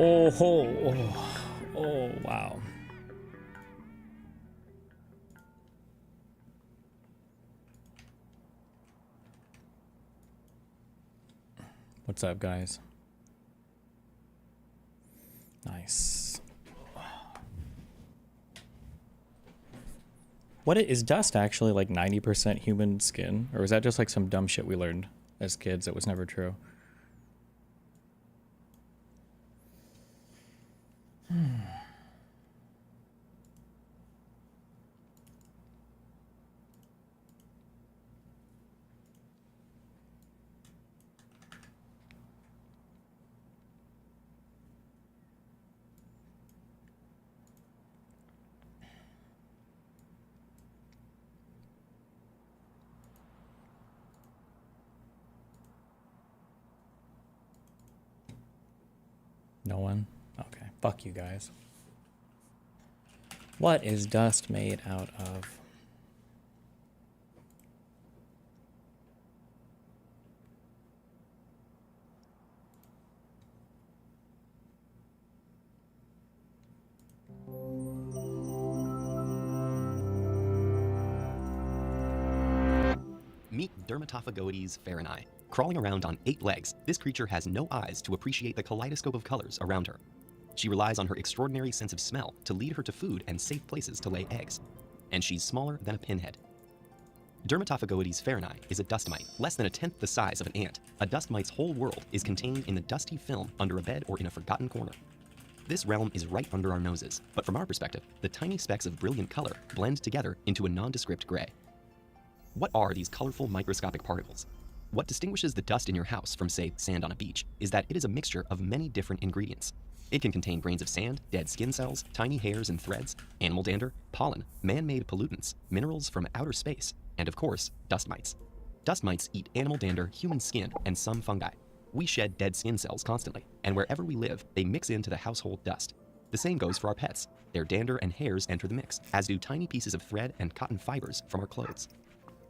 Oh, oh, oh, wow. What's up, guys? Nice. What is dust actually like 90% human skin? Or was that just like some dumb shit we learned as kids that was never true? No one? Okay. Fuck you guys. What is dust made out of? Meet Dermatophagoides farinae. Crawling around on 8 legs, this creature has no eyes to appreciate the kaleidoscope of colors around her. She relies on her extraordinary sense of smell to lead her to food and safe places to lay eggs. And she's smaller than a pinhead. Dermatophagoides farinae is a dust mite, less than a tenth the size of an ant. A dust mite's whole world is contained in the dusty film under a bed or in a forgotten corner. This realm is right under our noses, but from our perspective, the tiny specks of brilliant color blend together into a nondescript gray. What are these colorful microscopic particles? What distinguishes the dust in your house from, say, sand on a beach is that it is a mixture of many different ingredients. It can contain grains of sand, dead skin cells, tiny hairs and threads, animal dander, pollen, man-made pollutants, minerals from outer space, and of course, dust mites. Dust mites eat animal dander, human skin, and some fungi. We shed dead skin cells constantly, and wherever we live, they mix into the household dust. The same goes for our pets. Their dander and hairs enter the mix, as do tiny pieces of thread and cotton fibers from our clothes.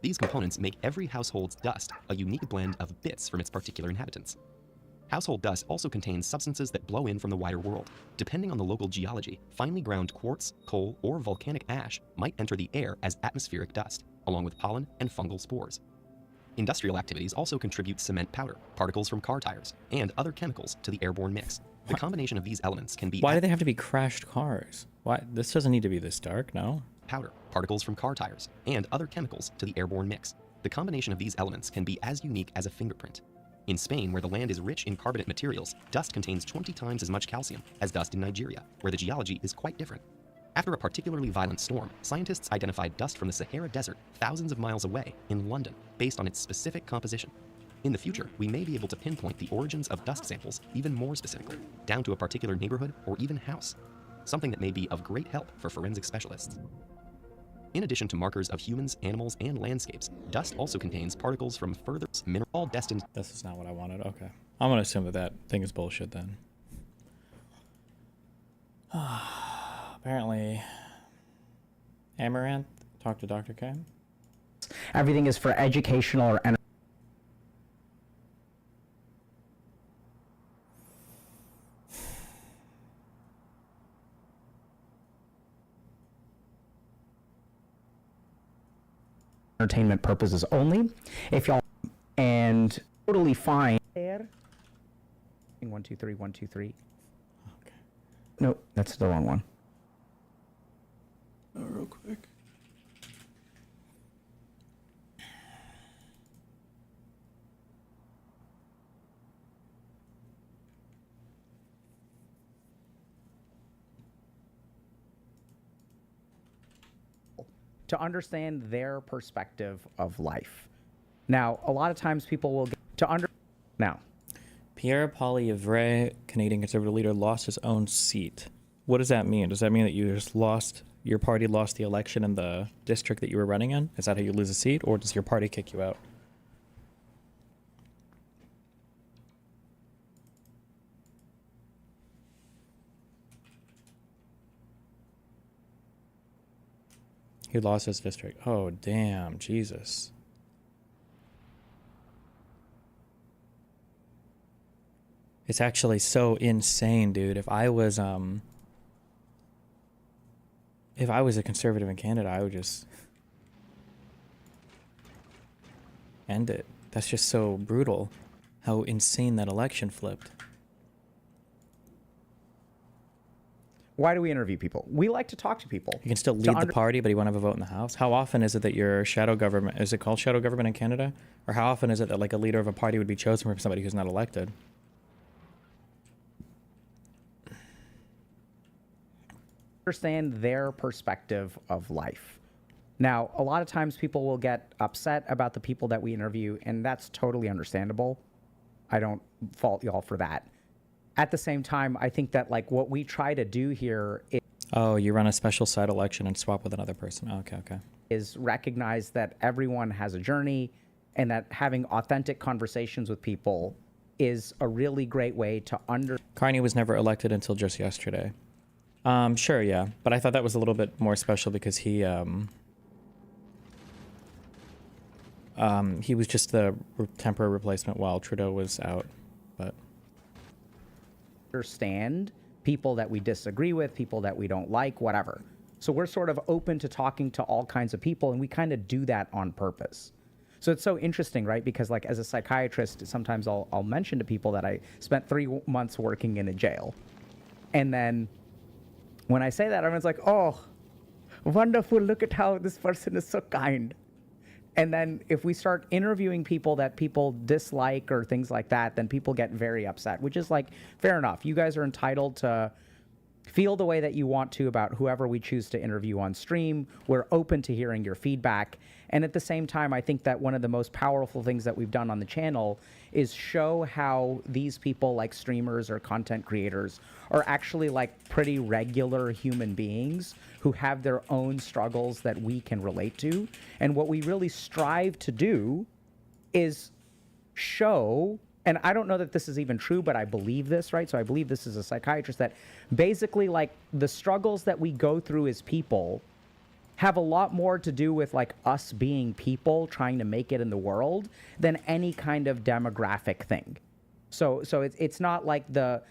These components make every household's dust a unique blend of bits from its particular inhabitants. Household dust also contains substances that blow in from the wider world. Depending on the local geology, finely ground quartz, coal, or volcanic ash might enter the air as atmospheric dust, along with pollen and fungal spores. Industrial activities also contribute cement powder, particles from car tires, and other chemicals to the airborne mix. The combination of these elements can be— Why do they have to be crashed cars? Why? This doesn't need to be this dark, no? Powder, particles from car tires, and other chemicals to the airborne mix. The combination of these elements can be as unique as a fingerprint. In Spain, where the land is rich in carbonate materials, dust contains 20 times as much calcium as dust in Nigeria, where the geology is quite different. After a particularly violent storm, scientists identified dust from the Sahara Desert thousands of miles away in London based on its specific composition. In the future, we may be able to pinpoint the origins of dust samples even more specifically, down to a particular neighborhood or even house, something that may be of great help for forensic specialists. In addition to markers of humans, animals, and landscapes, dust also contains particles from further mineral, all destined— This is not what I wanted. Okay. I'm going to assume that that thing is bullshit then. Apparently, Amaranth talked to Dr. K. Everything is for educational or entertainment purposes only. If y'all and totally fine. There. 1 2 3 1 2 3. Okay. Nope, that's the wrong one. Oh, real quick. To understand their perspective of life. Now, a lot of times people will get now. Pierre Poilievre, Canadian Conservative leader, lost his own seat. What does that mean? Does that mean that you just lost, your party lost the election in the district that you were running in? Is that how you lose a seat, or does your party kick you out? He lost his district. Oh, damn. Jesus. It's actually so insane, dude. If I was a conservative in Canada, I would just end it. That's just so brutal how insane that election flipped. Why do we interview people? We like to talk to people. You can still lead the party, but you won't have a vote in the House. How often is it that your shadow government, is it called shadow government in Canada? Or how often is it that like a leader of a party would be chosen from somebody who's not elected? Understand their perspective of life. Now, a lot of times people will get upset about the people that we interview, and that's totally understandable. I don't fault y'all for that. At the same time, I think that like what we try to do here is— Oh, you run a special side election and swap with another person. Oh, okay, okay. Is recognize that everyone has a journey and that having authentic conversations with people is a really great way to Carney was never elected until just yesterday. Sure, yeah. But I thought that was a little bit more special because he was just the temporary replacement while Trudeau was out. But understand people that we disagree with, people that we don't like, whatever. So we're sort of open to talking to all kinds of people, and we kind of do that on purpose. So it's so interesting, right? Because like as a psychiatrist, sometimes I'll mention to people that I spent 3 months working in a jail. And then when I say that, everyone's like, oh, wonderful, look at how this person is so kind. And then if we start interviewing people that people dislike or things like that, then people get very upset, which is like, fair enough. You guys are entitled to feel the way that you want to about whoever we choose to interview on stream. We're open to hearing your feedback. And at the same time, I think that one of the most powerful things that we've done on the channel is show how these people like streamers or content creators are actually like pretty regular human beings who have their own struggles that we can relate to. And what we really strive to do is show, and I don't know that this is even true, but I believe this, right? So I believe this as a psychiatrist, that basically like the struggles that we go through as people have a lot more to do with like us being people trying to make it in the world than any kind of demographic thing. So it's not like there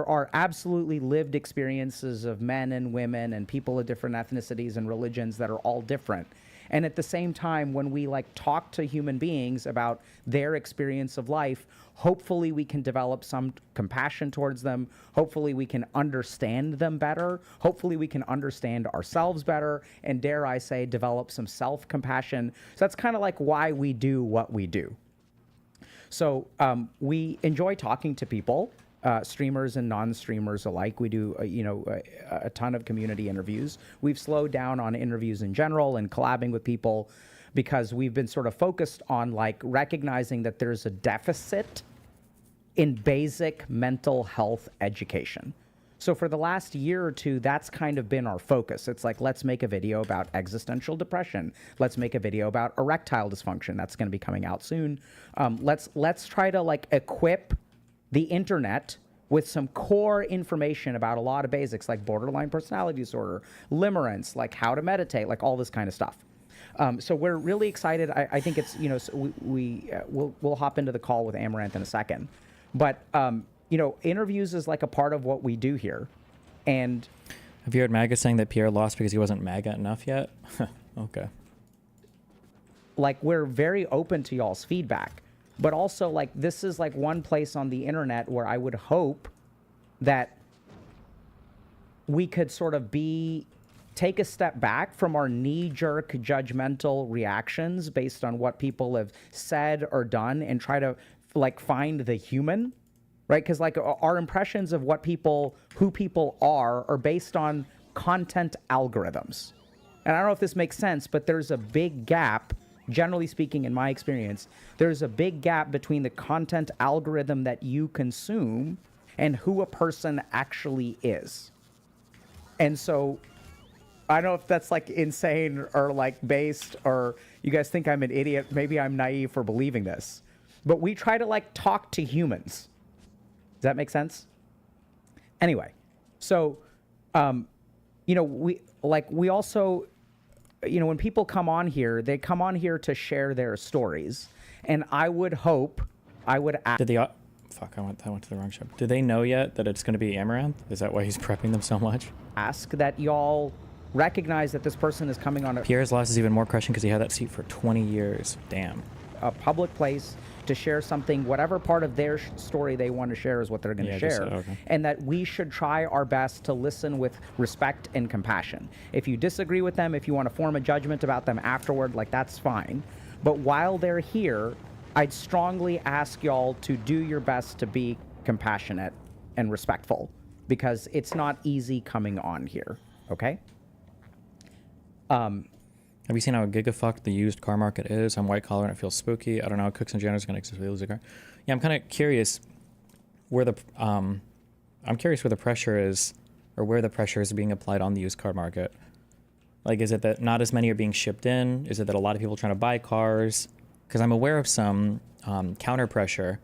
are absolutely lived experiences of men and women and people of different ethnicities and religions that are all different. And at the same time, when we like talk to human beings about their experience of life, hopefully we can develop some compassion towards them. Hopefully we can understand them better. Hopefully we can understand ourselves better. And dare I say, develop some self-compassion. So that's kind of like why we do what we do. So we enjoy talking to people. Streamers and non-streamers alike. We do, a ton of community interviews. We've slowed down on interviews in general and collabing with people because we've been sort of focused on like recognizing that there's a deficit in basic mental health education. So for the last year or two, that's kind of been our focus. It's like, let's make a video about existential depression. Let's make a video about erectile dysfunction. That's going to be coming out soon. Let's try to like equip the internet with some core information about a lot of basics like borderline personality disorder, limerence, like how to meditate, like all this kind of stuff. So we're really excited. I think it's, so we'll hop into the call with Amaranth in a second. But, interviews is like a part of what we do here. And have you heard MAGA saying that Pierre lost because he wasn't MAGA enough yet? Okay. Like, we're very open to y'all's feedback. But also, like, this is like one place on the internet where I would hope that we could sort of take a step back from our knee-jerk judgmental reactions based on what people have said or done and try to like find the human, right? Because like our impressions of who people are based on content algorithms. And I don't know if this makes sense, but there's a big gap. Generally speaking, in my experience, there's a big gap between the content algorithm that you consume and who a person actually is. And so I don't know if that's like insane or like based, or you guys think I'm an idiot. Maybe I'm naive for believing this, but we try to like talk to humans. Does that make sense? Anyway, so, we also, when people come on here, they come on here to share their stories. And I would hope, I went to the wrong show. Do they know yet that it's going to be Amaranth? Is that why he's prepping them so much? Ask that y'all recognize that this person is coming on Pierre's loss is even more crushing because he had that seat for 20 years. Damn. A public place to share something, whatever part of their story they want to share is what they're going to share. Okay. And that we should try our best to listen with respect and compassion. If you disagree with them, if you want to form a judgment about them afterward, like that's fine. But while they're here, I'd strongly ask y'all to do your best to be compassionate and respectful because it's not easy coming on here, okay? Have you seen how gigafucked the used car market is? I'm white collar and it feels spooky. I don't know how Cooks and Jenners going to exist if we lose a car. Yeah, I'm kind of curious where the pressure is, or where the pressure is being applied on the used car market. Like, is it that not as many are being shipped in? Is it that a lot of people are trying to buy cars? Because I'm aware of some counter pressure,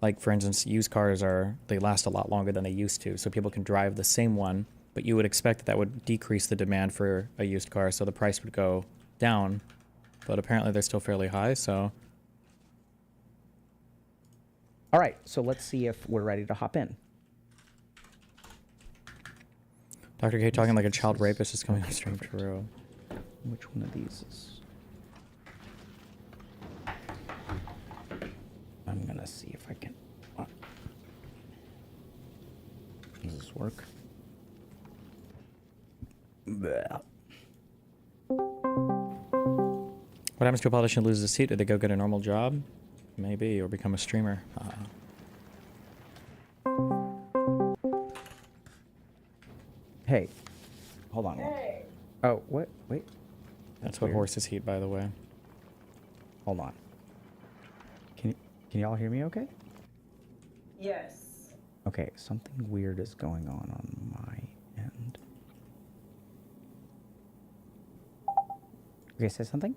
like for instance, used cars they last a lot longer than they used to, so people can drive the same one, but you would expect that would decrease the demand for a used car, so the price would go down, but apparently they're still fairly high, so. All right, so let's see if we're ready to hop in. Dr. K talking like a child rapist is coming on stream. True. Which one of these is... I'm gonna see if I can... Does this work? Bleh. What happens to a politician who loses a seat? Do they go get a normal job? Maybe, or become a streamer. Hey, hold on. Hey. Oh, what? Wait. That's what weird. horses eat, by the way. Hold on. Can y'all hear me okay? Yes. Okay, something weird is going on my end. Okay, say something?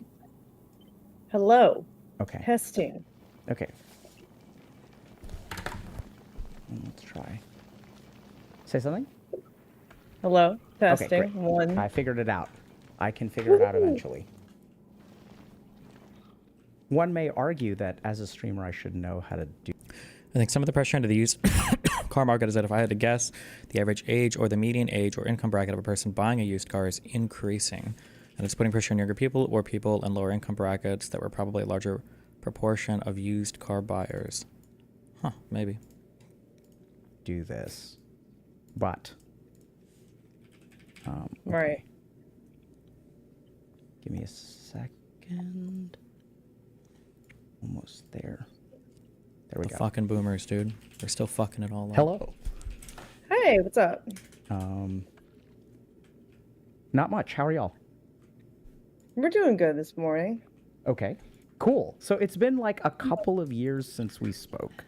Hello. Okay. Testing. Okay. Let's try. Say something? Hello. Testing. Okay, great. One. I figured it out. I can figure it out eventually. One may argue that as a streamer, I should know how to do. I think some of the pressure into the used car market is that if I had to guess, the average age or the median age or income bracket of a person buying a used car is increasing. And it's putting pressure on younger people or people in lower income brackets that were probably a larger proportion of used car buyers. Huh, maybe. Do this. But. Okay. Right. Give me a second. Almost there. There we The go. fucking boomers, dude. They're still fucking it all up. Hello. Hey, what's up? Not much. How are y'all? We're doing good this morning. Okay. Cool. So it's been like a couple of years since we spoke.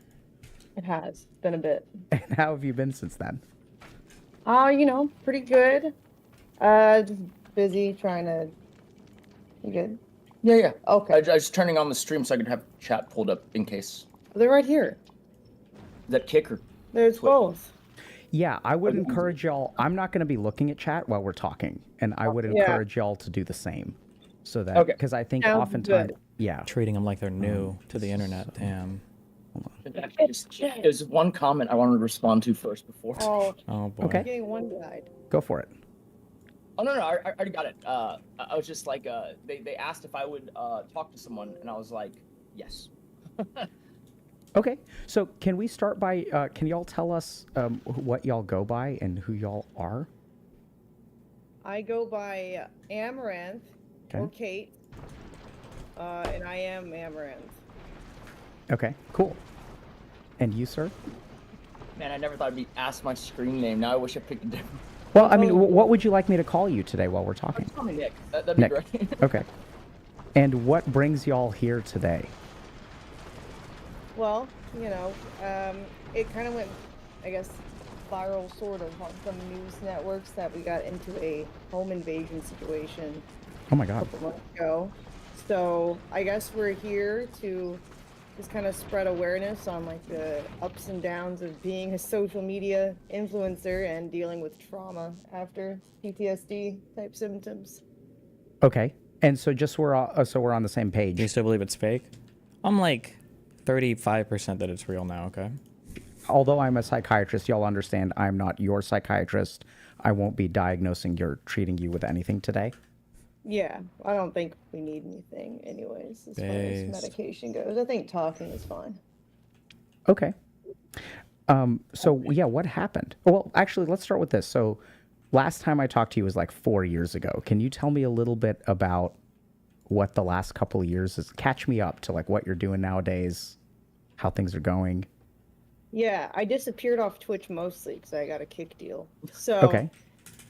It has been a bit. And how have you been since then? Pretty good. Just busy trying to. You good? Yeah. Okay. I was turning on the stream so I could have chat pulled up in case. They're right here. Is that kicker? There's Twitch. both. Yeah, I would encourage y'all. I'm not going to be looking at chat while we're talking, and I would Yeah. encourage y'all to do the same. So that, Okay. because I think Sounds oftentimes, good. yeah. Treating them like they're new to the internet. Damn. There's one comment I wanted to respond to first before. Oh, Oh boy. Okay. getting one guide. Go for it. Oh no, I already got it. I was just like, they asked if I would talk to someone, and I was like, yes. Okay, so can we start by, can y'all tell us what y'all go by and who y'all are? I go by Amaranth or Okay. Kate, and I am Amaranth. Okay, cool. And you, sir? Man, I never thought I'd be asked my screen name. Now I wish I picked a different. Well, I mean, what would you like me to call you today while we're talking? Call me Nick. That'd be Nick. great. Okay. And what brings y'all here today? Well, it kind of went, I guess, viral sort of on some news networks that we got into a home invasion situation Oh my a God. couple months ago. So I guess we're here to just kind of spread awareness on like the ups and downs of being a social media influencer and dealing with trauma after PTSD type symptoms. Okay. And so we're on the same page. Do you still believe it's fake? I'm like 35% that it's real now, okay? Although I'm a psychiatrist, y'all understand I'm not your psychiatrist. I won't be diagnosing or treating you with anything today. Yeah, I don't think we need anything anyways as far as Based. medication goes. I think talking is fine. Okay. So yeah, what happened? Well, actually, let's start with this. So last time I talked to you was like 4 years ago. Can you tell me a little bit about what the last couple of years is? Catch me up to like what you're doing nowadays, how things are going. Yeah, I disappeared off Twitch mostly because I got a kick deal. So Okay.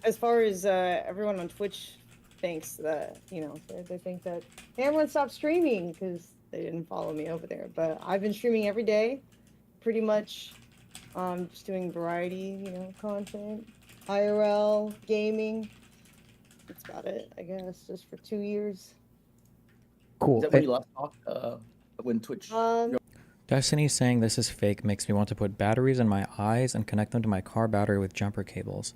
as far as everyone on Twitch thinks that, they think that everyone stopped streaming because they didn't follow me over there. But I've been streaming every day, pretty much just doing variety, content, IRL, gaming. That's about it, I guess, just for 2 years. Cool. Is that when you left off? When Twitch? Destiny saying this is fake makes me want to put batteries in my eyes and connect them to my car battery with jumper cables.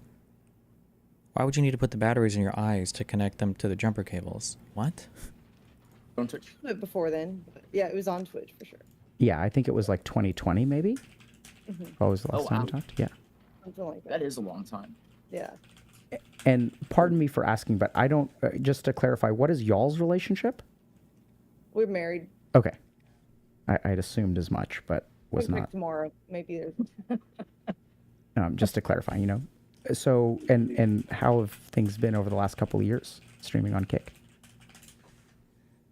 Why would you need to put the batteries in your eyes to connect them to the jumper cables? What? On Twitch. A bit before then, but yeah, it was on Twitch for sure. Yeah, I think it was like 2020 maybe. What was the last Oh, time wow. we talked? Yeah. Something like that. That is a long time. Yeah. And pardon me for asking, but I don't. Just to clarify, what is y'all's relationship? We're married. Okay, I'd assumed as much, but was We'll pick not. tomorrow. Maybe there's Just to clarify, you know. So and how have things been over the last couple of years streaming on Kick?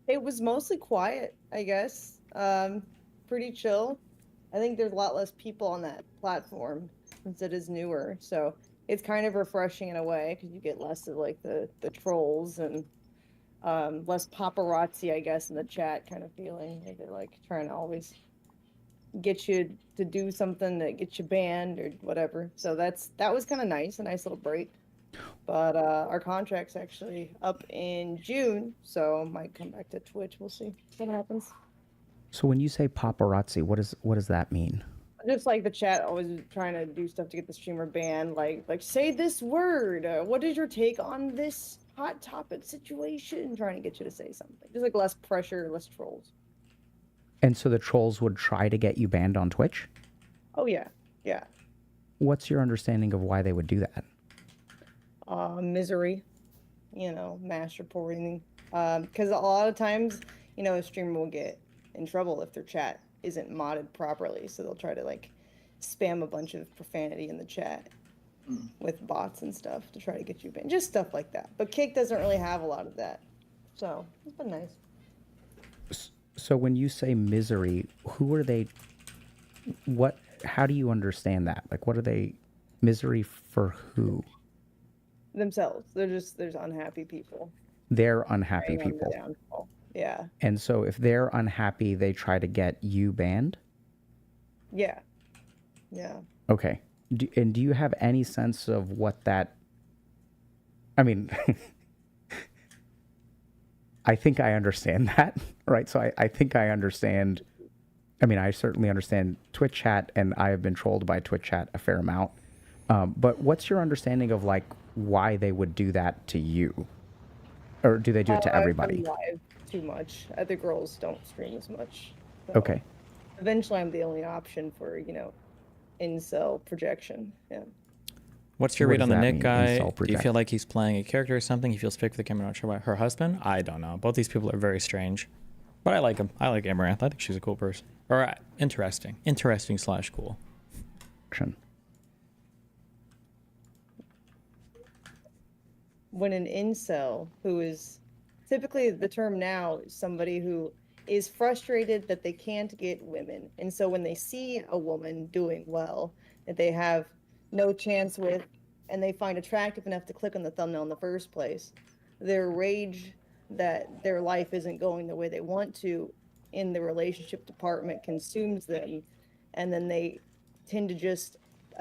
It was mostly quiet, I guess. Pretty chill. I think there's a lot less people on that platform since it is newer. So it's kind of refreshing in a way because you get less of like the trolls and less paparazzi, I guess, in the chat kind of feeling. Like they're like trying to always get you to do something that gets you banned or whatever. So that was kind of nice, a nice little break. But our contract's actually up in June, so might come back to Twitch. We'll see what happens. So when you say paparazzi, what does that mean? Just like the chat always trying to do stuff to get the streamer banned, like say this word. What is your take on this hot topic situation? Trying to get you to say something. Just like less pressure, less trolls. And so the trolls would try to get you banned on Twitch? Oh yeah, yeah. What's your understanding of why they would do that? Misery, mass reporting. Because a lot of times, a streamer will get in trouble if their chat isn't modded properly. So they'll try to like spam a bunch of profanity in the chat with bots and stuff to try to get you banned. Just stuff like that. But Kick doesn't really have a lot of that. So it's been nice. So when you say misery, who are they? How do you understand that? Like, what are they? Misery for who? Themselves. There's unhappy people. They're unhappy preying on people. the downfall. Yeah. And so if they're unhappy, they try to get you banned? Yeah. Yeah. Okay. Do you have any sense of what that... I mean, I think I understand that, right? So I think I understand... I mean, I certainly understand Twitch chat, and I have been trolled by Twitch chat a fair amount. But what's your understanding of, like, why they would do that to you? Or do they do it to everybody? I'm live too much. Other girls don't stream as much. So Okay. Eventually, I'm the only option for, incel projection. Yeah. What's your What read does on the that Nick mean, guy? incel Do you project? feel like he's playing a character or something? He feels fake for the camera, not sure why. Her husband? I don't know. Both these people are very strange. But I like him. I like Amaranth. I think she's a cool person. Or interesting. Interesting/cool. When an incel, who is typically the term now, is somebody who is frustrated that they can't get women. And so when they see a woman doing well that they have no chance with and they find attractive enough to click on the thumbnail in the first place, their rage that their life isn't going the way they want to in the relationship department consumes them. And then they tend to just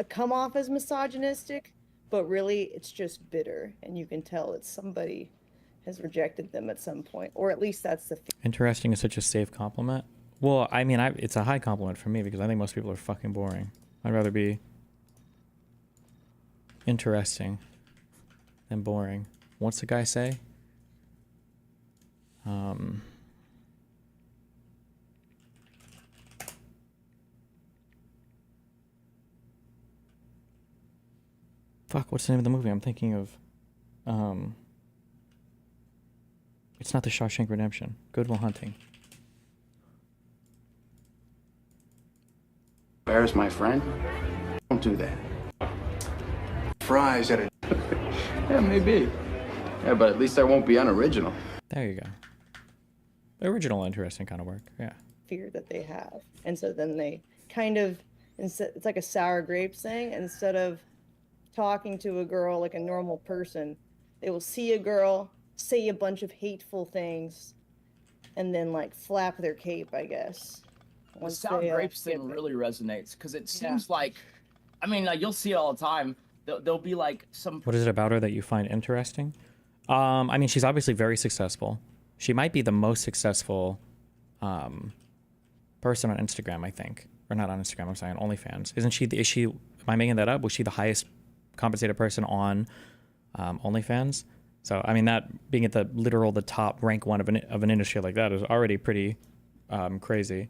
come off as misogynistic, but really it's just bitter. And you can tell that somebody has rejected them at some point, or at least that's the Interesting is such a safe compliment. Well, I mean, it's a high compliment for me because I think most people are fucking boring. I'd rather be interesting than boring. What's the guy say? Fuck, what's the name of the movie? I'm thinking of, it's not The Shawshank Redemption. Good Will Hunting. Embarrass my friend? Don't do that. Fries at a... Yeah, maybe. Yeah, but at least I won't be unoriginal. There you go. Original, interesting kind of work. Yeah. fear that they have. And so then they kind of, it's like a sour grapes thing. Instead of talking to a girl like a normal person, they will see a girl, say a bunch of hateful things, and then like flap their cape, I guess. The once sour they, grapes get thing it. really resonates because it seems like, I mean, like you'll see it all the time. There'll be like some. What is it about her that you find interesting? I mean, she's obviously very successful. She might be the most successful person on Instagram, I think, or not on Instagram. I'm sorry, on OnlyFans. Isn't she? Is she? Am I making that up? Was she the highest compensated person on OnlyFans? So I mean, that being at the top rank one of an industry like that is already pretty crazy.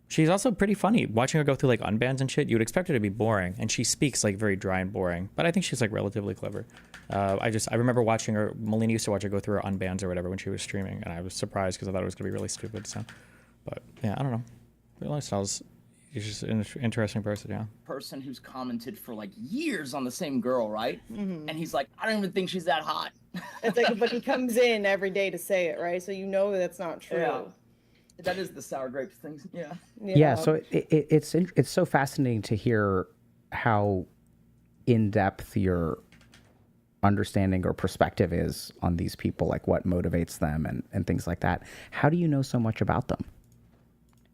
She's also pretty funny. Watching her go through like unbans and shit, you would expect her to be boring, and she speaks like very dry and boring. But I think she's like relatively clever. I remember watching her. Melina used to watch her go through her unbans or whatever when she was streaming, and I was surprised because I thought it was gonna be really stupid. So, but yeah, I don't know. Real lifestyles. She's just an interesting person. Yeah. Person who's commented for like years on the same girl, right? And he's like, I don't even think she's that hot. It's like, but he comes in every day to say it, right? So you know that's not true. Yeah. That is the sour grapes thing. Yeah. Yeah, so it's so fascinating to hear how in depth your understanding or perspective is on these people, like what motivates them and things like that. How do you know so much about them?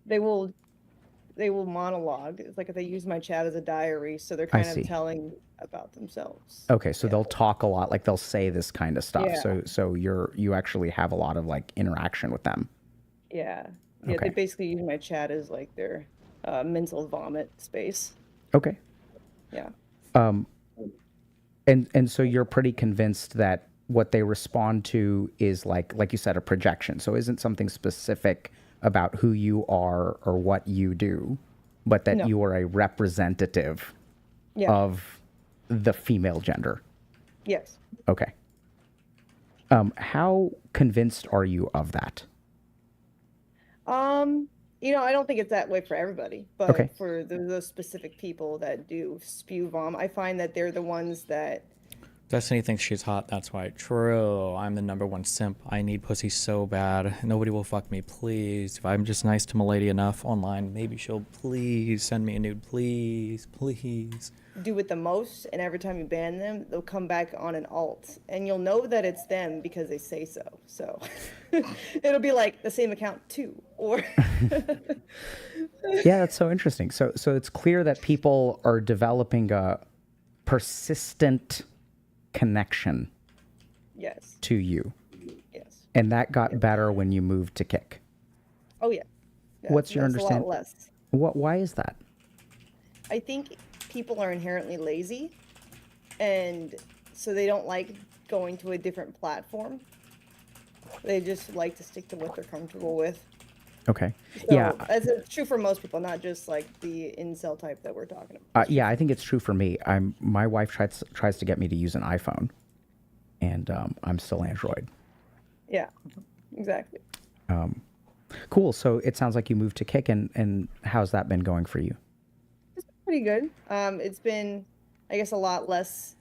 They will monologue. It's like if they use my chat as a diary, so they're kind of telling about themselves. Okay, so they'll talk a lot, like they'll say this kind of stuff. Yeah. So you actually have a lot of like interaction with them. Yeah. Yeah, Okay. they basically use my chat as like their mental vomit space. Okay. Yeah. And so you're pretty convinced that what they respond to is like you said, a projection. So isn't something specific about who you are or what you do, but that No. you are a representative Yeah. of the female gender. Yes. Okay. How convinced are you of that? I don't think it's that way for everybody, but Okay. for those specific people that do spew vomit, I find that they're the ones that. Destiny thinks she's hot. That's why. True. I'm the #1 simp. I need pussy so bad. Nobody will fuck me, please. If I'm just nice to Milady enough online, maybe she'll please send me a nude. Please, please. Do it the most, and every time you ban them, they'll come back on an alt, and you'll know that it's them because they say so. So it'll be like the same account too, or Yeah, that's so interesting. So it's clear that people are developing a persistent connection yes, to you. yes. And that got better when you moved to Kick. Oh yeah. Yeah, What's your that's a lot understanding? less. Why is that? I think people are inherently lazy, and so they don't like going to a different platform. They just like to stick to what they're comfortable with. Okay. So Yeah. it's true for most people, not just like the incel type that we're talking about. Yeah, I think it's true for me. My wife tries to get me to use an iPhone, and I'm still Android. Yeah, exactly. Cool. So it sounds like you moved to Kick, and how's that been going for you? Pretty good. It's been, I guess, a lot less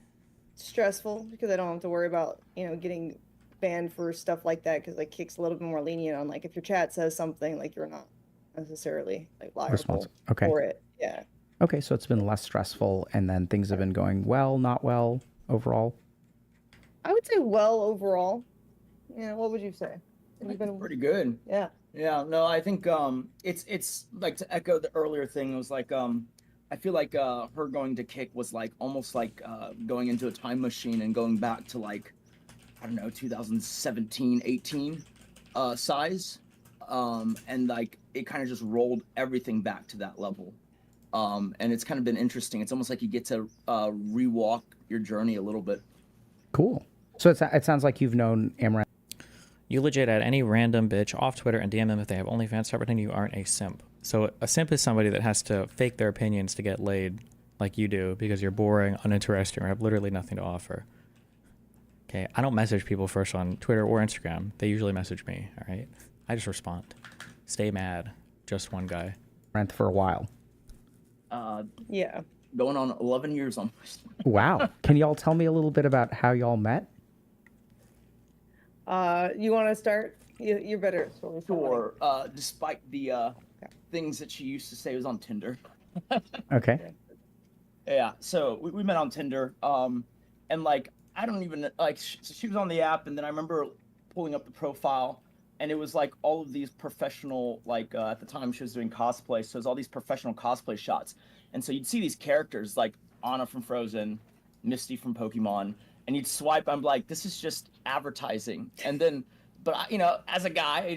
stressful because I don't have to worry about, getting banned for stuff like that, because like Kick's a little bit more lenient on like if your chat says something, like you're not necessarily like liable Okay. for it. Yeah. Okay, so it's been less stressful, and then things have been going well, not well overall. I would say well overall. Yeah, what would you say? Have you been Pretty good. Yeah. Yeah, no, I think it's like, to echo the earlier thing, it was like I feel like her going to Kick was like almost like going into a time machine and going back to like, I don't know, 2017, 18 size. And like it kind of just rolled everything back to that level. And it's kind of been interesting. It's almost like you get to rewalk your journey a little bit. Cool. So it sounds like you've known Amaranth. You legit add any random bitch off Twitter and DM them if they have OnlyFans. Start pretending you aren't a simp. So a simp is somebody that has to fake their opinions to get laid, like you do, because you're boring, uninteresting, or have literally nothing to offer. Okay, I don't message people first on Twitter or Instagram. They usually message me. All right, I just respond. Stay mad. Just one guy. Amaranth for a while. Yeah. Going on 11 years almost. Wow. Can y'all tell me a little bit about how y'all met? You want to start? You're better at stories. Sure. Despite the things that she used to say was on Tinder. Okay. Yeah, so we met on Tinder, and like I don't even like so she was on the app, and then I remember pulling up the profile, and it was like all of these professional, like at the time she was doing cosplay, so it was all these professional cosplay shots, and so you'd see these characters like Anna from Frozen, Misty from Pokemon, and you'd swipe. I'm like, this is just advertising, and then but as a guy,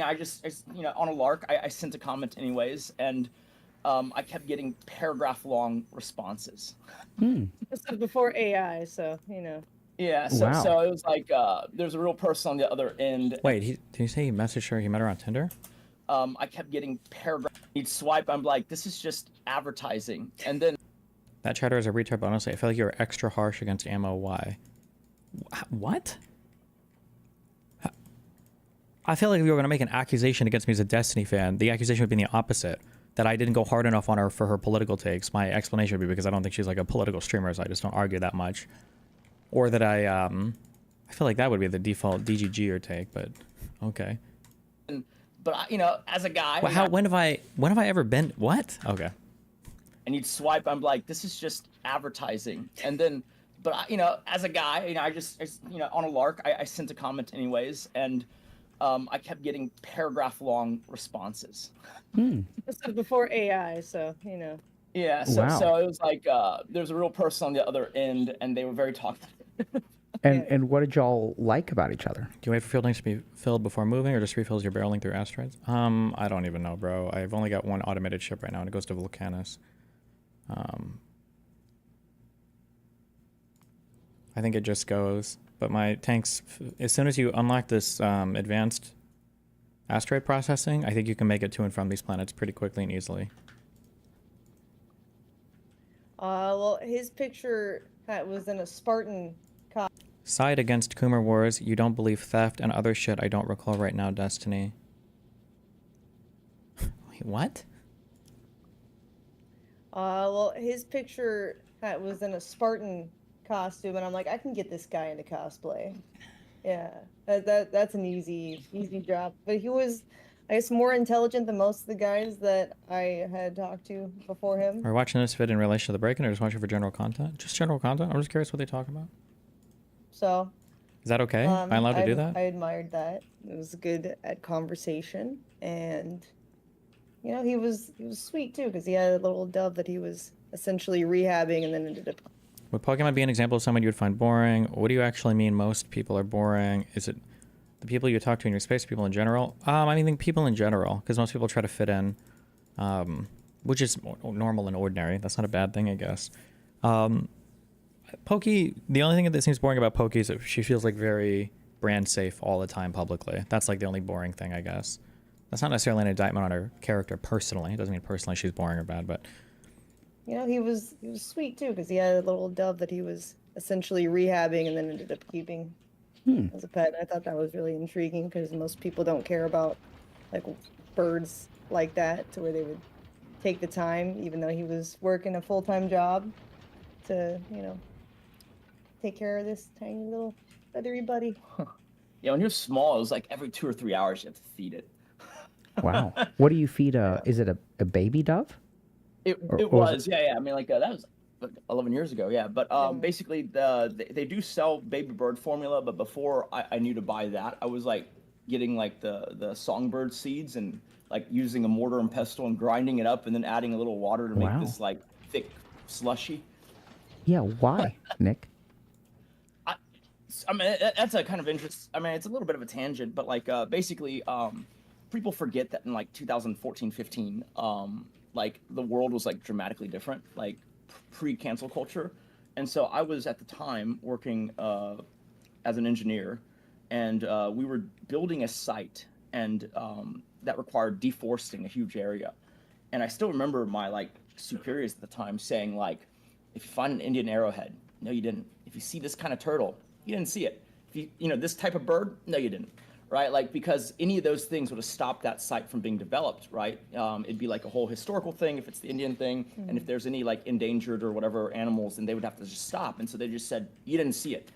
on a lark, I sent a comment anyways, and I kept getting paragraph-long responses. This is before AI, so Yeah, so Wow. so it was like there's a real person on the other end. Wait, did you say he messaged her? He met her on Tinder? I kept getting paragraph. He'd swipe. I'm like, this is just advertising, and then That chatter is a retard, but honestly, I feel like you're extra harsh against Ammo. Why? What? I feel like if you were going to make an accusation against me as a Destiny fan, the accusation would be the opposite. That I didn't go hard enough on her for her political takes. My explanation would be because I don't think she's like a political streamer, so I just don't argue that much. Or that I feel like that would be the default DGG or take, but okay. but as a guy, Well, when have I ever been, what? Okay. and you'd swipe. I'm like, this is just advertising, and then, but as a guy, on a lark, I sent a comment anyways, and I kept getting paragraph-long responses. this is before AI, so Yeah, so Wow. so it was like there's a real person on the other end, and they were very talkative. And what did y'all like about each other? Do you wait for field tanks to be filled before moving, or just refills your barreling through asteroids? I don't even know, bro. I've only got one automated ship right now, and it goes to Vulcanus. I think it just goes, but my tanks, as soon as you unlock this advanced asteroid processing, I think you can make it to and from these planets pretty quickly and easily. well, his picture was in a Spartan Side against Coomer Wars, you don't believe theft and other shit I don't recall right now, Destiny. Wait, what? well, his picture was in a Spartan costume, and I'm like, I can get this guy into cosplay. Yeah, that's an easy job. But he was, I guess, more intelligent than most of the guys that I had talked to before him. Are we watching this vid in relation to the break-in, or just watching for general content? Just general content? I'm just curious what they talk about. So Is that okay? Am I allowed to do that? I admired that. It was good at conversation, and he was sweet too, because he had a little dove that he was essentially rehabbing, and then ended up. Would Pokemon be an example of someone you would find boring? What do you actually mean most people are boring? Is it the people you talk to in your space, people in general? I think people in general, because most people try to fit in, which is normal and ordinary. That's not a bad thing, I guess. Pokey, the only thing that seems boring about Pokey is that she feels like very brand safe all the time publicly. That's like the only boring thing, I guess. That's not necessarily an indictment on her character personally. It doesn't mean personally she's boring or bad, but He was sweet too, because he had a little dove that he was essentially rehabbing, and then ended up keeping as a pet. I thought that was really intriguing, because most people don't care about like birds like that, to where they would take the time, even though he was working a full-time job, to take care of this tiny little feathery buddy. Yeah, when you're small, it was like every 2 or 3 hours you have to feed it. Wow. What do you feed is it a baby dove? It or was, yeah. I mean, like that was like 11 years ago, yeah. But basically, they do sell baby bird formula, but before I knew to buy that, I was like getting like the songbird seeds and like using a mortar and pestle and grinding it up, and then adding a little water to make Wow. this like thick slushy. Yeah, why, Nick? I mean, that's a kind of interest. I mean, it's a little bit of a tangent, but like basically, people forget that in like 2014, 15, like the world was like dramatically different, like pre-cancel culture. And so I was at the time working as an engineer, and we were building a site, and that required deforesting a huge area. And I still remember my like superiors at the time saying like, if you find an Indian arrowhead, no, you didn't. If you see this kind of turtle, you didn't see it. If you this type of bird, no, you didn't. Right? Like, because any of those things would have stopped that site from being developed, right? It'd be like a whole historical thing if it's the Indian thing, and if there's any like endangered or whatever animals, then they would have to just stop. And so they just said, you didn't see it.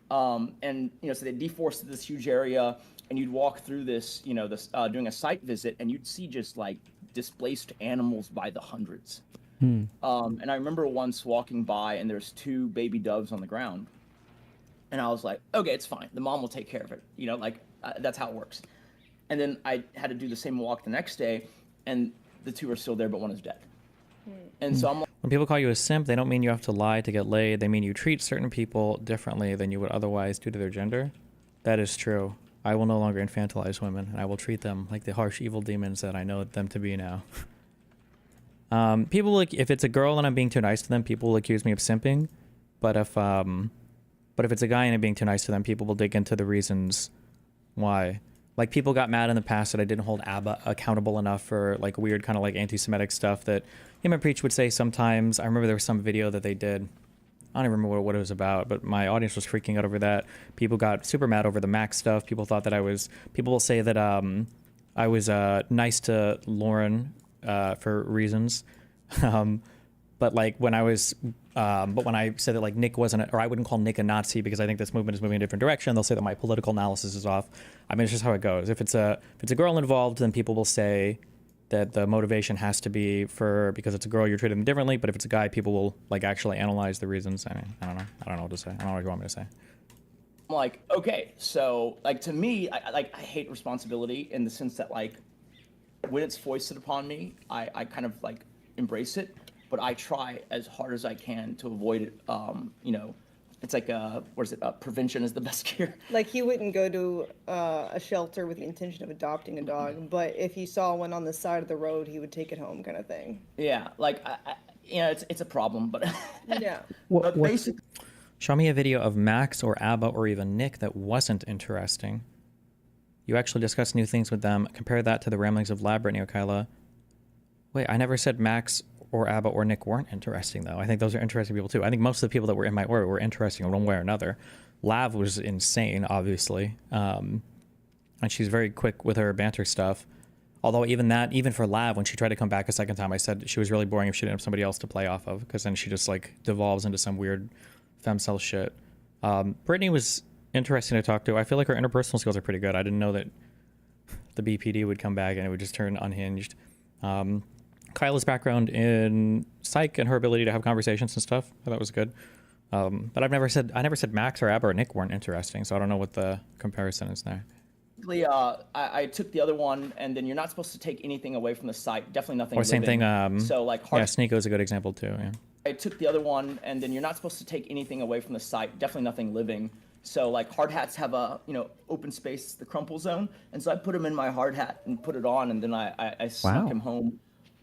And so they deforested this huge area, and you'd walk through this, doing a site visit, and you'd see just like displaced animals by the hundreds. And I remember once walking by, and there's 2 baby doves on the ground. And I was like, okay, it's fine. The mom will take care of it. That's how it works. And then I had to do the same walk the next day, and the 2 are still there, but one is dead. And so I'm like, when people call you a simp, they don't mean you have to lie to get laid. They mean you treat certain people differently than you would otherwise due to their gender. That is true. I will no longer infantilize women, and I will treat them like the harsh, evil demons that I know them to be now. People like if it's a girl and I'm being too nice to them, people will accuse me of simping. But if it's a guy and I'm being too nice to them, people will dig into the reasons why. Like, people got mad in the past that I didn't hold ABBA accountable enough for like weird kind of like anti-Semitic stuff that him and Preach would say sometimes. I remember there was some video that they did. I don't even remember what it was about, but my audience was freaking out over that. People got super mad over the Max stuff. People thought that people will say that I was nice to Lauren for reasons. But like when I said that like Nick wasn't, or I wouldn't call Nick a Nazi because I think this movement is moving in a different direction, they'll say that my political analysis is off. I mean, it's just how it goes. If it's a girl involved, then people will say that the motivation has to be because it's a girl, you're treating them differently. But if it's a guy, people will like actually analyze the reasons. I mean, I don't know what to say. I don't know what you want me to say. I'm like, okay, so like to me, I hate responsibility in the sense that like when it's foisted upon me, I kind of like embrace it, but I try as hard as I can to avoid it. You know, it's like prevention is the best cure. Like, he wouldn't go to a shelter with the intention of adopting a dog, but if he saw one on the side of the road, he would take it home, kind of thing. Yeah, like you know, it's a problem, but Yeah. but basically. Show me a video of Max or ABBA or even Nick that wasn't interesting. You actually discussed new things with them. Compare that to the ramblings of Lab, Brittany or Kyla. Wait, I never said Max or ABBA or Nick weren't interesting, though. I think those are interesting people, too. I think most of the people that were in my orbit were interesting in one way or another. Lav was insane, obviously. And she's very quick with her banter stuff. Although even for Lav, when she tried to come back a second time, I said she was really boring if she didn't have somebody else to play off of, because then she just like devolves into some weird femcel shit. Brittany was interesting to talk to. I feel like her interpersonal skills are pretty good. I didn't know that the BPD would come back and it would just turn unhinged. Kyla's background in psych and her ability to have conversations and stuff, I thought was good. But I never said Max or ABBA or Nick weren't interesting, so I don't know what the comparison is there. I took the other one, and then you're not supposed to take anything away from the site. Definitely nothing. Or same living. thing. So like yeah, Sneeko is a good example too. Yeah. I took the other one, and then you're not supposed to take anything away from the site. Definitely nothing living. So like hard hats have a open space, the crumple zone, and so I put him in my hard hat and put it on, and then I snuck him home,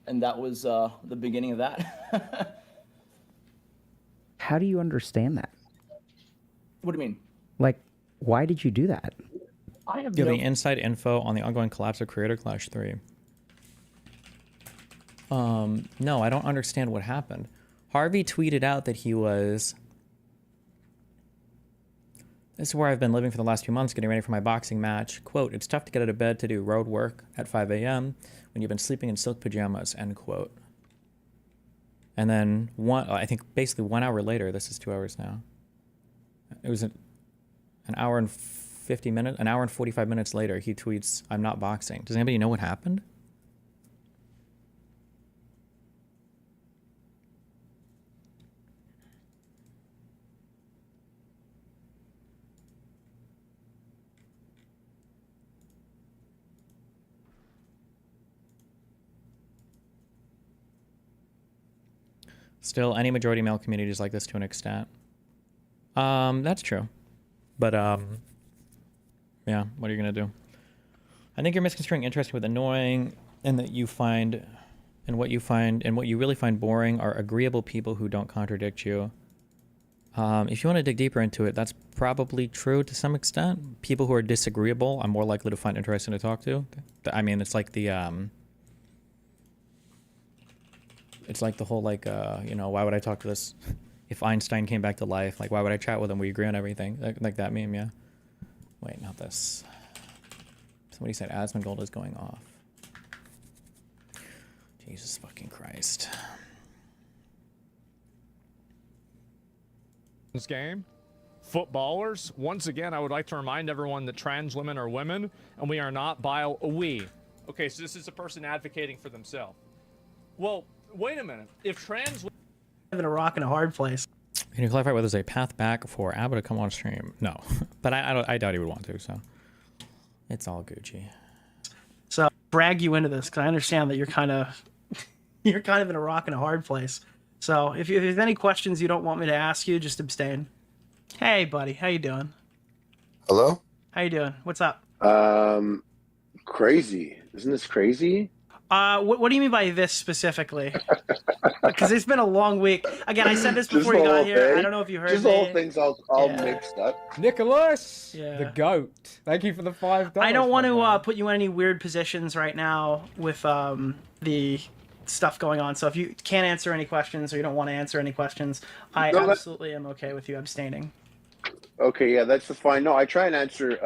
and that was the beginning of that. How do you understand that? What do you mean? Like, why did you do that? I have Giving inside info on the ongoing collapse of Creator Clash 3. No, I don't understand what happened. Harvey tweeted out that he was... This is where I've been living for the last few months, getting ready for my boxing match. Quote, it's tough to get out of bed to do road work at 5 a.m. when you've been sleeping in silk pajamas, end quote. And then, I think basically 1 hour later, this is 2 hours now. It was an hour and 50 minutes, an hour and 45 minutes later, he tweets, I'm not boxing. Does anybody know what happened? Still, any majority male community is like this to an extent. That's true. But, yeah, what are you going to do? I think you're misconstruing interesting with annoying, and that you find, and what you really find boring are agreeable people who don't contradict you. If you want to dig deeper into it, that's probably true to some extent. People who are disagreeable, I'm more likely to find interesting to talk to. I mean, it's like the, whole, like, why would I talk to this? If Einstein came back to life, like, why would I chat with him? We agree on everything. Like that meme, yeah. Wait, not this. Somebody said Asmongold is going off. Jesus fucking Christ. This game, footballers, once again, I would like to remind everyone that trans women are women, and we are not we. Okay, so this is a person advocating for themselves. Well, wait a minute. If trans in a rock and a hard place. Can you clarify whether there's a path back for ABBA to come on stream? No, but I doubt he would want to. So it's all Gucci. So drag you into this because I understand that you're kind of in a rock and a hard place. So if there's any questions you don't want me to ask you, just abstain. Hey, buddy, how you doing? Hello? How you doing? What's up? Crazy. Isn't this crazy? What do you mean by this specifically? Because it's been a long week. Again, I said this Just before the you got whole here. I thing? don't know if you heard Just me. the whole thing's all Yeah. mixed up. Nicholas, the Yeah. goat. Thank you for the $5. I don't want my to man. put you in any weird positions right now with the stuff going on. So if you can't answer any questions or you don't want to answer any questions, I No, that- absolutely am okay with you abstaining. Okay, yeah, that's fine. No, I try and answer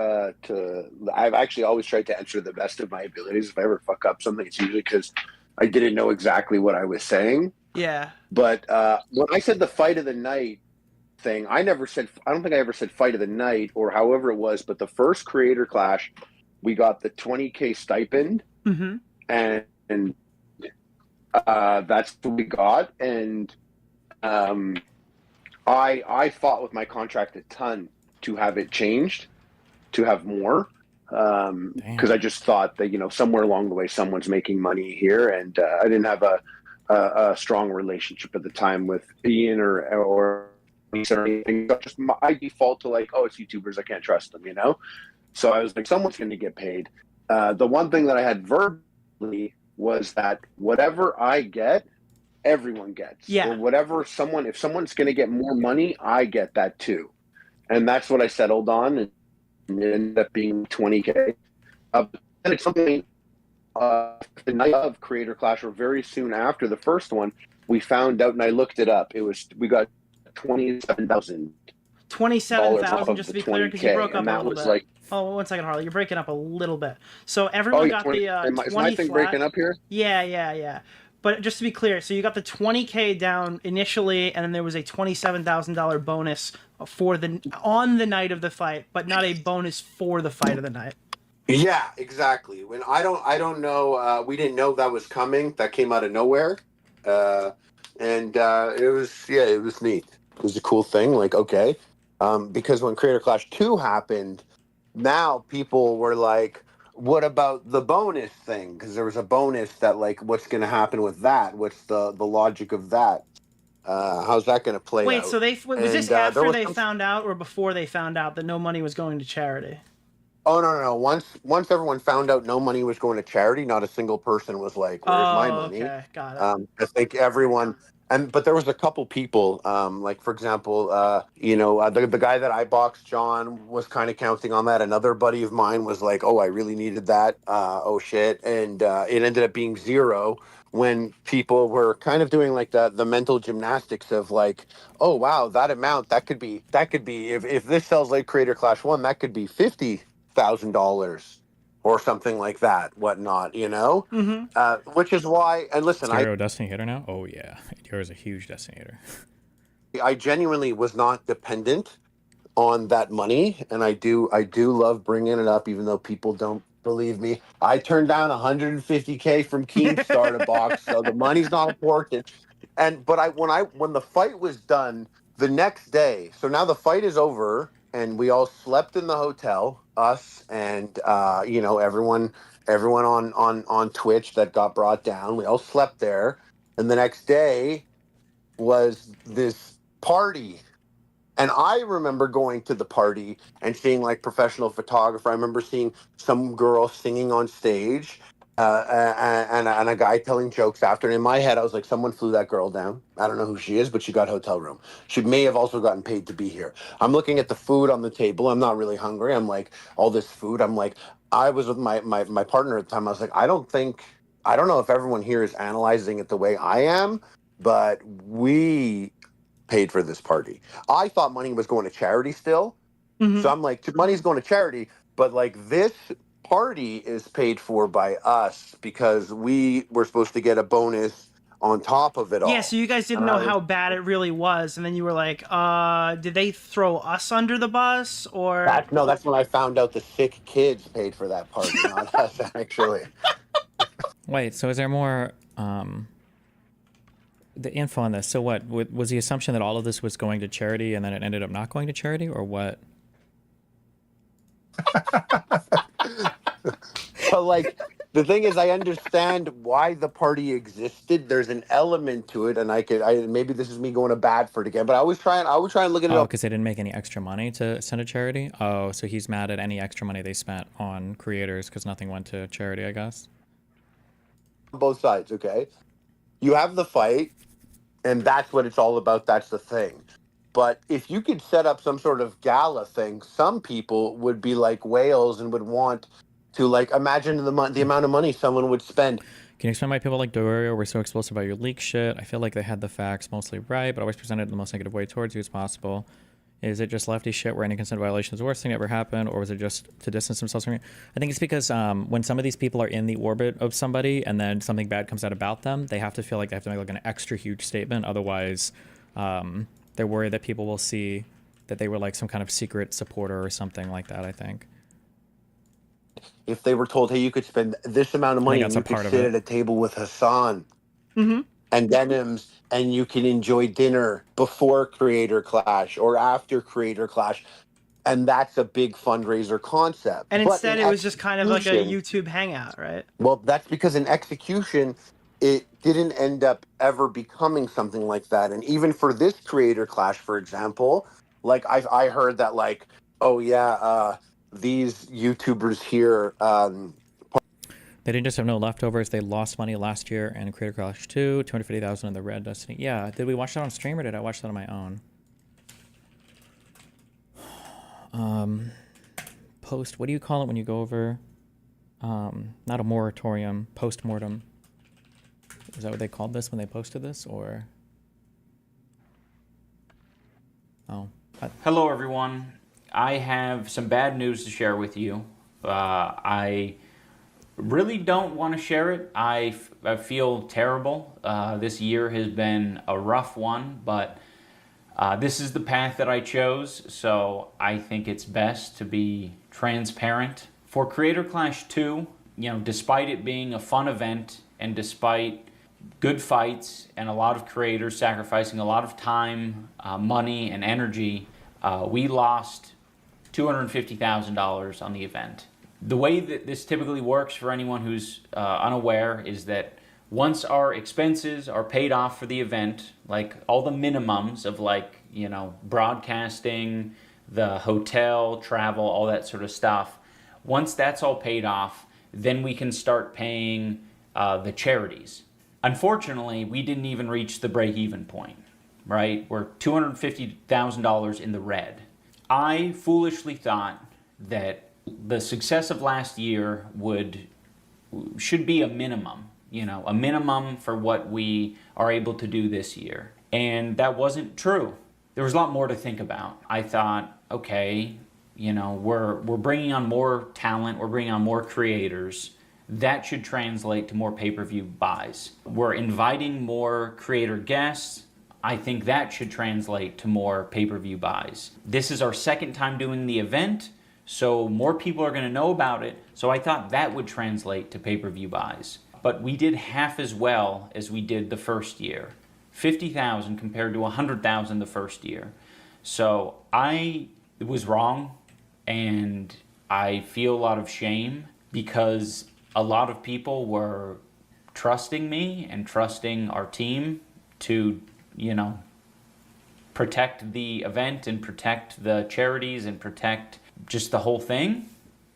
I've actually always tried to answer the best of my abilities. If I ever fuck up something, it's usually because I didn't know exactly what I was saying. Yeah. But when I said the fight of the night thing, I don't think I ever said fight of the night or however it was, but the first creator clash, we got the 20K stipend, Mm-hmm. and that's what we got. And I fought with my contract a ton to have it changed, to have more, because I just thought that somewhere along the way someone's making money here, and I didn't have a strong relationship at the time with Ian or anything. Just I default to like, oh, it's YouTubers, I can't trust them, So I was like, someone's going to get paid. The one thing that I had verbally was that whatever I get, everyone gets. Yeah. Or whatever if someone's going to get more money, I get that too. And that's what I settled on, and it ended up being 20K. And it's something the night of Creator Clash, or very soon after the first one, we found out, and I looked it up. We got 27,000. 27,000, just to be clear, because you broke up and a that little was bit. like, Oh, 1 second, Harley. You're breaking up a little bit. So everyone got 20, the am 20 is my thing flat. breaking up here? Yeah. But just to be clear, so you got the 20K down initially, and then there was a $27,000 bonus on the night of the fight, but not a bonus for the fight of the night. Yeah, exactly. When I don't know. We didn't know that was coming. That came out of nowhere, and it was neat. It was a cool thing. Like, okay, because when Creator Clash 2 happened, now people were like, what about the bonus thing? Because there was a bonus that, like, what's going to happen with that? What's the logic of that? How's that going to play out? Wait, so was this And, after there was they some- found out or before they found out that no money was going to charity? Oh, no. Once everyone found out no money was going to charity, not a single person was like, where's my money? Okay, got it. I think everyone, but there was a couple people, like, for example, the guy that I boxed, John, was kind of counting on that. Another buddy of mine was like, oh, I really needed that. Oh, shit. And it ended up being zero when people were kind of doing like the mental gymnastics of like, oh, wow, that amount, that could be, if this sells like Creator Clash 1, that could be $50,000 or something like that, whatnot, Mm-hmm. which is why, and listen, Stereo Destiny hitter now? Oh yeah, you're a huge Destiny hitter. I genuinely was not dependent on that money, and I do love bringing it up, even though people don't believe me. I turned down 150K from Keemstar to box, so the money's not important. But when the fight was done the next day, so now the fight is over, and we all slept in the hotel, us and everyone on Twitch that got brought down. We all slept there, and the next day was this party. And I remember going to the party and seeing like professional photographer. I remember seeing some girl singing on stage, and a guy telling jokes after. And in my head, I was like, someone flew that girl down. I don't know who she is, but she got hotel room. She may have also gotten paid to be here. I'm looking at the food on the table. I'm not really hungry. I'm like, all this food. I'm like, I was with my partner at the time. I was like, I don't know if everyone here is analyzing it the way I am, but we paid for this party. I thought money was going to charity still. Mm-hmm. So I'm like, money's going to charity, but like this party is paid for by us because we were supposed to get a bonus on top of it all. Yeah, so you guys didn't know how bad it really was, and then you were like, did they throw us under the bus, or... That's when I found out the sick kids paid for that party, not us, actually. Wait, so is there more the info on this? So what was the assumption that all of this was going to charity and then it ended up not going to charity, or what? So like The thing is, I understand why the party existed. There's an element to it, and maybe this is me going to bat for it again, but I was trying to look at it Oh, on because they didn't make any extra money to send to charity? Oh, so he's mad at any extra money they spent on creators because nothing went to charity, I guess. both sides, okay? You have the fight, and that's what it's all about. That's the thing. But if you could set up some sort of gala thing, some people would be like whales and would want to, like, imagine the amount of money someone would spend. Can you explain why people like Dorio were so explosive about your leak shit? I feel like they had the facts mostly right, but always presented in the most negative way towards you as possible. Is it just lefty shit where any consent violation is the worst thing that ever happened, or was it just to distance themselves from you? I think it's because when some of these people are in the orbit of somebody and then something bad comes out about them, they have to feel like they have to make like an extra huge statement. Otherwise, they're worried that people will see that they were like some kind of secret supporter or something like that, I think. If they were told, hey, you could spend this amount of money and you could sit at a table with Hassan and Denims, and you can enjoy dinner before Creator Clash or after Creator Clash. And that's a big fundraiser concept. And But instead, in it was just kind of like a execution- YouTube hangout, right? Well, that's because in execution, it didn't end up ever becoming something like that. And even for this Creator Clash, for example, like I heard that, like, oh yeah, these YouTubers here. They didn't just have no leftovers. They lost money last year in Creator Clash 2, 250,000 in the Red Destiny. Yeah, did we watch that on stream or did I watch that on my own? What do you call it when you go over? Not a moratorium, post-mortem. Is that what they called this when they posted this, or? Oh. Hello, everyone. I have some bad news to share with you. I really don't want to share it. I feel terrible. This year has been a rough one, but this is the path that I chose, so I think it's best to be transparent. For Creator Clash 2, despite it being a fun event and despite good fights and a lot of creators sacrificing a lot of time, money, and energy, we lost $250,000 on the event. The way that this typically works for anyone who's unaware is that once our expenses are paid off for the event, like all the minimums of broadcasting, the hotel, travel, all that sort of stuff, once that's all paid off, then we can start paying the charities. Unfortunately, we didn't even reach the break-even point, right? We're $250,000 in the red. I foolishly thought that the success of last year should be a minimum, a minimum for what we are able to do this year. And that wasn't true. There was a lot more to think about. I thought, okay, we're bringing on more talent, we're bringing on more creators. That should translate to more pay-per-view buys. We're inviting more creator guests. I think that should translate to more pay-per-view buys. This is our second time doing the event, so more people are going to know about it. So I thought that would translate to pay-per-view buys. But we did half as well as we did the first year. 50,000 compared to 100,000 the first year. So I was wrong, and I feel a lot of shame because a lot of people were trusting me and trusting our team to, protect the event and protect the charities and protect just the whole thing.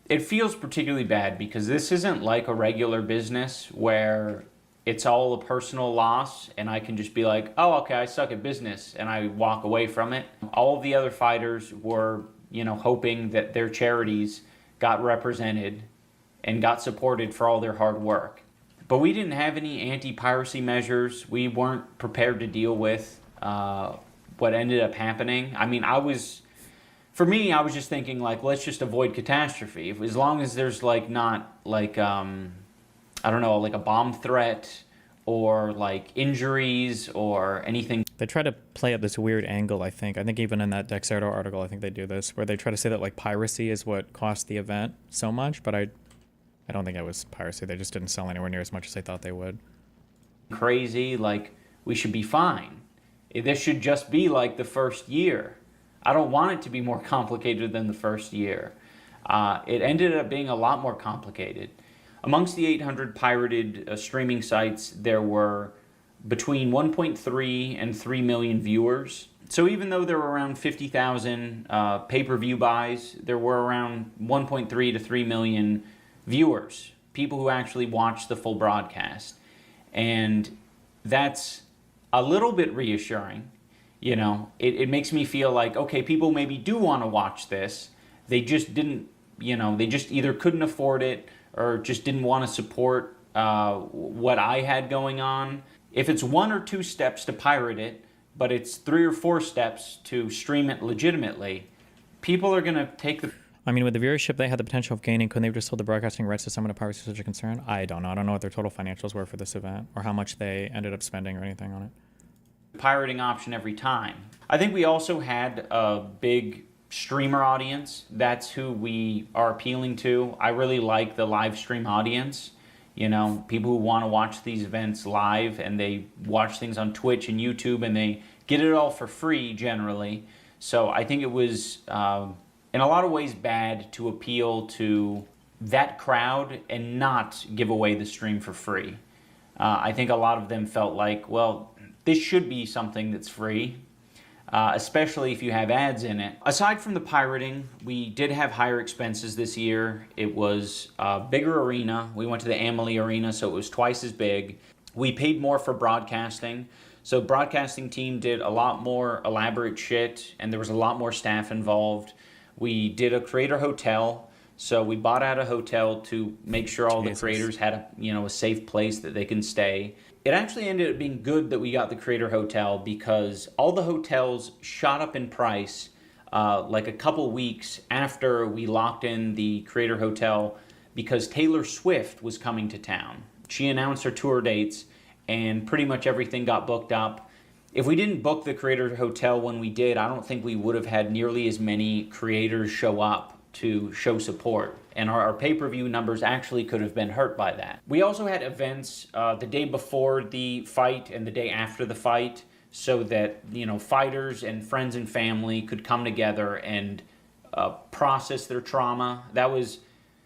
It feels particularly bad because this isn't like a regular business where it's all a personal loss and I can just be like, oh, okay, I suck at business, and I walk away from it. All of the other fighters were, hoping that their charities got represented and got supported for all their hard work. But we didn't have any anti-piracy measures. We weren't prepared to deal with what ended up happening. I mean, I was just thinking, let's just avoid catastrophe. As long as there's, not, a bomb threat or, injuries or anything. They try to play up this weird angle, I think. I think even in that Dexerto article, I think they do this, where they try to say that, piracy is what cost the event so much, but I don't think it was piracy. They just didn't sell anywhere near as much as they thought they would. Crazy, we should be fine. This should just be like the first year. I don't want it to be more complicated than the first year. It ended up being a lot more complicated. Amongst the 800 pirated streaming sites, there were between 1.3 and 3 million viewers. So even though there were around 50,000 pay-per-view buys, there were around 1.3 to 3 million viewers, people who actually watched the full broadcast. And that's a little bit reassuring. You know, it makes me feel like, okay, people maybe do want to watch this. They just didn't, you know, they just either couldn't afford it or just didn't want to support what I had going on. If it's 1 or 2 steps to pirate it, but it's 3 or 4 steps to stream it legitimately, people are going to take the... I mean, with the viewership they had the potential of gaining, couldn't they have just sold the broadcasting rights to someone if piracy is such a concern? I don't know. I don't know what their total financials were for this event or how much they ended up spending or anything on it. Pirating option every time. I think we also had a big streamer audience. That's who we are appealing to. I really like the live stream audience. You know, people who want to watch these events live and they watch things on Twitch and YouTube and they get it all for free generally. So I think it was in a lot of ways bad to appeal to that crowd and not give away the stream for free. I think a lot of them felt like, well, this should be something that's free, especially if you have ads in it. Aside from the pirating, we did have higher expenses this year. It was a bigger arena. We went to the Amalie Arena, so it was twice as big. We paid more for broadcasting. So broadcasting team did a lot more elaborate shit, and there was a lot more staff involved. We did a creator hotel. So we bought out a hotel to make sure all the creators had a safe place that they can stay. It actually ended up being good that we got the creator hotel because all the hotels shot up in price like a couple weeks after we locked in the creator hotel because Taylor Swift was coming to town. She announced her tour dates and pretty much everything got booked up. If we didn't book the creator hotel when we did, I don't think we would have had nearly as many creators show up to show support, and our pay-per-view numbers actually could have been hurt by that. We also had events the day before the fight and the day after the fight so that, you know, fighters and friends and family could come together and process their trauma. That was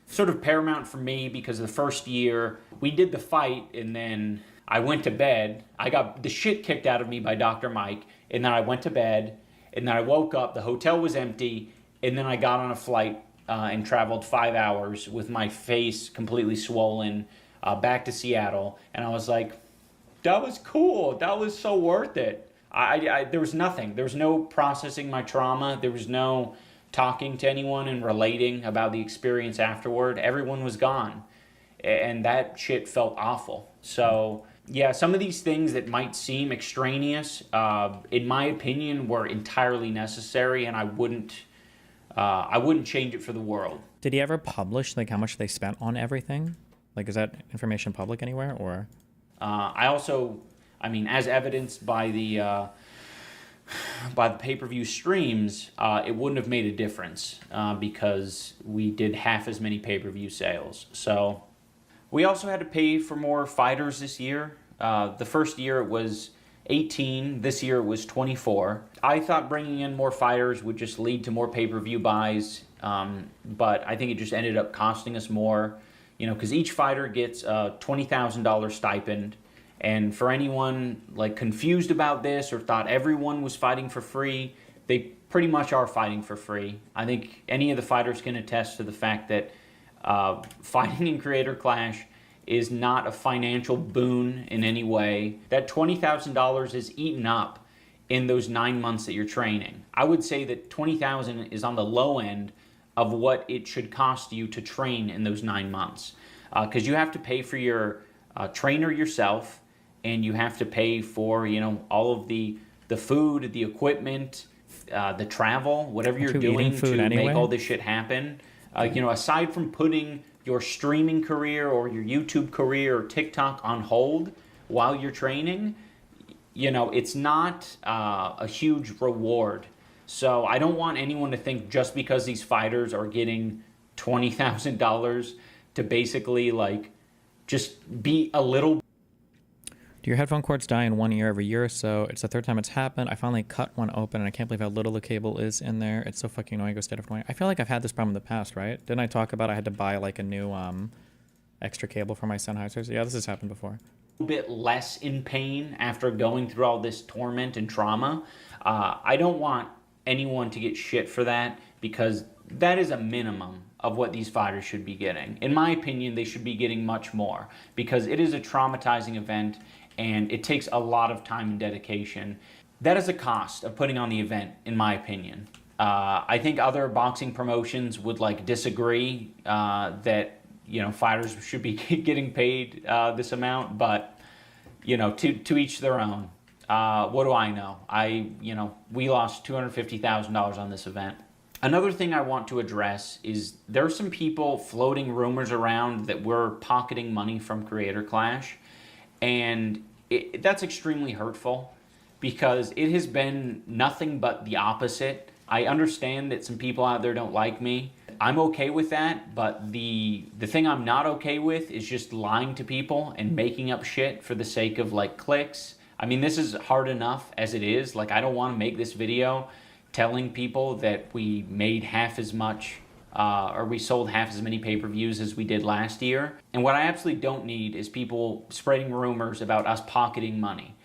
sort of paramount for me because the first year we did the fight and then I went to bed. I got the shit kicked out of me by Dr. Mike, and then I went to bed, and then I woke up, the hotel was empty, and then I got on a flight and traveled 5 hours with my face completely swollen back to Seattle. And I was like, that was cool. That was so worth it. There was nothing. There was no processing my trauma. There was no talking to anyone and relating about the experience afterward. Everyone was gone. And that shit felt awful. So, yeah, some of these things that might seem extraneous, in my opinion, were entirely necessary, and I wouldn't change it for the world. Did he ever publish like how much they spent on everything? Like, is that information public anywhere, or? I mean, as evidenced by the pay-per-view streams, it wouldn't have made a difference because we did half as many pay-per-view sales. So we also had to pay for more fighters this year. The first year it was 18. This year it was 24. I thought bringing in more fighters would just lead to more pay-per-view buys, but I think it just ended up costing us more, you know, because each fighter gets a $20,000 stipend. And for anyone like confused about this or thought everyone was fighting for free, they pretty much are fighting for free. I think any of the fighters can attest to the fact that fighting in Creator Clash is not a financial boon in any way. That $20,000 is eaten up in those 9 months that you're training. I would say that $20,000 is on the low end of what it should cost you to train in those 9 months. Because you have to pay for your trainer yourself, and you have to pay for, you know, all of the food, the equipment, the travel, whatever you're doing to make all this shit happen. You know, aside from putting your streaming career or your YouTube career or TikTok on hold while you're training, you know, it's not a huge reward. So I don't want anyone to think just because these fighters are getting $20,000 to basically like just be a little. Do your headphone cords die in 1 year every year or so? It's the third time it's happened. I finally cut one open, and I can't believe how little the cable is in there. It's so fucking annoying. It goes dead of annoying. I feel like I've had this problem in the past, right? Didn't I talk about I had to buy like a new extra cable for my Sennheisers. Yeah, this has happened before. Bit less in pain after going through all this torment and trauma. I don't want anyone to get shit for that, because that is a minimum of what these fighters should be getting. In my opinion, they should be getting much more, because it is a traumatizing event and it takes a lot of time and dedication. That is a cost of putting on the event, in my opinion. I think other boxing promotions would like disagree that, you know, fighters should be getting paid this amount, but, you know, to each their own. What do I know? We lost $250,000 on this event. Another thing I want to address is there are some people floating rumors around that we're pocketing money from Creator Clash, and that's extremely hurtful, because it has been nothing but the opposite. I understand that some people out there don't like me. I'm okay with that, but the thing I'm not okay with is just lying to people and making up shit for the sake of like clicks. I mean, this is hard enough as it is. Like, I don't want to make this video telling people that we made half as much or we sold half as many pay-per-views as we did last year. And what I absolutely don't need is people spreading rumors about us pocketing money.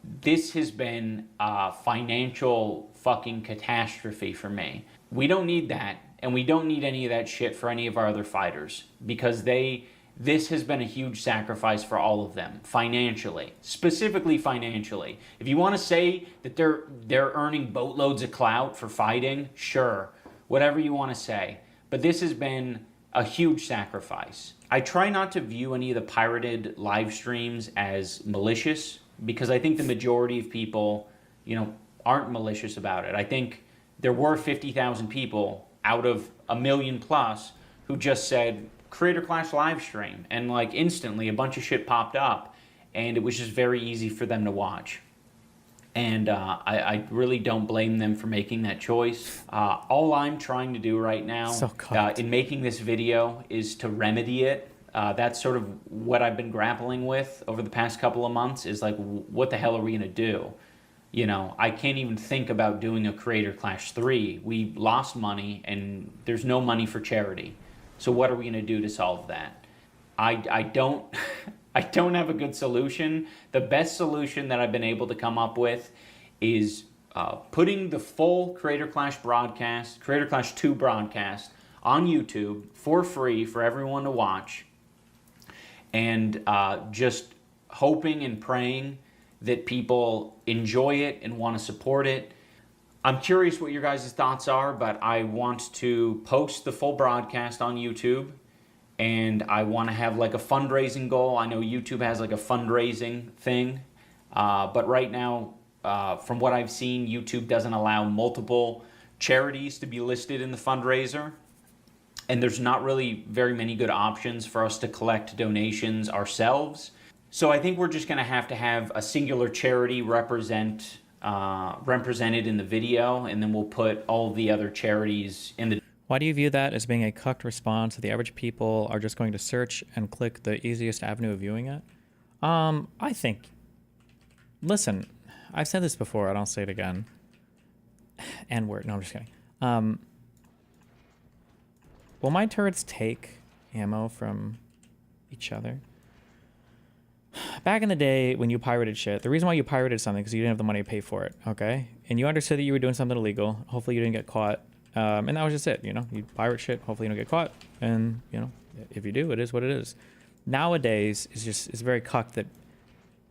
This has been a financial fucking catastrophe for me. We don't need that, and we don't need any of that shit for any of our other fighters, because this has been a huge sacrifice for all of them, financially, specifically financially. If you want to say that they're earning boatloads of clout for fighting, sure, whatever you want to say. But this has been a huge sacrifice. I try not to view any of the pirated live streams as malicious, because I think the majority of people, you know, aren't malicious about it. I think there were 50,000 people out of 1 million plus who just said, Creator Clash live stream, and like instantly a bunch of shit popped up, and it was just very easy for them to watch. And I really don't blame them for making that choice. All I'm trying to do right now in making this video is to remedy it. That's sort of what I've been grappling with over the past couple of months, is like, what the hell are we gonna do? You know, I can't even think about doing a Creator Clash 3. We lost money and there's no money for charity. So what are we going to do to solve that? I don't I don't have a good solution. The best solution that I've been able to come up with is putting the full Creator Clash broadcast, Creator Clash 2 broadcast, on YouTube for free for everyone to watch, and just hoping and praying that people enjoy it and want to support it. I'm curious what your guys' thoughts are, but I want to post the full broadcast on YouTube, and I want to have like a fundraising goal. I know YouTube has like a fundraising thing, but right now, from what I've seen, YouTube doesn't allow multiple charities to be listed in the fundraiser, and there's not really very many good options for us to collect donations ourselves. So I think we're just going to have a singular charity represented in the video, and then we'll put all the other charities in the... Why do you view that as being a cucked response that the average people are just going to search and click the easiest avenue of viewing it? I think... Listen, I've said this before, and I'll say it again. N-word. No, I'm just kidding. Will my turrets take ammo from each other? Back in the day when you pirated shit, the reason why you pirated something is because you didn't have the money to pay for it, okay? And you understood that you were doing something illegal. Hopefully you didn't get caught. And that was just it, you know? You pirate shit, hopefully you don't get caught. And, you know, if you do, it is what it is. Nowadays, it's very cucked that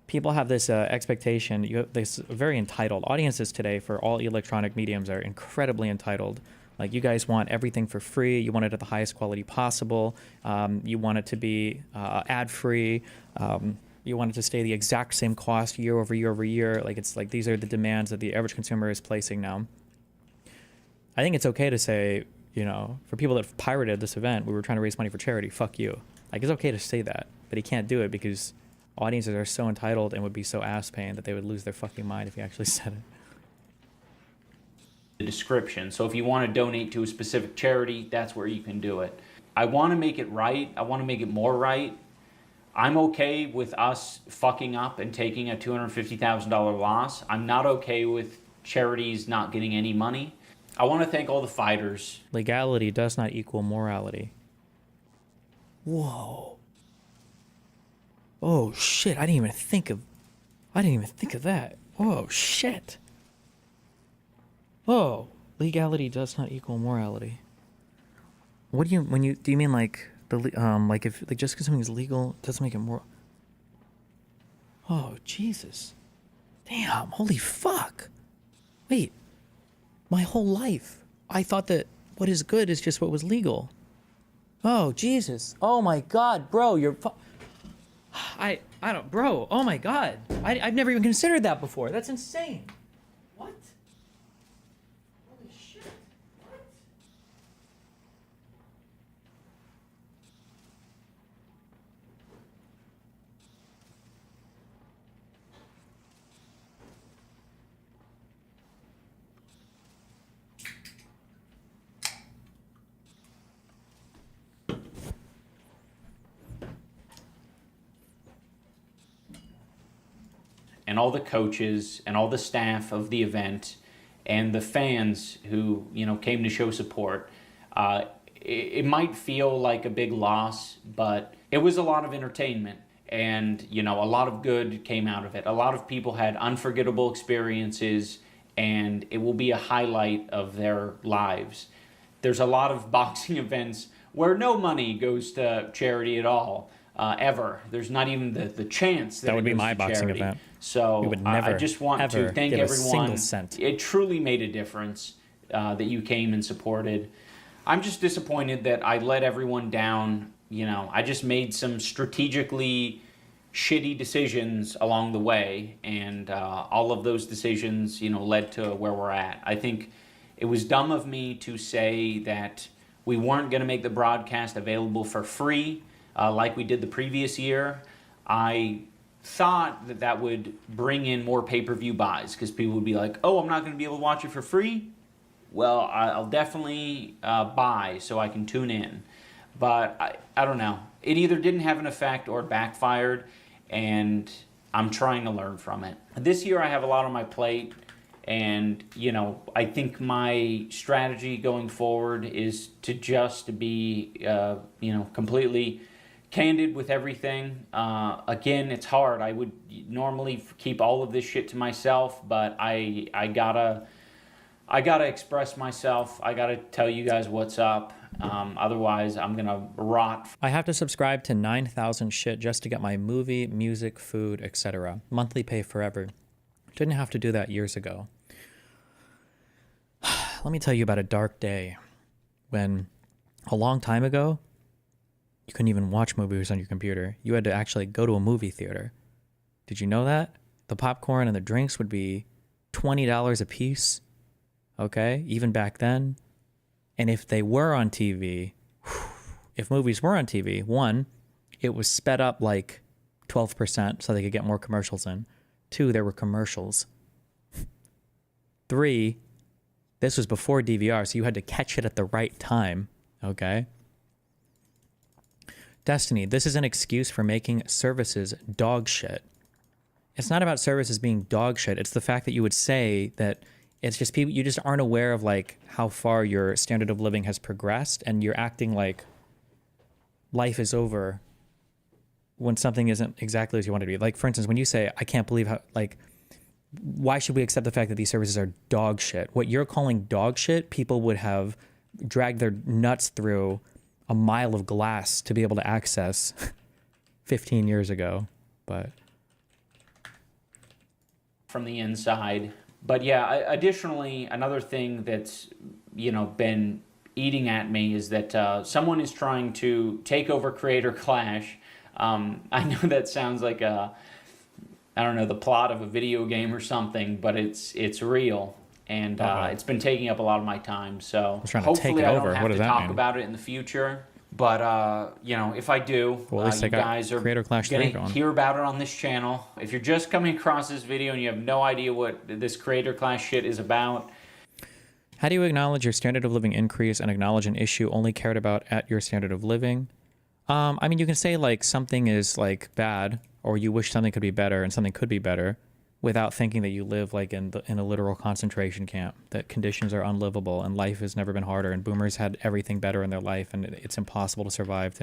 people have this expectation. You have this very entitled. Audiences today for all electronic mediums are incredibly entitled. Like, you guys want everything for free. You want it at the highest quality possible. You want it to be ad-free. You want it to stay the exact same cost year over year over year. Like, it's like these are the demands that the average consumer is placing now. I think it's okay to say, you know, for people that pirated this event, we were trying to raise money for charity, fuck you. Like, it's okay to say that, but he can't do it because audiences are so entitled and would be so ass-paying that they would lose their fucking mind if he actually said it. The description. So if you want to donate to a specific charity, that's where you can do it. I want to make it right. I want to make it more right. I'm okay with us fucking up and taking a $250,000 loss. I'm not okay with charities not getting any money. I want to thank all the fighters. Legality does not equal morality. Whoa. Oh shit! I didn't even think of that. Oh shit. Oh, legality does not equal morality. What do you do you mean like like if like just because something's legal doesn't make it more? Oh Jesus. Damn! Holy fuck! Wait, my whole life I thought that what is good is just what was legal. Oh Jesus! Oh my God, bro, you're. I don't, bro. Oh my God, I've never even considered that before. That's insane. What? Holy shit! What? And all the coaches and all the staff of the event and the fans who, you know, came to show support. It might feel like a big loss, but it was a lot of entertainment, and, you know, a lot of good came out of it. A lot of people had unforgettable experiences, and it will be a highlight of their lives. There's a lot of boxing events where no money goes to charity at all. Ever. There's not even the chance that would it be goes my to boxing charity. event. So We would I never, just want ever to thank give a everyone. single cent. It truly made a difference that you came and supported. I'm just disappointed that I let everyone down. You know, I just made some strategically shitty decisions along the way, and all of those decisions, you know, led to where we're at. I think it was dumb of me to say that we weren't going to make the broadcast available for free like we did the previous year. I thought that that would bring in more pay-per-view buys because people would be like, oh, I'm not going to be able to watch it for free? Well, I'll definitely buy so I can tune in. But I don't know. It either didn't have an effect or backfired, and I'm trying to learn from it. This year I have a lot on my plate, and, you know, I think my strategy going forward is to just be, you know, completely candid with everything. Again, it's hard. I would normally keep all of this shit to myself, but I gotta express myself. I gotta tell you guys what's up. Otherwise, I'm gonna rot. I have to subscribe to 9,000 shit just to get my movie, music, food, etc. Monthly pay forever. Didn't have to do that years ago. Let me tell you about a dark day when a long time ago, you couldn't even watch movies on your computer. You had to actually go to a movie theater. Did you know that? The popcorn and the drinks would be $20 a piece. Okay? Even back then. And if they were on TV, if movies were on TV, one, it was sped up like 12% so they could get more commercials in. Two, there were commercials. Three, this was before DVR, so you had to catch it at the right time. Okay? Destiny, this is an excuse for making services dog shit. It's not about services being dog shit. It's the fact that you would say that it's just people, you just aren't aware of like how far your standard of living has progressed, and you're acting like life is over when something isn't exactly as you want it to be. Like, for instance, when you say, I can't believe how, like, why should we accept the fact that these services are dog shit? What you're calling dog shit, people would have dragged their nuts through a mile of glass to be able to access 15 years ago. But from the inside. But yeah, additionally, another thing that's, you know, been eating at me is that someone is trying to take over Creator Clash. I know that sounds like I don't know, the plot of a video game or something, but it's real. And it's been taking up a lot of my time. So hopefully I don't have to talk about it in the future. But, you know, if I do, well, at least you guys are Creator Clash going to hear about it on this channel. If you're just coming across this video and you have no idea what this Creator Clash shit is about. How do you acknowledge your standard of living increase and acknowledge an issue only cared about at your standard of living? I mean, you can say like something is like bad, or you wish something could be better and something could be better, without thinking that you live like in a literal concentration camp, that conditions are unlivable and life has never been harder and boomers had everything better in their life and it's impossible to survive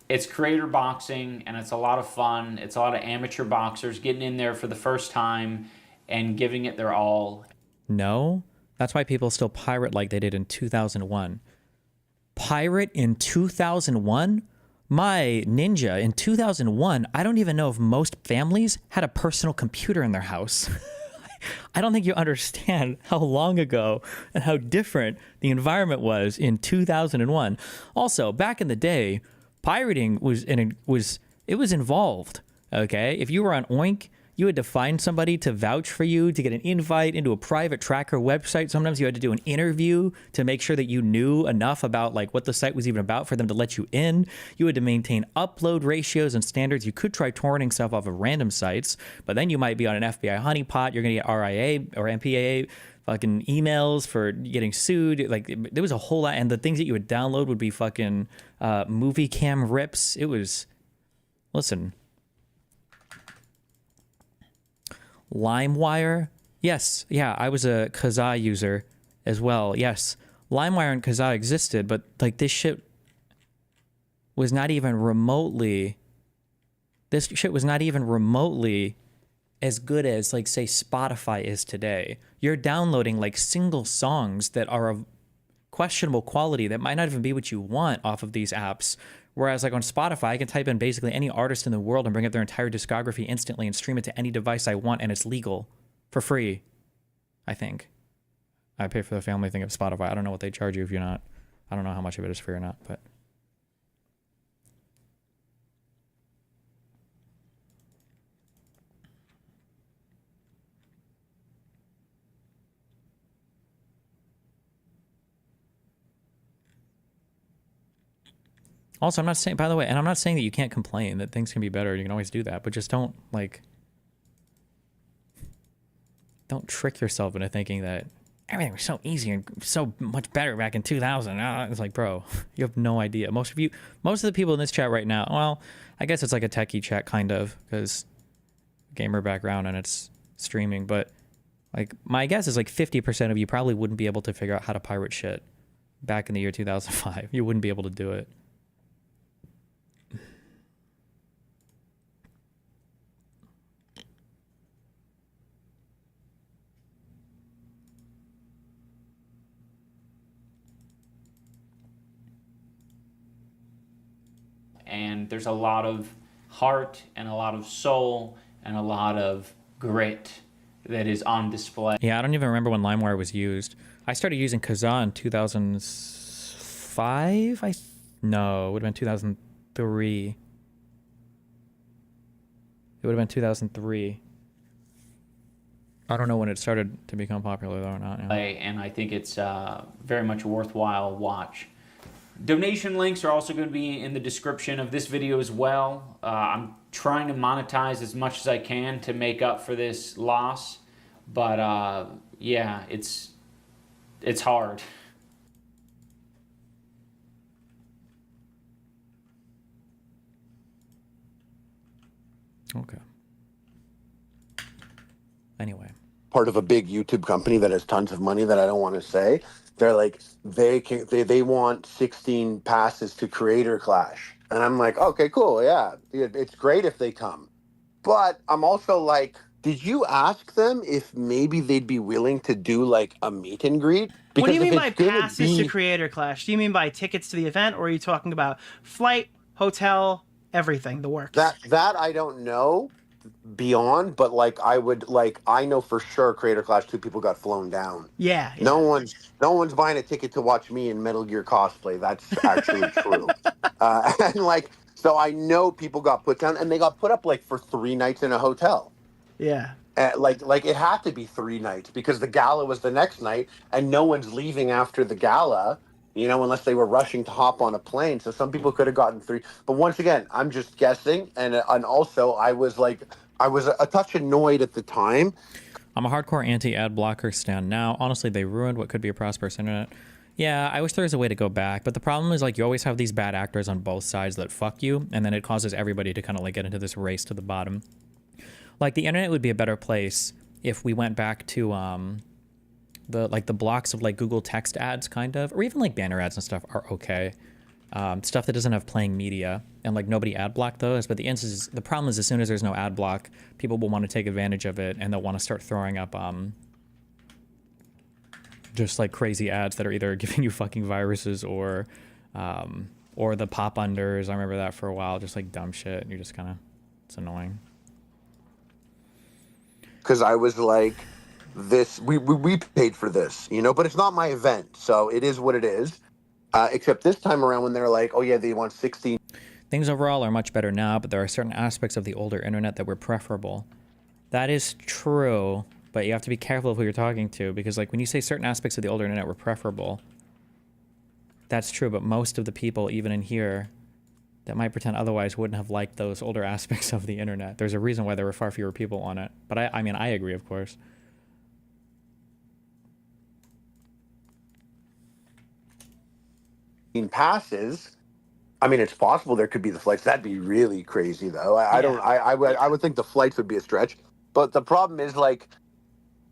It's creator boxing, and it's a lot of fun. It's a lot of amateur boxers getting in there for the first time and giving it their all. No, that's why people still pirate like they did in 2001. Pirate in 2001? My Ninja in 2001, I don't even know if most families had a personal computer in their house. I don't think you understand how long ago and how different the environment was in 2001. Also, back in the day, pirating was involved. Okay, if you were on Oink, you had to find somebody to vouch for you to get an invite into a private tracker website. Sometimes you had to do an interview to make sure that you knew enough about like what the site was even about for them to let you in. You had to maintain upload ratios and standards. You could try torrenting stuff off of random sites, but then you might be on an FBI honeypot. You're gonna get RIA or MPAA fucking emails for getting sued. Like there was a whole lot, and the things that you would download would be fucking movie cam rips. It was, listen. LimeWire, yes, yeah, I was a Kazaa user as well. Yes, LimeWire and Kazaa existed, but like this shit was not even remotely. This shit was not even remotely as good as like say Spotify is today. You're downloading like single songs that are of questionable quality that might not even be what you want off of these apps. Whereas like on Spotify, I can type in basically any artist in the world and bring up their entire discography instantly and stream it to any device I want, and it's legal for free, I think. I pay for the family thing of Spotify. I don't know what they charge you if you're not. I don't know how much of it is free or not, but. Also, I'm not saying, by the way, and I'm not saying that you can't complain, that things can be better. You can always do that, but just don't, like, don't trick yourself into thinking that everything was so easy and so much better back in 2000. It's like, bro, you have no idea. Most of the people in this chat right now, well, I guess it's like a techie chat, kind of, because gamer background and it's streaming, but, like, my guess is like 50% of you probably wouldn't be able to figure out how to pirate shit back in the year 2005. You wouldn't be able to do it. And there's a lot of heart and a lot of soul and a lot of grit that is on display. Yeah, I don't even remember when LimeWire was used. I started using Kazaa in 2005. No, it would have been 2003. It would have been 2003. I don't know when it started to become popular though or not. Yeah. And I think it's very much a worthwhile watch. Donation links are also going to be in the description of this video as well. I'm trying to monetize as much as I can to make up for this loss, but yeah, it's hard. Okay. Anyway. Part of a big YouTube company that has tons of money that I don't want to say. They're like, they want 16 passes to Creator Clash. And I'm like, okay, cool. Yeah, it's great if they come. But I'm also like, did you ask them if maybe they'd be willing to do like a meet and greet? Because what do you mean by passes to Creator Clash? Do you mean by tickets to the event, or are you talking about flight, hotel, everything, the works? That I don't know beyond, but like I know for sure Creator Clash 2 people got flown down. Yeah. No one's buying a ticket to watch me in Metal Gear cosplay. That's actually true. And like, so I know people got put down, and they got put up like for 3 nights in a hotel. Yeah. Like it had to be 3 nights because the gala was the next night, and no one's leaving after the gala, you know, unless they were rushing to hop on a plane. So some people could have gotten 3. But once again, I'm just guessing, and also I was a touch annoyed at the time. I'm a hardcore anti-ad blocker stan now. Honestly, they ruined what could be a prosperous internet. Yeah, I wish there was a way to go back, but the problem is like you always have these bad actors on both sides that fuck you, and then it causes everybody to kind of like get into this race to the bottom. Like the internet would be a better place if we went back to the blocks of like Google text ads kind of, or even like banner ads and stuff are okay. stuff that doesn't have playing media, and like nobody ad block those. But the problem is as soon as there's no ad block, people will want to take advantage of it, and they'll want to start throwing up just like crazy ads that are either giving you fucking viruses or the pop unders. I remember that for a while, just like dumb shit. And you're just kind of, it's annoying. Because I was like, this, we paid for this, you know, but it's not my event, so it is what it is. Except this time around when they're like, oh yeah, they want 16. Things overall are much better now, but there are certain aspects of the older internet that were preferable. That is true, but you have to be careful of who you're talking to, because like when you say certain aspects of the older internet were preferable, that's true, but most of the people, even in here, that might pretend otherwise wouldn't have liked those older aspects of the internet. There's a reason why there were far fewer people on it. But I mean, I agree, of course. Passes. I mean, it's possible there could be the flights. That'd be really crazy, though. I would think the flights would be a stretch. But the problem is, like,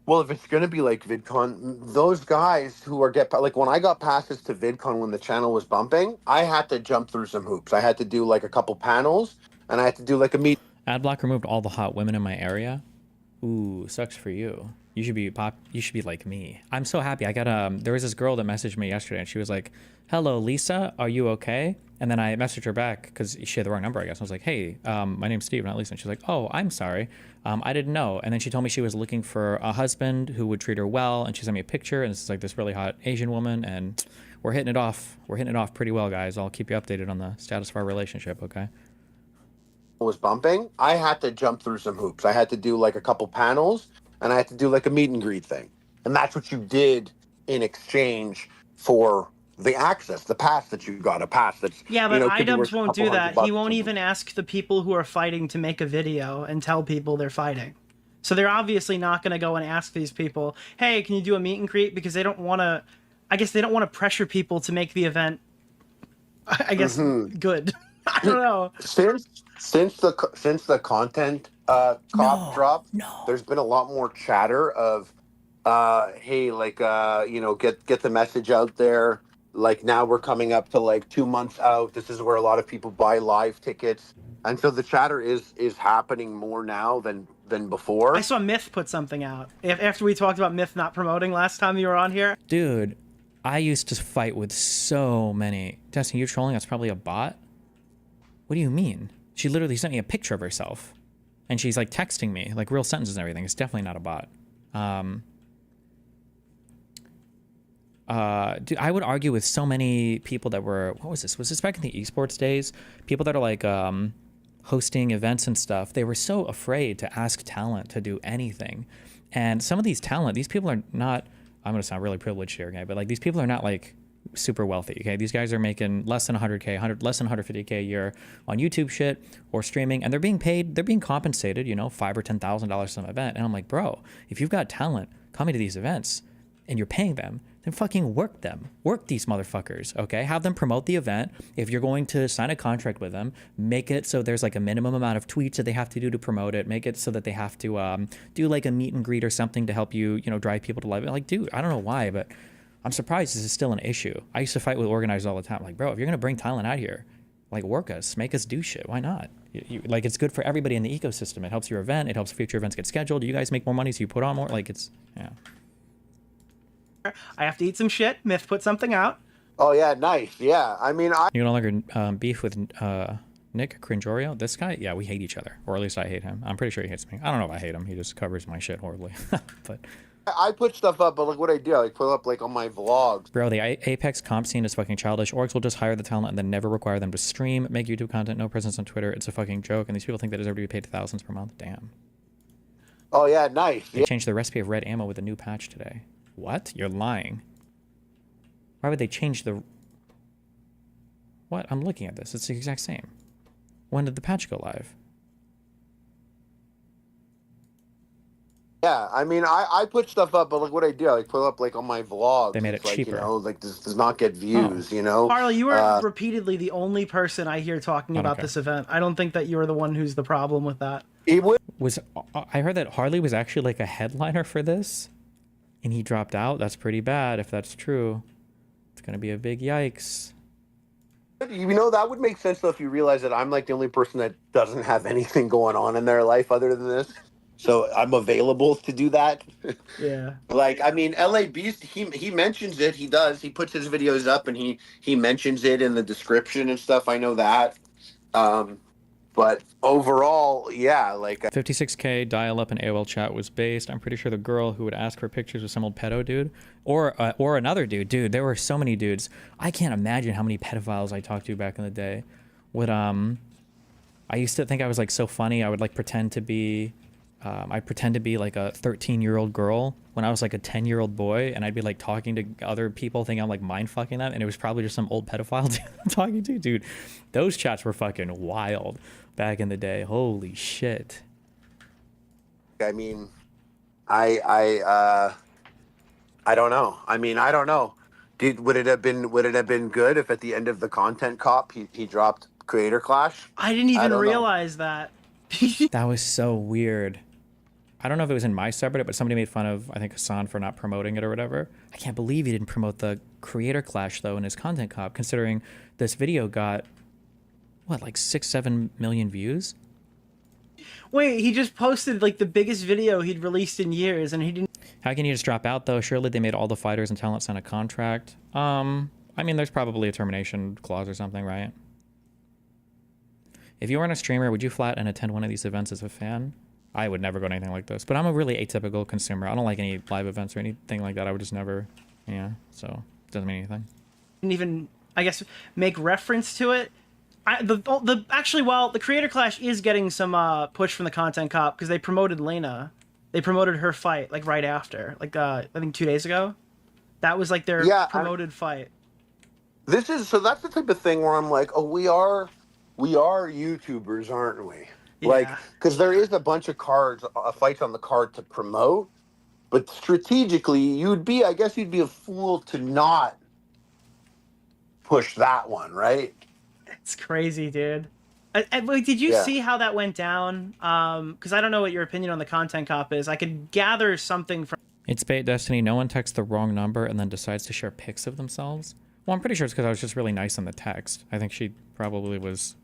well, if it's going to be like VidCon, those guys who are like when I got passes to VidCon when the channel was bumping, I had to jump through some hoops. I had to do like a couple panels, and I had to do like a meet. Adblock removed all the hot women in my area. Ooh, sucks for you. You should be You should be like me. I'm so happy. I got there was this girl that messaged me yesterday, and she was like, "Hello, Lisa. Are you okay?" And then I messaged her back because she had the wrong number, I guess. I was like, "Hey, my name's Steve, not Lisa." And she's like, "Oh, I'm sorry. I didn't know." And then she told me she was looking for a husband who would treat her well, and she sent me a picture, and it's like this really hot Asian woman, and we're hitting it off. We're hitting it off pretty well, guys. I'll keep you updated on the status of our relationship, okay? Was bumping, I had to jump through some hoops. I had to do like a couple panels, and I had to do like a meet and greet thing. And that's what you did in exchange for the access, the pass that you got, a pass that's... Yeah, but iDubbbz won't do that. He won't $200 even ask the people who are fighting to make a video and tell people they're fighting. So they're obviously not going to go and ask these people, hey, can you do a meet and greet? Because they don't want to... I guess they don't want to pressure people to make the event, I guess, good. I don't know. Since the content cop dropped, there's been a lot more chatter of, hey, like, you know, get the message out there. Like now we're coming up to like 2 months out. This is where a lot of people buy live tickets, and so the chatter is happening more now than before. I saw Myth put something out after we talked about Myth not promoting last time you were on here. Dude, I used to fight with so many. Destiny, you're trolling? That's probably a bot. What do you mean? She literally sent me a picture of herself, and she's like texting me like real sentences and everything. It's definitely not a bot. Dude, I would argue with so many people that were, what was this? Was this back in the esports days? People that are like hosting events and stuff. They were so afraid to ask talent to do anything. And some of these people are not, I'm going to sound really privileged here, okay? But like these people are not like super wealthy, okay? These guys are making less than 100K, less than 150K a year on YouTube shit or streaming, and they're being paid, they're being compensated, you know, $5,000 or $10,000 some event. And I'm like, bro, if you've got talent coming to these events and you're paying them, then fucking work them. Work these motherfuckers, okay? Have them promote the event. If you're going to sign a contract with them, make it so there's like a minimum amount of tweets that they have to do to promote it. Make it so that they have to do like a meet and greet or something to help you, you know, drive people to live. Like, dude, I don't know why, but I'm surprised this is still an issue. I used to fight with organizers all the time. Like, bro, if you're gonna bring talent out here, like work us, make us do shit. Why not? Like, it's good for everybody in the ecosystem. It helps your event. It helps future events get scheduled. You guys make more money, so you put on more. Like, it's, yeah. I have to eat some shit. Myth put something out. Oh yeah, nice. Yeah, I mean, You no longer beef with Nick Cringorio? This guy? Yeah, we hate each other, or at least I hate him. I'm pretty sure he hates me. I don't know if I hate him. He just covers my shit horribly. But I put stuff up, but look what I do. I like put up like on my vlogs. bro, the Apex comp scene is fucking childish. Orgs will just hire the talent and then never require them to stream, make YouTube content, no presence on Twitter. It's a fucking joke, and these people think they deserve to be paid thousands per month. Damn. Oh yeah, nice. They changed the recipe of red ammo with a new patch today. What? You're lying. Why would they change the... What? I'm looking at this. It's the exact same. When did the patch go live? Yeah, I mean, I put stuff up, but look what I do. I like put up like on my vlogs. They made it like, cheaper. You know, like this does not get views. You know, Harley, you are repeatedly the only person I hear talking about this event. I don't think that you're the one who's the problem with that. I heard that Harley was actually like a headliner for this, and he dropped out. That's pretty bad if that's true. It's gonna be a big yikes. You know, that would make sense though if you realize that I'm like the only person that doesn't have anything going on in their life other than this. So I'm available to do that. Yeah. Like, I mean, LA Beast, he mentions it. He does. He puts his videos up and he mentions it in the description and stuff. I know that. But overall, yeah, like 56K dial-up and AOL chat was based. I'm pretty sure the girl who would ask for pictures was some old pedo dude, or another dude. Dude, there were so many dudes. I can't imagine how many pedophiles I talked to back in the day. Would I used to think I was like so funny. I would like pretend to be, I'd pretend to be like a 13-year-old girl when I was like a 10-year-old boy, and I'd be like talking to other people, thinking I'm like mind fucking them, and it was probably just some old pedophile dude I'm talking to. Dude, those chats were fucking wild back in the day. Holy shit. I mean, I don't know. I mean, I don't know. Would it have been good if at the end of the content cop he dropped Creator Clash? I didn't even don't know. realize that. That was so weird. I don't know if it was in my subreddit, but somebody made fun of, I think, Hassan for not promoting it or whatever. I can't believe he didn't promote the Creator Clash, though, in his content cop, considering this video got, what, like 6-7 million views? Wait, he just posted like the biggest video he'd released in years, and he didn't. How can you just drop out, though? Surely they made all the fighters and talent sign a contract. I mean, there's probably a termination clause or something, right? If you weren't a streamer, would you flat and attend one of these events as a fan? I would never go to anything like this, but I'm a really atypical consumer. I don't like any live events or anything like that. I would just never, yeah, so it doesn't mean anything. Didn't even, I guess, make reference to it. Actually, well, the Creator Clash is getting some push from the content cop because they promoted Lena. They promoted her fight like right after, like I think 2 days ago. That was like their promoted fight. That's the type of thing where I'm like, oh, we are YouTubers, aren't we? Yeah. Like, because there is a bunch of fights on the card to promote, but strategically, you'd be a fool to not push that one, right? It's crazy, dude. Did you see how that went down? Because I don't know what your opinion on the content cop is. I could gather something from. It's Bait Destiny. No one texts the wrong number and then decides to share pics of themselves. Well, I'm pretty sure it's because I was just really nice in the text. I think she probably was.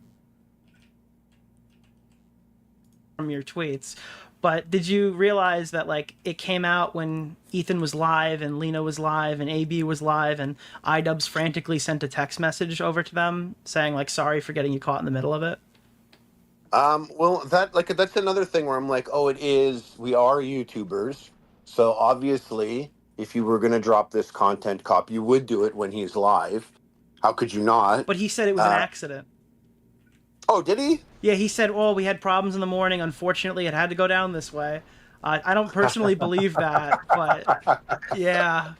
From your tweets, but did you realize that like it came out when Ethan was live and Lena was live and AB was live and iDubbbz frantically sent a text message over to them saying like sorry for getting you caught in the middle of it? Well, that's another thing where I'm like, oh, we are YouTubers, so obviously if you were gonna drop this content cop, you would do it when he's live. How could you not? But he said it was an accident. Oh, did he? Yeah, he said, "Oh, we had problems in the morning. Unfortunately, it had to go down this way." I don't personally believe that, but yeah.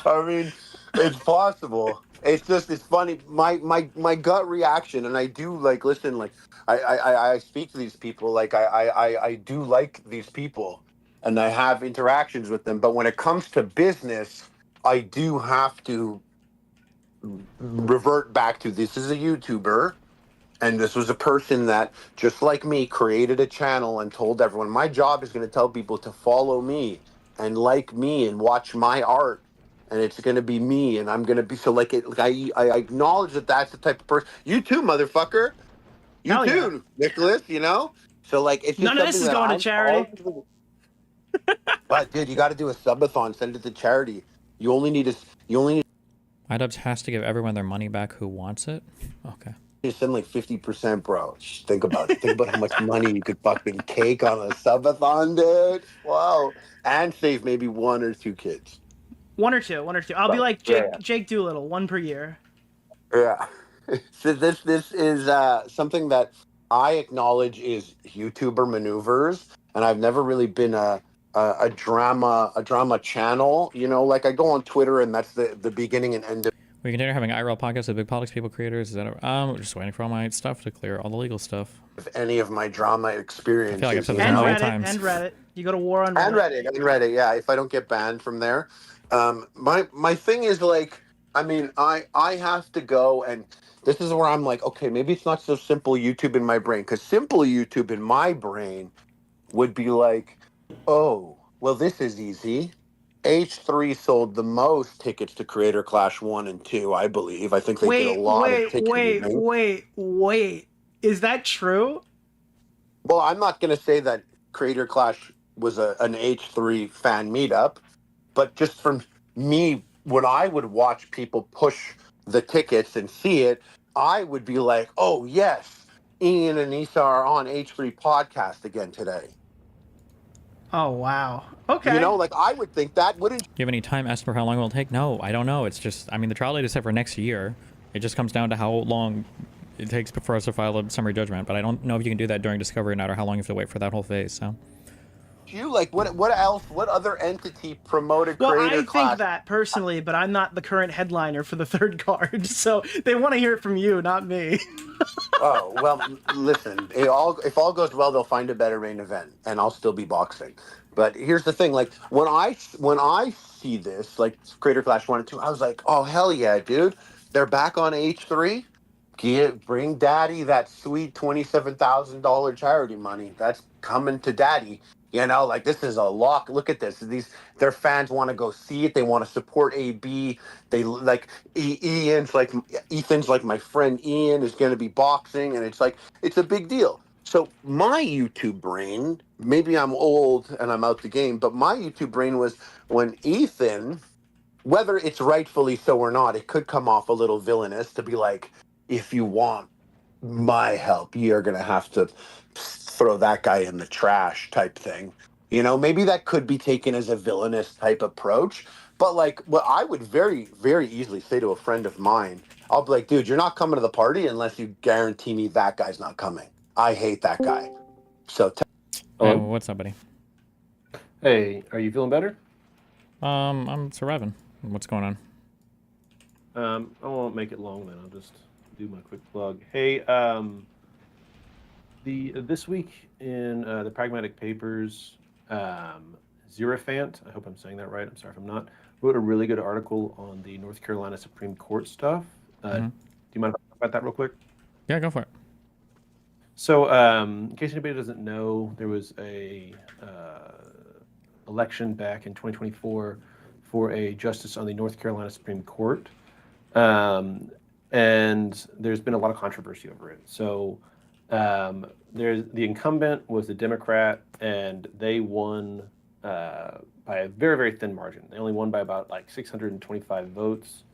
I mean, it's possible. It's funny. My gut reaction, and I do like listen. Like I speak to these people. Like I do like these people, and I have interactions with them. But when it comes to business, I do have to revert back to this is a YouTuber, and this was a person that, just like me, created a channel and told everyone my job is going to tell people to follow me and like me and watch my art, and it's going to be me, and I'm going to be so like it. Like I acknowledge that that's the type of person. You too, motherfucker. You Hell too, yeah. Nicholas. You know. So like it's just None of this is going to charity. But dude, you got to do a subathon. Send it to charity. You only need iDubbbz has to give everyone their money back who wants it. Okay. You send like 50%, bro. Just think about it. Think about how much money you could fucking cake on a subathon, dude. Wow. And save maybe 1 or 2 kids. One or two. I'll be like Jake Doolittle, 1 per year. Yeah. So this is something that I acknowledge is YouTuber maneuvers, and I've never really been a drama channel. You know, like I go on Twitter, and that's the beginning and end of. We continue having IRL podcasts with big politics people creators. Is that we're just waiting for all my stuff to clear, all the legal stuff. Any of my drama experiences. I feel like I've said And this a million Reddit, times. and Reddit. You go to war on Reddit. And Reddit, yeah. If I don't get banned from there, my thing is like, I mean, I have to go, and this is where I'm like, okay, maybe it's not so simple YouTube in my brain, because simple YouTube in my brain would be like, oh, well, this is easy. H3 sold the most tickets to Creator Clash 1 and 2, I believe. I think they did a lot of ticketing. Wait. Is that true? Well, I'm not going to say that Creator Clash was an H3 fan meetup, but just from me, when I would watch people push the tickets and see it, I would be like, oh, yes, Ian and Issa are on H3 podcast again today. Oh, wow. Okay. You know, like I would think that, wouldn't Do you have any time estimate for how long it will take? No, I don't know. It's just, I mean, the trial date is set for next year. It just comes down to how long it takes for us to file a summary judgment. But I don't know if you can do that during discovery or not, or how long you have to wait for that whole phase. So, you like what else? What other entity promoted Well, Creator I think Clash? that personally, but I'm not the current headliner for the third card, so they want to hear it from you, not me. Oh well, listen. If all goes well, they'll find a better main event, and I'll still be boxing. But here's the thing: like when I see this, like Creator Clash 1 and 2, I was like, oh hell yeah, dude! They're back on H3. Bring Daddy that sweet $27,000 charity money. That's coming to Daddy. You know, like this is a lock. Look at this. Their fans want to go see it. They want to support AB. They like Ethan's like my friend Ian is going to be boxing, and it's a big deal. So my YouTube brain, maybe I'm old and I'm out the game, but my YouTube brain was when Ethan, whether it's rightfully so or not, it could come off a little villainous to be like, if you want my help, you're going to have to throw that guy in the trash type thing. You know, maybe that could be taken as a villainous type approach. But like, what I would very, very easily say to a friend of mine, I'll be like, dude, you're not coming to the party unless you guarantee me that guy's not coming. I hate that guy. So, hey, what's up, buddy? Hey, are you feeling better? I'm surviving. What's going on? I won't make it long then. I'll just do my quick plug. Hey, this week in the Pragmatic Papers, Xerophant, I hope I'm saying that right. I'm sorry if I'm not. Wrote a really good article on the North Carolina Supreme Court stuff. Do you mind if I talk about that real quick? Yeah, go for it. So, in case anybody doesn't know, there was a election back in 2024 for a justice on the North Carolina Supreme Court, and there's been a lot of controversy over it. So, the incumbent was a Democrat, and they won by a very, very thin margin. They only won by about like 625 votes.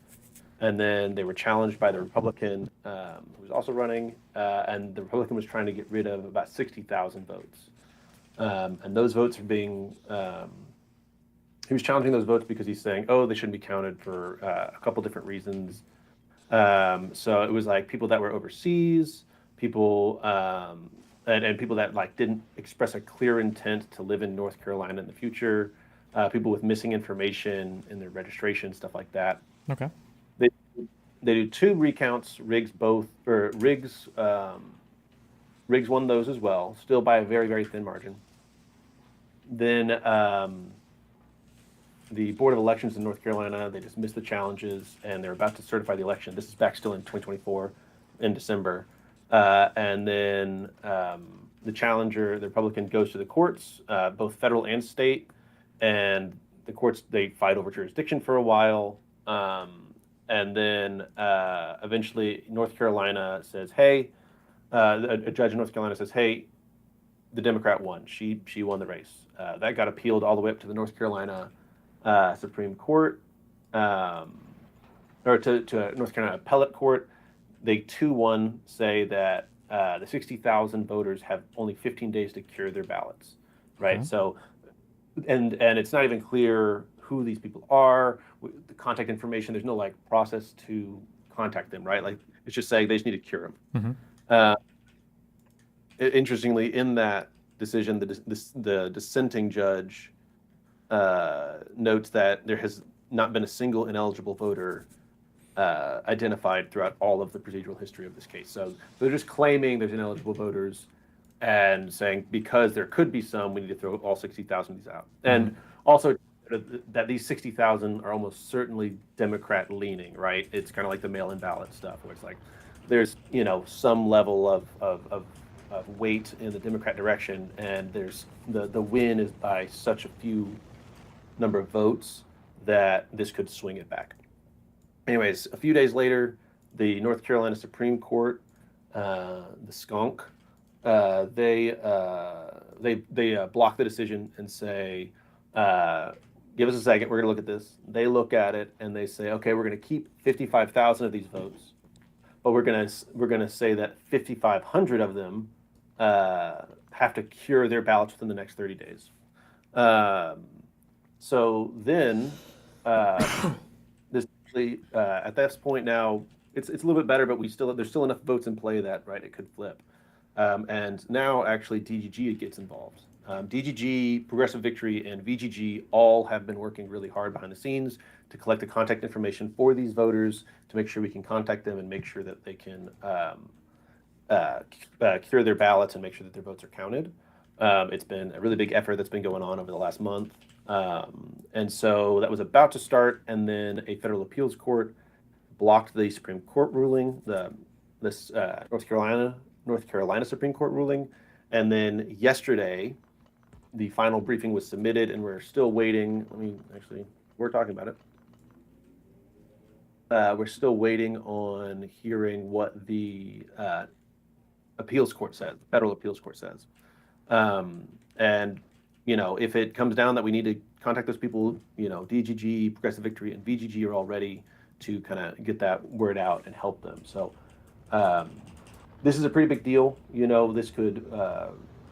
And then they were challenged by the Republican who was also running, and the Republican was trying to get rid of about 60,000 votes. And those votes are being, he was challenging those votes because he's saying, oh, they shouldn't be counted for a couple different reasons. So it was like people that were overseas, people, and people that like didn't express a clear intent to live in North Carolina in the future, people with missing information in their registration, stuff like that. Okay. They do two recounts. Riggs won those as well, still by a very, very thin margin. Then the Board of Elections in North Carolina, they dismissed the challenges, and they're about to certify the election. This is back still in 2024 in December. And then the challenger, the Republican, goes to the courts, both federal and state, and the courts, they fight over jurisdiction for a while. And then eventually North Carolina says, hey, a judge in North Carolina says, hey, the Democrat won. She won the race. That got appealed all the way up to the North Carolina Supreme Court, or to North Carolina Appellate Court. They 2-1 say that the 60,000 voters have only 15 days to cure their ballots, right? Okay. So, and it's not even clear who these people are, the contact information. There's no like process to contact them, right? Like it's just saying they just need to cure them. Interestingly, in that decision, the dissenting judge notes that there has not been a single ineligible voter identified throughout all of the procedural history of this case. So they're just claiming there's ineligible voters and saying because there could be some, we need to throw all 60,000 of these out. And also that these 60,000 are almost certainly Democrat leaning, right? It's kind of like the mail-in ballot stuff where it's like there's, you know, some level of weight in the Democrat direction, and there's the win is by such a few number of votes, that this could swing it back. Anyways, a few days later, the North Carolina Supreme Court, the skunk, they block the decision and say, give us a second, we're going to look at this. They look at it and they say, okay, we're going to keep 55,000 of these votes, but we're going to say that 5,500 of them have to cure their ballots within the next 30 days. So then, this at this point now, it's a little bit better, but there's still enough votes in play that it could flip. And now actually DGG gets involved. DGG, Progressive Victory, and VGG all have been working really hard behind the scenes to collect the contact information for these voters to make sure we can contact them and make sure that they can cure their ballots and make sure that their votes are counted. It's been a really big effort that's been going on over the last month. And so that was about to start, and then a federal appeals court blocked the Supreme Court ruling, this North Carolina Supreme Court ruling. And then yesterday, the final briefing was submitted, and we're still waiting. We're talking about it. We're still waiting on hearing what the appeals court says, federal appeals court says. And, if it comes down that we need to contact those people, DGG, Progressive Victory, and VGG are all ready to kind of get that word out and help them. So this is a pretty big deal. This could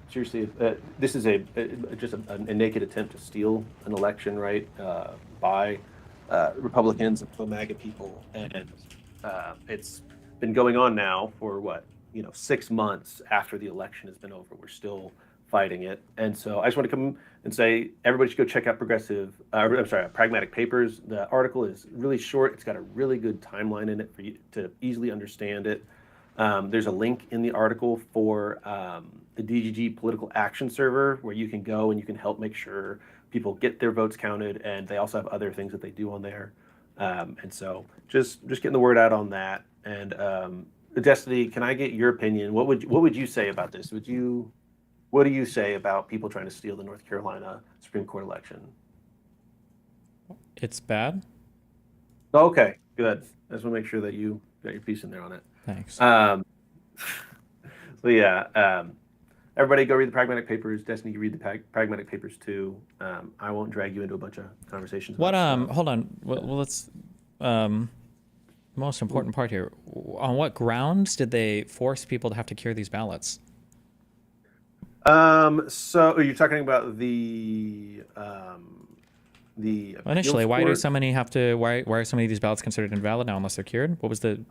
seriously, this is just a naked attempt to steal an election, right, by Republicans and MAGA people. And it's been going on now for 6 months after the election has been over. We're still fighting it. And so I just want to come and say everybody should go check out Pragmatic Papers. The article is really short. It's got a really good timeline in it for you to easily understand it. There's a link in the article for the DGG Political Action Server where you can go and you can help make sure people get their votes counted, and they also have other things that they do on there. And so just getting the word out on that. And Destiny, can I get your opinion? What would you say about this? What do you say about people trying to steal the North Carolina Supreme Court election? It's bad. Okay, good. I just want to make sure that you got your piece in there on it. Thanks. So yeah, everybody go read the Pragmatic Papers. Destiny, you read the Pragmatic Papers too. I won't drag you into a bunch of conversations. Hold on. Well, let's most important part here. On what grounds did they force people to have to cure these ballots? So are you talking about the initially, why court? do so many have to? Why are so many of these ballots considered invalid now unless they're cured? What was the?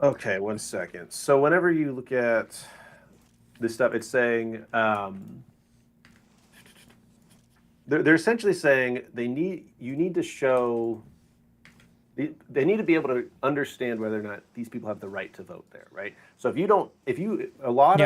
Okay, 1 second. So whenever you look at this stuff, it's saying they're essentially saying you need to show. They need to be able to understand whether or not these people have the right to vote there, right? So I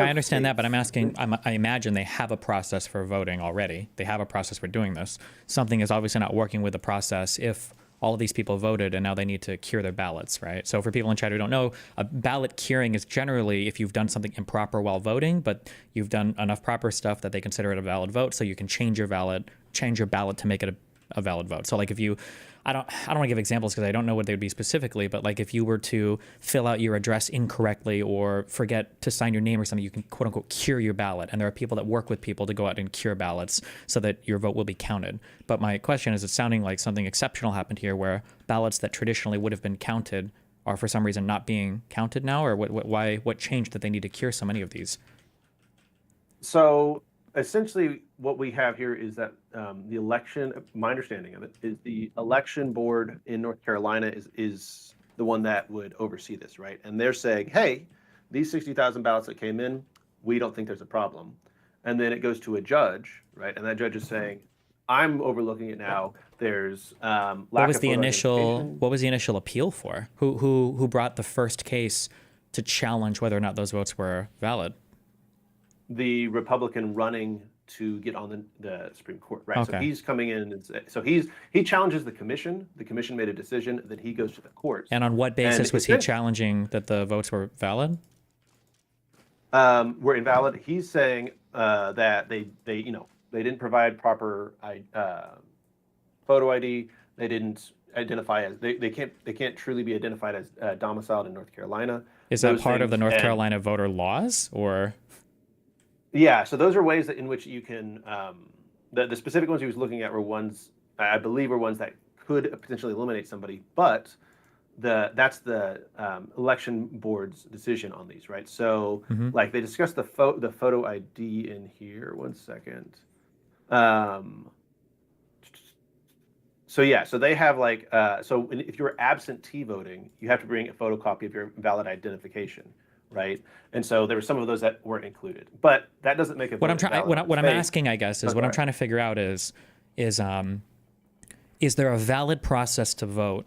understand that, but I'm asking, I imagine they have a process for voting already. They have a process for doing this. Something is obviously not working with the process if all of these people voted and now they need to cure their ballots, right? So for people in chat who don't know, a ballot curing is generally if you've done something improper while voting, but you've done enough proper stuff that they consider it a valid vote, so you can change your ballot to make it a valid vote. So like if you, I don't want to give examples because I don't know what they would be specifically, but like if you were to fill out your address incorrectly or forget to sign your name or something, you can quote unquote cure your ballot. And there are people that work with people to go out and cure ballots so that your vote will be counted. But my question is, it's sounding like something exceptional happened here where ballots that traditionally would have been counted are for some reason not being counted now, or what changed that they need to cure so many of these? So essentially what we have here is that the election, my understanding of it, is the election board in North Carolina is the one that would oversee this, right? And they're saying, hey, these 60,000 ballots that came in, we don't think there's a problem. And then it goes to a judge, right? And that judge is saying, I'm overlooking it now. There's what was the initial appeal for? Who brought the first case to challenge whether or not those votes were valid? The Republican running to get on the Supreme Court, right? Okay. So he's coming in and he challenges the commission. The commission made a decision, then he goes to the courts. And on what basis was he challenging that the votes were valid? Were invalid. He's saying that they They didn't provide proper photo ID. They didn't identify as they can't truly be identified as domiciled in North Carolina. Is that Those part of the things, North and- Carolina voter laws, or? Yeah, so those are ways that in which you can. The specific ones he was looking at were ones I believe were ones that could potentially eliminate somebody, but that's the election board's decision on these, right? So like they discussed the photo ID in here. One second. So yeah, so they have like so if you're absentee voting, you have to bring a photocopy of your valid identification, right? And so there were some of those that weren't included, but that doesn't make it. What I'm asking, I guess, is what I'm trying to figure out is there a valid process to vote?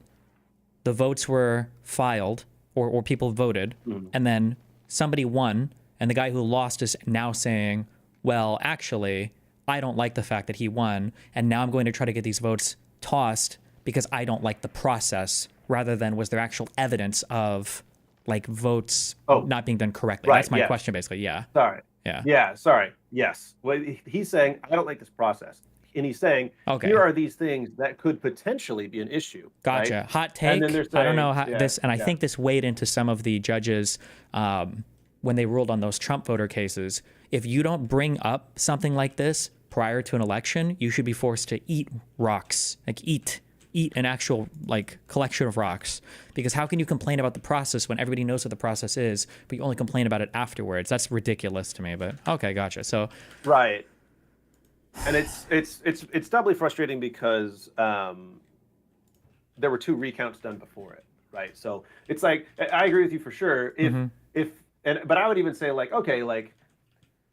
The votes were filed, or people voted, and then somebody won, and the guy who lost is now saying, well, actually, I don't like the fact that he won, and now I'm going to try to get these votes tossed because I don't like the process, rather than was there actual evidence of like votes not being done correctly? Right, That's my yes. question, basically. Yeah. Sorry. Yeah. Yeah. Sorry. Yes. Well, he's saying I don't like this process, and he's saying here are these things that could potentially be an issue. Gotcha. Right? Hot take. And then they're I don't saying- know how yeah, this, and I yeah. think this weighed into some of the judges when they ruled on those Trump voter cases. If you don't bring up something like this prior to an election, you should be forced to eat rocks, like eat an actual like collection of rocks. Because how can you complain about the process when everybody knows what the process is, but you only complain about it afterwards? That's ridiculous to me. But okay, gotcha. So Right. And it's doubly frustrating because there were 2 recounts done before it, right? So it's like I agree with you for sure. But I would even say like, okay, like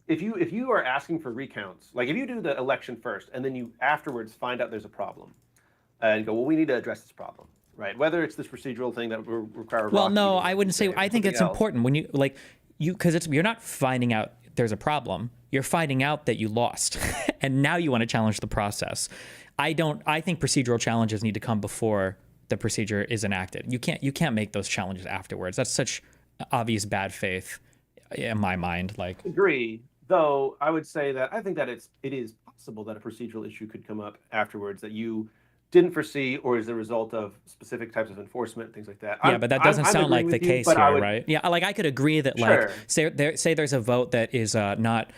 if you are asking for recounts, like if you do the election first and then you afterwards find out there's a problem and go, well, we need to address this problem, right? Whether it's this procedural thing that will require. well, no, meeting I wouldn't say. I think something it's else. important when because you're not finding out there's a problem. You're finding out that you lost, and now you want to challenge the process. I think procedural challenges need to come before the procedure is enacted. You can't make those challenges afterwards. That's such obvious bad faith in my mind. Like, Agree. Though I would say that I think that it is possible that a procedural issue could come up afterwards that you didn't foresee or is the result of specific types of enforcement, things like that. yeah, but that doesn't I'm sound like agreeing the with you, case but here, right? Yeah, like I could agree that Sure. like say there's a vote that is not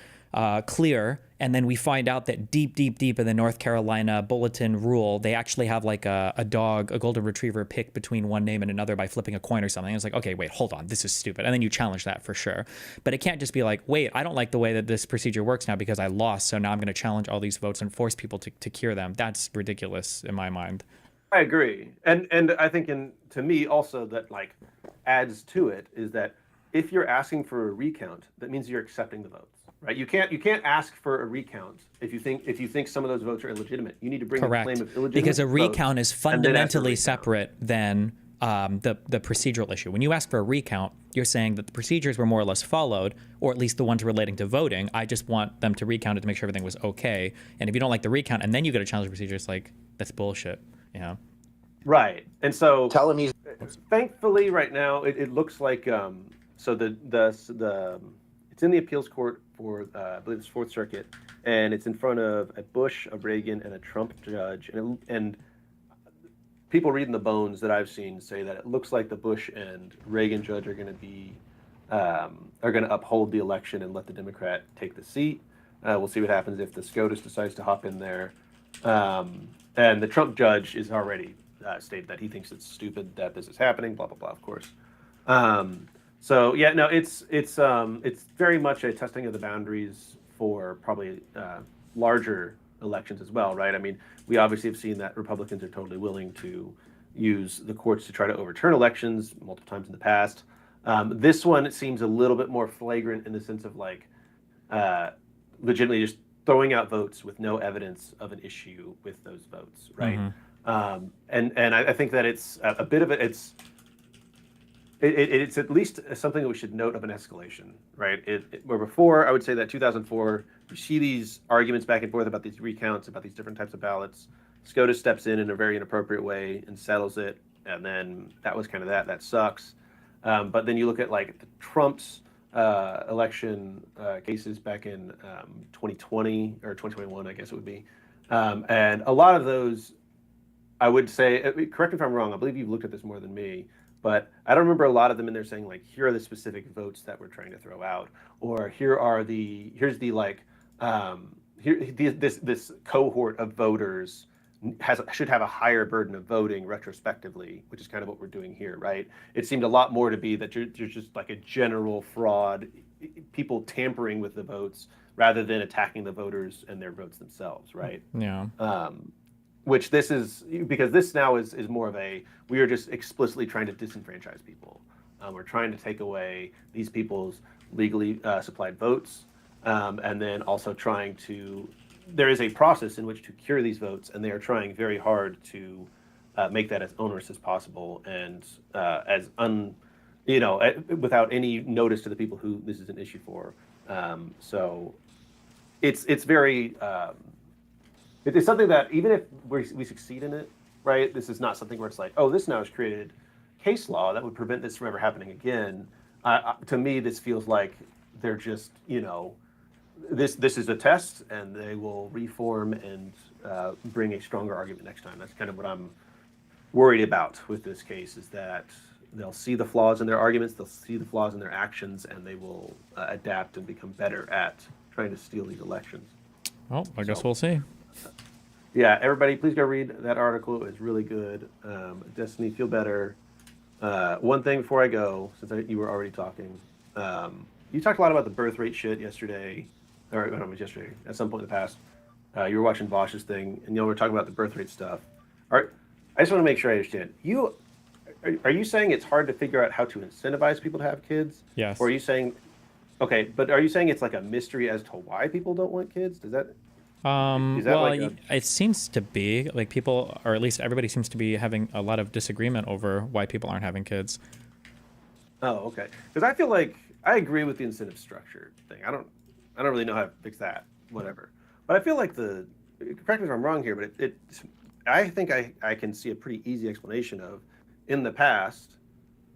clear, and then we find out that deep in the North Carolina bulletin rule, they actually have like a dog, a golden retriever, picked between one name and another by flipping a coin or something. It's like, okay, wait, hold on, this is stupid, and then you challenge that for sure. But it can't just be like, wait, I don't like the way that this procedure works now because I lost, so now I'm going to challenge all these votes and force people to cure them. That's ridiculous in my mind. I agree, and I think to me also that like adds to it is that if you're asking for a recount, that means you're accepting the votes, right? You can't ask for a recount if you think some of those votes are illegitimate. You need to bring Correct. a claim of illegitimate Because a votes, recount is and then ask for a fundamentally recount. separate than the procedural issue. When you ask for a recount, you're saying that the procedures were more or less followed, or at least the ones relating to voting. I just want them to recount it to make sure everything was okay. And if you don't like the recount and then you get a challenge procedure, it's like, that's bullshit, you know? Right, and so Tell him he's. thankfully right now it looks like so the it's in the appeals court for I believe it's Fourth Circuit, and it's in front of a Bush, a Reagan, and a Trump judge, and people reading the bones that I've seen say that it looks like the Bush and Reagan judge are going to be are going to uphold the election and let the Democrat take the seat. We'll see what happens if the SCOTUS decides to hop in there, and the Trump judge is already stated that he thinks it's stupid that this is happening. Blah blah blah. Of course. So yeah, no, it's very much a testing of the boundaries for probably larger elections as well, right? I mean, we obviously have seen that Republicans are totally willing to use the courts to try to overturn elections multiple times in the past. This one, it seems a little bit more flagrant in the sense of like legitimately just throwing out votes with no evidence of an issue with those votes, right? And I think that it's a bit of it's at least something that we should note of an escalation, right? Where before, I would say that 2004, you see these arguments back and forth about these recounts, about these different types of ballots. SCOTUS steps in a very inappropriate way and settles it, and then that was kind of that. That sucks. But then you look at like the Trump's election cases back in 2020 or 2021, I guess it would be. And a lot of those, I would say, correct me if I'm wrong, I believe you've looked at this more than me, but I don't remember a lot of them in there saying like, here are the specific votes that we're trying to throw out, or here's the like, this cohort of voters should have a higher burden of voting retrospectively, which is kind of what we're doing here, right? It seemed a lot more to be that there's just like a general fraud, people tampering with the votes rather than attacking the voters and their votes themselves, right? Yeah. Which this is, because this now is more of we are just explicitly trying to disenfranchise people. We're trying to take away these people's legally supplied votes, and then also trying to, there is a process in which to cure these votes, and they are trying very hard to make that as onerous as possible and without any notice to the people who this is an issue for. So it's very, it's something that even if we succeed in it, right, this is not something where it's like, oh, this now has created case law that would prevent this from ever happening again. To me, this feels like they're just, this is a test, and they will reform and bring a stronger argument next time. That's kind of what I'm worried about with this case, is that they'll see the flaws in their arguments, they'll see the flaws in their actions, and they will adapt and become better at trying to steal these elections. Well, I guess we'll see. Yeah, everybody, please go read that article. It's really good. Destiny, feel better. One thing before I go, since you were already talking, you talked a lot about the birth rate shit yesterday, or no, it was yesterday, at some point in the past. You were watching Bosch's thing, and you were talking about the birth rate stuff. I just want to make sure I understand. Are you saying it's hard to figure out how to incentivize people to have kids? Yes. Or are you saying, okay, but are you saying it's like a mystery as to why people don't want kids? Is that well, it seems to be like people, or at least everybody seems to be having a lot of disagreement over why people aren't having kids. Oh, okay. Because I feel like I agree with the incentive structure thing. I don't really know how to fix that. Whatever. But I feel like correct me if I'm wrong here, but I think I can see a pretty easy explanation of, in the past,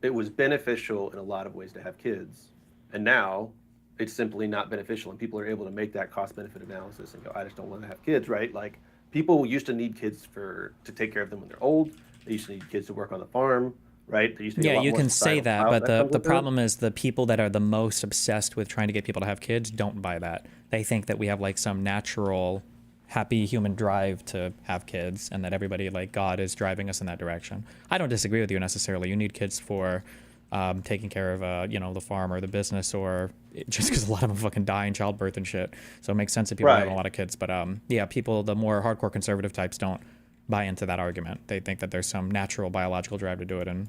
it was beneficial in a lot of ways to have kids, and now it's simply not beneficial, and people are able to make that cost-benefit analysis and go, I just don't want to have kids, right? Like, people used to need kids to take care of them when they're old. They used to need kids to work on the farm, right? There used to be a lot you more can say societal that, clout but comes the with it. problem is the people that are the most obsessed with trying to get people to have kids don't buy that. They think that we have like some natural, happy human drive to have kids, and that everybody, like God, is driving us in that direction. I don't disagree with you necessarily. You need kids for taking care of the farm or the business, or just because a lot of them fucking die in childbirth and shit. So it makes sense that people have a lot of kids. But people, the more hardcore conservative types, don't buy into that argument. They think that there's some natural biological drive to do it, and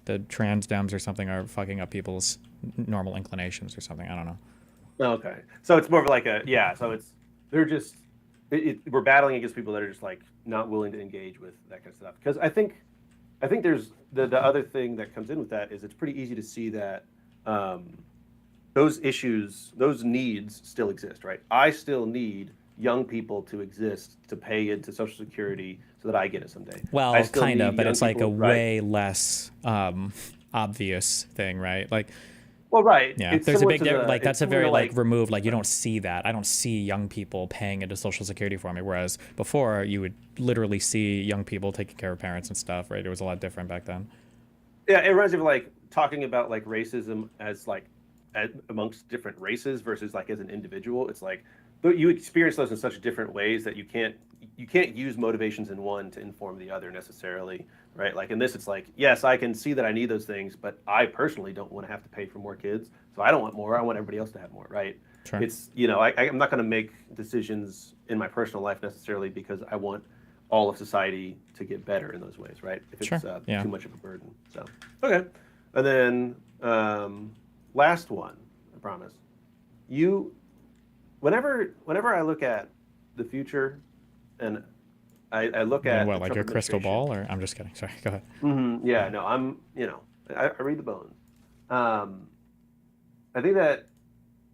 the trans Dems or something are fucking up people's normal inclinations or something. I don't know. Okay, so it's more of like we're battling against people that are just like not willing to engage with that kind of stuff. Because I think there's the other thing that comes in with that is it's pretty easy to see that those issues, those needs still exist, right? I still need young people to exist to pay into Social Security so that I get it someday. Well, kind of, but it's like a way less obvious thing, right? Like, well, right. Yeah, it's there's a big that's a very removed. Like, you don't see that. I don't see young people paying into Social Security for me. Whereas before, you would literally see young people taking care of parents and stuff. Right? It was a lot different back then. Yeah, it reminds me of like talking about like racism as like amongst different races versus like as an individual. It's like you experience those in such different ways that you can't use motivations in one to inform the other necessarily, right? Like in this, it's like, yes, I can see that I need those things, but I personally don't want to have to pay for more kids, so I don't want more. I want everybody else to have more, right? Sure. It's I'm not going to make decisions in my personal life necessarily because I want all of society to get better in those ways, right? If it's too much of a burden. So okay, and then last one, I promise. Whenever I look at the future, and I look at what, like your crystal ball, or I'm just kidding. Sorry, go ahead. Mm-hmm. Yeah, no, I read the bones. I think that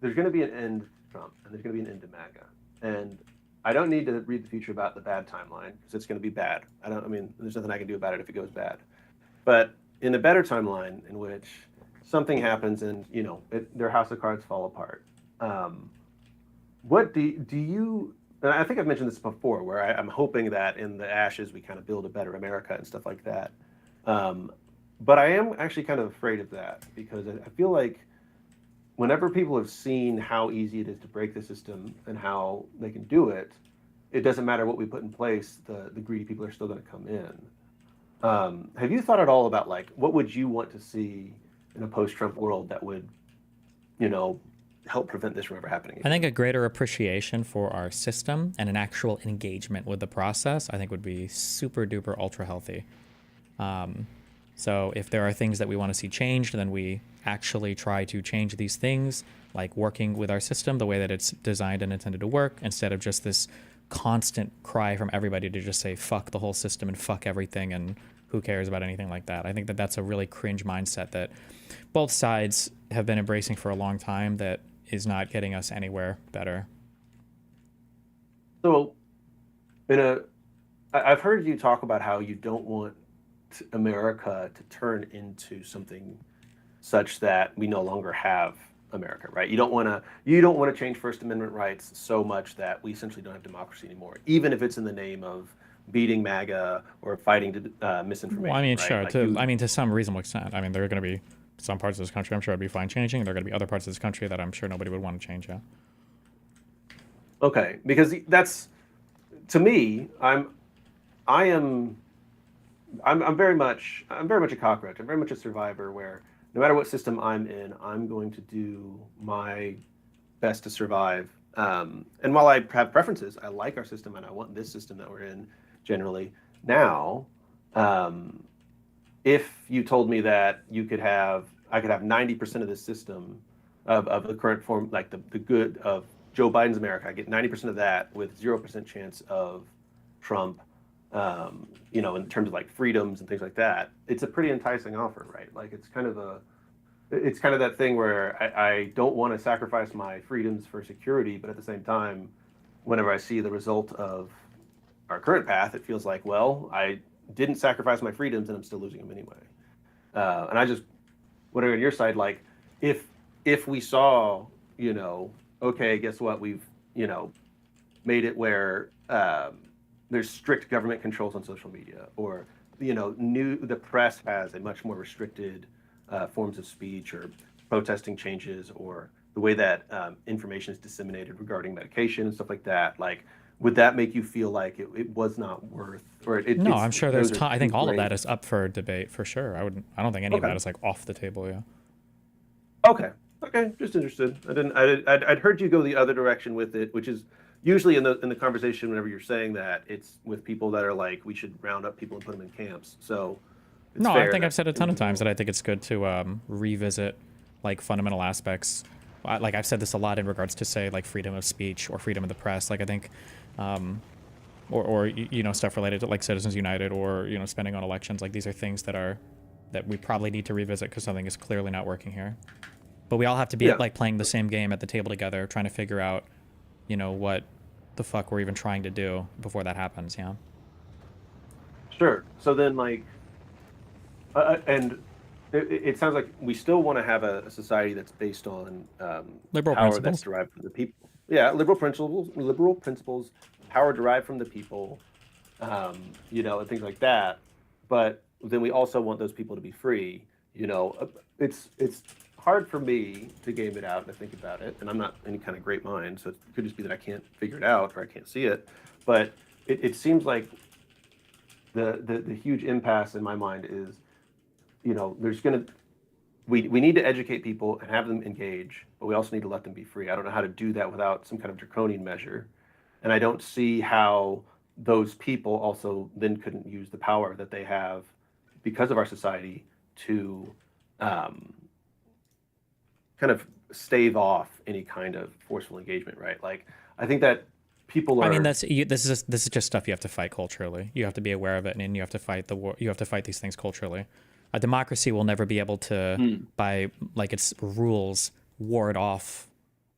there's going to be an end to Trump, and there's going to be an end to MAGA, and I don't need to read the future about the bad timeline because it's going to be bad. There's nothing I can do about it if it goes bad. But in a better timeline in which something happens and their house of cards fall apart. What do you? And I think I've mentioned this before, where I'm hoping that in the ashes we kind of build a better America and stuff like that. But I am actually kind of afraid of that because I feel like whenever people have seen how easy it is to break the system and how they can do it, it doesn't matter what we put in place, the greedy people are still going to come in. Have you thought at all about like what would you want to see in a post-Trump world that would, help prevent this from ever happening again? I think a greater appreciation for our system and an actual engagement with the process, I think would be super duper ultra healthy. So if there are things that we want to see changed, then we actually try to change these things, like working with our system the way that it's designed and intended to work, instead of just this constant cry from everybody to just say fuck the whole system and fuck everything and who cares about anything like that. I think that that's a really cringe mindset that both sides have been embracing for a long time that is not getting us anywhere better. So, I've heard you talk about how you don't want America to turn into something such that we no longer have America, right? You don't want to change First Amendment rights so much that we essentially don't have democracy anymore, even if it's in the name of beating MAGA or fighting misinformation. Well, I mean, right? sure. To some reasonable extent. I mean, there are going to be some parts of this country I'm sure I'd be fine changing. There are going to be other parts of this country that I'm sure nobody would want to change. Yeah. Okay, because that's, to me, I'm very much a cockroach. I'm very much a survivor where no matter what system I'm in, I'm going to do my best to survive. And while I have preferences, I like our system and I want this system that we're in generally. Now, if you told me that I could have 90% of this system of the current form, like the good of Joe Biden's America, I get 90% of that with 0% chance of Trump, in terms of like freedoms and things like that, it's a pretty enticing offer, right? Like it's kind of that thing where I don't want to sacrifice my freedoms for security, but at the same time, whenever I see the result of our current path, it feels like, well, I didn't sacrifice my freedoms and I'm still losing them anyway. And I just wondering on your side, like if we saw, okay, guess what? We've, made it where there's strict government controls on social media, or the press has a much more restricted forms of speech or protesting changes, or the way that information is disseminated regarding medication and stuff like that. Like, would that make you feel like it was not worth? Or no, I'm sure there's. I think all of that is up for debate for sure. I don't think any of that is like off the table. Yeah. Okay. Just interested. I'd heard you go the other direction with it, which is usually in the conversation whenever you're saying that it's with people that are like, we should round up people and put them in camps. So no, I think I've said a ton of times that I think it's good to revisit like fundamental aspects. Like I've said this a lot in regards to say like freedom of speech or freedom of the press. Like I think, or stuff related to like Citizens United or spending on elections. Like these are things that we probably need to revisit because something is clearly not working here. But we all have to be like playing the same game at the table together, trying to figure out, what the fuck we're even trying to do before that happens. Yeah. Sure. So then, like, and it sounds like we still want to have a society that's based on liberal power principles that's derived from the people. Yeah, liberal principles, power derived from the people, and things like that. But then we also want those people to be free. It's hard for me to game it out and to think about it, and I'm not any kind of great mind, so it could just be that I can't figure it out or I can't see it. But it seems like the huge impasse in my mind is, we need to educate people and have them engage, but we also need to let them be free. I don't know how to do that without some kind of draconian measure, and I don't see how those people also then couldn't use the power that they have because of our society to kind of stave off any kind of forceful engagement, right? Like, I think that people are. I mean, this is just stuff you have to fight culturally. You have to be aware of it, and you have to fight you have to fight these things culturally. A democracy will never be able to, by like its rules, ward off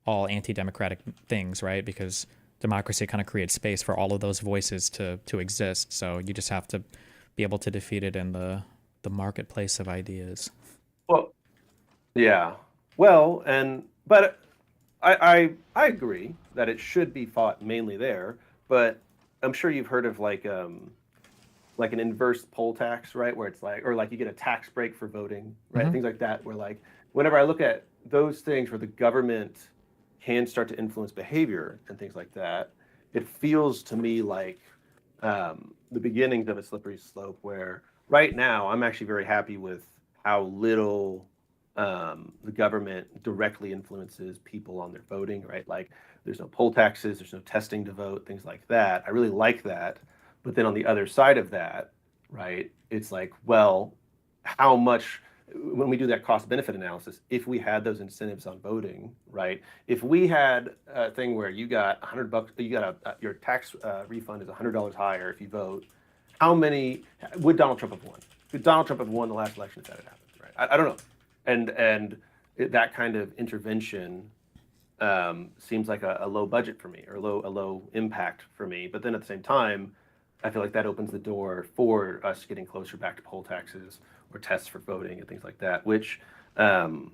all anti-democratic things, right? Because democracy kind of creates space for all of those voices to exist. So you just have to be able to defeat it in the marketplace of ideas. Well, Yeah. Well, but I agree that it should be fought mainly there, but I'm sure you've heard of like an inverse poll tax, right? Where it's like, or like you get a tax break for voting, right? Mhm. Things like that, where like whenever I look at those things where the government can start to influence behavior and things like that, it feels to me like the beginnings of a slippery slope where right now I'm actually very happy with how little the government directly influences people on their voting, right? Like there's no poll taxes, there's no testing to vote, things like that. I really like that. But then on the other side of that, right, it's like, well, how much, when we do that cost benefit analysis, if we had those incentives on voting, right? If we had a thing where you got $100, you got your tax refund is $100 higher if you vote, how many would Donald Trump have won? Could Donald Trump have won the last election if that had happened, right? I don't know. That kind of intervention seems like a low budget for me or a low impact for me. But then at the same time, I feel like that opens the door for us getting closer back to poll taxes or tests for voting and things like that, which um,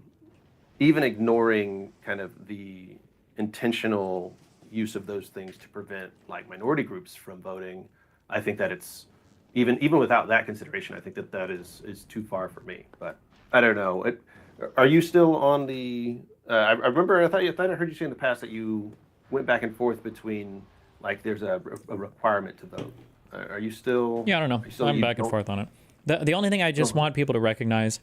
even ignoring kind of the intentional use of those things to prevent like minority groups from voting, I think that it's even without that consideration, I think that is too far for me. But I don't know. Are you still on the? I remember. I thought I heard you say in the past that you went back and forth between like there's a requirement to vote. Are you still? Yeah, I don't know. Are you still, I'm you back and don't- forth on it. The only thing I just want people to recognize,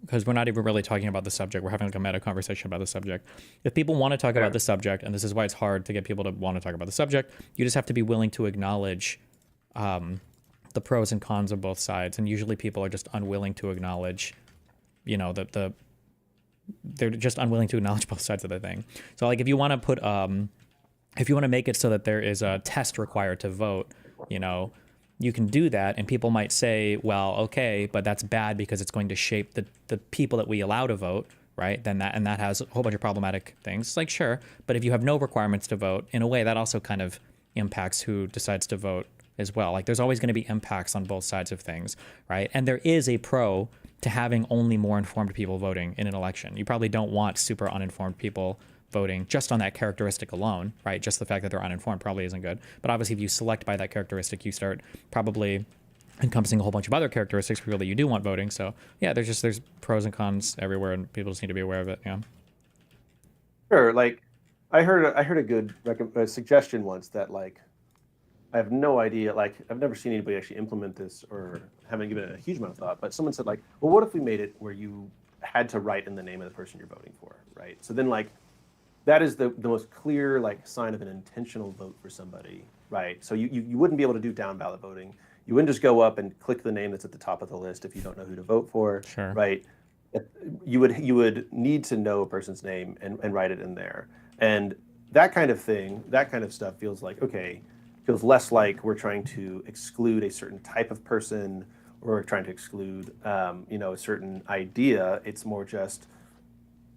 because we're not even really talking about the subject, we're having like a meta conversation about the subject. If people want to talk about the subject, and this is why it's hard to get people to want to talk about the subject, you just have to be willing to acknowledge the pros and cons of both sides. And usually people are just unwilling to acknowledge, you know, they're just unwilling to acknowledge both sides of the thing. So like if you want to put if you want to make it so that there is a test required to vote, you know, you can do that, and people might say, well, okay, but that's bad because it's going to shape the people that we allow to vote, right? Then that has a whole bunch of problematic things. It's like, sure, but if you have no requirements to vote, in a way that also kind of impacts who decides to vote as well. Like there's always going to be impacts on both sides of things, right? And there is a pro to having only more informed people voting in an election. You probably don't want super uninformed people voting just on that characteristic alone, right? Just the fact that they're uninformed probably isn't good. But obviously, if you select by that characteristic, you start probably encompassing a whole bunch of other characteristics for people that you do want voting. So yeah, there's pros and cons everywhere, and people just need to be aware of it. Yeah. Sure. Like, I heard a good suggestion once that like I have no idea. Like, I've never seen anybody actually implement this or haven't given it a huge amount of thought. But someone said like, well, what if we made it where you had to write in the name of the person you're voting for, right? So then like that is the most clear like sign of an intentional vote for somebody, right? So you wouldn't be able to do down ballot voting. You wouldn't just go up and click the name that's at the top of the list if you don't know who to vote for, Sure. right? You would need to know a person's name and write it in there. And that kind of thing, that kind of stuff feels like, okay, feels less like we're trying to exclude a certain type of person or we're trying to exclude, a certain idea. It's more just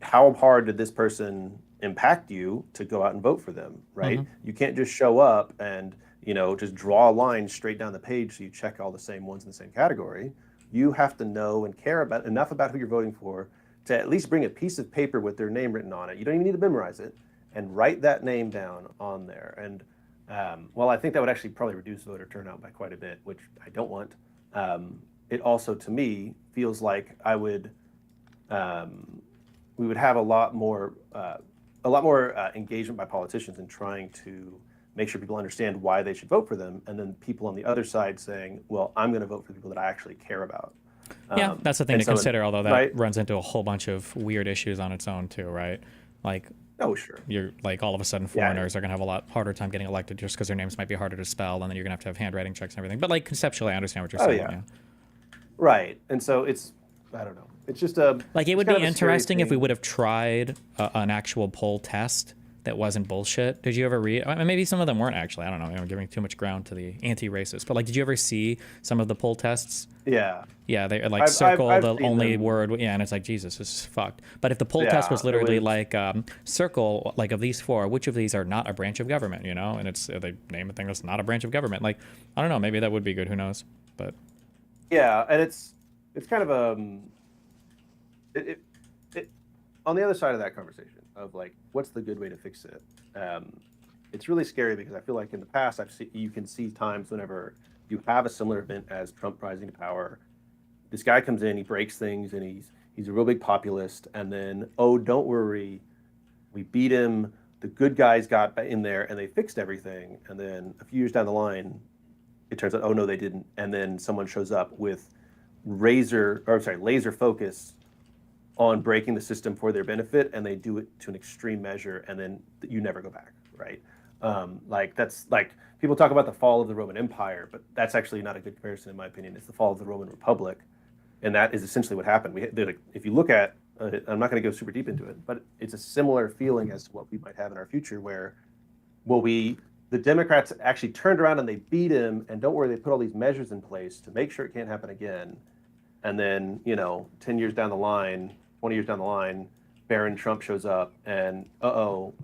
how hard did this person impact you to go out and vote for them, right? You can't just show up and, just draw a line straight down the page so you check all the same ones in the same category. You have to know and care about enough about who you're voting for to at least bring a piece of paper with their name written on it. You don't even need to memorize it, and write that name down on there. And while I think that would actually probably reduce voter turnout by quite a bit, which I don't want, it also to me feels like we would have a lot more engagement by politicians in trying to make sure people understand why they should vote for them, and then people on the other side saying, well, I'm going to vote for the people that I actually care about. Yeah, that's the thing to consider, although that right? runs into a whole bunch of weird issues on its own too, right? Like, oh, sure. You're like all of a sudden foreigners are going to have a lot harder time getting elected just because their names might be harder to spell, and then you're going to have handwriting checks and everything. But like conceptually, I understand what you're saying. Yeah. Right. And so I don't know. It's just like it would be interesting if we would have tried an actual poll test that wasn't bullshit. Did you ever read? I mean, maybe some of them weren't actually. I don't know. I'm giving too much ground to the anti-racist. But like, did you ever see some of the poll tests? Yeah. Yeah, they like circle I've the only them. word. Yeah, and it's like, Jesus, this is fucked. But if the poll test was literally like circle, like of these four, which of these are not a branch of government, and it's they name a thing that's not a branch of government. Like, I don't know. Maybe that would be good. Who knows? But yeah, and it's kind of on the other side of that conversation of like, what's the good way to fix it? It's really scary because I feel like in the past you can see times whenever you have a similar event as Trump rising to power. This guy comes in, he breaks things, and he's a real big populist. And then, oh, don't worry, we beat him. The good guys got in there and they fixed everything. And then a few years down the line, it turns out, oh no, they didn't. And then someone shows up with laser focus on breaking the system for their benefit, and they do it to an extreme measure, and then you never go back, right? Like that's like people talk about the fall of the Roman Empire, but that's actually not a good comparison in my opinion. It's the fall of the Roman Republic, and that is essentially what happened. If you look at, I'm not going to go super deep into it, but it's a similar feeling as to what we might have in our future, where the Democrats actually turned around and they beat him, and don't worry, they put all these measures in place to make sure it can't happen again. And then, 10 years down the line, 20 years down the line, Baron Trump shows up and,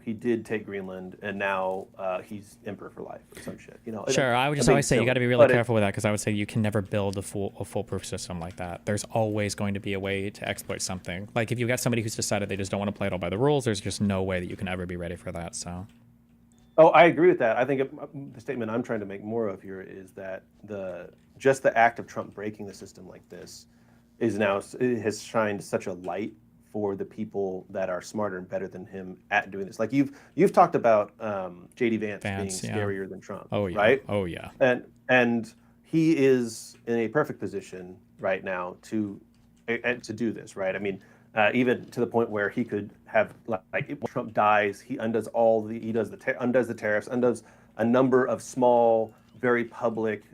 he did take Greenland, and now he's emperor for life or some shit. Sure, I would just always say you got to be really careful with that, because I would say you can never build a foolproof system like that. There's always going to be a way to exploit something. Like if you got somebody who's decided they just don't want to play it all by the rules, there's just no way that you can ever be ready for that. So. Oh, I agree with that. I think the statement I'm trying to make more of here is that just the act of Trump breaking the system like this it has shined such a light for the people that are smarter and better than him at doing this. Like you've talked about J.D. Vance being scarier than Trump. Oh yeah. Right? Oh yeah. And he is in a perfect position right now to do this, right? I mean, even to the point where he could have if Trump dies, he undoes undoes the tariffs, undoes a number of small, very public,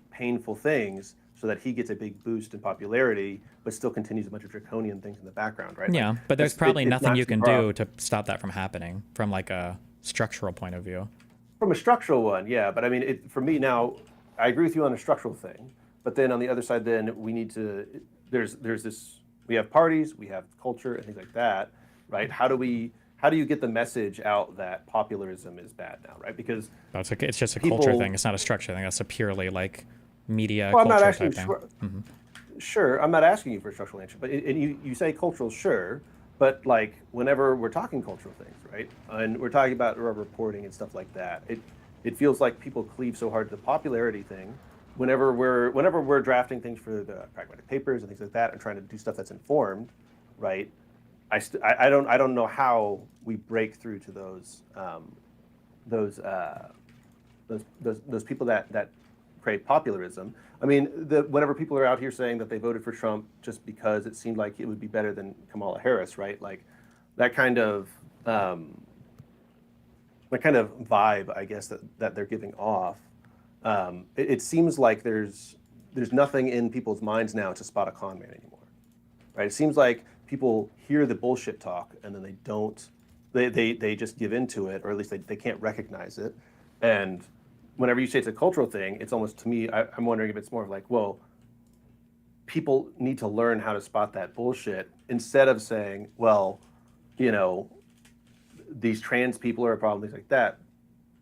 painful things, so that he gets a big boost in popularity, but still continues a bunch of draconian things in the background, right? Yeah, but there's probably nothing you can do to stop that from happening from like a structural point of view. From a structural one, yeah. But I mean, for me now, I agree with you on a structural thing. But then on the other side, then we need to, there's this, we have parties, we have culture and things like that, right? How do you get the message out that populism is bad now, right? Because it's just a culture thing. It's not a structure thing. That's a purely like media well, culture I'm not type thing. Sure, I'm not asking you for a structural answer, but you say cultural, sure, but like whenever we're talking cultural things, right, and we're talking about reporting and stuff like that, it feels like people cleave so hard to the popularity thing. Whenever we're drafting things for the pragmatic papers and things like that, and trying to do stuff that's informed, right? I don't know how we break through to those people that create popularism. I mean, whenever people are out here saying that they voted for Trump just because it seemed like it would be better than Kamala Harris, right? Like that kind of vibe, I guess, that they're giving off. It seems like there's nothing in people's minds now to spot a con man anymore, right? It seems like people hear the bullshit talk and then they just give into it, or at least they can't recognize it. And whenever you say it's a cultural thing, it's almost, to me, I'm wondering if it's more of like, well, people need to learn how to spot that bullshit instead of saying, well, these trans people are a problem, things like that.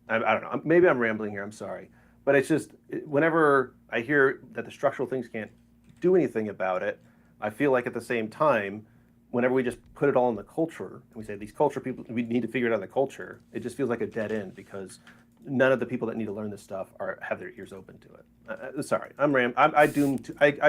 I don't know. Maybe I'm rambling here. I'm sorry. But it's just, whenever I hear that the structural things can't do anything about it, I feel like at the same time, whenever we just put it all in the culture, and we say these culture people, we need to figure it out in the culture, it just feels like a dead end because none of the people that need to learn this stuff have their ears open to it. Sorry, I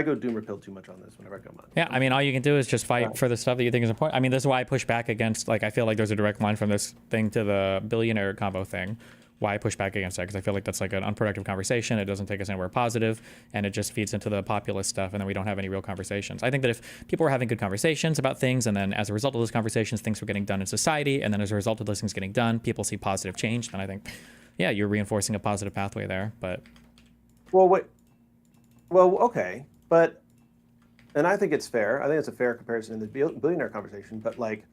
go doom or pill too much on this whenever I come on. Yeah, I mean, all you can do is just fight for the stuff that you think is important. I mean, this is why I push back against, like, I feel like there's a direct line from this thing to the billionaire combo thing. Why I push back against that, because I feel like that's like an unproductive conversation. It doesn't take us anywhere positive, and it just feeds into the populist stuff, and then we don't have any real conversations. I think that if people were having good conversations about things, and then as a result of those conversations, things were getting done in society, and then as a result of those things getting done, people see positive change, then I think, yeah, you're reinforcing a positive pathway there. But okay, but, and I think it's fair. I think it's a fair comparison in the billionaire conversation, but like,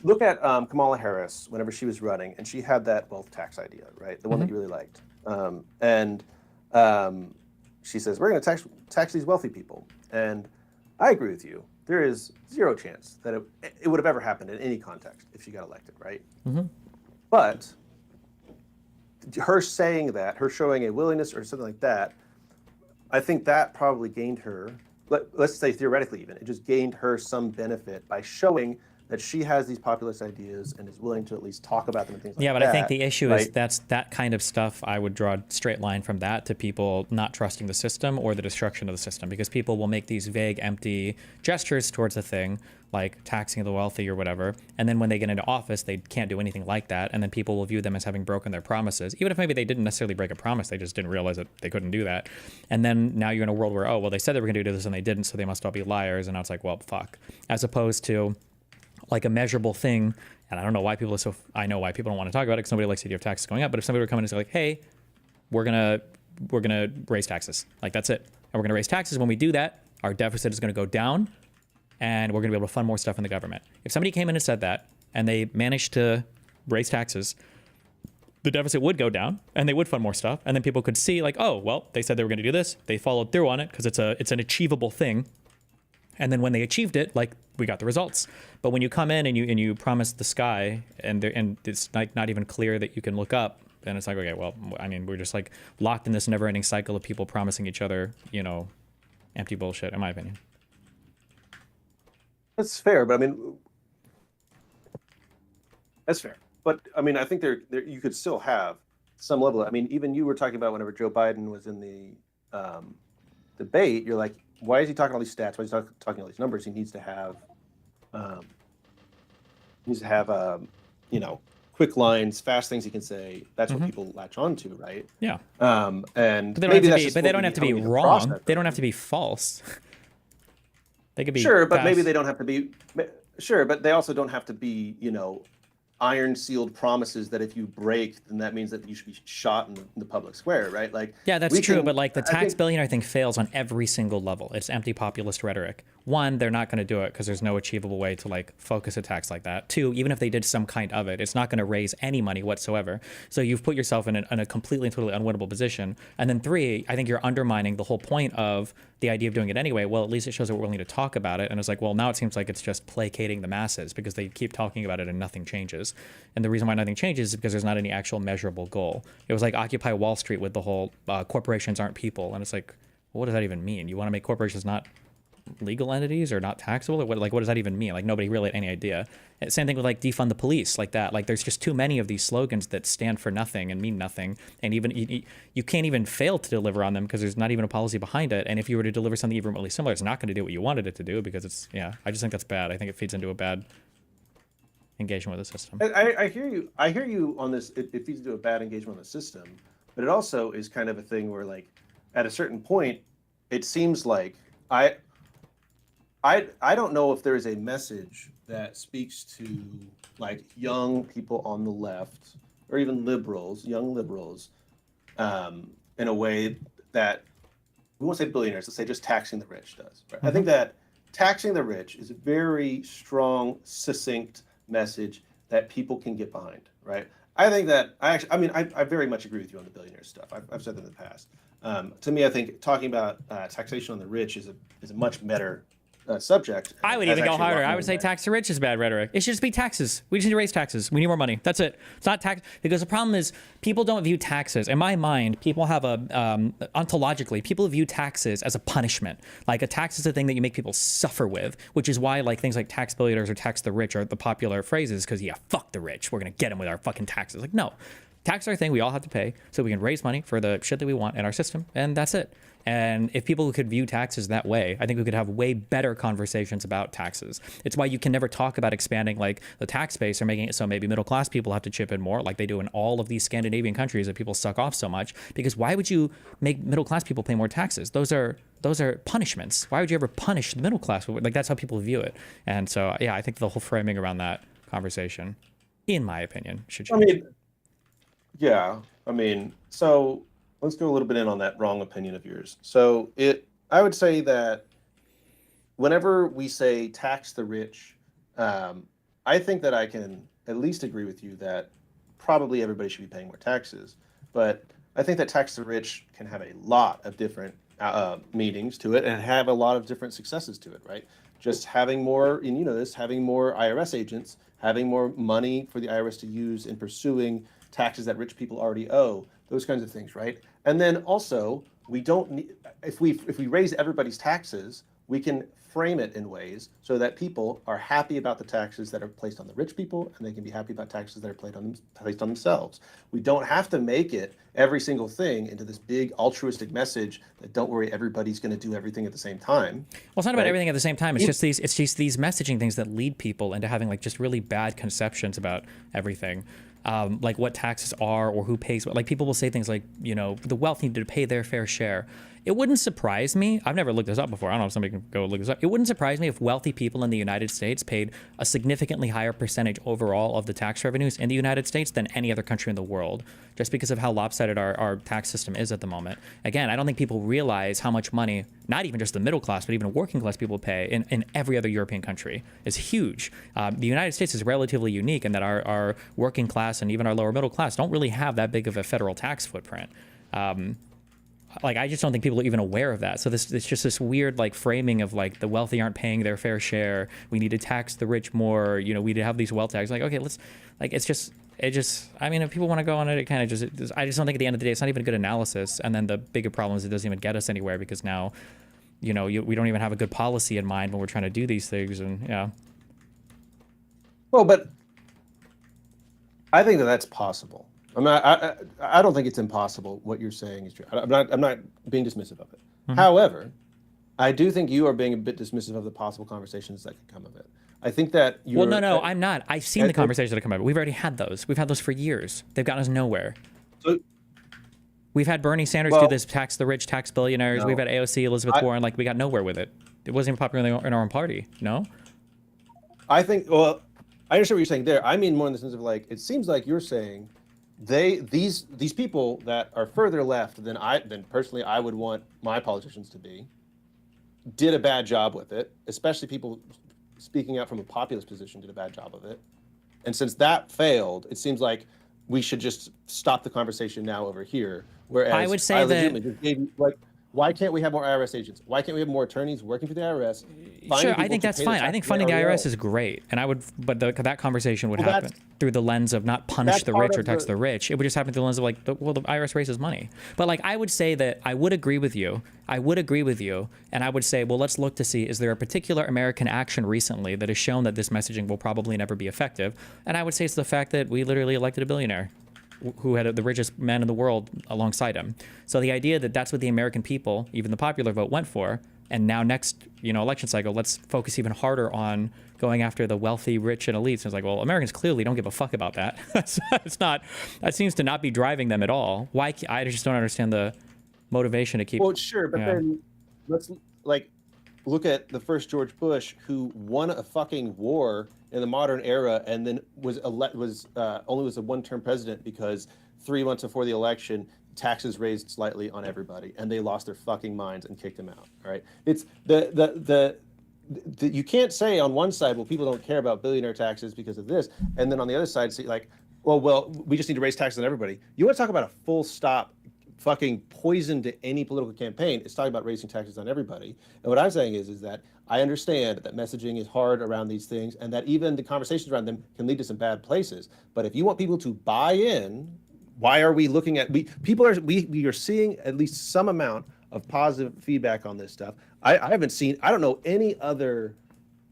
look at Kamala Harris whenever she was running, and she had that wealth tax idea, right? The one that you really liked. She says, we're going to tax these wealthy people. And I agree with you. There is zero chance that it would have ever happened in any context if she got elected, right? But her saying that, her showing a willingness or something like that, I think that probably gained her let's say theoretically even, it just gained her some benefit by showing that she has these populist ideas and is willing to at least talk about them and things like that. Yeah, but I think the issue is right? that's that kind of stuff. I would draw a straight line from that to people not trusting the system or the destruction of the system, because people will make these vague, empty gestures towards a thing like taxing the wealthy or whatever, and then when they get into office, they can't do anything like that, and then people will view them as having broken their promises, even if maybe they didn't necessarily break a promise, they just didn't realize that they couldn't do that. And then now you're in a world where, oh, well, they said they were going to do this and they didn't, so they must all be liars, and now it's like, well, fuck. As opposed to like a measurable thing, and I don't know why people are so, I know why people don't want to talk about it because nobody likes the idea of taxes going up, but if somebody were coming and say like, hey, we're gonna raise taxes, like that's it, and we're gonna raise taxes, when we do that, our deficit is gonna go down, and we're gonna be able to fund more stuff in the government. If somebody came in and said that, and they managed to raise taxes, the deficit would go down, and they would fund more stuff, and then people could see like, oh, well, they said they were gonna do this, they followed through on it, because it's an achievable thing. And then when they achieved it, like, we got the results. But when you come in and you promise the sky, and it's like not even clear that you can look up, then it's like, okay, well, I mean, we're just like locked in this never-ending cycle of people promising each other, you know, empty bullshit, in my opinion. That's fair, but I mean, that's fair. But I mean, I think there you could still have some level. I mean, even you were talking about whenever Joe Biden was in the debate, you're like, why is he talking all these stats? Why is he talking all these numbers? He needs to have, you know, quick lines, fast things he can say. That's what people latch on to, right? Yeah. And But they maybe don't have to be wrong. They don't have to be false. They could be sure, but fast. maybe they don't have to be. Sure, but they also don't have to be, you know, iron sealed promises that if you break, then that means that you should be shot in the public square, right? Like, yeah, that's true. But like the tax billionaire thing fails on every single level. It's empty populist rhetoric. One, they're not going to do it because there's no achievable way to like focus a tax like that. Two, even if they did some kind of it, it's not going to raise any money whatsoever. So you've put yourself in a completely and totally unwinnable position. And then three, I think you're undermining the whole point of the idea of doing it anyway. Well, at least it shows that we're willing to talk about it. And it's like, well, now it seems like it's just placating the masses because they keep talking about it and nothing changes. And the reason why nothing changes is because there's not any actual measurable goal. It was like Occupy Wall Street with the whole corporations aren't people. And it's like, well, what does that even mean? You want to make corporations not legal entities or not taxable, or what does that even mean? Like, nobody really had any idea. Same thing with like defund the police, like that. Like, there's just too many of these slogans that stand for nothing and mean nothing, and even you can't even fail to deliver on them because there's not even a policy behind it. And if you were to deliver something even remotely similar, it's not going to do what you wanted it to do because it's, yeah, I just think that's bad. I think it feeds into a bad engagement with the system. I hear you on this. It feeds into a bad engagement with the system, but it also is kind of a thing where, like, at a certain point, it seems like I don't know if there is a message that speaks to like young people on the left or even liberals, young liberals, in a way that we won't say billionaires, let's say just taxing the rich does. Right? I think that taxing the rich is a very strong, succinct message that people can get behind, right? I think that I very much agree with you on the billionaire stuff. I've said that in the past. To me, I think talking about taxation on the rich is a much better subject. I would even go harder. I would say tax the rich is bad rhetoric. It should just be taxes. We just need to raise taxes. We need more money. That's it. It's not tax, because the problem is people don't view taxes. In my mind, people have ontologically, people view taxes as a punishment. Like, a tax is a thing that you make people suffer with, which is why like things like tax billionaires or tax the rich are the popular phrases, because yeah, fuck the rich. We're gonna get them with our fucking taxes. Like, no. Taxes are a thing we all have to pay so we can raise money for the shit that we want in our system, and that's it. And if people could view taxes that way, I think we could have way better conversations about taxes. It's why you can never talk about expanding like the tax base or making it so maybe middle class people have to chip in more, like they do in all of these Scandinavian countries that people suck off so much. Because why would you make middle class people pay more taxes? Those are punishments. Why would you ever punish the middle class? Like, that's how people view it. And so yeah, I think the whole framing around that conversation, in my opinion, should change. So let's go a little bit in on that wrong opinion of yours. So I would say that whenever we say tax the rich, I think that I can at least agree with you that probably everybody should be paying more taxes. But I think that tax the rich can have a lot of different meanings to it and have a lot of different successes to it, right? Just having more, and you know this, having more IRS agents, having more money for the IRS to use in pursuing taxes that rich people already owe, those kinds of things, right? And then also, we don't need, if we raise everybody's taxes, we can frame it in ways so that people are happy about the taxes that are placed on the rich people, and they can be happy about taxes that are placed on themselves. We don't have to make it every single thing into this big altruistic message that don't worry, everybody's going to do everything at the same time. Well, it's not about everything at the same time. It's just these messaging things that lead people into having like just really bad conceptions about everything. Like what taxes are or who pays what. Like people will say things like, you know, the wealthy need to pay their fair share. It wouldn't surprise me. I've never looked this up before. I don't know if somebody can go look this up. It wouldn't surprise me if wealthy people in the United States paid a significantly higher percentage overall of the tax revenues in the United States than any other country in the world, just because of how lopsided our tax system is at the moment. Again, I don't think people realize how much money, not even just the middle class, but even working class people pay in every other European country is huge. The United States is relatively unique in that our working class and even our lower middle class don't really have that big of a federal tax footprint. Like, I just don't think people are even aware of that. So it's just this weird, like, framing of, like, the wealthy aren't paying their fair share. We need to tax the rich more. You know, we need to have these wealth taxes. Like, okay, let's, like, I mean, if people want to go on it, I just don't think at the end of the day, it's not even a good analysis. And then the bigger problem is it doesn't even get us anywhere because now, you know, we don't even have a good policy in mind when we're trying to do these things. And yeah. Well, but I think that that's possible. I don't think it's impossible. What you're saying is true. I'm not being dismissive of it. Mm-hmm. However, I do think you are being a bit dismissive of the possible conversations that could come of it. I think that you're... Well, no, I'm not. I've seen the conversations that come of it. We've already had those. We've had those for years. They've gotten us nowhere. So, we've had Bernie Sanders do this tax the rich, tax billionaires. We've had AOC, Elizabeth Warren. Like, we got nowhere with it. It wasn't even popular in our own party. No? I think, well, I understand what you're saying there. I mean more in the sense of, like, it seems like you're saying these people that are further left than personally I would want my politicians to be, did a bad job with it, especially people speaking out from a populist position did a bad job of it. And since that failed, it seems like we should just stop the conversation now over here. Whereas I would say why can't we have more IRS agents? Why can't we have more attorneys working for the IRS? Sure, I think that's fine. I think funding the IRS is great, and that conversation would happen through the lens of not punish the rich or tax the rich. It would just happen through the lens of like, the IRS raises money. But like, I would say that I would agree with you. And I would say, well, let's look to see, is there a particular American action recently that has shown that this messaging will probably never be effective? And I would say it's the fact that we literally elected a billionaire who had the richest man in the world alongside him. So the idea that that's what the American people, even the popular vote, went for, and now next, election cycle, let's focus even harder on going after the wealthy, rich, and elites. It's like, well, Americans clearly don't give a fuck about that. That seems to not be driving them at all. Why? I just don't understand the motivation to keep. Well, sure, but then let's look at the first George Bush, who won a fucking war in the modern era, and then was only a one-term president because 3 months before the election, taxes raised slightly on everybody, and they lost their fucking minds and kicked him out. All right, it's you can't say on one side, well, people don't care about billionaire taxes because of this, and then on the other side, say like, well, we just need to raise taxes on everybody. You want to talk about a full stop fucking poison to any political campaign? It's talking about raising taxes on everybody. And what I'm saying is that I understand that messaging is hard around these things, and that even the conversations around them can lead to some bad places. But if you want people to buy in, why are we looking at we are seeing at least some amount of positive feedback on this stuff. I don't know any other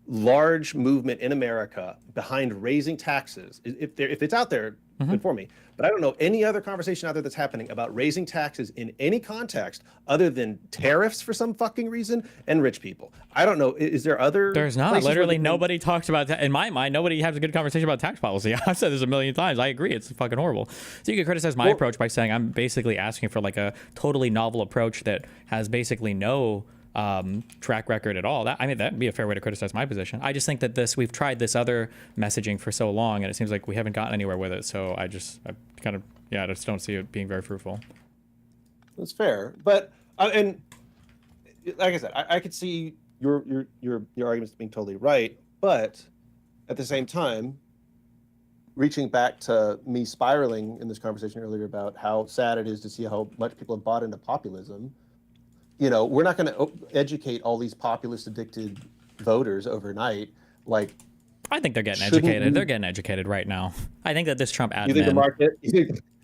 large movement in America behind raising taxes. If it's out there, good for me. But I don't know any other conversation out there that's happening about raising taxes in any context other than tariffs for some fucking reason and rich people. I don't know. Is there other? There's not. Literally nobody talks about that. In my mind, nobody has a good conversation about tax policy. I've said this a million times. I agree. It's fucking horrible. So you can criticize my approach by saying I'm basically asking for like a totally novel approach that has basically no track record at all. That'd be a fair way to criticize my position. I just think that we've tried this other messaging for so long, and it seems like we haven't gotten anywhere with it. So I just don't see it being very fruitful. That's fair, but and like I said, I could see your arguments being totally right, but at the same time, reaching back to me spiraling in this conversation earlier about how sad it is to see how much people have bought into populism. We're not going to educate all these populist addicted voters overnight. Like, I think they're getting educated. They're getting educated right now. I think that this Trump admin. You think the market?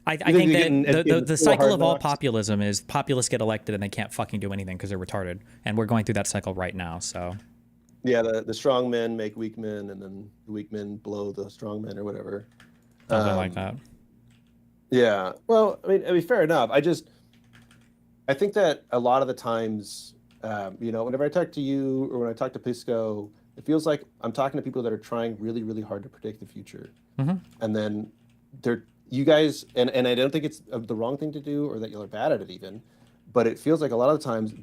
I think think you're that getting the full cycle hard of all knocks? populism is populists get elected and they can't fucking do anything because they're retarded. And we're going through that cycle right now. So Yeah, the strong men make weak men, and then the weak men blow the strong men or whatever. something like that. Yeah. Well, I mean, fair enough. I think that a lot of the times, whenever I talk to you or when I talk to Pisco, it feels like I'm talking to people that are trying really, really hard to predict the future. And then you guys, and I don't think it's the wrong thing to do or that y'all are bad at it even, but it feels like a lot of the times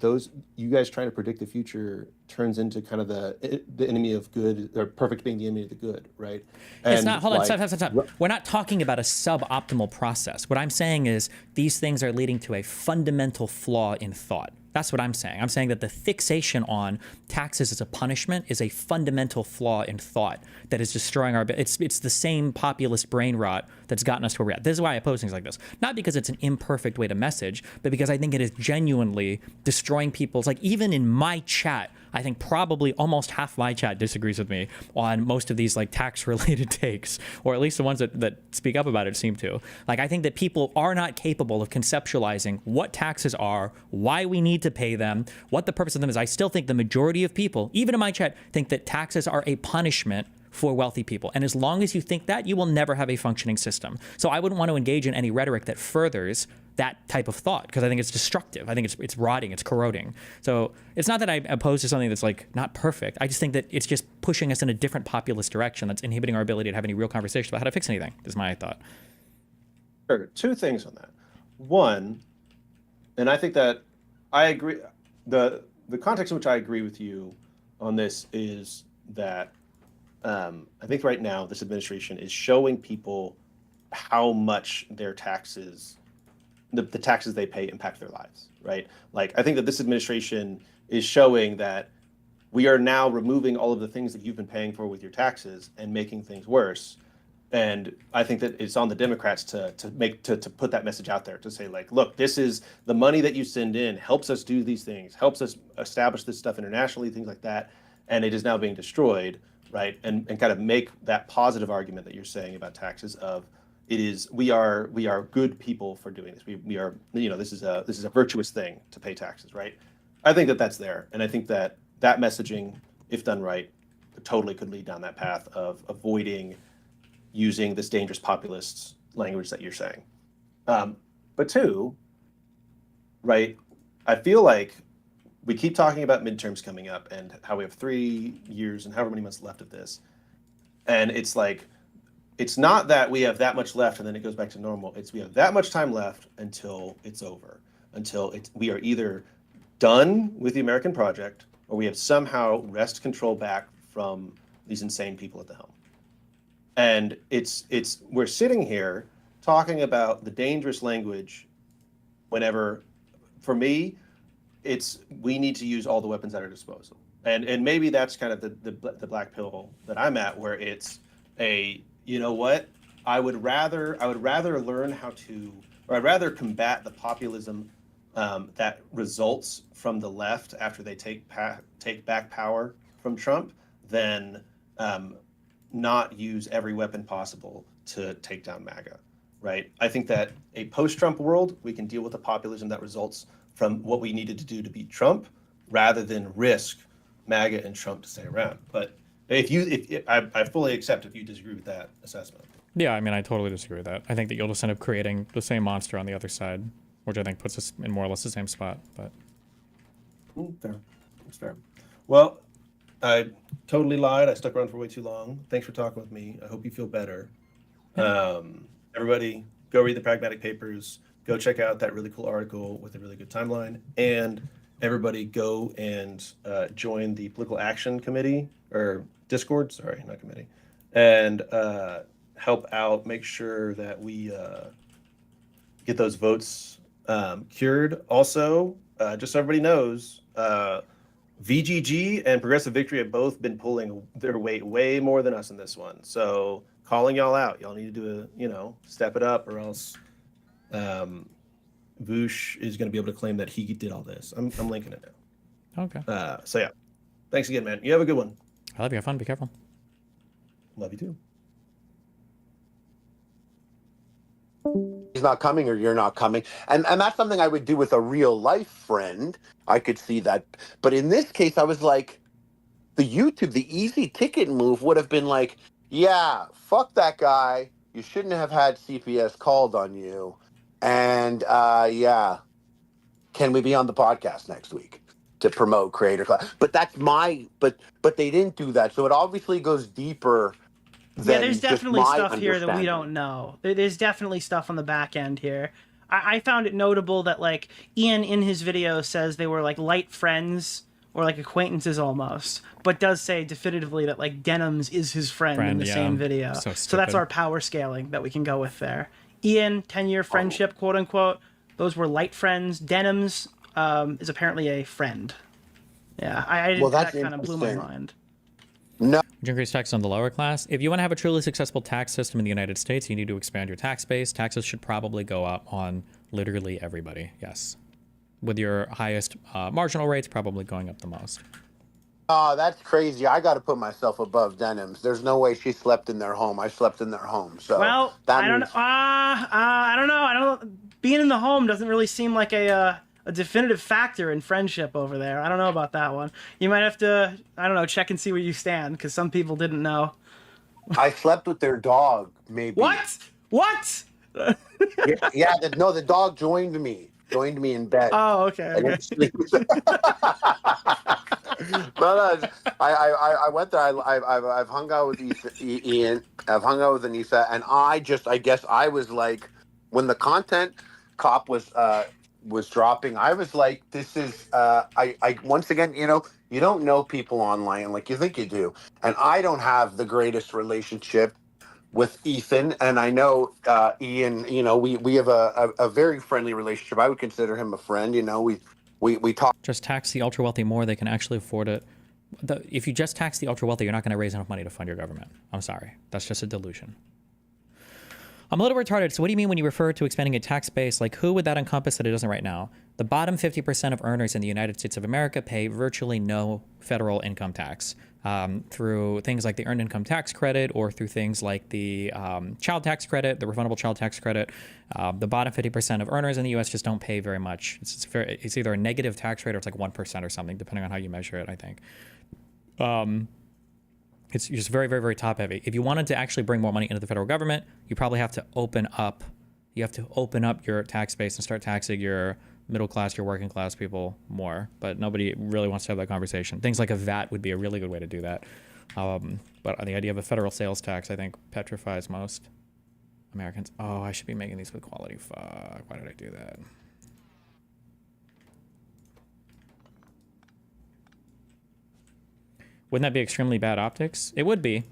you guys trying to predict the future turns into kind of the enemy of good, or perfect being the enemy of the good, right? It's not. Hold on. Stop. We're not talking about a suboptimal process. What I'm saying is these things are leading to a fundamental flaw in thought. That's what I'm saying. I'm saying that the fixation on taxes as a punishment is a fundamental flaw in thought that is destroying our. It's the same populist brain rot that's gotten us to where we're at. This is why I oppose things like this. Not because it's an imperfect way to message, but because I think it is genuinely destroying people's. Like even in my chat, I think probably almost half my chat disagrees with me on most of these like tax related takes, or at least the ones that speak up about it seem to. Like, I think that people are not capable of conceptualizing what taxes are, why we need to pay them, what the purpose of them is. I still think the majority of people, even in my chat, think that taxes are a punishment for wealthy people. And as long as you think that, you will never have a functioning system. So I wouldn't want to engage in any rhetoric that furthers that type of thought, because I think it's destructive. I think it's rotting, it's corroding. So it's not that I'm opposed to something that's like not perfect. I just think that it's just pushing us in a different populist direction that's inhibiting our ability to have any real conversation about how to fix anything, is my thought. Sure. Two things on that. One, and I think that I agree, the context in which I agree with you on this is that I think right now this administration is showing people how much their taxes, the taxes they pay impact their lives, right? Like, I think that this administration is showing that we are now removing all of the things that you've been paying for with your taxes and making things worse. And I think that it's on the Democrats to put that message out there, to say, like, look, this is the money that you send in helps us do these things, helps us establish this stuff internationally, things like that, and it is now being destroyed, right? And kind of make that positive argument that you're saying about taxes of we are good people for doing this. We are, this is a virtuous thing to pay taxes, right? I think that that's there, and I think that messaging, if done right, totally could lead down that path of avoiding using this dangerous populist language that you're saying. But two, right, I feel like we keep talking about midterms coming up and how we have 3 years and however many months left of this. And it's like, it's not that we have that much left and then it goes back to normal. It's we have that much time left until it's over, until we are either done with the American project or we have somehow wrested control back from these insane people at the helm. And we're sitting here talking about the dangerous language whenever, for me, we need to use all the weapons at our disposal. And maybe that's kind of the black pill that I'm at, where it's you know what? I would rather learn how to, or I'd rather combat the populism that results from the left after they take back power from Trump than not use every weapon possible to take down MAGA, right? I think that a post-Trump world, we can deal with the populism that results from what we needed to do to beat Trump, rather than risk MAGA and Trump to stay around. But I fully accept if you disagree with that assessment. Yeah, I mean, I totally disagree with that. I think that you'll just end up creating the same monster on the other side, which I think puts us in more or less the same spot. But fair, that's fair. Well, I totally lied. I stuck around for way too long. Thanks for talking with me. I hope you feel better. Everybody, go read the Pragmatic Papers. Go check out that really cool article with a really good timeline. And everybody go and join the Political Action Committee, or Discord, sorry, not committee, and help out, make sure that we get those votes cured. Also, just so everybody knows, VGG and Progressive Victory have both been pulling their weight way more than us in this one. So calling y'all out. Y'all need to do step it up, or else Voosh is going to be able to claim that he did all this. I'm linking it now. Okay. So yeah, thanks again, man. You have a good one. I love you. Have fun. Be careful. Love you too. not coming or you're not coming. And that's something I would do with a real life friend. I could see that. But in this case, I was like, the easy ticket move would have been like, yeah, fuck that guy. You shouldn't have had CPS called on you. And yeah, can we be on the podcast next week to promote creator class? But that's but they didn't do that. So it obviously goes deeper Yeah, than there's just definitely my stuff here that we understanding. don't know. There's definitely stuff on the back end here. I found it notable that like Ian in his video says they were like light friends or like acquaintances almost, but does say definitively that like Denims is his friend in the same video. So that's stupid. our power scaling that we can go with there. Ian, 10-year friendship, quote unquote. Those were light friends. Denims is apparently a friend. Yeah, that kind of blew my mind. No. Would you increase taxes on the lower class? If you want to have a truly successful tax system in the United States, you need to expand your tax base. Taxes should probably go up on literally everybody, yes. With your highest marginal rates probably going up the most. Oh, that's crazy. I got to put myself above Denims. There's no way she slept in their home. I slept in their home. So well, I don't know. I don't know. I don't. Being in the home doesn't really seem like a definitive factor in friendship over there. I don't know about that one. You might have to, I don't know, check and see where you stand, because some people didn't know. I slept with their dog, maybe. What? Yeah, the dog joined me in bed. Oh, okay. No, I went there. I've hung out with Ian. I've hung out with Anissa, and I guess I was like, when the content cop was dropping, I was like, this is I once again, you don't know people online like you think you do, and I don't have the greatest relationship with Ethan, and I know Ian. We have a very friendly relationship. I would consider him a friend. We talk. Just tax the ultra wealthy more; they can actually afford it. If you just tax the ultra wealthy, you're not going to raise enough money to fund your government. I'm sorry, that's just a delusion. I'm a little retarded. So what do you mean when you refer to expanding a tax base? Like, who would that encompass that it doesn't right now? The bottom 50% of earners in the United States of America pay virtually no federal income tax through things like the Earned Income Tax Credit or through things like the child tax credit, the refundable child tax credit. The bottom 50% of earners in the U.S. just don't pay very much. It's either a negative tax rate or it's like 1% or something, depending on how you measure it, I think. It's just very, very, very top heavy. If you wanted to actually bring more money into the federal government, you probably have to open up your tax base and start taxing your middle class, your working class people more. But nobody really wants to have that conversation. Things like a VAT would be a really good way to do that. But the idea of a federal sales tax, I think, petrifies most Americans. Oh, I should be making these with quality. Fuck, why did I do that? Wouldn't that be extremely bad optics? It would be.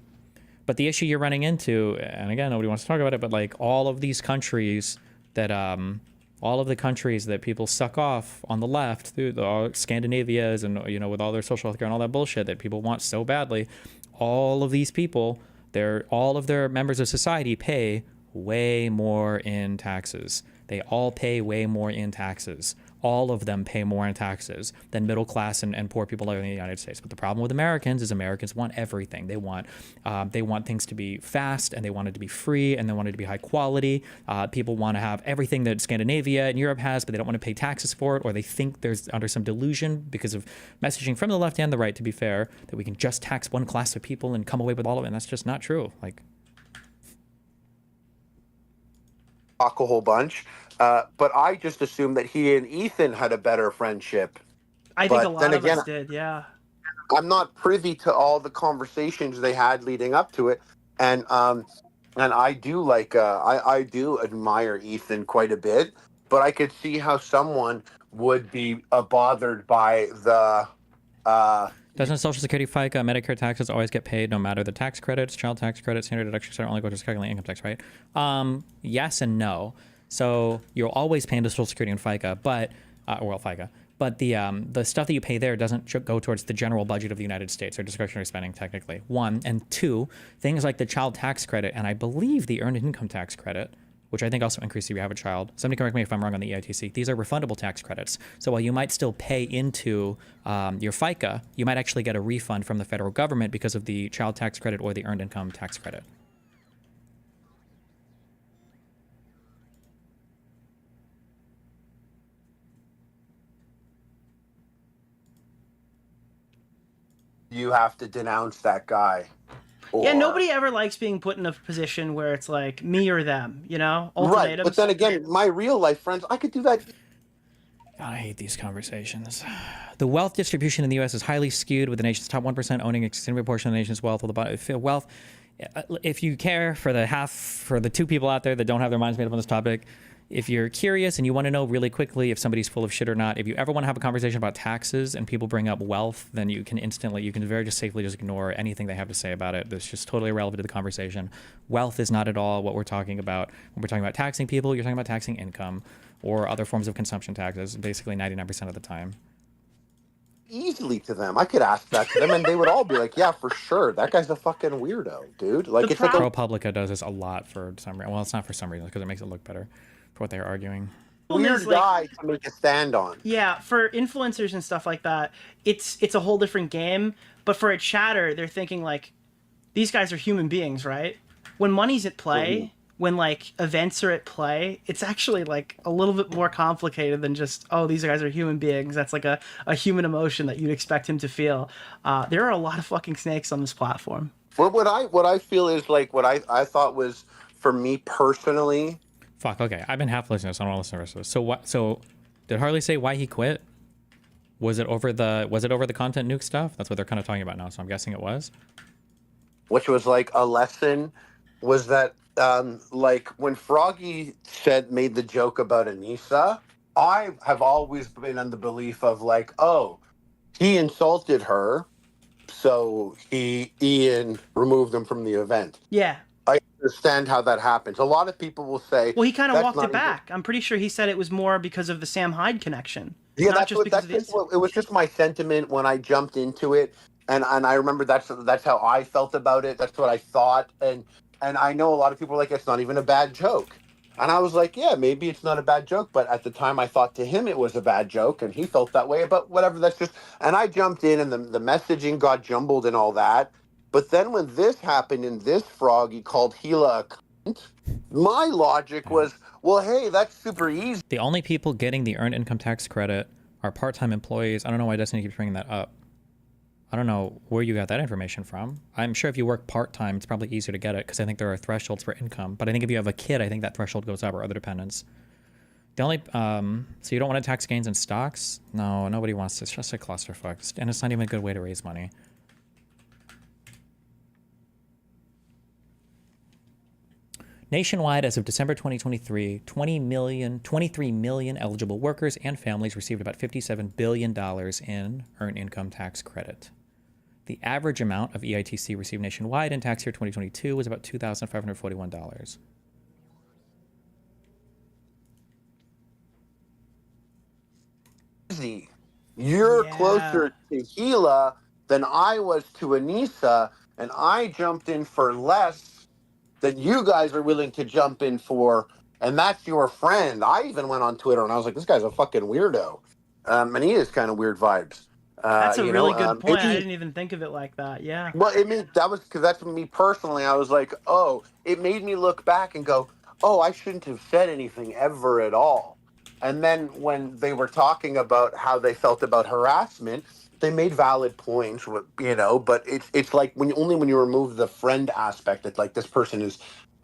But the issue you're running into, and again, nobody wants to talk about it, but like all of these countries that, all of the countries that people suck off on the left through the Scandinavias and, with all their social health care and all that bullshit that people want so badly, all of these people, all of their members of society pay way more in taxes. They all pay way more in taxes. All of them pay more in taxes than middle class and poor people in the United States. But the problem with Americans is Americans want everything. They want things to be fast, and they want it to be free, and they want it to be high quality. People want to have everything that Scandinavia and Europe has, but they don't want to pay taxes for it, or they think there's under some delusion because of messaging from the left and the right, to be fair, that we can just tax one class of people and come away with all of it. And that's just not true. Talk a whole bunch. But I just assumed that he and Ethan had a better friendship. I think a lot of us did, yeah. I'm not privy to all the conversations they had leading up to it, and I do I do admire Ethan quite a bit, but I could see how someone would be bothered by the. Doesn't Social Security, FICA, Medicare taxes always get paid no matter the tax credits, child tax credits, standard deductions only go to calculating income tax, right? Yes and no. So you'll always pay into Social Security and FICA, but FICA. But the stuff that you pay there doesn't go towards the general budget of the United States or discretionary spending, technically. One. And two, things like the child tax credit and I believe the earned income tax credit, which I think also increases if you have a child. Somebody correct me if I'm wrong on the EITC. These are refundable tax credits. So while you might still pay into your FICA, you might actually get a refund from the federal government because of the child tax credit or the earned income tax credit. you have to denounce that guy. Yeah, Or- nobody ever likes being put in a position where it's like me or them, you know? Right, Ultimatums. but then again, my real life friends, I could do that. God, I hate these conversations. The wealth distribution in the U.S. is highly skewed, with the nation's top 1% owning a significant portion of the nation's wealth. If you care for the 2 people out there that don't have their minds made up on this topic, if you're curious and you want to know really quickly if somebody's full of shit or not, if you ever want to have a conversation about taxes and people bring up wealth, then you can very just safely just ignore anything they have to say about it. That's just totally irrelevant to the conversation. Wealth is not at all what we're talking about. When we're talking about taxing people, you're talking about taxing income or other forms of consumption taxes, basically 99% of the time. Easily to them. I could ask that to them and they would all be like, yeah, for sure. That guy's a fucking weirdo, dude. Like, it's like ProPublica does this a lot for some reason. Well, it's not for some reason, because it makes it look better for what they're arguing. Weird guy to make a stand on. Yeah, for influencers and stuff like that, it's a whole different game. But for a chatter, they're thinking like, these guys are human beings, right? When money's at play, when like events are at play, it's actually like a little bit more complicated than just, oh, these guys are human beings. That's like a human emotion that you'd expect him to feel. There are a lot of fucking snakes on this platform. What I feel is like what I thought was, for me personally. Fuck, okay. I've been half listening to this. I don't want to listen to the rest of this. So what? So did Harley say why he quit? Was it over the content nuke stuff? That's what they're kind of talking about now. So I'm guessing it was. Which was like a lesson, was that like when Froggy made the joke about Anissa, I have always been in the belief of like, oh, he insulted her, so Ian removed him from the event. Yeah. I understand how that happens. A lot of people will say, well, he kind of walked it back. I'm pretty sure he said it was more because of the Sam Hyde connection. Yeah, not just because of the it was just my sentiment when I jumped into it, and I remember that's how I felt about it. That's what I thought, and I know a lot of people are like, it's not even a bad joke, and I was like, yeah, maybe it's not a bad joke, but at the time I thought to him it was a bad joke, and he felt that way. But whatever, that's just. And I jumped in, and the messaging got jumbled and all that. But then when this happened and this Froggy called Gila a cunt, my logic was, well, hey, that's super easy. The only people getting the earned income tax credit are part-time employees. I don't know why Destiny keeps bringing that up. I don't know where you got that information from. I'm sure if you work part-time, it's probably easier to get it because I think there are thresholds for income. But I think if you have a kid, I think that threshold goes up, or other dependents. The only, so you don't want to tax gains in stocks? No, nobody wants to. It's just a clusterfuck. And it's not even a good way to raise money. Nationwide, as of December 2023, 23 million eligible workers and families received about $57 billion in earned income tax credit. The average amount of EITC received nationwide in tax year 2022 was about $2,541. You're closer to Gila than I was to Anissa, and I jumped in for less than you guys are willing to jump in for, and that's your friend. I even went on Twitter and I was like, this guy's a fucking weirdo. And he is kind of weird vibes. That's a really good point. I didn't even think of it like that. Yeah. Well, that's me personally. I was like, oh, it made me look back and go, oh, I shouldn't have said anything ever at all. And then when they were talking about how they felt about harassment, they made valid points, but it's like when you remove the friend aspect, it's like this person is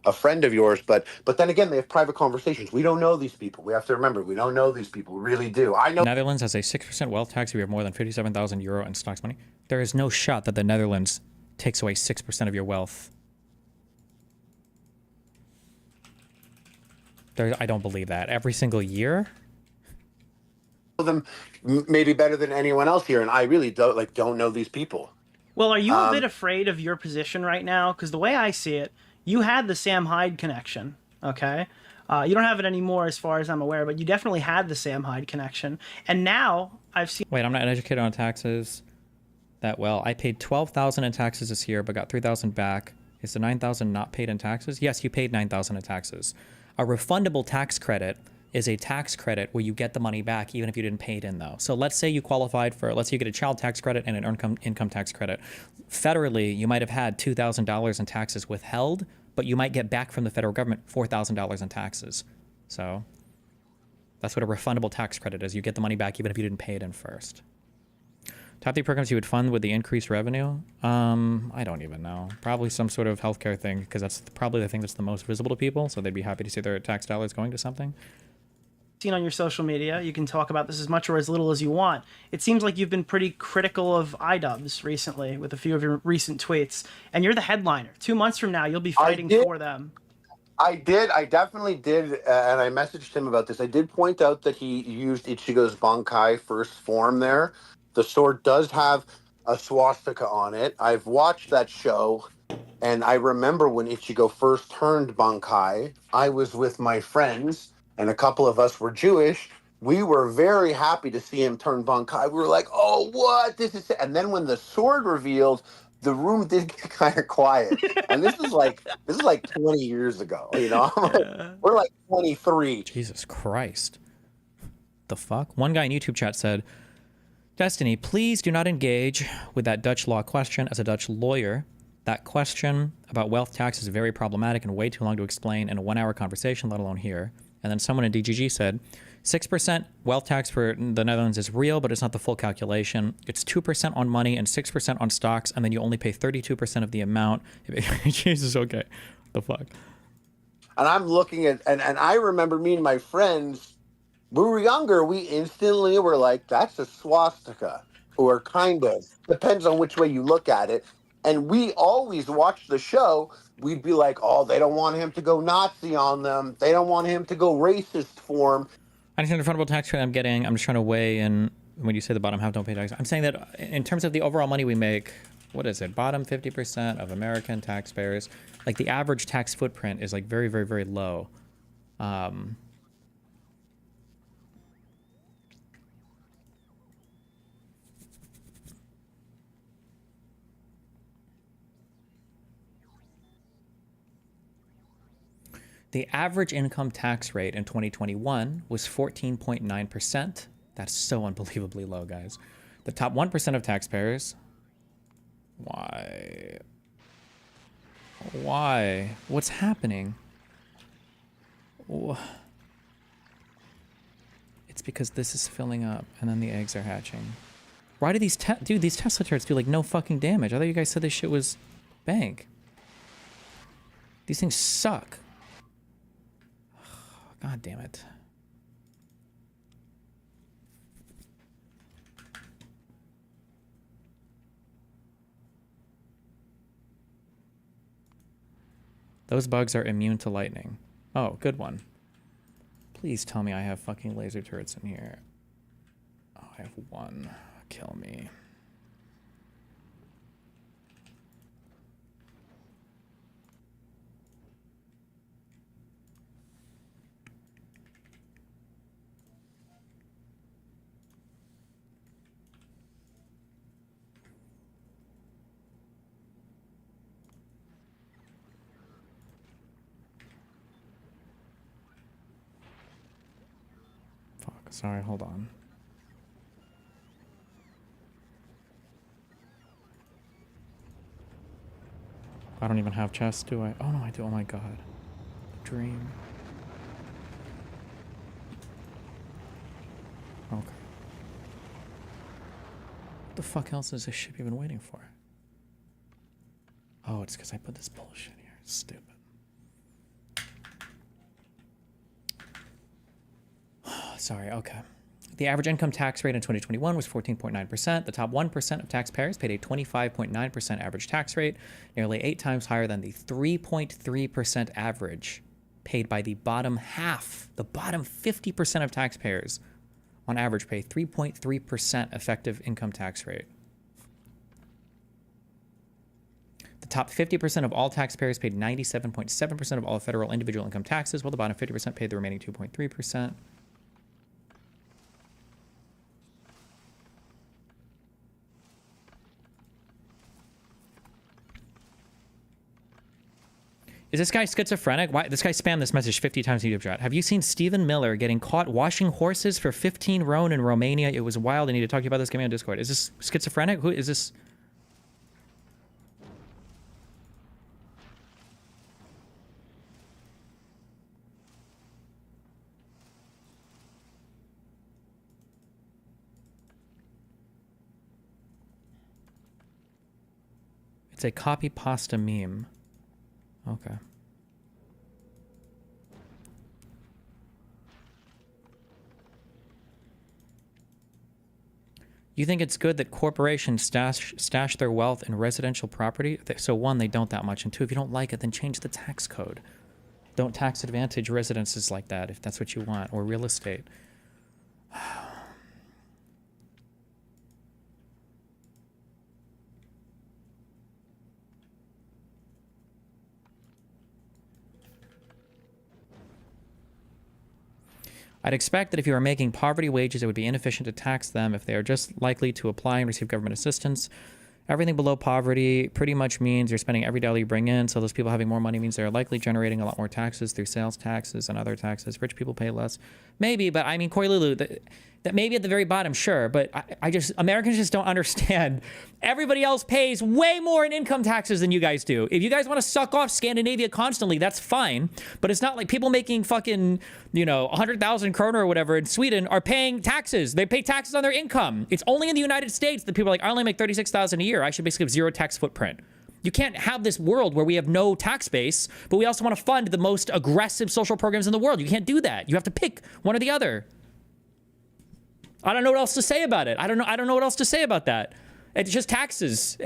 a friend of yours, but then again, they have private conversations. We don't know these people. We have to remember, we don't know these people. We really do. I know Netherlands has a 6% wealth tax if you have more than 57,000 euro in stocks money. There is no shot that the Netherlands takes away 6% of your wealth. I don't believe that. Every single year? Them maybe better than anyone else here, and I really don't know these people. Well, are you a bit afraid of your position right now? Because the way I see it, you had the Sam Hyde connection, okay? You don't have it anymore as far as I'm aware, but you definitely had the Sam Hyde connection. And now I've seen... Wait, I'm not educated on taxes that well. I paid $12,000 in taxes this year, but got $3,000 back. Is the $9,000 not paid in taxes? Yes, you paid $9,000 in taxes. A refundable tax credit is a tax credit where you get the money back even if you didn't pay it in, though. So let's say you qualified for, let's say you get a child tax credit and an income tax credit. Federally, you might have had $2,000 in taxes withheld, but you might get back from the federal government $4,000 in taxes. So that's what a refundable tax credit is. You get the money back even if you didn't pay it in first. Top 3 programs you would fund with the increased revenue? I don't even know. Probably some sort of healthcare thing, because that's probably the thing that's the most visible to people, so they'd be happy to see their tax dollars going to something. Seen on your social media, you can talk about this as much or as little as you want. It seems like you've been pretty critical of iDubbbz recently with a few of your recent tweets, and you're the headliner. 2 months from now, you'll be fighting for them. I definitely did, and I messaged him about this. I did point out that he used Ichigo's Bankai first form there. The sword does have a swastika on it. I've watched that show, and I remember when Ichigo first turned Bankai, I was with my friends, and a couple of us were Jewish. We were very happy to see him turn Bankai. We were like, oh, what? This is... And then when the sword revealed, the room did get kind of quiet. And this is like 20 years ago, you know? We're like 23. Jesus Christ. The fuck? One guy in YouTube chat said, Destiny, please do not engage with that Dutch law question as a Dutch lawyer. That question about wealth tax is very problematic and way too long to explain in a 1-hour conversation, let alone here. And then someone in DGG said, 6% wealth tax for the Netherlands is real, but it's not the full calculation. It's 2% on money and 6% on stocks, and then you only pay 32% of the amount. Jesus, okay. The fuck? And I'm looking at, and I remember me and my friends, we were younger, we instantly were like, that's a swastika, or kind of. Depends on which way you look at it. And we always watched the show. We'd be like, oh, they don't want him to go Nazi on them. They don't want him to go racist for him. I understand the refundable tax rate I'm getting. I'm just trying to weigh in when you say the bottom half don't pay tax. I'm saying that in terms of the overall money we make, what is it? Bottom 50% of American taxpayers. Like the average tax footprint is like very, very, very low. The average income tax rate in 2021 was 14.9%. That's so unbelievably low, guys. The top 1% of taxpayers. Why? Why? What's happening? It's because this is filling up and then the eggs are hatching. Why do these these Tesla turrets do like no fucking damage? I thought you guys said this shit was bank. These things suck. God damn it. Those bugs are immune to lightning. Oh, good one. Please tell me I have fucking laser turrets in here. Oh, I have one. Kill me. Sorry, hold on. I don't even have chests, do I? Oh no, I do. Oh my god. Dream. Okay. What the fuck else is this ship even waiting for? Oh, it's because I put this bullshit here. It's stupid. Sorry, okay. The average income tax rate in 2021 was 14.9%. The top 1% of taxpayers paid a 25.9% average tax rate, nearly 8 times higher than the 3.3% average paid by the bottom half. The bottom 50% of taxpayers, on average, pay 3.3% effective income tax rate. The top 50% of all taxpayers paid 97.7% of all federal individual income taxes, while the bottom 50% paid the remaining 2.3%. Is this guy schizophrenic? Why this guy spammed this message 50 times in YouTube chat. Have you seen Stephen Miller getting caught washing horses for 15 RON in Romania? It was wild. I need to talk to you about this. Get me on Discord. Is this schizophrenic? Who is this? It's a copy pasta meme. Okay. You think it's good that corporations stash their wealth in residential property? So one, they don't that much, and two, if you don't like it, then change the tax code. Don't tax advantage residences like that if that's what you want, or real estate. I'd expect that if you are making poverty wages, it would be inefficient to tax them if they are just likely to apply and receive government assistance. Everything below poverty pretty much means you're spending every dollar you bring in, so those people having more money means they're likely generating a lot more taxes through sales taxes and other taxes. Rich people pay less. Maybe, but I mean, Corey Lulu, that maybe at the very bottom, sure, but Americans just don't understand. Everybody else pays way more in income taxes than you guys do. If you guys want to suck off Scandinavia constantly, that's fine, but it's not like people making fucking, 100,000 kroner or whatever in Sweden are paying taxes. They pay taxes on their income. It's only in the United States that people are like, I only make 36,000 a year. I should basically have zero tax footprint. You can't have this world where we have no tax base, but we also want to fund the most aggressive social programs in the world. You can't do that. You have to pick one or the other. I don't know what else to say about it. I don't know what else to say about that. It's just taxes.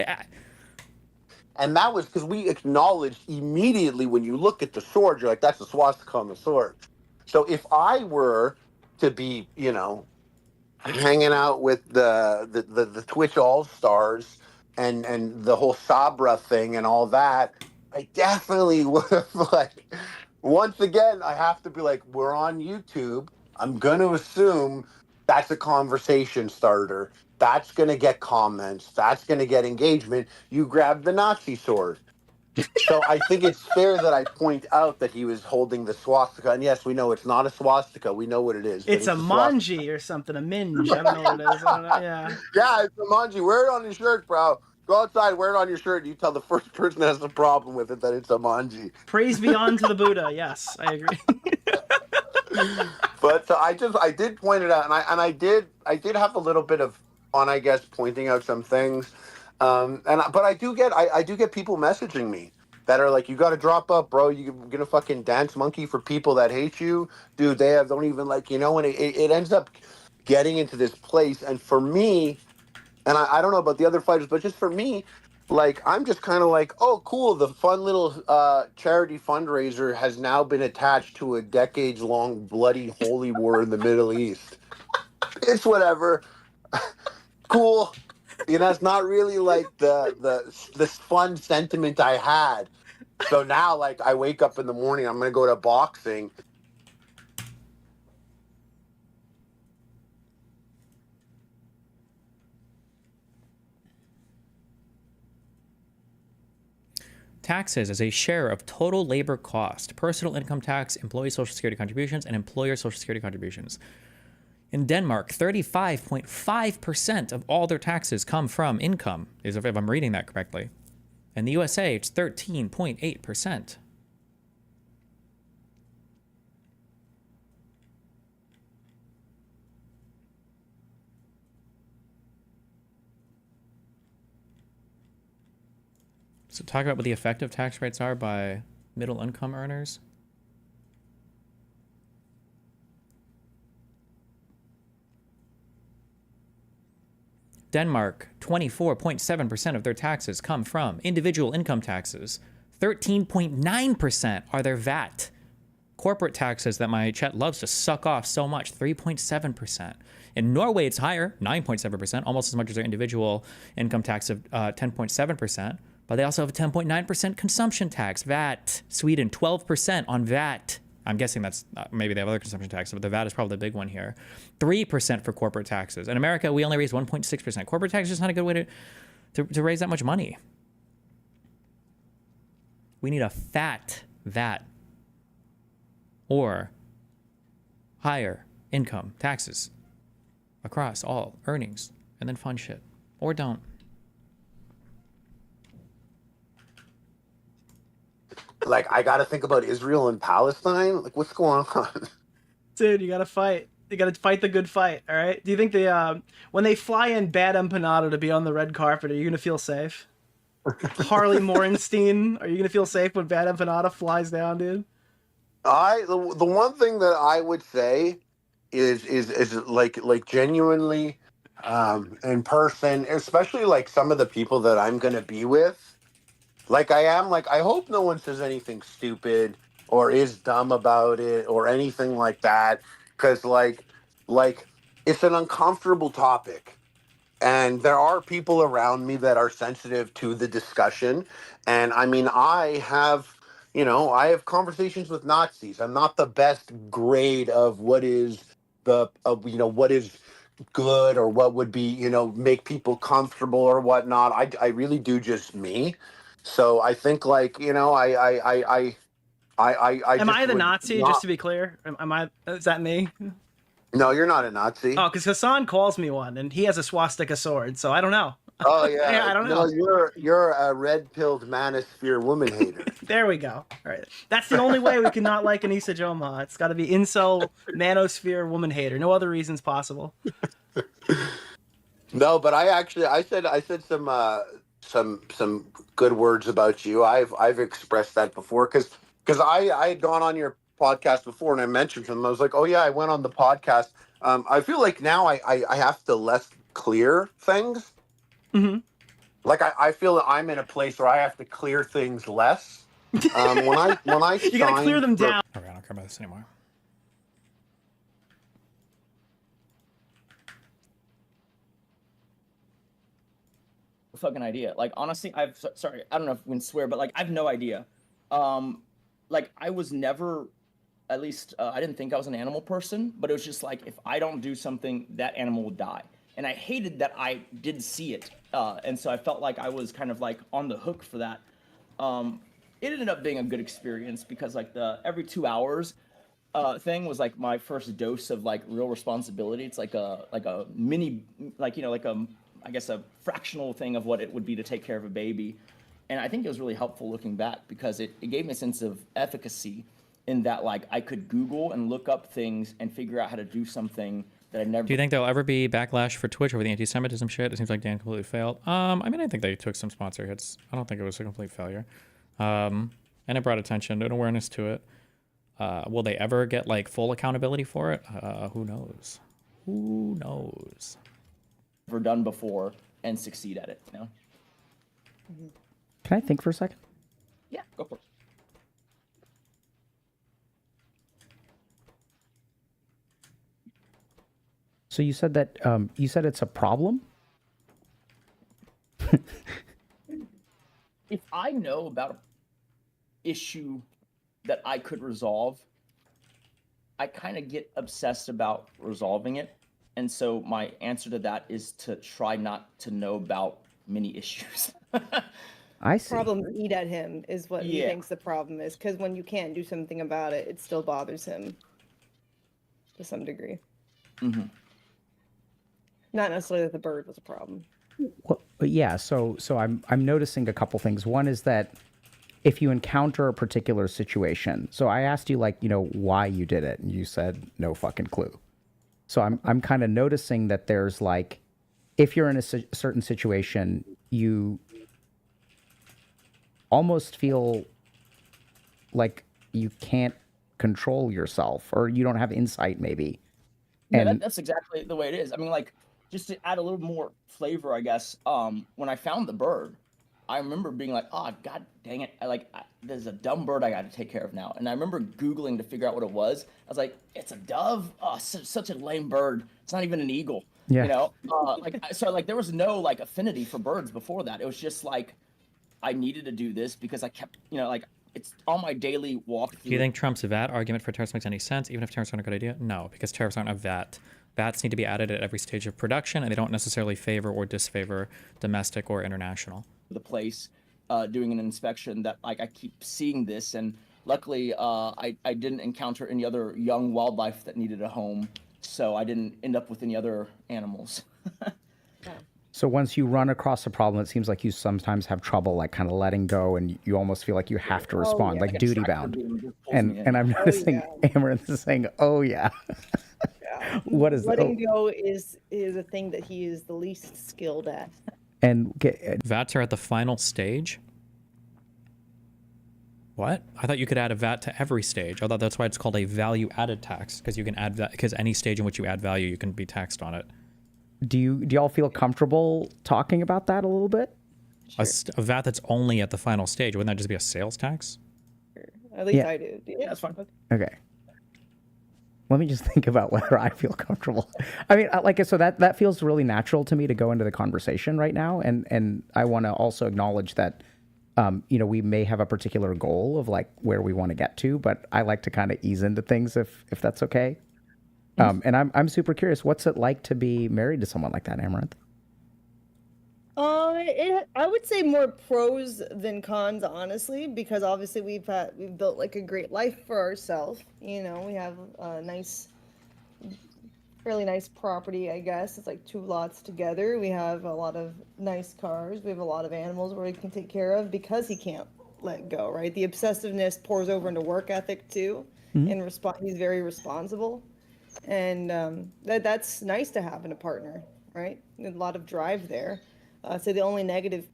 And that was because we acknowledged immediately when you look at the sword, you're like, that's a swastika on the sword. So if I were to be, hanging out with the Twitch All-Stars and the whole Sabra thing and all that, I definitely would have, once again, I have to be like, we're on YouTube. I'm going to assume that's a conversation starter. That's going to get comments. That's going to get engagement. You grab the Nazi sword. So I think it's fair that I point out that he was holding the swastika. And yes, we know it's not a swastika. We know what it is. It's a manji or something, a minge. I don't know what it is. I don't know. Yeah. Yeah, it's a manji. Wear it on your shirt, bro. Go outside, wear it on your shirt, and you tell the first person that has a problem with it that it's a manji. Praise be unto the Buddha. Yes, I agree. But I did point it out, and I did have a little bit of fun, I guess, pointing out some things. But I do get people messaging me that are like, you got to drop up, bro. You're gonna fucking dance monkey for people that hate you, dude. Don't even and it ends up getting into this place. And for me, and I don't know about the other fighters, but just for me, I'm just kind of like, oh, cool. The fun little charity fundraiser has now been attached to a decades-long bloody holy war in the Middle East. It's whatever. Cool. It's not really the fun sentiment I had. So now, I wake up in the morning, I'm going to go to boxing. Taxes as a share of total labor cost, personal income tax, employee social security contributions, and employer social security contributions. In Denmark, 35.5% of all their taxes come from income, if I'm reading that correctly. In the USA, it's 13.8%. So talk about what the effective tax rates are by middle income earners. Denmark, 24.7% of their taxes come from individual income taxes. 13.9% are their VAT. Corporate taxes that my chat loves to suck off so much, 3.7%. In Norway, it's higher, 9.7%, almost as much as their individual income tax of 10.7%. But they also have a 10.9% consumption tax, VAT. Sweden, 12% on VAT. I'm guessing that's, maybe they have other consumption taxes, but the VAT is probably the big one here. 3% for corporate taxes. In America, we only raise 1.6%. Corporate tax is just not a good way to raise that much money. We need a fat VAT or higher income taxes across all earnings and then fund shit. Or don't. I got to think about Israel and Palestine. What's going on? Dude, you got to fight. You got to fight the good fight, all right? Do you think when they fly in Bad Empanada to be on the red carpet, are you going to feel safe? Harley Morenstein? Are you gonna feel safe when Bad Empanada flies down, dude? The one thing that I would say is like genuinely in person, especially like some of the people that I'm gonna be with. Like I hope no one says anything stupid or is dumb about it or anything like that, because like it's an uncomfortable topic, and there are people around me that are sensitive to the discussion. And I mean, I have conversations with Nazis. I'm not the best grade of what is what is good or what would be make people comfortable or whatnot. I really do just me. So I think like I Am just I the would Nazi? Just not. to be clear, am I? Is that me? No, you're not a Nazi. Oh, because Hassan calls me one, and he has a swastika sword, so I don't know. Oh Yeah, yeah, I don't no, know. you're a red-pilled manosphere woman hater. There we go. All right, that's the only way we can not like Anissa Joma. It's got to be incel, manosphere, woman hater. No other reasons possible. No, but I said some good words about you. I've expressed that before because I had gone on your podcast before and I mentioned them. I was like, oh yeah, I went on the podcast. I feel like now I have to less clear things. Mm-hmm. Like I feel that I'm in a place where I have to clear things less. When I You gotta clear them down. Okay, I don't care about this anymore. Fucking idea. Like honestly, sorry, I don't know if we can swear, but like I've no idea. Like I was never, at least I didn't think I was an animal person, but it was just like if I don't do something, that animal will die, and I hated that I did see it, and so I felt like I was kind of like on the hook for that. It ended up being a good experience because like the every 2 hours thing was like my first dose of like real responsibility. It's like a mini like like I guess a fractional thing of what it would be to take care of a baby. And I think it was really helpful looking back because it gave me a sense of efficacy in that like I could Google and look up things and figure out how to do something that I never. Do you think there'll ever be backlash for Twitch over the anti-Semitism shit? It seems like Dan completely failed. I mean, I think they took some sponsor hits. I don't think it was a complete failure. And it brought attention and awareness to it. Will they ever get like full accountability for it? Who knows? Who knows? Ever done before and succeed at it, you know? Can I think for a second? Yeah, go for it. So you said that you said it's a problem? If I know about an issue that I could resolve, I kind of get obsessed about resolving it. And so my answer to that is to try not to know about many issues. I see. Problems eat at him is what he Yeah. thinks the problem is, because when you can't do something about it, it still bothers him to some degree. Mm-hmm. Not necessarily that the bird was a problem. Well, but yeah, so I'm noticing a couple things. One is that if you encounter a particular situation, so I asked you like, why you did it, and you said no fucking clue. So I'm kind of noticing that there's like, if you're in a certain situation, you almost feel like you can't control yourself or you don't have insight maybe. Yeah, And that's exactly the way it is. I mean, like, just to add a little more flavor, I guess, when I found the bird, I remember being like, oh, God dang it. There's a dumb bird I got to take care of now. And I remember Googling to figure out what it was. I was like, it's a dove? Oh, such a lame bird. It's not even an eagle. Yeah. You know? There was no, like, affinity for birds before that. It was just, like, I needed to do this because I kept, it's on my daily walk through. Do you think Trump's VAT argument for tariffs makes any sense, even if tariffs aren't a good idea? No, because tariffs aren't a VAT. VATs need to be added at every stage of production, and they don't necessarily favor or disfavor domestic or international. The place doing an inspection that like I keep seeing this, and luckily I didn't encounter any other young wildlife that needed a home, so I didn't end up with any other animals. so once you run across a problem, it seems like you sometimes have trouble like kind of letting go, and you almost feel like you have to respond, yeah, like like a duty tractor bound. beam just pulls me in. And I'm noticing Amaranth is saying, "Oh yeah." What is letting go is a thing that he is the least skilled at. And get, VATs are at the final stage? What? I thought you could add a VAT to every stage. I thought that's why it's called a value-added tax, because you can add that, because any stage in which you add value, you can be taxed on it. do y'all feel comfortable talking about that a little bit? A VAT that's only at the final stage, wouldn't that just be a sales tax? At least Yeah. I do. Yeah, that's fine. Okay. Let me just think about whether I feel comfortable. I mean, like, so that feels really natural to me to go into the conversation right now, and I want to also acknowledge that, you know, we may have a particular goal of like where we want to get to, but I like to kind of ease into things if that's okay. And I'm super curious, what's it like to be married to someone like that, Amaranth? I would say more pros than cons, honestly, because obviously we've built like a great life for ourselves. You know, we have a fairly nice property, I guess. It's like 2 lots together. We have a lot of nice cars. We have a lot of animals where we can take care of because he can't let go, right? The obsessiveness pours over into work ethic too. Mm-hmm. He's very responsible, and that's nice to have in a partner, right? A lot of drive there. So the only negative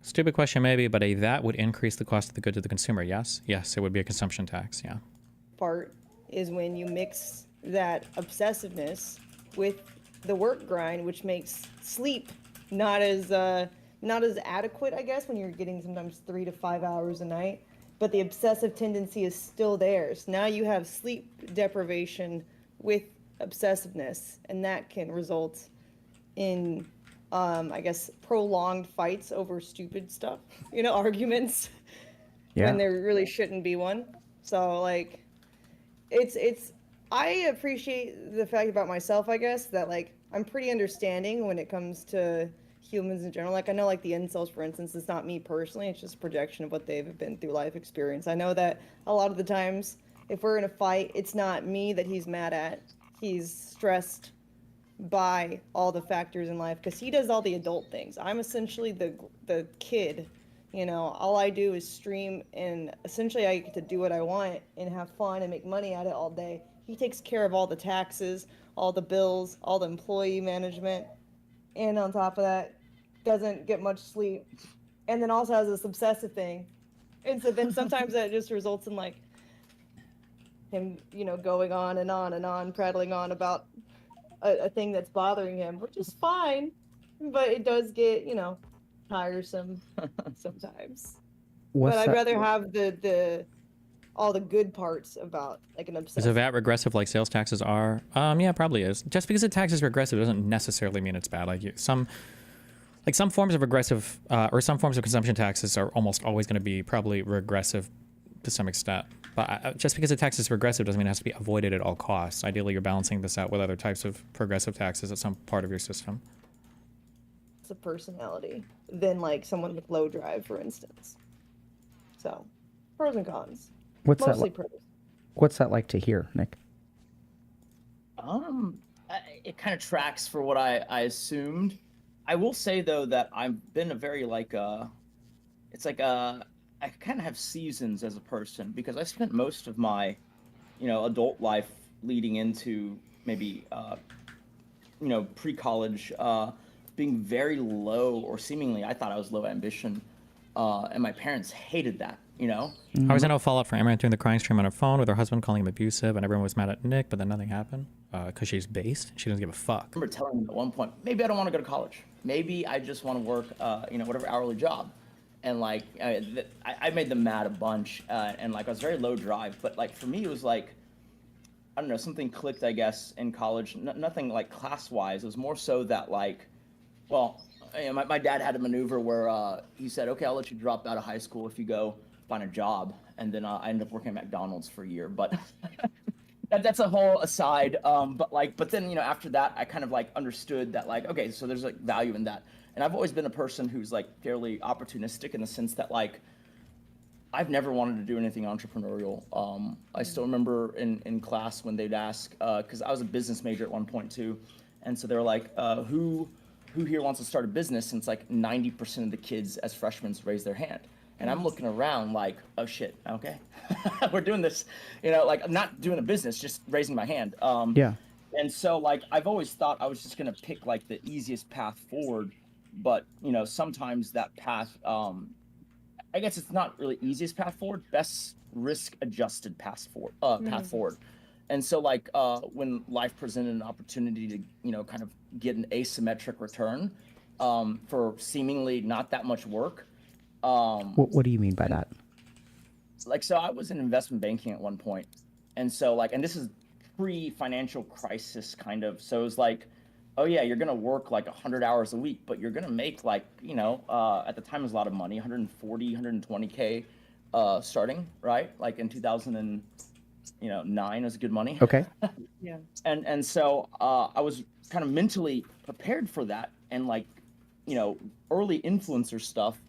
Stupid question maybe, but a VAT would increase the cost of the good to the consumer, yes? Yes, it would be a consumption tax, yeah. part is when you mix that obsessiveness with the work grind, which makes sleep not as adequate, I guess, when you're getting sometimes 3 to 5 hours a night, but the obsessive tendency is still there. So now you have sleep deprivation with obsessiveness, and that can result in I guess prolonged fights over stupid stuff, you know, arguments when there really shouldn't be one. So like I appreciate the fact about myself, I guess, that like I'm pretty understanding when it comes to humans in general. Like I know like the incels, for instance, it's not me personally, it's just a projection of what they've been through life experience. I know that a lot of the times if we're in a fight, it's not me that he's mad at. He's stressed by all the factors in life because he does all the adult things. I'm essentially the kid, you know. All I do is stream, and essentially I get to do what I want and have fun and make money at it all day. He takes care of all the taxes, all the bills, all the employee management, and on top of that doesn't get much sleep, and then also has this obsessive thing. And so then sometimes that just results in like him, you know, going on and on and on, prattling on about a thing that's bothering him, which is fine, but it does get, you know, tiresome sometimes. But I'd rather have the all the good parts about like an Is obsession. a VAT regressive like sales taxes are? Yeah, it probably is. Just because a tax is regressive doesn't necessarily mean it's bad. Like some forms of regressive or some forms of consumption taxes are almost always going to be probably regressive to some extent. But just because a tax is regressive doesn't mean it has to be avoided at all costs. Ideally, you're balancing this out with other types of progressive taxes at some part of your system. It's a personality than like someone with low drive, for instance. So, pros and cons. Mostly pros. What's that like to hear, Nick? It kind of tracks for what I assumed. I will say though that I've been a very like it's like I kind of have seasons as a person because I spent most of my, you know, adult life leading into maybe, you know, pre-college, being very low or seemingly I thought I was low ambition, and my parents hated that, you know. I was in a fallout for Amaranth doing the crying stream on her phone with her husband calling him abusive, and everyone was mad at Nick, but then nothing happened because she's based. She doesn't give a fuck. I remember telling them at one point, maybe I don't want to go to college. Maybe I just want to work, you know, whatever hourly job. And like, I made them mad a bunch, and like I was very low drive. But like for me, it was like, I don't know, something clicked, I guess, in college. Nothing like class wise. It was more so that like, well, you know, my dad had a maneuver where he said, okay, I'll let you drop out of high school if you go find a job. And then I ended up working at McDonald's for a year. But that's a whole aside. But then, you know, after that, I kind of like understood that like, okay, so there's like value in that. And I've always been a person who's like fairly opportunistic in the sense that like, I've never wanted to do anything entrepreneurial. I still remember in class when they'd ask, because I was a business major at one point too. And so they were like, who here wants to start a business? And it's like 90% of the kids as freshmen raise their hand. And I'm looking around like, oh shit, okay, we're doing this, you know, like I'm not doing a business, just raising my hand. Yeah. And so like, I've always thought I was just gonna pick like the easiest path forward but you know, sometimes that path, I guess it's not really easiest path forward, best risk adjusted path forward. And so like when life presented an opportunity to, you know, kind of get an asymmetric return for seemingly not that much work. What do you mean by that? Like, so I was in investment banking at one point, and so like, and this is pre-financial crisis kind of. So it was like, oh yeah, you're gonna work like 100 hours a week, but you're gonna make like, you know, at the time it was a lot of money, 140, 120K starting, right? Like in 2009 was good money. Okay. Yeah. And so I was kind of mentally prepared for that, and like, you know, early influencer stuff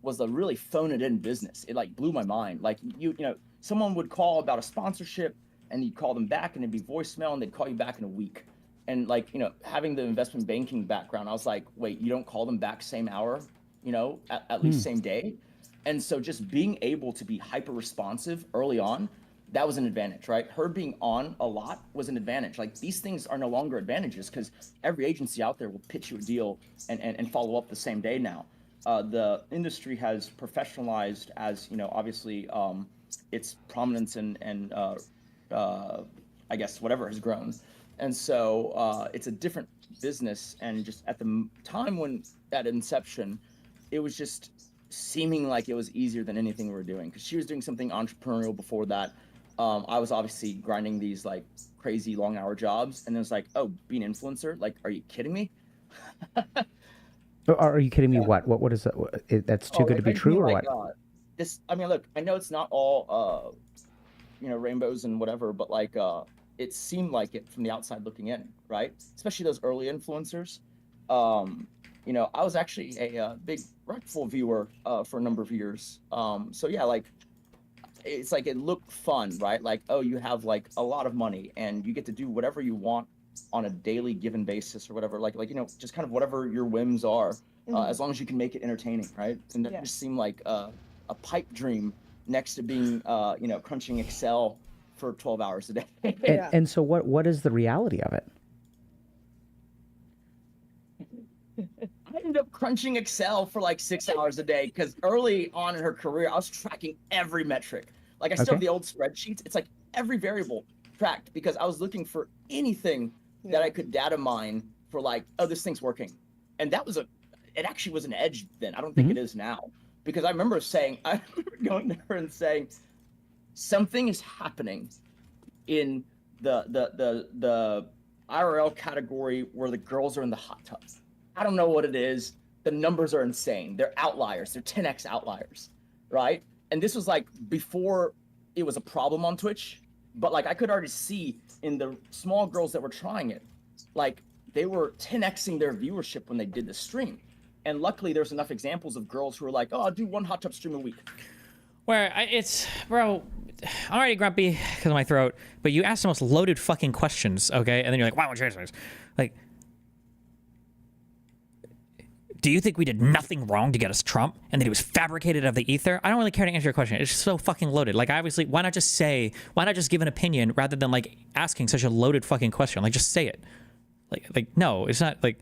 was a really phone it in business. It like blew my mind. Like you know, someone would call about a sponsorship and you'd call them back and it'd be voicemail and they'd call you back in a week. And like, you know, having the investment banking background, I was like, wait, you don't call them back same hour, you know, at least same day. And so just being able to be hyper responsive early on, that was an advantage, right? Her being on a lot was an advantage. Like these things are no longer advantages because every agency out there will pitch you a deal and follow up the same day now. The industry has professionalized as, you know, obviously its prominence and I guess whatever has grown. And so it's a different business. And just at the time when at inception, it was just seeming like it was easier than anything we were doing because she was doing something entrepreneurial before that. I was obviously grinding these like crazy long hour jobs. And it was like, oh, be an influencer? Like, are you kidding me? Are you kidding me? What is that? That's too good to be true, or what? This, I mean, look, I know it's not all, you know, rainbows and whatever, but like, it seemed like it from the outside looking in, right? Especially those early influencers. You know, I was actually a big Redfall viewer for a number of years. So yeah, like, it's like it looked fun, right? Like, oh, you have like a lot of money and you get to do whatever you want on a daily given basis or whatever, like you know, just kind of whatever your whims are, as long as you can make it entertaining, right? And that just seemed like a pipe dream next to being, you know, crunching Excel for 12 hours a day. And so what is the reality of it? I ended up crunching Excel for like 6 hours a day because early on in her career, I was tracking every metric. Like I still have the old spreadsheets. It's like every variable tracked because I was looking for anything that I could data mine for like, oh, this thing's working. And that was it actually was an edge then. I don't think it is now because I remember going to her and saying, something is happening in the IRL category where the girls are in the hot tub. I don't know what it is. The numbers are insane. They're outliers. They're 10x outliers, right? And this was like before it was a problem on Twitch, but like I could already see in the small girls that were trying it, like they were 10xing their viewership when they did the stream. And luckily there's enough examples of girls who are like, oh, I'll do one hot tub stream a week. Where bro, I'm already grumpy because of my throat, but you asked the most loaded fucking questions, okay? And then you're like, why won't you answer this? Like, do you think we did nothing wrong to get us Trump and that he was fabricated of the ether? I don't really care to answer your question. It's just so fucking loaded. Like, obviously, why not just give an opinion rather than like asking such a loaded fucking question? Like, just say it. Like no, it's not like,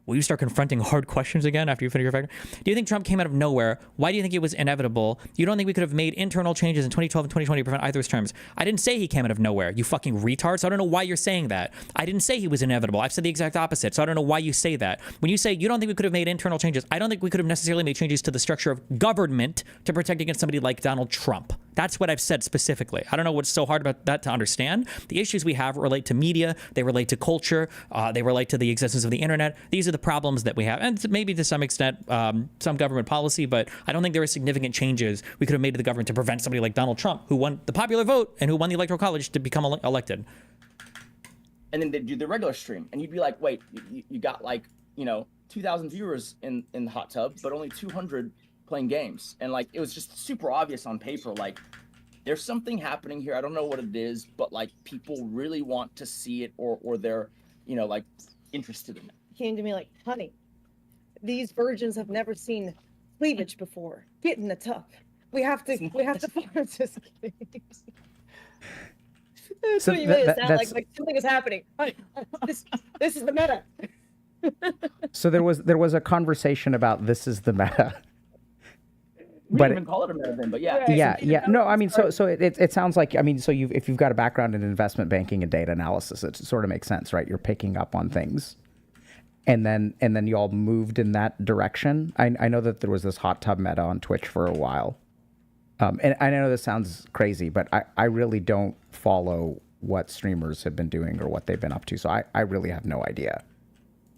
will you start confronting hard questions again after you finish your factor? Do you think Trump came out of nowhere? Why do you think it was inevitable? You don't think we could have made internal changes in 2012 and 2020 to prevent either of his terms? I didn't say he came out of nowhere, you fucking retard, so I don't know why you're saying that. I didn't say he was inevitable. I've said the exact opposite, so I don't know why you say that. When you say you don't think we could have made internal changes, I don't think we could have necessarily made changes to the structure of government to protect against somebody like Donald Trump. That's what I've said specifically. I don't know what's so hard about that to understand. The issues we have relate to media, they relate to culture, they relate to the existence of the internet. These are the problems that we have, and maybe to some extent some government policy, but I don't think there are significant changes we could have made to the government to prevent somebody like Donald Trump, who won the popular vote and who won the electoral college, to become elected. And then they'd do the regular stream, and you'd be like, wait, you got like, you know, 2,000 viewers in the hot tub, but only 200 playing games. And like, it was just super obvious on paper, like, there's something happening here. I don't know what it is, but like, people really want to see it, or they're, you know, like, interested in it. Came to me like, honey, these virgins have never seen cleavage before. Get in the tub. We have to just kidding. So what you made it sound like something is happening. Honey, this is the meta. So there was a conversation about this is the meta. We But didn't even call it a meta then, but yeah. Right. Yeah. No, I mean, so it sounds like, I mean, so if you've got a background in investment banking and data analysis, it sort of makes sense, right? You're picking up on things, and then you all moved in that direction. I know that there was this hot tub meta on Twitch for a while, and I know this sounds crazy, but I really don't follow what streamers have been doing or what they've been up to, so I really have no idea.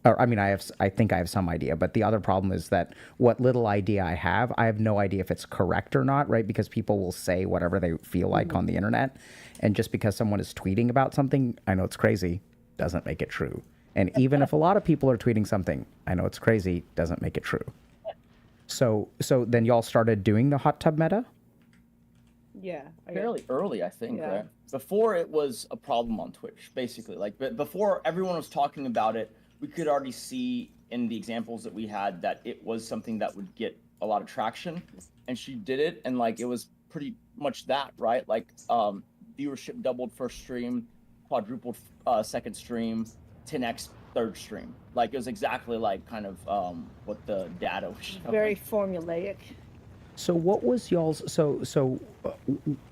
Or, I mean, I think I have some idea, but the other problem is that what little idea I have no idea if it's correct or not, right? Because people will say whatever they feel like on the internet, and just because someone is tweeting about something, I know it's crazy, doesn't make it true. And even if a lot of people are tweeting something, I know it's crazy, doesn't make it true. So then y'all started doing the hot tub meta? Yeah. Fairly early, I think, Yeah. right? Before it was a problem on Twitch, basically. Like, but before everyone was talking about it, we could already see in the examples that we had that it was something that would get a lot of traction. And she did it, and like it was pretty much that, right? Like viewership doubled first stream, quadrupled second stream, 10x third stream. Like it was exactly like kind of what the data was showing. Very formulaic. So what was y'all's,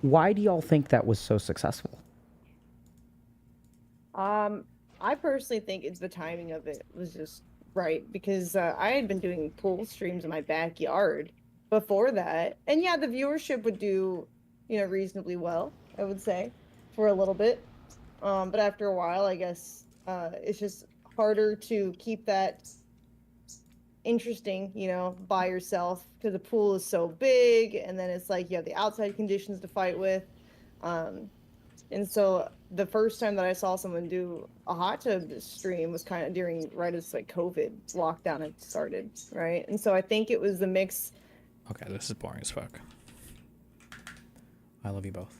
why do y'all think that was so successful? I personally think it's the timing of it was just right, because I had been doing pool streams in my backyard before that, and yeah, the viewership would do, reasonably well, I would say, for a little bit, but after a while, I guess it's just harder to keep that interesting, by yourself, because the pool is so big, and then it's like you have the outside conditions to fight with. And so the first time that I saw someone do a hot tub stream was kind of right as like COVID lockdown had started, right? And so I think it was the mix. Okay, this is boring as fuck. I love you both.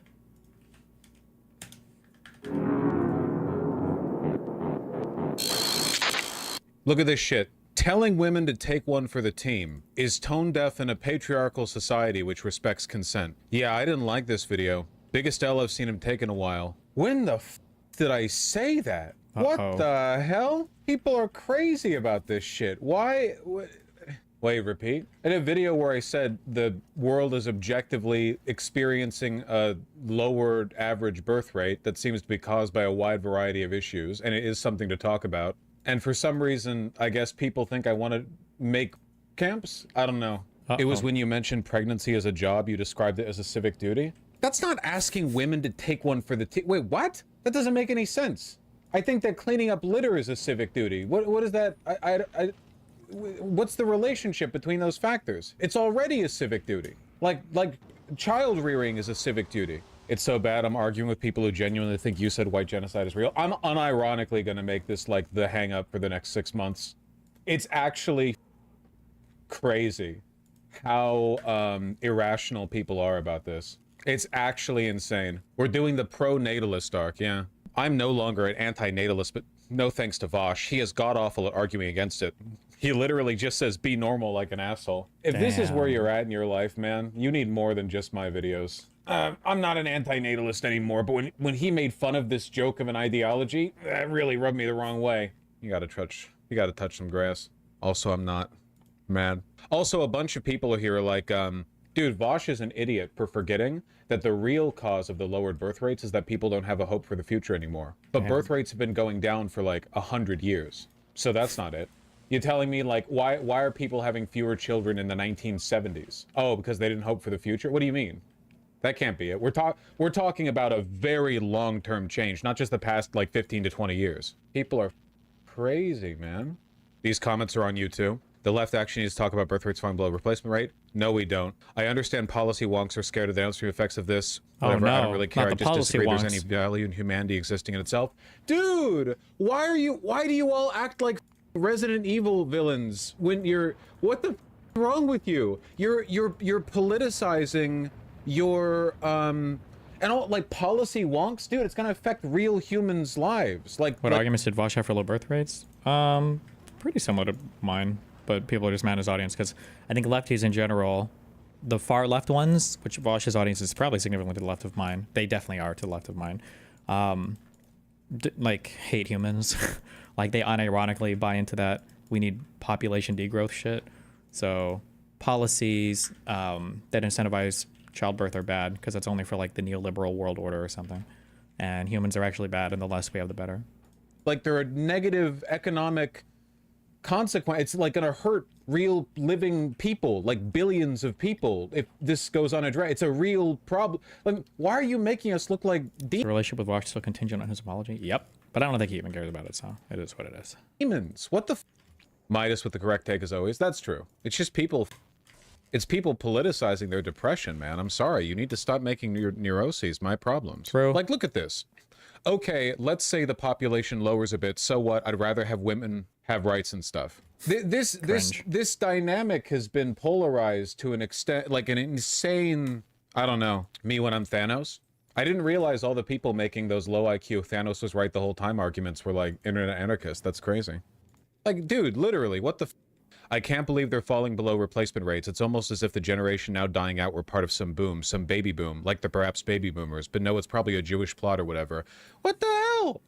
Look at this shit. Telling women to take one for the team is tone deaf in a patriarchal society which respects consent. Yeah, I didn't like this video. Biggest L I've seen him take in a while. When the f did I say that? What the hell? People are crazy about this shit. Why? Wait, repeat? In a video where I said the world is objectively experiencing a lower average birth rate that seems to be caused by a wide variety of issues, and it is something to talk about. And for some reason, I guess people think I want to make camps? I don't know. It was when you mentioned pregnancy as a job, you described it as a civic duty. That's not asking women to take one for the team. Wait, what? That doesn't make any sense. I think that cleaning up litter is a civic duty. What is that? What's the relationship between those factors? It's already a civic duty. Like child rearing is a civic duty. It's so bad I'm arguing with people who genuinely think you said white genocide is real. I'm unironically gonna make this like the hang up for the next 6 months. It's actually crazy how irrational people are about this. It's actually insane. We're doing the pro-natalist arc, yeah. I'm no longer an anti-natalist, but no thanks to Vosh. He is god-awful at arguing against it. He literally just says, be normal like an asshole. If this is where you're at in your life, man, you need more than just my videos. I'm not an anti-natalist anymore, but when he made fun of this joke of an ideology, that really rubbed me the wrong way. You gotta touch some grass. Also, I'm not mad. Also, a bunch of people here are like, dude, Vosh is an idiot for forgetting that the real cause of the lowered birth rates is that people don't have a hope for the future anymore. But birth rates have been going down for like 100 years. So that's not it. You're telling me like, why are people having fewer children in the 1970s? Oh, because they didn't hope for the future? What do you mean? That can't be it. We're talking about a very long-term change, not just the past like 15 to 20 years. People are crazy, man. These comments are on you too. The left actually needs to talk about birth rates falling below replacement rate. No, we don't. I understand policy wonks are scared of the downstream effects of this. Whatever, I don't really care. I just disagree there's any value in humanity existing in itself. Dude, why do you all act like Resident Evil villains when what the f wrong with you? You're politicizing your and all like policy wonks, dude. It's gonna affect real humans' lives. What arguments did Vosh have for low birth rates? Pretty similar to mine, but people are just mad at his audience because I think lefties in general, the far left ones, which Vosh's audience is probably significantly to the left of mine. They definitely are to the left of mine. Like hate humans. Like they unironically buy into that we need population degrowth shit. So policies that incentivize childbirth are bad because that's only for like the neoliberal world order or something. And humans are actually bad, and the less we have, the better. Like there are negative economic consequences. It's like gonna hurt real living people, like billions of people, if this goes unaddressed. It's a real problem. Like, why are you making us look like The relationship with Wash still contingent on his apology? Yep. But I don't think he even cares about it, so it is what it is. demons? What the Midas with the correct take as always. That's true. It's just people. It's people politicizing their depression, man. I'm sorry. You need to stop making your neuroses my problems. True. Like, look at this. Okay, let's say the population lowers a bit. So what? I'd rather have women have rights and stuff. This dynamic has been polarized to an extent, like an insane. I don't know. Me when I'm Thanos. I didn't realize all the people making those low IQ Thanos was right the whole time arguments were like internet anarchists. That's crazy. Like, dude, literally, what the I can't believe they're falling below replacement rates. It's almost as if the generation now dying out were part of some boom, some baby boom, like the perhaps baby boomers. But no, it's probably a Jewish plot or whatever. What the hell?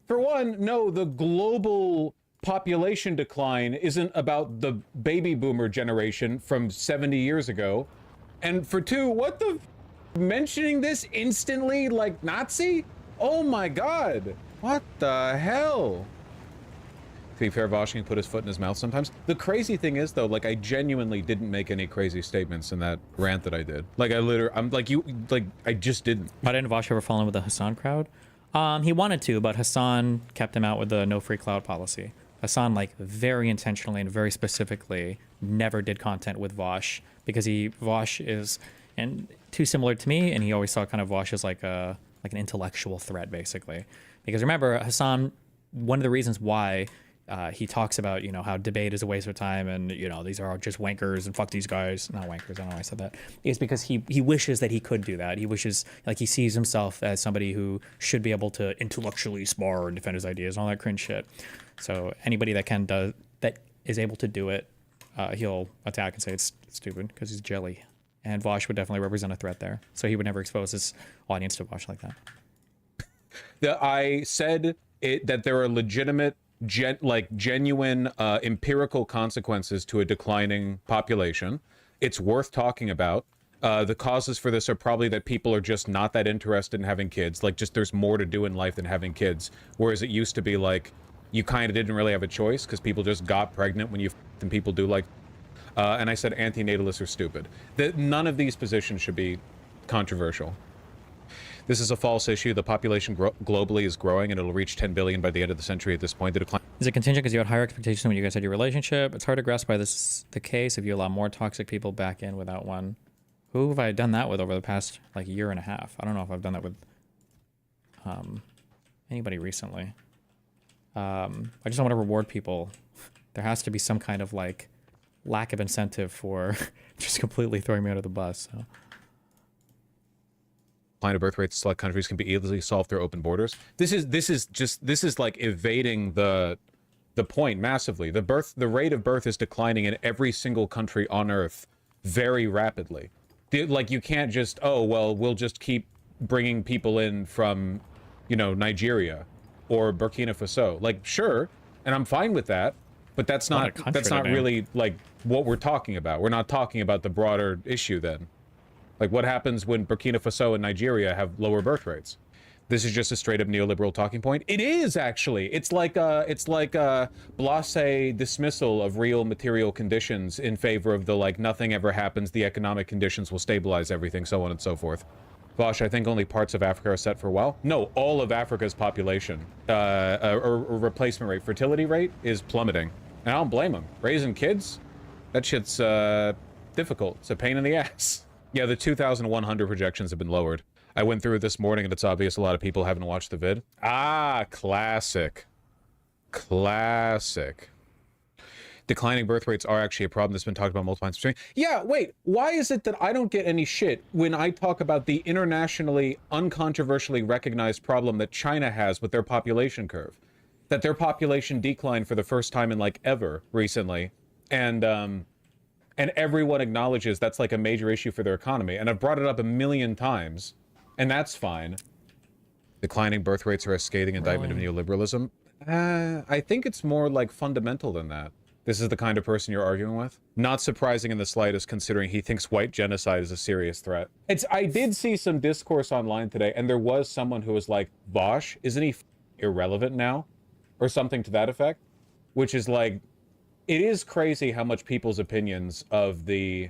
For one, no, the global population decline isn't about the baby boomer generation from 70 years ago. And for two, what the mentioning this instantly like Nazi? Oh my god. What the hell? To be fair, Vosh can put his foot in his mouth sometimes. The crazy thing is, though, like, I genuinely didn't make any crazy statements in that rant that I did. Like, I'm like, I just didn't. Why didn't Vosh ever fall in with the Hassan crowd? He wanted to, but Hassan kept him out with the no free cloud policy. Hassan, like, very intentionally and very specifically never did content with Vosh because Vosh is too similar to me, and he always saw kind of Vosh as like an intellectual threat, basically. Because remember, Hassan, one of the reasons why he talks about, you know, how debate is a waste of time and, you know, these are all just wankers and fuck these guys. Not wankers, I don't know why I said that. It's because he wishes that he could do that. He wishes, like, he sees himself as somebody who should be able to intellectually spar and defend his ideas and all that cringe shit. So anybody that is able to do it, he'll attack and say it's stupid because he's jelly. And Vosh would definitely represent a threat there. So he would never expose his audience to Vosh like that. I said that there are legitimate genuine empirical consequences to a declining population. It's worth talking about. The causes for this are probably that people are just not that interested in having kids. Like, just there's more to do in life than having kids. Whereas it used to be like, you kind of didn't really have a choice because people just got pregnant when you and people do like. And I said antinatalists are stupid. That none of these positions should be controversial. This is a false issue. The population globally is growing, and it'll reach 10 billion by the end of the century at this point. The decline is it contingent because you had higher expectations when you guys had your relationship? It's hard to grasp why this is the case if you allow more toxic people back in without one. Who have I done that with over the past, like, year and a half? I don't know if I've done that with anybody recently. I just don't want to reward people. There has to be some kind of, like, lack of incentive for just completely throwing me under the bus. So. Decline of birth rates in select countries can be easily solved through open borders. This is like evading the point massively. The rate of birth is declining in every single country on Earth very rapidly. Like, you can't just, oh well, we'll just keep bringing people in from, you know, Nigeria or Burkina Faso. Like, sure, and I'm fine with that, but that's not really like what we're talking about. We're not talking about the broader issue then. Like, what happens when Burkina Faso and Nigeria have lower birth rates? This is just a straight up neoliberal talking point. It is actually. It's like a blasé dismissal of real material conditions in favor of the, like, nothing ever happens, the economic conditions will stabilize everything, so on and so forth. Vosh, I think only parts of Africa are set for a while. No, all of Africa's population or replacement rate, fertility rate is plummeting. And I don't blame them. Raising kids, that shit's difficult. It's a pain in the ass. Yeah, the 2,100 projections have been lowered. I went through it this morning, and it's obvious a lot of people haven't watched the vid. Ah, classic. Classic. Declining birth rates are actually a problem that's been talked about multiple times. Yeah, wait, why is it that I don't get any shit when I talk about the internationally, uncontroversially recognized problem that China has with their population curve? That their population declined for the first time in, like, ever recently. And everyone acknowledges that's, like, a major issue for their economy. And I've brought it up a million times, and that's fine. Declining birth rates are a scathing indictment of neoliberalism. I think it's more like fundamental than that. This is the kind of person you're arguing with? Not surprising in the slightest, considering he thinks white genocide is a serious threat. I did see some discourse online today, and there was someone who was like, Vosh, isn't he irrelevant now? Or something to that effect. Which is like, it is crazy how much people's opinions of the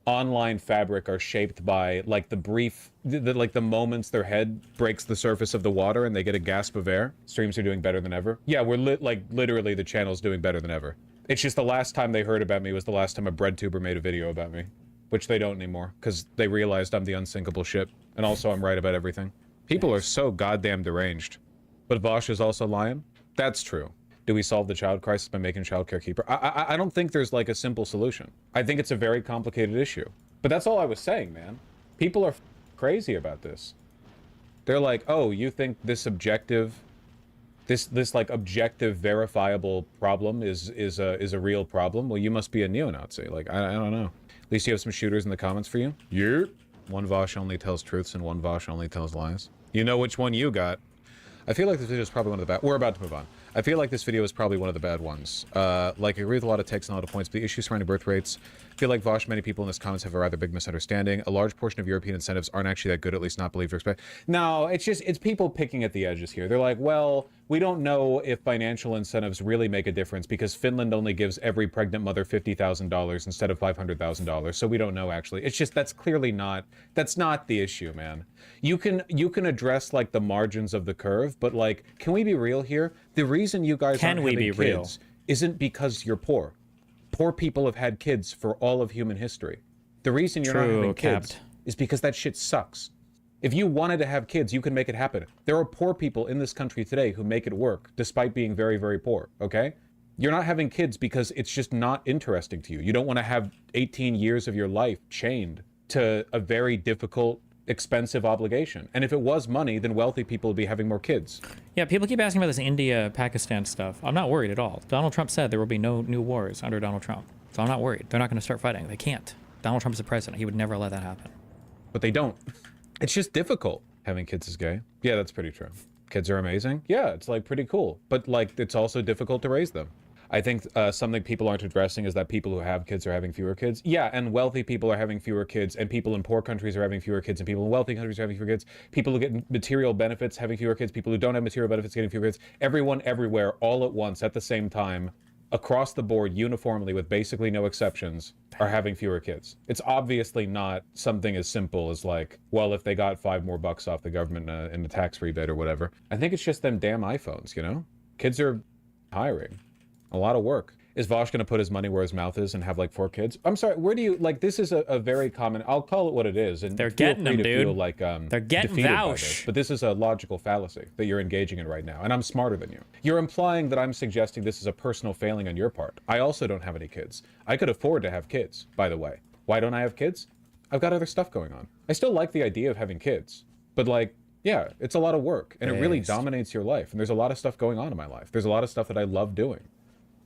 online fabric are shaped by like the brief, like the moments their head breaks the surface of the water and they get a gasp of air. Streams are doing better than ever. Yeah, we're like literally the channel's doing better than ever. It's just the last time they heard about me was the last time a bread tuber made a video about me, which they don't anymore because they realized I'm the unsinkable ship, and also I'm right about everything. People are so goddamn deranged. But Vosh is also lying? That's true. Do we solve the child crisis by making childcare cheaper? I don't think there's like a simple solution. I think it's a very complicated issue. But that's all I was saying, man. People are crazy about this. They're like, oh, you think this objective, this like objective, verifiable problem is a real problem? Well, you must be a neo-Nazi. Like, I don't know. At least you have some shooters in the comments for you. Yep. One Vosh only tells truths and one Vosh only tells lies. You know which one you got. I feel like this video is probably one of the bad. We're about to move on. I feel like this video is probably one of the bad ones. Like, I agree with a lot of takes and a lot of points, but the issues surrounding birth rates, I feel like Vosh, many people in this comments have a rather big misunderstanding. A large portion of European incentives aren't actually that good, at least not believed or expect. No, it's people picking at the edges here. They're like, well, we don't know if financial incentives really make a difference because Finland only gives every pregnant mother $50,000 instead of $500,000, so we don't know actually. It's just, that's clearly not, that's not the issue, man. You can address like the margins of the curve, but like, can we be real here? The reason you guys aren't having kids isn't because you're poor. Poor people have had kids for all of human history. The reason you're not having kids is because that shit sucks. If you wanted to have kids, you can make it happen. There are poor people in this country today who make it work, despite being very, very poor, okay? You're not having kids because it's just not interesting to you. You don't want to have 18 years of your life chained to a very difficult, expensive obligation. And if it was money, then wealthy people would be having more kids. Yeah, people keep asking about this India-Pakistan stuff. I'm not worried at all. Donald Trump said there will be no new wars under Donald Trump. So I'm not worried. They're not going to start fighting. They can't. Donald Trump's the president. He would never let that happen. But they don't. It's just difficult. Having kids is gay. Yeah, that's pretty true. Kids are amazing. Yeah, it's like pretty cool. But like, it's also difficult to raise them. I think something people aren't addressing is that people who have kids are having fewer kids. Yeah, and wealthy people are having fewer kids, and people in poor countries are having fewer kids, and people in wealthy countries are having fewer kids. People who get material benefits having fewer kids, people who don't have material benefits getting fewer kids. Everyone, everywhere, all at once, at the same time, across the board, uniformly, with basically no exceptions, are having fewer kids. It's obviously not something as simple as like, well, if they got $5 more off the government in a tax rebate or whatever. I think it's just them damn iPhones, you know? Kids are hiring. A lot of work. Is Vosh going to put his money where his mouth is and have like 4 kids? I'm sorry, where do you, like, this is a very common, I'll call it what it is. And they're getting them, dude. Feel like, they're getting Vosh. But this is a logical fallacy that you're engaging in right now. And I'm smarter than you. You're implying that I'm suggesting this is a personal failing on your part. I also don't have any kids. I could afford to have kids, by the way. Why don't I have kids? I've got other stuff going on. I still like the idea of having kids. But like, yeah, it's a lot of work. And it really dominates your life. And there's a lot of stuff going on in my life. There's a lot of stuff that I love doing.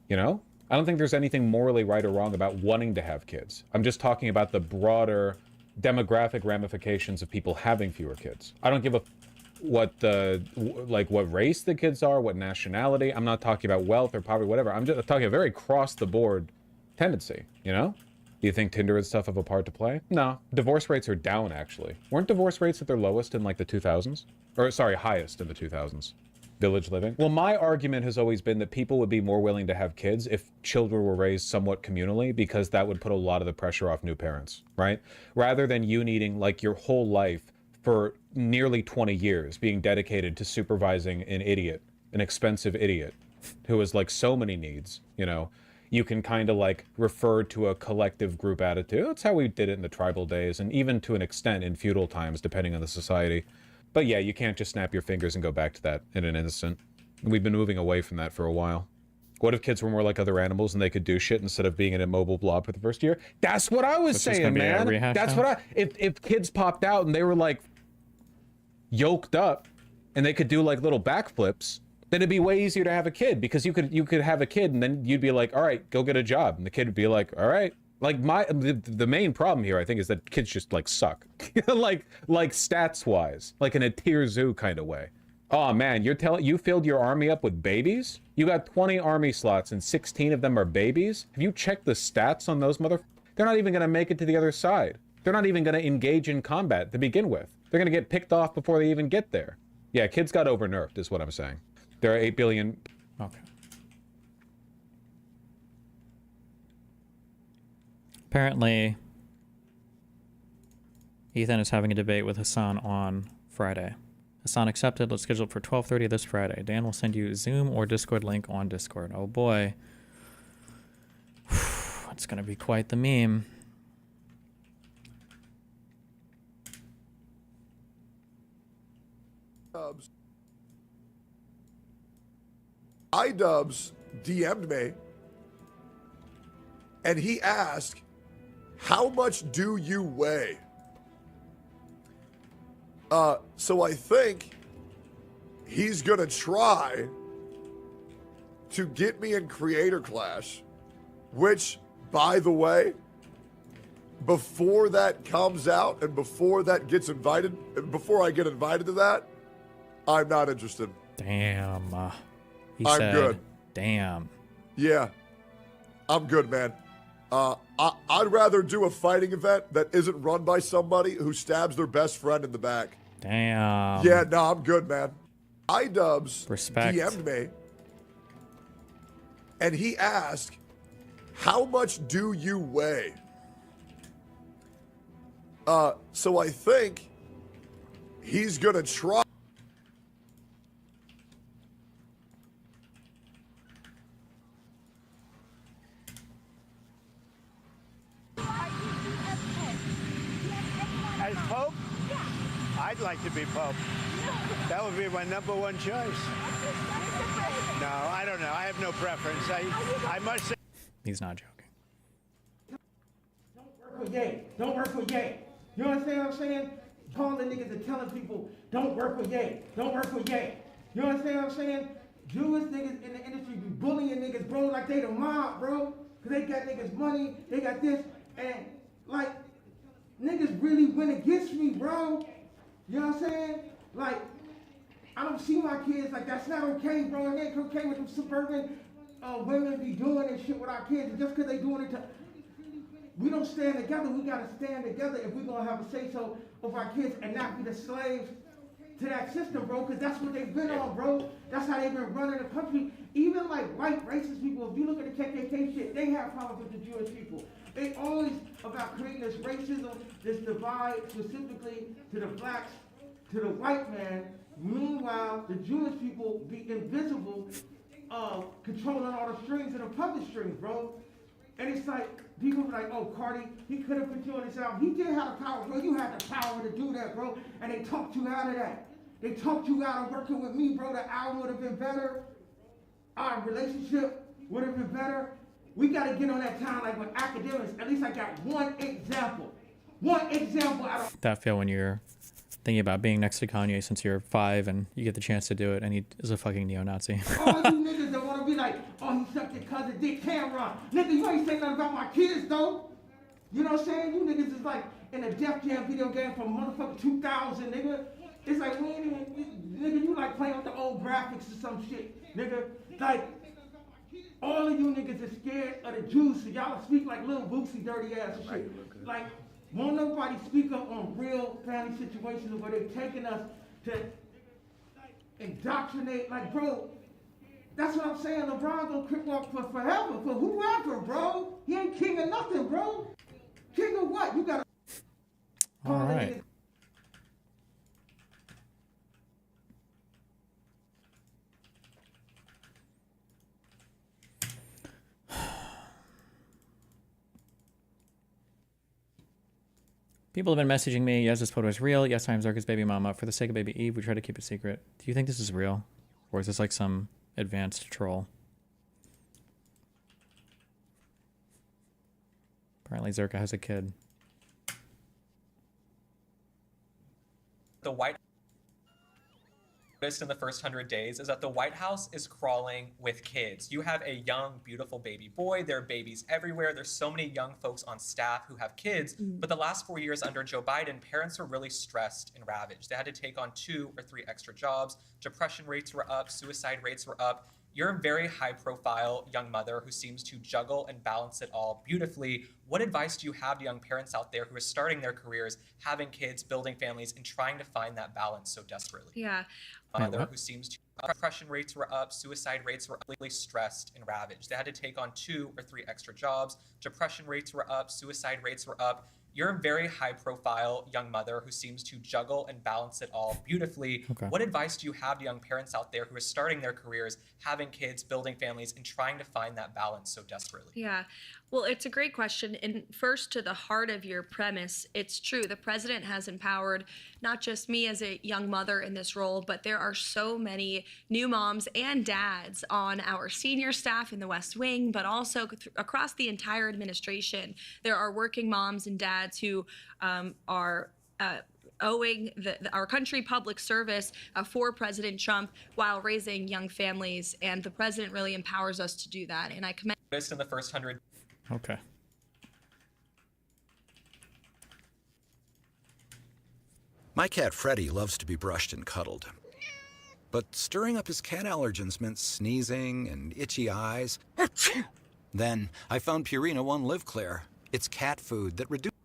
You know? I don't think there's anything morally right or wrong about wanting to have kids. I'm just talking about the broader demographic ramifications of people having fewer kids. I don't give a what race the kids are, what nationality. I'm not talking about wealth or poverty, whatever. I'm just talking a very cross-the-board tendency, you know? Do you think Tinder and stuff have a part to play? No. Divorce rates are down, actually. Weren't divorce rates at their lowest in, like, the 2000s? Or, sorry, highest in the 2000s. Village living. Well, my argument has always been that people would be more willing to have kids if children were raised somewhat communally, because that would put a lot of the pressure off new parents, right? Rather than you needing like your whole life for nearly 20 years being dedicated to supervising an idiot, an expensive idiot who has like so many needs, you know, you can kind of like refer to a collective group attitude. That's how we did it in the tribal days, and even to an extent in feudal times, depending on the society. But yeah, you can't just snap your fingers and go back to that in an instant. We've been moving away from that for a while. What if kids were more like other animals and they could do shit instead of being an immobile blob for the first year? That's what I was saying, man. That's what if kids popped out and they were like yoked up and they could do like little backflips, then it'd be way easier to have a kid, because you could have a kid and then you'd be like, all right, go get a job. And the kid would be like, all right. Like the main problem here, I think, is that kids just like suck, like stats wise, like in a tier zoo kind of way. Oh man, you filled your army up with babies? You got 20 army slots and 16 of them are babies? Have you checked the stats on those mother? They're not even gonna make it to the other side. They're not even gonna engage in combat to begin with. They're gonna get picked off before they even get there. Yeah, kids got over-nerfed is what I'm saying. There are 8 billion... Okay. Apparently, Ethan is having a debate with Hassan on Friday. Hassan accepted. Let's schedule it for 12:30 this Friday. Dan will send you Zoom or Discord link on Discord. Oh boy. It's going to be quite the meme. iDubbbz DM'd me and he asked, how much do you weigh? So I think he's gonna try to get me in Creator Clash, which, by the way, before that comes out and before that gets invited, before I get invited to that, I'm not interested. Damn. He I'm said, good. Damn. Yeah, I'm good, man. I'd rather do a fighting event that isn't run by somebody who stabs their best friend in the back. Damn. Yeah, no, I'm good, man. iDubbbz Respect. DM'd me, and he asked, how much do you weigh? So I think he's gonna try. As Pope? I'd like to be Pope. That would be my #1 choice. No, I don't know. I have no preference. I must say. He's not joking. Don't work with Ye. Don't work with Ye. You understand what I'm saying? Calling niggas and telling people, don't work with Ye. Don't work with Ye. You understand what I'm saying? Jewish niggas in the industry be bullying niggas, bro, like they the mob, bro. Cause they got niggas money, they got this, and like, niggas really went against me, bro. You know what I'm saying? Like, I don't see my kids like that's not okay, bro. It ain't okay with them suburban women be doing and shit with our kids. And just because they doing it to, we don't stand together. We gotta stand together if we're gonna have a say so of our kids and not be the slaves to that system, bro. Because that's what they've been on, bro. That's how they've been running the country. Even like white racist people, if you look at the KKK shit, they have problems with the Jewish people. They always about creating this racism, this divide specifically to the blacks, to the white man. Meanwhile, the Jewish people be invisible, controlling all the strings and the puppet strings, bro. And it's like, people be like, oh, Cardi, he could have put you on his album. He did have the power, bro. You had the power to do that, bro. And they talked you out of that. They talked you out of working with me, bro. The album would have been better. Our relationship would have been better. We got to get on that time like with academics. At least I got one example. One example out of... That feel when you're thinking about being next to Kanye since you're 5 and you get the chance to do it and he is a fucking neo-Nazi. All you niggas that want to be like, oh, he sucked your cousin Dick Cameron. Nigga, you ain't saying nothing about my kids, though. You know what I'm saying? You niggas is like in a Def Jam video game from motherfucking 2000, nigga. It's like, we ain't even, nigga, you like playing with the old graphics or some shit, nigga. Like, all of you niggas is scared of the Jews, so y'all speak like little Boosie dirty ass and shit. Like, won't nobody speak up on real family situations where they're taking us to indoctrinate, like, bro, that's what I'm saying. LeBron gonna crip walk for forever, for whoever, bro. He ain't king of nothing, bro. King of what? You gotta. All right. People have been messaging me, yes, this photo is real. Yes, I'm Zarka's baby mama. For the sake of baby Eve, we try to keep it secret. Do you think this is real? Or is this like some advanced troll? Apparently Zerka has a kid. The white noticed in the first 100 days is that the White House is crawling with kids. You have a young, beautiful baby boy. There are babies everywhere. There's so many young folks on staff who have kids. But the last 4 years under Joe Biden, parents were really stressed and ravaged. They had to take on 2 or 3 extra jobs. Depression rates were up. Suicide rates were up. You're a very high-profile young mother who seems to juggle and balance it all beautifully. What advice do you have to young parents out there who are starting their careers, having kids, building families, and trying to find that balance so desperately? Yeah. Mother who seems to depression rates were up, suicide rates were really stressed and ravaged. They had to take on 2 or 3 extra jobs. Depression rates were up, suicide rates were up. You're a very high-profile young mother who seems to juggle and balance it all beautifully. Okay. What advice do you have to young parents out there who are starting their careers, having kids, building families, and trying to find that balance so desperately? Yeah. Well, it's a great question. And first, to the heart of your premise, it's true. The president has empowered not just me as a young mother in this role, but there are so many new moms and dads on our senior staff in the West Wing, but also across the entire administration. There are working moms and dads who are owing our country public service for President Trump while raising young families. And the president really empowers us to do that. And I commend. In the first 100. Okay. My cat Freddie loves to be brushed and cuddled. But stirring up his cat allergens meant sneezing and itchy eyes. Then I found Purina One Live Clear. It's cat food that reduces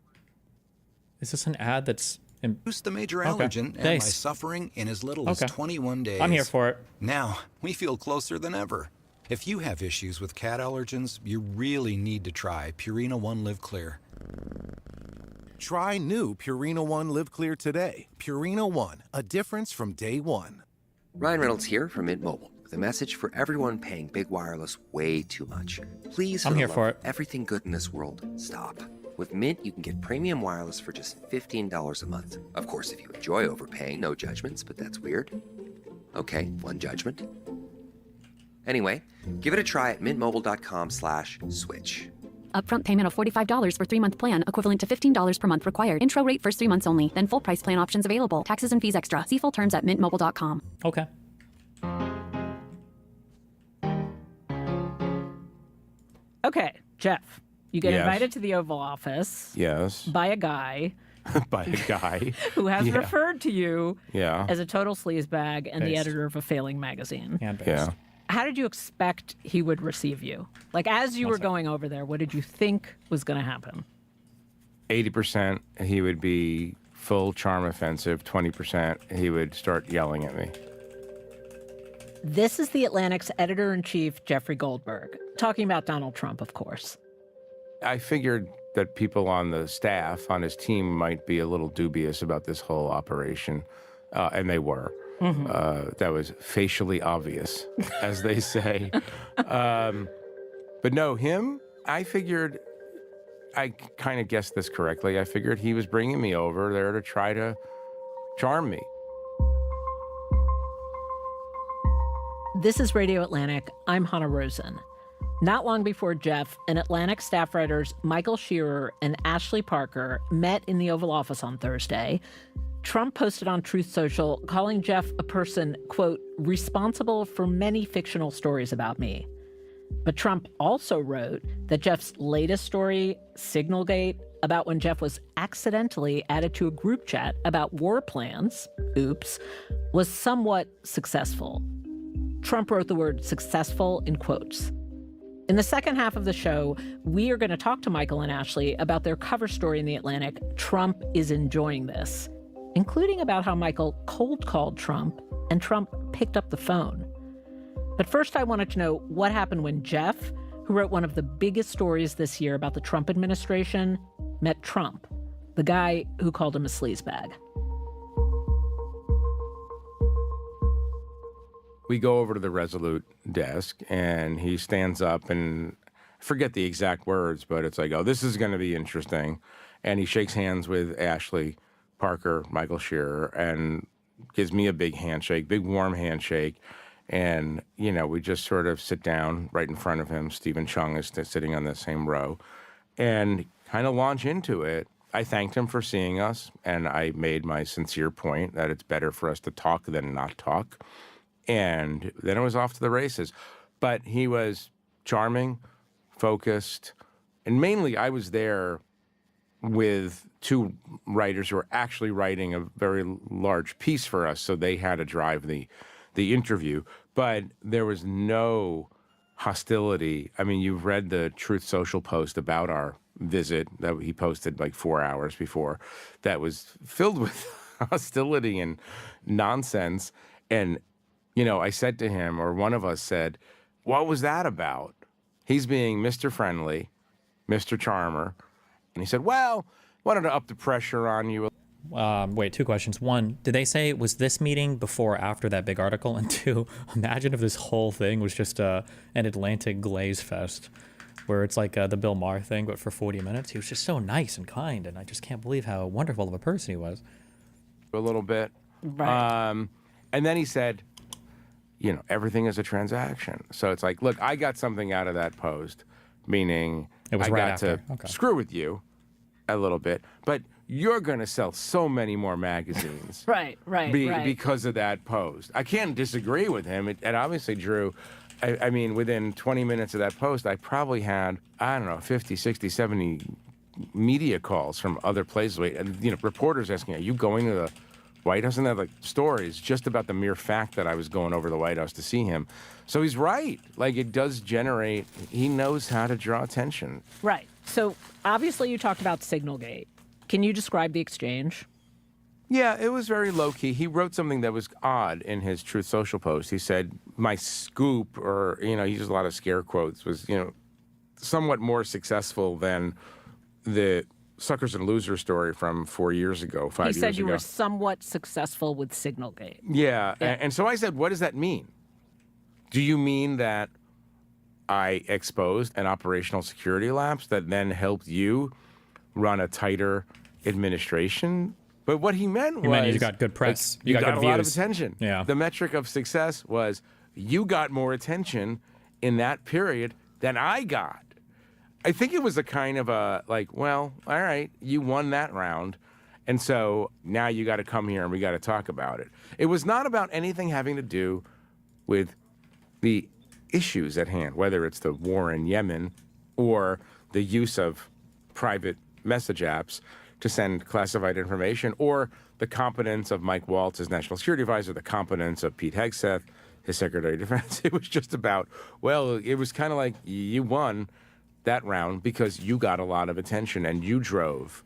Is this an ad that's... the major Okay. allergen and my Thanks. suffering in as little Okay. as 21 days. I'm here for it. Now, we feel closer than ever. If you have issues with cat allergens, you really need to try Purina One Live Clear. Try new Purina One Live Clear today. Purina One, a difference from day one. Ryan Reynolds here from Mint Mobile with a message for everyone paying big wireless way too much. Please, I'm the here love for of everything good in this world, stop. With Mint, you can get premium wireless for just $15 a month. Of course, if you enjoy overpaying, no judgments, but that's weird. Okay, one judgment. Anyway, give it a try at mintmobile.com/switch. Upfront payment of $45 for 3-month plan, equivalent to $15 per month required. Intro rate first 3 months only, then full price plan options available. Taxes and fees extra. See full terms at mintmobile.com. Okay. Okay, Jeff, you get Yes. invited to the Oval Office Yes. by a guy By a guy. who has Yeah. referred to you Yeah. as a total sleazebag and the Based. editor of a failing magazine. Yeah. How did you expect he would receive you? Like, as you were going over there, what did you think was going to happen? 80% he would be full charm offensive. 20% he would start yelling at me. This is The Atlantic's editor-in-chief, Jeffrey Goldberg, talking about Donald Trump, of course. I figured that people on the staff, on his team, might be a little dubious about this whole operation, and they were. That was facially obvious, as they say. But no, him, I figured, I kind of guessed this correctly. I figured he was bringing me over there to try to charm me. This is Radio Atlantic. I'm Hannah Rosen. Not long before Jeff and Atlantic staff writers Michael Shearer and Ashley Parker met in the Oval Office on Thursday, Trump posted on Truth Social calling Jeff a person, quote, responsible for many fictional stories about me. But Trump also wrote that Jeff's latest story, Signalgate, about when Jeff was accidentally added to a group chat about war plans, oops, was somewhat successful. Trump wrote the word successful in quotes. In the second half of the show, we are going to talk to Michael and Ashley about their cover story in The Atlantic, Trump is Enjoying This, including about how Michael cold called Trump and Trump picked up the phone. But first, I wanted to know what happened when Jeff, who wrote one of the biggest stories this year about the Trump administration, met Trump, the guy who called him a sleazebag. We go over to the Resolute desk, and he stands up, and I forget the exact words, but it's like, oh, this is going to be interesting. And he shakes hands with Ashley Parker, Michael Shearer, and gives me a big handshake, big warm handshake. And, you know, we just sort of sit down right in front of him. Stephen Chung is sitting on the same row, and kind of launch into it. I thanked him for seeing us, and I made my sincere point that it's better for us to talk than not talk. And then it was off to the races. But he was charming, focused, and mainly I was there with two writers who were actually writing a very large piece for us, so they had to drive the interview. But there was no hostility. I mean, you've read the Truth Social post about our visit that he posted like 4 hours before that was filled with hostility and nonsense. And, you know, I said to him, or one of us said, what was that about? He's being Mr. Friendly, Mr. Charmer. And he said, well, wanted to up the pressure on you. Wait, two questions. One, did they say, was this meeting before or after that big article? And two, imagine if this whole thing was just an Atlantic glaze fest where it's like the Bill Maher thing, but for 40 minutes. He was just so nice and kind, and I just can't believe how wonderful of a person he was. A little bit. Right. And then he said, you know, everything is a transaction. So it's like, look, I got something out of that post, meaning It was I right got after. to Okay. screw with you a little bit, but you're going to sell so many more magazines. Right. Because of that post. I can't disagree with him. It obviously drew, I mean, within 20 minutes of that post, I probably had, I don't know, 50, 60, 70 media calls from other places. And, you know, reporters asking, are you going to the White House? And they had like stories just about the mere fact that I was going over to the White House to see him. So he's right. Like, it does generate, he knows how to draw attention. Right. So obviously you talked about Signalgate. Can you describe the exchange? Yeah, it was very low-key. He wrote something that was odd in his Truth Social post. He said, my scoop, or, you know, he used a lot of scare quotes, was, you know, somewhat more successful than the Suckers and Losers story from 4 years ago, 5 years ago. He said you were somewhat successful with Signalgate. Yeah, and so I said, what does that mean? Do you mean that I exposed an operational security lapse that then helped you run a tighter administration? But what he meant was... you got good press. Like, you got good a lot of views. attention. Yeah. The metric of success was you got more attention in that period than I got. I think it was a kind of a, like, well, all right, you won that round, and so now you got to come here and we got to talk about it. It was not about anything having to do with the issues at hand, whether it's the war in Yemen or the use of private message apps to send classified information, or the competence of Mike Waltz, his national security advisor, the competence of Pete Hegseth, his secretary of defense. It was just about, well, it was kind of like you won that round because you got a lot of attention and you drove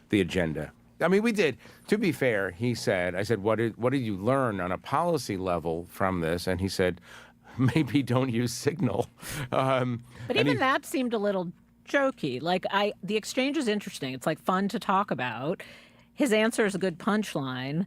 the agenda. I mean, we did. To be fair, he said, I said, what did you learn on a policy level from this? And he said, maybe don't use Signal. But even that seemed a little jokey. Like, the exchange is interesting. It's like fun to talk about. His answer is a good punchline,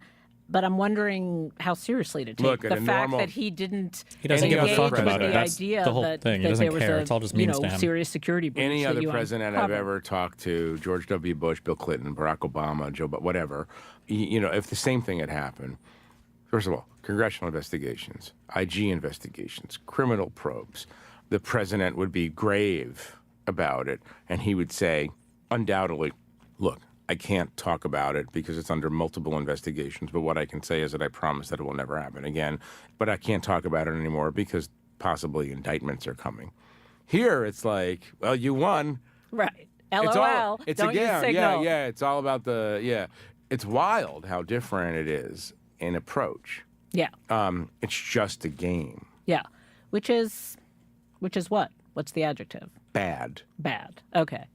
but I'm wondering how seriously to take Look, the fact that he didn't doesn't give a engage fuck with about the it. That's idea the whole that, thing. He that doesn't there was care. a It's all just memes to him. serious security breach. Any that other you president I've uncovered. ever talked to, George W. Bush, Bill Clinton, Barack Obama, Joe, whatever, you know, if the same thing had happened, first of all, congressional investigations, IG investigations, criminal probes, the president would be grave about it, and he would say, undoubtedly, look, I can't talk about it because it's under multiple investigations, but what I can say is that I promise that it will never happen again, but I can't talk about it anymore because possibly indictments are coming. Here, it's like, well, you won. Right. LOL. It's Don't use Signal. Yeah. It's all about it's wild how different it is in approach. Yeah. It's just a game. Yeah. Which is what? What's the adjective? Bad. Bad. Okay.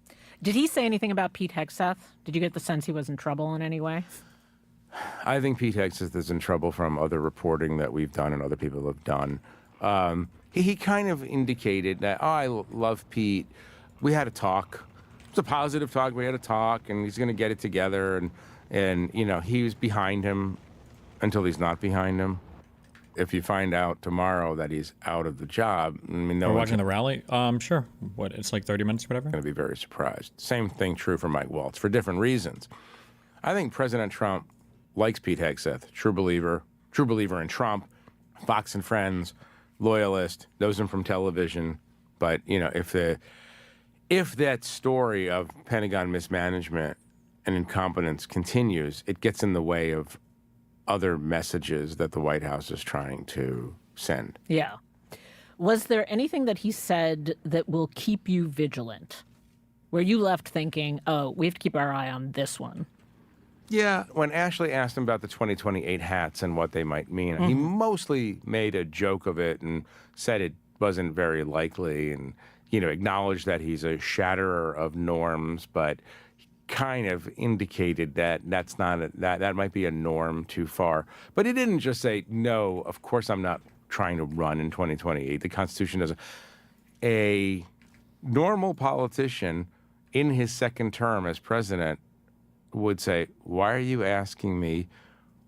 Did he say anything about Pete Hegseth? Did you get the sense he was in trouble in any way? I think Pete Hegseth is in trouble from other reporting that we've done and other people have done. He kind of indicated that, I love Pete. We had a talk. It was a positive talk. We had a talk, and he's going to get it together. And you know, he was behind him until he's not behind him. If you find out tomorrow that he's out of the job, I mean, We're watching the rally? Sure. What, it's like 30 minutes or whatever? Going to be very surprised. Same thing true for Mike Waltz for different reasons. I think President Trump likes Pete Hegseth, true believer in Trump, Fox and Friends, loyalist, knows him from television. But, you know, if that story of Pentagon mismanagement and incompetence continues, it gets in the way of other messages that the White House is trying to send. Yeah. Was there anything that he said that will keep you vigilant? Where you left thinking, oh, we have to keep our eye on this one? Yeah, when Ashley asked him about the 2028 hats and what they might mean, he mostly made a joke of it and said it wasn't very likely and, acknowledged that he's a shatterer of norms, but kind of indicated that that's not that might be a norm too far. But he didn't just say, no, of course I'm not trying to run in 2028. The Constitution doesn't. A normal politician in his second term as president would say, why are you asking me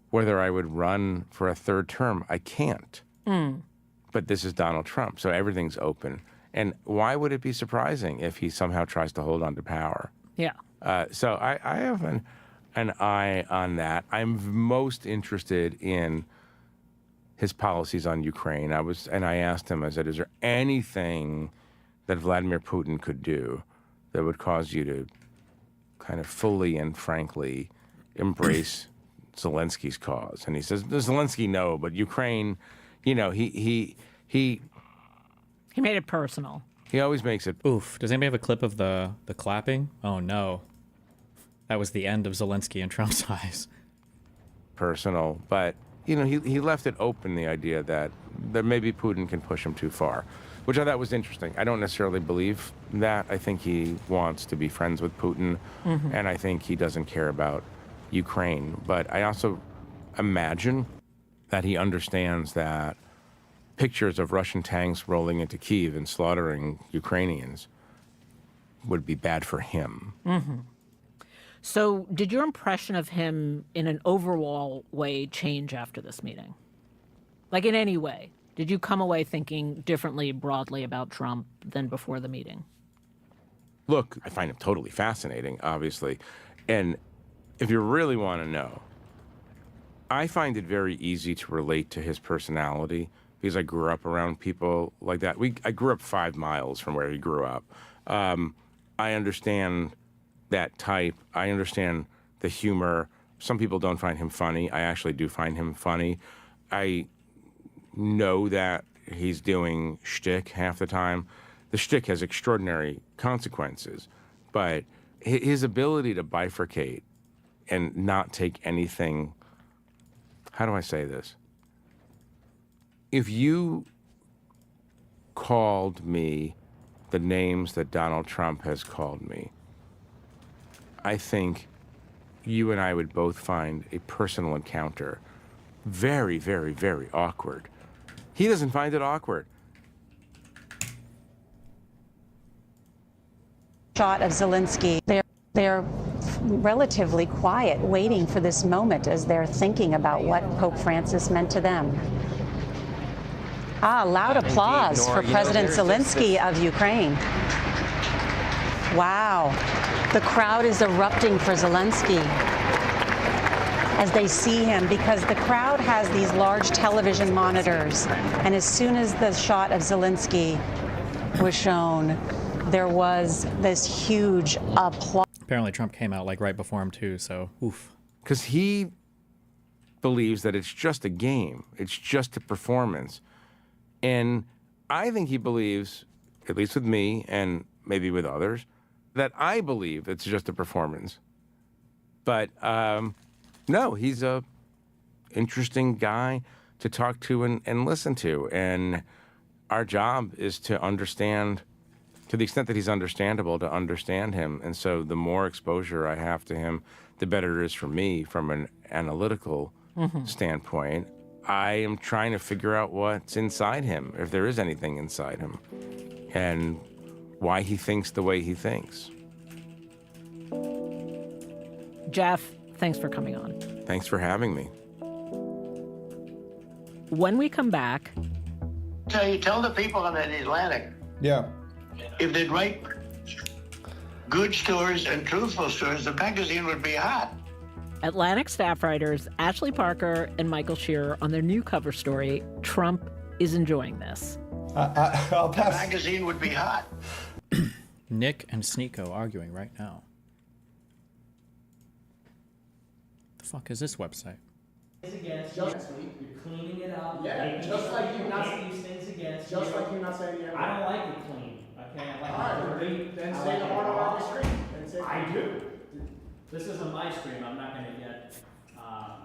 whether I would run for a third term? I can't. But this is Donald Trump, so everything's open. And why would it be surprising if he somehow tries to hold on to power? Yeah. So I have an eye on that. I'm most interested in his policies on Ukraine. I asked him, I said, is there anything that Vladimir Putin could do that would cause you to kind of fully and frankly embrace Zelensky's cause? And he says, Zelensky, no, but Ukraine, he made it personal. He always makes it. Oof. Does anybody have a clip of the clapping? Oh, no. That was the end of Zelensky in Trump's eyes. Personal. But, he left it open, the idea that maybe Putin can push him too far, which I thought was interesting. I don't necessarily believe that. I think he wants to be friends with Putin, and I think he doesn't care about Ukraine. But I also imagine that he understands that pictures of Russian tanks rolling into Kyiv and slaughtering Ukrainians would be bad for him. So did your impression of him in an overall way change after this meeting? Like in any way? Did you come away thinking differently broadly about Trump than before the meeting? Look, I find him totally fascinating, obviously. And if you really want to know, I find it very easy to relate to his personality because I grew up around people like that. I grew up 5 miles from where he grew up. I understand that type. I understand the humor. Some people don't find him funny. I actually do find him funny. I know that he's doing shtick half the time. The shtick has extraordinary consequences, but his ability to bifurcate and not take anything, how do I say this? If you called me the names that Donald Trump has called me, I think you and I would both find a personal encounter very, very, very awkward. He doesn't find it awkward. Shot of Zelensky. They're relatively quiet, waiting for this moment as they're thinking about what Pope Francis meant to them. Loud applause for President Zelensky of Ukraine. Wow. The crowd is erupting for Zelensky as they see him, because the crowd has these large television monitors. And as soon as the shot of Zelensky was shown, there was this huge applause. Apparently Trump came out like right before him too, so oof. Because he believes that it's just a game. It's just a performance. And I think he believes, at least with me and maybe with others, that I believe it's just a performance. But no, he's a interesting guy to talk to and listen to. And our job is to understand, to the extent that he's understandable, to understand him. And so the more exposure I have to him, the better it is for me from an analytical standpoint. I am trying to figure out what's inside him, if there is anything inside him, and why he thinks the way he thinks. Jeff, thanks for coming on. Thanks for having me. When we come back... Tell the people on the Atlantic. Yeah. If they'd write good stories and truthful stories, the magazine would be hot. Atlantic staff writers Ashley Parker and Michael Shearer on their new cover story, Trump is Enjoying This. I'll pass. The magazine would be hot. Nick and Sneeko arguing right now. The fuck is this website? Against just you're cleaning it up. Yeah, just like you not these things against just you. like you not saying the I don't like it clean. Okay, I like All it dirty. then I say like the it hard raw. on the screen. Then say I do. This isn't my stream. I'm not gonna get.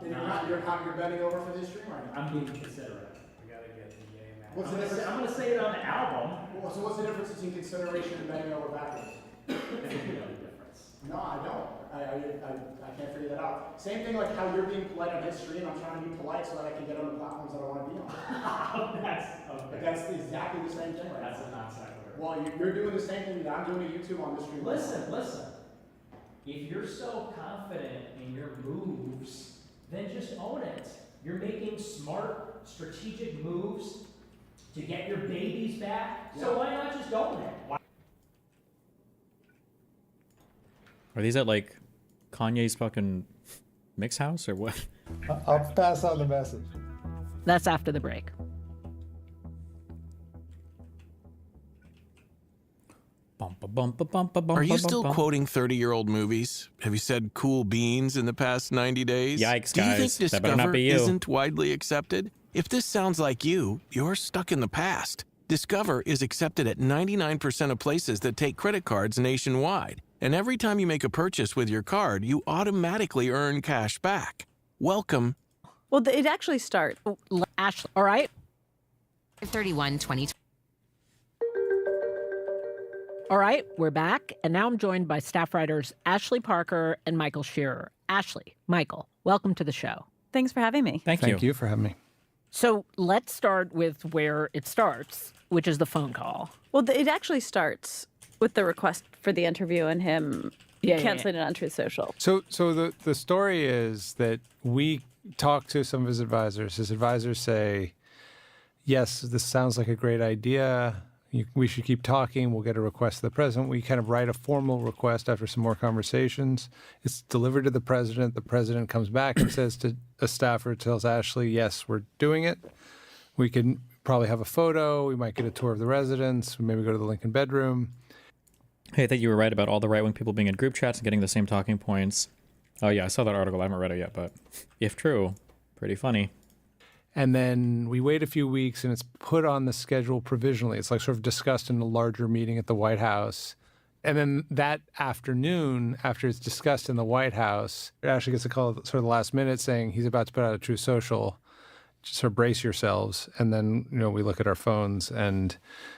Then you're bending over for this stream right now. I'm being considerate. We gotta get the game out. What's the difference? I'm gonna say it on the album. Well, so what's the difference between consideration and bending over backwards? There's no difference. No, I don't. I can't figure that out. Same thing like how you're being polite on his stream. I'm trying to be polite so that I can get on the platforms that I want to be on. That's exactly the same thing right That's now. a non sequitur. Well, you're doing the same thing that I'm doing to YouTube on this stream. Listen. If you're so confident in your moves, then just own it. You're making smart, strategic moves to get your babies back. So why not just own it? Are these at like Kanye's fucking mix house or what? I'll pass on the message. That's after the break. Are you still quoting 30-year-old movies? Have you said cool beans in the past 90 days? Yikes, Do you guys. think That better not Discover be you. isn't widely accepted? If this sounds like you, you're stuck in the past. Discover is accepted at 99% of places that take credit cards nationwide. And every time you make a purchase with your card, you automatically earn cash back. Welcome. Well, it actually starts. Ashley, all right? 31-20. All right, we're back, and now I'm joined by staff writers Ashley Parker and Michael Shearer. Ashley, Michael, welcome to the show. Thanks for having me. Thank you for having me. So let's start with where it starts, which is the phone call. Well, it actually starts with the request for the interview and him canceling it on Truth Social. So the story is that we talked to some of his advisors. His advisors say, yes, this sounds like a great idea. We should keep talking. We'll get a request to the president. We kind of write a formal request after some more conversations. It's delivered to the president. The president comes back and says to a staffer, tells Ashley, yes, we're doing it. We can probably have a photo. We might get a tour of the residence. We maybe go to the Lincoln bedroom. Hey, I think you were right about all the right-wing people being in group chats and getting the same talking points. Oh yeah, I saw that article. I haven't read it yet, but if true, pretty funny. And then we wait a few weeks and it's put on the schedule provisionally. It's like sort of discussed in a larger meeting at the White House. And then that afternoon, after it's discussed in the White House, Ashley gets a call at sort of the last minute saying he's about to put out a Truth Social. Just sort of brace yourselves. And then, we look at our phones and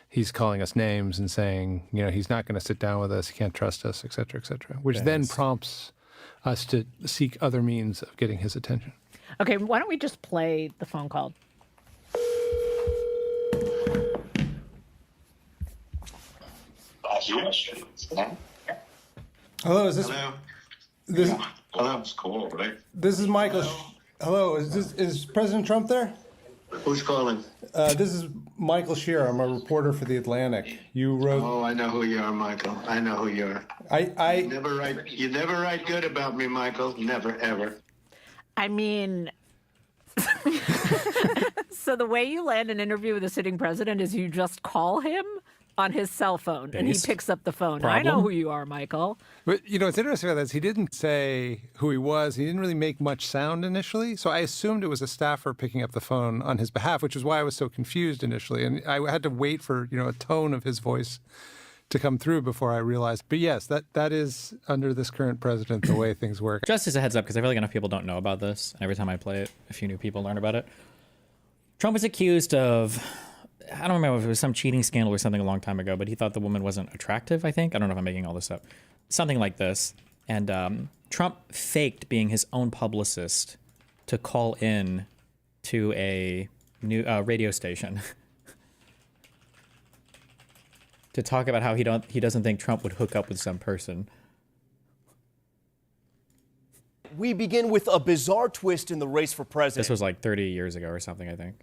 he's calling us names and saying, he's not going to sit down with us. He can't trust us, et cetera, which then prompts us to seek other means of getting his attention. Okay, why don't we just play the phone call? Hello, is this? Hello. This, Hello, it's cool, right? this is Michael. Hello, is President Trump there? Who's calling? This is Michael Shearer. I'm a reporter for The Atlantic. You wrote. Oh, I know who you are, Michael. I know who you are. I You never write good about me, Michael. Never, ever. I mean, so the way you land an interview with a sitting president is you just call him on his cell phone and he picks up the phone. I know who you are, Michael. But what's interesting about this, he didn't say who he was. He didn't really make much sound initially. So I assumed it was a staffer picking up the phone on his behalf, which is why I was so confused initially. And I had to wait for, a tone of his voice to come through before I realized. But yes, that is under this current president the way things work. Just as a heads up, because I feel like enough people don't know about this. And every time I play it, a few new people learn about it. Trump was accused of, I don't remember if it was some cheating scandal or something a long time ago, but he thought the woman wasn't attractive, I think. I don't know if I'm making all this up. Something like this. And Trump faked being his own publicist to call in to a new radio station to talk about how he doesn't think Trump would hook up with some person. We begin with a bizarre twist in the race for president. This was like 30 years ago or something, I think.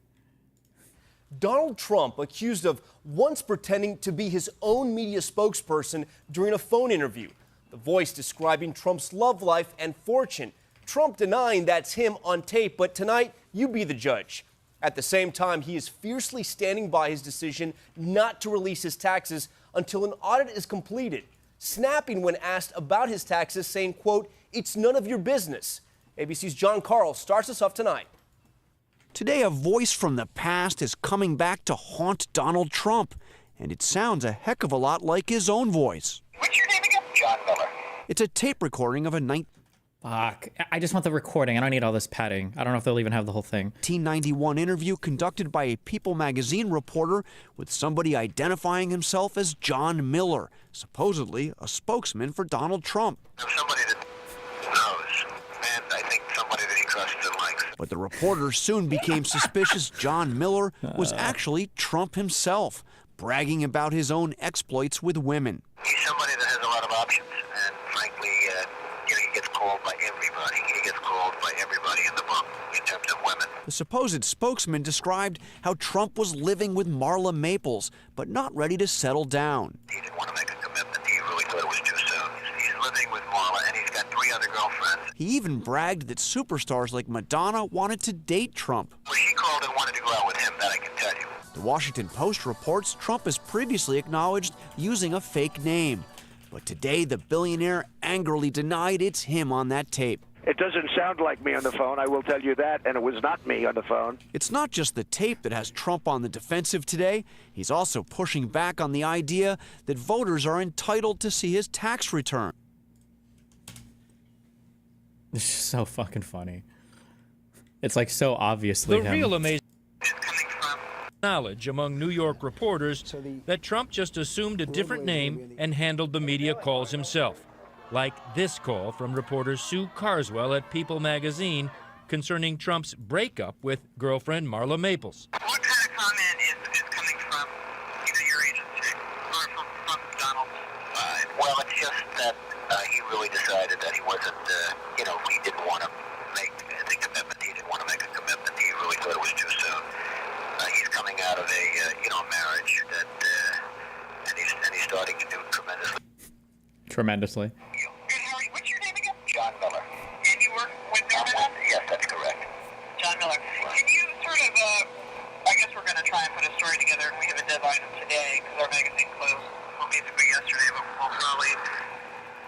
Donald Trump accused of once pretending to be his own media spokesperson during a phone interview. The voice describing Trump's love life and fortune. Trump denying that's him on tape, but tonight, you be the judge. At the same time, he is fiercely standing by his decision not to release his taxes until an audit is completed. Snapping when asked about his taxes, saying, quote, "It's none of your business." ABC's John Carl starts us off tonight. Today, a voice from the past is coming back to haunt Donald Trump, and it sounds a heck of a lot like his own voice. What's your name again? John Miller. It's a tape recording of a Fuck. I just want the recording. I don't need all this padding. I don't know if they'll even have the whole thing. 1991 interview conducted by a People magazine reporter with somebody identifying himself as John Miller, supposedly a spokesman for Donald Trump. Somebody that knows, and I think somebody that he trusts and likes. But the reporter soon became suspicious John Miller was actually Trump himself, bragging about his own exploits with women. He's somebody that has a lot of options, and frankly, he gets called by everybody. He gets called by everybody in the book in terms of women. The supposed spokesman described how Trump was living with Marla Maples, but not ready to settle down. He didn't want to make a commitment. He really thought it was too soon. He's living with Marla, and he's got 3 other girlfriends. He even bragged that superstars like Madonna wanted to date Trump. Well, she called and wanted to go out with him, that I can tell you. The Washington Post reports Trump has previously acknowledged using a fake name. But today, the billionaire angrily denied it's him on that tape. It doesn't sound like me on the phone, I will tell you that, and it was not me on the phone. It's not just the tape that has Trump on the defensive today. He's also pushing back on the idea that voters are entitled to see his tax return. It's just so fucking funny. It's like so obviously The him. real amazing knowledge among New York reporters that Trump just assumed a different name and handled the media calls himself. Like this call from reporter Sue Carswell at People magazine concerning Trump's breakup with girlfriend Marla Maples. What kind of comment is coming from either your agency or from Donald? Well, it's just that he really decided that he wasn't, he didn't want to make the commitment. He didn't want to make a commitment. He really thought it was too soon. He's coming out of a marriage that, and he's starting to do Tremendously. What's your name again? John Miller. And you work with Miller? Yes, that's correct. John Miller. Can you sort of, I guess we're going to try and put a story together. We have a deadline today because our magazine closed, well, basically yesterday, but we'll probably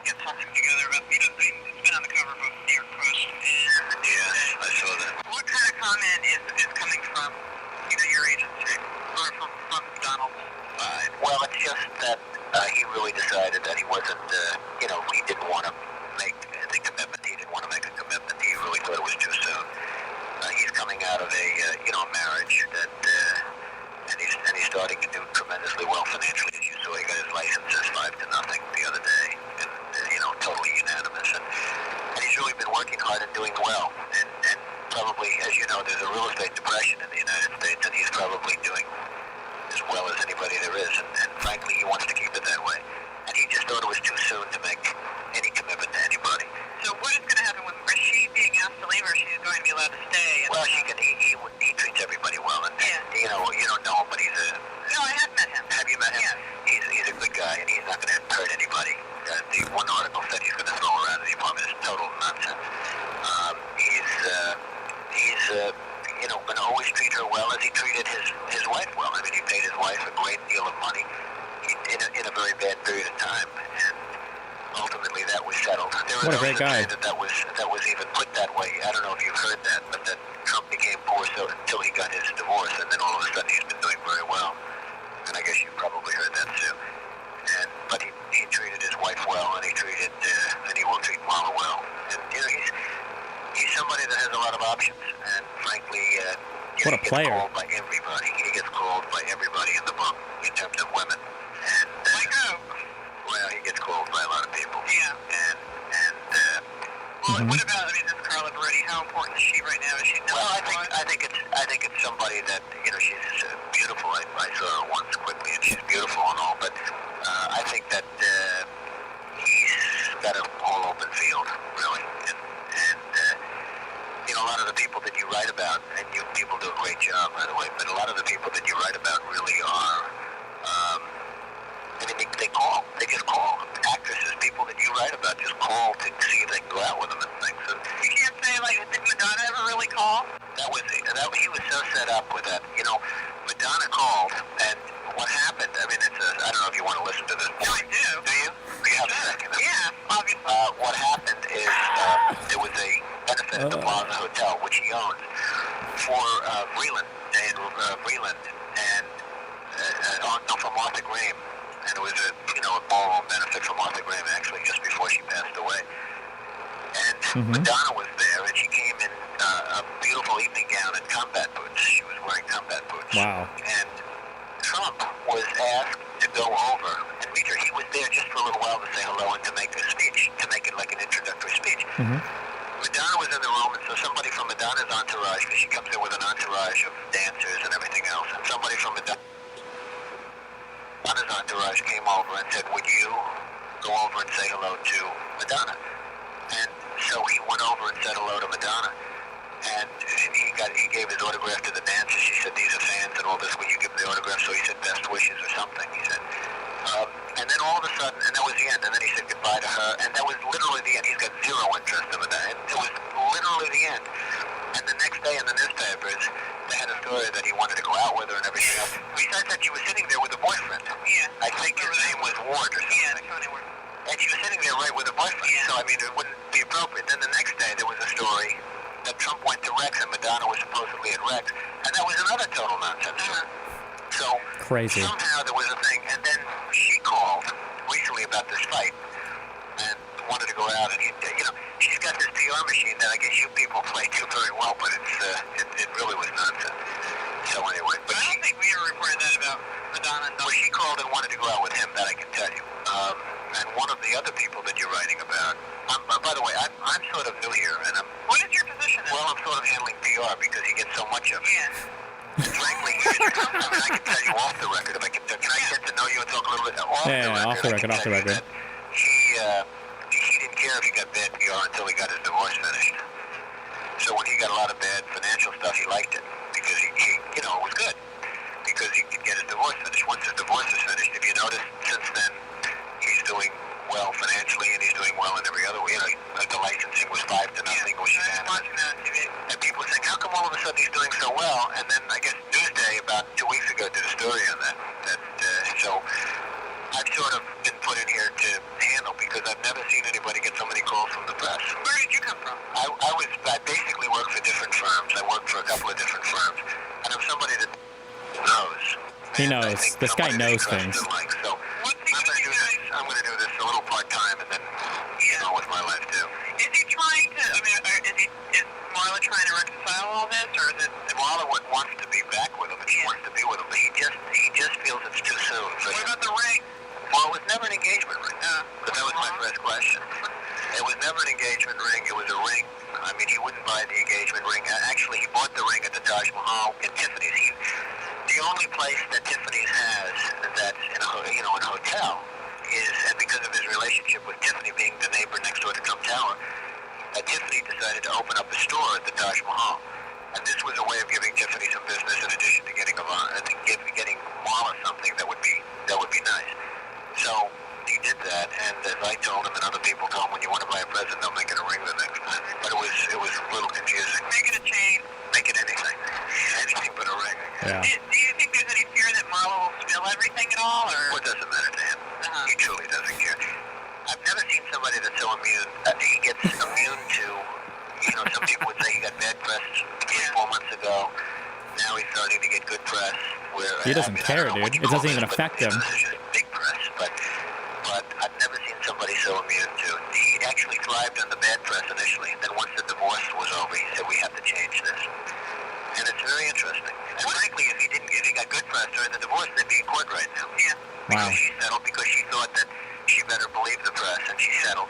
get something together. But, it's been on the cover of both New York Post and the Yes, I saw that. What kind of comment is coming from either your agency or from Donald? Well, it's just that he really decided that he wasn't, he didn't want to make the commitment. He didn't want to make a commitment. He really thought it was too soon. He's coming out of a, marriage that, and he's starting to do tremendously well financially. As you saw, he got his licenses 5-0 the other day, and totally unanimous. And he's really been working hard and doing well. And probably, as you know, there's a real estate depression in the United States, and he's probably doing as well as anybody there is, and frankly, he wants to keep it that way. And he just thought it was too soon to make any commitment to anybody. So what is going to happen with her? Is she being asked to leave, or she's going to be allowed to stay? Well, she can. He treats everybody well, and you don't know him, but he's a. No, I have met him. Have you met him? Yeah. He's a good guy, and he's not going to hurt anybody. The one article said he's going to throw around the apartment is total nonsense. He's going to always treat her well as he treated his wife well. I mean, he paid his wife a great deal of money in a very bad period of time, and ultimately that was settled. There What a great guy. That was even put that way. I don't know if you've heard that, but that Trump became poor until he got his divorce, and then all of a sudden he's been doing very well. And I guess you probably heard that too. But he treated his wife well, and he will treat Marla well. And he's somebody that has a lot of options, and frankly, What a he gets player. called by everybody. He gets called by everybody in the book in terms of women. And well, he gets called by a lot of people. Yeah. What about? This Carla Beretti. How important is she right now? Is she? Well, I think it's somebody that she's beautiful. I saw her once quickly, and she's beautiful and all. But I think that he's got a whole open field, really, and a lot of the people that you write about, and you people do a great job, by the way. But a lot of the people that you write about really are. They call. They just call. Actresses, people that you write about, just call to see if they can go out with them and things. So you can't say did Madonna ever really call? He was so set up with that. Madonna called, and what happened? I don't know if you want to listen to this. No, I do. Do you? Do you have a second? Yeah, obviously. What happened is there was a benefit benefit at the Plaza Hotel, which he owns, for Vreeland, Vreeland, and for Martha Graham. And it was a ballroom benefit for Martha Graham, actually, just before she passed away. And Madonna was there, and she came in a beautiful evening gown and combat boots. She was wearing combat boots. Wow. And Trump was asked to go over and meet her. He was there just for a little while to say hello and to make a speech, to make it like an introductory speech. Madonna was in the room, and so somebody from Madonna's entourage, because she comes in with an entourage of dancers and everything else, and somebody from Madonna's entourage came over and said, would you go over and say hello to Madonna? And so he went over and said hello to Madonna. And he gave his autograph to the dancers. She said, these are fans and all this. Will you give them the autograph? So he said, best wishes or something. He said, and then all of a sudden, and that was the end. And then he said goodbye to her. And that was literally the end. He's got zero interest in that. It was literally the end. And the next day in the newspapers, they had a story that he wanted to go out with her and everything else. Besides that, she was sitting there with a boyfriend. Yeah. I think his name was Ward or something. Yeah, and she was sitting there right with her boyfriend. Yeah. So, I mean, it wouldn't be appropriate. Then the next day, there was a story that Trump went to Rex and Madonna was supposedly at Rex. And that was another total nonsense story. So, crazy. Somehow there was a thing. And then she called recently about this fight and wanted to go out. And, she's got this PR machine that I guess you people play too very well, but it really was nonsense. So anyway. But I don't think we ever reported that about Madonna. Well, she called and wanted to go out with him, that I can tell you. And one of the other people that you're writing about, by the way, I'm sort of new here, and what is your position? Well, I'm sort of handling PR because he gets so much of it. Yeah. Frankly, I can tell you off the record if I can. Can I get to know you and talk a little bit off the record? Off the record. He didn't care if he got bad PR until he got his divorce finished. So when he got a lot of bad financial stuff, he liked it because he it was good because he could get his divorce finished. Once his divorce is finished, if you notice, since then he's doing well financially and he's doing well in every other way. The licensing was 5-0, which is and people think, how come all of a sudden he's doing so well? And then I guess Newsday about 2 weeks ago did a story on that. So I've sort of been put in here to handle because I've never seen anybody get so many calls from the press. Where did you come from? I basically worked for different firms. I worked for a couple of different firms, and I'm somebody that knows. He knows. This guy knows things. So I'm going to do this a little part-time and then with my life too. Is he trying to, is Marla trying to reconcile all this, or is it Marla wants to be back with him and she wants to be with him, but he just feels it's too soon. So what about the ring? Well, it was never an engagement ring. But that was my first question. It was never an engagement ring. It was a ring. I mean, he wouldn't buy the engagement ring. Actually, he bought the ring at the Taj Mahal in Tiffany's. The only place that Tiffany's has that's in a hotel is, and because of his relationship with Tiffany being the neighbor next door to Trump Tower, Tiffany decided to open up a store at the Taj Mahal. And this was a way of giving Tiffany some business in addition to getting Marla something that would be nice. So he did that, and as I told him and other people told him, when you want to buy a present, they'll make it a ring the next time. But it was a little confusing. Make it a chain. Make it anything. Anything but a ring. Yeah. Do you think there's any fear that Marla will spill everything at all, or? Well, it doesn't matter to him. He truly doesn't care. I've never seen somebody that's so immune. He gets immune to, some people would say he got bad press 3-4 months ago. Now he's starting to get good press. He doesn't care, dude. It doesn't even affect him. This is big press, but I've never seen somebody so immune to it. He actually thrived on the bad press initially. Then once the divorce was over, he said, we have to change this. And it's very interesting. And frankly, if he got good press during the divorce, they'd be in court right now. Yeah. Because she settled, because she thought that she better believe the press, and she settled.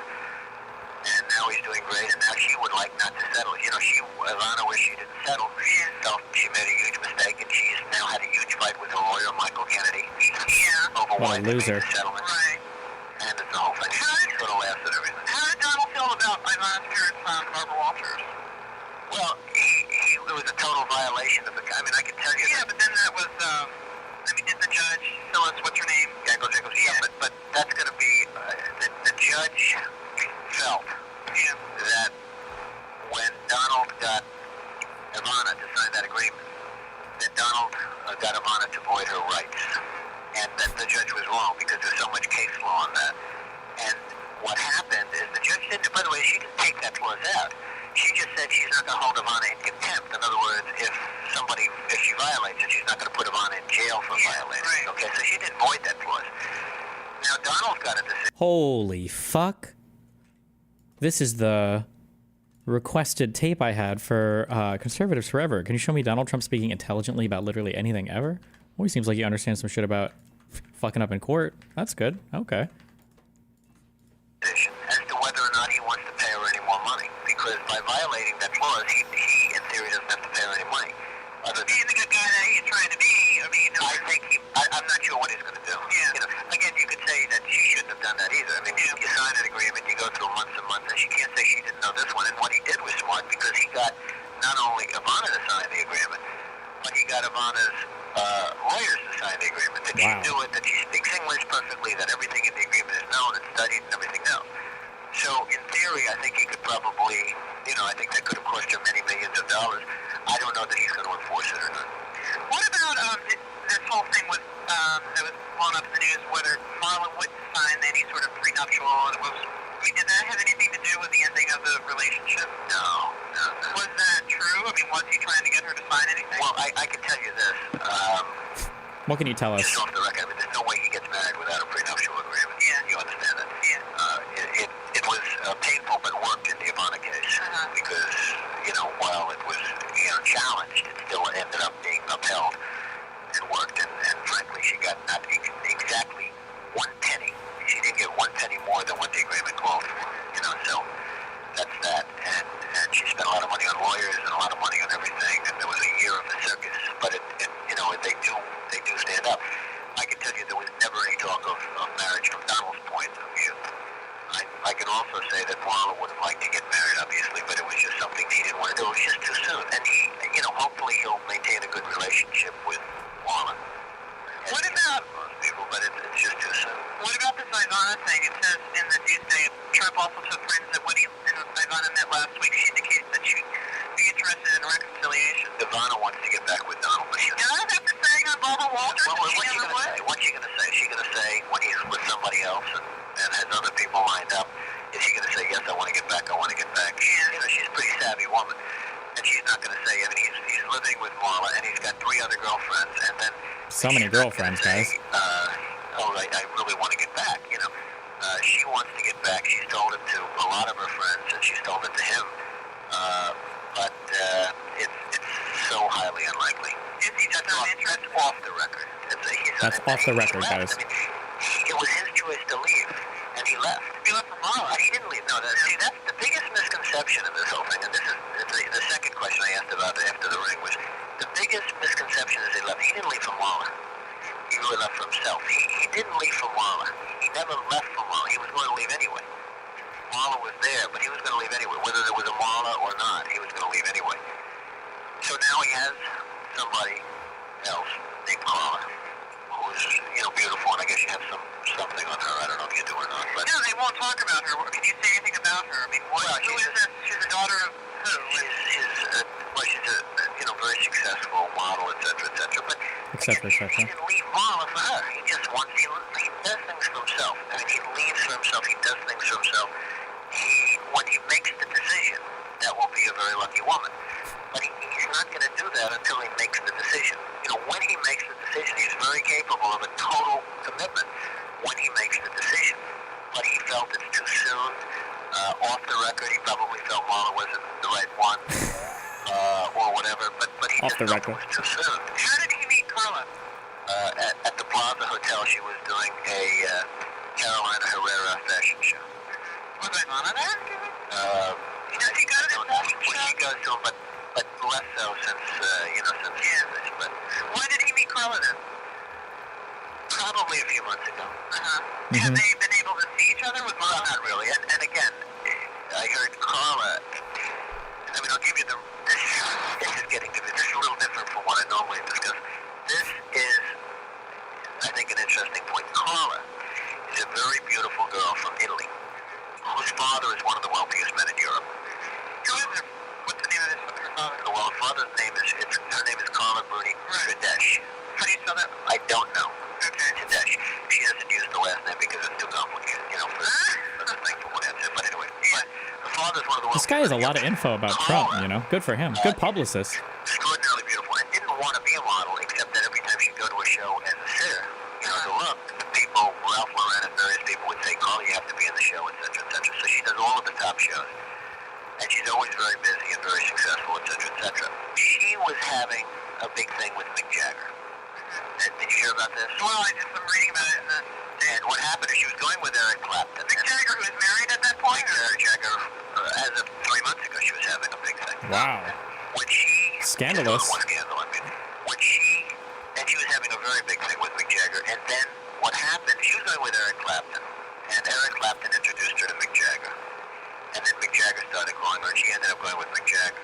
And now he's doing great, and now she would like not to settle. Ivana wished she didn't settle. She felt she made a huge mistake, and she's now had a huge fight with her lawyer, Michael Kennedy. Over why they made the settlement. Right. And it's the whole thing. She sort of laughs at everything. How did Donald feel about Ivana's parents, Barbara Walters? Well, it was a total violation of the. I mean, I can tell you. Yeah, but then that was. Did the judge tell us what's your name? Jacobs. Yeah, but that's going to be the judge felt that when Donald got Ivana to sign that agreement, that Donald got Ivana to void her rights, and that the judge was wrong because there's so much case law on that. And what happened is the judge didn't. By the way, she didn't take that clause out. She just said she's not going to hold Ivana in contempt. In other words, if she violates it, she's not going to put Ivana in jail for violating it. Okay, so she didn't void that clause. Now, Donald's got a decision. Holy fuck. This is the requested tape I had for Conservatives Forever. Can you show me Donald Trump speaking intelligently about literally anything ever? Always seems like he understands some shit about fucking up in court. That's good. Okay. As to whether or not he wants to pay her any more money. Because by violating that clause, he in theory, doesn't have to pay her any money. Being the good guy that he's trying to be, I mean, I think I'm not sure what he's going to do. Yeah. You know, again, you could say that she shouldn't have done that either. I mean, you sign an agreement, you go through months and months, and she can't say she didn't know this one. And what he did was smart because he got not only Ivana to sign the agreement, but he got Ivana's lawyers to sign the agreement. That she knew it, that she speaks English perfectly, that everything in the agreement is known and studied and everything else. So in theory, I think he could probably, I think that could have cost him many millions of dollars. I don't know that he's going to enforce it or not. What about this whole thing with that was blown up in the news, whether Marla wouldn't sign any sort of prenuptial? Did that have anything to do with the ending of the relationship? No. Was that true? I mean, was he trying to get her to sign anything? Well, I can tell you this. What can you tell us? Just off the record, I mean, there's no way he gets married without a prenuptial agreement. Yeah. You understand that? Yeah. It was painful, but worked in the Ivana case because, while it was, challenged, it still ended up being upheld and worked. And frankly, she got not exactly 1 penny. She didn't get 1 penny more than what the agreement called for. So that's that. And she spent a lot of money on lawyers and a lot of money on everything. And there was a year of the circus. But they do stand up. I can tell you there was never any talk of marriage from Donald's point of view. I can also say that Marla would have liked to get married, obviously, but it was just something he didn't want to do. It was just too soon. And he, hopefully he'll maintain a good relationship with Marla. What about most people? But it's just too soon. What about this Ivana thing? It says in the Tuesday, Trump also told friends that when he and Ivana met last week, she indicated that she'd be interested in reconciliation. Ivana wants to get back with Donald. But she does after saying on Barbara Walters. Well, what's she going to say? What's she going to say? Is she going to say when he's with somebody else and has other people lined up? Is she going to say, yes, I want to get back, I want to get back? She's a pretty savvy woman. And she's not going to say, he's living with Marla and he's got 3 other girlfriends. And then so many girlfriends, guys. I really want to get back, she wants to get back. She's told it to a lot of her friends, and she's told it to him. But it's so highly unlikely. That's off the record. That's off the record, guys. I mean, it was his choice to leave, and he left. He left for Marla. He didn't leave. No, that's the biggest misconception of this whole thing, and this is the second question I asked about after the ring was, the biggest misconception is he left. He didn't leave for Marla. He really left for himself. He didn't leave for Marla. He never left for Marla. He was going to leave anyway. Marla was there, but he was going to leave anyway. Whether there was a Marla or not, he was going to leave anyway. So now he has somebody else named Carla, who's, beautiful, and I guess you have something on her. I don't know if you do or not. But no, they won't talk about her. Can you say anything about her? I mean, who is this? She's the daughter of who? She's a very successful model, et cetera, but he didn't leave Marla for her. He just wants, he does things for himself. I mean, he leaves for himself. He does things for himself. When he makes the decision, that will be a very lucky woman. But he's not going to do that until he makes the decision. When he makes the decision, he's very capable of a total commitment when he makes the decision. But he felt it's too soon. Off the record, he probably felt Marla wasn't the right one, or whatever. But he off just the felt record. it was too soon. How did he meet Carla? At the Plaza Hotel, she was doing a Carolina Herrera fashion show. Was Ivana there? Does he go to the fashion show? Well, she goes to him, but less so since this. But when did he meet Carla then? Probably a few months ago. Have they been able to see each other? Well, not really. And again, I heard Carla. I mean, I'll give you this is getting to be. This is a little different from what I normally discuss. This is, I think, an interesting point. Carla is a very beautiful girl from Italy, whose father is one of the wealthiest men in Europe. What's the name of her father? Well, her father's name her name is Carla Bruni Tradesh. How do you spell that? I don't know. Okay. Tradesh. She doesn't use the last name because it's too complicated, for the thing, from what I said. But anyway, her father's one of the wealthiest. This guy has a lot of info about Trump, you know? Good for him. Good publicist. Extraordinarily beautiful, and didn't want to be a model, except that every time she'd go to a show as a sitter, as a look, the people, Ralph Lauren and various people would say, Carl, you have to be in the show, etc., etc. So she does all of the top shows, and she's always very busy and very successful, etc., etc. She was having a big thing with Mick Jagger. Did you hear about this? Well, I'm reading about it. And what happened is she was going with Eric Clapton. Mick Jagger, who was married at that point? Mick Jagger, as of 3 months ago, she was having a big thing. Wow. When she... Scandalous. Scandal, I mean. And she was having a very big thing with Mick Jagger. And then what happened, she was going with Eric Clapton. And Eric Clapton introduced her to Mick Jagger. And then Mick Jagger started calling her, and she ended up going with Mick Jagger.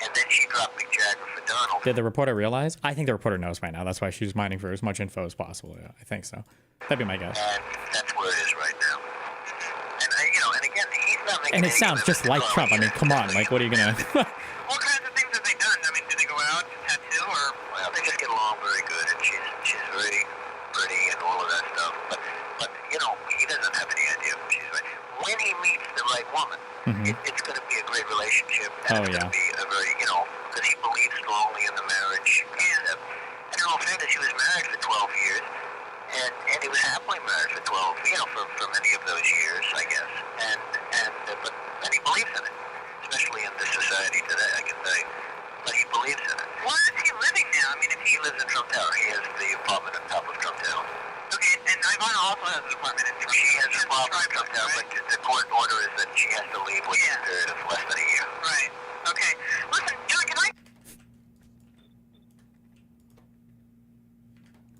And then she dropped Mick Jagger for Donald. Did the reporter realize? I think the reporter knows by now. That's why she's mining for as much info as possible. Yeah, I think so. That'd be my guess. And that's where it is right now. And, and again, he's not making And it sounds just like Trump. I mean, come on. Like, what are you going to... What kinds of things have they done? I mean, do they go out to tattoo or... Well, they just get along very good, and she's very pretty and all of that stuff. But he doesn't have any idea who she's right. When he meets the right woman, it's going to be a great relationship. And it's going to be a very, because he believes strongly in the marriage. And in all fairness, he was married for 12 years. And he was happily married for 12, for many of those years, I guess. And he believes in it, especially in this society today, I can say. But he believes in it. Where is he living now? I mean, if he lives in Trump Tower, he has the apartment on top of Trump Tower. Okay, and Ivana also has an apartment in Trump Tower. She has an apartment in Trump Tower, but the court order is that she has to leave within a period of less than a year. Right. Okay. Listen, John, can I...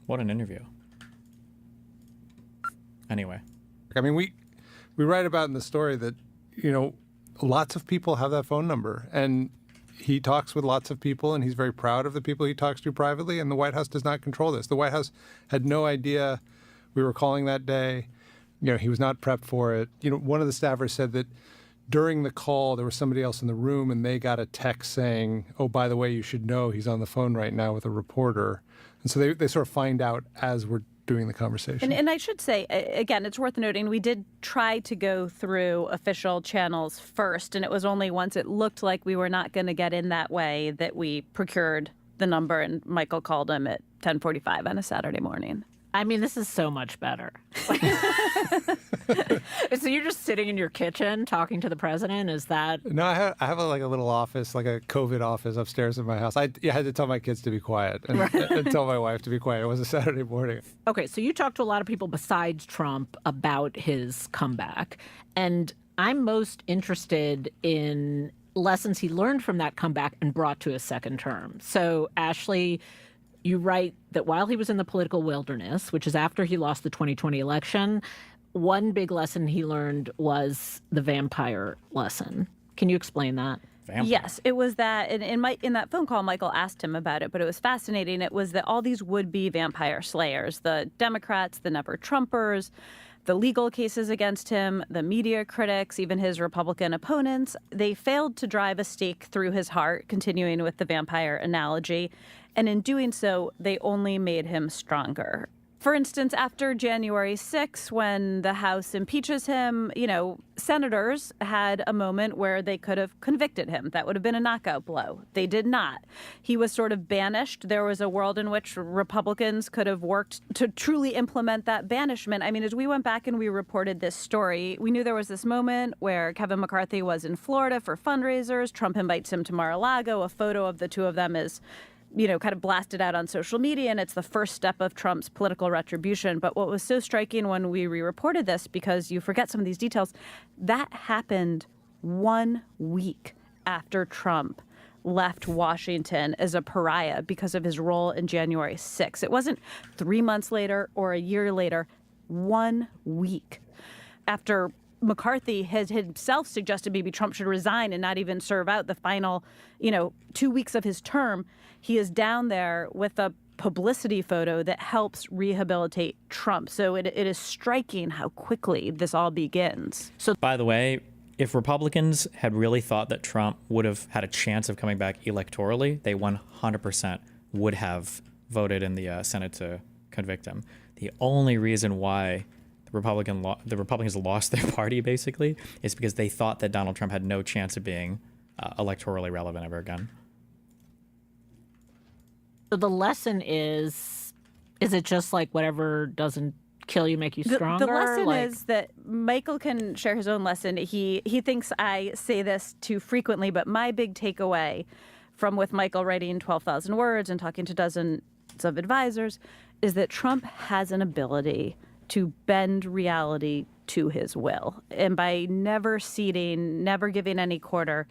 What an interview. Anyway. I mean, we write about in the story that, lots of people have that phone number, and he talks with lots of people, and he's very proud of the people he talks to privately, and the White House does not control this. The White House had no idea we were calling that day. He was not prepped for it. One of the staffers said that during the call, there was somebody else in the room, and they got a text saying, oh, by the way, you should know he's on the phone right now with a reporter. And so they sort of find out as we're doing the conversation. And I should say, again, it's worth noting, we did try to go through official channels first, and it was only once it looked like we were not going to get in that way that we procured the number, and Michael called him at 10:45 on a Saturday morning. I mean, this is so much better. So you're just sitting in your kitchen talking to the president? Is that... No, I have a little office, like a COVID office upstairs in my house. I had to tell my kids to be quiet and tell my wife to be quiet. It was a Saturday morning. Okay, so you talked to a lot of people besides Trump about his comeback. And I'm most interested in lessons he learned from that comeback and brought to his second term. So, Ashley, you write that while he was in the political wilderness, which is after he lost the 2020 election, one big lesson he learned was the vampire lesson. Can you explain that? Vampire. Yes, it was that. In that phone call, Michael asked him about it, but it was fascinating. It was that all these would-be vampire slayers, the Democrats, the Never Trumpers, the legal cases against him, the media critics, even his Republican opponents, they failed to drive a stake through his heart, continuing with the vampire analogy. And in doing so, they only made him stronger. For instance, after January 6, when the House impeaches him, senators had a moment where they could have convicted him. That would have been a knockout blow. They did not. He was sort of banished. There was a world in which Republicans could have worked to truly implement that banishment. I mean, as we went back and we reported this story, we knew there was this moment where Kevin McCarthy was in Florida for fundraisers. Trump invites him to Mar-a-Lago. A photo of the two of them is kind of blasted out on social media, and it's the first step of Trump's political retribution. But what was so striking when we re-reported this, because you forget some of these details, that happened 1 week after Trump left Washington as a pariah because of his role in January 6. It wasn't 3 months later or a year later, 1 week after McCarthy has himself suggested maybe Trump should resign and not even serve out the final, 2 weeks of his term. He is down there with a publicity photo that helps rehabilitate Trump. So it is striking how quickly this all begins. So, by the way, if Republicans had really thought that Trump would have had a chance of coming back electorally, they 100% would have voted in the Senate to convict him. The only reason why the the Republicans lost their party basically is because they thought that Donald Trump had no chance of being electorally relevant ever again. So the lesson is it just like whatever doesn't kill you make you stronger? The lesson is that Michael can share his own lesson. He thinks I say this too frequently, but my big takeaway from with Michael writing 12,000 words and talking to dozens of advisors is that Trump has an ability to bend reality to his will. And by never ceding, never giving any quarter,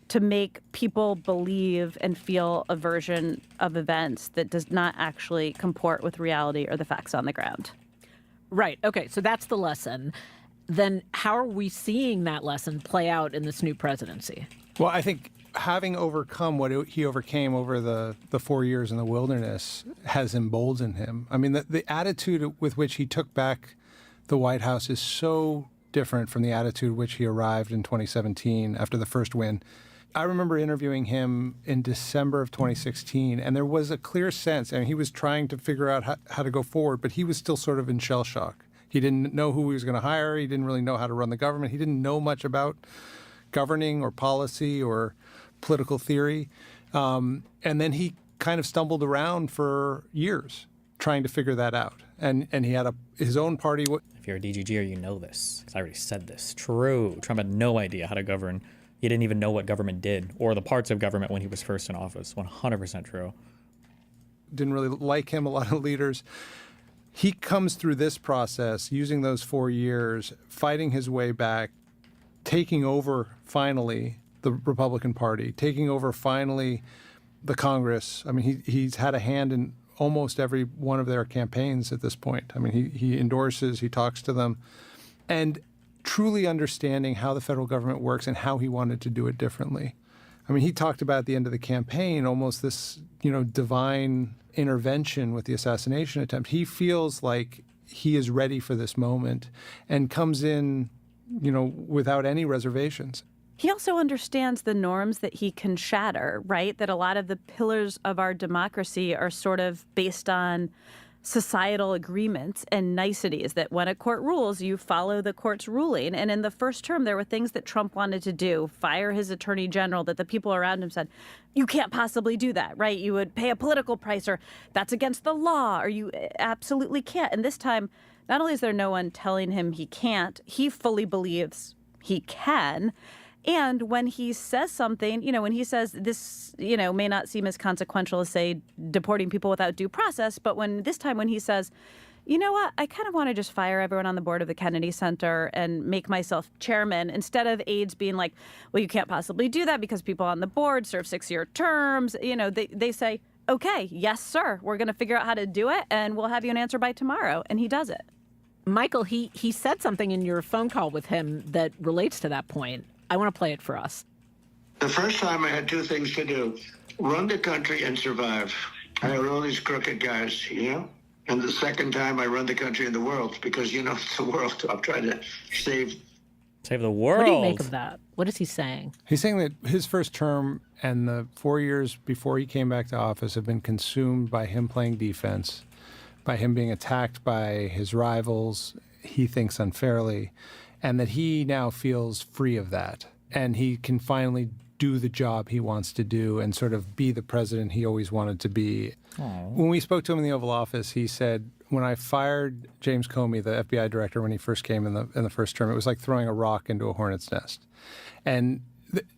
to make people believe and feel a version of events that does not actually comport with reality or the facts on the ground. Right. Okay. So that's the lesson. Then how are we seeing that lesson play out in this new presidency? Well, I think having overcome what he overcame over the 4 years in the wilderness has emboldened him. I mean, the attitude with which he took back the White House is so different from the attitude with which he arrived in 2017 after the first win. I remember interviewing him in December of 2016, and there was a clear sense, and he was trying to figure out how to go forward, but he was still sort of in shell shock. He didn't know who he was going to hire. He didn't really know how to run the government. He didn't know much about governing or policy or political theory. And then he kind of stumbled around for years trying to figure that out. And he had his own party. If you're a DGGer, you know this, because I already said this. True. Trump had no idea how to govern. He didn't even know what government did or the parts of government when he was first in office. 100% true. Didn't really like him, a lot of leaders. He comes through this process, using those 4 years, fighting his way back, taking over, finally, the Republican Party, taking over, finally, the Congress. I mean, he's had a hand in almost every one of their campaigns at this point. I mean, he endorses, he talks to them. And truly understanding how the federal government works and how he wanted to do it differently. I mean, he talked about at the end of the campaign almost this, divine intervention with the assassination attempt. He feels like he is ready for this moment and comes in, without any reservations. He also understands the norms that he can shatter, right? That a lot of the pillars of our democracy are sort of based on societal agreements and niceties, that when a court rules, you follow the court's ruling. And in the first term, there were things that Trump wanted to do, fire his attorney general, that the people around him said, you can't possibly do that, right? You would pay a political price, or that's against the law, or you absolutely can't. And this time, not only is there no one telling him he can't, he fully believes he can. And when he says something, when he says this, may not seem as consequential as, say, deporting people without due process, but when he says, you know what, I kind of want to just fire everyone on the board of the Kennedy Center and make myself chairman, instead of aides being like, well, you can't possibly do that because people on the board serve 6-year terms. They say, okay, yes, sir, we're going to figure out how to do it, and we'll have you an answer by tomorrow. And he does it. Michael, he said something in your phone call with him that relates to that point. I want to play it for us. The first time I had two things to do: run the country and survive. I had all these crooked guys, And the second time I run the country and the world, because, it's the world. I'm trying to save the world. What do you make of that? What is he saying? He's saying that his first term and the 4 years before he came back to office have been consumed by him playing defense, by him being attacked by his rivals, he thinks unfairly, and that he now feels free of that. And he can finally do the job he wants to do and sort of be the president he always wanted to be. Aww. When we spoke to him in the Oval Office, he said, when I fired James Comey, the FBI director, when he first came in the first term, it was like throwing a rock into a hornet's nest. And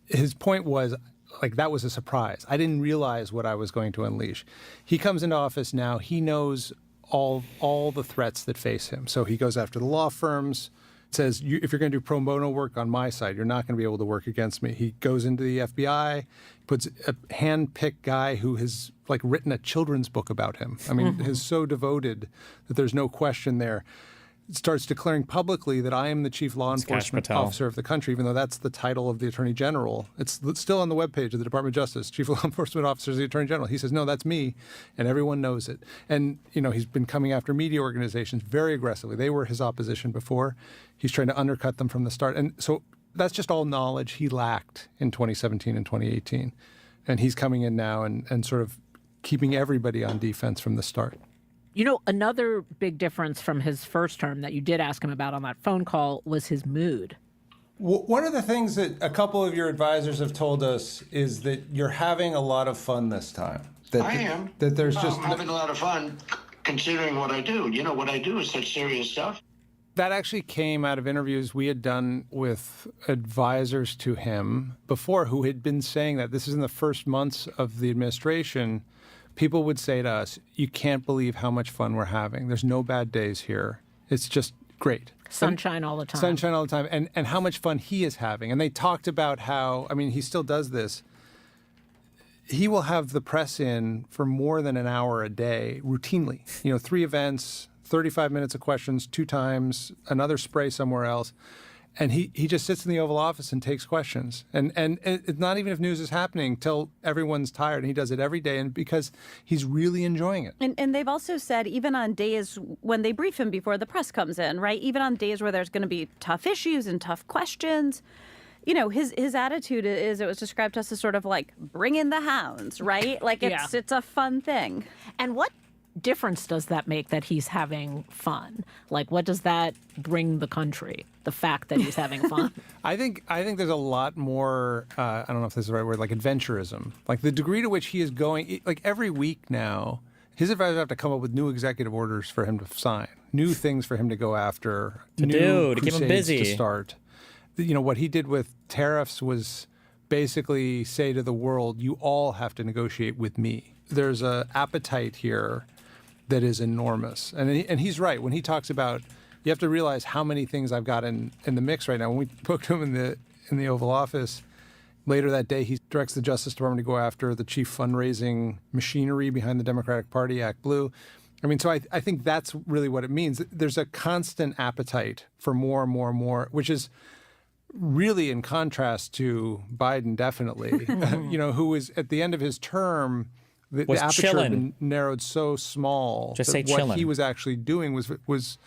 his point was, that was a surprise. I didn't realize what I was going to unleash. He comes into office now. He knows all the threats that face him. So he goes after the law firms, says, if you're going to do pro bono work on my side, you're not going to be able to work against me. He goes into the FBI, puts a hand-picked guy who has written a children's book about him. I mean, is so devoted that there's no question there. Starts declaring publicly that I am the chief law enforcement officer of the country, even though that's the title of the attorney general. It's still on the webpage of the Department of Justice. Chief law enforcement officer is the attorney general. He says, no, that's me, and everyone knows it. And, he's been coming after media organizations very aggressively. They were his opposition before. He's trying to undercut them from the start. And so that's just all knowledge he lacked in 2017 and 2018. And he's coming in now and sort of keeping everybody on defense from the start. You know, another big difference from his first term that you did ask him about on that phone call was his mood. One of the things that a couple of your advisors have told us is that you're having a lot of fun this time. I am. That there's just I'm having a lot of fun considering what I do. You know, what I do is such serious stuff. That actually came out of interviews we had done with advisors to him before who had been saying that this is in the first months of the administration. People would say to us, you can't believe how much fun we're having. There's no bad days here. It's just great. Sunshine all the time. Sunshine all the time. And how much fun he is having. And they talked about how, I mean, he still does this. He will have the press in for more than an hour a day, routinely. 3 events, 35 minutes of questions, 2 times, another spray somewhere else. And he just sits in the Oval Office and takes questions. And it's not even if news is happening till everyone's tired. And he does it every day, and because he's really enjoying it. And they've also said even on days when they brief him before the press comes in, right? Even on days where there's going to be tough issues and tough questions, his attitude is, it was described to us as sort of like, bring in the hounds, right? Like it's a fun thing. And what difference does that make that he's having fun? Like, what does that bring the country? The fact that he's having fun? I think there's a lot more, I don't know if this is the right word, like adventurism. Like the degree to which he is going, like every week now, his advisors have to come up with new executive orders for him to sign, new things for him to go after, to keep him busy. To start. What he did with tariffs was basically say to the world, you all have to negotiate with me. There's an appetite here that is enormous. And he's right. When he talks about, you have to realize how many things I've got in the mix right now. When we spoke to him in the Oval Office, later that day, he directs the Justice Department to go after the chief fundraising machinery behind the Democratic Party, Act Blue. I mean, so I think that's really what it means. There's a constant appetite for more and more and more, which is really in contrast to Biden, definitely, who is at the end of his term, the aperture had been narrowed so small Just that say what chillin'. he was actually doing was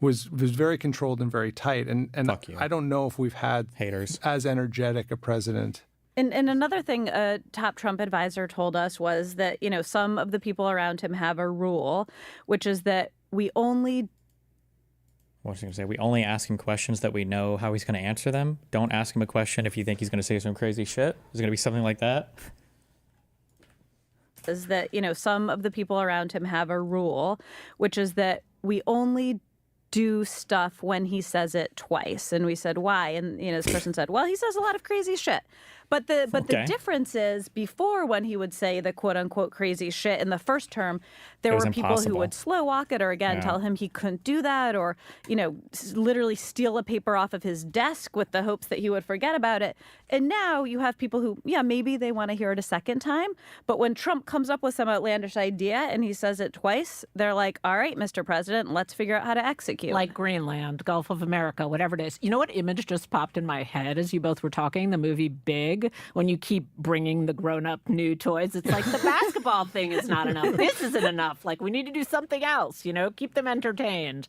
very controlled and very tight. And I don't know if we've had haters as energetic a president. And another thing a top Trump advisor told us was that, some of the people around him have a rule, which is that we only ask him questions that we know how he's going to answer them. Don't ask him a question if you think he's going to say some crazy shit. Is it going to be something like that? Is that, some of the people around him have a rule, which is that we only do stuff when he says it twice. And we said, why? And, this person said, well, he says a lot of crazy shit. But the difference is before, when he would say the quote unquote crazy shit in the first term, there were people who would slow walk it or tell him he couldn't do that, or, literally steal a paper off of his desk with the hopes that he would forget about it. And now you have people who, maybe they want to hear it a second time. But when Trump comes up with some outlandish idea and he says it twice, they're like, all right, Mr. President, let's figure out how to execute. Like Greenland, Gulf of America, whatever it is. You know what image just popped in my head as you both were talking? The movie Big. When you keep bringing the grown-up new toys, it's like the basketball thing is not enough. This isn't enough. Like, we need to do something else, keep them entertained.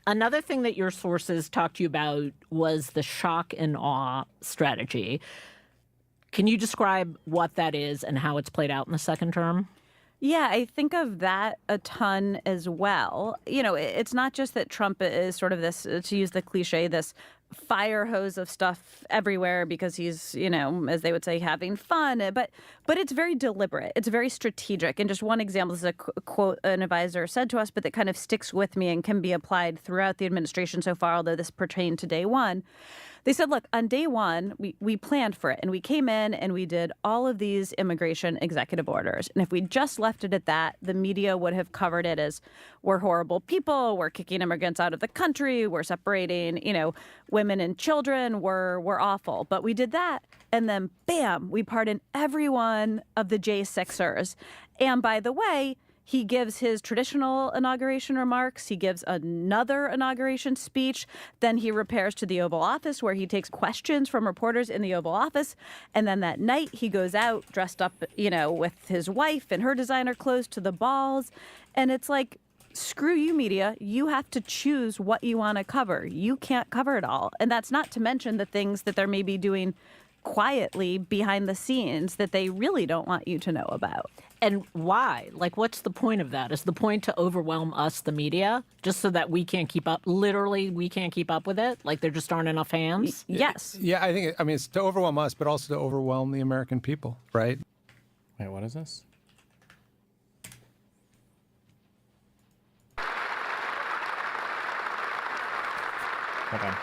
Another thing that your sources talked to you about was the shock and awe strategy. Can you describe what that is and how it's played out in the second term? Yeah, I think of that a ton as well. It's not just that Trump is sort of this, to use the cliche, this fire hose of stuff everywhere because he's, as they would say, having fun. But it's very deliberate. It's very strategic. And just one example, this is a quote an advisor said to us, but that kind of sticks with me and can be applied throughout the administration so far, although this pertained to day one. They said, look, on day one, we planned for it, and we came in and we did all of these immigration executive orders. And if we just left it at that, the media would have covered it as we're horrible people, we're kicking immigrants out of the country, we're separating, women and children, we're awful. But we did that, and then bam, we pardon every one of the J6ers. And by the way, he gives his traditional inauguration remarks. He gives another inauguration speech. Then he repairs to the Oval Office where he takes questions from reporters in the Oval Office. And then that night he goes out dressed up, with his wife and her designer clothes to the balls. And it's like, screw you, media. You have to choose what you want to cover. You can't cover it all. And that's not to mention the things that they're maybe doing quietly behind the scenes that they really don't want you to know about. And why? Like, what's the point of that? Is the point to overwhelm us, the media, just so that we can't keep up? Literally, we can't keep up with it? Like, there just aren't enough hands? Yes. Yeah, I think, it's to overwhelm us, but also to overwhelm the American people, right? Wait, what is this? Hold on.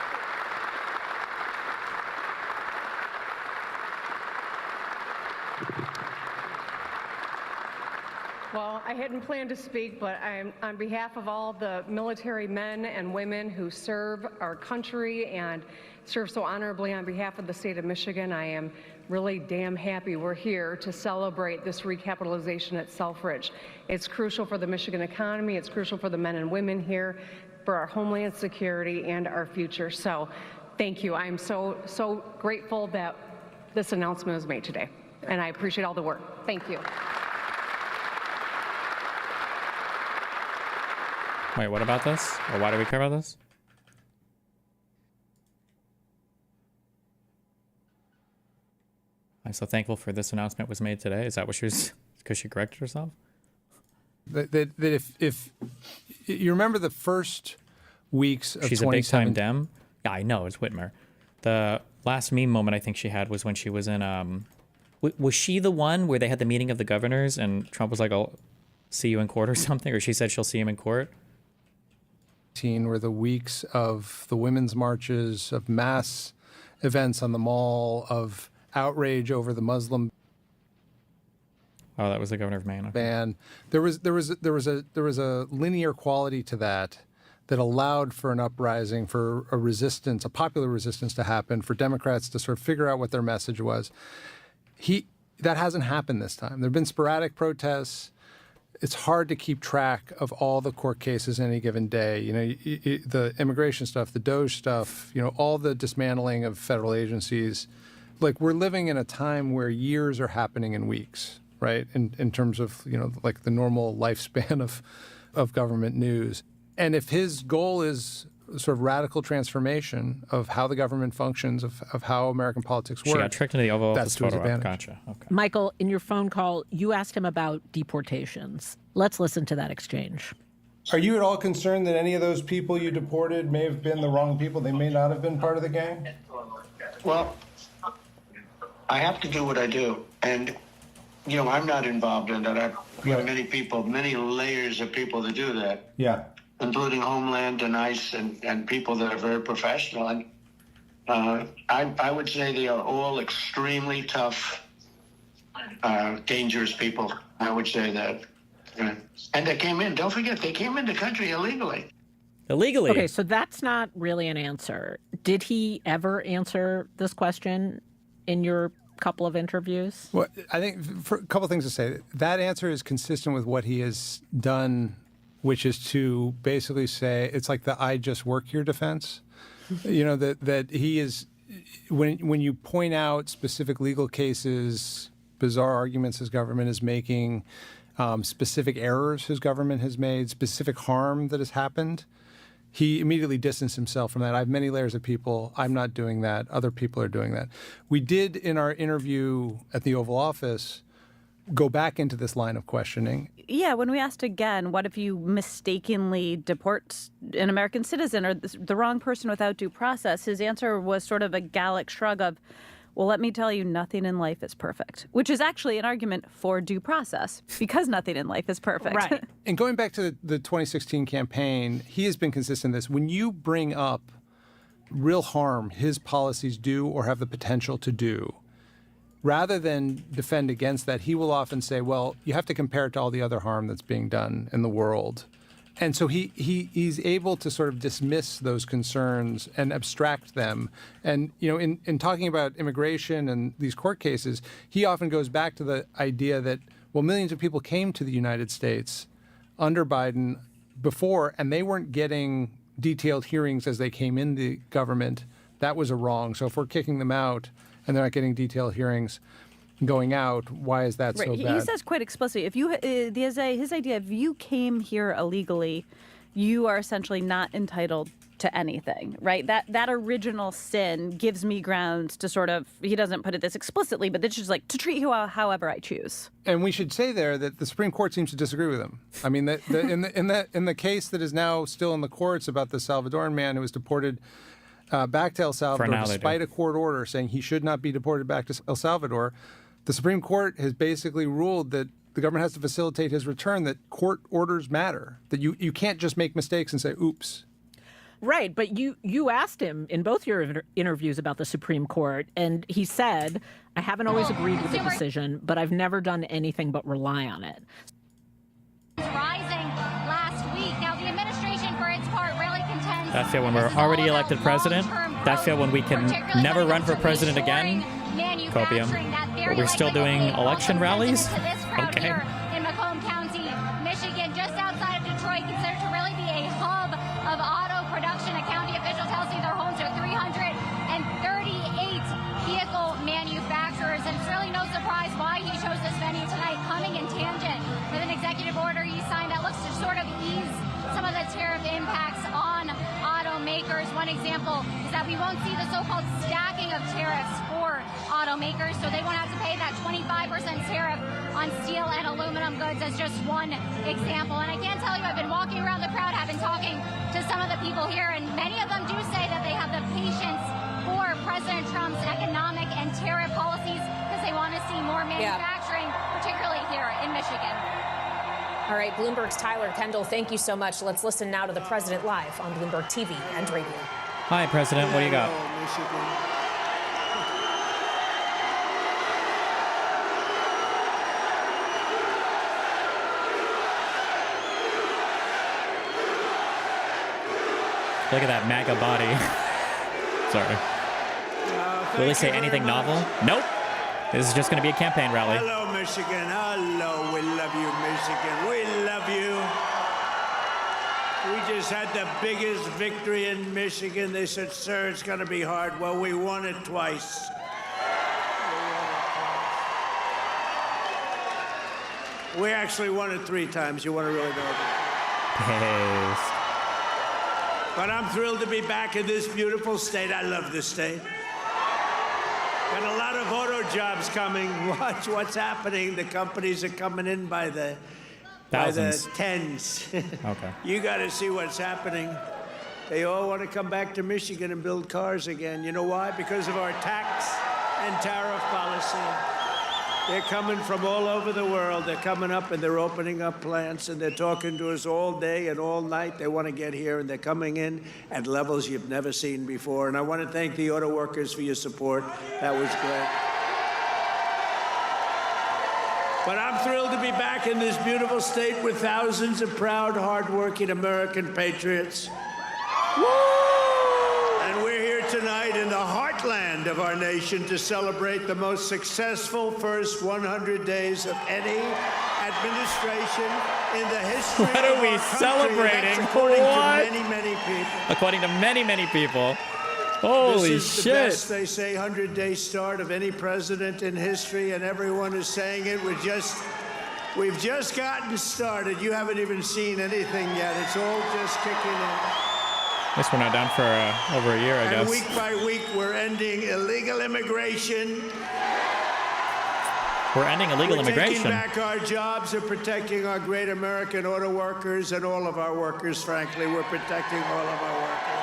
Well, I hadn't planned to speak, but I'm on behalf of all the military men and women who serve our country and serve so honorably on behalf of the state of Michigan. I am really damn happy we're here to celebrate this recapitalization at Selfridge. It's crucial for the Michigan economy. It's crucial for the men and women here, for our homeland security and our future. So thank you. I'm so grateful that this announcement was made today, and I appreciate all the work. Thank you. Wait, what about this? Or why do we care about this? I'm so thankful for this announcement was made today. Is that what she was, because she corrected herself? That if you remember the first weeks of She's a big time 2017 Dem. Yeah, I know, it's Whitmer. The last meme moment I think she had was when she was in, was she the one where they had the meeting of the governors and Trump was like, I'll see you in court or something? Or she said she'll see him in court? were the weeks of the women's marches, of mass events on the mall, of outrage over the Muslim Oh, that was the governor of Maine. Okay. ban. There was a linear quality to that allowed for an uprising, for a resistance, a popular resistance to happen, for Democrats to sort of figure out what their message was. That hasn't happened this time. There have been sporadic protests. It's hard to keep track of all the court cases any given day. You know, the immigration stuff, the DOJ stuff, you know, all the dismantling of federal agencies. Like, we're living in a time where years are happening in weeks, right? In terms of, you know, like the normal lifespan of government news. And if his goal is sort of radical transformation of how the government functions, of how American politics work. She got tricked into the Oval Office that's to his photo op. advantage. Gotcha. Okay. Michael, in your phone call, you asked him about deportations. Let's listen to that exchange. Are you at all concerned that any of those people you deported may have been the wrong people? They may not have been part of the gang? Well, I have to do what I do. And, you know, I'm not involved in that. I've got many people, many layers of people that do that. Yeah. Including Homeland and ICE and people that are very professional. And I would say they are all extremely tough, dangerous people. I would say that. And they came in, don't forget, they came in the country illegally. Illegally? Okay, so that's not really an answer. Did he ever answer this question in your couple of interviews? Well, I think for a couple of things to say. That answer is consistent with what he has done, which is to basically say it's like the "I just work here" defense. You know, that he is, when you point out specific legal cases, bizarre arguments his government is making, specific errors his government has made, specific harm that has happened, he immediately distanced himself from that. I have many layers of people. I'm not doing that. Other people are doing that. We did, in our interview at the Oval Office, go back into this line of questioning. Yeah, when we asked again, what if you mistakenly deport an American citizen or the wrong person without due process, his answer was sort of a Gallic shrug of, well, let me tell you, nothing in life is perfect, which is actually an argument for due process because nothing in life is perfect. Right. And going back to the 2016 campaign, he has been consistent in this. When you bring up real harm his policies do or have the potential to do, rather than defend against that, he will often say, well, you have to compare it to all the other harm that's being done in the world. And so he's able to sort of dismiss those concerns and abstract them. And, you know, in talking about immigration and these court cases, he often goes back to the idea that, well, millions of people came to the United States under Biden before, and they weren't getting detailed hearings as they came in the government. That was a wrong. So if we're kicking them out and they're not getting detailed hearings going out, why is that so bad? He says quite explicitly, if you his idea, if you came here illegally, you are essentially not entitled to anything, right? That original sin gives me grounds to sort of, he doesn't put it this explicitly, but it's just like to treat you however I choose. And we should say there that the Supreme Court seems to disagree with him. I mean, in the case that is now still in the courts about the Salvadoran man who was deported back to El Salvador despite a court order saying he should not be deported back to El Salvador, the Supreme Court has basically ruled that the government has to facilitate his return, that court orders matter, that you can't just make mistakes and say, oops. Right, but you asked him in both your interviews about the Supreme Court, and he said, I haven't always agreed with the decision, but I've never done anything but rely on it. Rising last week. Now, the administration, for its part, really contends. That feel when we're already elected president? That feel when we can never run for president again? Copium. But we're still doing election rallies? Okay. In Macomb County, Michigan, just outside of Detroit, considered to really be a hub of auto production. A county official tells me they're home to 338 vehicle manufacturers. And it's really no surprise why he chose this venue tonight, coming in tangent with an executive order he signed that looks to sort of ease some of the tariff impacts on automakers. One example is that we won't see the so-called stacking of tariffs for automakers, so they won't have to pay that 25% tariff on steel and aluminum goods as just one example. And I can tell you, I've been walking around the crowd, I've been talking to some of the people here, and many of them do say that they have the patience for President Trump's economic and tariff policies because they want to see more manufacturing, particularly here in Michigan. All right, Bloomberg's Tyler Kendall, thank you so much. Let's listen now to the president live on Bloomberg TV and radio. Hi, President. What do you got? Look at that MAGA body. Sorry. Will he say anything novel? Nope. This is just going to be a campaign rally. Hello, Michigan. Hello. We love you, Michigan. We love you. We just had the biggest victory in Michigan. They said, sir, it's going to be hard. Well, we won it twice. We actually won it 3 times. You want to really know that? Pissed. But I'm thrilled to be back in this beautiful state. I love this state. Got a lot of auto jobs coming. Watch what's happening. The companies are coming in by the tens. Okay. You got to see what's happening. They all want to come back to Michigan and build cars again. You know why? Because of our tax and tariff policy. They're coming from all over the world. They're coming up and they're opening up plants and they're talking to us all day and all night. They want to get here and they're coming in at levels you've never seen before. And I want to thank the auto workers for your support. That was great. But I'm thrilled to be back in this beautiful state with thousands of proud, hardworking American patriots. Woo! And we're here tonight in the heartland of our nation to celebrate the most successful first 100 days of any administration in the history What of are we our country. celebrating? That's according What? to many, many people. According to many, many people. Holy This is the shit. best, they say, 100-day start of any president in history, and everyone is saying it. We've just gotten started. You haven't even seen anything yet. It's all just kicking in. At least we're not down for over a year, I guess. And week by week, we're ending illegal immigration. We're ending illegal We're immigration. taking back our jobs and protecting our great American auto workers and all of our workers, frankly. We're protecting all of our workers.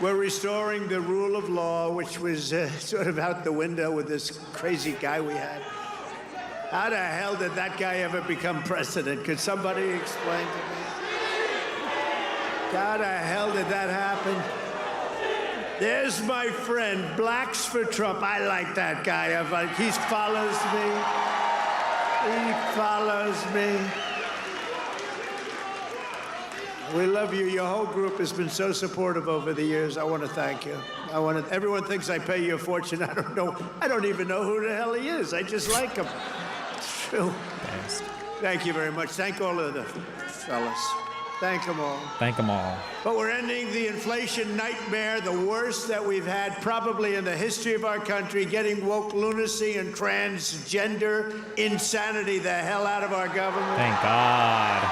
We're restoring the rule of law, which was sort of out the window with this crazy guy we had. How the hell did that guy ever become president? Could somebody explain to me? How the hell did that happen? There's my friend, Blacks for Trump. I like that guy. He follows me. He follows me. We love you. Your whole group has been so supportive over the years. I want to thank you. Everyone thinks I pay you a fortune. I don't know. I don't even know who the hell he is. I just like him. It's true. Thanks. Thank you very much. Thank all of the fellas. Thank them all. Thank them all. But we're ending the inflation nightmare, the worst that we've had probably in the history of our country, getting woke lunacy and transgender insanity the hell out of our government. Thank God.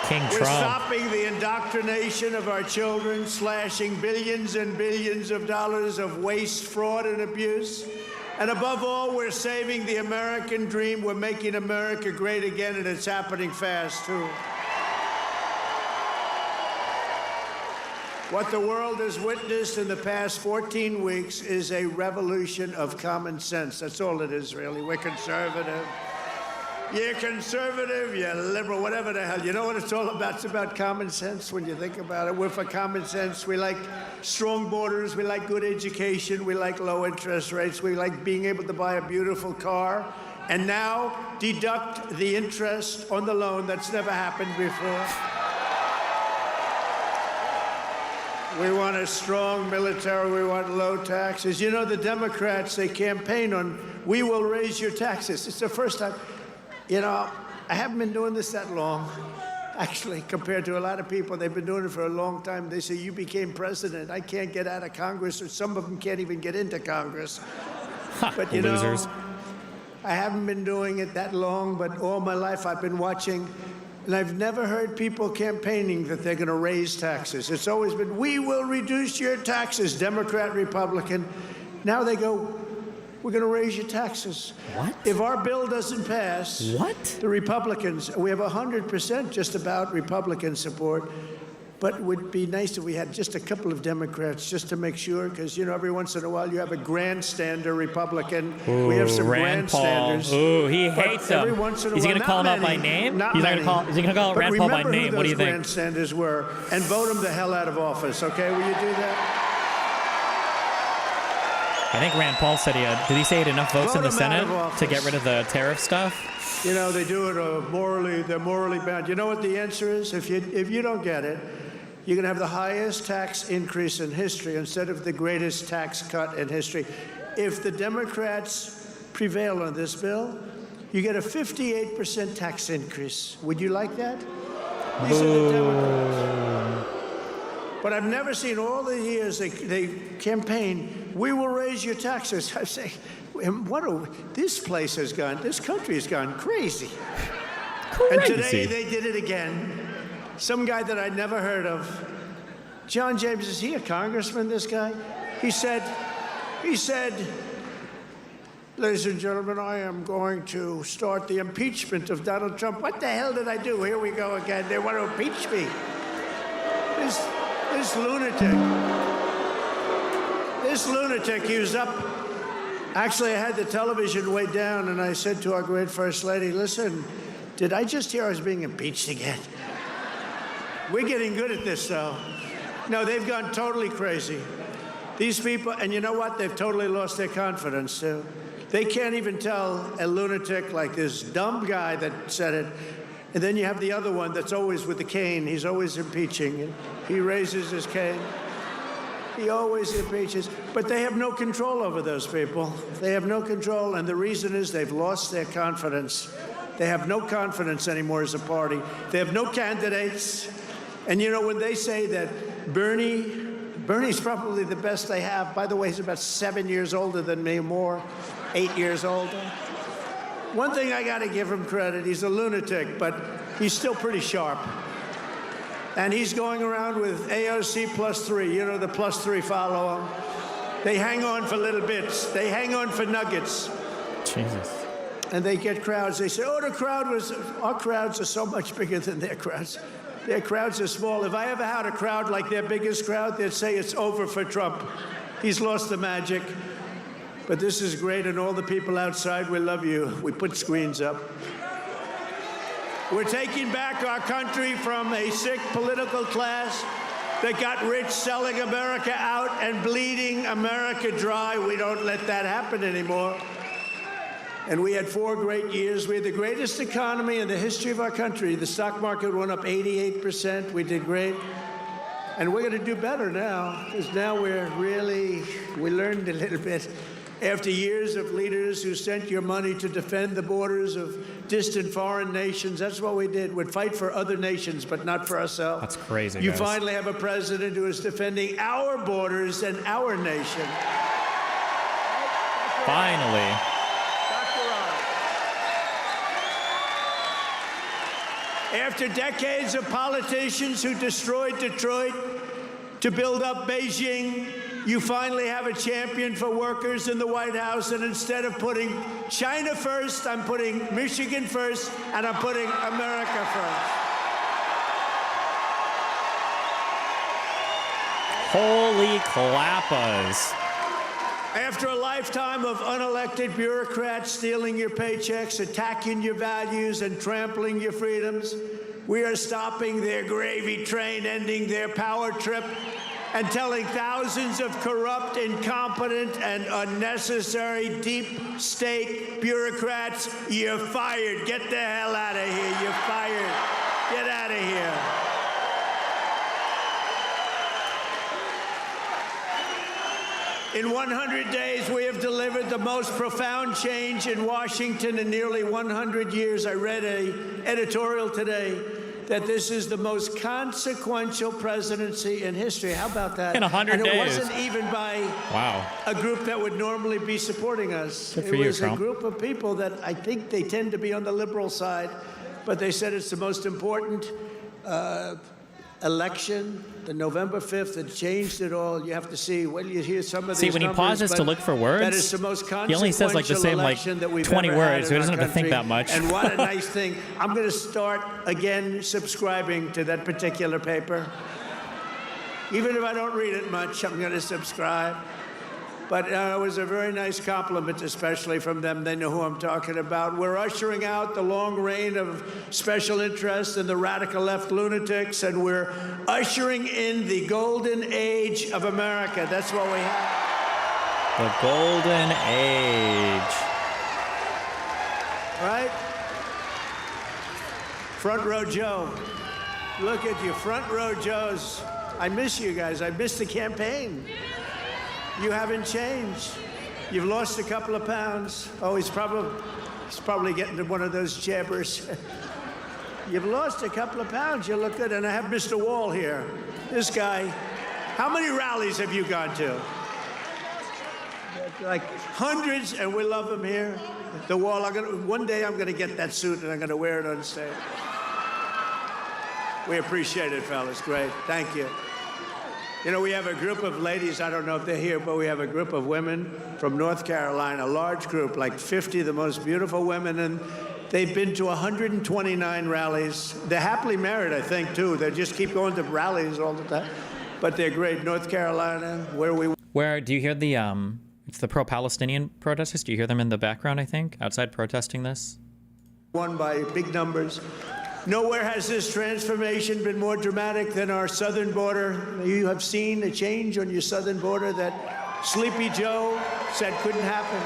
King We're Trump. stopping the indoctrination of our children, slashing billions and billions of dollars of waste, fraud, and abuse. And above all, we're saving the American dream. We're making America great again, and it's happening fast, too. What the world has witnessed in the past 14 weeks is a revolution of common sense. That's all it is, really. We're conservative. You're conservative, you're liberal, whatever the hell. You know what it's all about? It's about common sense when you think about it. We're for common sense. We like strong borders. We like good education. We like low interest rates. We like being able to buy a beautiful car. And now deduct the interest on the loan. That's never happened before. We want a strong military. We want low taxes. You know, the Democrats, they campaign on, we will raise your taxes. It's the first time. You know, I haven't been doing this that long, actually, compared to a lot of people. They've been doing it for a long time. They say, you became president. I can't get out of Congress, or some of them can't even get into Congress. But, you losers. know, I haven't been doing it that long, but all my life I've been watching. And I've never heard people campaigning that they're going to raise taxes. It's always been, we will reduce your taxes, Democrat, Republican. Now they go, we're going to raise your taxes. What? If our bill doesn't pass, what? The Republicans, we have 100% just about Republican support. But it would be nice if we had just a couple of Democrats just to make sure, because, you know, every once in a while you have a grandstander Republican. Ooh, we have some Rand Paul. grandstanders. Ooh, he But hates every them. once in a Is he while, going to call him not out by many, name? Not He's many. going to call But Rand Paul by remember name. who What do you those think? grandstanders were, and vote them the hell out of office, okay? Will you do that? I think Rand Paul said did he say he had enough votes Vote in the him out Senate of office. to get rid of the tariff stuff? You know, they do it they're morally bound. You know what the answer is? If you don't get it, you're going to have the highest tax increase in history instead of the greatest tax cut in history. If the Democrats prevail on this bill, you get a 58% tax increase. Would you like that? These are the Democrats. But I've never seen all the years they campaign, we will raise your taxes. I say, this country has gone crazy. And today they did it again. Some guy that I'd never heard of. John James, is he a congressman, this guy? He said, ladies and gentlemen, I am going to start the impeachment of Donald Trump. What the hell did I do? Here we go again. They want to impeach me. This lunatic, he was up. Actually, I had the television way down, and I said to our great First Lady, listen, did I just hear I was being impeached again? We're getting good at this, though. No, they've gone totally crazy. These people, and you know what? They've totally lost their confidence, too. They can't even tell a lunatic like this dumb guy that said it. And then you have the other one that's always with the cane. He's always impeaching. He raises his cane. He always impeaches. But they have no control over those people. They have no control, and the reason is they've lost their confidence. They have no confidence anymore as a party. They have no candidates. And, you know, when they say that Bernie's probably the best they have. By the way, he's about 7 years older than me, more, 8 years older. One thing I got to give him credit, he's a lunatic, but he's still pretty sharp. And he's going around with AOC +3. You know, the +3 follow him. They hang on for little bits. They hang on for nuggets. Jesus. And they get crowds. They say, oh, our crowds are so much bigger than their crowds. Their crowds are small. If I ever had a crowd like their biggest crowd, they'd say it's over for Trump. He's lost the magic. But this is great, and all the people outside, we love you. We put screens up. We're taking back our country from a sick political class that got rich selling America out and bleeding America dry. We don't let that happen anymore. And we had 4 great years. We had the greatest economy in the history of our country. The stock market went up 88%. We did great. And we're going to do better now, because now we learned a little bit. After years of leaders who sent your money to defend the borders of distant foreign nations, that's what we did. We'd fight for other nations, but not for ourselves. That's crazy, You guys. finally have a president who is defending our borders and our nation. Finally. After decades of politicians who destroyed Detroit to build up Beijing, you finally have a champion for workers in the White House, and instead of putting China first, I'm putting Michigan first, and I'm putting America first. Holy clappers. After a lifetime of unelected bureaucrats stealing your paychecks, attacking your values, and trampling your freedoms, we are stopping their gravy train, ending their power trip, and telling thousands of corrupt, incompetent, and unnecessary deep state bureaucrats, you're fired. Get the hell out of here. You're fired. Get out of here. In 100 days, we have delivered the most profound change in Washington in nearly 100 years. I read an editorial today that this is the most consequential presidency in history. How about that? In 100 days. And it wasn't even by Wow. a group that would normally be supporting us. Good for it you, was Trump. a group of people that I think they tend to be on the liberal side, but they said it's the most important election, the November 5th, that changed it all. You have to see, when you hear some of these When he numbers, pauses to but look for words, that is the most he only says like the same like election that we've 20 ever had words, so he in doesn't our have to think country. that much. And what a nice thing. I'm going to start again subscribing to that particular paper. Even if I don't read it much, I'm going to subscribe. But it was a very nice compliment, especially from them. They know who I'm talking about. We're ushering out the long reign of special interests and the radical left lunatics, and we're ushering in the golden age of America. That's what we have. The golden age. Right? Front row Joe. Look at you, front row Joes. I miss you guys. I miss the campaign. You haven't changed. You've lost a couple of pounds. Oh, he's probably getting to one of those jabbers. You've lost a couple of pounds. You look good. And I have Mr. Wall here. This guy. How many rallies have you gone to? Like hundreds, and we love him here. The Wall. One day I'm gonna get that suit and I'm gonna wear it on stage. We appreciate it, fellas. Great. Thank you. You know, we have a group of ladies, I don't know if they're here, but we have a group of women from North Carolina, a large group, like 50 of the most beautiful women, and they've been to 129 rallies. They're happily married, I think, too. They just keep going to rallies all the time. But they're great. North Carolina, Where do you hear the it's the pro-Palestinian protesters? Do you hear them in the background, I think, outside protesting this? Won by big numbers. Nowhere has this transformation been more dramatic than our southern border. You have seen a change on your southern border that Sleepy Joe said couldn't happen.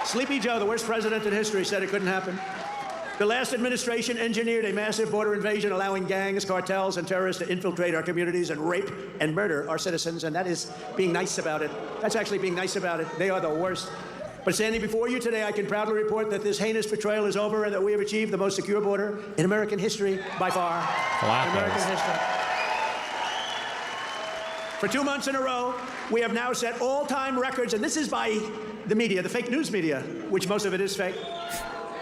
Sleepy Joe, the worst president in history, said it couldn't happen. The last administration engineered a massive border invasion, allowing gangs, cartels, and terrorists to infiltrate our communities and rape and murder our citizens, and that is being nice about it. That's actually being nice about it. They are the worst. But standing before you today, I can proudly report that this heinous betrayal is over and that we have achieved the most secure border in American history by far. In American history. For 2 months in a row, we have now set all-time records, and this is by the media, the fake news media, which most of it is fake.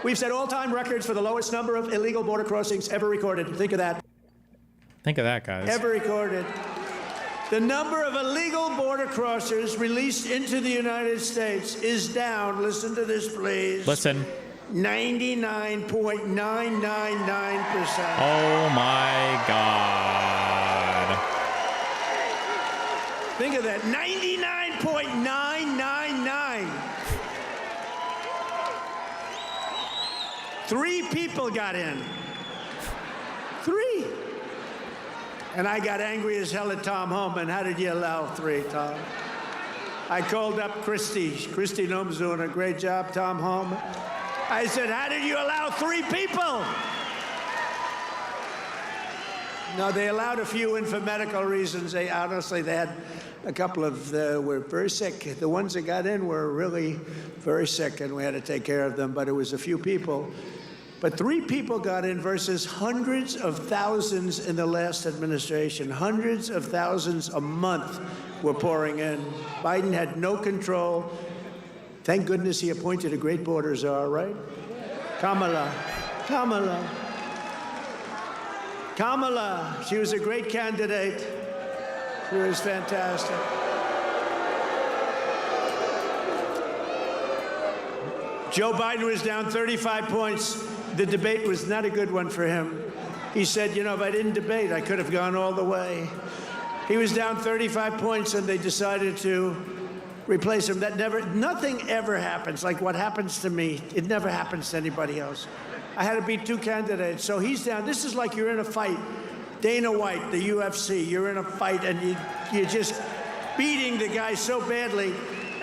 We've set all-time records for the lowest number of illegal border crossings ever recorded. Think of that. Think of that, guys. Ever recorded. The number of illegal border crossers released into the United States is down. Listen to this, please. Listen. 99.999%. Oh my God. Think of that. 99.999. 3 people got in. 3. And I got angry as hell at Tom Homan. How did you allow 3, Tom? I called up Christy. Christy Noem's doing a great job, Tom Homan. I said, how did you allow 3 people? No, they allowed a few in for medical reasons. They had a couple of, were very sick. The ones that got in were really very sick, and we had to take care of them, but it was a few people. But 3 people got in versus hundreds of thousands in the last administration. Hundreds of thousands a month were pouring in. Biden had no control. Thank goodness he appointed a great border czar, right? Kamala. Kamala, she was a great candidate. She was fantastic. Joe Biden was down 35 points. The debate was not a good one for him. He said, you know, if I didn't debate, I could have gone all the way. He was down 35 points, and they decided to replace him. Nothing ever happens like what happens to me. It never happens to anybody else. I had to beat two candidates, so he's down. This is like you're in a fight. Dana White, the UFC, you're in a fight, and you're just beating the guy so badly,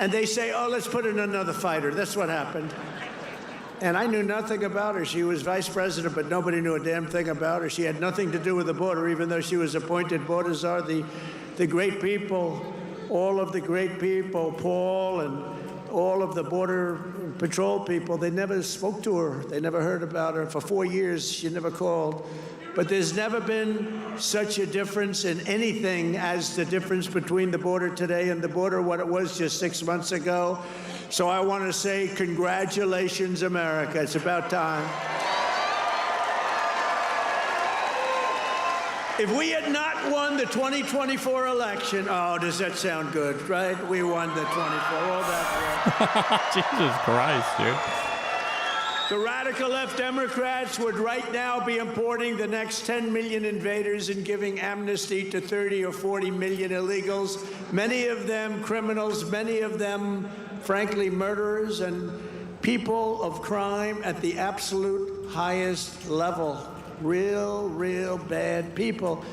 and they say, oh, let's put in another fighter. That's what happened. And I knew nothing about her. She was vice president, but nobody knew a damn thing about her. She had nothing to do with the border, even though she was appointed border czar. The great people, all of the great people, Paul and all of the Border Patrol people, they never spoke to her. They never heard about her. For 4 years, she never called. But there's never been such a difference in anything as the difference between the border today and the border what it was just 6 months ago. So I want to say congratulations, America. It's about time. If we had not won the 2024 election, oh, does that sound good, right? We won the 24, all that. Jesus Christ, dude. The radical left Democrats would right now be importing the next 10 million invaders and giving amnesty to 30 or 40 million illegals, many of them criminals, many of them, frankly, murderers and people of crime at the absolute highest level. Real bad people.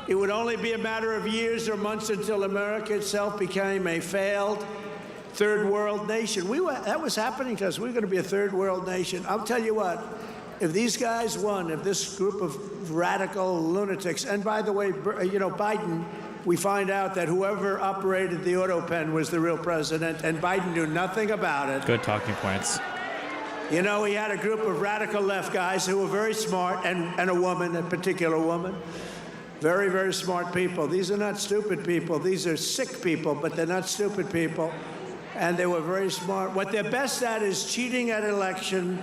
It would only be a matter of years or months until America itself became a failed third world nation. That was happening to us. We were going to be a third world nation. I'll tell you what, if these guys won, if this group of radical lunatics, and by the way, you know, Biden, we find out that whoever operated the auto pen was the real president, and Biden knew nothing about it. Good talking points. You know, he had a group of radical left guys who were very smart, and a woman, a particular woman. Very, very smart people. These are not stupid people. These are sick people, but they're not stupid people. And they were very smart. What they're best at is cheating at election.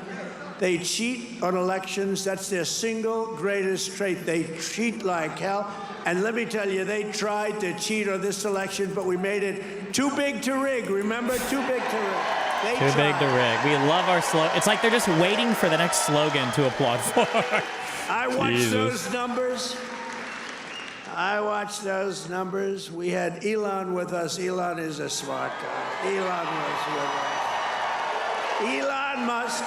They cheat on elections. That's their single greatest trait. They cheat like hell. And let me tell you, they tried to cheat on this election, but we made it too big to rig. Remember? Too big to rig. Too big to rig. We love our slogan. It's like they're just waiting for the next slogan to applaud for. I watched those numbers. I watched those numbers. We had Elon with us. Elon is a smart guy. Elon was with us. Elon Musk.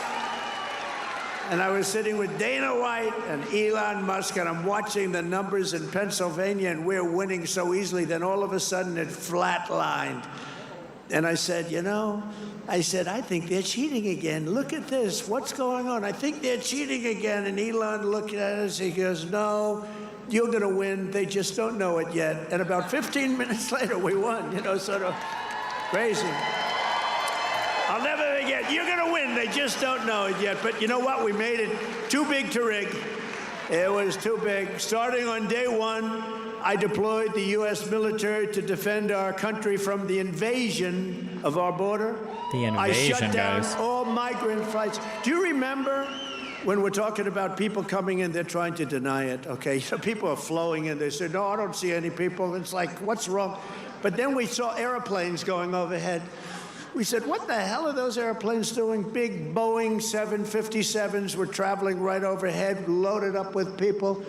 And I was sitting with Dana White and Elon Musk, and I'm watching the numbers in Pennsylvania, and we're winning so easily. Then all of a sudden it flatlined. And I said, you know, I think they're cheating again. Look at this. What's going on? I think they're cheating again. And Elon looked at us. He goes, no, you're going to win. They just don't know it yet. And about 15 minutes later, we won, you know, sort of crazy. I'll never forget. You're going to win. They just don't know it yet. But you know what? We made it too big to rig. It was too big. Starting on day one, I deployed the U.S. military to defend our country from the invasion of our border. The invasion, I shut down guys. all migrant flights. Do you remember when we're talking about people coming in, they're trying to deny it, okay? So people are flowing in. They say, no, I don't see any people. It's like, what's wrong? But then we saw airplanes going overhead. We said, what the hell are those airplanes doing? Big Boeing 757s were traveling right overhead, loaded up with people.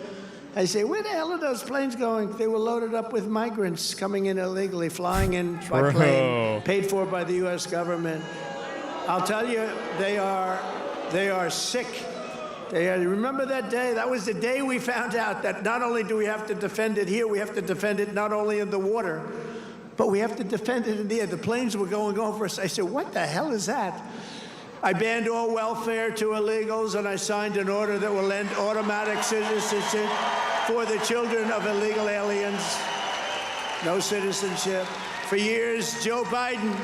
I say, where the hell are those planes going? They were loaded up with migrants coming in illegally, flying in by plane, paid for by the U.S. government. I'll tell you, they are sick. Remember that day? That was the day we found out that not only do we have to defend it here, we have to defend it not only in the water, but we have to defend it in the air. The planes were going over us. I said, what the hell is that? I banned all welfare to illegals, and I signed an order that will end automatic citizenship for the children of illegal aliens. No citizenship. For years, Joe Biden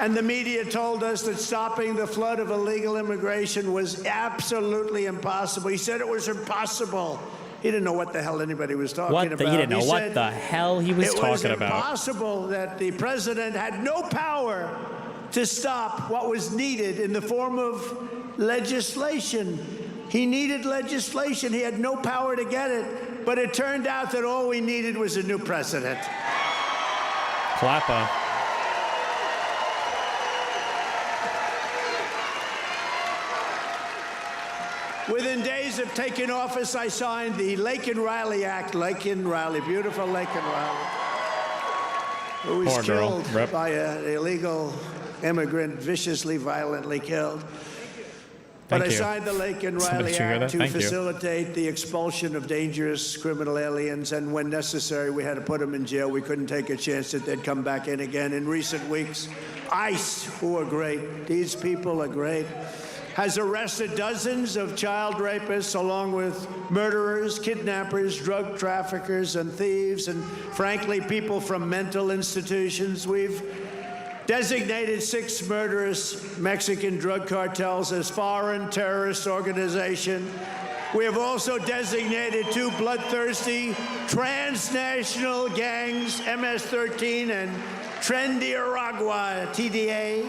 and the media told us that stopping the flood of illegal immigration was absolutely impossible. He said it was impossible. He didn't know what the hell anybody was talking about. He didn't know what the hell he was talking about. It was impossible that the president had no power to stop what was needed in the form of legislation. He needed legislation. He had no power to get it. But it turned out that all we needed was a new president. Clapper. Within days of taking office, I signed the Laken Riley Act. Laken Riley, beautiful Laken Riley, who was Poor girl. killed Rip. by an illegal immigrant, viciously, violently killed. But Thank I you. signed the Laken Somebody Riley should hear Act that. to Thank you. facilitate the expulsion of dangerous criminal aliens, and when necessary, we had to put them in jail. We couldn't take a chance that they'd come back in again. In recent weeks, ICE, who are great, these people are great, has arrested dozens of child rapists along with murderers, kidnappers, drug traffickers, and thieves, and frankly, people from mental institutions. We've designated 6 murderous Mexican drug cartels as foreign terrorist organizations. We have also designated 2 bloodthirsty transnational gangs, MS-13 and Tren de Aragua, TDA.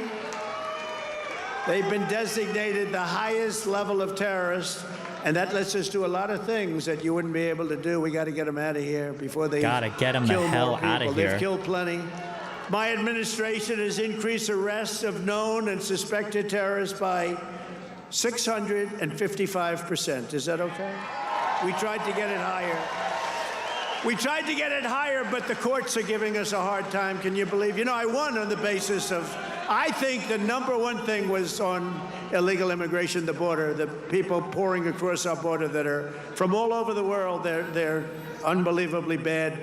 They've been designated the highest level of terrorists, and that lets us do a lot of things that you wouldn't be able to do. We got to get them out of here before they Gotta get them the kill hell more people. out of here. They've killed plenty. My administration has increased arrests of known and suspected terrorists by 655%. Is that okay? We tried to get it higher. We tried to get it higher, but the courts are giving us a hard time. Can you believe? You know, I won on the basis of, I think the number one thing was on illegal immigration, the border, the people pouring across our border that are from all over the world. They're unbelievably bad.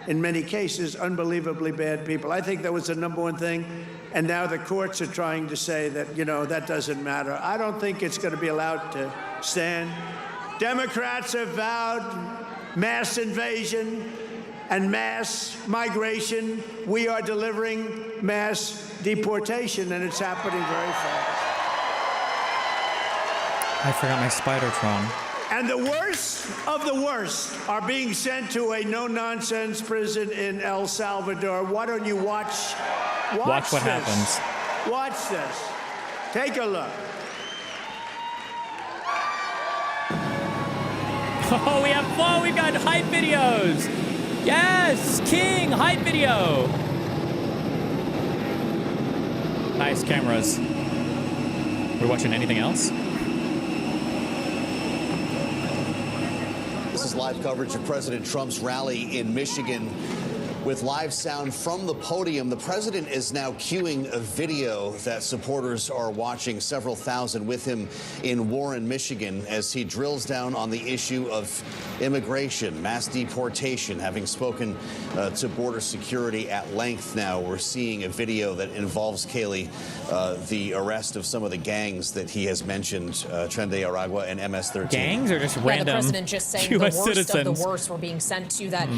In many cases, unbelievably bad people. I think that was the number one thing. And now the courts are trying to say that, you know, that doesn't matter. I don't think it's going to be allowed to stand. Democrats have vowed mass invasion and mass migration. We are delivering mass deportation, and it's happening very fast. I forgot my Spider-Tron. And the worst of the worst are being sent to a no-nonsense prison in El Salvador. Why don't you watch Watch what this. happens. Watch this. Take a look. Oh, we've got hype videos. Yes, King, hype video. Nice cameras. We're watching anything else? This is live coverage of President Trump's rally in Michigan. With live sound from the podium, the president is now cueing a video that supporters are watching, several thousand with him in Warren, Michigan, as he drills down on the issue of immigration, mass deportation. Having spoken to border security at length now, we're seeing a video that involves, Kaylee, the arrest of some of the gangs that he has mentioned, Tren de Aragua and MS-13. Gangs or just The random president just saying US the worst citizens? of the worst were being sent to that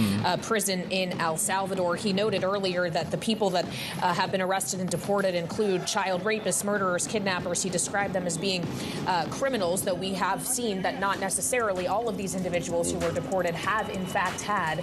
prison in El Salvador. He noted earlier that the people that have been arrested and deported include child rapists, murderers, kidnappers. He described them as being criminals, though we have seen that not necessarily all of these individuals who were deported have in fact had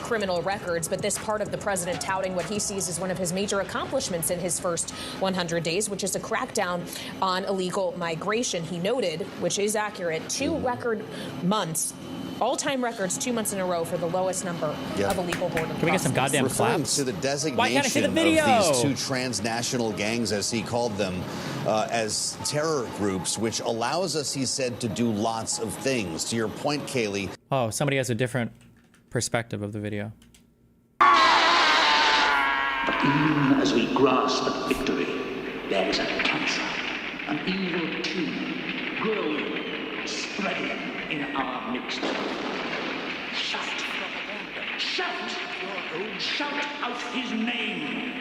criminal records. But this part of the president touting what he sees as one of his major accomplishments in his first 100 days, which is a crackdown on illegal migration. He noted, which is accurate, 2 record months, all-time records, 2 months in a row for the lowest number of illegal border Can we get some goddamn Referring claps? to the Why can't I see the designation video? of these 2 transnational gangs, as he called them, as terror groups, which allows us, he said, to do lots of things. To your point, Kaylee. Oh, somebody has a different perspective of the video. But even as we grasp at victory, there is a cancer, an evil tumor, growing, spreading in our midst. Shout, shout, shout out his name.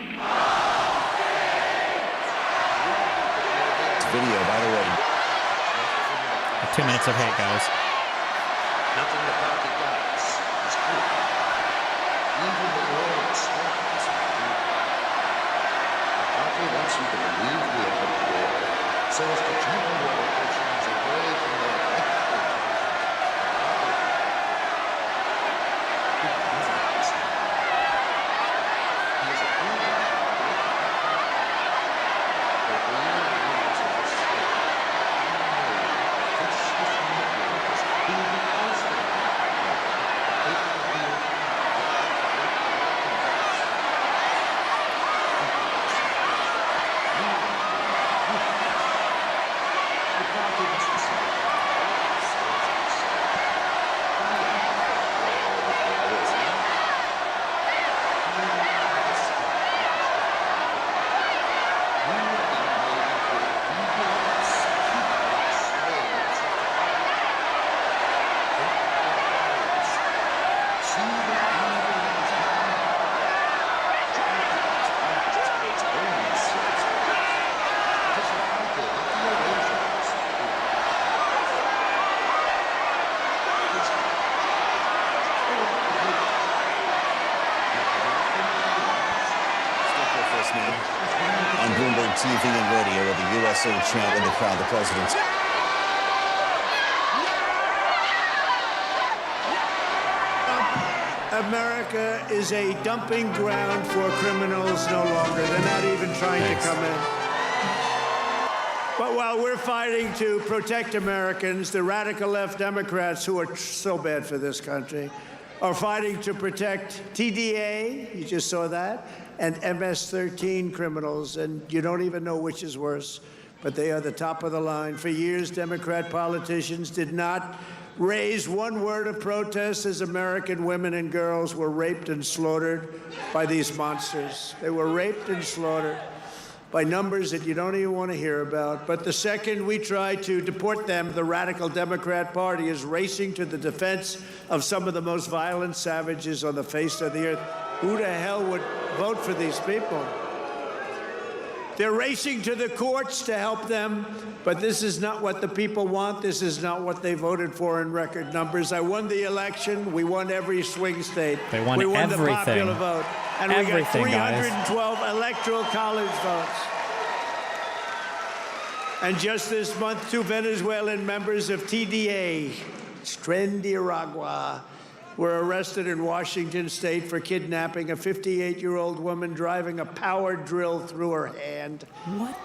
Video, by the way. 2 minutes of hate, guys. Nothing the party does is good. Even the Lord smiles at you. The party wants you to believe we are at war, so as to channel your emotions away from their Bloomberg TV and radio with the USA chant in the crowd. The president's. America is a dumping ground for criminals no longer. They're not even trying to come in. But while we're fighting to protect Americans, the radical left Democrats, who are so bad for this country, are fighting to protect TDA, you just saw that, and MS-13 criminals, and you don't even know which is worse, but they are the top of the line. For years, Democrat politicians did not raise one word of protest as American women and girls were raped and slaughtered by these monsters. They were raped and slaughtered by numbers that you don't even want to hear about. But the second we try to deport them, the radical Democrat Party is racing to the defense of some of the most violent savages on the face of the earth. Who the hell would vote for these people? They're racing to the courts to help them, but this is not what the people want. This is not what they voted for in record numbers. I won the election. We won every swing state. They won we won everything. the popular vote. And we got 312 electoral college votes. And just this month, 2 Venezuelan members of TDA, Tren were arrested in Washington state for kidnapping a 58-year-old woman driving a power drill through her hand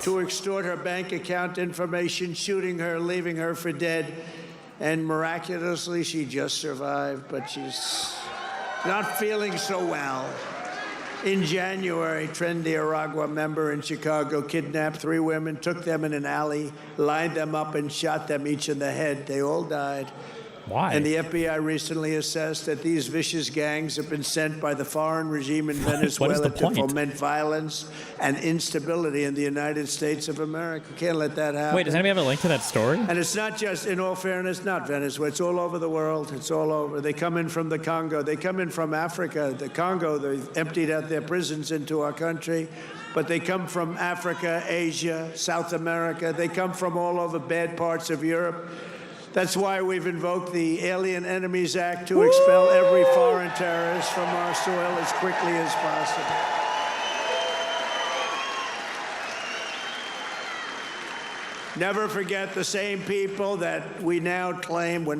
to extort her bank account information, shooting her, leaving her for dead. And miraculously, she just survived, but she's not feeling so well. In January, Tren member in Chicago kidnapped 3 women, took them in an alley, lined them up, and shot them each in the head. They all died. Why? And the FBI recently assessed that these vicious gangs have been sent by the foreign regime in Venezuela to foment violence and instability in the United States of America. Can't let that happen. Wait, does anybody have a link to that story? And it's not just, in all fairness, not Venezuela. It's all over the world. It's all over. They come in from the Congo. They come in from Africa. The Congo, they emptied out their prisons into our country. But they come from Africa, Asia, South America. They come from all over bad parts of Europe. That's why we've invoked the Alien Enemies Act to expel every foreign terrorist from our soil as quickly as possible. Never forget the same people that we now claim we're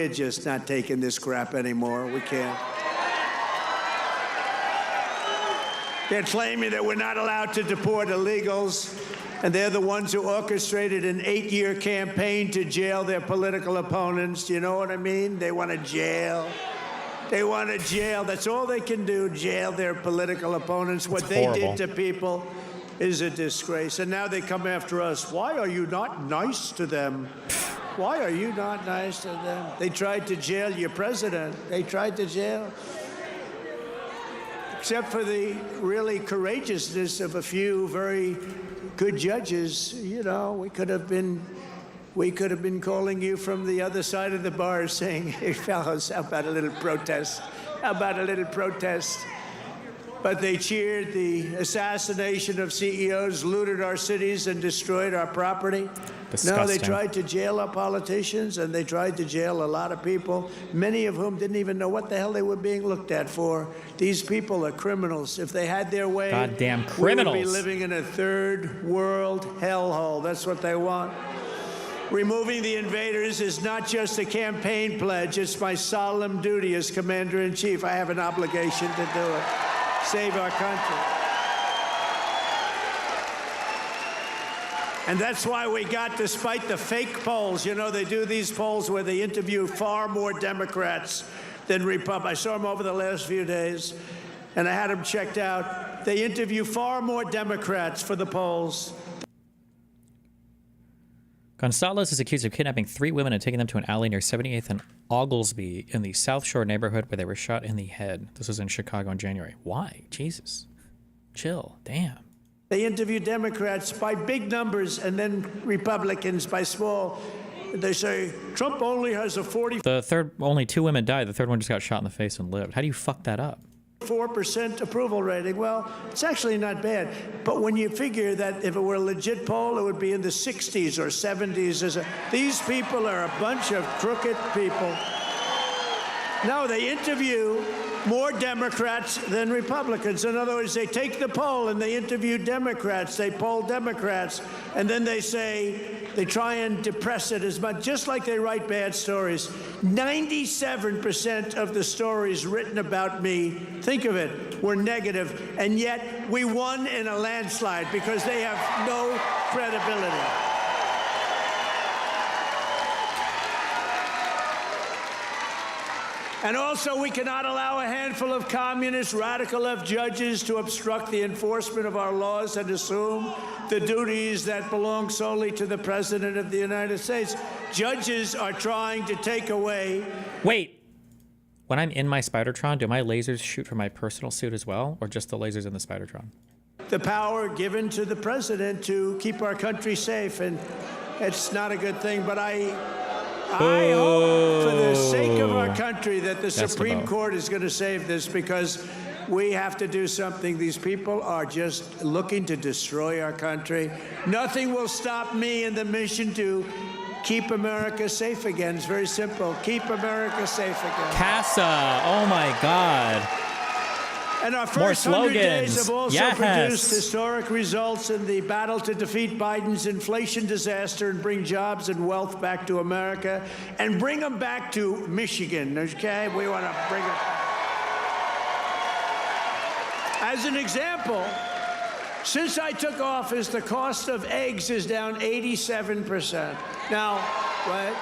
just not taking this crap anymore. We can't. They're claiming that we're not allowed to deport illegals. And they're the ones who orchestrated an 8-year campaign to jail their political opponents. Do you know what I mean? They want to jail. They want to jail. That's all they can do, jail their political opponents. What they did to people is a disgrace. And now they come after us. Why are you not nice to them? Why are you not nice to them? They tried to jail your president. They tried to jail. Except for the really courageousness of a few very good judges, you know, we could have been calling you from the other side of the bar saying, hey, fellows, how about a little protest? How about a little protest? But they cheered the assassination of CEOs, looted our cities, and destroyed our property. Disgusting. No, they tried to jail our politicians, and they tried to jail a lot of people, many of whom didn't even know what the hell they were being looked at for. These people are criminals. If they had their way, Goddamn criminals. we would be living in a third world hellhole. That's what they want. Removing the invaders is not just a campaign pledge. It's my solemn duty as Commander-in-Chief. I have an obligation to do it. Save our country. And that's why we got, despite the fake polls, you know, they do these polls where they interview far more Democrats than Republicans. I saw them over the last few days, and I had them checked out. They interview far more Democrats for the polls. Gonzalez is accused of kidnapping 3 women and taking them to an alley near 78th and Oglesby in the South Shore neighborhood where they were shot in the head. This was in Chicago in January. Why? Jesus. Chill. Damn. They interview Democrats by big numbers and then Republicans by small. They say Trump only has a 44% Only 2 women died. The third one just got shot in the face and lived. How do you fuck that up? approval rating. Well, it's actually not bad. But when you figure that if it were a legit poll, it would be in the 60s or 70s. These people are a bunch of crooked people. No, they interview more Democrats than Republicans. In other words, they take the poll and they interview Democrats, they poll Democrats, and then they say, they try and depress it as much, just like they write bad stories. 97% of the stories written about me, think of it, were negative, and yet we won in a landslide because they have no credibility. And also, we cannot allow a handful of communist, radical left judges to obstruct the enforcement of our laws and assume the duties that belong solely to the President of the United States. Judges are trying to take away... Wait. When I'm in my Spidertron, do my lasers shoot from my personal suit as well, or just the lasers in the Spidertron? the power given to the president to keep our country safe, and it's not a good thing. But I hope, for the sake of our country, that the Supreme Court is going to save this, because we have to do something. These people are just looking to destroy our country. Nothing will stop me in the mission to keep America safe again. It's very simple. Keep America safe again. CASA. Oh, my God. And our first 100 days have also Yes. produced historic results in the battle to defeat Biden's inflation disaster and bring jobs and wealth back to America and bring them back to Michigan, okay? We want to bring it. As an example, since I took office, the cost of eggs is down 87%. Now, right?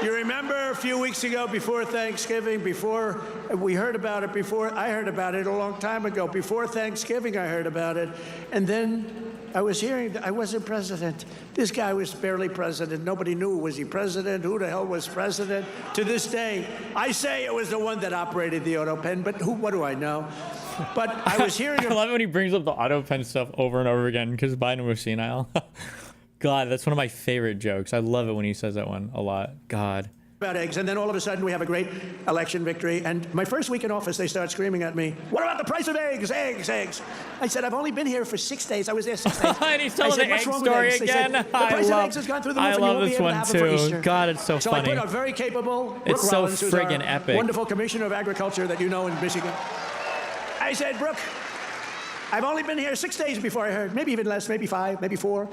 You remember a few weeks ago, before Thanksgiving, before we heard about it, before I heard about it a long time ago, before Thanksgiving I heard about it, and then I was hearing that I wasn't president. This guy was barely president. Nobody knew, was he president? Who the hell was president? To this day, I say it was the one that operated the auto pen, but what do I know? But I was hearing... I love it when he brings up the auto pen stuff over and over again because Biden was senile. God, that's one of my favorite jokes. I love it when he says that one a lot. God. About eggs, and then all of a sudden we have a great election victory. And my first week in office, they start screaming at me, "What about the price of eggs? Eggs, eggs." I said, "I've only been here for 6 days. I was there 6 days." And he's telling the egg story again. The price of eggs has gone through the roof, I and you love won't be this able to one have them for too. Easter. God, it's so funny. So I put a very capable Brooke It's so Rollins, who's our friggin' epic. wonderful commissioner of agriculture that you know in Michigan. I said, "Brooke, I've only been here 6 days before I heard, maybe even less, maybe 5, maybe 4.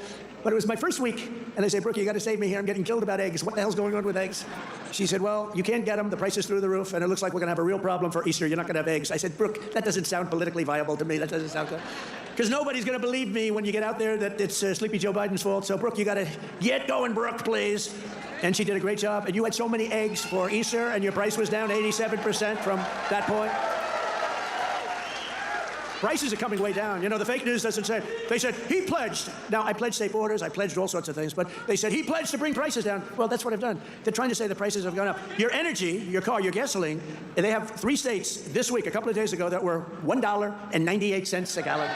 But it was my first week. And I said, Brooke, you got to save me here. I'm getting killed about eggs. What the hell's going on with eggs?" She said, "Well, you can't get them. The price is through the roof. And it looks like we're going to have a real problem for Easter. You're not going to have eggs." I said, "Brooke, that doesn't sound politically viable to me. That doesn't sound good." Because nobody's going to believe me when you get out there that it's Sleepy Joe Biden's fault. So, Brooke, you got to get going, Brooke, please. And she did a great job. And you had so many eggs for Easter, and your price was down 87% from that point. Prices are coming way down. You know, the fake news doesn't say. They said, he pledged. Now, I pledged safe orders. I pledged all sorts of things. But they said, he pledged to bring prices down. Well, that's what I've done. They're trying to say the prices have gone up. Your energy, your car, your gasoline, and they have 3 states this week, a couple of days ago, that were $1.98 a gallon.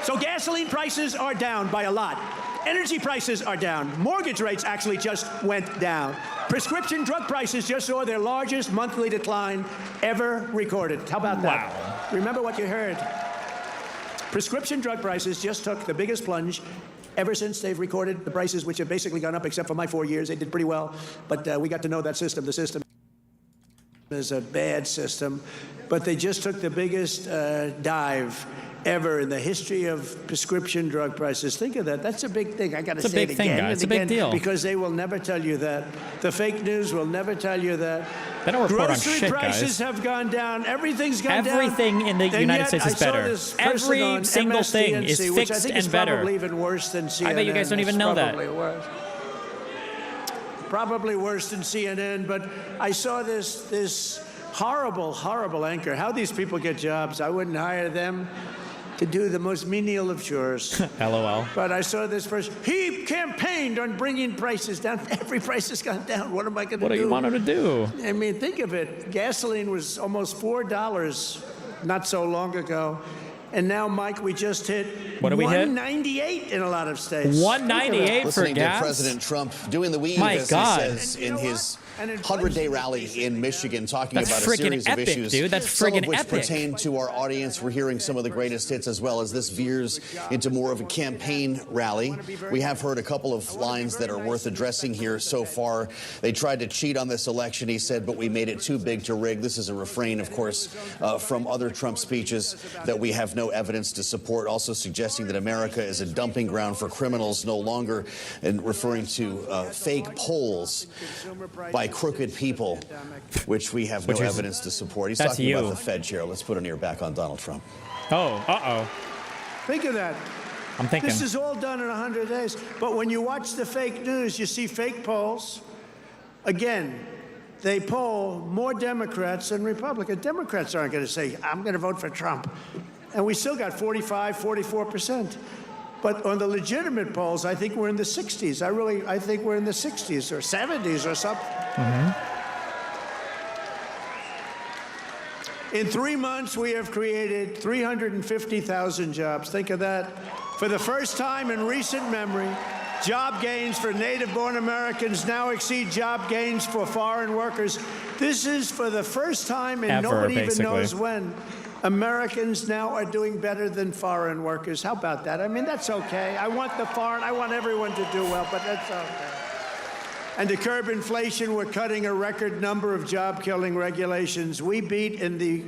So gasoline prices are down by a lot. Energy prices are down. Mortgage rates actually just went down. Prescription drug prices just saw their largest monthly decline ever recorded. How about that? Wow. Remember what you heard. Prescription drug prices just took the biggest plunge ever since they've recorded the prices, which have basically gone up, except for my 4 years. They did pretty well. But we got to know that system. The system is a bad system. But they just took the biggest dive ever in the history of prescription drug prices. Think of that. That's a big thing. I got to say it again and It's a big again, deal. because they will never tell you that. The fake news will never tell you that. They don't report on Grocery shit, prices guys. have gone down. Everything's gone down. Everything in the And United yet, States is I saw better. this person Every on single thing is MSDNC, which I fixed think and is better. probably even worse than CNN. I bet you guys don't even It's know that. probably worse. Probably worse than CNN. But I saw this horrible, horrible anchor. How these people get jobs? I wouldn't hire them to do the most menial of chores. LOL. But I saw this person. He campaigned on bringing prices down. Every price has gone down. What am I going to do? What do you want him to do? I mean, think of it. Gasoline was almost $4 not so long ago. And now, Mike, we just hit What did we hit? $1.98 in a lot of states. $1.98 for Listening gas? to President Trump doing the weave, My as God. he says in his 100-day rally in Michigan talking That's about a friggin' series of epic, issues, dude. That's some of friggin' which epic. pertain to our audience. We're hearing some of the greatest hits as well as this veers into more of a campaign rally. We have heard a couple of lines that are worth addressing here so far. They tried to cheat on this election, he said, but we made it too big to rig. This is a refrain, of course, from other Trump speeches that we have no evidence to support, also suggesting that America is a dumping ground for criminals no longer, and referring to fake polls by crooked people, which we have no evidence to support. He's talking about the Fed chair. Let's put an ear back on Donald Trump. Oh, uh-oh. Think of that. I'm thinking. This is all done in 100 days. But when you watch the fake news, you see fake polls. Again, they poll more Democrats than Republicans. Democrats aren't going to say, I'm going to vote for Trump. And we still got 45, 44%. But on the legitimate polls, I think we're in the 60s. I think we're in the 60s or 70s or something. In 3 months, we have created 350,000 jobs. Think of that. For the first time in recent memory, job gains for native-born Americans now exceed job gains for foreign workers. This is for the first time, and nobody even knows when. Americans now are doing better than foreign workers. How about that? I mean, that's okay. I want everyone to do well, but that's okay. And to curb inflation, we're cutting a record number of job-killing regulations. We beat in the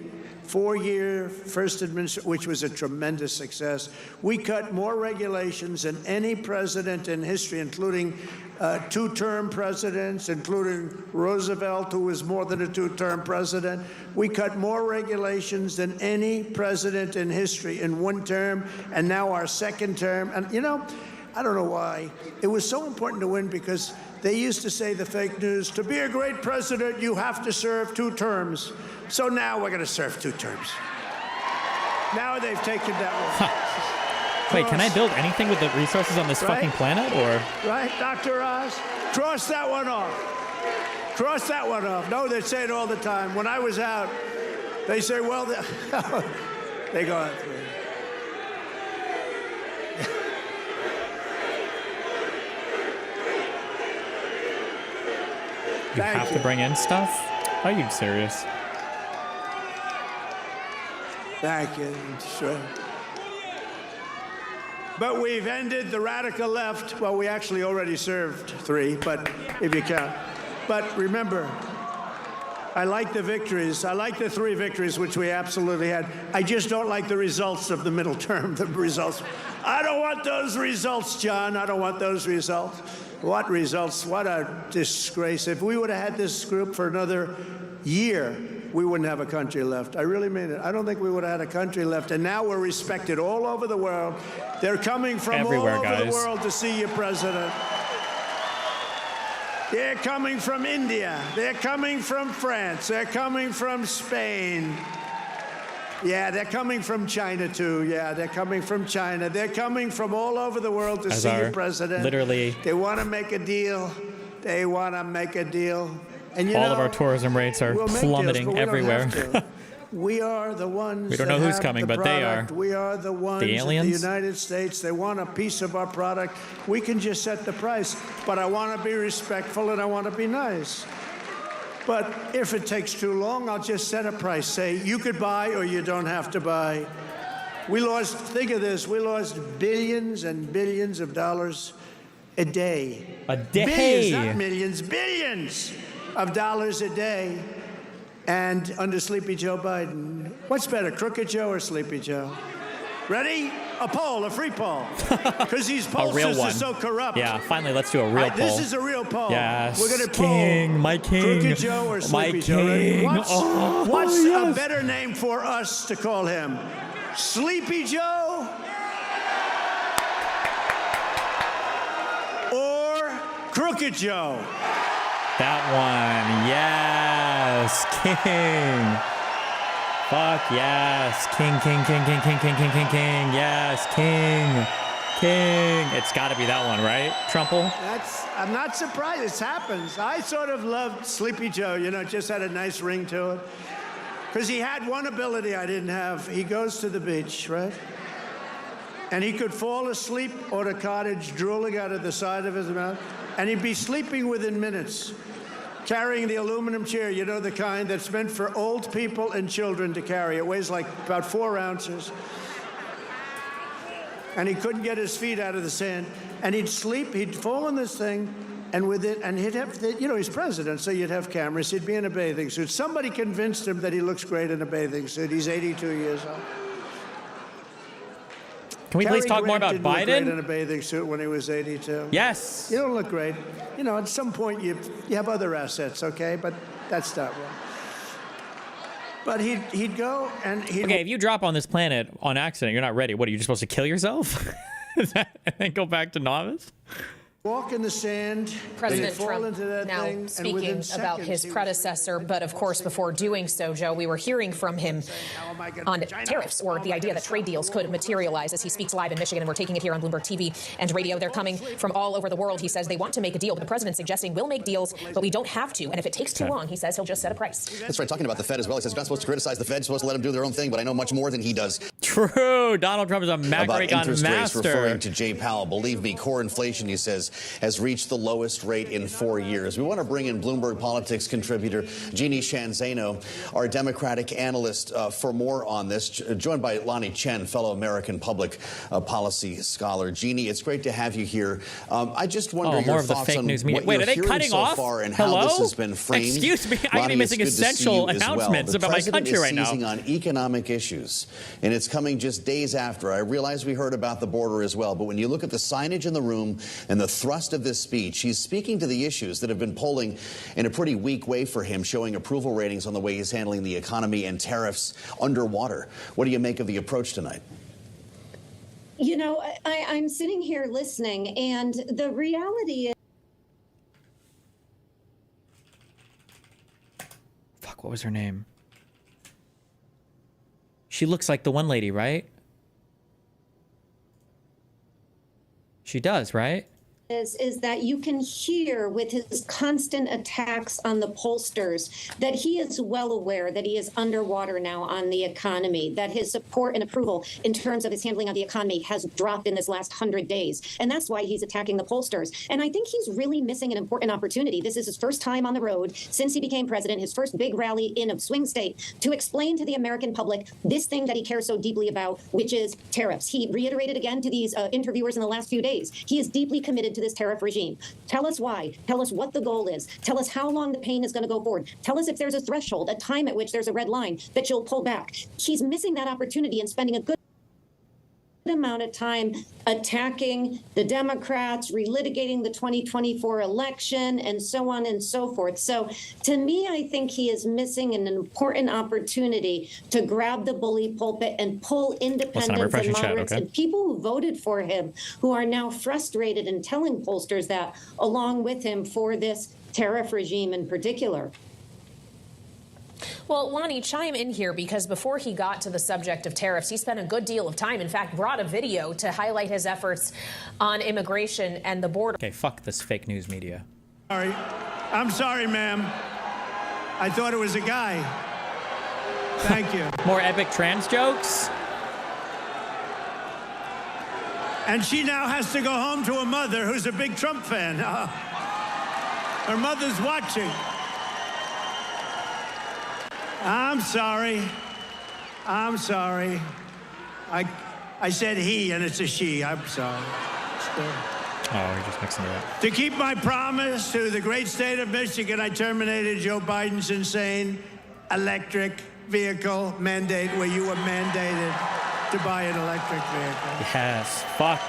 4-year first administration, which was a tremendous success. We cut more regulations than any president in history, including 2-term presidents, including Roosevelt, who was more than a 2-term president. We cut more regulations than any president in history in 1 term, and now our 2nd term. And, you know, I don't know why. It was so important to win because they used to say, the fake news, to be a great president, you have to serve 2 terms. So now we're going to serve 2 terms. Now they've taken that one. Wait, can I build anything with the resources on this fucking planet, or? Right, Dr. Oz? Cross that one off. Cross that one off. No, they say it all the time. When I was out, they say, well, they go on through. You have to bring in stuff? Are you serious? Thank you. Sure. But we've ended the radical left. Well, we actually already served 3, but if you count. But remember, I like the victories. I like the 3 victories, which we absolutely had. I just don't like the results of the middle term, the results. I don't want those results, John. I don't want those results. What results? What a disgrace. If we would have had this group for another year, we wouldn't have a country left. I really mean it. I don't think we would have had a country left. And now we're respected all over the world. They're coming from everywhere, all over guys. the world to see you, President. They're coming from India. They're coming from France. They're coming from Spain. Yeah, they're coming from China, too. Yeah, they're coming from China. They're coming from all over the world to see you, President. Literally. They want to make a deal. They want to make a deal. And you all know, of our tourism rates are plummeting everywhere. We are the ones. We don't know that who's have coming, the but they product. are. We are the ones. The aliens? The United States. They want a piece of our product. We can just set the price, but I want to be respectful and I want to be nice. But if it takes too long, I'll just set a price. Say you could buy or you don't have to buy. We lost. Think of this. We lost billions and billions of dollars a day. A day. Billions, not millions. Billions of dollars a day. And under Sleepy Joe Biden, what's better, Crooked Joe or Sleepy Joe? Ready? A poll, a free poll. Because these pollsters are so corrupt. Yeah, finally, let's do a real poll. This is a real poll. Yes. We're going to poll my king. Crooked Joe or Sleepy Joe. King. What's a better name for us to call him? Sleepy Joe or Crooked Joe? That one, yes, King. Fuck yes, King, yes, King. It's got to be that one, right, Trumple? I'm not surprised. It happens. I sort of loved Sleepy Joe. You know, it just had a nice ring to it. Because he had one ability I didn't have. He goes to the beach, right? And he could fall asleep on a cottage, drooling out of the side of his mouth, and he'd be sleeping within minutes. carrying the aluminum chair, you know, the kind that's meant for old people and children to carry. It weighs like about 4 ounces. And he couldn't get his feet out of the sand. And he'd sleep, he'd fall on this thing, and with it, and he'd have, you know, he's president, so you'd have cameras. He'd be in a bathing suit. Somebody convinced him that he looks great in a bathing suit. He's 82 years old. Can we please talk more about Didn't look great Biden? in a bathing suit when he was 82. Yes. You don't look great. You know, at some point you have other assets, okay? But that's not one. But he'd go and he'd... Okay, if you drop on this planet on accident, you're not ready. What, are you just supposed to kill yourself? And then go back to novice? Walk in the sand. President fall Trump into that now thing, and speaking within about seconds, his he was- predecessor, but of course, before doing so, Joe, we were hearing from him on tariffs or the idea that trade deals could materialize as he speaks live in Michigan, and we're taking it here on Bloomberg TV and radio. They're coming from all over the world. He says they want to make a deal, but the president's suggesting we'll make deals, but we don't have to. And if it takes too long, he says he'll just set a price. That's right. Talking about the Fed as well. He says you're not supposed to criticize the Fed, supposed to let them do their own thing, but I know much more than he does. True. Donald Trump is a About macroecon interest rates, master. referring to Jay Powell. Believe me, core inflation, he says, has reached the lowest rate in 4 years. We want to bring in Bloomberg Politics contributor Jeannie Shanzano, our Democratic analyst, for more on this, joined by Lonnie Chen, fellow American public policy scholar. Jeannie, it's great to have you here. I just wonder more your of the thoughts fake on news media. what Wait, you're are they hearing cutting so off? far and Hello? how this has been framed. Excuse me, I could be Lonnie, missing it's good to see you essential as well. announcements The about my president country is right now. seizing on economic issues, and it's coming just days after. I realize we heard about the border as well, but when you look at the signage in the room and the thrust of this speech, he's speaking to the issues that have been polling in a pretty weak way for him, showing approval ratings on the way he's handling the economy and tariffs underwater. What do you make of the approach tonight? You know, I'm sitting here listening, and the reality is... Fuck, what was her name? She looks like the one lady, right? She does, right? Is that you can hear with his constant attacks on the pollsters that he is well aware that he is underwater now on the economy, that his support and approval in terms of his handling of the economy has dropped in this last 100 days. And that's why he's attacking the pollsters. And I think he's really missing an important opportunity. This is his first time on the road since he became president, his first big rally in a swing state, to explain to the American public this thing that he cares so deeply about, which is tariffs. He reiterated again to these interviewers in the last few days. He is deeply committed to this tariff regime. Tell us why. Tell us what the goal is. Tell us how long the pain is going to go forward. Tell us if there's a threshold, a time at which there's a red line that you'll pull back. He's missing that opportunity and spending a good amount of time attacking the Democrats, relitigating the 2024 election, and so on and so forth. So to me, I think he is missing an important opportunity to grab the bully pulpit and pull independents and moderates and people who voted for him, who are now frustrated and telling pollsters that along with him for this tariff regime in particular. Well, Lonnie, chime in here, because before he got to the subject of tariffs, he spent a good deal of time, in fact, brought a video to highlight his efforts on immigration and the border. Okay, fuck this fake news media. Sorry. I'm sorry, ma'am. I thought it was a guy. Thank you. More epic trans jokes? And she now has to go home to a mother who's a big Trump fan. Her mother's watching. I'm sorry. I'm sorry. I said he, and it's a she. I'm sorry. Oh, you're just mixing it up. To keep my promise to the great state of Michigan, I terminated Joe Biden's insane electric vehicle mandate, where you were mandated to buy an electric vehicle. Yes, fuck.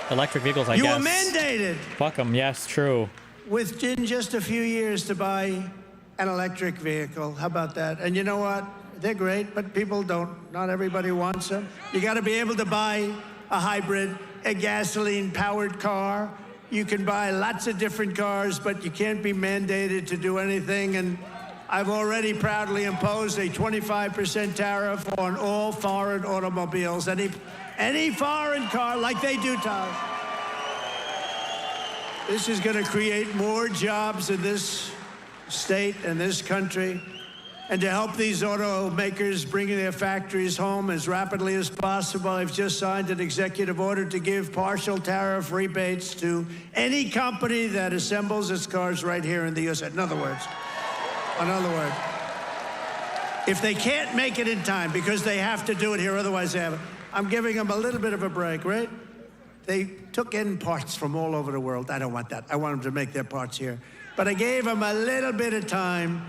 Electric vehicles, I You guess. were mandated. Fuck them, yes, true. Within just a few years to buy an electric vehicle. How about that? And you know what? They're great, but people don't. Not everybody wants them. You got to be able to buy a hybrid, a gasoline-powered car. You can buy lots of different cars, but you can't be mandated to do anything. And I've already proudly imposed a 25% tariff on all foreign automobiles. Any foreign car, like they do to us. This is going to create more jobs in this state and this country And to help these automakers bring their factories home as rapidly as possible, I've just signed an executive order to give partial tariff rebates to any company that assembles its cars right here in the U.S. In other words, if they can't make it in time because they have to do it here, otherwise they haven't, I'm giving them a little bit of a break, right? They took in parts from all over the world. I don't want that. I want them to make their parts here. But I gave them a little bit of time.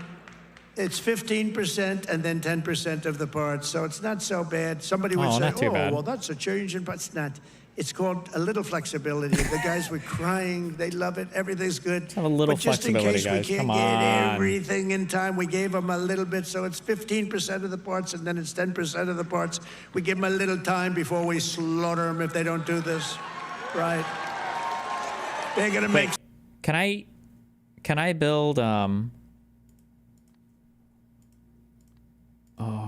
It's 15% and then 10% of the parts, so it's not so bad. Somebody would say, oh, well, that's a change in parts. It's not. It's called a little flexibility. The guys were crying. They love it. Everything's good. Have a little but just flexibility, in case guys. we can't Come get on. everything in time, we gave them a little bit, so it's 15% of the parts and then it's 10% of the parts. We give them a little time before we slaughter them if they don't do this. Right? They're going to make... Can I build, oh,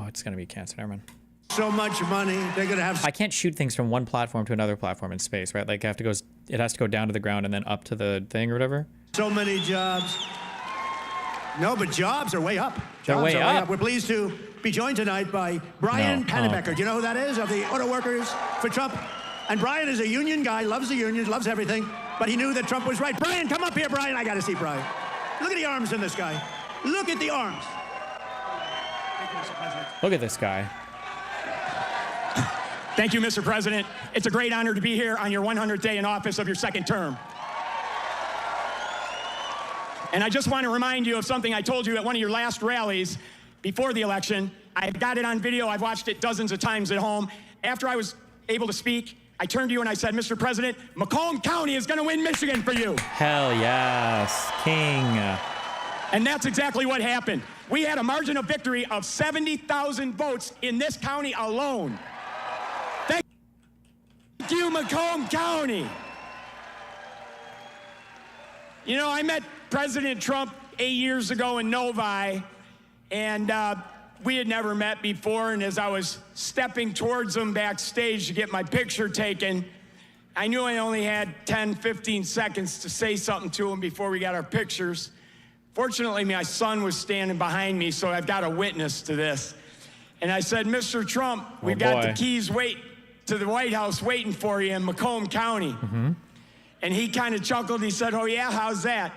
it's going to be cancer. Never mind. So much money, they're going to have... I can't shoot things from one platform to another platform in space, right? Like, it has to go down to the ground and then up to the thing or whatever. So many jobs. No, but jobs are way up. They're way up. We're pleased to be joined tonight by Brian Pannebecker. Do you know who that is, of the auto workers for Trump? And Brian is a union guy, loves the unions, loves everything, but he knew that Trump was right. Brian, come up here, Brian. I got to see Brian. Look at the arms in this guy. Look at the arms. Look at this guy. Thank you, Mr. President. It's a great honor to be here on your 100th day in office of your second term. And I just want to remind you of something I told you at one of your last rallies before the election. I've got it on video. I've watched it dozens of times at home. After I was able to speak, I turned to you and I said, Mr. President, Macomb County is going to win Michigan for you. Hell yes, King. And that's exactly what happened. We had a margin of victory of 70,000 votes in this county alone. Thank you, Macomb County. You know, I met President Trump 8 years ago in Novi, and we had never met before, and as I was stepping towards him backstage to get my picture taken, I knew I only had 10, 15 seconds to say something to him before we got our pictures. Fortunately, my son was standing behind me, so I've got a witness to this. And I said, Mr. Trump, we've got the keys to the White House waiting for you in Macomb County. And he kind of chuckled. He said, oh, yeah, how's that?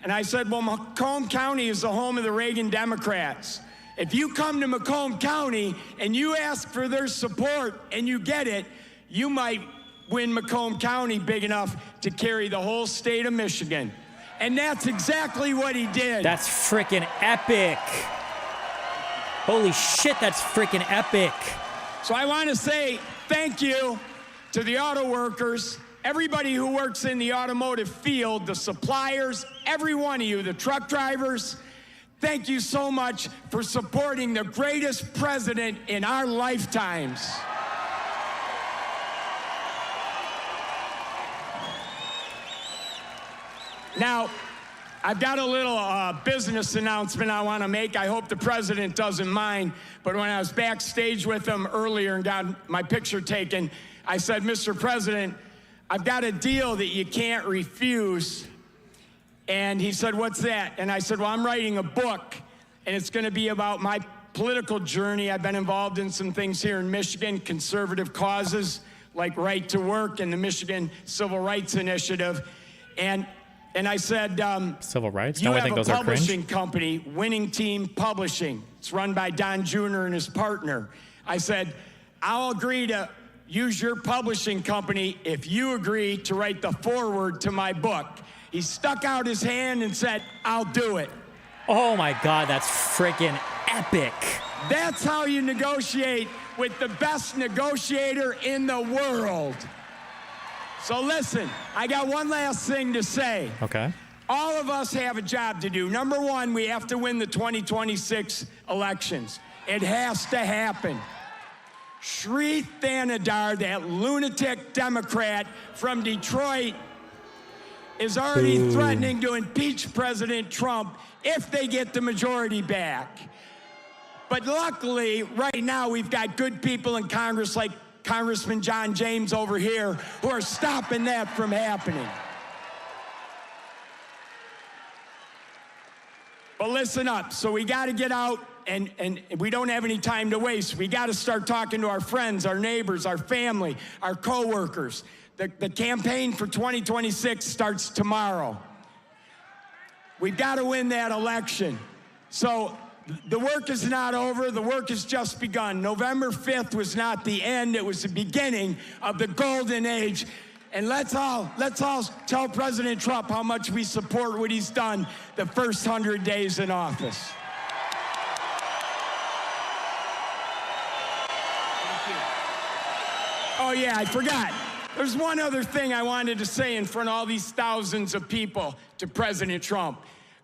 And I said, well, Macomb County is the home of the Reagan Democrats. If you come to Macomb County and you ask for their support and you get it, you might win Macomb County big enough to carry the whole state of Michigan. And that's exactly what he did. That's freaking epic. Holy shit, that's freaking epic. So I want to say thank you to the auto workers, everybody who works in the automotive field, the suppliers, every one of you, the truck drivers. Thank you so much for supporting the greatest president in our lifetimes. Now, I've got a little business announcement I want to make. I hope the president doesn't mind. But when I was backstage with him earlier and got my picture taken, I said, Mr. President, I've got a deal that you can't refuse. And he said, what's that? And I said, well, I'm writing a book, and it's going to be about my political journey. I've been involved in some things here in Michigan, conservative causes like right to work and the Michigan Civil Rights Initiative. And I said, civil rights? You have a publishing company, Winning Team Publishing. It's run by Don Jr. and his partner. I said, I'll agree to use your publishing company if you agree to write the foreword to my book. He stuck out his hand and said, I'll do it. Oh my God, that's freaking epic. That's how you negotiate with the best negotiator in the world. So listen, I got one last thing to say. Okay. All of us have a job to do. Number one, we have to win the 2026 elections. It has to happen. Sri Thanadar, that lunatic Democrat from Detroit, is already threatening to impeach President Trump if they get the majority back. But luckily, right now, we've got good people in Congress like Congressman John James over here who are stopping that from happening. But listen up. So we got to get out and we don't have any time to waste. We got to start talking to our friends, our neighbors, our family, our coworkers. The campaign for 2026 starts tomorrow. We've got to win that election. So the work is not over. The work has just begun. November 5th was not the end. It was the beginning of the golden age. And let's all tell President Trump how much we support what he's done the first 100 days in office. Oh, yeah, I forgot. There's one other thing I wanted to say in front of all these thousands of people to President Trump.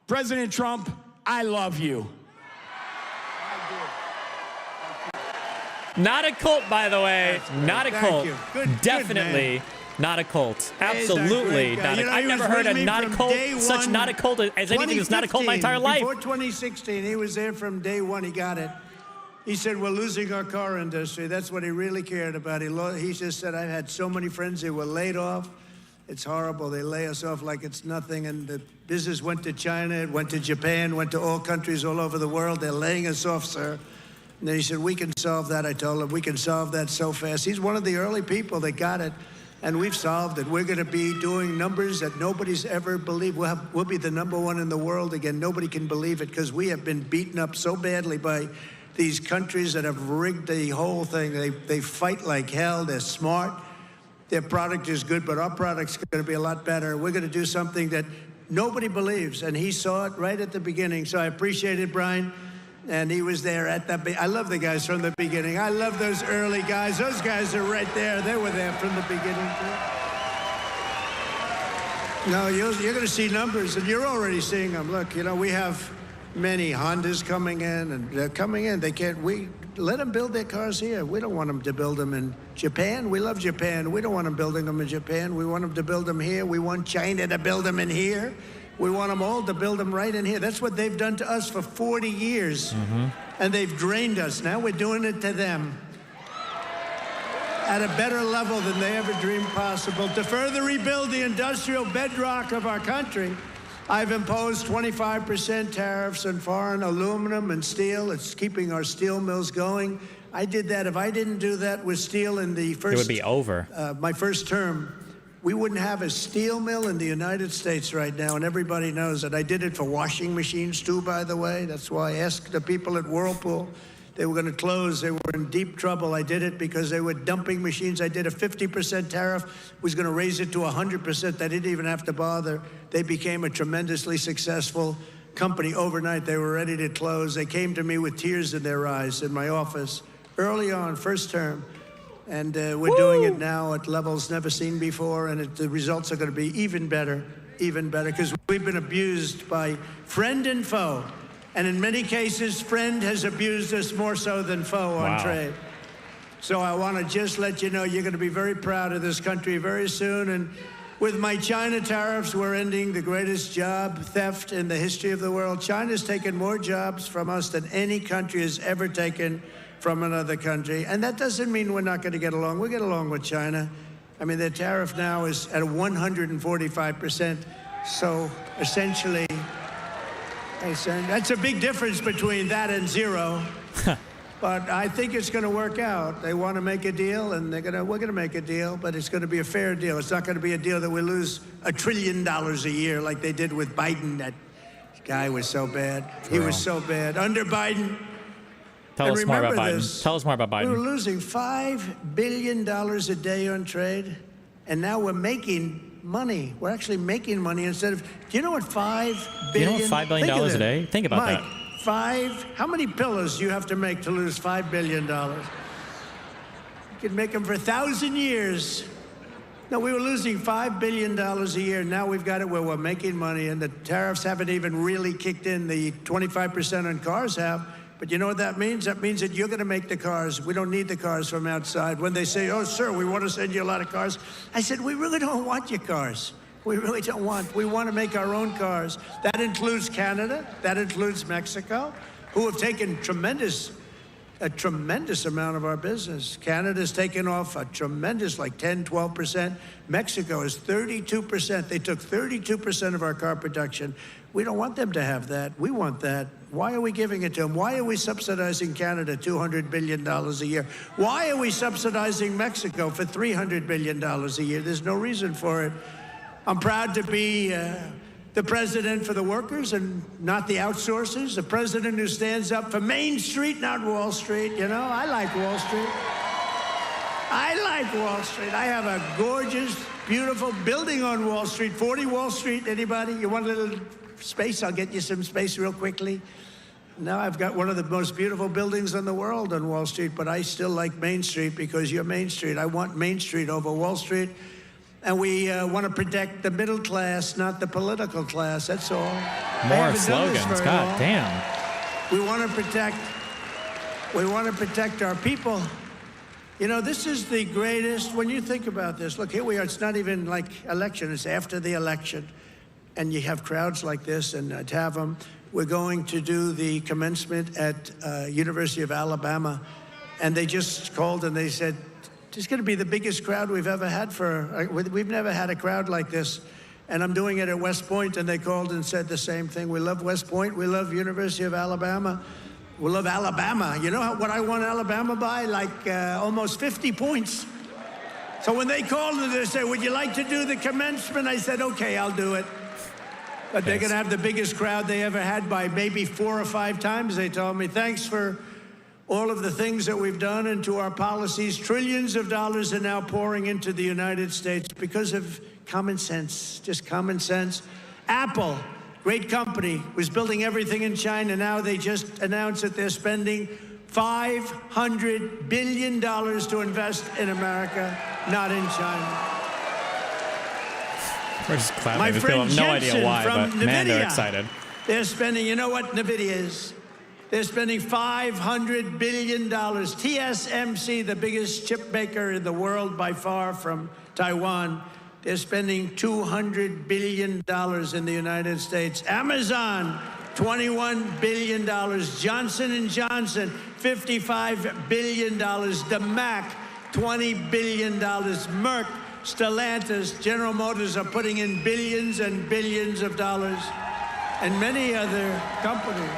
President Trump, I love you. Not a cult, by the way. Not a cult. you. Good- Definitely good not a cult. He's a Absolutely great guy. not. You know, I've he never was heard with a me not a from cult, day such one. not a cult as anything that's not a cult my entire life. Before 2016, he was there from day one. He got it. He said, we're losing our car industry. That's what he really cared about. He just said, I've had so many friends who were laid off. It's horrible. They lay us off like it's nothing. And the business went to China, it went to Japan, went to all countries all over the world. They're laying us off, sir. And then he said, we can solve that. I told him, we can solve that so fast. He's one of the early people that got it. And we've solved it. We're going to be doing numbers that nobody's ever believed. We'll be the #1 in the world again. Nobody can believe it because we have been beaten up so badly by these countries that have rigged the whole thing. They fight like hell. They're smart. Their product is good, but our product's going to be a lot better. We're going to do something that nobody believes, and he saw it right at the beginning. So I appreciate it, Brian. And he was there at that. I love the guys from the beginning. I love those early guys. Those guys are right there. They were there from the beginning, too. No, you're going to see numbers, and you're already seeing them. Look, you know, we have many Hondas coming in, and they're coming in. We let them build their cars here. We don't want them to build them in Japan. We love Japan. We don't want them building them in Japan. We want them to build them here. We want China to build them in here. We want them all to build them right in here. That's what they've done to us for 40 years. And they've drained us. Now we're doing it to them at a better level than they ever dreamed possible. To further rebuild the industrial bedrock of our country, I've imposed 25% tariffs on foreign aluminum and steel. It's keeping our steel mills going. I did that. If I didn't do that with steel in the first... It would be over. My first term, we wouldn't have a steel mill in the United States right now, and everybody knows that. I did it for washing machines, too, by the way. That's why I asked the people at Whirlpool. They were going to close. They were in deep trouble. I did it because they were dumping machines. I did a 50% tariff, was going to raise it to 100%. They didn't even have to bother. They became a tremendously successful company overnight. They were ready to close. They came to me with tears in their eyes in my office early on, first term. And we're doing it now at levels never seen before, and the results are going to be even better, because we've been abused by friend and foe. And in many cases, friend has abused us more so than foe on trade. So I want to just let you know you're going to be very proud of this country very soon. And with my China tariffs, we're ending the greatest job theft in the history of the world. China's taken more jobs from us than any country has ever taken from another country. And that doesn't mean we're not going to get along. We get along with China. I mean, their tariff now is at 145%. So essentially, that's a big difference between that and zero. But I think it's going to work out. They want to make a deal, and we're going to make a deal, but it's going to be a fair deal. It's not going to be a deal that we lose $1 trillion a year like they did with Biden. That guy was so bad. He was so bad. Under Biden... Tell us more about Biden. Tell us more about Biden. We were losing $5 billion a day on trade, and now we're making money. We're actually making money instead of... Do you know what $5 billion... Do you know what $5 billion a day? Think about Mike, that. How many pillows do you have to make to lose $5 billion? You could make them for 1,000 years. No, we were losing $5 billion a year. Now we've got it where we're making money, and the tariffs haven't even really kicked in. The 25% on cars have. But you know what that means? That means that you're going to make the cars. We don't need the cars from outside. When they say, oh, sir, we want to send you a lot of cars, I said, we really don't want your cars. We really don't want. We want to make our own cars. That includes Canada. That includes Mexico, who have taken tremendous a tremendous amount of our business. Canada's taken off a tremendous, like 10, 12%. Mexico is 32%. They took 32% of our car production. We don't want them to have that. We want that. Why are we giving it to them? Why are we subsidizing Canada $200 billion a year? Why are we subsidizing Mexico for $300 billion a year? There's no reason for it. I'm proud to be the president for the workers and not the outsourcers, the president who stands up for Main Street, not Wall Street. You know, I like Wall Street. I like Wall Street. I have a gorgeous, beautiful building on Wall Street, 40 Wall Street. Anybody? You want a little space? I'll get you some space real quickly. Now I've got one of the most beautiful buildings in the world on Wall Street, but I still like Main Street because you're Main Street. I want Main Street over Wall Street. And we want to protect the middle class, not the political class. That's all. More slogans. God damn. We want to protect our people. You know, this is the greatest, when you think about this, look, here we are. It's not even like election. It's after the election. And you have crowds like this, and to have them. We're going to do the commencement at University of Alabama. And they just called and they said, it's going to be the biggest crowd we've ever had we've never had a crowd like this. And I'm doing it at West Point, and they called and said the same thing. We love West Point. We love University of Alabama. We love Alabama. You know what I won Alabama by? Like almost 50 points. So when they called and they said, would you like to do the commencement? I said, okay, I'll do it. But they're going to have the biggest crowd they ever had by maybe 4 or 5 times. They told me, thanks for all of the things that we've done and to our policies. Trillions of dollars are now pouring into the United States because of common sense, just common sense. Apple, great company, was building everything in China. Now they just announced that they're spending $500 billion to invest in America, not in China. We're just clapping. My friend no idea why, from but NVIDIA, man, they're excited. They're spending, you know what NVIDIA is? They're spending $500 billion. TSMC, the biggest chip maker in the world by far from Taiwan, they're spending $200 billion in the United States. Amazon, $21 billion. Johnson & Johnson, $55 billion. DeMac, $20 billion. Merck, Stellantis, General Motors are putting in billions and billions of dollars, and many other companies.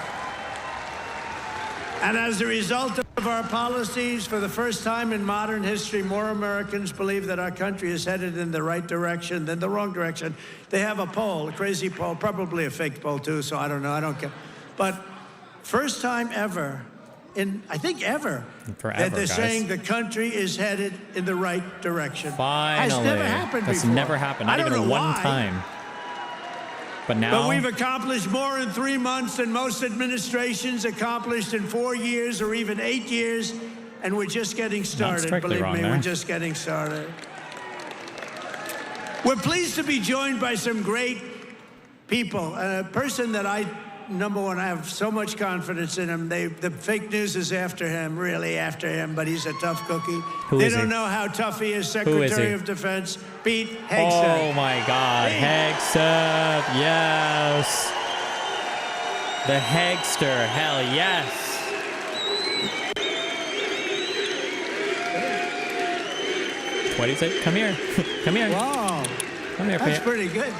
And as a result of our policies, for the first time in modern history, more Americans believe that our country is headed in the right direction than the wrong direction. They have a poll, a crazy poll, probably a fake poll too, so I don't know, I don't care. But first time ever, I think ever, that they're saying the country is headed in the right direction. Finally. Has never happened before. That's never happened, not even one time. But now, but we've accomplished more in 3 months than most administrations accomplished in 4 years or even 8 years, and we're just getting started. Believe me, we're just getting started. We're pleased to be joined by some great people. A person that number one, I have so much confidence in him. The fake news is after him, really after him, but he's a tough cookie. They don't know how tough he is. Secretary of Defense, Pete Hegseth. Oh my God, Hegseth, yes. The Hegster, hell yes. What do you say? Come here, come here. Wow, come here. That's pretty good.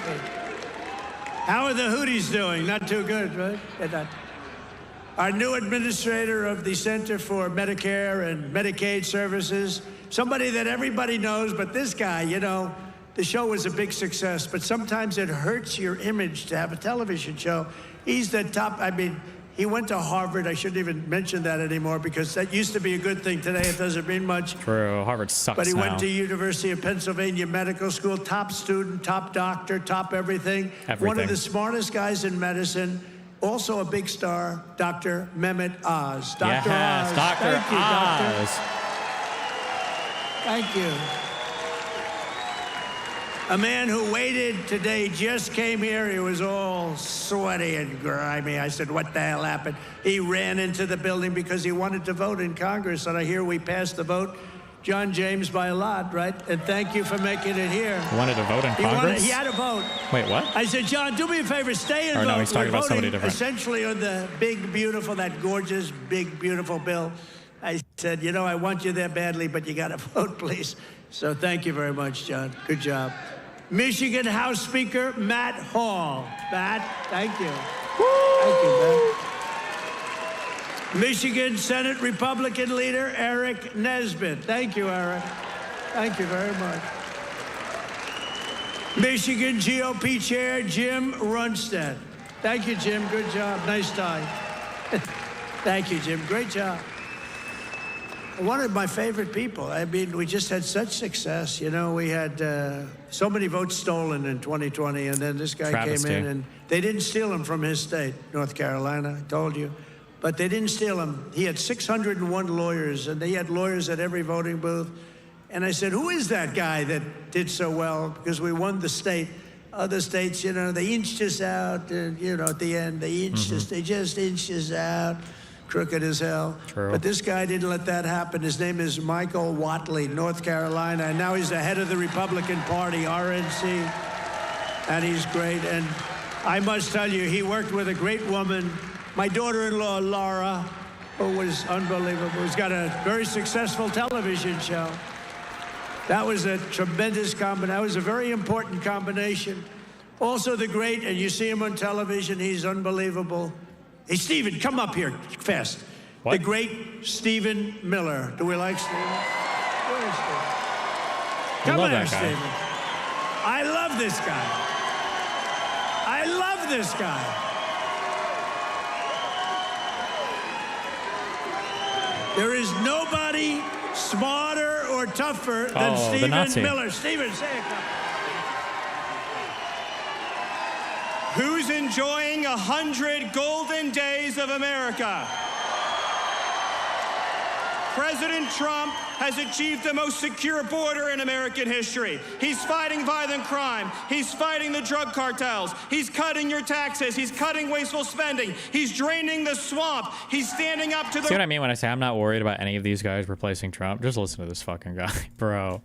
How are the Houthis doing? Not too good, right? Our new administrator of the Center for Medicare and Medicaid Services, somebody that everybody knows, but this guy, you know, the show was a big success, but sometimes it hurts your image to have a television show. He's the top, he went to Harvard. I shouldn't even mention that anymore because that used to be a good thing. Today it doesn't mean much. True, Harvard sucks But he now. went to University of Pennsylvania Medical School, top student, top doctor, top everything. One of the smartest guys in medicine. Also a big star, Dr. Mehmet Oz. Dr. Oz. Dr. Thank you, Oz. Thank you. A man who waited today just came here. He was all sweaty and grimy. I said, what the hell happened? He ran into the building because he wanted to vote in Congress. And I hear we passed the vote, John James, by a lot, right? And thank you for making it here. He wanted to vote in Congress? He had to vote. Wait, what? I said, John, do me a favor, stay and vote. No, he's talking about somebody different. Essentially on the big, beautiful, that gorgeous, big, beautiful bill I said, you know, I want you there badly, but you got to vote, please. So thank you very much, John. Good job. Michigan House Speaker Matt Hall. Matt, thank you. Thank you, Matt. Michigan Senate Republican leader Eric Nesbitt. Thank you, Eric. Thank you very much. Michigan GOP Chair Jim Runstead. Thank you, Jim. Good job. Nice tie. Thank you, Jim. Great job. One of my favorite people. I mean, we just had such success. You know, we had so many votes stolen in 2020, and then this guy came in, and they didn't steal them from his state, North Carolina, I told you. But they didn't steal them. He had 601 lawyers, and they had lawyers at every voting booth. And I said, who is that guy that did so well? Because we won the state. Other states, you know, they inched us out, you know, at the end, they inched us, they just inched us out. Crooked as hell. True. But this guy didn't let that happen. His name is Michael Whatley, North Carolina, and now he's the head of the Republican Party, RNC, and he's great. And I must tell you, he worked with a great woman, my daughter-in-law, Laura, who was unbelievable. He's got a very successful television show. That was a tremendous combination. That was a very important combination. Also the great, and you see him on television, he's unbelievable. Hey, Stephen, come up here fast. What? The great Stephen Miller. Do we like Stephen? Where is Stephen? Come on, Stephen. I love this guy. I love this guy. There is nobody smarter or tougher than Stephen Miller. Stephen, say a couple. Who's enjoying 100 golden days of America? President Trump has achieved the most secure border in American history. He's fighting violent crime. He's fighting the drug cartels. He's cutting your taxes. He's cutting wasteful spending. He's draining the swamp. He's standing up to the... See what I mean when I say I'm not worried about any of these guys replacing Trump? Just listen to this fucking guy, bro.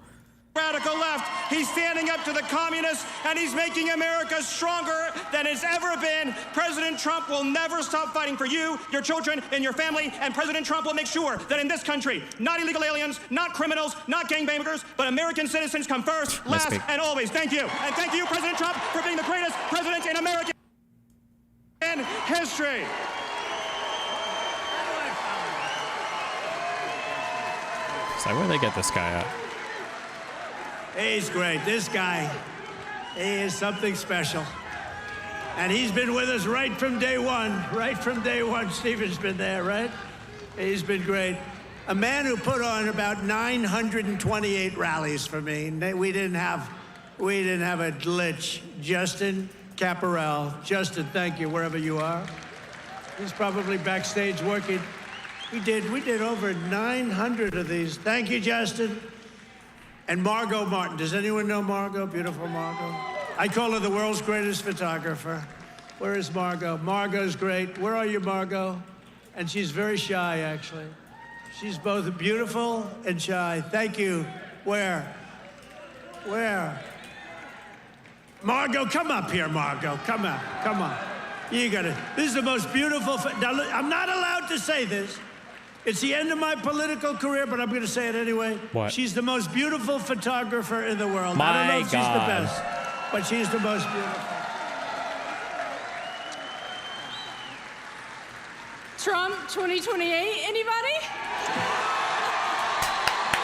Radical left. He's standing up to the communists, and he's making America stronger than it's ever been. President Trump will never stop fighting for you, your children, and your family, and President Trump will make sure that in this country, not illegal aliens, not criminals, not gangbangers, but American citizens come first, last, and always. Thank you. And thank you, President Trump, for being the greatest president in American history. It's like, where'd they get this guy at? He's great. This guy, he is something special. And he's been with us right from day one. Right from day one, Stephen's been there, right? He's been great. A man who put on about 928 rallies for me. We didn't have a glitch. Justin Caparel. Justin, thank you, wherever you are. He's probably backstage working. We did over 900 of these. Thank you, Justin. And Margot Martin. Does anyone know Margot? Beautiful Margot. I call her the world's greatest photographer. Where is Margot? Margot's great. Where are you, Margot? And she's very shy, actually. She's both beautiful and shy. Thank you. Where? Margot, come up here, Margot. Come up. Come on. You got it. This is the most beautiful. Now, look, I'm not allowed to say this. It's the end of my political career, but I'm going to say it anyway. What? She's the most beautiful photographer in the world. My I don't know if she's God. the best, but she's the most beautiful. Trump 2028, anybody?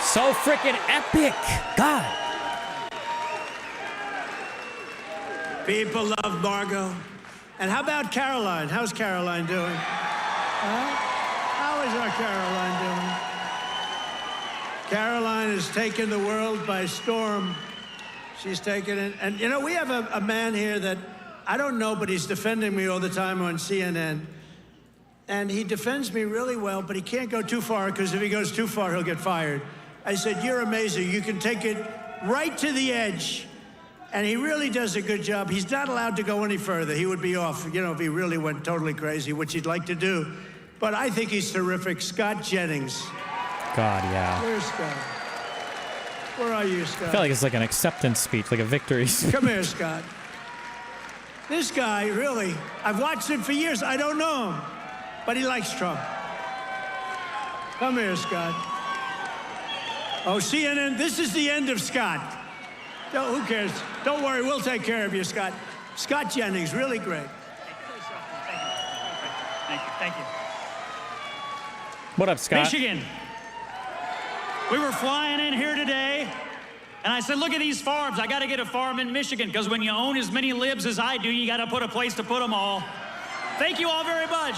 So freaking epic. God. People love Margot. And how about Caroline? How's Caroline doing? How is our Caroline doing? Caroline has taken the world by storm. She's taken it. And, you know, we have a man here that I don't know, but he's defending me all the time on CNN. And he defends me really well, but he can't go too far, because if he goes too far, he'll get fired. I said, you're amazing. You can take it right to the edge. And he really does a good job. He's not allowed to go any further. He would be off, you know, if he really went totally crazy, which he'd like to do. But I think he's terrific. Scott Jennings. God, yeah. Where's Scott? Where are you, Scott? I feel like it's like an acceptance speech, like a victory speech. Come here, Scott. This guy, really, I've watched him for years. I don't know him, but he likes Trump. Come here, Scott. Oh, CNN, this is the end of Scott. No, who cares? Don't worry, we'll take care of you, Scott. Scott Jennings, really great. Thank you. What up, Scott? Michigan. We were flying in here today, and I said, look at these farms. I got to get a farm in Michigan, because when you own as many libs as I do, you got to put a place to put them all. Thank you all very much.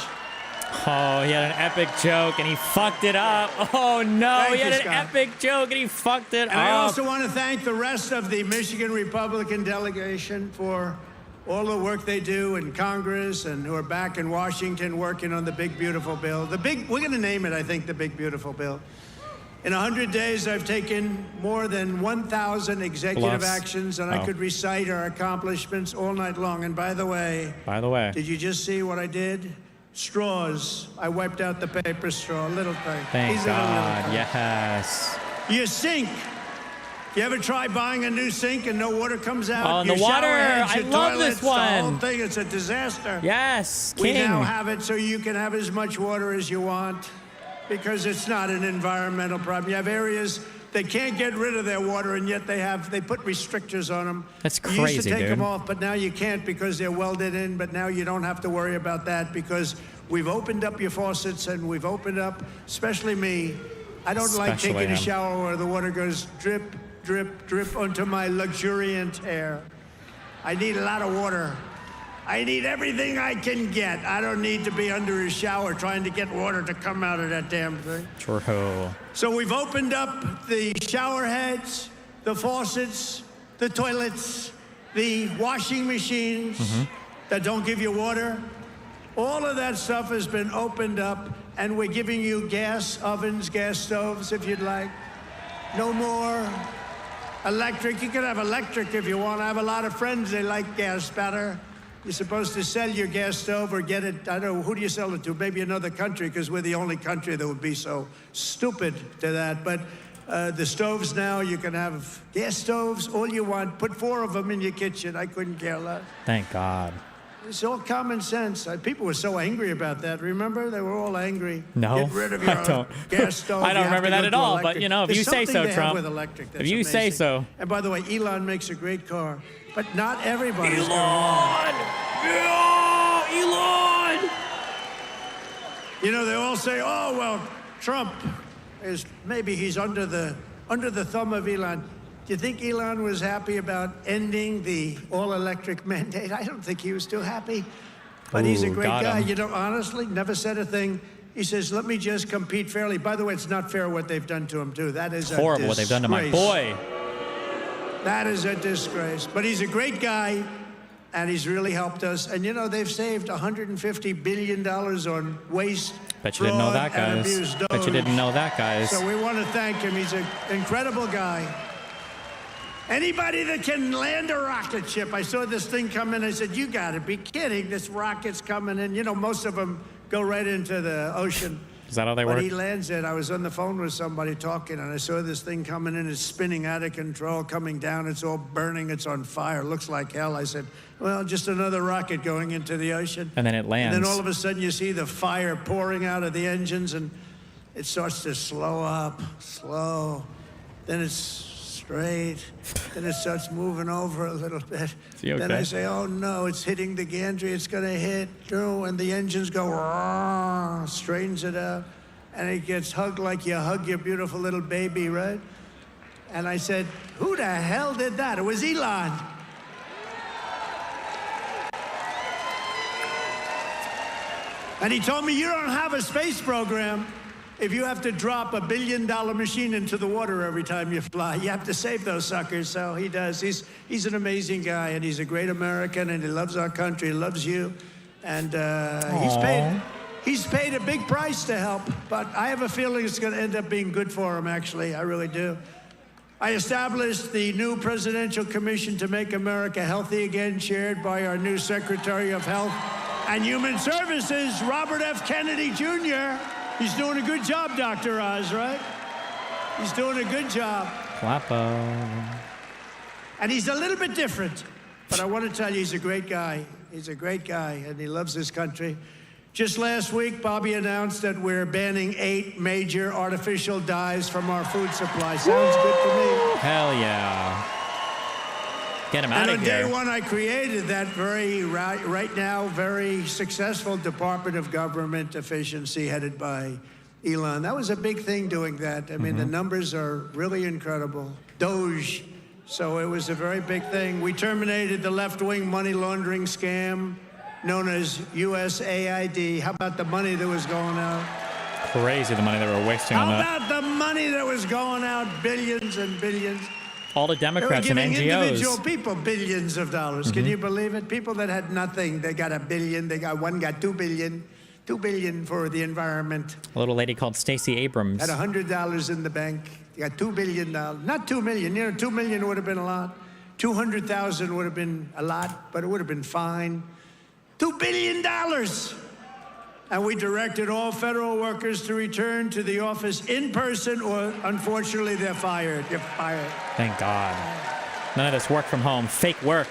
Oh, he had an epic joke and he fucked it up. Oh no, Thank he had you, an Scott. epic joke and he fucked it And up. I also want to thank the rest of the Michigan Republican delegation for all the work they do in Congress and who are back in Washington working on the big, beautiful bill. We're going to name it, I think, the big, beautiful bill. In 100 days, I've taken more than 1,000 executive Bluffs. actions, and I could recite our accomplishments all night long. And by the way, did you just see what I did? Straws. I wiped out the paper straw, little thing. Thank These are the little God, things. yes. Your sink. You ever try buying a new sink and no water comes out? Oh, and Your the water. shower heads, I your love toilets, this The whole one. thing, it's a disaster. Yes, We king. now have it so you can have as much water as you want because it's not an environmental problem. You have areas that can't get rid of their water, and yet they put restrictors on them. That's You used to crazy, take dude. them off, but now you can't because they're welded in, but now you don't have to worry about that because we've opened up your faucets and we've opened up, especially me. I don't like Especially taking a him. shower where the water goes drip, drip, drip onto my luxuriant hair. I need a lot of water. I need everything I can get. I don't need to be under a shower trying to get water to come out of that damn thing. True. So we've opened up the shower heads, the faucets, the toilets, the washing machines that don't give you water. All of that stuff has been opened up, and we're giving you gas ovens, gas stoves, if you'd like. No more electric. You can have electric if you want. I have a lot of friends, they like gas better. You're supposed to sell your gas stove or get it, I don't know, who do you sell it to? Maybe another country, because we're the only country that would be so stupid to that. But the stoves now, you can have gas stoves, all you want. Put 4 of them in your kitchen. I couldn't care less. Thank God. It's all common sense. People were so angry about that. Remember? They were all angry. No, Get rid of your I don't. gas stove. I don't You have remember to that go at to all. electric. But you know, if There's you say something so, they have Trump. with electric If that's you say amazing. so. And by the way, Elon makes a great car, but not everybody's Elon! Yeah, Elon! You know, they all say, "Oh well, Trump is maybe he's under the thumb of Elon." Do you think Elon was happy about ending the all-electric mandate? I don't think he was too happy. But he's a Ooh, great got guy. him. You know, honestly, never said a thing. He says, "Let me just compete fairly." By the way, it's not fair what they've done to him too. That is Horrible what they've done to my boy. That is a disgrace. But he's a great guy, and he's really helped us. And you know, they've saved $150 billion on waste. Bet you didn't know fraud, that, and guys. abuse. Bet you didn't know that, guys. So we want to thank him. He's an incredible guy. Anybody that can land a rocket ship, I saw this thing come in. I said, "You got to be kidding! This rocket's coming in." You know, most of them go right into the ocean. Is that how they But work? he lands it. I was on the phone with somebody talking, and I saw this thing coming in. It's spinning out of control, coming down. It's all burning. It's on fire. Looks like hell. I said, "Well, just another rocket going into the ocean." And then it lands. And then all of a sudden, you see the fire pouring out of the engines, and it starts to slow up, slow. Then it's straight. Then it starts moving over a little bit. he Then okay? I say, "Oh no, it's hitting the gantry. It's going to hit." And the engines go, "Roar," straightens it out. And it gets hugged like you hug your beautiful little baby, right? And I said, "Who the hell did that?" It was Elon. And he told me, "You don't have a space program if you have to drop $1 billion machine into the water every time you fly. You have to save those suckers." So he does. He's an amazing guy, and he's a great American, and he loves our country. He loves you. And he's paid a big price to help, but I have a feeling it's going to end up being good for him, actually. I really do. I established the new Presidential Commission to Make America Healthy Again, chaired by our new Secretary of Health and Human Services, Robert F. Kennedy Jr. He's doing a good job, Dr. Oz, right? He's doing a good job. Clappo. And he's a little bit different, but I want to tell you, he's a great guy. He's a great guy, and he loves his country. Just last week, Bobby announced that we're banning 8 major artificial dyes from our food supply. Sounds good to me. Hell yeah. Get him out of And here. on day one, I created that right now, very successful Department of Government Efficiency headed by Elon. That was a big thing doing that. I mean, the numbers are really incredible. Doge. So it was a very big thing. We terminated the left-wing money laundering scam known as USAID. How about the money that was going out? Crazy the money they were wasting on How that. about the money that was going out? Billions and billions. All the Democrats they were and giving NGOs. individual people billions of dollars. Can you believe it? People that had nothing, they got $1 billion. One got $2 billion. $2 billion for the environment. A little lady called Stacey Abrams. Had $100 in the bank. You got $2 billion. Not $2 million. You know, $2 million would have been a lot. 200,000 would have been a lot, but it would have been fine. $2 billion. And we directed all federal workers to return to the office in person, or unfortunately, they're fired. You're fired. Thank God. None of this work from home. Fake work.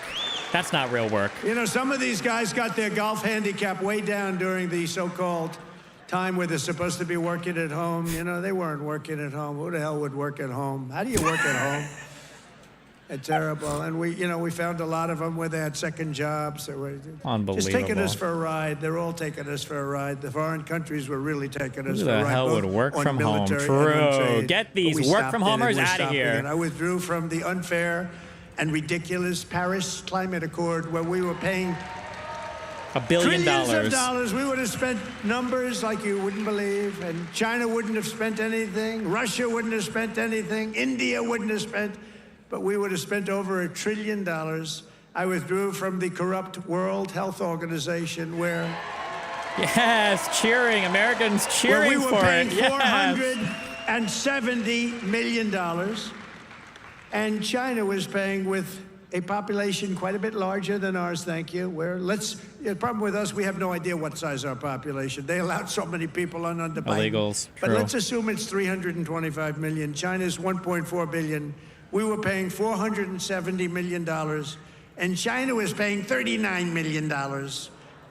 That's not real work. You know, some of these guys got their golf handicap way down during the so-called time where they're supposed to be working at home. You know, they weren't working at home. Who the hell would work at home? How do you work at home? It's terrible. And we found a lot of them where they had second jobs. That were Unbelievable. just taking us for a ride. They're all taking us for a ride. The foreign countries were really taking us Who for a the ride. hell both would work on from home? military and on True. trade. Get But these we work stopped from it, homers and we're out of stopping here. it. I withdrew from the unfair and ridiculous Paris Climate Accord, where we were paying $1 billion. trillions of dollars. We would have spent numbers like you wouldn't believe, and China wouldn't have spent anything. Russia wouldn't have spent anything. India wouldn't have spent, but we would have spent over $1 trillion. I withdrew from the corrupt World Health Organization, where Yes, cheering. Americans cheering we were for paying it. Yes. $470 million, and China was paying with a population quite a bit larger than ours, thank you. The problem with us, we have no idea what size our population. They allowed so many people on under Biden. Illegals, But true. let's assume it's 325 million. China's 1.4 billion. We were paying $470 million, and China was paying $39 million. And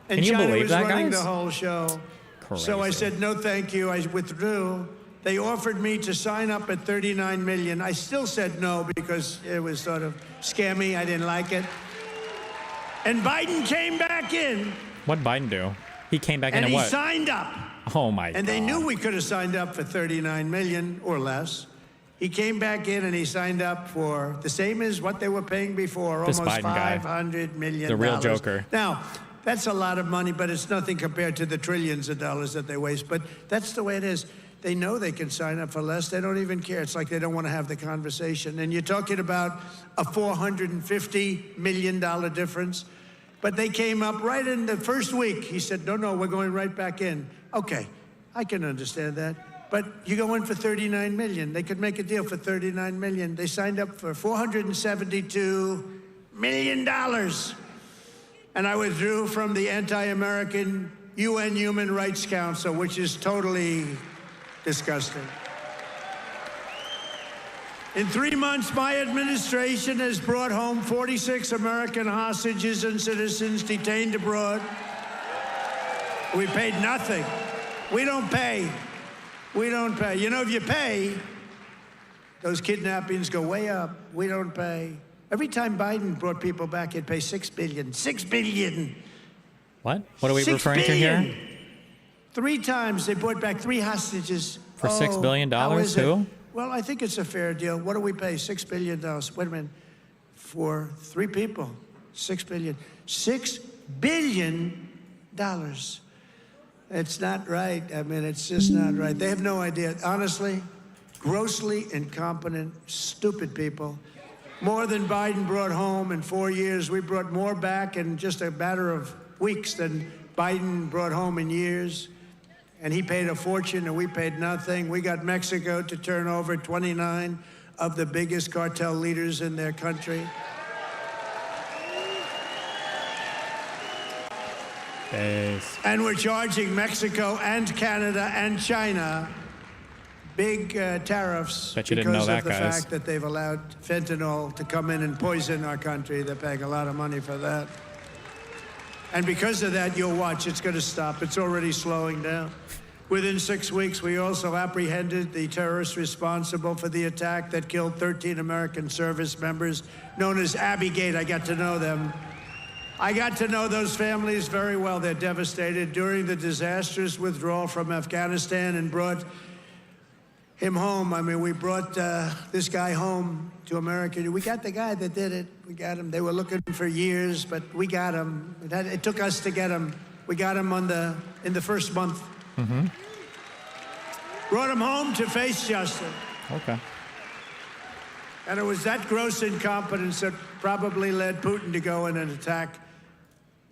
Can you China believe was that, running guys? the whole show. Crazy. So I said, no, thank you. I withdrew. They offered me to sign up at $39 million. I still said no because it was sort of scammy. I didn't like it. And Biden came back in. What'd Biden do? He came back in And and he what? signed up. Oh, my And God. they knew we could have signed up for $39 million or less. He came back in and he signed up for the same as what they were paying before, This almost Biden guy. $500 million. The real joker. Now, that's a lot of money, but it's nothing compared to the trillions of dollars that they waste. But that's the way it is. They know they can sign up for less. They don't even care. It's like they don't want to have the conversation. And you're talking about a $450 million difference. But they came up right in the first week. He said, no, we're going right back in. Okay, I can understand that. But you go in for $39 million. They could make a deal for $39 million. They signed up for $472 million. And I withdrew from the anti-American UN Human Rights Council, which is totally disgusting. In 3 months, my administration has brought home 46 American hostages and citizens detained abroad. We paid nothing. We don't pay. We don't pay. You know, if you pay, those kidnappings go way up. We don't pay. Every time Biden brought people back, he'd pay $6 billion. $6 billion. What? What are we $6 referring to billion. here? 3 times they brought back 3 hostages. For $6 billion? How is it? Who? Well, I think it's a fair deal. What do we pay? $6 billion. Wait a minute. For 3 people, $6 billion. $6 billion. It's not right. I mean, it's just not right. They have no idea. Honestly, grossly incompetent, stupid people. More than Biden brought home in 4 years. We brought more back in just a matter of weeks than Biden brought home in years. And he paid a fortune and we paid nothing. We got Mexico to turn over 29 of the biggest cartel leaders in their country. And we're charging Mexico and Canada and China big tariffs Bet you didn't because know of that, the guys. fact that they've allowed fentanyl to come in and poison our country. They're paying a lot of money for that. And because of that, you'll watch, it's going to stop. It's already slowing down. Within 6 weeks, we also apprehended the terrorists responsible for the attack that killed 13 American service members, known as Abbey Gate. I got to know them. I got to know those families very well. They're devastated during the disastrous withdrawal from Afghanistan and brought him home. I mean, we brought this guy home to America. We got the guy that did it. We got him. They were looking for years, but we got him. It took us to get him. We got him in the first month. Mm-hmm. Brought him home to face justice. Okay. And it was that gross incompetence that probably led Putin to go in and attack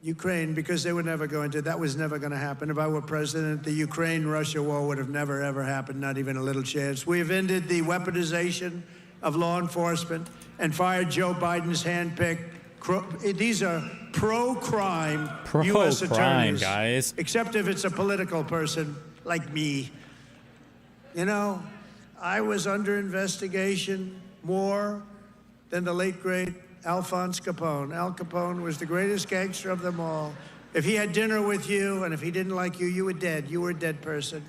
Ukraine, because they were never going to. That was never going to happen. If I were president, the Ukraine-Russia war would have never, ever happened, not even a little chance. We have ended the weaponization of law enforcement and fired Joe Biden's handpicked. These are pro-crime U.S. attorneys, guys. Except if it's a political person like me. You know, I was under investigation more than the late, great Alphonse Capone. Al Capone was the greatest gangster of them all. If he had dinner with you and if he didn't like you, you were dead. You were a dead person.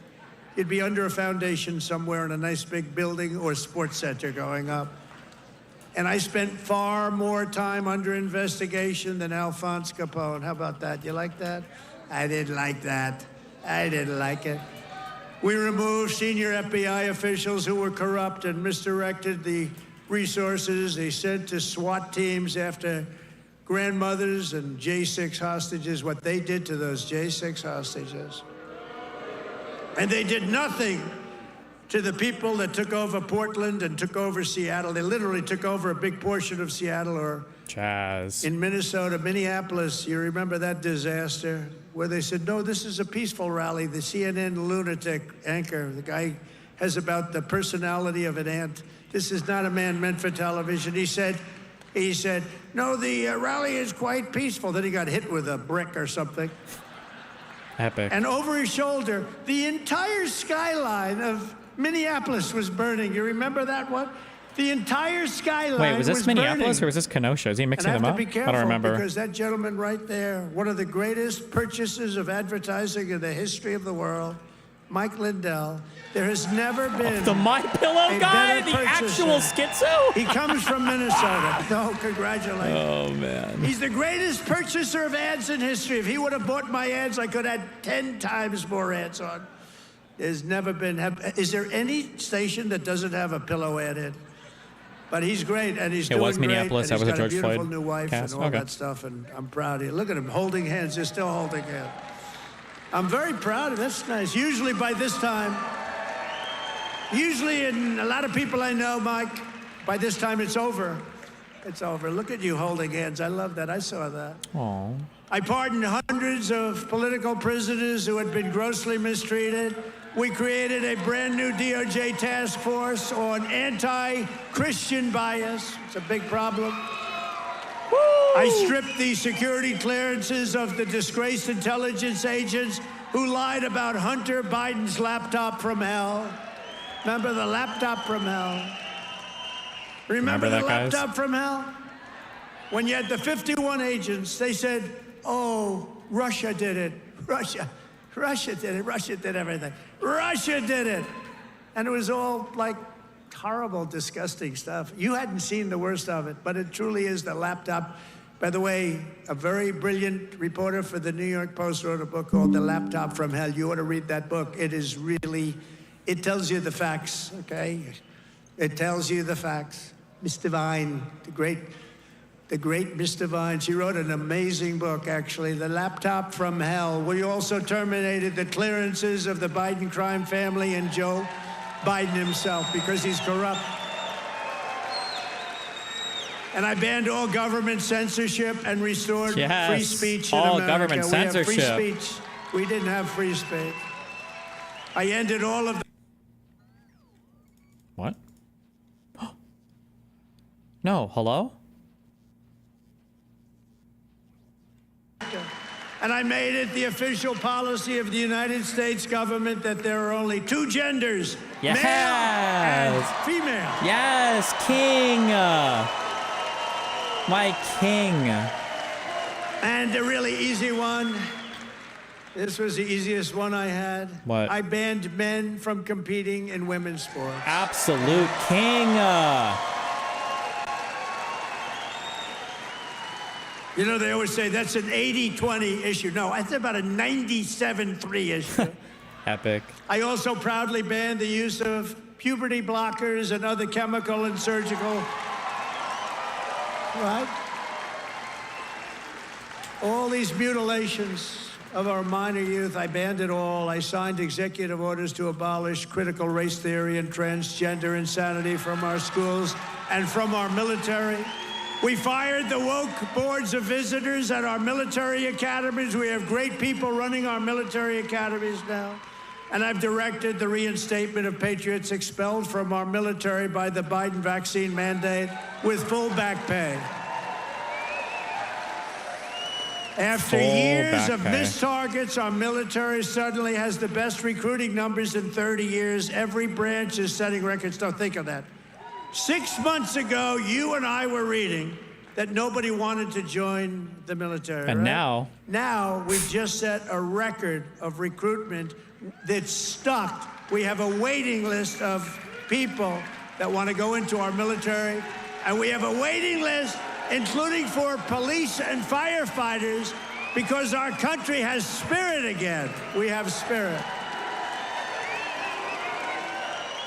You'd be under a foundation somewhere in a nice big building or sports center going up. And I spent far more time under investigation than Alphonse Capone. How about that? You like that? I didn't like that. I didn't like it. We removed senior FBI officials who were corrupt and misdirected the resources they sent to SWAT teams after grandmothers and J6 hostages, what they did to those J6 hostages. And they did nothing to the people that took over Portland and took over Seattle. They literally took over a big portion of Seattle, or Chaz. In Minnesota, Minneapolis, you remember that disaster where they said, no, this is a peaceful rally. The CNN lunatic anchor, the guy has about the personality of an ant. This is not a man meant for television. He said, no, the rally is quite peaceful. Then he got hit with a brick or something. Epic. And over his shoulder, the entire skyline of Minneapolis was burning. You remember that one? The entire skyline. Wait, was this Minneapolis burning. or was this Kenosha? Is he mixing And them I up? have to be careful, I don't remember. because that gentleman right there, one of the greatest purchasers of advertising in the history of the world, Mike Lindell. There has never been the My Pillow a guy, better the purchaser. actual schizo. He comes from Minnesota. No, congratulations. Oh man. He's the greatest purchaser of ads in history. If he would have bought my ads, I could have had 10 times more ads on. There's never been. Is there any station that doesn't have a pillow ad in? But he's great, and he's doing was Minneapolis. great. And That was a he's got George a beautiful Floyd new wife cast. and all Okay. that stuff, and I'm proud of you. Look at him holding hands. They're still holding hands. I'm very proud of it. That's nice. Usually by this time, and a lot of people I know, Mike, by this time it's over. It's over. Look at you holding hands. I love that. I saw that. Aw. I pardoned hundreds of political prisoners who had been grossly mistreated. We created a brand new DOJ task force on anti-Christian bias. It's a big problem. I stripped the security clearances of the disgraced intelligence agents who lied about Hunter Biden's laptop from hell. Remember the laptop from hell? Remember the that, guys? laptop from hell? When you had the 51 agents, they said, oh, Russia did it. Russia did it. Russia did everything. Russia did it. And it was all like horrible, disgusting stuff. You hadn't seen the worst of it, but it truly is the laptop. By the way, a very brilliant reporter for the New York Post wrote a book called The Laptop from Hell. You ought to read that book. It is really, it tells you the facts, okay? It tells you the facts. Miss Devine, the great Miss Devine, she wrote an amazing book, actually, The Laptop from Hell. We also terminated the clearances of the Biden crime family and Joe Biden himself because he's corrupt. And I banned all government censorship and restored free speech in all America. government We have free censorship. speech. We didn't have free speech. I ended all of the What? No, hello? And I made it the official policy of the United States government that there are only two genders, Yes. male and female. Yes, king. My king. And a really easy one. This was the easiest one I had. What? I banned men from competing in women's sports. Absolute king. You know, they always say that's an 80-20 issue. No, it's about a 97-3 issue. Epic. I also proudly banned the use of puberty blockers and other chemical and surgical. Right? All these mutilations of our minor youth, I banned it all. I signed executive orders to abolish critical race theory and transgender insanity from our schools and from our military. We fired the woke boards of visitors at our military academies. We have great people running our military academies now. And I've directed the reinstatement of patriots expelled from our military by the Biden vaccine mandate with full back pay. After years of missed targets, our military suddenly has the best recruiting numbers in 30 years. Every branch is setting records. Don't think of that. 6 months ago, you and I were reading that nobody wanted to join the military. And right? Now we've just set a record of recruitment that's stuck. We have a waiting list of people that want to go into our military, and we have a waiting list including for police and firefighters, because our country has spirit again. We have spirit.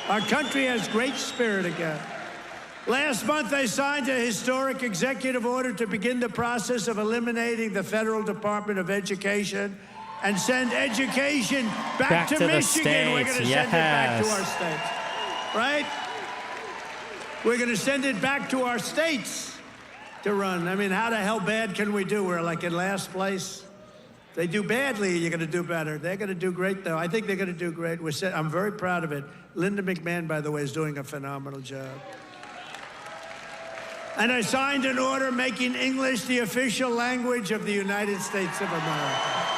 Our country has great spirit again. Last month, I signed a historic executive order to begin the process of eliminating the Federal Department of Education and send education back to Michigan. We're going to send it back to our states, right? We're going to send it back to our states to run. I mean, how the hell bad can we do? We're like in last place. If they do badly, you're going to do better. They're going to do great, though. I think they're going to do great. I'm very proud of it. Linda McMahon, by the way, is doing a phenomenal job. And I signed an order making English the official language of the United States of America.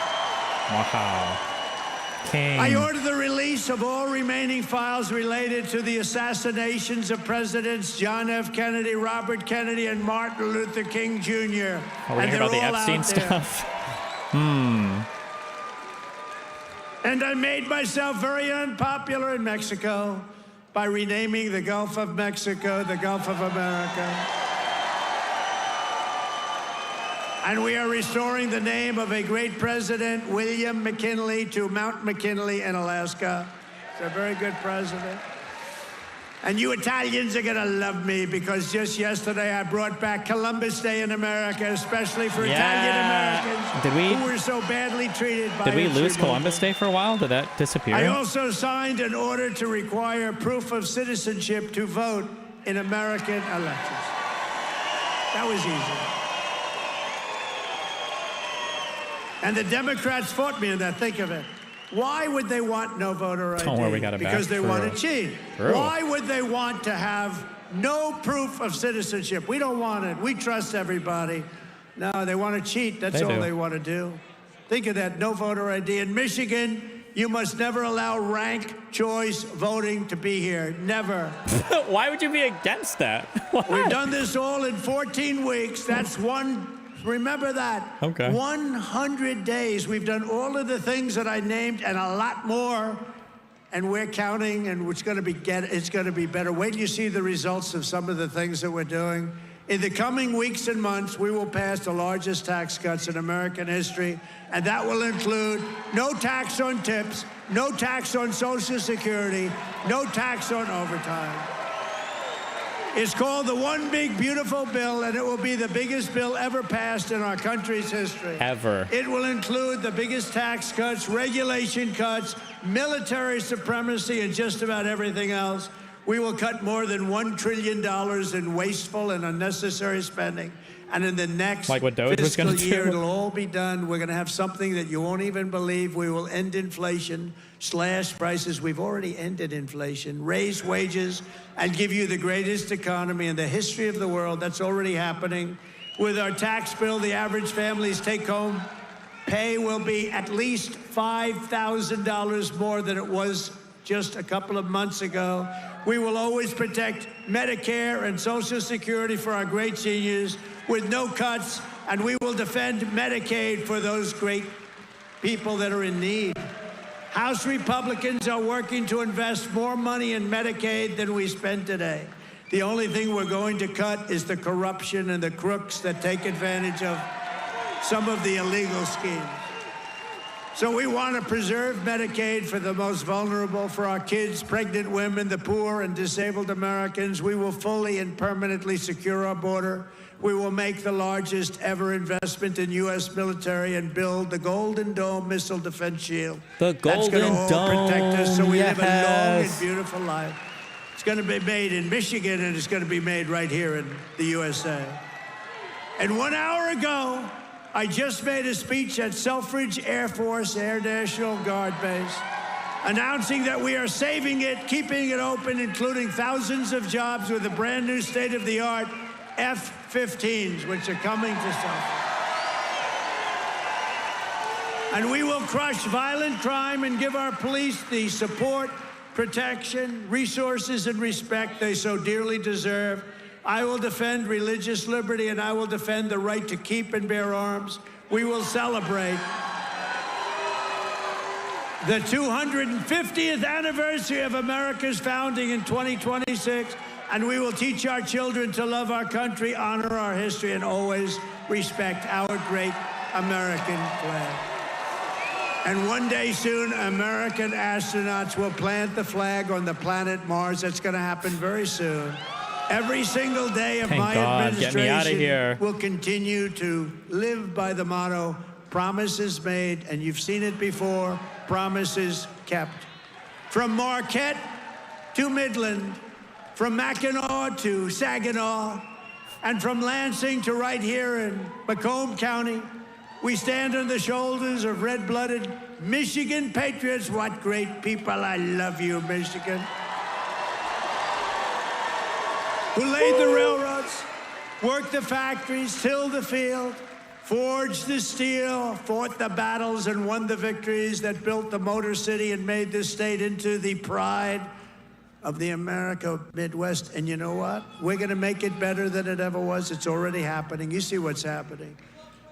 Wow. King. I ordered the release of all remaining files related to the assassinations of Presidents John F. Kennedy, Robert Kennedy, and Martin Luther King Jr. Are we hearing about the Epstein stuff? And I made myself very unpopular in Mexico by renaming the Gulf of Mexico the Gulf of America. And we are restoring the name of a great president, William McKinley, to Mount McKinley in Alaska. He's a very good president. And you Italians are going to love me, because just yesterday I brought back Columbus Day in America, especially for Italian Americans who were so badly treated by Did we lose Columbus Day for a while? Did that disappear? I also signed an order to require proof of citizenship to vote in American elections. That was easy. And the Democrats fought me on that. Think of it. Why would they want no voter ID? Don't worry, we got it back. Because they want to cheat. True. Why would they want to have no proof of citizenship? We don't want it. We trust everybody. No, they want to cheat. That's all they want to do. Think of that. No voter ID. In Michigan, you must never allow ranked choice voting to be here. Never. Why would you be against that? What? We've done this all in 14 weeks. That's one. Remember that. Okay. 100 days. We've done all of the things that I named and a lot more. And we're counting, and it's going to be better. Wait till you see the results of some of the things that we're doing. In the coming weeks and months, we will pass the largest tax cuts in American history, and that will include no tax on tips, no tax on Social Security, no tax on overtime. It's called the One Big Beautiful Bill, and it will be the biggest bill ever passed in our country's history. Ever. It will include the biggest tax cuts, regulation cuts, military supremacy, and just about everything else. We will cut more than $1 trillion in wasteful and unnecessary spending. And in the next fiscal year, it'll all be done. We're going to have something that you won't even believe. We will end inflation, slash prices. We've already ended inflation, raise wages, and give you the greatest economy in the history of the world. That's already happening. With our tax bill, the average family's take-home pay will be at least $5,000 more than it was just a couple of months ago. We will always protect Medicare and Social Security for our great seniors. with no cuts, and we will defend Medicaid for those great people that are in need. House Republicans are working to invest more money in Medicaid than we spend today. The only thing we're going to cut is the corruption and the crooks that take advantage of some of the illegal schemes. So we want to preserve Medicaid for the most vulnerable, for our kids, pregnant women, the poor, and disabled Americans. We will fully and permanently secure our border. We will make the largest ever investment in U.S. military and build the Golden Dome missile defense shield. The That's Golden going to Dome, protect us so we live a long and yes. beautiful life. It's going to be made in Michigan, and it's going to be made right here in the USA. And 1 hour ago, I just made a speech at Selfridge Air Force Air National Guard Base, announcing that we are saving it, keeping it open, including thousands of jobs with the brand new state-of-the-art F-15s, which are coming to Selfridge. And we will crush violent crime and give our police the support, protection, resources, and respect they so dearly deserve. I will defend religious liberty, and I will defend the right to keep and bear arms. We will celebrate the 250th anniversary of America's founding in 2026, and we will teach our children to love our country, honor our history, and always respect our great American flag. And one day soon, American astronauts will plant the flag on the planet Mars. That's going to happen very soon. Every single day of my Get me outta here. administration will continue to live by the motto, promises made, and you've seen it before, promises kept. From Marquette to Midland, from Mackinac to Saginaw, and from Lansing to right here in Macomb County, we stand on the shoulders of red-blooded Michigan patriots. What great people. I love you, Michigan. Who laid the railroads, worked the factories, tilled the field, forged the steel, fought the battles, and won the victories that built the Motor City and made this state into the pride of the America Midwest. And you know what? We're going to make it better than it ever was. It's already happening. You see what's happening.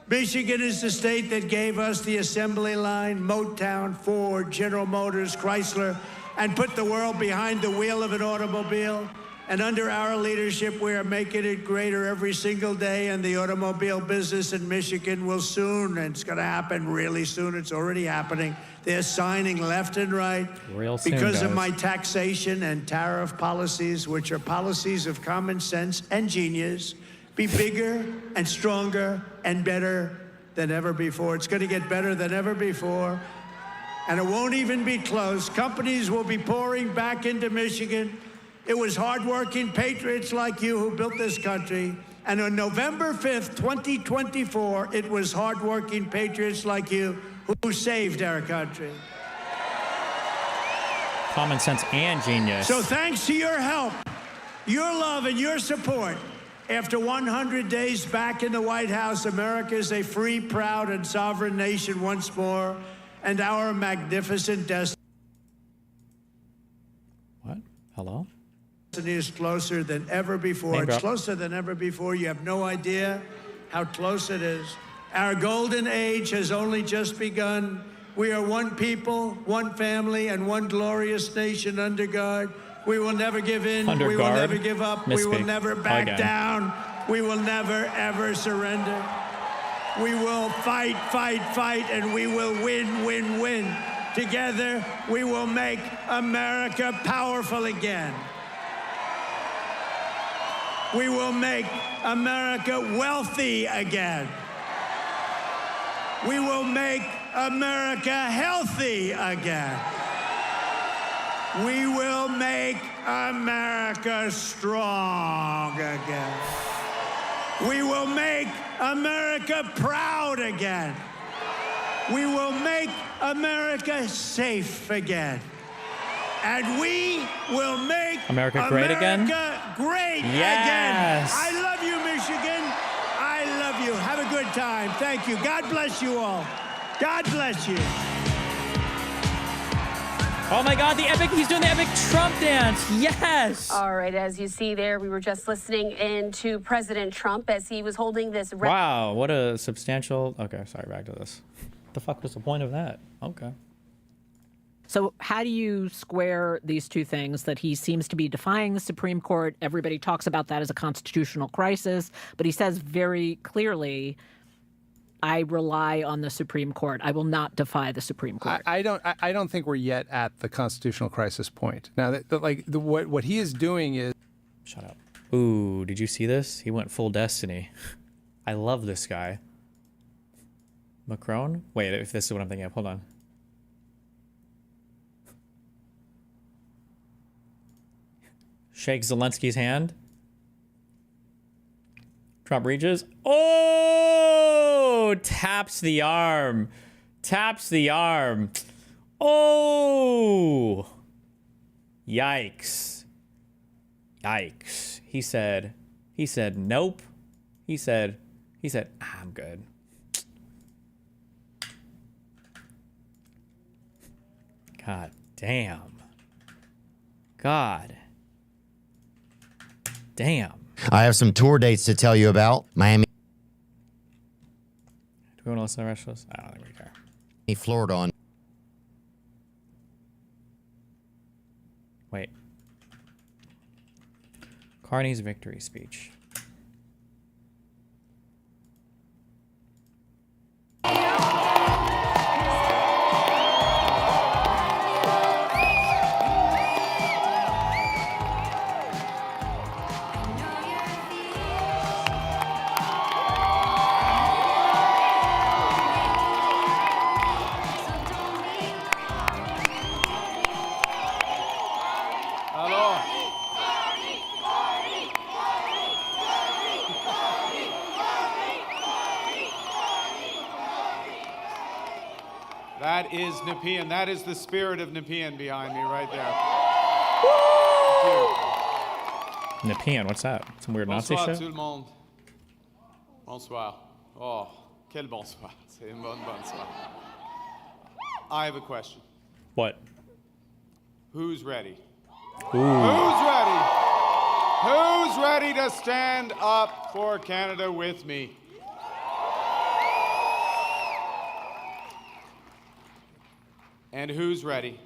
Michigan is the state that gave us the assembly line, Motown, Ford, General Motors, Chrysler, and put the world behind the wheel of an automobile. And under our leadership, we are making it greater every single day, and the automobile business in Michigan will soon, and it's going to happen really soon. It's already happening. They're signing left and right Real soon, because of guys. my taxation and tariff policies, which are policies of common sense and genius, be bigger and stronger and better than ever before. It's going to get better than ever before, and it won't even be close. Companies will be pouring back into Michigan. It was hardworking patriots like you who built this country. And on November 5th, 2024, it was hardworking patriots like you who saved our country. Common sense and genius. So thanks to your help, your love, and your support, after 100 days back in the White House, America is a free, proud, and sovereign nation once more, and our magnificent destiny Hello? is closer than ever before. Name It's drop. closer than ever before. You have no idea how close it is. Our golden age has only just begun. We are one people, one family, and one glorious nation under God. We will never give in. Under we will guard? never give up. We will Misspeak. never back Again. down. We will never, ever surrender. We will fight, fight, fight, and we will win, win, win. Together, we will make America powerful again. We will make America wealthy again. We will make America healthy again. We will make America strong again. We will make America proud again. We will make America safe again. And we will make America great again? Great Yes. again. I love you, Michigan. I love you. Have a good time. Thank you. God bless you all. God bless you. Oh my God, he's doing the epic Trump dance. Yes. All right, as you see there, we were just listening in to President Trump as he was holding this. Wow, what a substantial. Okay, sorry, back to this. What the fuck was the point of that? Okay. So how do you square these two things, that he seems to be defying the Supreme Court? Everybody talks about that as a constitutional crisis, but he says very clearly, I rely on the Supreme Court. I will not defy the Supreme Court. I don't think we're yet at the constitutional crisis point. Now, what he is doing is... Shut up. Ooh, did you see this? He went full Destiny. I love this guy. Macron? Wait, if this is what I'm thinking of, hold on. Shakes Zelensky's hand. Trump reaches. Oh! Taps the arm. Taps the arm. Oh! Yikes. Yikes. He said, nope. He said, I'm good. God damn. God. Damn. I have some tour dates to tell you about. Miami, Do we want to listen to the rest of this? I don't think we care. Florida on. Wait. Carney's victory speech. That is Nepean. That is the spirit of Nepean behind me right there. Nepean, what's that? Some weird Nazi Bonsoir shit? tout le monde. Bonsoir. Oh, quel bonsoir. C'est un bon bonsoir. I have a question. What? Who's ready? Ooh. Who's ready? Who's ready to stand up for Canada with me? And who's ready?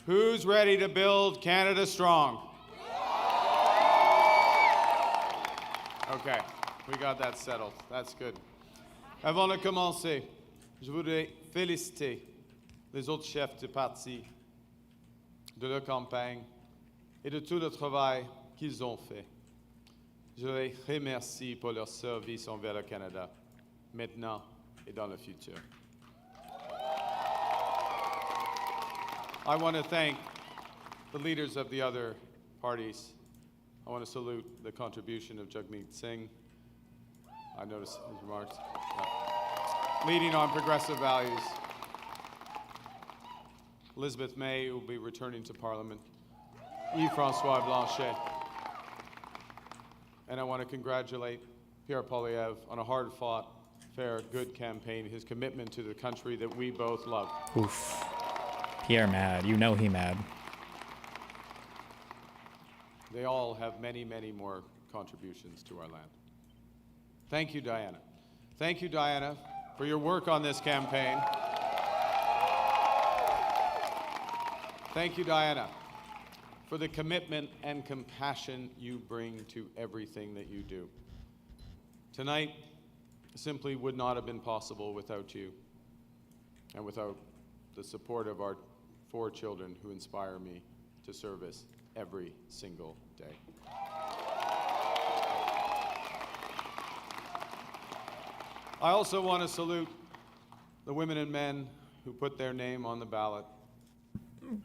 Who's ready to build Canada strong? Okay, we got that settled. That's good. Avant de commencer, je voudrais féliciter les autres chefs de parti, de leur campagne et de tout le travail qu'ils ont fait. Je les remercie pour leur service envers le Canada, maintenant et dans le futur. I want to thank the leaders of the other parties. I want to salute the contribution of Jagmeet Singh. I noticed his remarks. Leading on progressive values. Elizabeth May will be returning to Parliament. Yves-François Blanchet. And I want to congratulate Pierre Poilievre on a hard-fought, fair, good campaign, his commitment to the country that we both love. Oof. Pierre mad. You know he mad. They all have many, many more contributions to our land. Thank you, Diana. Thank you, Diana, for your work on this campaign. Thank you, Diana, for the commitment and compassion you bring to everything that you do. Tonight simply would not have been possible without you and without the support of our 4 children who inspire me to service every single day. I also want to salute the women and men who put their name on the ballot.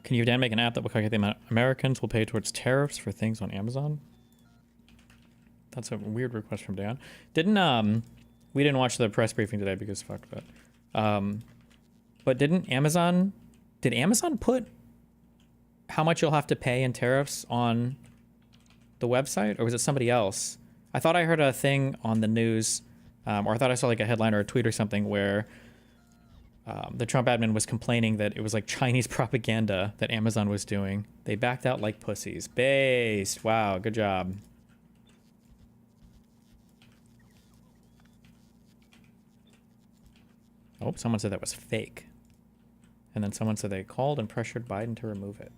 Can you, Dan, make an app that will calculate the amount Americans will pay towards tariffs for things on Amazon? That's a weird request from Dan. We didn't watch the press briefing today because fuck that. But did Amazon put how much you'll have to pay in tariffs on the website, or was it somebody else? I thought I heard a thing on the news, or I thought I saw like a headline or a tweet or something where the Trump admin was complaining that it was like Chinese propaganda that Amazon was doing. They backed out like pussies. Based. Wow, good job. Oh, someone said that was fake. And then someone said they called and pressured Biden to remove it.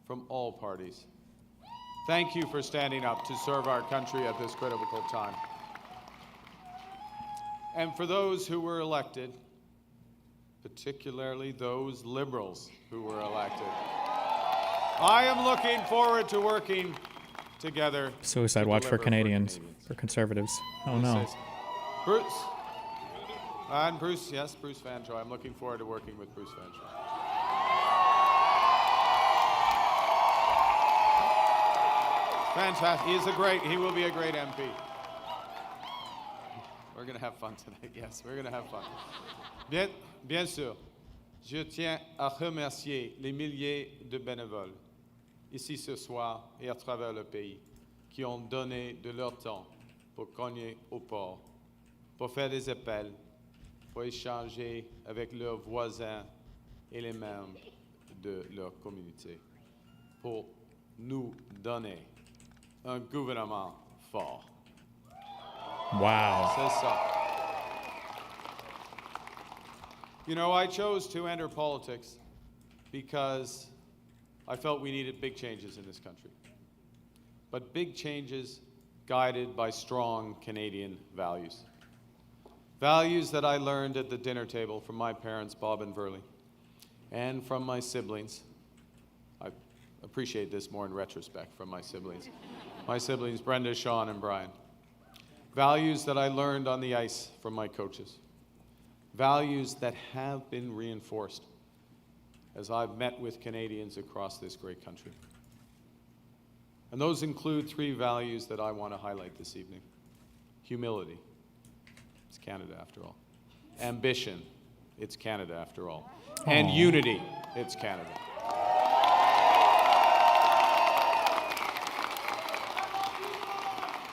From all parties. Thank you for standing up to serve our country at this critical time. And for those who were elected, particularly those liberals who were elected, I am looking forward to working together. Suicide watch for Canadians, for conservatives. Oh no. Bruce. And Bruce, yes, Bruce Vantroy. I'm looking forward to working with Bruce Vantroy. Fantastic. He will be a great MP. We're going to have fun tonight. Yes, we're going to have fun. Bien sûr, je tiens à remercier les milliers de bénévoles ici ce soir et à travers le pays qui ont donné de leur temps pour cogner au port, pour faire des appels, pour échanger avec leurs voisins et les membres de leur communauté, pour nous donner un gouvernement fort. Wow. C'est ça. You know, I chose to enter politics because I felt we needed big changes in this country. But big changes guided by strong Canadian values. Values that I learned at the dinner table from my parents, Bob and Verley, and from my siblings. I appreciate this more in retrospect from my siblings. My siblings, Brenda, Sean, and Brian. Values that I learned on the ice from my coaches. Values that have been reinforced as I've met with Canadians across this great country. And those include three values that I want to highlight this evening. Humility. It's Canada after all. Ambition. It's Canada after all. And unity. It's Canada.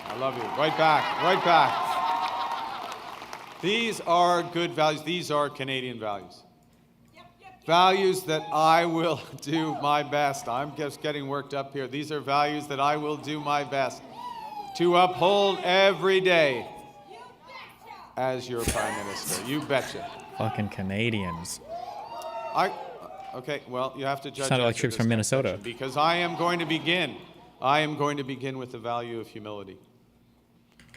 I love you. Right back. Right back. These are good values. These are Canadian values. Values that I will do my best. I'm just getting worked up here. These are values that I will do my best to uphold every day as your Prime Minister. You betcha. Fucking Canadians. Okay, well, you have to judge. Sounded like troops from Minnesota. Because I am going to begin with the value of humility.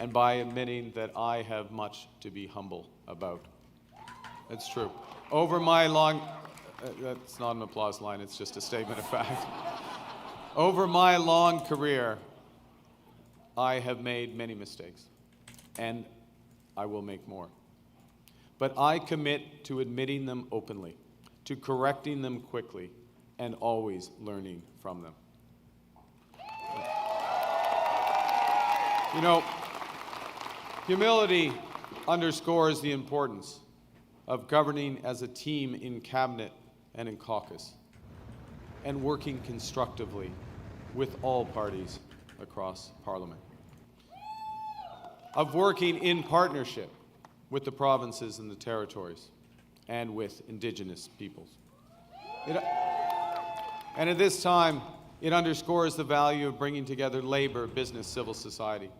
And by admitting that I have much to be humble about. It's true. Over my long, that's not an applause line, it's just a statement of fact. Over my long career, I have made many mistakes, and I will make more. But I commit to admitting them openly, to correcting them quickly, and always learning from them. You know, humility underscores the importance of governing as a team in cabinet and in caucus, and working constructively with all parties across Parliament. Of working in partnership with the provinces and the territories, and with Indigenous peoples. And at this time, it underscores the value of bringing together labor, business, civil society,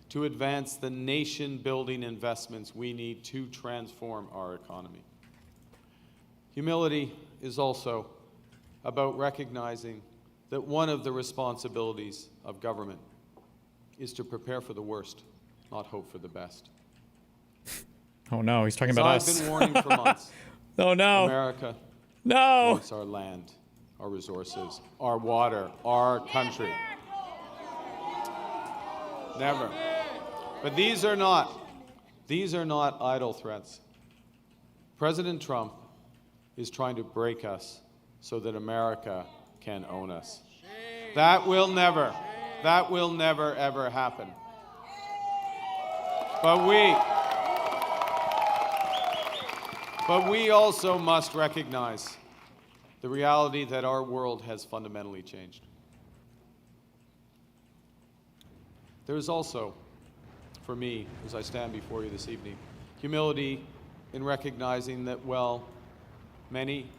to advance the nation-building investments we need to transform our economy. Humility is also about recognizing that one of the responsibilities of government is to prepare for the worst, not hope for the best. Oh no, he's talking about us. I've been warning for months. Oh no. America wants our land, our resources, our water, our country. Never. But these are not idle threats. President Trump is trying to break us so that America can own us. That will never ever happen. But But we also must recognize the reality that our world has fundamentally changed. There is also, for me, as I stand before you this evening, humility in recognizing that, well, many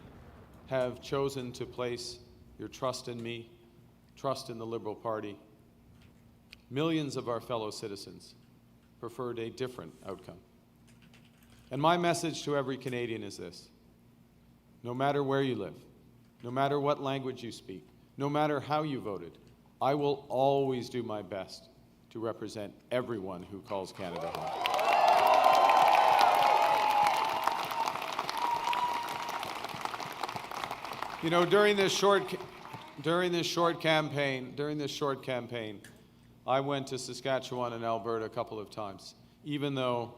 have chosen to place your trust in me, trust in the Liberal Party. Millions of our fellow citizens preferred a different outcome. And my message to every Canadian is this: no matter where you live, no matter what language you speak, no matter how you voted, I will always do my best to represent everyone who calls Canada home. You know, during this short campaign, I went to Saskatchewan and Alberta a couple of times, even though,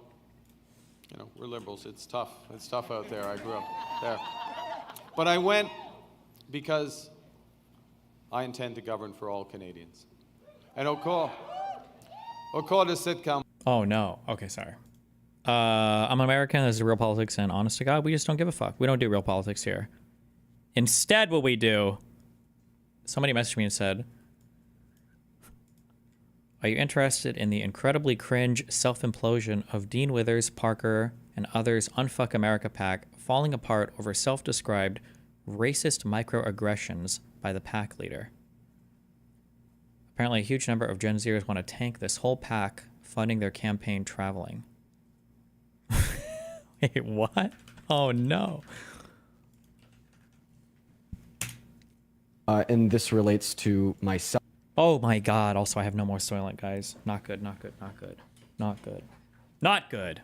you know, we're Liberals. It's tough. It's tough out there. I grew up there. But I went because I intend to govern for all Canadians. And au cours de cette campagne. Oh, no. Okay, sorry. I'm an American. This is real politics, and honest to God, we just don't give a fuck. We don't do real politics here. Instead, what we do, somebody messaged me and said, are you interested in the incredibly cringe self-implosion of Dean Withers, Parker, and others' Unfuck America PAC falling apart over self-described racist microaggressions by the PAC leader? Apparently, a huge number of Gen Zers want to tank this whole PAC, funding their campaign traveling. Wait, what? Oh, no. And this relates to myself. Oh my God. Also, I have no more Soylent, guys. Not good, not good, not good. Not good. Not good.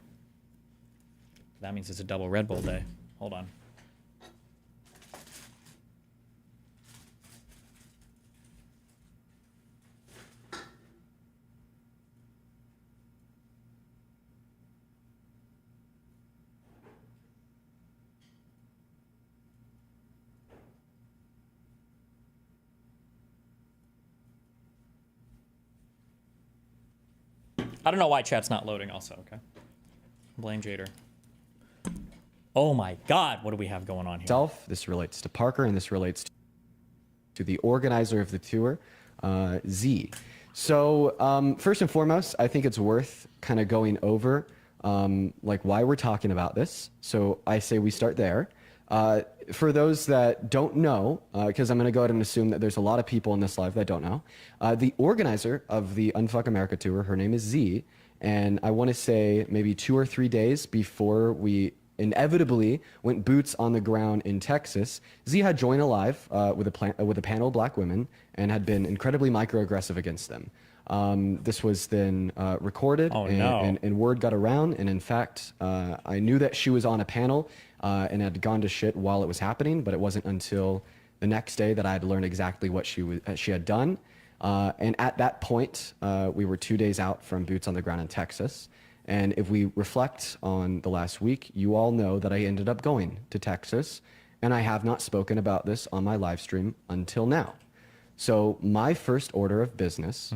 That means it's a double Red Bull day. Hold on. I don't know why chat's not loading also, okay? Blame Jader. Oh my God, what do we have going on here? This relates to Parker, and this relates to the organizer of the tour, Z. So first and foremost, I think it's worth kind of going over like why we're talking about this. So I say we start there. For those that don't know, because I'm going to go ahead and assume that there's a lot of people in this live that don't know, the organizer of the Unfuck America tour, her name is Z, and I want to say maybe 2 or 3 days before we inevitably went boots on the ground in Texas, Z had joined a live with a panel of black women and had been incredibly microaggressive against them. This was then recorded, and word got around, and in fact, I knew that she was on a panel and had gone to shit while it was happening, but it wasn't until the next day that I had learned exactly what she had done. And at that point, we were 2 days out from boots on the ground in Texas. And if we reflect on the last week, you all know that I ended up going to Texas, and I have not spoken about this on my live stream until now. So my first order of business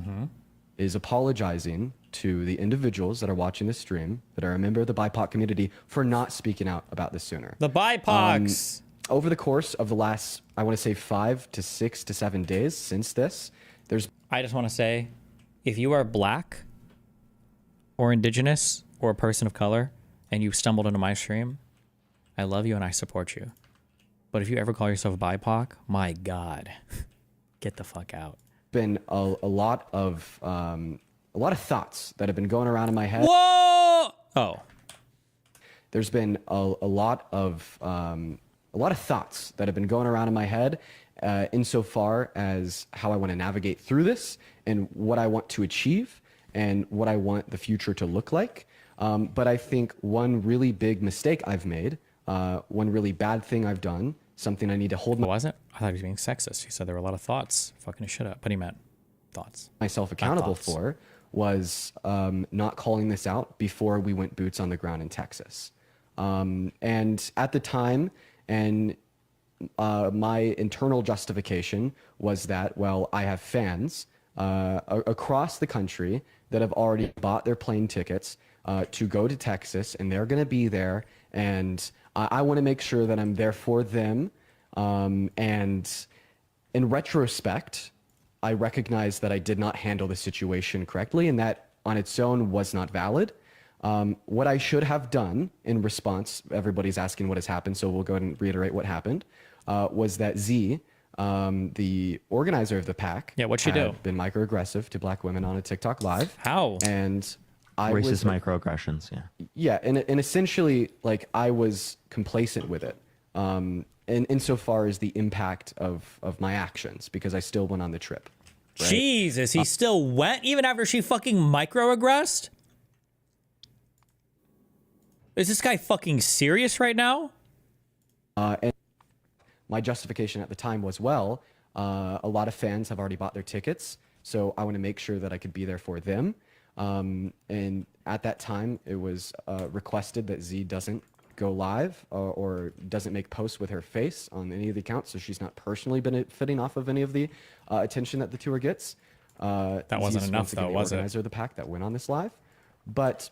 is apologizing to the individuals that are watching this stream that are a member of the BIPOC community for not speaking out about this sooner. The BIPOCs! Over the course of the last, I want to say 5 to 6 to 7 days since this, I just want to say, if you are black or indigenous or a person of color and you stumbled into my stream, I love you and I support you. But if you ever call yourself BIPOC, my God, get the fuck out. Been a lot of thoughts that have been going around in my head. Whoa! Oh. There's been a lot of thoughts that have been going around in my head insofar as how I want to navigate through this and what I want to achieve and what I want the future to look like. But I think one really big mistake I've made, one really bad thing I've done, something I need to hold. Was it? I thought he was being sexist. He said there were a lot of thoughts. Fucking his shit up. But he meant thoughts. Myself accountable for was not calling this out before we went boots on the ground in Texas. And at the time, and my internal justification was that, well, I have fans across the country that have already bought their plane tickets to go to Texas, and they're going to be there, and I want to make sure that I'm there for them. And in retrospect, I recognize that I did not handle the situation correctly, and that on its own was not valid. What I should have done in response, everybody's asking what has happened, so we'll go ahead and reiterate what happened, was that Z, the organizer of the PAC, what'd she do? Been microaggressive to black women on a TikTok live. How? And I Racist was microaggressions, yeah, and essentially, like, I was complacent with it, insofar as the impact of my actions, because I still went on the trip. Right? Jesus, he still went even after she fucking microaggressed? Is this guy fucking serious right now? And my justification at the time was, well, a lot of fans have already bought their tickets, so I want to make sure that I could be there for them. And at that time, it was requested that Z doesn't go live or doesn't make posts with her face on any of the accounts, so she's not personally benefiting off of any of the attention that the tour gets. That wasn't enough, though, was it? The organizer of the PAC that went on this live, but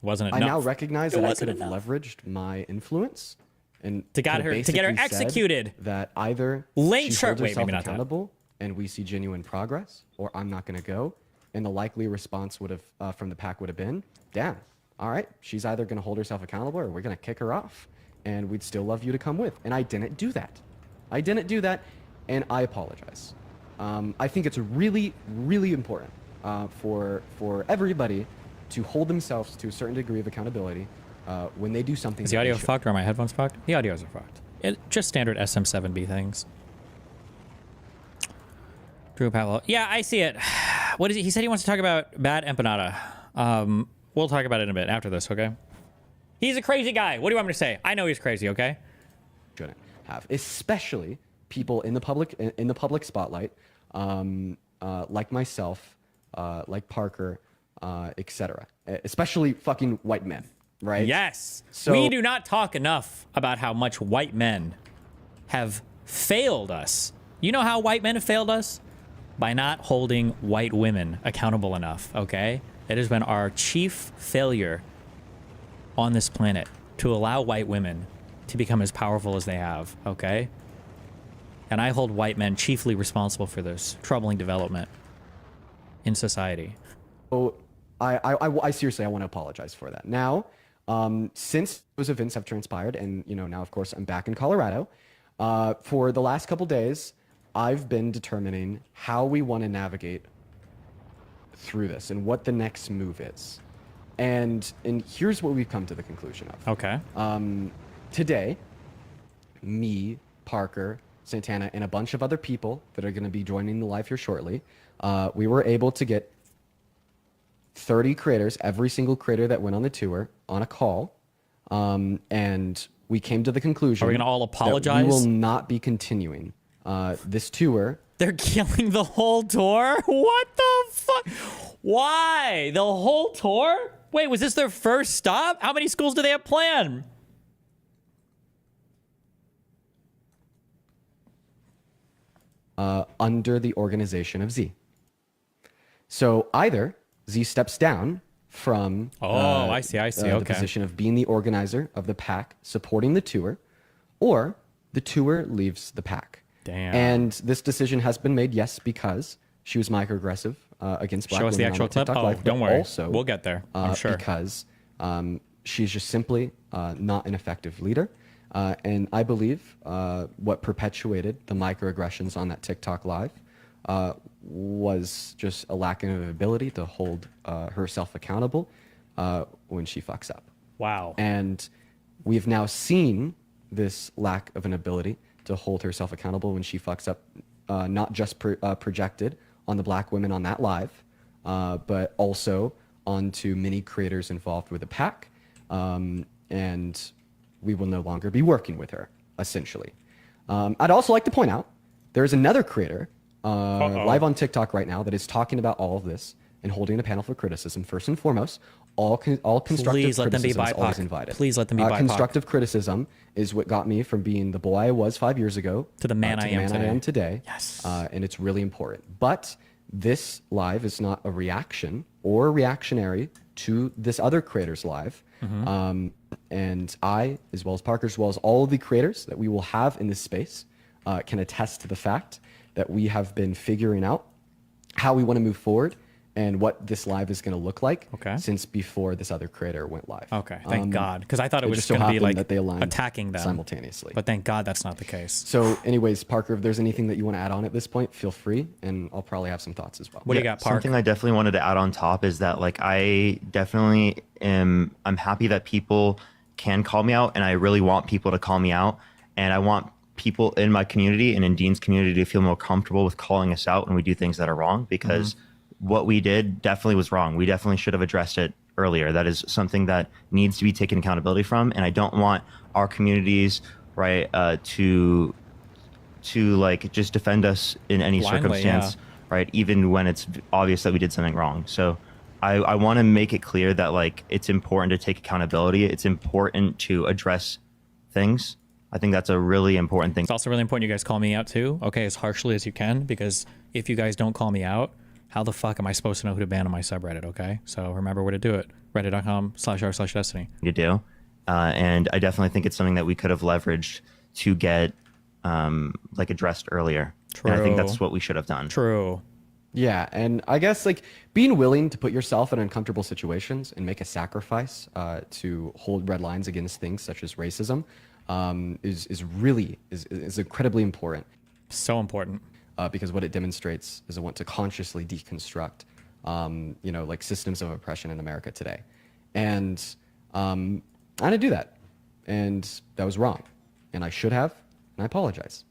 wasn't enough. I now recognize that I could have leveraged my influence and to get her executed. That either link she shirt, holds herself maybe not accountable, and we see genuine progress, or I'm not going to go. And the likely response would have from the PAC would have been, "Damn, all right, she's either going to hold herself accountable, or we're going to kick her off, and we'd still love you to come with." And I didn't do that. I didn't do that, and I apologize. I think it's really, really important for everybody to hold themselves to a certain degree of accountability when they do something. Is the audio fucked or are my headphones fucked? The audios are fucked. Just standard SM7B things. Drew Pavlo. Yeah, I see it. What is it? He said he wants to talk about bad empanada. We'll talk about it in a bit after this, okay? He's a crazy guy. What do you want me to say? I know he's crazy, okay? Shouldn't have, especially people in the public spotlight, like myself, like Parker, etc. Especially fucking white men, right? Yes. So we do not talk enough about how much white men have failed us. You know how white men have failed us? By not holding white women accountable enough, okay? It has been our chief failure on this planet to allow white women to become as powerful as they have, okay? And I hold white men chiefly responsible for this troubling development in society. So I seriously, I want to apologize for that. Now, since those events have transpired, and now of course I'm back in Colorado, for the last couple days, I've been determining how we want to navigate through this and what the next move is. And here's what we've come to the conclusion of. Okay. Today, me, Parker, Santana, and a bunch of other people that are going to be joining the live here shortly, we were able to get 30 creators, every single creator that went on the tour, on a call, and we came to the conclusion. Are we going to all apologize? We will not be continuing this tour. They're killing the whole tour? What the fuck? Why? The whole tour? Wait, was this their first stop? How many schools do they have planned? Under the organization of Z. So either Z steps down from I see. the Okay. position of being the organizer of the PAC, supporting the tour, or the tour leaves the PAC. Damn. And this decision has been made, yes, because she was microaggressive against black Show us women the on actual clip. TikTok Live, Don't but worry. Also, we'll get there. I'm sure. Because she's just simply not an effective leader. And I believe what perpetuated the microaggressions on that TikTok Live was just a lack of ability to hold herself accountable when she fucks up. Wow. And we've now seen this lack of an ability to hold herself accountable when she fucks up, not just projected on the black women on that live, but also onto many creators involved with the PAC. And we will no longer be working with her, essentially. I'd also like to point out there's another creator live on TikTok right now that is talking about all of this and holding a panel for criticism. First and foremost, all constructive Please let them be criticism is always BIPOC. invited. Please let them be BIPOC. Constructive criticism is what got me from being the boy I was 5 years ago to the man I am today. Yes. And it's really important. But this live is not a reaction or reactionary to this other creator's live. And I, as well as Parker, as well as all of the creators that we will have in this space, can attest to the fact that we have been figuring out how we want to move forward and what this live is going to look like since before this other creator went live. Okay, thank God, because I thought it was just so going to be happened like that they aligned attacking them simultaneously. But thank God that's not the case. So anyways, Parker, if there's anything that you want to add on at this point, feel free, and I'll probably have some thoughts as well. What do you got, Park? Something I definitely wanted to add on top is that like I definitely I'm happy that people can call me out, and I really want people to call me out, and I want people in my community and in Dean's community to feel more comfortable with calling us out when we do things that are wrong, because what we did definitely was wrong. We definitely should have addressed it earlier. That is something that needs to be taken accountability from, and I don't want our communities, right, to like just defend us in any Blindly, circumstance, right, even when it's obvious that we did something wrong. So I want to make it clear that like it's important to take accountability. It's important to address things. I think that's a really important thing. It's also really important you guys call me out too, okay, as harshly as you can, because if you guys don't call me out, how the fuck am I supposed to know who to ban on my subreddit, okay? So remember where to do it. Reddit.com/r/destiny. You do. And I definitely think it's something that we could have leveraged to get like addressed earlier. True. And I think that's what we should have done. True. Yeah, and I guess like being willing to put yourself in uncomfortable situations and make a sacrifice to hold red lines against things such as racism is incredibly important. So important. Because what it demonstrates is a want to consciously deconstruct, like systems of oppression in America today. And I didn't do that. And that was wrong. And I should have, and I apologize.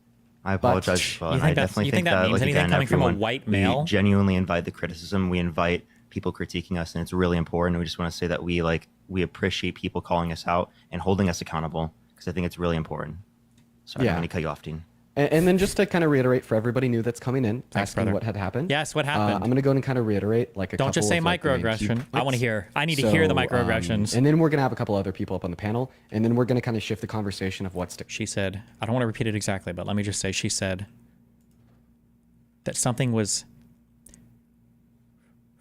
I apologize as well. And I definitely think that, means like, anything again, coming from a everyone, white male? we genuinely invite the criticism. We invite people critiquing us, and it's really important. We just want to say that we appreciate people calling us out and holding us accountable, because I think it's really important. Sorry, I'm going to cut you off, Dean. And then just to kind of reiterate for everybody new that's coming in, asking brother. what had happened. Yes, what happened? I'm going to go and kind of reiterate like a Don't couple just say of, like, the main key microaggression. I points. want to hear. I need to hear the microaggressions. And then we're going to have a couple other people up on the panel, and then we're going to kind of shift the conversation of what's to. She said, I don't want to repeat it exactly, but let me just say she said that something was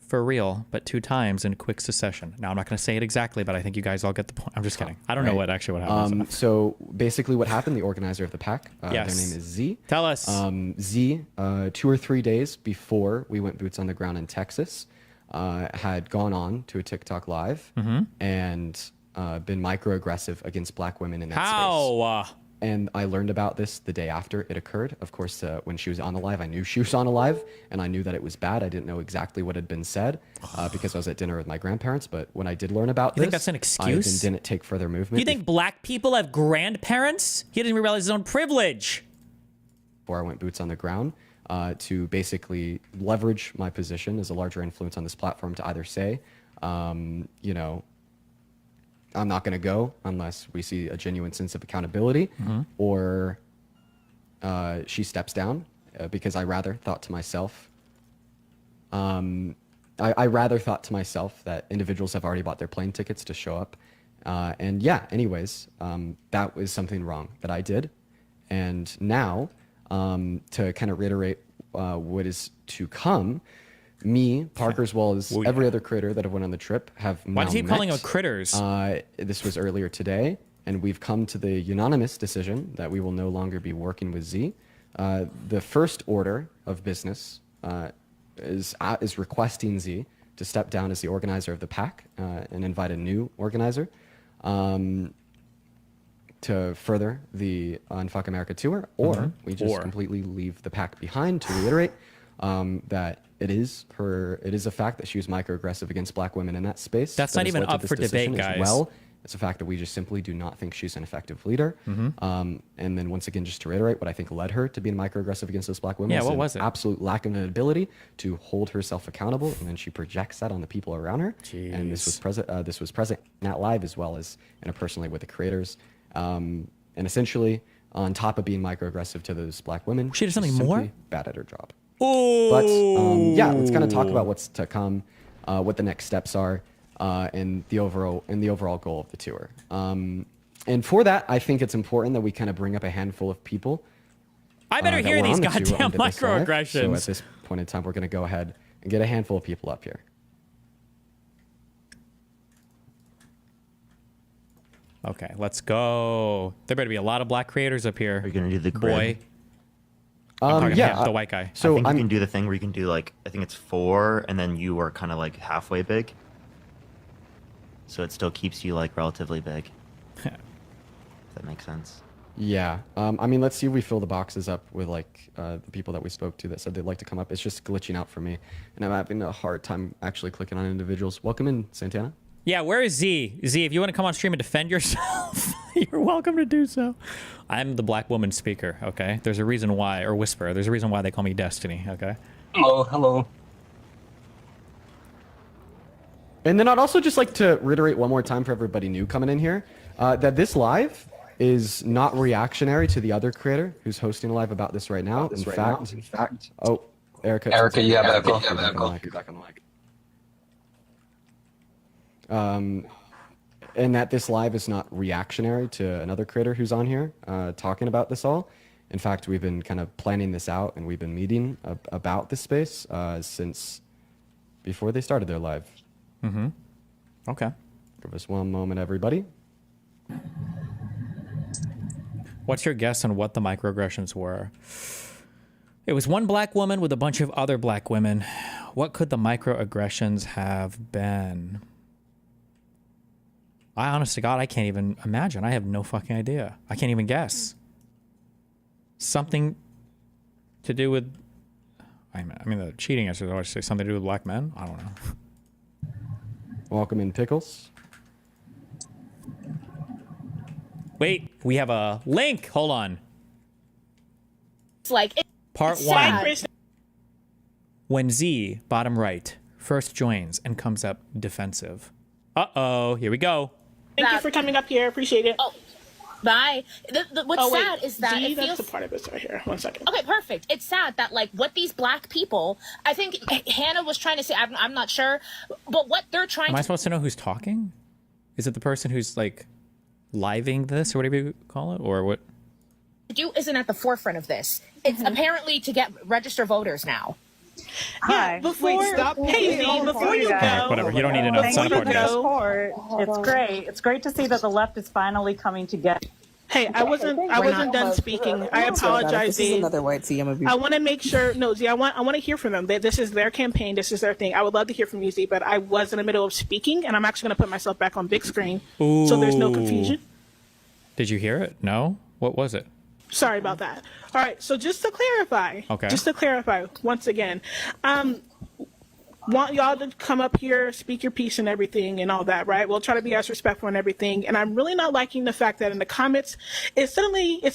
for real, but 2 times in quick succession. Now, I'm not going to say it exactly, but I think you guys all get the point. I'm just kidding. I don't know what happened. So basically what happened, the organizer of the pack, their name is Z. Tell us. Z, 2 or 3 days before we went boots on the ground in Texas, had gone on to a TikTok live and been microaggressive against black women in that space. And I learned about this the day after it occurred. Of course, when she was on the live, I knew she was on a live, and I knew that it was bad. I didn't know exactly what had been said because I was at dinner with my grandparents. But when I did learn about You think that's an excuse? I didn't take further movement. You think black people have grandparents? He didn't even realize his own privilege. Before I went boots on the ground, to basically leverage my position as a larger influence on this platform to either say, I'm not going to go unless we see a genuine sense of accountability, or she steps down because I rather thought to myself, I rather thought to myself that individuals have already bought their plane tickets to show up. Anyways, that was something wrong that I did. And now, to kind of reiterate what is to come, me, Parker, as well as every other critter that have went on the trip have Why does he keep calling them critters? This was earlier today, and we've come to the unanimous decision that we will no longer be working with Z. The first order of business is requesting Z to step down as the organizer of the pack and invite a new organizer to further the Unfuck America tour, or we just completely leave the pack behind. To reiterate, that it is a fact that she was microaggressive against black women in that space. That's not even up for debate, guys. Well, it's a fact that we just simply do not think she's an effective leader. And then once again, just to reiterate, what I think led her to being microaggressive against those black women what was it? Absolute lack of an ability to hold herself accountable, and then she projects that on the people around her. Jeez. And this was present in that live as well as interpersonally with the creators. And essentially, on top of being microaggressive to those black women, she did something she's more? simply bad at her job. But let's kind of talk about what's to come, what the next steps are, and the overall goal of the tour. And for that, I think it's important that we kind of bring up a handful of people. I better hear these goddamn microaggressions. So at this point in time, we're going to go ahead and get a handful of people up here. Okay, let's go. There better be a lot of black creators up here. Are you gonna do the boy? grid? I'm talking yeah, him, the white guy. So I think you can do the thing where you can do like, I think it's 4, and then you are kind of like halfway big. So it still keeps you like relatively big. If that makes sense. Yeah. I mean, let's see if we fill the boxes up with like the people that we spoke to that said they'd like to come up. It's just glitching out for me, and I'm having a hard time actually clicking on individuals. Welcome in, Santana. Yeah, where is Z? Z, if you want to come on stream and defend yourself, you're welcome to do so. I'm the black woman speaker, okay? There's a reason why, or whisperer. There's a reason why they call me Destiny, okay? Hello. And then I'd also just like to reiterate one more time for everybody new coming in here that this live is not reactionary to the other creator who's hosting a live about this right now. In fact, oh, Erica, you have echo. Back on the mic. And that this live is not reactionary to another creator who's on here talking about this all. In fact, we've been kind of planning this out, and we've been meeting about this space since before they started their live. Mm-hmm. Okay. Give us one moment, everybody. What's your guess on what the microaggressions were? It was one black woman with a bunch of other black women. What could the microaggressions have been? I honest to God, I can't even imagine. I have no fucking idea. I can't even guess. Something to do with... I mean, the cheating answer is always say something to do with black men. I don't know. Welcome in, Pickles. Wait, we have a link. Hold on. It's like... Part it's 1. sad. When Z, bottom right, first joins and comes up defensive. Uh-oh, here we go. Thank you for coming up here. Appreciate it. Oh, bye. What's sad is that it feels... That's the part of this right here. 1 second. Okay, perfect. It's sad that, like, what these black people... I think Hannah was trying to say... I'm not sure. But what they're trying Am to... I supposed to know who's talking? Is it the person who's, like, living this or whatever you call it? Or what? do isn't at the forefront of this. It's apparently to get register voters now. Hi. Before, Wait, stop. hey, Z, before you go, Whatever. You don't need to know. It's Thank not you for important, the guys. support. It's great. It's great to see that the left is finally coming together. Hey, I wasn't done speaking. I apologize, Z. Another white Z. I want to make sure. No, Z. I want to hear from them. This is their campaign. This is their thing. I would love to hear from you, Z. But I was in the middle of speaking, and I'm actually going to put myself back on big screen, so there's no confusion. Did you hear it? No. What was it? Sorry about that. All right. So just to clarify. Okay. Just to clarify once again, want y'all to come up here, speak your piece and everything and all that, right? We'll try to be as respectful and everything. And I'm really not liking the fact that in the comments, it's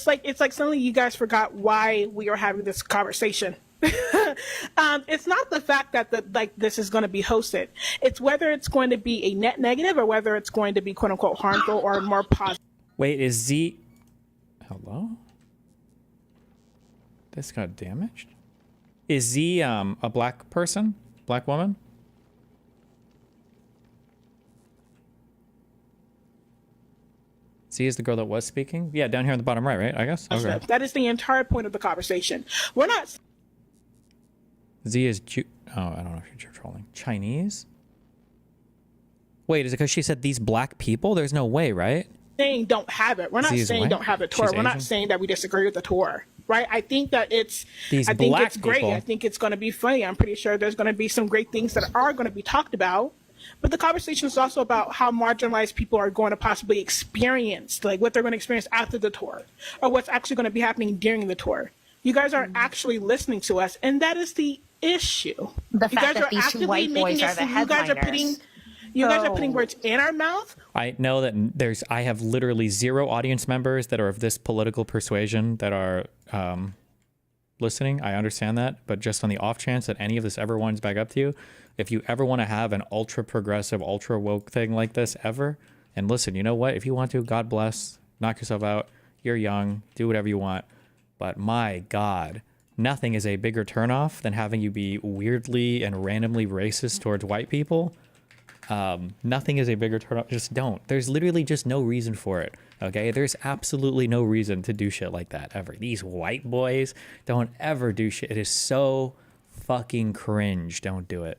like suddenly you guys forgot why we are having this conversation. It's not the fact that this is going to be hosted. It's whether it's going to be a net negative or whether it's going to be quote unquote harmful or more positive. Wait, is Z... Hello? This got damaged? Is Z a black person? Black woman? Z is the girl that was speaking? Yeah, down here on the bottom right, I guess? Okay. That is the entire point of the conversation. We're not... Z is oh, I don't know if you're trolling. Chinese? Wait, is it because she said these black people? There's no way, right? Saying don't have it. We're not saying don't have the tour. We're not saying that we disagree with the tour. Right? I think that it's great. People. I think it's going to be funny. I'm pretty sure there's going to be some great things that are going to be talked about. But the conversation is also about how marginalized people are going to possibly experience, like what they're going to experience after the tour, or what's actually going to be happening during the tour. You guys are actually listening to us, and that is the issue. The you fact guys that are these actively two white boys making are it the seem you guys are headliners. putting words in our mouth. I know that I have literally 0 audience members that are of this political persuasion that are listening. I understand that, but just on the off chance that any of this ever winds back up to you, if you ever want to have an ultra progressive, ultra woke thing like this ever, and listen, you know what? If you want to, God bless, knock yourself out. You're young, do whatever you want. But my God, nothing is a bigger turnoff than having you be weirdly and randomly racist towards white people. Nothing is a bigger turnoff. Just don't. There's literally just no reason for it. Okay, there's absolutely no reason to do shit like that ever. These white boys don't ever do shit. It is so fucking cringe. Don't do it.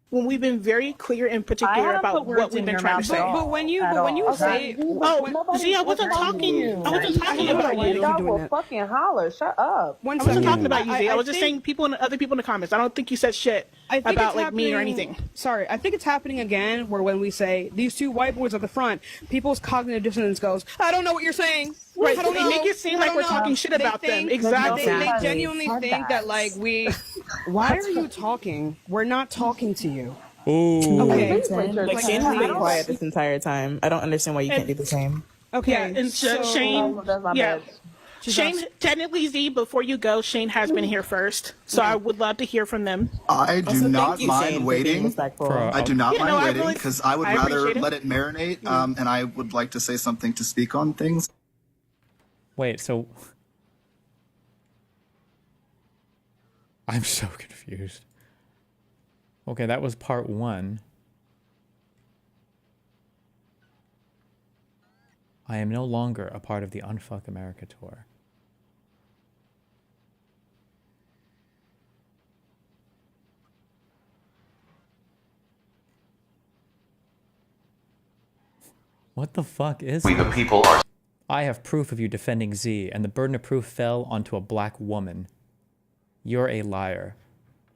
When we've been very clear and particular about what we've been trying to say. But when you say, Z, I wasn't talking. I wasn't talking about you. Y'all will fucking holler. Shut up. I wasn't talking about you, Z. I was just saying other people in the comments. I don't think you said shit about like me or anything. Sorry, I think it's happening again. Where when we say these two white boys at the front, people's cognitive dissonance goes, I don't know what you're saying. Right, I don't they know. make it seem like we're talking shit about them. Exactly. They genuinely think that like we. Why are you talking? We're not talking to you. Ooh. Okay. Like Shane's been quiet this entire time. I don't understand why you can't do the same. Okay. Yeah, and Shane. Yeah. Shane, technically, Z, before you go, Shane has been here first, so I would love to hear from them. I do Also, not thank you, mind Shane, for waiting. being respectful. I do not Yeah, mind no, I waiting really- because I would I rather appreciate it. let it marinate, and I would like to say something to speak on things. Wait, so I'm so confused. Okay, that was part 1. I am no longer a part of the Unfuck America tour. What the fuck is We the this? people are. I have proof of you defending Z, and the burden of proof fell onto a black woman. You're a liar.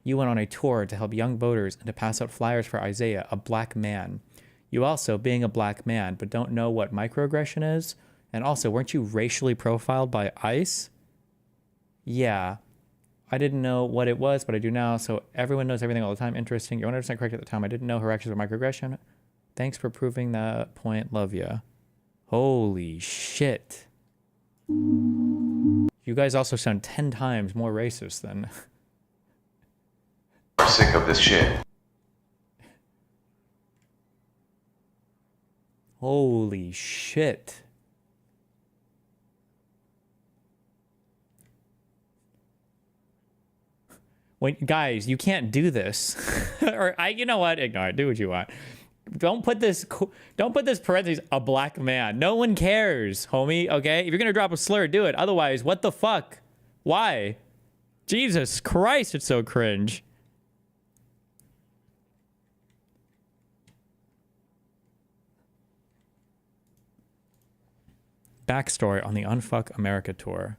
You went on a tour to help young voters and to pass out flyers for Isaiah, a black man. You also, being a black man, but don't know what microaggression is? And also, weren't you racially profiled by ICE? Yeah. I didn't know what it was, but I do now, so everyone knows everything all the time. Interesting. You're 100% correct at the time. I didn't know her actions were microaggression. Thanks for proving that point. Love ya. Holy shit. You guys also sound 10 times more racist than... Are sick of this shit. Holy shit. Guys, you can't do this. Or you know what? Ignore it. Do what you want. Don't put this parentheses, a black man. No one cares, homie, okay? If you're gonna drop a slur, do it. Otherwise, what the fuck? Why? Jesus Christ, it's so cringe. Backstory on the Unfuck America tour.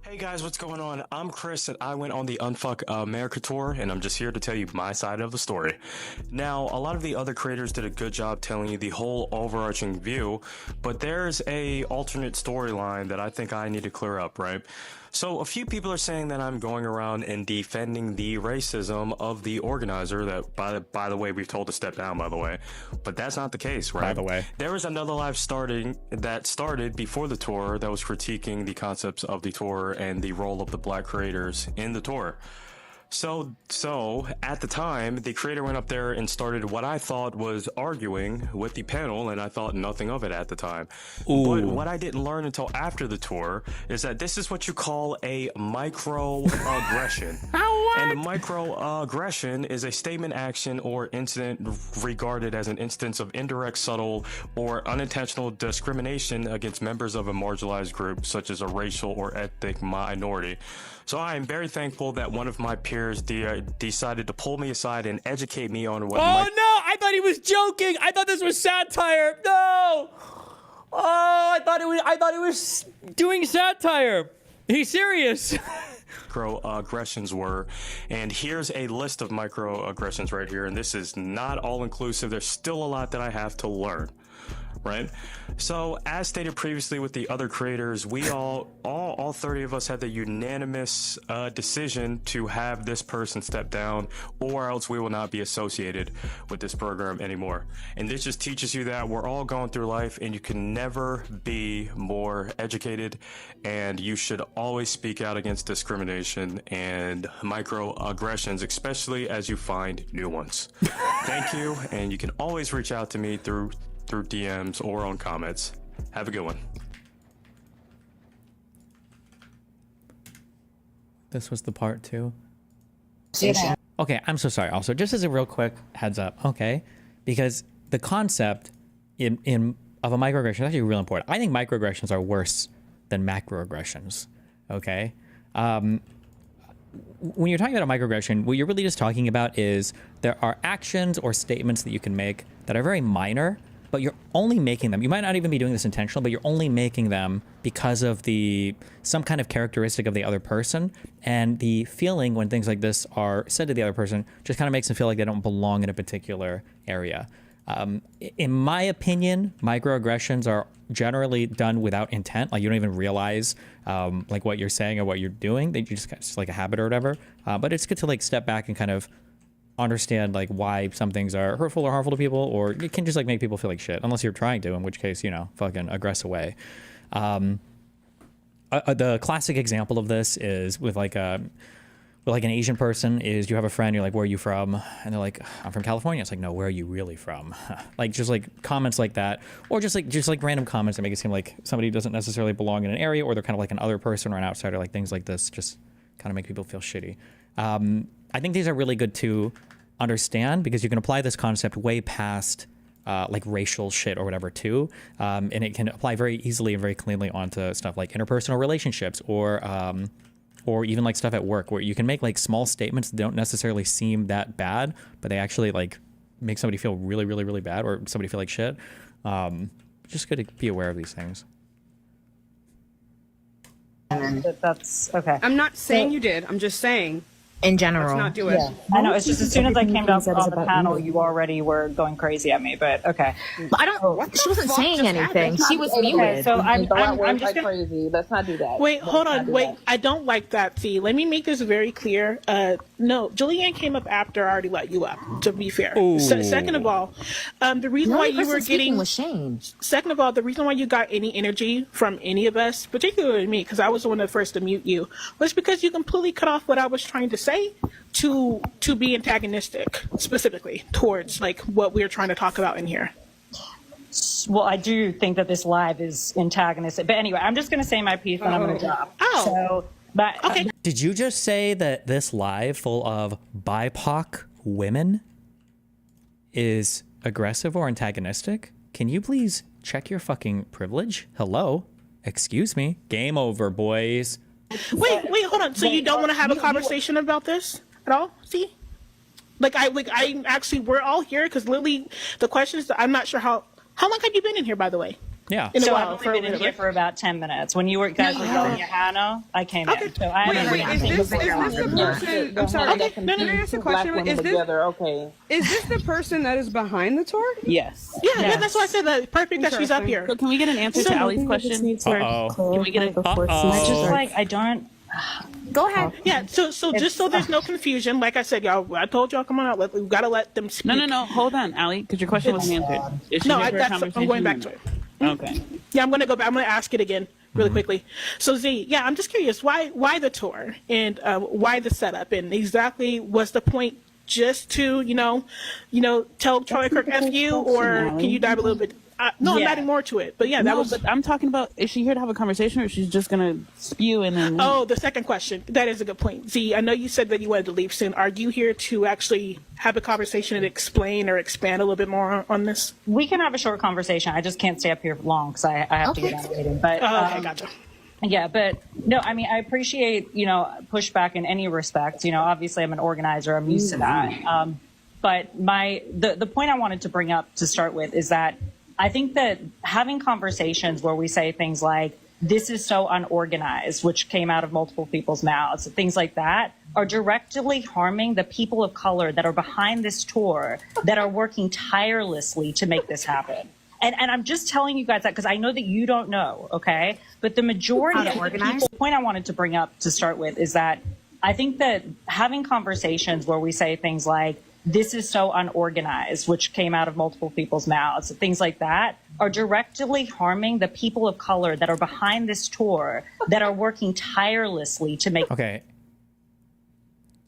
Hey guys, what's going on? I'm Chris and I went on the Unfuck America tour and I'm just here to tell you my side of the story. Now, a lot of the other creators did a good job telling you the whole overarching view, but there's a alternate storyline that I think I need to clear up, right? So a few people are saying that I'm going around and defending the racism of the organizer that, by the way, we've told to step down, by the way. But that's not the case, right? By the way. There was another live that started before the tour that was critiquing the concepts of the tour and the role of the black creators in the tour. So at the time, the creator went up there and started what I thought was arguing with the panel, and I thought nothing of it at the time. Ooh. But what I didn't learn until after the tour is that this is what you call a microaggression. And a microaggression is a statement, action, or incident regarded as an instance of indirect, subtle, or unintentional discrimination against members of a marginalized group, such as a racial or ethnic minority. So I am very thankful that one of my peers decided to pull me aside and educate me on what. Oh no! I thought he was joking. I thought this was satire. No. Oh, I thought he was doing satire. He's serious. Microaggressions were, and here's a list of microaggressions right here, and this is not all inclusive. There's still a lot that I have to learn. Right? So, as stated previously with the other creators, we all 30 of us had the unanimous decision to have this person step down, or else we will not be associated with this program anymore. And this just teaches you that we're all going through life and you can never be more educated, and you should always speak out against discrimination and microaggressions, especially as you find new ones. Thank you, and you can always reach out to me through DMs or on comments. Have a good one. This was the part 2. Yeah. Okay, I'm so sorry. Also, just as a real quick heads up, okay? Because the concept of a microaggression is actually real important. I think microaggressions are worse than macroaggressions, okay? when you're talking about a microaggression, what you're really just talking about is there are actions or statements that you can make that are very minor, but you're only making them. You might not even be doing this intentionally, but you're only making them because of some kind of characteristic of the other person. And the feeling when things like this are said to the other person just kind of makes them feel like they don't belong in a particular area. In my opinion, microaggressions are generally done without intent. Like you don't even realize like what you're saying or what you're doing. They just it's like a habit or whatever. But it's good to like step back and kind of understand like why some things are hurtful or harmful to people, or it can just like make people feel like shit, unless you're trying to, in which case, fucking aggress away. The classic example of this is with like an Asian person is you have a friend, you're like, where are you from? And they're like, I'm from California. It's like, no, where are you really from? Like just like comments like that, or just like random comments that make it seem like somebody doesn't necessarily belong in an area, or they're kind of like an other person or an outsider, like things like this just kind of make people feel shitty. I think these are really good to understand because you can apply this concept way past like racial shit or whatever too. And it can apply very easily and very cleanly onto stuff like interpersonal relationships or even like stuff at work, where you can make like small statements that don't necessarily seem that bad, but they actually like make somebody feel really, really, really bad, or somebody feel like shit. Just good to be aware of these things. That's okay. I'm not saying you did. I'm just saying. In general. Let's not do it. Yeah. I know. It's just as soon as I came down on the panel, you already were going crazy at me, but okay. But I don't, she wasn't saying anything. She was muted. Okay, so I'm just gonna, crazy. Let's not do that. Wait, hold on. Wait, I don't like that. See, let me make this very clear. No, Julianne came up after I already let you up, to be fair. Second of all, the reason why you were getting was Shane. Second of all, the reason why you got any energy from any of us, particularly me, because I was the one that first to mute you, was because you completely cut off what I was trying to say to be antagonistic, specifically towards like what we're trying to talk about in here. well, I do think that this live is antagonistic. But anyway, I'm just going to say my piece and I'm going to drop. So, but, okay. Did you just say that this live full of BIPOC women is aggressive or antagonistic? Can you please check your fucking privilege? Hello? Excuse me. Game over, boys. Wait, hold on. So you don't want to have a conversation about this at all? See? I actually, we're all here because literally the question is, I'm not sure how long have you been in here, by the way? Yeah. So I've only been in here for about 10 minutes. When you guys were going to Hannah, I came in. So I is this the person? I'm sorry. Okay. No. Ask a question. Is this the person that is behind the tour? Yes. Yeah, that's why I said that. Perfect that she's up here. So can we get an answer to Allie's question? Uh-oh. Can we get a I just I don't. Go ahead. Yeah, so just so there's no confusion, like I said, y'all, I told y'all, come on out. We've got to let them speak. No. Hold on, Allie, because your question wasn't answered. I'm going back to it. Okay. Yeah, I'm going to go back. I'm going to ask it again really quickly. So Z, yeah, I'm just curious, why the tour and why the setup, and exactly was the point just to tell Troy Kirk F you, or can you dive a little bit? No, I'm adding more to it, but yeah, that was. But I'm talking about, is she here to have a conversation, or she's just gonna spew and then? Oh, the second question. That is a good point. Z, I know you said that you wanted to leave soon. Are you here to actually have a conversation and explain or expand a little bit more on this? We can have a short conversation. I just can't stay up here long because I have to get out of meeting. But okay, gotcha. Yeah, but no, I mean, I appreciate pushback in any respect. Obviously, I'm an organizer. I'm used to that. But the point I wanted to bring up to start with is that I think that having conversations where we say things like, this is so unorganized, which came out of multiple people's mouths, things like that, are directly harming the people of color that are behind this tour, that are working tirelessly to make this happen. And I'm just telling you guys that because I know that you don't know, okay? But the majority of the people, the point I wanted to bring up to start with is that I think that having conversations where we say things like, this is so unorganized, which came out of multiple people's mouths, things like that, are directly harming the people of color that are behind this tour, that are working tirelessly to make. Okay.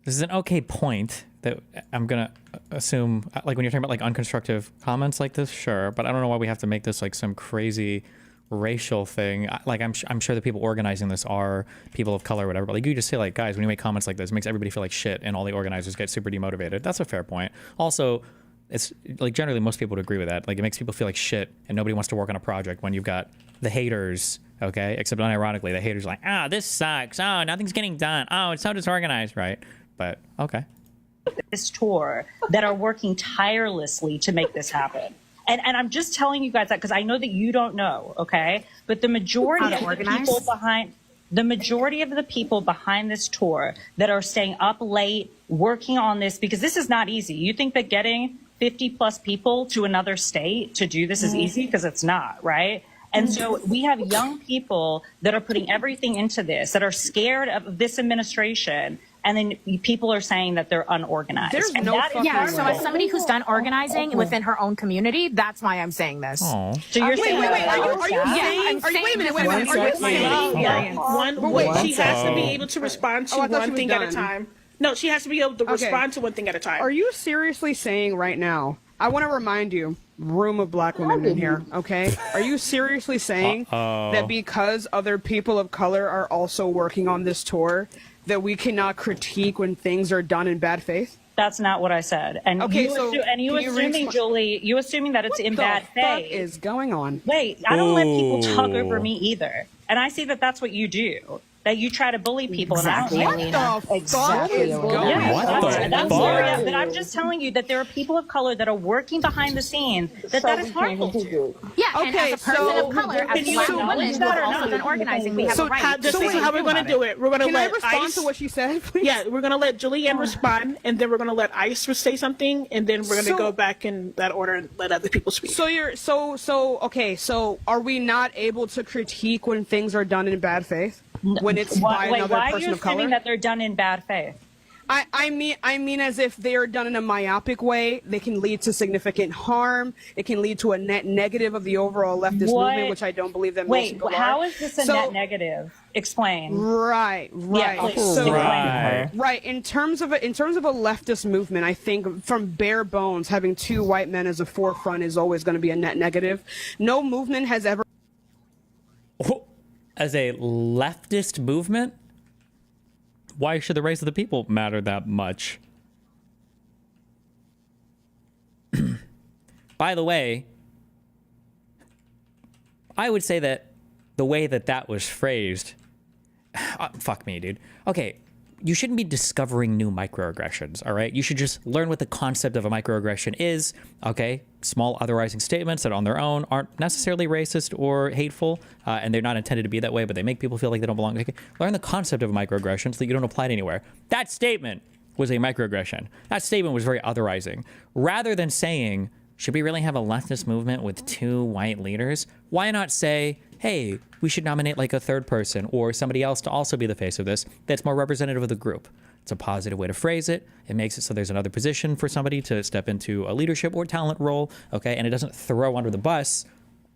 This is an okay point that I'm going to assume, like when you're talking about like unconstructive comments like this, sure, but I don't know why we have to make this like some crazy racial thing. Like I'm sure the people organizing this are people of color or whatever, but like you just say like, guys, when you make comments like this, it makes everybody feel like shit and all the organizers get super demotivated. That's a fair point. Also, it's like generally most people would agree with that. Like it makes people feel like shit and nobody wants to work on a project when you've got the haters, okay? Except unironically, the haters are like, this sucks. Oh, nothing's getting done. Oh, it's so disorganized, right? But okay. This tour that are working tirelessly to make this happen. And I'm just telling you guys that because I know that you don't know, okay? But the majority of the people behind this tour that are staying up late working on this, because this is not easy. You think that getting 50 plus people to another state to do this is easy? Because it's not, right? And so we have young people that are putting everything into this, that are scared of this administration. And then people are saying that they're unorganized. There's and no that is yeah. So as somebody who's done organizing within her own community, that's why I'm saying this. Aww. So you're saying, wait, are you saying? Wait a minute. Are you saying? She has to be able to respond to one thing at a time. No, she has to be able to respond to one thing at a time. Are you seriously saying right now? I want to remind you, room of black women in here, okay? Are you seriously saying that because other people of color are also working on this tour, that we cannot critique when things are done in bad faith? That's not what I said. And okay, you assuming, Julie, you assuming that it's in bad faith. What the fuck is going on? Wait, I don't let people talk over me either. And I see that that's what you do. That you try to bully people. Exactly. And I don't what the fuck is going on? That's where, but I'm just telling you that there are people of color that are working behind the scenes that is harmful to. Yeah, and as a person of color, as black women who have also been organizing, we have a right. This is how we're going to do it. We're going to let respond to what she said, please? Yeah, we're going to let Julianne respond, and then we're going to let Ice say something, and then we're going to go back in that order and let other people speak. So are we not able to critique when things are done in bad faith? When it's by another person of color? Why are you assuming that they're done in bad faith? I mean as if they are done in a myopic way, they can lead to significant harm. It can lead to a net negative of the overall leftist movement, which I don't believe that most people are. How is this a net negative? Explain. Right. Yeah, right. In terms of a leftist movement, I think from bare bones, having two white men as a forefront is always going to be a net negative. No movement has ever. As a leftist movement, why should the race of the people matter that much? By the way, I would say that the way that was phrased, fuck me, dude. Okay, you shouldn't be discovering new microaggressions, all right? You should just learn what the concept of a microaggression is, okay? Small otherizing statements that on their own aren't necessarily racist or hateful, and they're not intended to be that way, but they make people feel like they don't belong. Learn the concept of a microaggression so that you don't apply it anywhere. That statement was a microaggression. That statement was very otherizing. Rather than saying, should we really have a leftist movement with two white leaders? Why not say, hey, we should nominate like a third person or somebody else to also be the face of this that's more representative of the group. It's a positive way to phrase it. It makes it so there's another position for somebody to step into a leadership or talent role, okay? And it doesn't throw under the bus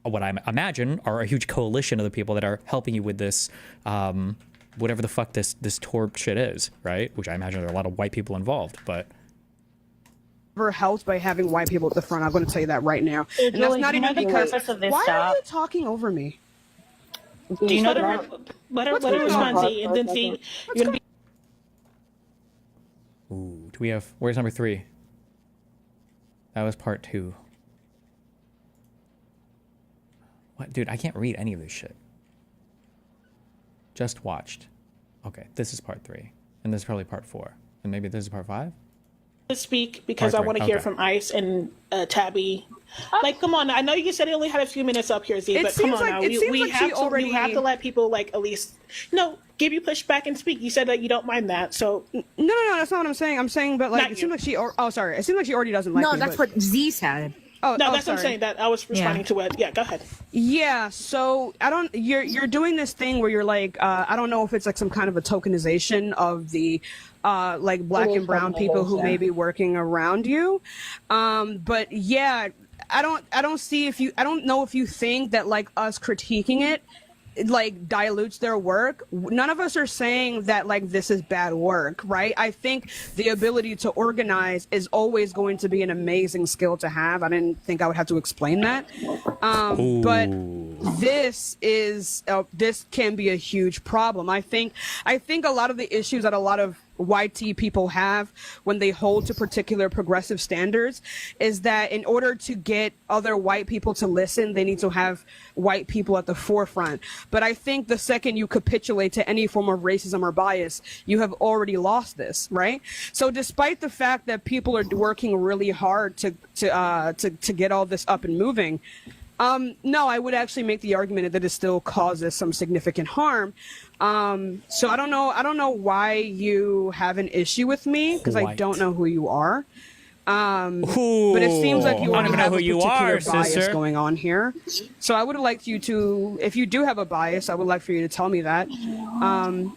what I imagine are a huge coalition of the people that are helping you with this, whatever the fuck this tour shit is, right? Which I imagine there are a lot of white people involved, but... helped by having white people at the front. I'm going to tell you that right now. And that's not even because... Why are you talking over me? Do you know let her respond, Z, and then Z, you're going to be... Ooh, do we have... Where's number 3? That was part 2. What? Dude, I can't read any of this shit. Just watched. Okay, this is part 3. And this is probably part 4. And maybe this is part 5? Speak because I want to hear from Ice and Tabby. Like, come on! I know you said he only had a few minutes up here, Z, but come on now. We have to let people like at least give you pushback and speak. You said that you don't mind that, so no, that's not what I'm saying. I'm saying, but like, it seems like she. Sorry, it seems like she already doesn't like me. No, that's what Z said. No, that's what I'm saying. That I was responding to it. Yeah, go ahead. Yeah, so you're doing this thing where you're like, I don't know if it's like some kind of a tokenization of the like black and brown people who may be working around you. But yeah, I don't know if you think that like us critiquing it like dilutes their work. None of us are saying that like this is bad work, right? I think the ability to organize is always going to be an amazing skill to have. I didn't think I would have to explain that. But this can be a huge problem. I think a lot of the issues that a lot of YT people have when they hold to particular progressive standards is that in order to get other white people to listen, they need to have white people at the forefront. But I think the second you capitulate to any form of racism or bias, you have already lost this, right? So despite the fact that people are working really hard to get all this up and moving, no, I would actually make the argument that it still causes some significant harm. So I don't know why you have an issue with me, because I don't know who you are. But it seems like you already have a particular bias going on here. So I would like you to, if you do have a bias, I would like for you to tell me that.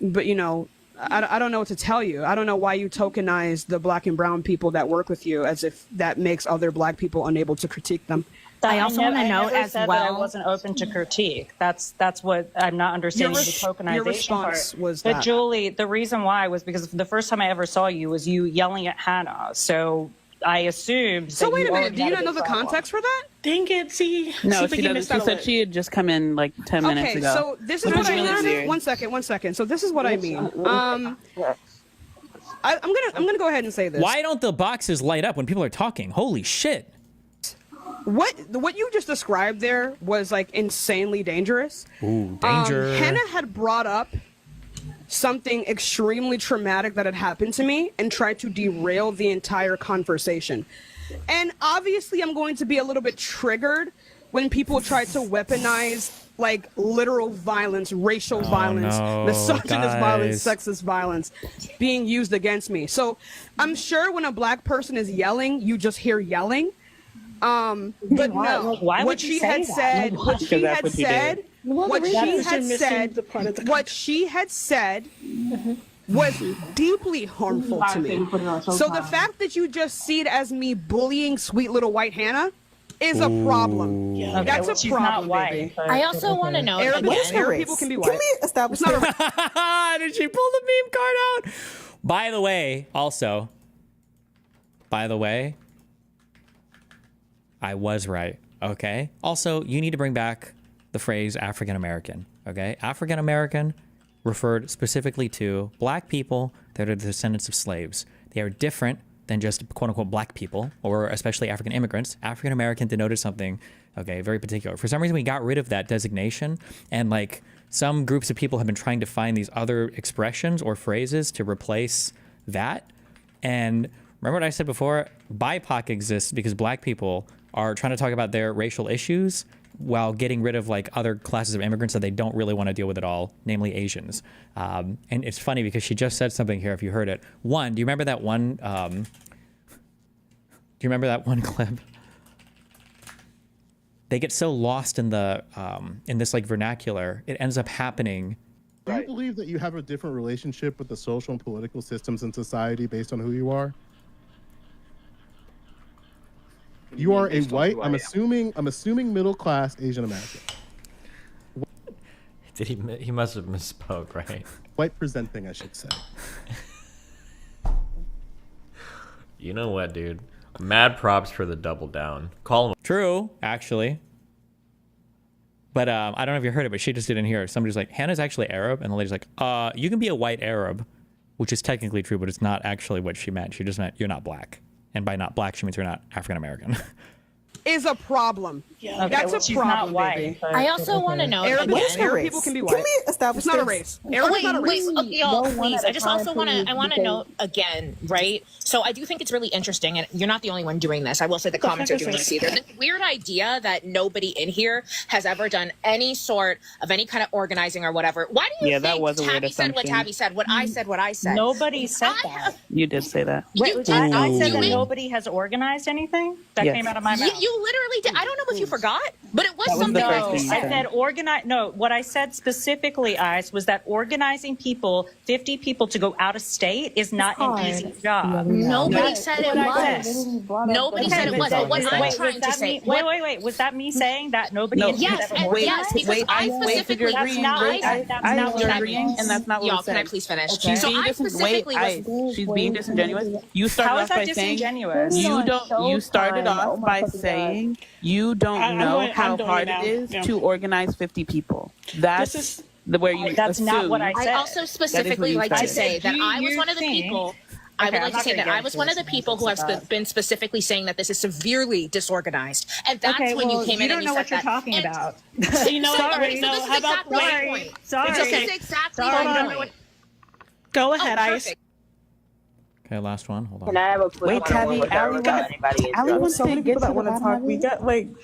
But you know, I don't know what to tell you. I don't know why you tokenize the black and brown people that work with you as if that makes other black people unable to critique them. I also want to note as that I wasn't open to critique. That's what I'm not understanding, the tokenization your response part. was but that. Julie, the reason why was because the first time I ever saw you was you yelling at Hannah. So I assumed. So wait a minute, do you not know the context for that? Dang it, see. No, she doesn't. She said she had just come in like 10 minutes ago. Okay, so this is what I mean. One second. So this is what I mean. I'm gonna go ahead and say this. Why don't the boxes light up when people are talking? Holy shit. What you just described there was like insanely dangerous. Ooh, danger. Hannah had brought up something extremely traumatic that had happened to me and tried to derail the entire conversation. And obviously I'm going to be a little bit triggered when people try to weaponize like literal violence, racial violence, misogynist violence, sexist violence being used against me. So I'm sure when a black person is yelling, you just hear yelling. But no, what she had said was deeply harmful to me. So the fact that you just see it as me bullying sweet little white Hannah is a problem. Yeah. That's a problem, baby. I also want to know Arab people can be white. Can we establish Did she pull the meme card out? By the way, I was right, okay? Also, you need to bring back the phrase African American, okay? African American referred specifically to black people that are the descendants of slaves. They are different than just quote unquote black people, or especially African immigrants. African American denoted something, okay, very particular. For some reason, we got rid of that designation, and like some groups of people have been trying to find these other expressions or phrases to replace that. And remember what I said before? BIPOC exists because black people are trying to talk about their racial issues while getting rid of like other classes of immigrants that they don't really want to deal with at all, namely Asians. And it's funny because she just said something here, if you heard it. One, do you remember that one clip? They get so lost in the in this like vernacular, it ends up happening. Do you believe that you have a different relationship with the social and political systems in society based on who you are? You are a white, I'm assuming middle class Asian American. He must have misspoke, right? White presenting, I should say. You know what, dude? Mad props for the double down. Call him. True, actually. But I don't know if you heard it, but she just didn't hear it. Somebody's like, Hannah's actually Arab, and the lady's like, you can be a white Arab, which is technically true, but it's not actually what she meant. She just meant you're not black. And by not black, she means you're not African American. Is a problem. Yeah. That's a problem, baby. I also want to know Arab people can be white. Can we establish it's not a race. Arab is not a race. Y'all, please. I just also want to note again, right? So I do think it's really interesting, and you're not the only one doing this. I will say the comments are doing this either. This weird idea that nobody in here has ever done any sort of any kind of organizing or whatever. Why do you think that was a weird Tabby said what assumption. Tabby said, what I said, what I said? Nobody said that. You did say that. Wait, You I did. said that You- nobody has organized anything? That Yes. came out of my mouth. You literally did. I don't know if you forgot, but it was That was something the first that thing you you said. I said organize. No, what I said specifically, Ice, was that organizing people, 50 people to go out of state is not an easy job. Nobody said it That's was. what I Nobody said it was. But what I'm trying to say. Wait. Was that me saying that nobody? No, Yes, and yes, because I specifically. That's not what I mean. And that's not what Y'all, it said. can I please finish? She's So being I specifically was. she's being disingenuous. You started How is off that by saying disingenuous? you started off by saying you don't know how hard it is to organize 50 people. That's where you That's not what I said. I also specifically like to say that I was one of the people. I would Okay, like I'm to say not that gonna I get was into one of the this people who have been specifically saying that this is severely disorganized, and that's when you came in and you said that. talking And- about. So you know what? Sorry. Wait, no. So this is How about exactly my wait? point. Sorry. It's okay. This is exactly Hold my on. point. Go ahead, Ice. Perfect. Okay, last one. Hold on. Can I have a quick Wait, Tabby, one-on-one without anybody interrupting? So many people that want to talk. We got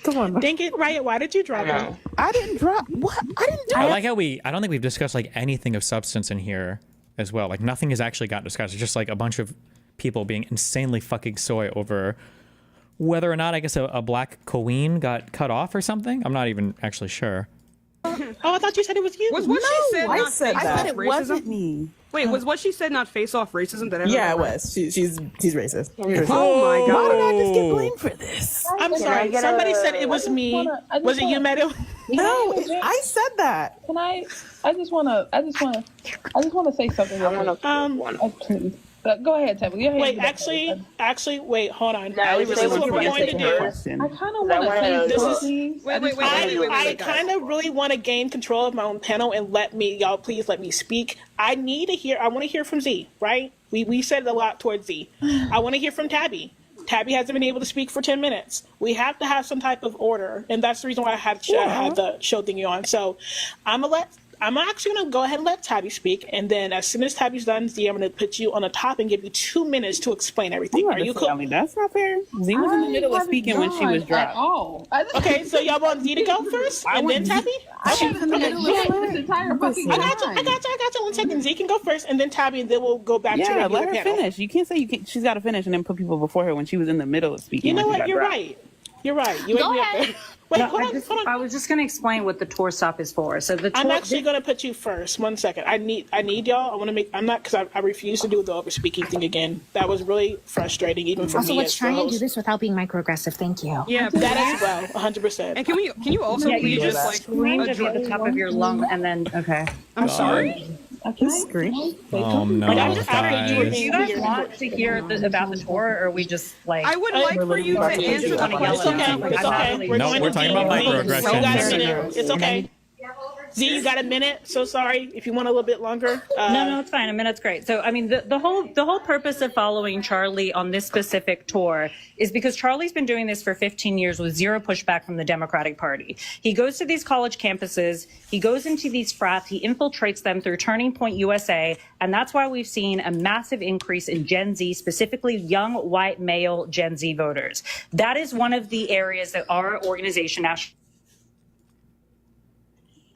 come on. Dang it, Riot! Why did you drop it? I didn't drop. What? I didn't. I like how I don't think we've discussed like anything of substance in here as well. Like nothing has actually gotten discussed. It's just like a bunch of people being insanely fucking soy over whether or not, I guess, a black queen got cut off or something. I'm not even actually sure. Oh, I thought you said it was you. Was what she said I not said face that. off It racism? wasn't me. Wait, was what she said not face off racism? That Yeah, it was. She's racist. Oh my god! Why did I just get blamed for this? I'm sorry. Somebody said it was me. Was it you, Meadow? No, I said that. Can I just wanna say something. Please. Go ahead, Tabby. Go ahead. Wait, actually, wait, hold on. No, This is what we're going to do. I kind of want to say This is. Wait, I kind of really want to gain control of my own panel and y'all please let me speak. I want to hear from Z, right? We said a lot towards Z. I want to hear from Tabby. Tabby hasn't been able to speak for 10 minutes. We have to have some type of order, and that's the reason why I had the show thingy on. So I'm actually going to go ahead and let Tabby speak, and then as soon as Tabby's done, Z, I'm going to put you on the top and give you 2 minutes to explain everything. Are you cool? I mean, that's not fair. Z was in the middle of speaking when she was dropped. Okay, so y'all want Z to go first, and then Tabby? I was in the middle of this entire fucking time. I got you. 1 second. Z can go first, and then Tabby, and then we'll go back to Yeah, regular let her panel. finish. You can't say she's got to finish and then put people before her when she was in the middle of speaking. You know when she what? got You're dropped. right. You're right. You Go ain't ahead. up there. Wait, No, hold on. I was just going to explain what the tour stop is for. So the tour, I'm actually going to put you first. 1 second. I need y'all. I want to make. I'm not because I refuse to do the over speaking thing again. That was really frustrating, even for Also, me. let's as try the and do host. this without being microaggressive. Thank you. Yeah, That as well, 100%. And can you also please just like screamed at the top of your lung and then okay. I'm sorry. Scream. Oh no, I'm just guys. do you guys want to hear about the tour, or are we just like? I would like for you to answer the question. It's okay. No, we're talking about microaggressions. You got a minute. It's okay. Z, you got a minute. So sorry if you want a little bit longer. No, it's fine. A minute's great. So, I mean, the whole purpose of following Charlie on this specific tour is because Charlie's been doing this for 15 years with zero pushback from the Democratic Party. He goes to these college campuses, he goes into these frats, he infiltrates them through Turning Point USA, and that's why we've seen a massive increase in Gen Z, specifically young white male Gen Z voters. That is one of the areas that our organization actually.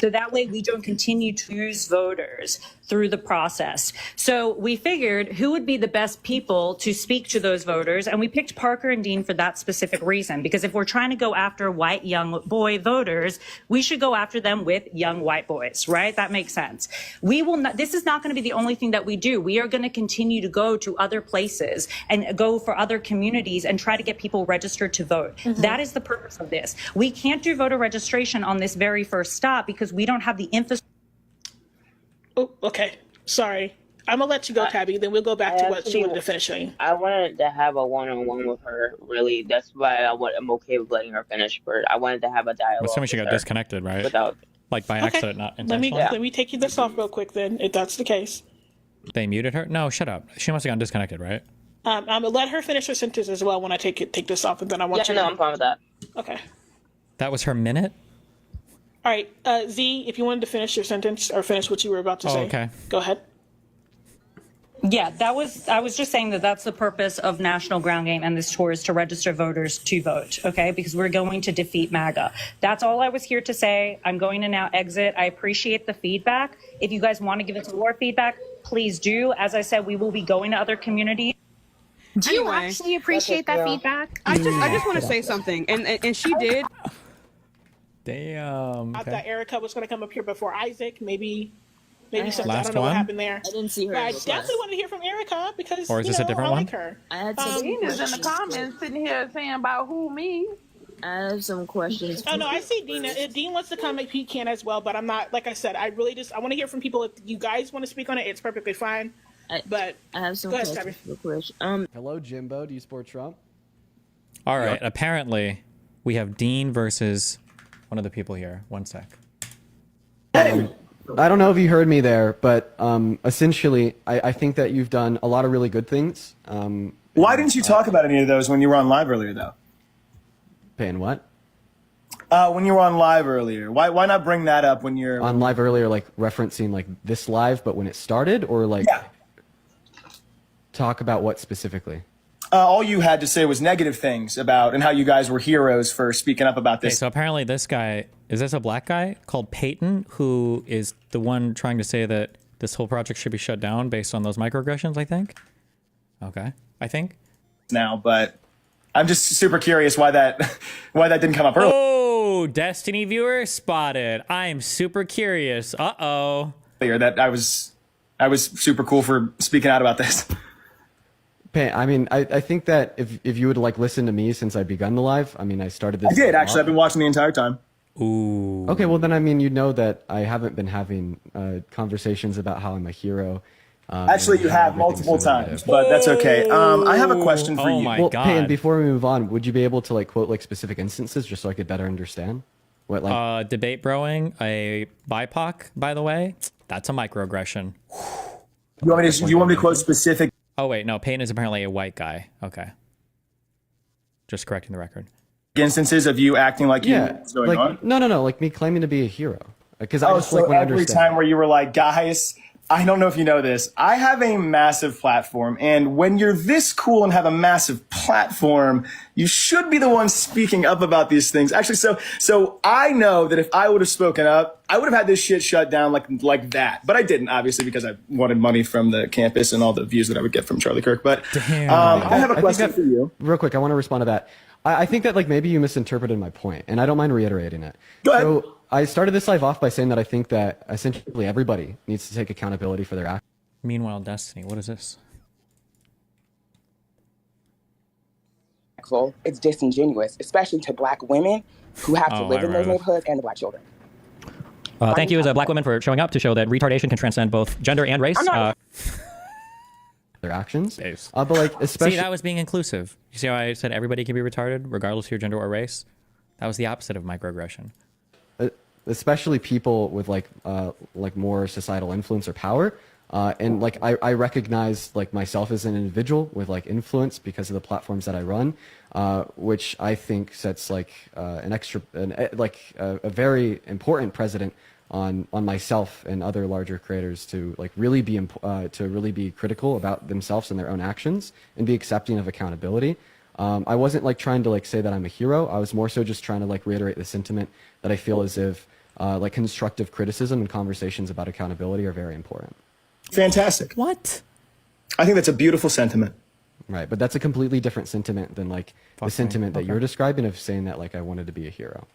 So that way we don't continue to lose voters through the process. So we figured who would be the best people to speak to those voters. And we picked Parker and Dean for that specific reason, because if we're trying to go after white young boy voters, we should go after them with young white boys, right? That makes sense. We will not, this is not going to be the only thing that we do. We are going to continue to go to other places and go for other communities and try to get people registered to vote. That is the purpose of this. We can't do voter registration on this very first stop because we don't have the infrastructure. Oh, okay. Sorry. I'm going to let you go, Tabby. Then we'll go back to what she wanted to finish saying. I wanted to have a one-on-one with her, really. That's why I'm okay with letting her finish, but I wanted to have a dialogue. Well, somebody she got disconnected, right? Without, like by accident, not Let intentionally. me take you this off real quick then, if that's the case. They muted her? No, shut up. She must have gotten disconnected, right? I'm going to let her finish her sentence as well when I take this off, and then I want you to... I'm fine with that. Okay. That was her minute? All right, Z, if you wanted to finish your sentence or finish what you were about to say, okay. Go ahead. Yeah, I was just saying that that's the purpose of National Ground Game and this tour is to register voters to vote, okay? Because we're going to defeat MAGA. That's all I was here to say. I'm going to now exit. I appreciate the feedback. If you guys want to give us more feedback, please do. As I said, we will be going to other communities. Do you actually appreciate that feedback? I just want to say something, and she did. Damn. I thought Erica was going to come up here before Isaac. Maybe something. I Last don't know one? what happened there. I didn't see her. But I definitely want to hear from Erica because Or is this a different I one? like her. I had some Dean is in the comments sitting here saying about who, me? I have some questions. Oh no, I see Dean. If Dean wants to come, he can as well. But I'm not. Like I said, I want to hear from people. If you guys want to speak on it, it's perfectly fine. But I have some go ahead, questions Stabby. real quick. Hello, Jimbo. Do you support Trump? All right. Apparently, we have Dean versus one of the people here. 1 sec. I don't know if you heard me there, but essentially, I think that you've done a lot of really good things. Why didn't you talk about any of those when you were on live earlier, though? Paying what? When you were on live earlier, why not bring that up when you're On live earlier, like referencing like this live, but when it started, or like talk about what specifically? All you had to say was negative things about and how you guys were heroes for speaking up about Okay, this. so apparently this guy, is this a black guy called Peyton, who is the one trying to say that this whole project should be shut down based on those microaggressions, I think? Okay, I think. Now, but I'm just super curious why that didn't come up earlier. Oh, Destiny viewer spotted. I am super curious. Uh-oh. That I was super cool for speaking out about this. I mean, I think that if you would like listen to me since I begun the live, I mean, I started this. I did actually. I've been watching the entire time. Ooh. Okay, well then I mean, you know that I haven't been having conversations about how I'm a hero. Actually, you have multiple times, but that's okay. I have a question for you. Well, Peyton, before we move on, would you be able to like quote like specific instances just so I could better understand? What like debate broing a BIPOC, by the way, that's a microaggression. You want me to quote specific? Oh wait, no, Peyton is apparently a white guy. Okay. Just correcting the record. Instances of you acting like what's going on? No, like me claiming to be a hero. Because I just like want to every understand. time where you were like, guys, I don't know if you know this, I have a massive platform, and when you're this cool and have a massive platform, you should be the one speaking up about these things. Actually, so I know that if I would have spoken up, I would have had this shit shut down like that. But I didn't, obviously, because I wanted money from the campus and all the views that I would get from Charlie Kirk. But I have a question for you. Real quick, I want to respond to that. I think that like maybe you misinterpreted my point, and I don't mind reiterating it. Go ahead. So I started this live off by saying that I think that essentially everybody needs to take accountability for their actions. Meanwhile, Destiny, what is this? It's disingenuous, especially to black women who have to live in those neighborhoods and the black children. Thank you as a black woman for showing up to show that retardation can transcend both gender and race. Their actions. But like especially See, that was being inclusive. You see how I said everybody can be retarded regardless of your gender or race? That was the opposite of microaggression. Especially people with like more societal influence or power. And like I recognize like myself as an individual with like influence because of the platforms that I run, which I think sets like a very important precedent on myself and other larger creators to like really be critical about themselves and their own actions and be accepting of accountability. I wasn't like trying to like say that I'm a hero. I was more so just trying to like reiterate the sentiment that I feel as if like constructive criticism and conversations about accountability are very important. Fantastic. What? I think that's a beautiful sentiment. Right, but that's a completely different sentiment than like the sentiment that you're describing of saying that like I wanted to be a hero.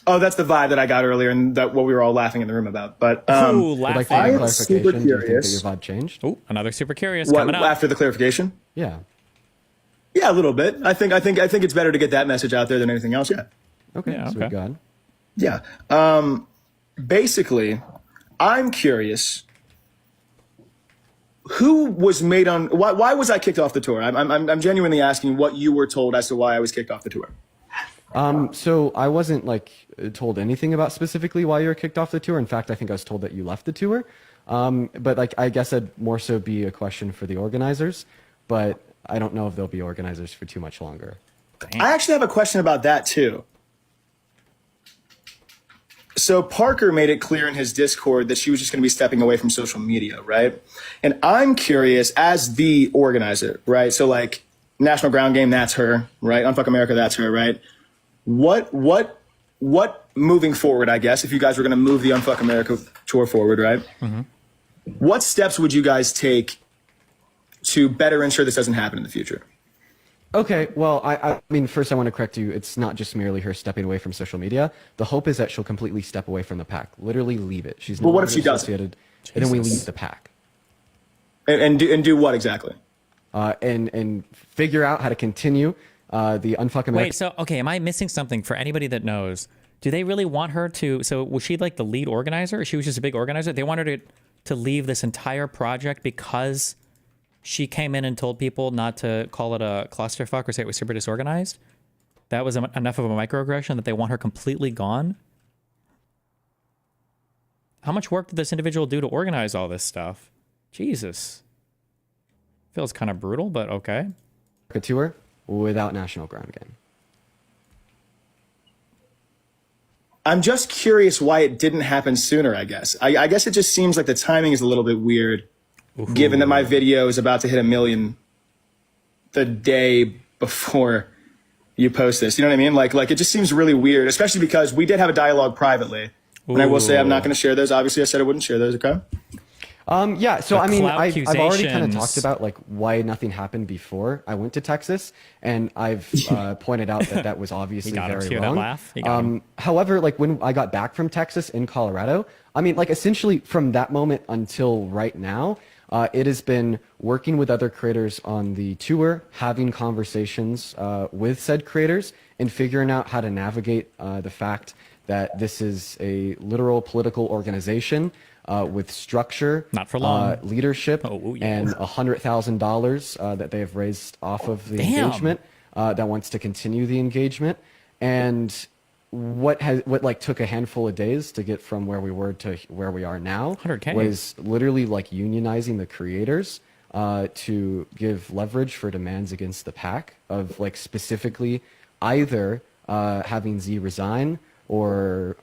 Oh, that's the vibe that I got earlier, and that what we were all laughing in the room about. But laughing. I am super Do you think that curious. your vibe changed? Oh, another super curious What, coming up. after the clarification? Yeah. Yeah, a little bit. I think it's better to get that message out there than anything else. Yeah. Okay. Yeah, Sweet okay. God. Yeah. Basically, I'm curious. Who was made on? Why was I kicked off the tour? I'm genuinely asking what you were told as to why I was kicked off the tour. So I wasn't like told anything about specifically why you were kicked off the tour. In fact, I think I was told that you left the tour. But like I guess it'd more so be a question for the organizers. But I don't know if they'll be organizers for too much longer. I actually have a question about that too. So Parker made it clear in his Discord that she was just going to be stepping away from social media, right? And I'm curious as the organizer, right? So like National Ground Game, that's her, right? Unfuck America, that's her, right? What moving forward, I guess, if you guys were going to move the Unfuck America tour forward, right? Mm-hmm. What steps would you guys take to better ensure this doesn't happen in the future? Okay, well, I mean, first I want to correct you. It's not just merely her stepping away from social media. The hope is that she'll completely step away from the pack, literally leave it. She's Well, no what if longer she doesn't? associated, and then we leave the pack. And do what exactly? And figure out how to continue the Unfuck America. Wait, so, okay, am I missing something for anybody that knows? Do they really want her to, so was she like the lead organizer? Or she was just a big organizer? They wanted her to leave this entire project because she came in and told people not to call it a clusterfuck or say it was super disorganized? That was enough of a microaggression that they want her completely gone? How much work did this individual do to organize all this stuff? Jesus. Feels kind of brutal, but okay. A tour without National Ground Game. I'm just curious why it didn't happen sooner, I guess. I guess it just seems like the timing is a little bit weird, given that my video is about to hit 1 million the day before you post this. You know what I mean? Like it just seems really weird, especially because we did have a dialogue privately. And I will say I'm not going to share those. Obviously, I said I wouldn't share those, okay? Yeah, so The I mean, clout I've already kind of accusations. talked about like why nothing happened before I went to Texas, and I've pointed out that that was obviously got him. very See that wrong. laugh? You got him. However, like when I got back from Texas in Colorado, I mean, like essentially from that moment until right now, it has been working with other creators on the tour, having conversations with said creators, and figuring out how to navigate the fact that this is a literal political organization with structure, not for long, leadership, and $100,000 that they have raised off of the engagement that wants to continue the engagement. And what like took a handful of days to get from where we were to where we are now 100K. was literally like unionizing the creators to give leverage for demands against the pack of like specifically either having Z resign or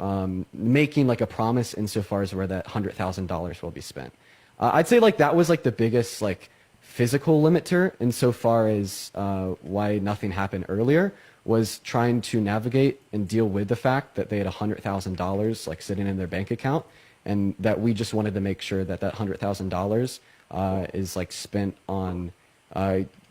making like a promise insofar as where that $100,000 will be spent. I'd say like that was like the biggest like physical limiter insofar as why nothing happened earlier was trying to navigate and deal with the fact that they had $100,000 like sitting in their bank account, and that we just wanted to make sure that that $100,000 is like spent on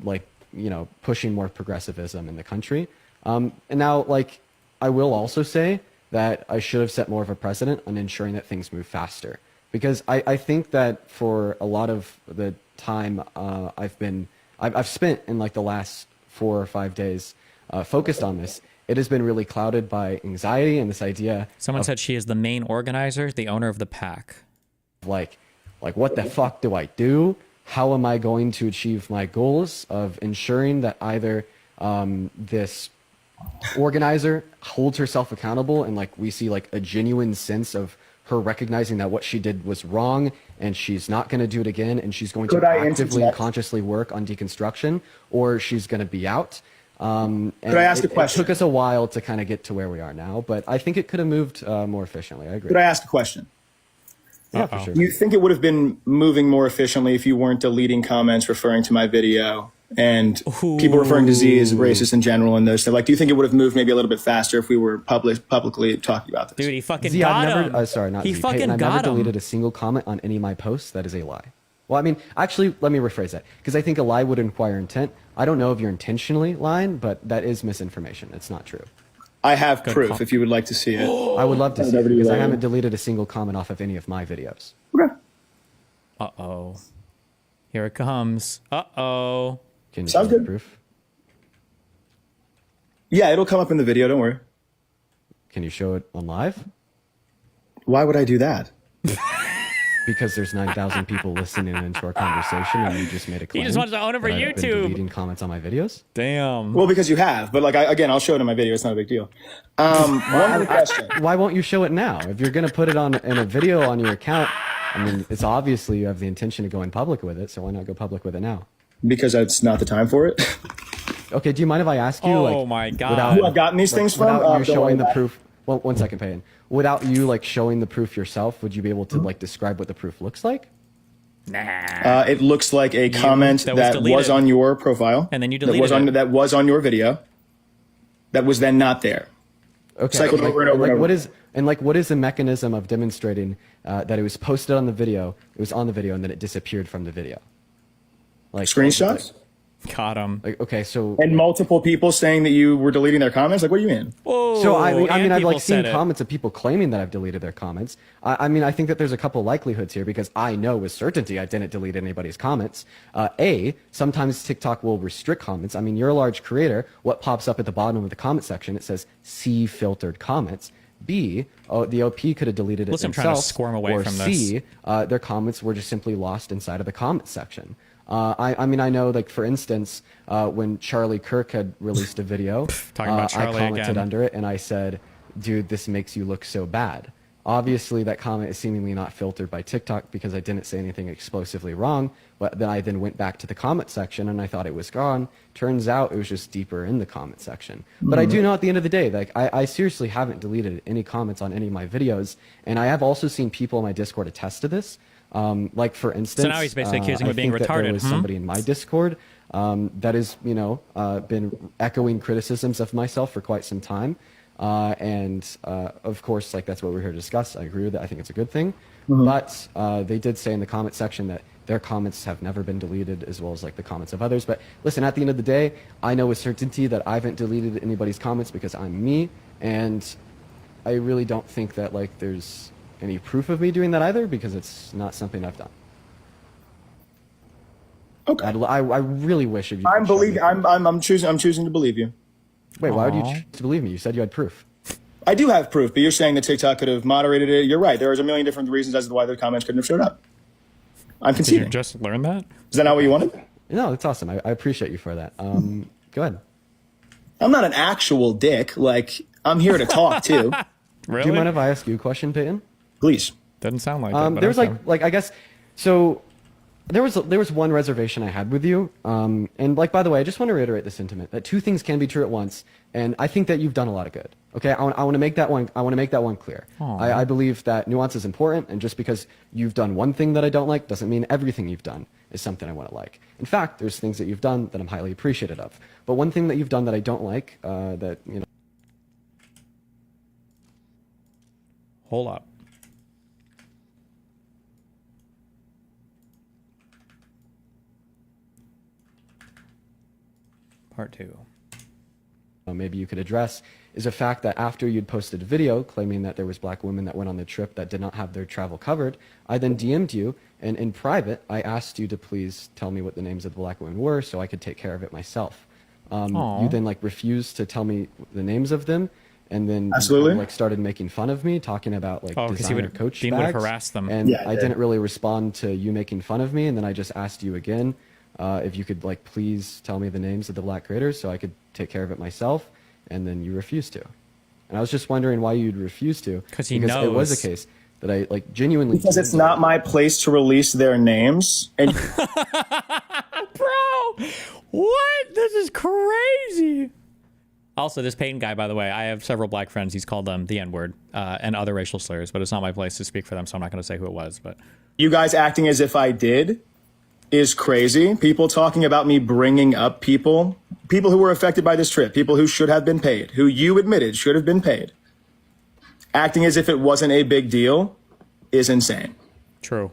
like, you know, pushing more progressivism in the country. And now like I will also say that I should have set more of a precedent on ensuring that things move faster, because I think that for a lot of the time I've spent in like the last 4 or 5 days focused on this, it has been really clouded by anxiety and this idea. Someone said she is the main organizer, the owner of the pack. Like what the fuck do I do? How am I going to achieve my goals of ensuring that either this organizer holds herself accountable and like we see like a genuine sense of her recognizing that what she did was wrong and she's not going to do it again and she's going to actively and consciously work on deconstruction, or she's going to be out. And Could I ask a question? It took us a while to kind of get to where we are now, but I think it could have moved more efficiently. I agree. Could I ask a question? Yeah, for sure. Do you think it would have been moving more efficiently if you weren't deleting comments referring to my video and people referring to Z as racist in general and those stuff? Like, do you think it would have moved maybe a little bit faster if we were publicly talking about this? Dude, he fucking Z, got I've him. never, sorry, not he Z, fucking Peyton, I've got never him. deleted a single comment on any of my posts. That is a lie. Well, I mean, actually, let me rephrase that, because I think a lie would inquire intent. I don't know if you're intentionally lying, but that is misinformation. It's not true. I have proof if you would like to see it. I would love to see it, because I haven't deleted a single comment off of any of my videos. Uh-oh. Here it comes. Uh-oh. Can you Sounds show the good. proof? Yeah, it'll come up in the video. Don't worry. Can you show it on live? Why would I do that? Because there's 9,000 people listening into our conversation, and you just made a claim. just wants to own it for that I've been YouTube. deleting comments on my videos. Damn. Well, because you have, but like again, I'll show it in my video. It's not a big deal. One more question. Why won't you show it now? If you're going to put it on in a video on your account, I mean, it's obviously you have the intention of going public with it, so why not go public with it now? Because it's not the time for it. Okay, do you mind if I ask you, Oh like, my God. without, Who I've gotten these things from? without you Don't worry showing the about it. proof? Well, 1 second, Payton. Without you like showing the proof yourself, would you be able to like describe what the proof looks like? Nah. It looks like a comment that that, was was deleted. on your profile. And then you that deleted was on, it. That was on your video. That was then not there. Okay. Cycled over and over and over. What is the mechanism of demonstrating that it was posted on the video, it was on the video, and then it disappeared from the video? Like Screenshots? Caught him. Like, okay, so And multiple people saying that you were deleting their comments? Like, what do you mean? Whoa. So I mean, and I've people like seen said it. comments of people claiming that I've deleted their comments. I mean, I think that there's a couple likelihoods here, because I know with certainty I didn't delete anybody's comments. Sometimes TikTok will restrict comments. I mean, you're a large creator. What pops up at the bottom of the comment section? It says "see filtered comments." B, the OP could have deleted it Listen, I'm themselves. trying to squirm away or from C, their comments were just simply lost inside of the comment section. I mean, I know, like, for instance, when Charlie Kirk had released a video, Talking about Charlie I commented again. under it and I said, dude, this makes you look so bad. Obviously, that comment is seemingly not filtered by TikTok because I didn't say anything explosively wrong. But then I went back to the comment section and I thought it was gone. Turns out it was just deeper in the comment section. But I do know at the end of the day, like I seriously haven't deleted any comments on any of my videos. And I have also seen people in my Discord attest to this. Like for instance, So now he's basically accusing I you of being think that retarded. there was somebody in my Discord that has, been echoing criticisms of myself for quite some time. Of course, like that's what we're here to discuss. I agree with that. I think it's a good thing. But they did say in the comment section that their comments have never been deleted, as well as like the comments of others. But listen, at the end of the day, I know with certainty that I haven't deleted anybody's comments because I'm me, and I really don't think that like there's any proof of me doing that either, because it's not something I've done. Okay. I really wish if you. I'm choosing to believe you. Wait, why would you choose to believe me? You said you had proof. I do have proof, but you're saying that TikTok could have moderated it. You're right. There's a million different reasons as to why the comments couldn't have showed up. I'm conceding. Did you just learn that? Is that not what you wanted? No, that's awesome. I appreciate you for that. Go ahead. I'm not an actual dick. Like, I'm here to talk too. Really? Do you mind if I ask you a question, Peyton? Please. Doesn't sound like it. But There's okay. like I guess so. There was one reservation I had with you, and like by the way, I just want to reiterate the sentiment that two things can be true at once, and I think that you've done a lot of good. Okay, I want to make that one. I want to make that one clear. I believe that nuance is important, and just because you've done one thing that I don't like doesn't mean everything you've done is something I want to like. In fact, there's things that you've done that I'm highly appreciative of. But one thing that you've done that I don't like, that you know. Hold up. Part 2. Maybe you could address is a fact that after you'd posted a video claiming that there was black women that went on the trip that did not have their travel covered, I then DM'd you, and in private, I asked you to please tell me what the names of the black women were so I could take care of it myself. You then like refused to tell me the names of them, and then Absolutely. like started making fun of me, talking about like designer Coach Dean bags. would harass them. And Yeah, I I did. didn't really respond to you making fun of me, and then I just asked you again if you could like please tell me the names of the black creators so I could take care of it myself, and then you refused to. And I was just wondering why you'd refuse to. Because he Because it was knows. a case that I like genuinely. Because it's not my place to release their names. And Bro, what? This is crazy. Also, this Peyton guy, by the way, I have several black friends. He's called them the N-word and other racial slurs, but it's not my place to speak for them, so I'm not going to say who it was. But you guys acting as if I did is crazy. People talking about me bringing up people who were affected by this trip, people who should have been paid, who you admitted should have been paid. Acting as if it wasn't a big deal is insane. True.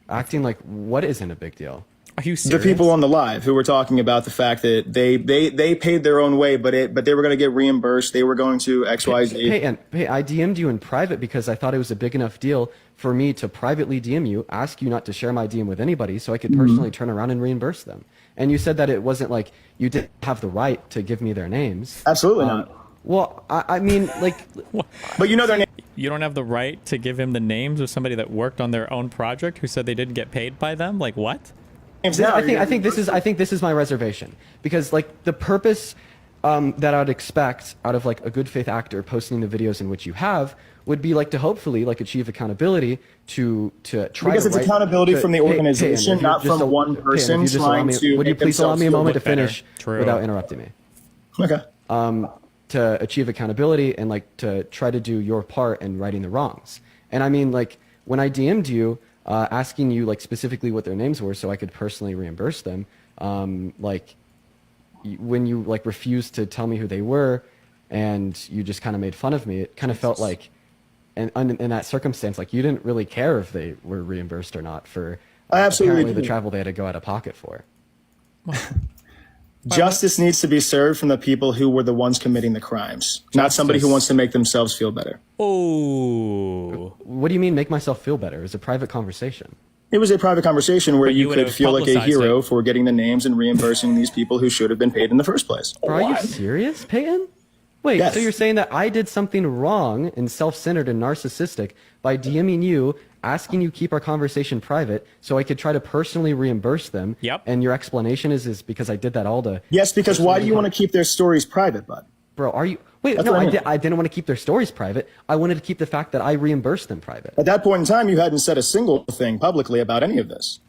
Acting like what isn't a big deal? Are you The serious? people on the live who were talking about the fact that they paid their own way, but they were going to get reimbursed. They were going to XYZ. Hey, I DM'd you in private because I thought it was a big enough deal for me to privately DM you, ask you not to share my DM with anybody so I could personally turn around and reimburse them. And you said that it wasn't like you didn't have the right to give me their names. Absolutely not. Well, I mean, like... But you know their name. You don't have the right to give him the names of somebody that worked on their own project who said they didn't get paid by them? Like, what? I think this is my reservation, because like the purpose that I'd expect out of like a good faith actor posting the videos in which you have would be like to hopefully like achieve accountability to try Because to it's accountability from the organization, not from one person trying to would you make please allow themselves me a feel moment to look better. finish True. without interrupting me? Okay. To achieve accountability and like to try to do your part in righting the wrongs. And I mean, like when I DM'd you asking you like specifically what their names were so I could personally reimburse them, like when you like refused to tell me who they were and you just kind of made fun of me, it kind of felt like in that circumstance, like you didn't really care if they were reimbursed or not for apparently the travel they had to go out of pocket for. Justice needs to be served from the people who were the ones committing the crimes, not somebody who wants to make themselves feel better. Oh. What do you mean make myself feel better? It was a private conversation. It was a private conversation where But you you would could have feel like a publicized hero it. for getting the names and reimbursing these people who should have been paid in the first place. Bro, are you serious, Peyton? Wait, Yes. so you're saying that I did something wrong and self-centered and narcissistic by DMing you, asking you keep our conversation private so I could try to personally reimburse them? Yep. And your explanation is because I did that all to... Yes, because why do you want to keep their stories private, bud? bro, are you? Wait, That's no, what I mean. I didn't want to keep their stories private. I wanted to keep the fact that I reimbursed them private. At that point in time, you hadn't said a single thing publicly about any of this.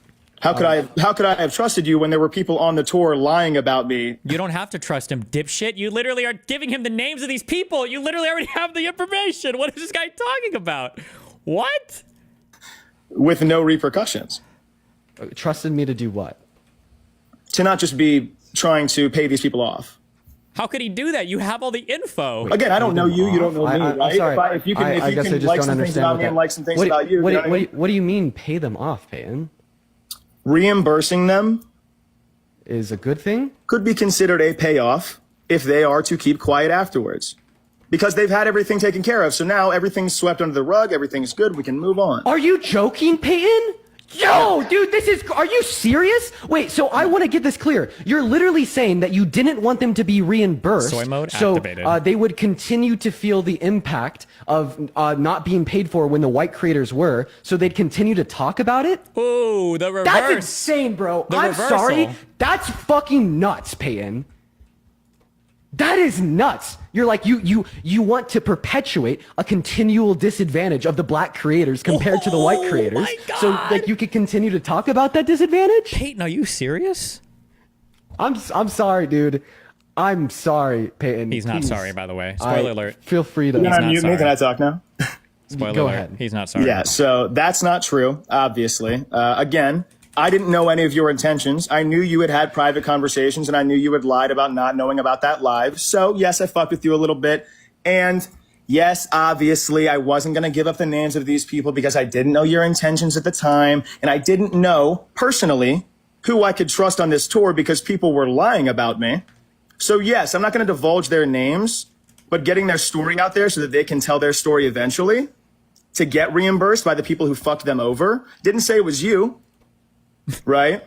How could I have trusted you when there were people on the tour lying about me? You don't have to trust him, dipshit. You literally are giving him the names of these people. You literally already have the information. What is this guy talking about? What? With no repercussions. Trusted me to do what? To not just be trying to pay these people off. How could he do that? You have all the info. Again, I don't know you. You don't know me, right? I'm sorry. If you can I guess I just like don't some things understand about me and like some things about you. What do you mean pay them off, Peyton? Reimbursing them is a good thing? Could be considered a payoff if they are to keep quiet afterwards. Because they've had everything taken care of. So now everything's swept under the rug. Everything's good. We can move on. Are you joking, Peyton? Yo, dude, are you serious? Wait, so I want to get this clear. You're literally saying that you didn't want them to be reimbursed. Soy mode activated. So they would continue to feel the impact of not being paid for when the white creators were. So they'd continue to talk about it? Ooh, the reverse. That's insane, bro. The I'm reversal. sorry. That's fucking nuts, Peyton. That is nuts. You're like, you want to perpetuate a continual disadvantage of the black creators compared to the white creators. My God. So like you could continue to talk about that disadvantage? Peyton, are you serious? I'm sorry, dude. I'm sorry, Peyton. He's not Please. sorry, by the way. Spoiler alert. Feel free to. You're not mute me. Can I talk now? Spoiler Go alert. ahead. He's not sorry. Yeah, so that's not true, obviously. Again, I didn't know any of your intentions. I knew you had had private conversations, and I knew you had lied about not knowing about that live. So, yes, I fucked with you a little bit. And yes, obviously, I wasn't going to give up the names of these people because I didn't know your intentions at the time. And I didn't know, personally, who I could trust on this tour because people were lying about me. So, yes, I'm not going to divulge their names, but getting their story out there so that they can tell their story eventually to get reimbursed by the people who fucked them over. Didn't say it was you. Right?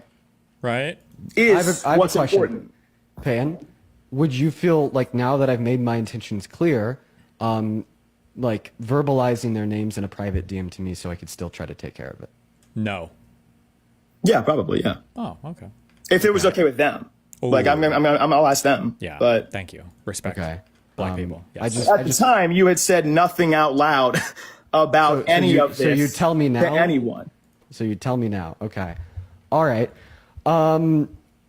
Right? Is I have what's a question. important. Pan, would you feel like now that I've made my intentions clear, like verbalizing their names in a private DM to me so I could still try to take care of it? No. Yeah, probably, yeah. Oh, okay. If it was okay with them. Like, I'll ask them. Yeah, but thank you. Respect. Okay. Black people. At Yes. the time, you had said nothing out loud about any of this So you tell me now? to anyone. So you tell me now. Okay. All right.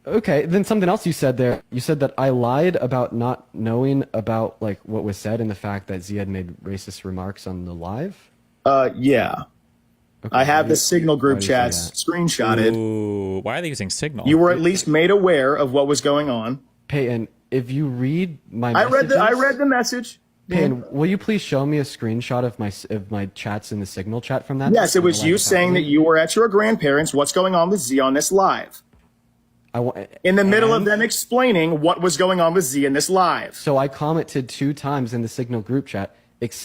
Okay. Then something else you said there. You said that I lied about not knowing about like what was said and the fact that Z had made racist remarks on the live. Yeah. Okay, I have the Signal group why do you say chats screenshotted. Ooh, why are they using Signal? You were at least made aware of what was going on. Peyton, if you read my I read messages, the message. Peyton, will you please show me a screenshot of my chats in the Signal chat from that? Yes, it was you saying that you were at your grandparents. What's going on with Z on this live? In the middle of them explaining what was going on with Z in this live. So I commented 2 times in the Signal group chat,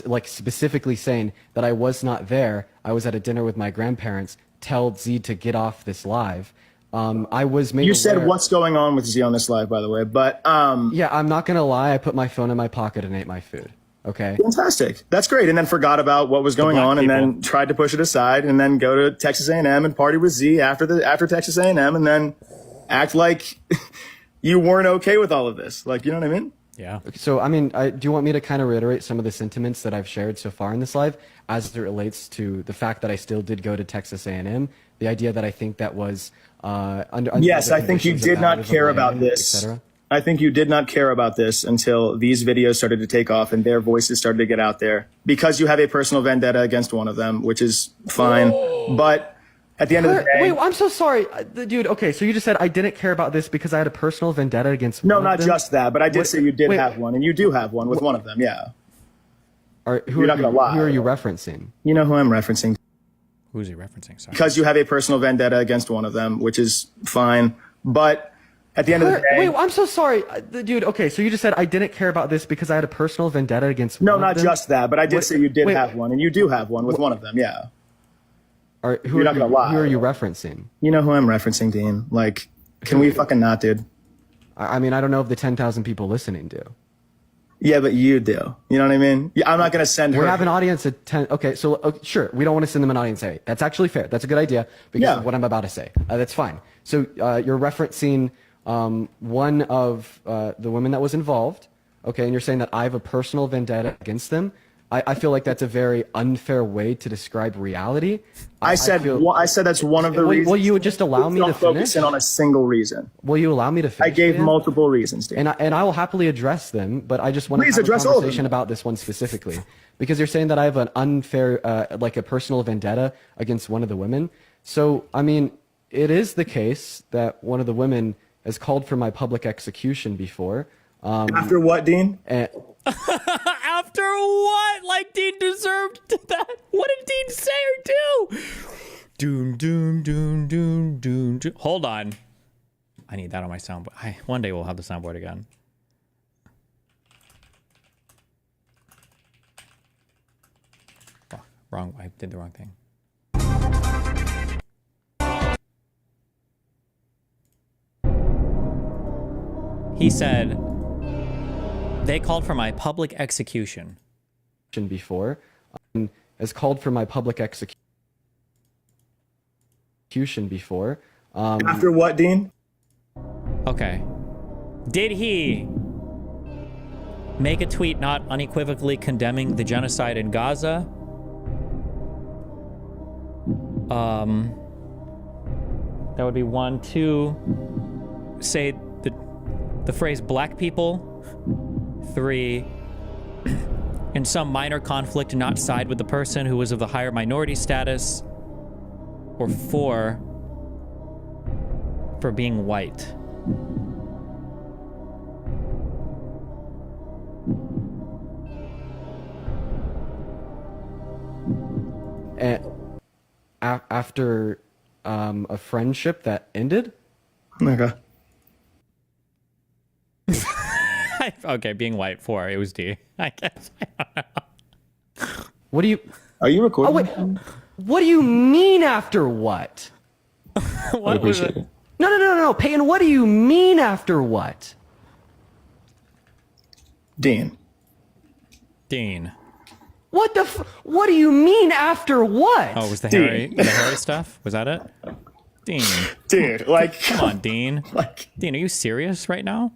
like specifically saying that I was not there. I was at a dinner with my grandparents. Tell Z to get off this live. I was made You said aware- what's going on with Z on this live, by the way, but yeah, I'm not gonna lie. I put my phone in my pocket and ate my food. Okay. Fantastic. That's great. And then forgot about what was going on, and then tried to push it aside, and then go to Texas A&M and party with Z after Texas A&M, and then act like you weren't okay with all of this. Like, you know what I mean? Yeah. So, I mean, do you want me to kind of reiterate some of the sentiments that I've shared so far in this live as it relates to the fact that I still did go to Texas A&M, the idea that I think that was under Yes, the I think you conditions did of not baptism care by about A&M, this. et cetera? I think you did not care about this until these videos started to take off and their voices started to get out there because you have a personal vendetta against one of them, which is fine. But at the end of the day, Wait, I'm so sorry, dude. Okay, so you just said I didn't care about this because I had a personal vendetta against. no, one of not them? just that, but I did say you did wait. have one, and you do have one with one of them. Yeah, Who You're not gonna lie. Who are you referencing? you know who I'm referencing. Who's he referencing? Sorry. Because you have a personal vendetta against one of them, which is fine. But at the end of the day, Wait, I'm so sorry, dude. Okay, so you just said I didn't care about this because I had a personal vendetta against. no, one not of them? just that, but I did What- say you did wait. have one, and you do have one with one of them. Yeah, Who You're are not you, gonna lie. Who are you referencing? you know who I'm referencing, Dean. Like, can we fucking not, dude? I mean, I don't know if the 10,000 people listening do. Yeah, but you do. You know what I mean? Yeah, I'm not gonna send her. We have an audience of 10. Okay, so sure, we don't want to send them an audience A. That's actually fair. That's a good idea because Yeah. of what I'm about to say. That's fine. So you're referencing one of the women that was involved. okay, and you're saying that I have a personal vendetta against them, I feel like that's a very unfair way to describe reality. I said that's one of the reasons. Will you just allow me to focus finish? in on a single reason. Will you allow me to finish? I gave Dan? multiple reasons, Dan. And I will happily address them, but I just want Please to have address a all of them. conversation about this one specifically. Because you're saying that I have an unfair, like a personal vendetta against one of the women. So, I mean, it is the case that one of the women has called for my public execution before. After what, Dean? After what? Like Dean deserved that? What did Dean say or do? Doom, doom, doom, doom, doom, doom. Hold on. I need that on my soundboard. One day we'll have the soundboard again. Oh, wrong. I did the wrong thing. He said, they called for my public execution. Before, has called for my public execution before. After what, Dean? Okay. Did he make a tweet not unequivocally condemning the genocide in Gaza? That would be 1, 2. Say the phrase black people. 3. In some minor conflict, not side with the person who was of the higher minority status. Or 4. For being white. After a friendship that ended. Okay. Okay, being white. 4. It was D. I guess. I don't know. What do you? Are you recording? Oh, wait. What do you mean after what? What was it? No, Peyton. What do you mean after what? Dean. What the? What do you mean after what? Oh, was the hairy stuff? Was that it? Dean. Dude, like, come on, Dean. Dean, are you serious right now?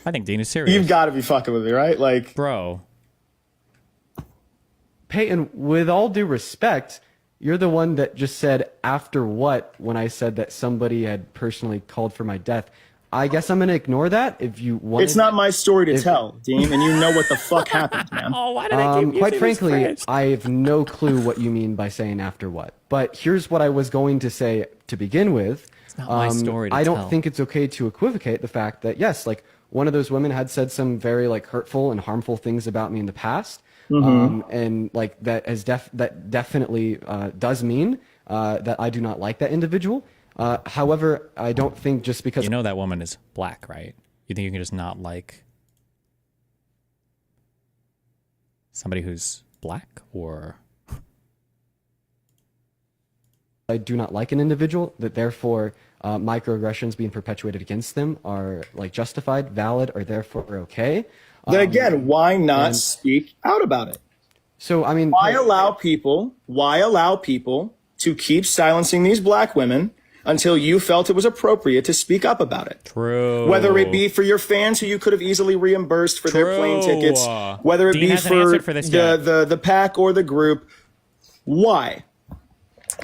I think Dean is serious. You've got to be fucking with me, right? Like, bro. Peyton, with all due respect, you're the one that just said after what when I said that somebody had personally called for my death. I guess I'm going to ignore that if you want. It's not my story to tell, Dean, and you know what the fuck happened, man. Oh, why did I keep quite using frankly, this phrase? I have no clue what you mean by saying after what. But here's what I was going to say to begin with. It's not my story to I don't tell. think it's okay to equivocate the fact that, yes, like one of those women had said some very like hurtful and harmful things about me in the past. And like that has that definitely does mean that I do not like that individual. However, I don't think just because you know that woman is black, right? You think you can just not like somebody who's black, or I do not like an individual, that therefore microaggressions being perpetuated against them are like justified, valid, or therefore okay. Then again, why not speak out about it? So I mean, why allow people to keep silencing these black women until you felt it was appropriate to speak up about it? True. Whether it be for your fans who you could have easily reimbursed for their plane tickets, whether it Dean be hasn't for answered for this yet. the pack or the group, why?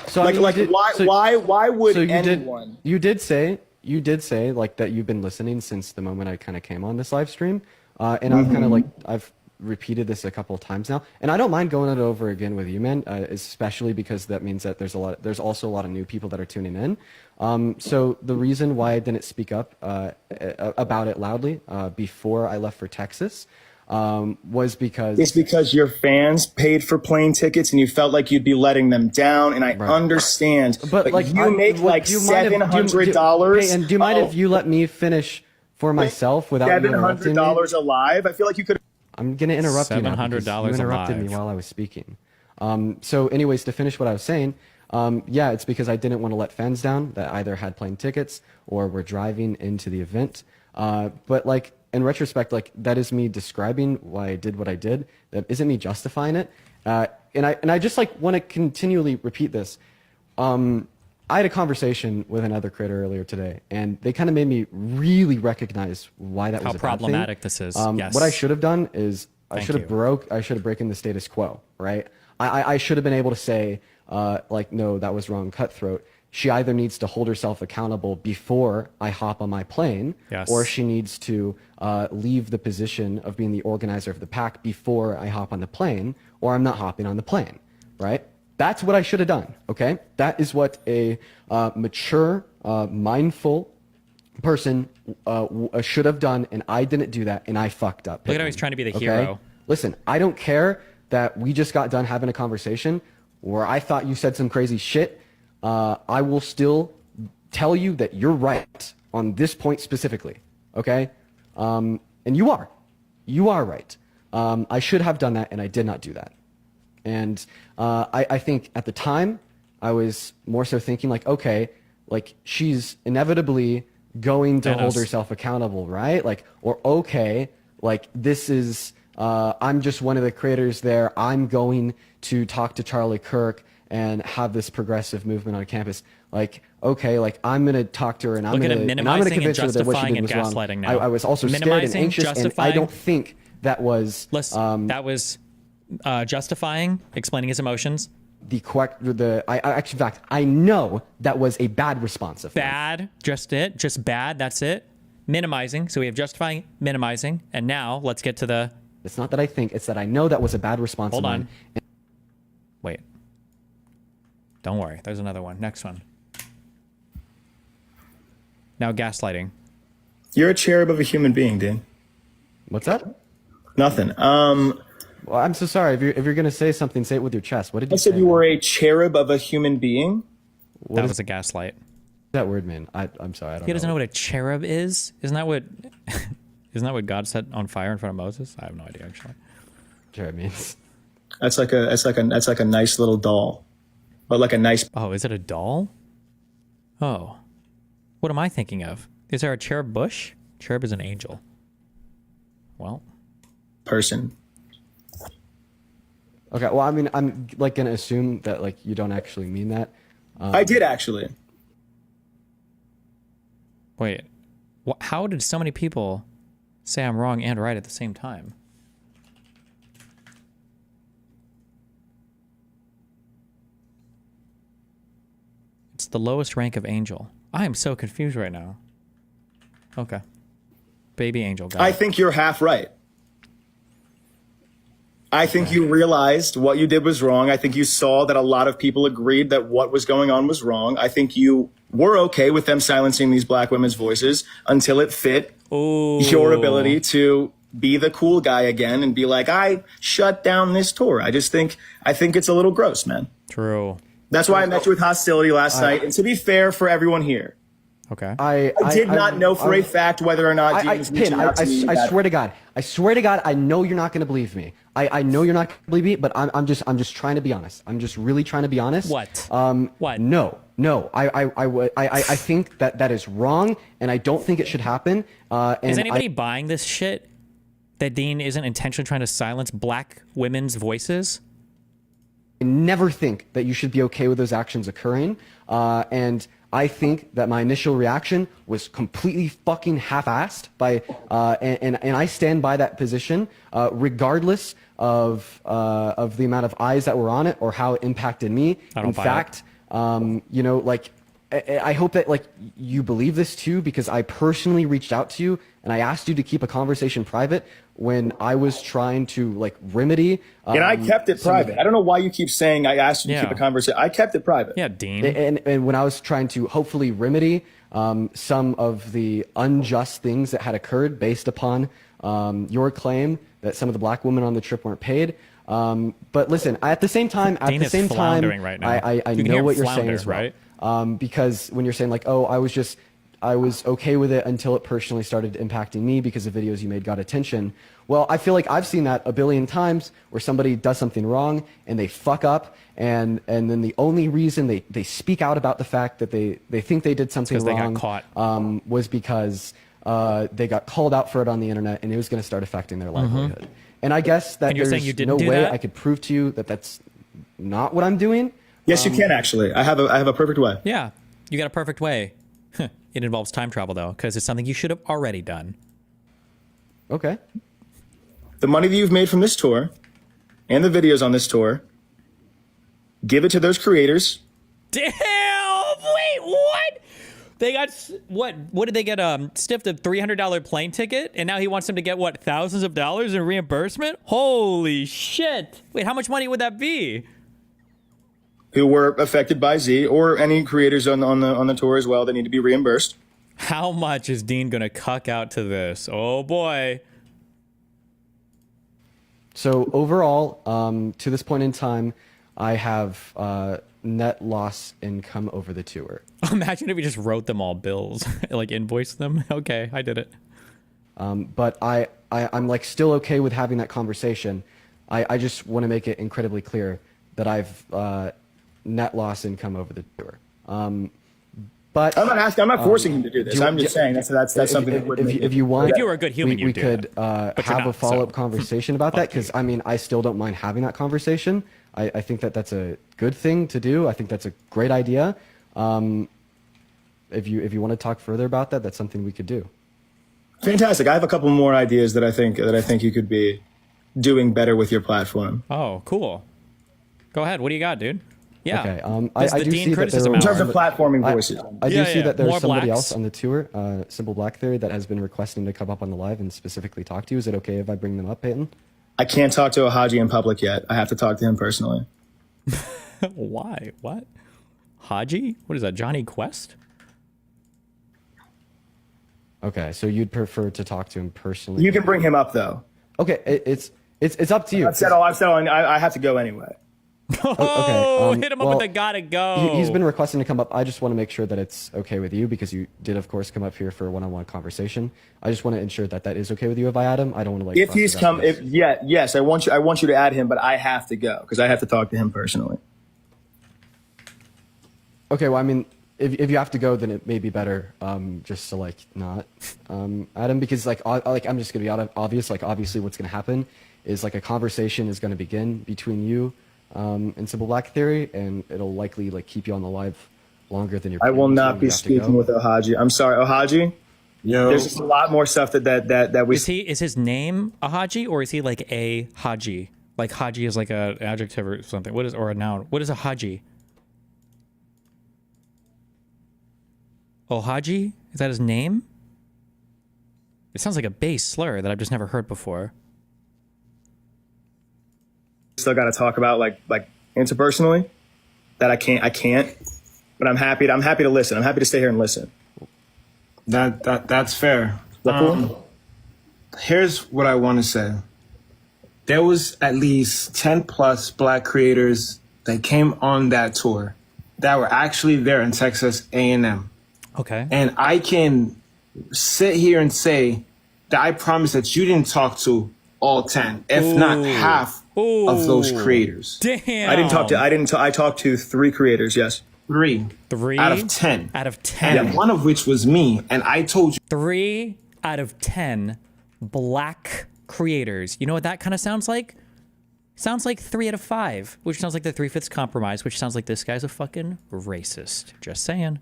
So I mean, why would so anyone? You did say like that you've been listening since the moment I kind of came on this live stream, and I've kind of like I've repeated this a couple of times now, and I don't mind going it over again with you, man, especially because that means that there's also a lot of new people that are tuning in. So the reason why I didn't speak up about it loudly before I left for Texas was because it's because your fans paid for plane tickets and you felt like you'd be letting them down, and I understand, but like you make like $700. And do you mind if you let me finish for myself without interrupting me? $700 alive? I feel like you could. I'm going to interrupt you now because $700 you interrupted me alive. while I was speaking. So anyways, to finish what I was saying, yeah, it's because I didn't want to let fans down that either had plane tickets or were driving into the event. But like in retrospect, like that is me describing why I did what I did. That isn't me justifying it. And I just like want to continually repeat this. I had a conversation with another creator earlier today, and they kind of made me really recognize why that How was a problematic bad thing. this is. What I should have done is I Thank should have broken the status quo, right? I should have been able to say, like, no, that was wrong, Cutthroat. She either needs to hold herself accountable before I hop on my plane, Yes. or she needs to leave the position of being the organizer of the pack before I hop on the plane, or I'm not hopping on the plane, right? That's what I should have done, okay? That is what a mature, mindful person should have done, and I didn't do that, and I fucked up. Look at how he's trying to be the Okay? hero. Listen, I don't care that we just got done having a conversation where I thought you said some crazy shit. I will still tell you that you're right on this point specifically, okay? And you are. You are right. I should have done that, and I did not do that. And I think at the time, I was more so thinking like, okay, like she's inevitably going to hold herself accountable, right? Like, or okay, like this is, I'm just one of the creators there. I'm going to talk to Charlie Kirk and have this progressive movement on campus. Like, okay, like I'm going to talk to her and I'm going to convince her that what she did was wrong. Now. I was also scared and anxious, and I don't think that was that was justifying, explaining his emotions. In fact, I know that was a bad response of bad. Just bad. That's it. Minimizing. So we have justifying, minimizing, and now let's get to the. It's not that I think; it's that I know that was a bad response. Hold of on. mine. Wait. Don't worry. There's another one. Next one. Now gaslighting. You're a cherub of a human being, Dean. What's that? Nothing. Well, I'm so sorry. If you're gonna say something, say it with your chest. What did you say? I said you were a cherub of a human being. What That was a gaslight. that word mean? I'm sorry. I don't He doesn't know. know what a cherub is. Isn't that what God set on fire in front of Moses? I have no idea actually. Cherub means. That's like a nice little doll, but like a nice. Oh, is it a doll? Oh, what am I thinking of? Is there a cherub bush? Cherub is an angel. Well, person. Okay. Well, I mean, I'm like gonna assume that like you don't actually mean that. I did actually. wait. How did so many people say I'm wrong and right at the same time? It's the lowest rank of angel. I am so confused right now. Okay. Baby angel. Got I it. think you're half right. I think you realized what you did was wrong. I think you saw that a lot of people agreed that what was going on was wrong. I think you were okay with them silencing these black women's voices until it fit your ability to be the cool guy again and be like, I shut down this tour. I think it's a little gross, man. True. That's why I met you with hostility last night. And to be fair for everyone here, okay. I did not know for a fact whether or not Dean was reaching out to me. I swear to God. I swear to God. I know you're not going to believe me. I know you're not going to believe me, but I'm just trying to be honest. I'm just really trying to be honest. What? What? No. I think that is wrong, and I don't think it should happen. And Is anybody buying this shit? That Dean isn't intentionally trying to silence black women's voices? I never think that you should be okay with those actions occurring. And I think that my initial reaction was completely fucking half-assed and I stand by that position, regardless of the amount of eyes that were on it or how it impacted me. In fact, you know, like, I hope that like you believe this too, because I personally reached out to you and I asked you to keep a conversation private when I was trying to like remedy. And I kept it private. I don't know why you keep saying I asked you to keep a conversation. I kept it private. Yeah, Dean. And when I was trying to hopefully remedy some of the unjust things that had occurred based upon your claim that some of the black women on the trip weren't paid. But listen, at the same time, Dean is floundering right now. I You can know hear what you're flounder, saying as well. right? Because when you're saying like, oh, I was okay with it until it personally started impacting me because the videos you made got attention. Well, I feel like I've seen that a billion times where somebody does something wrong and they fuck up and then the only reason they speak out about the fact that they think they did something wrong they got caught. Was because they got called out for it on the internet and it was going to start affecting their livelihood. And I guess that And you're saying there's you didn't no do way that? I could prove to you that that's not what I'm doing. Yes, you can actually. I have a perfect way. Yeah, you got a perfect way. It involves time travel though, because it's something you should have already done. Okay. The money that you've made from this tour and the videos on this tour, give it to those creators. Damn! Wait, what? They got what? What did they get? Stiffed a $300 plane ticket, and now he wants them to get what? Thousands of dollars in reimbursement? Holy shit! Wait, how much money would that be? Who were affected by Z, or any creators on the tour as well that need to be reimbursed. How much is Dean gonna cuck out to this? Oh boy. So overall, to this point in time, I have net loss income over the tour. Imagine if we just wrote them all bills, like invoiced them. Okay, I did it. But I'm like still okay with having that conversation. I just want to make it incredibly clear that I've net loss income over the tour. But I'm not asking. I'm not forcing him to do this. I'm just saying that's something that would. If you want, if you were a good human, we could have a follow-up conversation about that, because I mean, I still don't mind having that conversation. I think that that's a good thing to do. I think that's a great idea. If you want to talk further about that, that's something we could do. Fantastic. I have a couple more ideas that I think you could be doing better with your platform. Oh, cool. Go ahead. What do you got, dude? Yeah. Okay. I do see that in terms of platforming voices. I do see that there's More somebody blacks. else on the tour, Simple Black Theory, that has been requesting to come up on the live and specifically talk to you. Is it okay if I bring them up, Peyton? I can't talk to Haji in public yet. I have to talk to him personally. Why? What? Haji? What is that? Johnny Quest? Okay, so you'd prefer to talk to him personally. You can bring him up though. Okay, it's up to you. I've said all I've said. I have to go anyway. Oh, okay, hit him up with the gotta go. He's been requesting to come up. I just want to make sure that it's okay with you, because you did, of course, come up here for a one-on-one conversation. I just want to ensure that that is okay with you if I add him. I don't want to like. If he's come, yes, I want you to add him, but I have to go because I have to talk to him personally. Okay, well, I mean, if you have to go, then it may be better just to like not add him, because like I'm just gonna be obvious. Like obviously, what's gonna happen is like a conversation is gonna begin between you and Simple Black Theory, and it'll likely like keep you on the live longer than you're. I will not be speaking with Ohaji. I'm sorry, Ohaji. Yo. There's just a lot more stuff that we. Is his name Ohaji, or is he like a Haji? Like Haji is like an adjective or something. What is, or a noun? What is a Haji? Ohaji? Is that his name? It sounds like a base slur that I've just never heard before. Still got to talk about like interpersonally that I can't, but I'm happy to listen. I'm happy to stay here and listen. That's fair. Cool? Here's what I want to say. There was at least 10 plus Black creators that came on that tour that were actually there in Texas A&M. Okay. And I can sit here and say that I promise that you didn't talk to all 10, if not half of those creators. Damn. I talked to 3 creators, yes. 3 out of 10. Out of 10. And one of which was me. And I told you 3 out of 10 Black creators. You know what that kind of sounds like? Sounds like 3 out of 5, which sounds like the 3/5 compromise, which sounds like this guy's a fucking racist. Just saying.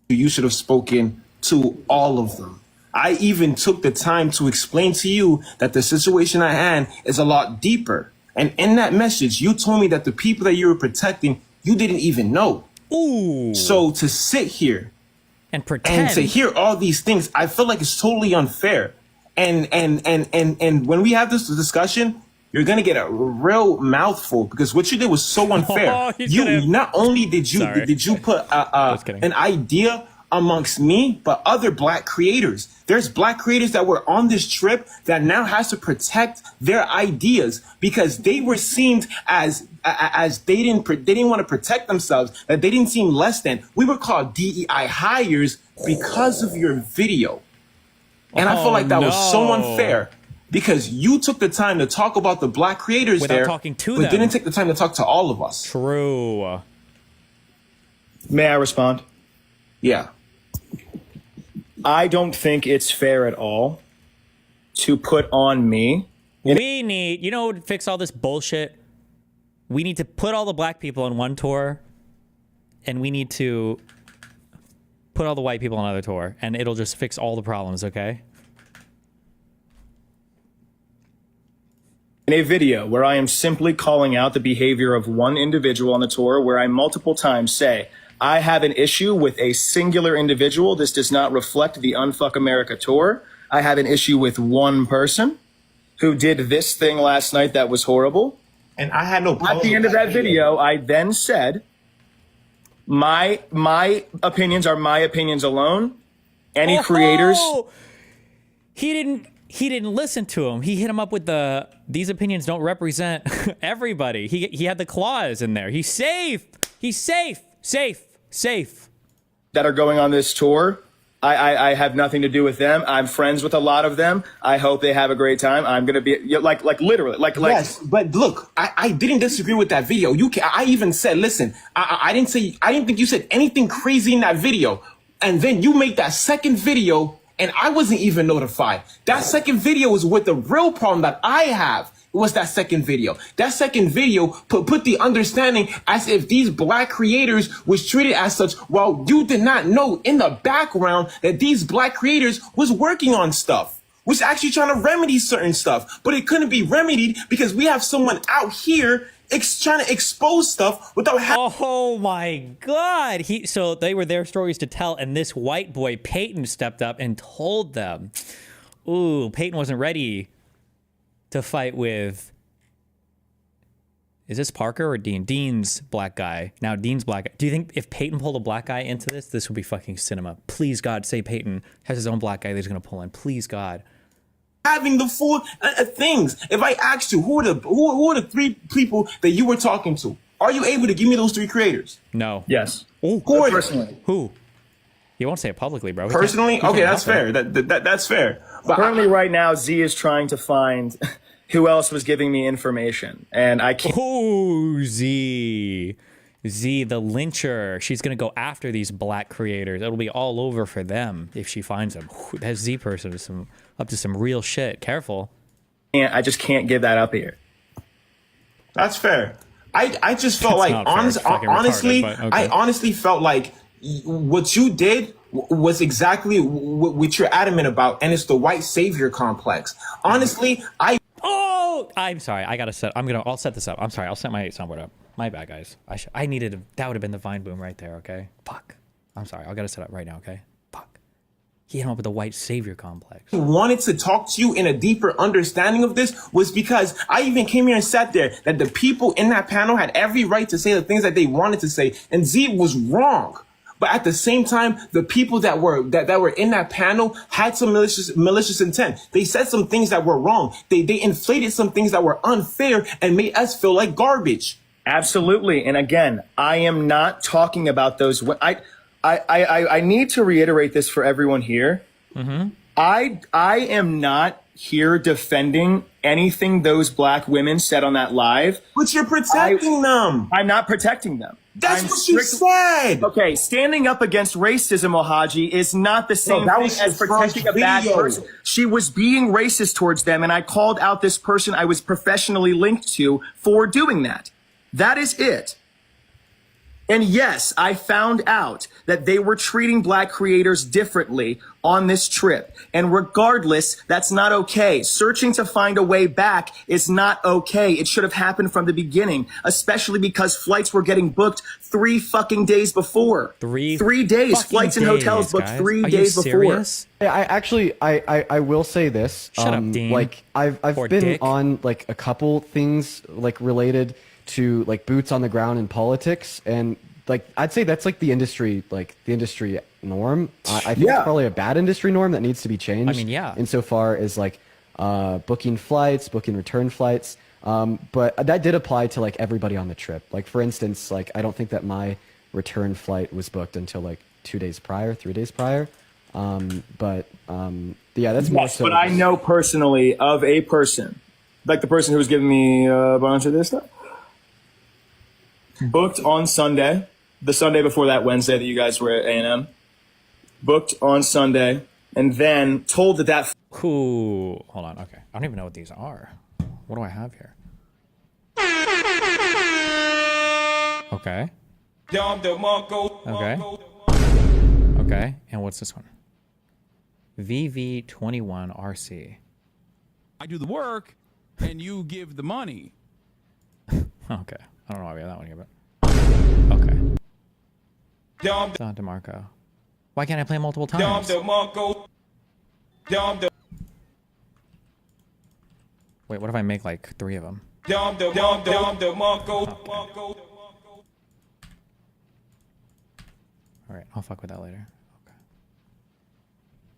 you should have spoken to all of them. I even took the time to explain to you that the situation I had is a lot deeper. And in that message, you told me that the people that you were protecting, you didn't even know. Ooh. So to sit here and pretend and to hear all these things, I feel like it's totally unfair. And when we have this discussion, you're gonna get a real mouthful because what you did was so unfair. Not only did you put an idea amongst me, but other Black creators. There's Black creators that were on this trip that now has to protect their ideas because they were seen as they didn't want to protect themselves, that they didn't seem less than. We were called DEI hires because of your video. And I feel like that was so unfair because you took the time to talk about the Black creators without there, talking to but them. didn't take the time to talk to all of us. True. May I respond? Yeah. I don't think it's fair at all to put on me. We need, you know, to fix all this bullshit. We need to put all the Black people on one tour and we need to put all the white people on another tour, and it'll just fix all the problems, okay? In a video where I am simply calling out the behavior of one individual on the tour, where I multiple times say, I have an issue with a singular individual. This does not reflect the Unfuck America tour. I have an issue with one person who did this thing last night that was horrible. And I had no problem At the end of that video, I then said, my opinions are my opinions alone. Any creators... He didn't listen to him. He hit him up with these opinions don't represent everybody. He had the clause in there. He's safe. He's safe. Safe. That are going on this tour. I have nothing to do with them. I'm friends with a lot of them. I hope they have a great time. I'm gonna be like literally like. Yes, but look, I didn't disagree with that video. I even said, listen, I didn't think you said anything crazy in that video, and then you make that second video, and I wasn't even notified. That second video is what the real problem that I have. Was that second video. That second video put the understanding as if these black creators was treated as such, while you did not know in the background that these black creators was working on stuff, was actually trying to remedy certain stuff, but it couldn't be remedied because we have someone out here trying to expose stuff without Oh my God. So they were their stories to tell, and this white boy, Peyton, stepped up and told them. Ooh, Peyton wasn't ready to fight with, is this Parker or Dean? Dean's black guy. Now Dean's black guy. Do you think if Peyton pulled a black guy into this would be fucking cinema? Please God, say Peyton has his own black guy that he's gonna pull in. Please God. Having the full things. If I asked you, who are the three people that you were talking to? Are you able to give me those three creators? No. Yes. Ooh, personally. Who? You won't say it publicly, bro. Personally? Okay, that's fair. That's fair. But currently, right now, Z is trying to find who else was giving me information, and I can't. Oh, Z, the lyncher. She's gonna go after these black creators. It'll be all over for them if she finds them. That Z person is up to some real shit. Careful. I just can't give that up here. That's fair. I just felt like honestly, okay. I honestly felt like what you did was exactly what you're adamant about, and it's the white savior complex. Honestly, I'm sorry. I'll set this up. I'm sorry. I'll set my soundboard up. My bad, guys. That would have been the Vine boom right there. Okay. Fuck. I'm sorry. I gotta set up right now. Okay. Fuck. He hit him up with the white savior complex. I wanted to talk to you in a deeper understanding of this was because I even came here and sat there that the people in that panel had every right to say the things that they wanted to say, and Z was wrong. But at the same time, the people that were in that panel had some malicious intent. They said some things that were wrong. They inflated some things that were unfair and made us feel like garbage. Absolutely. And again, I am not talking about those. I need to reiterate this for everyone here. Mm-hmm. I am not here defending anything those black women said on that live. But you're protecting them. I'm not protecting them. That's what you said. Okay, standing up against racism, Ohaji, is not the same thing as protecting a bad person. She was being racist towards them, and I called out this person I was professionally linked to for doing that. That is it. And yes, I found out that they were treating black creators differently on this trip. And regardless, that's not okay. Searching to find a way back is not okay. It should have happened from the beginning, especially because flights were getting booked 3 fucking days before. 3 days. Flights and hotels booked 3 days before. I will say this. Shut up, Dean. Like I've been dick. on like a couple things like related to like boots on the ground in politics, and like I'd say that's like the industry norm. I think it's probably a bad industry norm that needs to be changed. I mean, yeah. Insofar as like booking flights, booking return flights. But that did apply to like everybody on the trip. Like for instance, like I don't think that my return flight was booked until like 3 days prior. Yeah, that's more so. But I know personally of a person, like the person who was giving me a bunch of this stuff, booked on Sunday, the Sunday before that Wednesday that you guys were at A&M, booked on Sunday, and then told that Ooh, hold on. Okay, I don't even know what these are. What do I have here? Okay. Okay. Okay, and what's this one? VV21RC. I do the work, and you give the money. Okay. I don't know why we have that one here, but... Okay. Don DeMarco. Why can't I play multiple times? Wait, what if I make like 3 of them? Okay. Alright, I'll fuck with that later.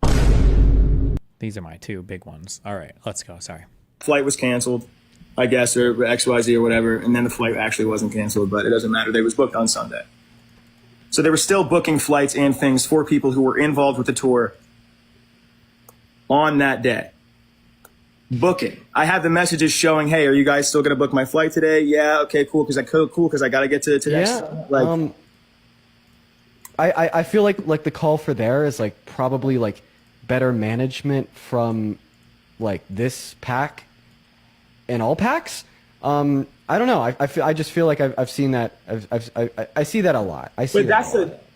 Okay. These are my 2 big ones. Alright, let's go. Sorry. Flight was canceled, I guess, or XYZ or whatever, and then the flight actually wasn't canceled, but it doesn't matter. They was booked on Sunday. So they were still booking flights and things for people who were involved with the tour on that day. Booking. I have the messages showing, hey, are you guys still going to book my flight today? Yeah, okay, cool, because I got to get to next. Like, I feel like the call for there is like probably like better management from like this pack and all packs. I don't know. I just feel like I've seen that. I see that a lot. I see. But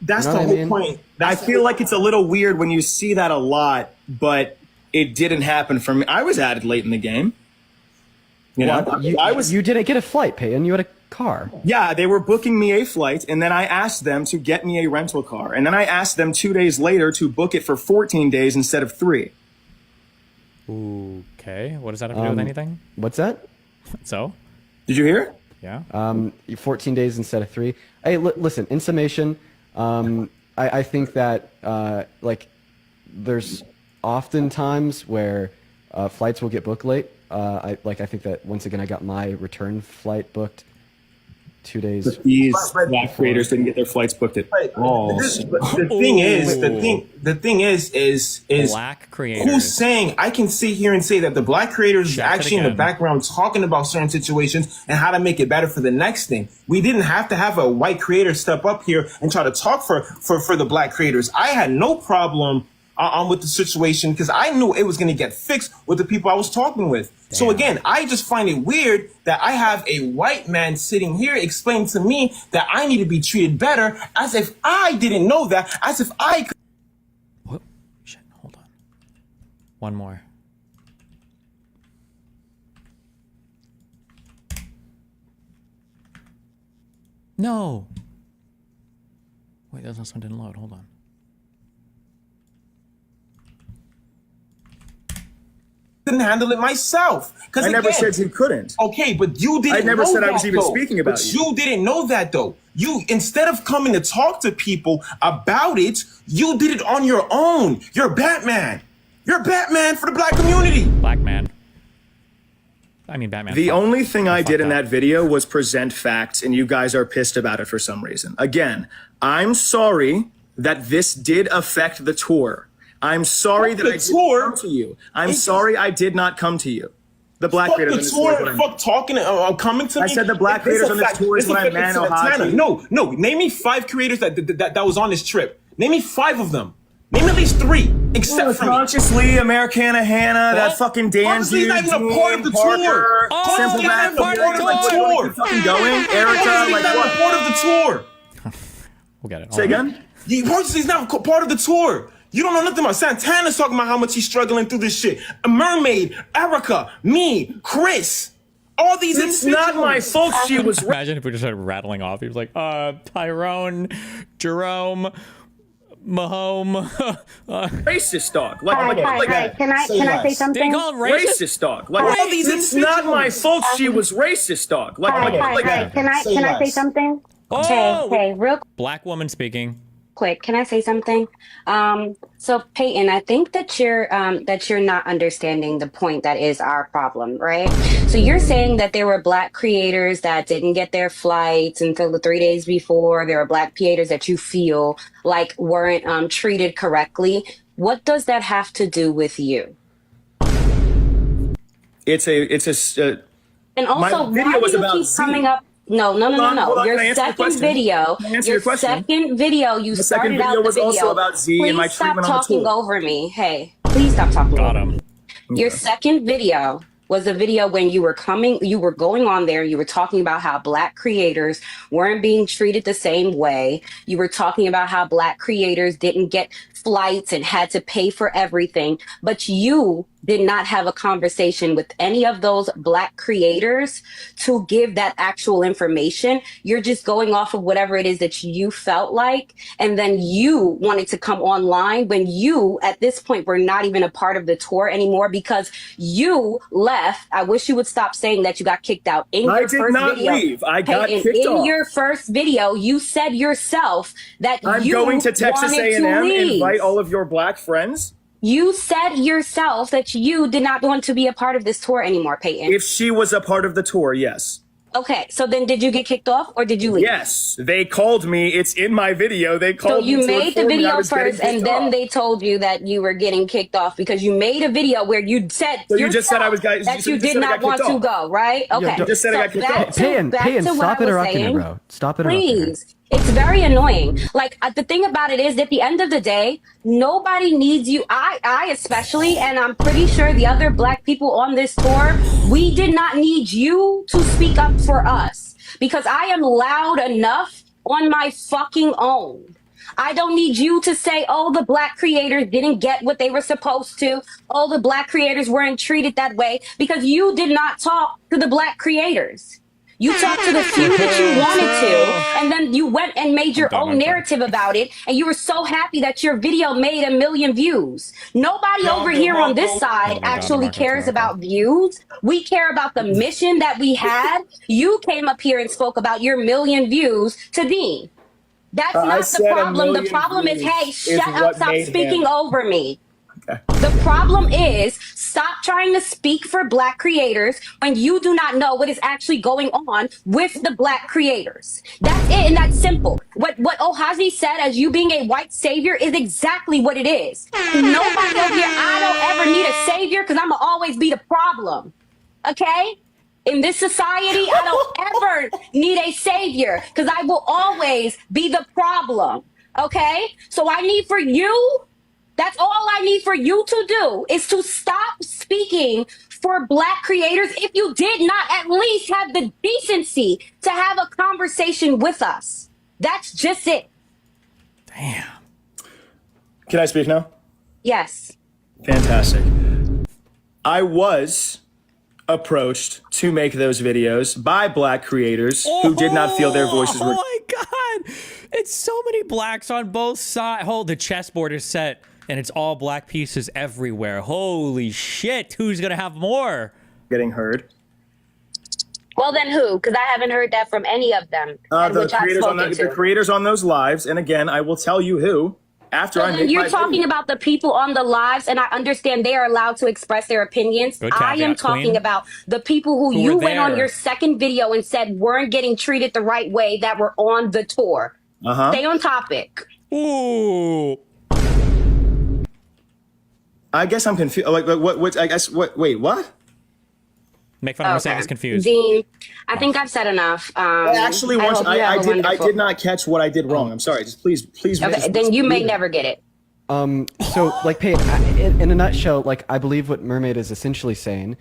that's the whole point. I feel like it's a little weird when you see that a lot, but it didn't happen for me. I was added late in the game. You know, you didn't get a flight, Peyton. You had a car. Yeah, they were booking me a flight, and then I asked them to get me a rental car, and then I asked them 2 days later to book it for 14 days instead of 3. Okay, what does that have to do with anything? What's that? So? Did you hear? Yeah. 14 days instead of 3. Hey, listen. In summation, I think that like there's often times where flights will get booked late. I think that once again I got my return flight booked 2 days. But these black creators didn't get their flights booked at all. The thing is black creators. Who's saying? I can sit here and say that the black creators is actually in the background talking about certain situations and how to make it better for the next thing. We didn't have to have a white creator step up here and try to talk for the black creators. I had no problem with the situation because I knew it was going to get fixed with the people I was talking with. Damn. So again, I just find it weird that I have a white man sitting here explaining to me that I need to be treated better, as if I didn't know that, as if I could. What? Shit, hold on. One more. No. Wait, that last one didn't load. Hold on. Couldn't handle it myself. I never said you couldn't. Okay, but you didn't. I never know said that, I was even though. speaking about but you. You didn't know that though. You, instead of coming to talk to people about it, you did it on your own. You're Batman. You're Batman for the black community. Black man. I mean, Batman. The only thing I did in that video was present facts, and you guys are pissed about it for some reason. Again, I'm sorry that this did affect the tour. I'm sorry that I didn't come to you. I'm sorry I did not come to you. The black creators on this tour. Fuck talking, coming to me. I said the black creators on this tour is when I man Ohaji. No. Name me 5 creators that was on this trip. Name me 5 of them. Name at least 3, except for Conscious Lee, Americana Hannah, that fucking Dan dude, not even a part of the tour. Simple Mac, part of the tour. Fucking going, Erica, like what? Part of the tour. We'll get it. Say again. He's not part of the tour. You don't know nothing about Santana's talking about how much he's struggling through this shit. A Mermaid, Erica, me, Chris. All these It's not my fault she was. Imagine if we just started rattling off. He was like, Tyrone, Jerome, Mahome. Racist dog. Hi. Can I say something? Did he call him racist dog? Like all these. It's not my fault she was racist dog. Like Hi. Can I say something? Oh, hey, real black woman speaking. quick, can I say something? So Peyton, I think that you're not understanding the point that is our problem, right? So you're saying that there were black creators that didn't get their flights until the 3 days before. There were black creators that you feel like weren't treated correctly. What does that have to do with you? It's a and also, why do you keep coming up? No. Your second video, you started out the video. Also about Z and my please stop treatment on the talking tour. over me. Hey, please stop talking Got over him. me. Your second video was a video when you were going on there, you were talking about how Black creators weren't being treated the same way. You were talking about how Black creators didn't get flights and had to pay for everything, but you did not have a conversation with any of those Black creators to give that actual information. You're just going off of whatever it is that you felt like. And then you wanted to come online when you, at this point, were not even a part of the tour anymore because you left. I wish you would stop saying that you got kicked out. In your first video, I did not leave. I got kicked off. In your first video, you said yourself that I'm you going to Texas wanted A&M, to leave. invite all of your Black friends. You said yourself that you did not want to be a part of this tour anymore, Peyton. If she was a part of the tour, yes. Okay, so then did you get kicked off or did you leave? Yes, they called me. It's in my video. They called me. So you made the video first and then they told you that you were getting kicked off because you made a video where you said so you just said I was that you did not want to go, right? Okay. You just said I got kicked off. Peyton, stop interrupting me, bro. Stop interrupting her. Please. It's very annoying. Like, the thing about it is, at the end of the day, nobody needs you. I especially, and I'm pretty sure the other Black people on this tour, we did not need you to speak up for us because I am loud enough on my fucking own. I don't need you to say, oh, the Black creators didn't get what they were supposed to. Oh, the Black creators weren't treated that way because you did not talk to the Black creators. You talked to the few that you wanted to, and then you went and made your own narrative about it, and you were so happy that your video made 1 million views. Nobody over here on this side actually cares about views. We care about the mission that we had. You came up here and spoke about your 1 million views to Dean. That's not the problem. The problem is, hey, shut up, stop speaking over me. The problem is, stop trying to speak for Black creators when you do not know what is actually going on with the Black creators. That's it, and that's simple. What Ohazi said as you being a white savior is exactly what it is. Nobody over here, I don't ever need a savior because I'm going to always be the problem. Okay? In this society, I don't ever need a savior because I will always be the problem. Okay? So I need for you... That's all I need for you to do is to stop speaking for Black creators if you did not at least have the decency to have a conversation with us. That's just it. Damn. Can I speak now? Yes. Fantastic. I was approached to make those videos by Black creators who did not feel their voices were... Oh my God. It's so many Blacks on both sides. Oh, the chessboard is set. And it's all Black pieces everywhere. Holy shit. Who's going to have more? Getting heard. Well, then who? Because I haven't heard that from any of them. The creators on those lives. And again, I will tell you who. After I make you're talking about the people on the lives, and I understand they are allowed to express their opinions. I am talking about the people who you went on your second video and said weren't getting treated the right way that were on the tour. Stay on topic. Ooh. I guess I'm confused. Like, what? I guess what? Wait, what? Make fun of saying it's confused. Dean, I think I've said enough. I did not catch what I did wrong. I'm sorry. Just please. Okay, then you may never get it. So, like, Peyton, in a nutshell, like, I believe what Mermaid is essentially saying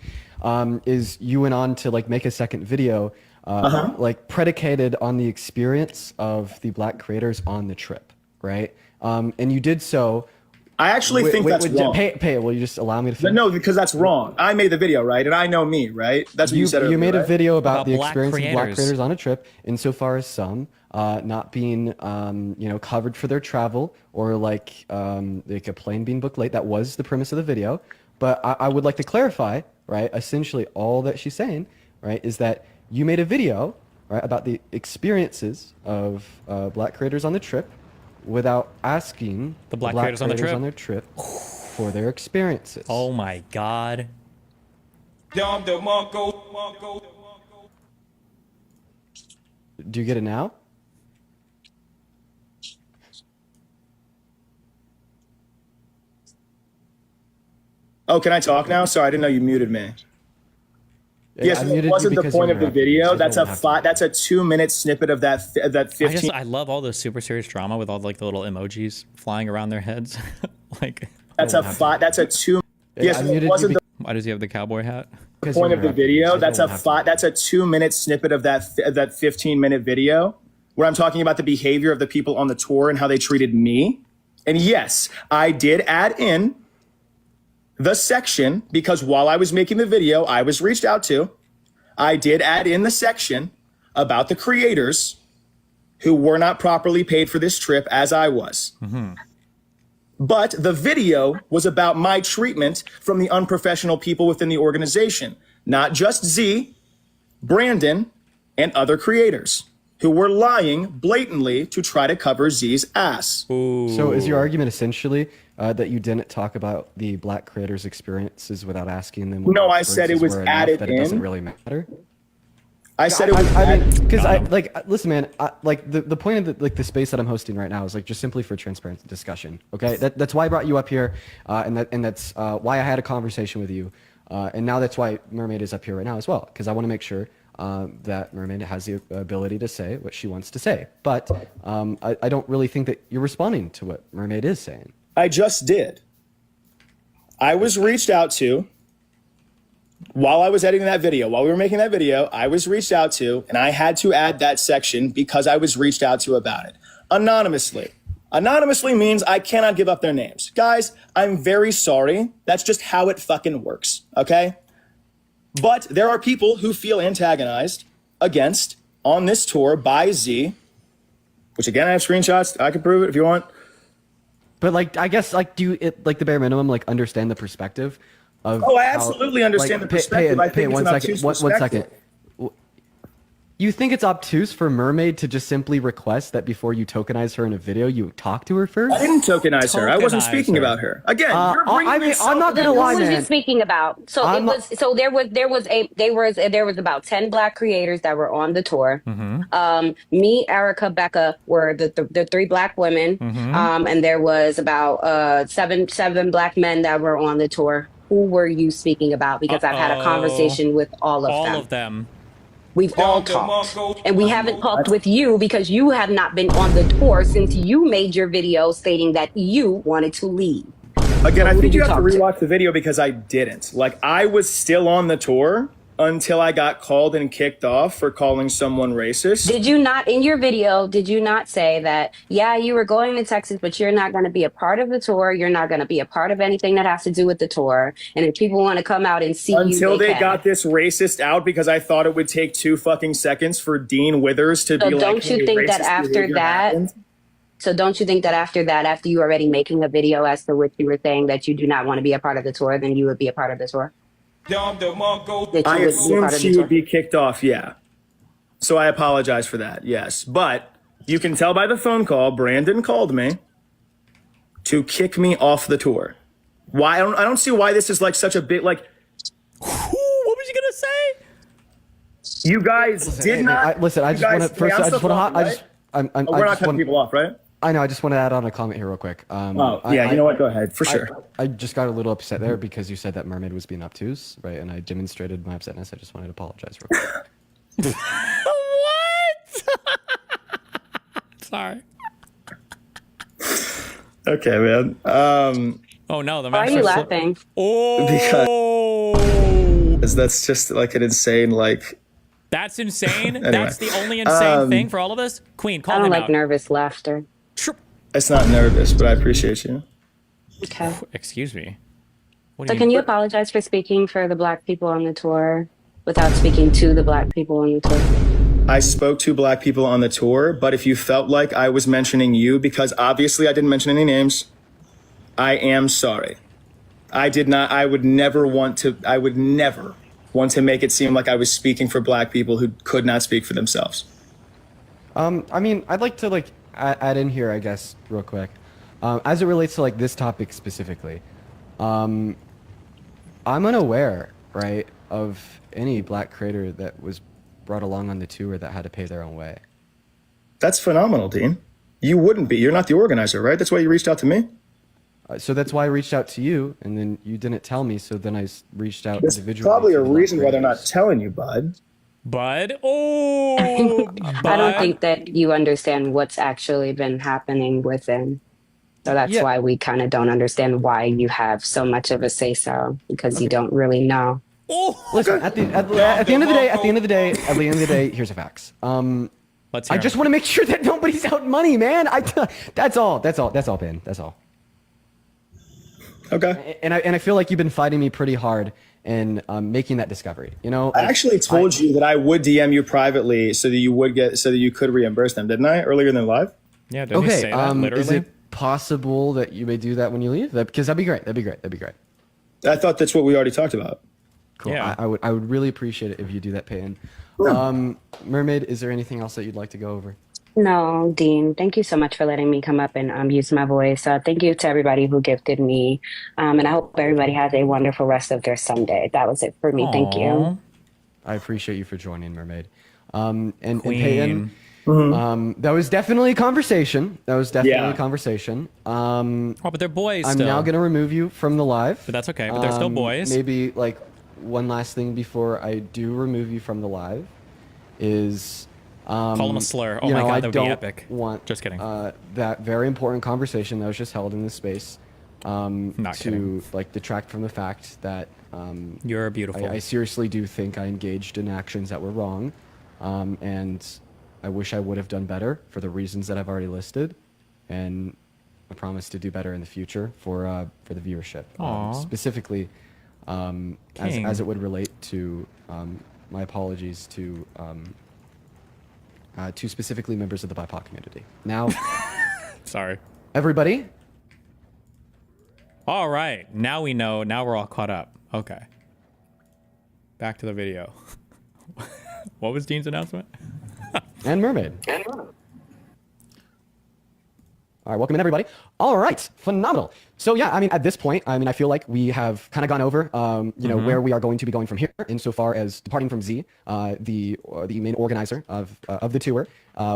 is you went on to, like, make a second video, like, predicated on the experience of the Black creators on the trip, right? And you did so... I actually think that's wrong. Will you just allow me to finish? No, because that's wrong. I made the video, right? And I know me, right? That's what you said earlier, You made a right? video about the Black experience creators. of Black creators on a trip, insofar as some not being, covered for their travel or like a plane being booked late. That was the premise of the video. But I would like to clarify, right? Essentially, all that she's saying, right, is that you made a video, right, about the experiences of Black creators on the trip, without asking the Black creators on the trip for their experiences. Oh my God. Do you get it now? Oh, can I talk now? Sorry, I didn't know you muted me. Yes, it wasn't the point of the video. That's a 2-minute snippet of that 15. I love all the super serious drama with all like the little emojis flying around their heads. Like that's a 2. Yes, it wasn't. Why does he have the cowboy hat? the point of the video. That's a 2-minute snippet of that 15-minute video where I'm talking about the behavior of the people on the tour and how they treated me. And yes, I did add in the section because while I was making the video, I was reached out to. I did add in the section about the creators who were not properly paid for this trip as I was. Mm-hmm. But the video was about my treatment from the unprofessional people within the organization, not just Z, Brandon, and other creators who were lying blatantly to try to cover Z's ass. So is your argument essentially that you didn't talk about the black creators' experiences without asking them? No, I said it was added that in. It doesn't really matter. I said it was. I mean, because listen, man. The point of the space that I'm hosting right now is just simply for transparent discussion. Okay, that's why I brought you up here, and that's why I had a conversation with you, and now that's why Mermaid is up here right now as well, because I want to make sure that Mermaid has the ability to say what she wants to say. But I don't really think that you're responding to what Mermaid is saying. I just did. I was reached out to. While I was editing that video, while we were making that video, I was reached out to, and I had to add that section because I was reached out to about it. Anonymously. Anonymously means I cannot give up their names. Guys, I'm very sorry. That's just how it fucking works, okay? But there are people who feel antagonized against on this tour by Z, which again, I have screenshots. I can prove it if you want. But I guess do you the bare minimum understand the perspective? I absolutely understand the perspective. I think it's an obtuse perspective. 1 second. You think it's obtuse for Mermaid to just simply request that before you tokenize her in a video, you talk to her first? I didn't tokenize her. I wasn't speaking about her. Again, you're bringing I'm not gonna lie, man. Who was you speaking about? So there was about 10 black creators that were on the tour. Mm-hmm. Me, Erica, Becca were the 3 black women. Mm-hmm. And there was about seven black men that were on the tour. Who were you speaking about? Because I've had a conversation with all of them. All of them. We've all talked. And we haven't talked with you because you have not been on the tour since you made your video stating that you wanted to leave. Again, I think you have to rewatch the video because I didn't. I was still on the tour until I got called and kicked off for calling someone racist. Did you not, in your video, did you not say that, yeah, you were going to Texas, but you're not going to be a part of the tour. You're not going to be a part of anything that has to do with the tour. And if people want to come out and see until they can. got this racist out because I thought it would take 2 fucking seconds for Dean Withers to be like, don't you think that after that, so don't you think that after that, after you already making a video as to which you were saying that you do not want to be a part of the tour, then you would be a part of the tour? I assumed she would be kicked off, yeah. So I apologize for that, yes. But you can tell by the phone call, Brandon called me to kick me off the tour. Why? I don't see why this is such a big, what was you gonna say? You guys did not. Listen, I just want to first. I just want to. We're not cutting people off, right? I know. I just want to add on a comment here real quick. You know what? Go ahead, for sure. I just got a little upset there because you said that Mermaid was being obtuse, right? And I demonstrated my upsetness. I just wanted to apologize real quick. What? Sorry. Okay, man. Oh no, the why are you laughing? Because that's just an insane That's insane. Anyway. That's the only insane thing for all of us. Queen, call him out. I don't like nervous laughter. It's not nervous, but I appreciate you. Okay. Excuse me. So can you apologize for speaking for the black people on the tour without speaking to the black people on the tour? I spoke to black people on the tour, but if you felt like I was mentioning you, because obviously I didn't mention any names, I am sorry. I did not. I would never want to make it seem like I was speaking for black people who could not speak for themselves. I mean, I'd like to add in here, I guess, real quick, as it relates to this topic specifically. I'm unaware, right, of any black creator that was brought along on the tour that had to pay their own way. That's phenomenal, Dean. You wouldn't be. You're not the organizer, right? That's why you reached out to me. So that's why I reached out to you, and then you didn't tell me. So then I reached out There's individually. Probably a reason why they're not telling you, bud. Bud? Oh, I don't think that you understand what's actually been happening within. So that's why we kind of don't understand why you have so much of a say-so, because you don't really know. Oh, listen. At the end of the day, here's the facts. I just want to make sure that nobody's out money, man. That's all, Ben. That's all. Okay. And I feel like you've been fighting me pretty hard in making that discovery. You know, I actually told you that I would DM you privately so that you could reimburse them, didn't I? Earlier than live. Yeah. Didn't you say that literally? Is it possible that you may do that when you leave? Because that'd be great. I thought that's what we already talked about. Cool. Yeah. I would really appreciate it if you do that, Peyton. Mermaid, is there anything else that you'd like to go over? No, Dean, thank you so much for letting me come up and use my voice. Thank you to everybody who gifted me. And I hope everybody has a wonderful rest of their Sunday. That was it for me. Thank you. I appreciate you for joining, Mermaid. And Queen. Peyton, that was definitely a conversation. Oh, but they're boys I'm still. now going to remove you from the live. But that's okay. But they're still boys. Maybe like one last thing before I do remove you from the live is... call them a slur. Oh my god, that would be epic. Just kidding. That very important conversation that was just held in this space to like detract from the fact that you're beautiful. I seriously do think I engaged in actions that were wrong, and I wish I would have done better for the reasons that I've already listed, and I promise to do better in the future for the viewership, specifically as it would relate to my apologies to specifically members of the BIPOC community. Now, sorry, everybody. All right, now we know. Now we're all caught up. Okay, back to the video. What was Dean's announcement? And Mermaid. All right, welcome in, everybody. All right, phenomenal. So yeah, I mean, at this point, I feel like we have kind of gone over, where we are going to be going from here, insofar as departing from Z, the main organizer of the tour,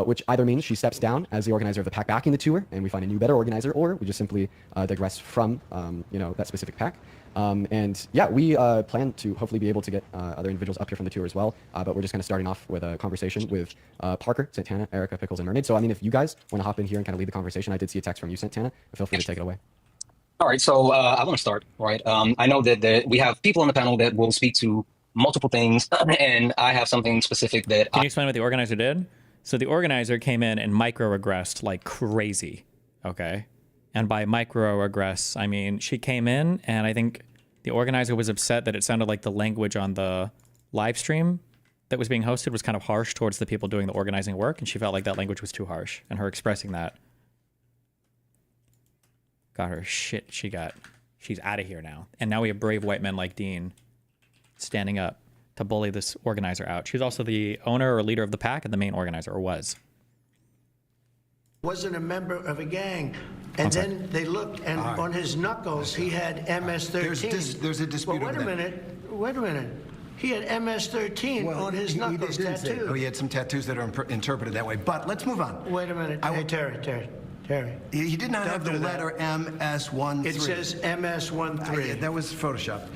which either means she steps down as the organizer of the pack backing the tour, and we find a new, better organizer, or we just simply digress from, that specific pack. And yeah, we plan to hopefully be able to get other individuals up here from the tour as well. But we're just kind of starting off with a conversation with Parker, Santana, Erica, Pickles, and Mermaid. So I mean, if you guys want to hop in here and kind of lead the conversation, I did see a text from you, Santana. Feel free to take it away. All right, so I want to start, right? I know that we have people on the panel that will speak to multiple things, and I have something specific that Can you explain what the organizer did? So the organizer came in and microaggressed like crazy, okay? And by microaggress, I mean she came in and I think the organizer was upset that it sounded like the language on the live stream that was being hosted was kind of harsh towards the people doing the organizing work, and she felt like that language was too harsh, and her expressing that got her shit. She's out of here now. And now we have brave white men like Dean standing up to bully this organizer out. She's also the owner or leader of the pack and the main organizer, or was. Wasn't a member of a gang. And then they looked, and on his knuckles, he had MS-13. There's a dispute Wait a minute. He had MS-13 on his knuckles tattooed. Oh, he had some tattoos that are interpreted that way. But let's move on. Wait a minute. Hey, Terry. He did not have the letter MS-13. It says MS-13. Yeah, that was photoshopped.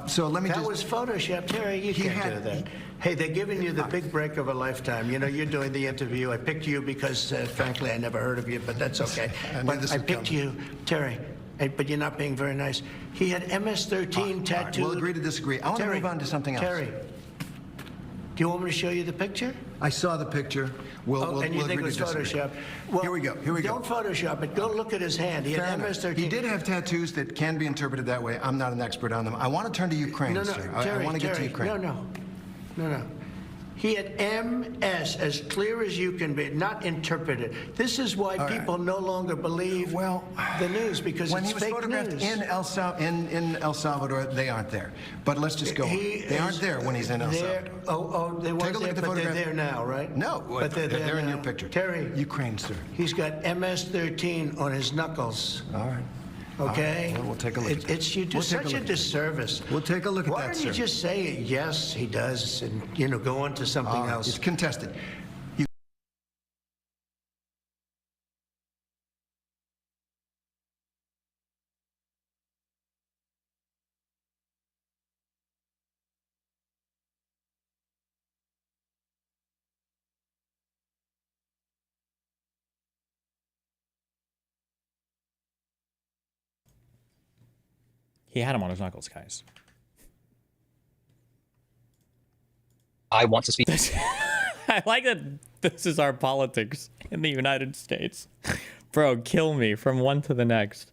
So let me That was photoshopped. Terry, you can't do that. Hey, they're giving you the big break of a lifetime. You know, you're doing the interview. I picked you because, frankly, I never heard of you, but that's okay. But I picked you, Terry. But you're not being very nice. He had MS-13 tattooed. We'll agree to disagree. I want to move on to something else. Terry, do you want me to show you the picture? I saw the picture. And you think it was Photoshop? Well, here we go. Don't Photoshop it. Go look at his hand. He had MS-13. He did have tattoos that can be interpreted that way. I'm not an expert on them. I want to turn to Ukraine, sir. Terry, I want to get to Ukraine. No. He had MS as clear as you can be, not interpreted. This is why people no longer believe the news, because when it's he was fake photographed news. in El Salvador, they aren't there. But let's just go on. They aren't there when he's in El Salvador. They weren't Take a look there, at the but photograph. they're there now, right? No, but they're there in now. your picture. Terry. Ukraine, sir. He's got MS-13 on his knuckles. All right. Okay? Well, we'll take a look at that. You do such a disservice. We'll take a look at Why that, don't you sir. just say, yes, he does, and, go on to something else? It's contested. He had him on his knuckles, guys. I want to speak. I like that this is our politics in the United States. Bro, kill me from one to the next.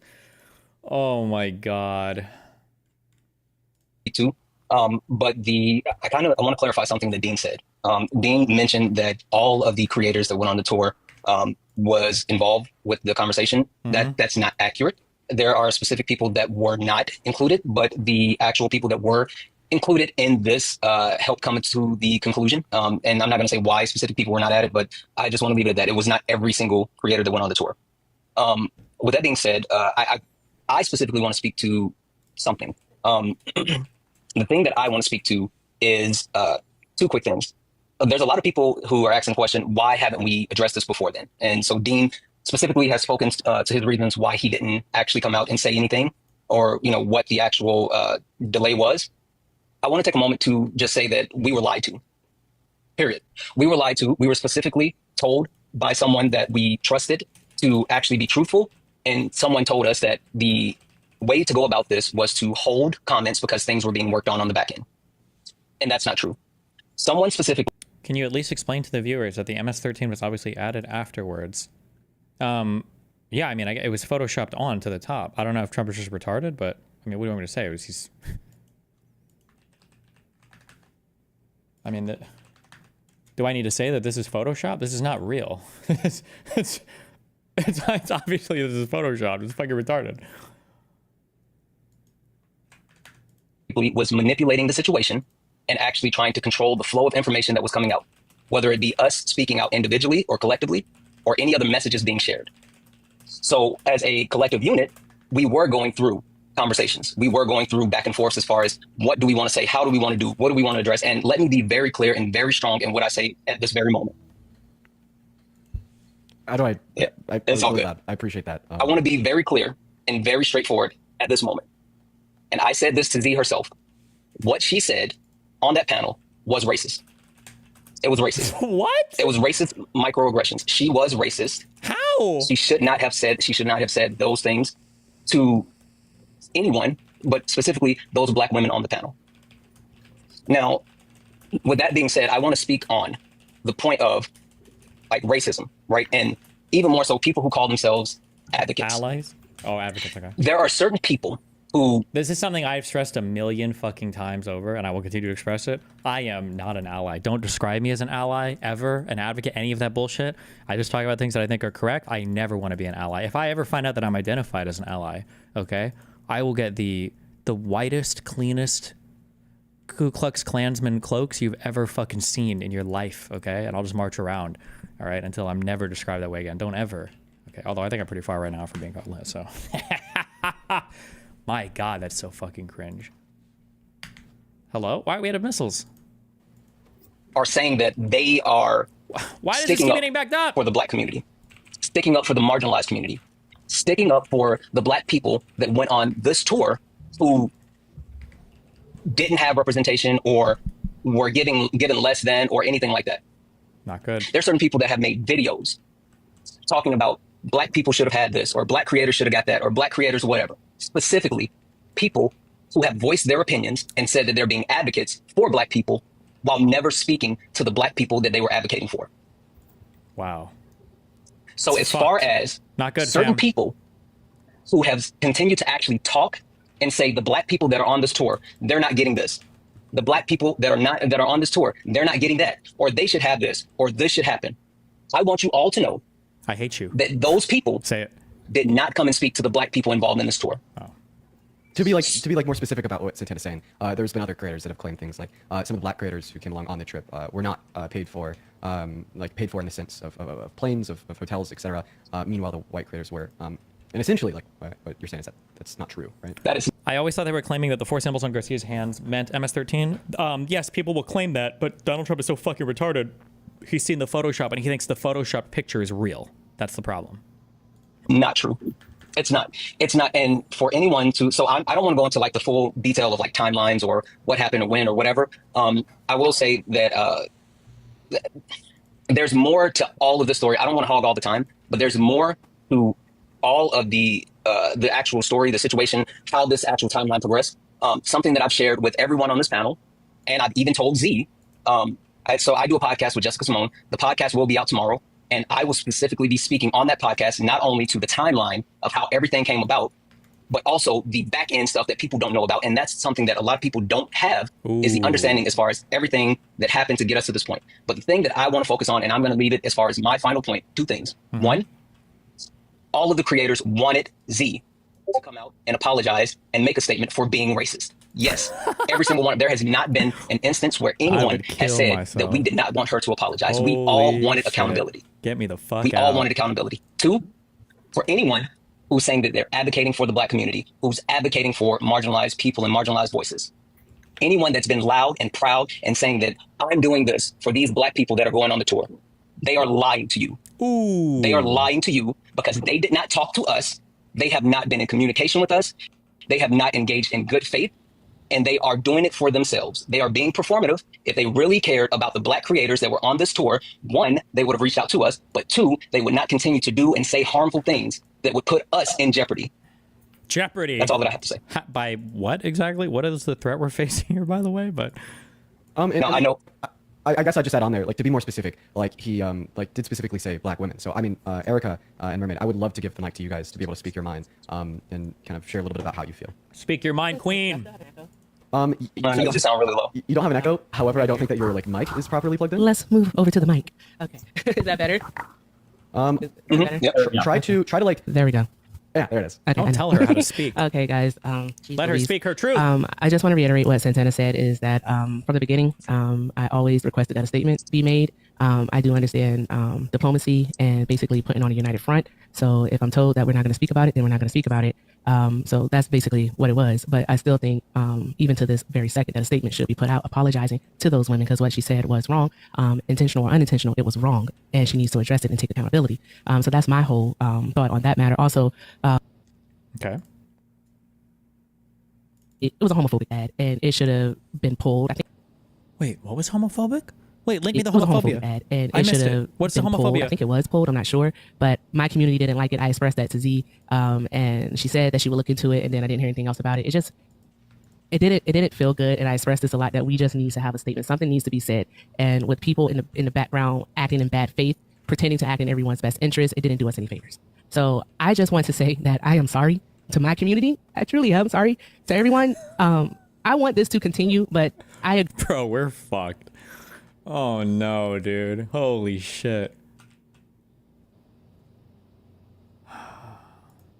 Oh my God. Too. But I want to clarify something that Dean said. Dean mentioned that all of the creators that went on the tour was involved with the conversation. That's not accurate. There are specific people that were not included, but the actual people that were included in this helped come to the conclusion. And I'm not going to say why specific people were not added, but I just want to leave it at that. It was not every single creator that went on the tour. With that being said, I specifically want to speak to something. The thing that I want to speak to is two quick things. There's a lot of people who are asking the question, why haven't we addressed this before then? And so Dean specifically has spoken to his reasons why he didn't actually come out and say anything, or what the actual delay was. I want to take a moment to just say that we were lied to. Period. We were lied to. We were specifically told by someone that we trusted to actually be truthful, and someone told us that the way to go about this was to hold comments because things were being worked on the back end. And that's not true. Someone specific. Can you at least explain to the viewers that the MS-13 was obviously added afterwards? Yeah, I mean, it was photoshopped on to the top. I don't know if Trump is just retarded, but I mean, what do you want me to say? He's. I mean, do I need to say that this is Photoshop? This is not real. it's obviously this is Photoshop. It's fucking retarded. Was manipulating the situation and actually trying to control the flow of information that was coming out, whether it be us speaking out individually or collectively, or any other messages being shared. So as a collective unit, we were going through conversations. We were going through back and forth as far as what do we want to say? How do we want to do? What do we want to address? And let me be very clear and very strong in what I say at this very moment. How do I? Yeah, it's all good. I appreciate that. I want to be very clear and very straightforward at this moment. And I said this to Z herself. What she said on that panel was racist. It was racist. What? It was racist microaggressions. She was racist. How? She should not have said those things to anyone, but specifically those Black women on the panel. Now, with that being said, I want to speak on the point of like racism, right? And even more so, people who call themselves advocates. Allies? Oh, advocates, okay. There are certain people who... This is something I've stressed a million fucking times over, and I will continue to express it. I am not an ally. Don't describe me as an ally, ever, an advocate, any of that bullshit. I just talk about things that I think are correct. I never want to be an ally. If I ever find out that I'm identified as an ally, okay, I will get the whitest, cleanest Ku Klux Klansman cloaks you've ever fucking seen in your life, okay? And I'll just march around, all right, until I'm never described that way again. Don't ever. Okay, although I think I'm pretty far right now from being called lit, so. My God, that's so fucking cringe. Hello? Why are we out of missiles? Are saying that they are Why is this keep getting backed up? For the Black community, sticking up for the marginalized community, sticking up for the Black people that went on this tour who didn't have representation or were given less than or anything like that. Not good. There's certain people that have made videos talking about Black people should have had this, or Black creators should have got that, or Black creators, whatever. Specifically, people who have voiced their opinions and said that they're being advocates for Black people while never speaking to the Black people that they were advocating for. Wow. So It's as far fucked. as Not good, certain fam. people who have continued to actually talk and say the Black people that are on this tour, they're not getting this. The Black people that are on this tour, they're not getting that, or they should have this, or this should happen. I want you all to know I hate you. that those people Say it. did not come and speak to the Black people involved in this tour. Oh. To be more specific about what Santana's saying, there's been other creators that have claimed things like some of the Black creators who came along on the trip were not paid for in the sense of planes, of hotels, etc. Meanwhile, the white creators were. And essentially, like what you're saying is that that's not true, right? That is. I always thought they were claiming that the four symbols on Garcia's hands meant MS-13. Yes, people will claim that, but Donald Trump is so fucking retarded. He's seen the Photoshop and he thinks the Photoshop picture is real. That's the problem. Not true. It's not. It's not. And for anyone to, so I don't want to go into like the full detail of like timelines or what happened or when or whatever. I will say that there's more to all of this story. I don't want to hog all the time, but there's more to all of the actual story, the situation, how this actual timeline progressed. Something that I've shared with everyone on this panel, and I've even told Z, So I do a podcast with Jessica Simone. The podcast will be out tomorrow, and I will specifically be speaking on that podcast not only to the timeline of how everything came about, but also the back end stuff that people don't know about. And that's something that a lot of people don't have is the understanding as far as everything that happened to get us to this point. But the thing that I want to focus on, and I'm going to leave it as far as my final point, two things. One, all of the creators wanted Z to come out and apologize and make a statement for being racist. Yes, every single one. There has not been an instance where anyone has said that we did not want her to apologize. We all wanted accountability. Get me the fuck out. We all wanted accountability. Two, for anyone who's saying that they're advocating for the Black community, who's advocating for marginalized people and marginalized voices. Anyone that's been loud and proud and saying that I'm doing this for these Black people that are going on the tour, they are lying to you. They are lying to you because they did not talk to us. They have not been in communication with us. They have not engaged in good faith, and they are doing it for themselves. They are being performative. If they really cared about the Black creators that were on this tour, one, they would have reached out to us, but two, they would not continue to do and say harmful things that would put us in jeopardy. Jeopardy. That's all that I have to say. By what exactly? What is the threat we're facing here, by the way? But I know. I guess I just add on there, like to be more specific, like he like did specifically say Black women. So I mean, Erica and Mermaid, I would love to give the mic to you guys to be able to speak your mind and kind of share a little bit about how you feel. Speak your mind, Queen. You just sound really low. You don't have an echo. However, I don't think that your like mic is properly plugged in. Let's move over to the mic. Okay, is that better? Try to like. There we go. Yeah, there it is. Okay, don't tell her how to speak. Okay, guys. Let her speak her truth. I just want to reiterate what Santana said is that from the beginning, I always requested that a statement be made. I do understand diplomacy and basically putting on a united front. So if I'm told that we're not going to speak about it, then we're not going to speak about it. So that's basically what it was. But I still think, even to this very second, that a statement should be put out apologizing to those women because what she said was wrong, intentional or unintentional. It was wrong, and she needs to address it and take accountability. So that's my whole thought on that matter. Also, okay, it was a homophobic ad, and it should have been pulled. I think. Wait, what was homophobic? Wait, link me the It was a homophobia. homophobic ad, and I it missed should it. have What's the been pulled. homophobia? I think it was pulled. I'm not sure, but my community didn't like it. I expressed that to Z, and she said that she would look into it, and then I didn't hear anything else about it. It didn't feel good, and I expressed this a lot that we just need to have a statement. Something needs to be said, and with people in the background acting in bad faith, pretending to act in everyone's best interest, it didn't do us any favors. So I just want to say that I am sorry to my community. I truly am sorry to everyone. I want this to continue, but Bro, we're fucked. Oh no, dude. Holy shit.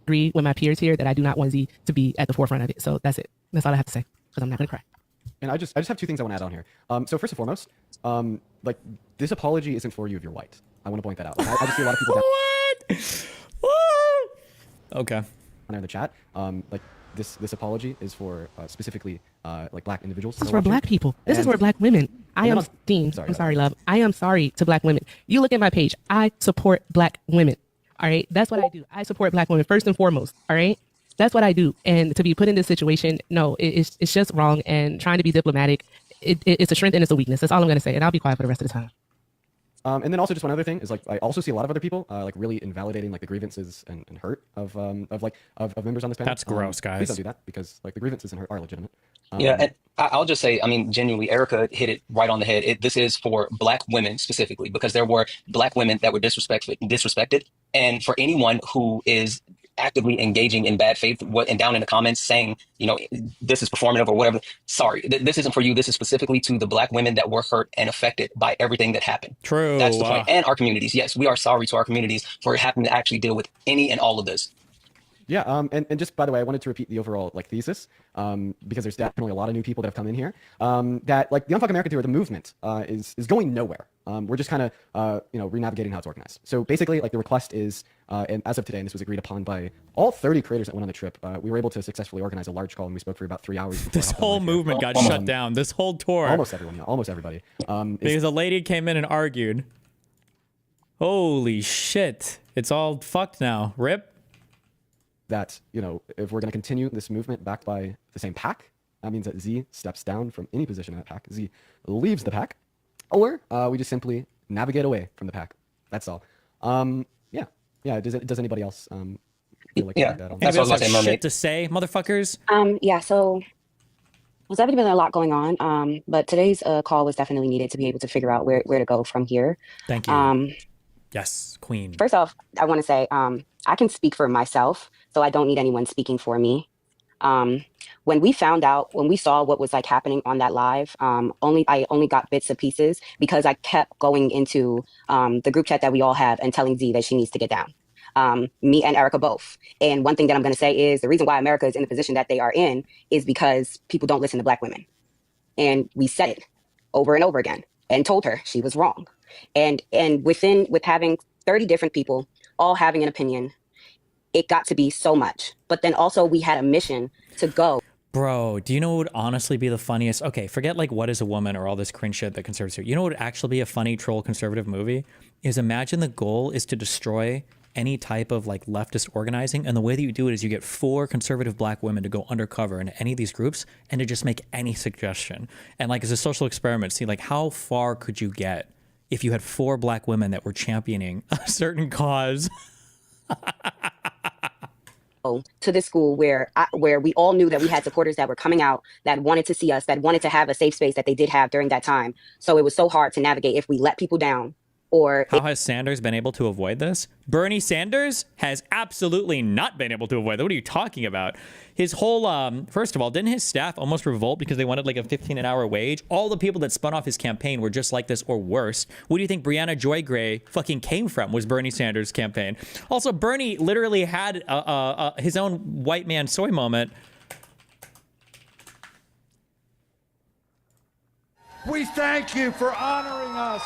Agree with my peers here that I do not want Z to be at the forefront of it. So that's it. That's all I have to say because I'm not going to cry. And I just have two things I want to add on here. So first and foremost, like this apology isn't for you if you're white. I want to point that out. Like, I just see a lot of people down Okay. in the chat. Like this apology is for specifically like Black individuals. This is for Black people. This is for Black women. I am Dean. I'm sorry, love. I am sorry to Black women. You look at my page. I support Black women. All right. That's what I do. I support Black women first and foremost. All right. That's what I do. And to be put in this situation, no, it's just wrong. And trying to be diplomatic, it's a strength and it's a weakness. That's all I'm going to say. And I'll be quiet for the rest of the time. And then also just one other thing is like I also see a lot of other people like really invalidating like the grievances and hurt of members on this panel. That's gross, guys. Please don't do that because like the grievances and hurt are legitimate. Yeah, and I'll just say, I mean, genuinely, Erica hit it right on the head. This is for Black women specifically because there were Black women that were disrespected, and for anyone who is actively engaging in bad faith and down in the comments saying, you know, this is performative or whatever. Sorry, this isn't for you. This is specifically to the Black women that were hurt and affected by everything that happened. True. That's the point. And our communities. Yes, we are sorry to our communities for having to actually deal with any and all of this. Yeah, and just by the way, I wanted to repeat the overall like thesis, because there's definitely a lot of new people that have come in here. That like the Unfuck America Tour, the movement is going nowhere. We're just kind of renavigating how it's organized. So basically, like the request is, and as of today, and this was agreed upon by all 30 creators that went on the trip, we were able to successfully organize a large call, and we spoke for about 3 hours. This whole movement got shut down. This whole tour. Almost everyone, yeah, almost everybody. Because a lady came in and argued. Holy shit! It's all fucked now. Rip. That, you know, if we're going to continue this movement backed by the same pack, that means that Z steps down from any position in that pack. Z leaves the pack, or we just simply navigate away from the pack. That's all. Yeah. Does anybody else feel like that? Anybody else have shit to say, motherfuckers? Yeah. So There's definitely been a lot going on, but today's call was definitely needed to be able to figure out where to go from here. Thank you. Yes, queen. First off, I want to say I can speak for myself, so I don't need anyone speaking for me. When we saw what was like happening on that live, I only got bits and pieces because I kept going into the group chat that we all have and telling Z that she needs to get down. Me and Erica both. And one thing that I'm going to say is the reason why America is in the position that they are in is because people don't listen to Black women. And we said it over and over again and told her she was wrong. And with having 30 different people all having an opinion, it got to be so much. But then also we had a mission to go. Bro, do you know what would honestly be the funniest? Okay, forget like What is a Woman or all this cringe shit that conservatives do. You know what would actually be a funny troll conservative movie? Is imagine the goal is to destroy any type of like leftist organizing, and the way that you do it is you get 4 conservative Black women to go undercover into any of these groups and to just make any suggestion. And like as a social experiment, see like how far could you get if you had 4 Black women that were championing a certain cause? To this school where we all knew that we had supporters that were coming out, that wanted to see us, that wanted to have a safe space that they did have during that time. So it was so hard to navigate if we let people down. Or how has Sanders been able to avoid this? Bernie Sanders has absolutely not been able to avoid that. What are you talking about? His whole, first of all, didn't his staff almost revolt because they wanted like a 15 an hour wage? All the people that spun off his campaign were just like this or worse. What do you think Brianna Joy Gray fucking came from was Bernie Sanders' campaign? Also, Bernie literally had his own white man soy moment. We thank you for honoring us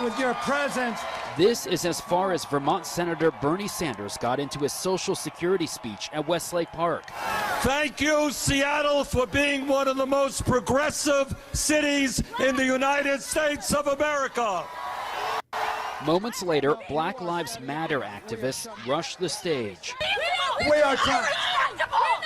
with your presence. This is as far as Vermont Senator Bernie Sanders got into his Social Security speech at Westlake Park. Thank you, Seattle, for being one of the most progressive cities in the United States of America. Moments later, Black Lives Matter activists rushed the stage. We are trying.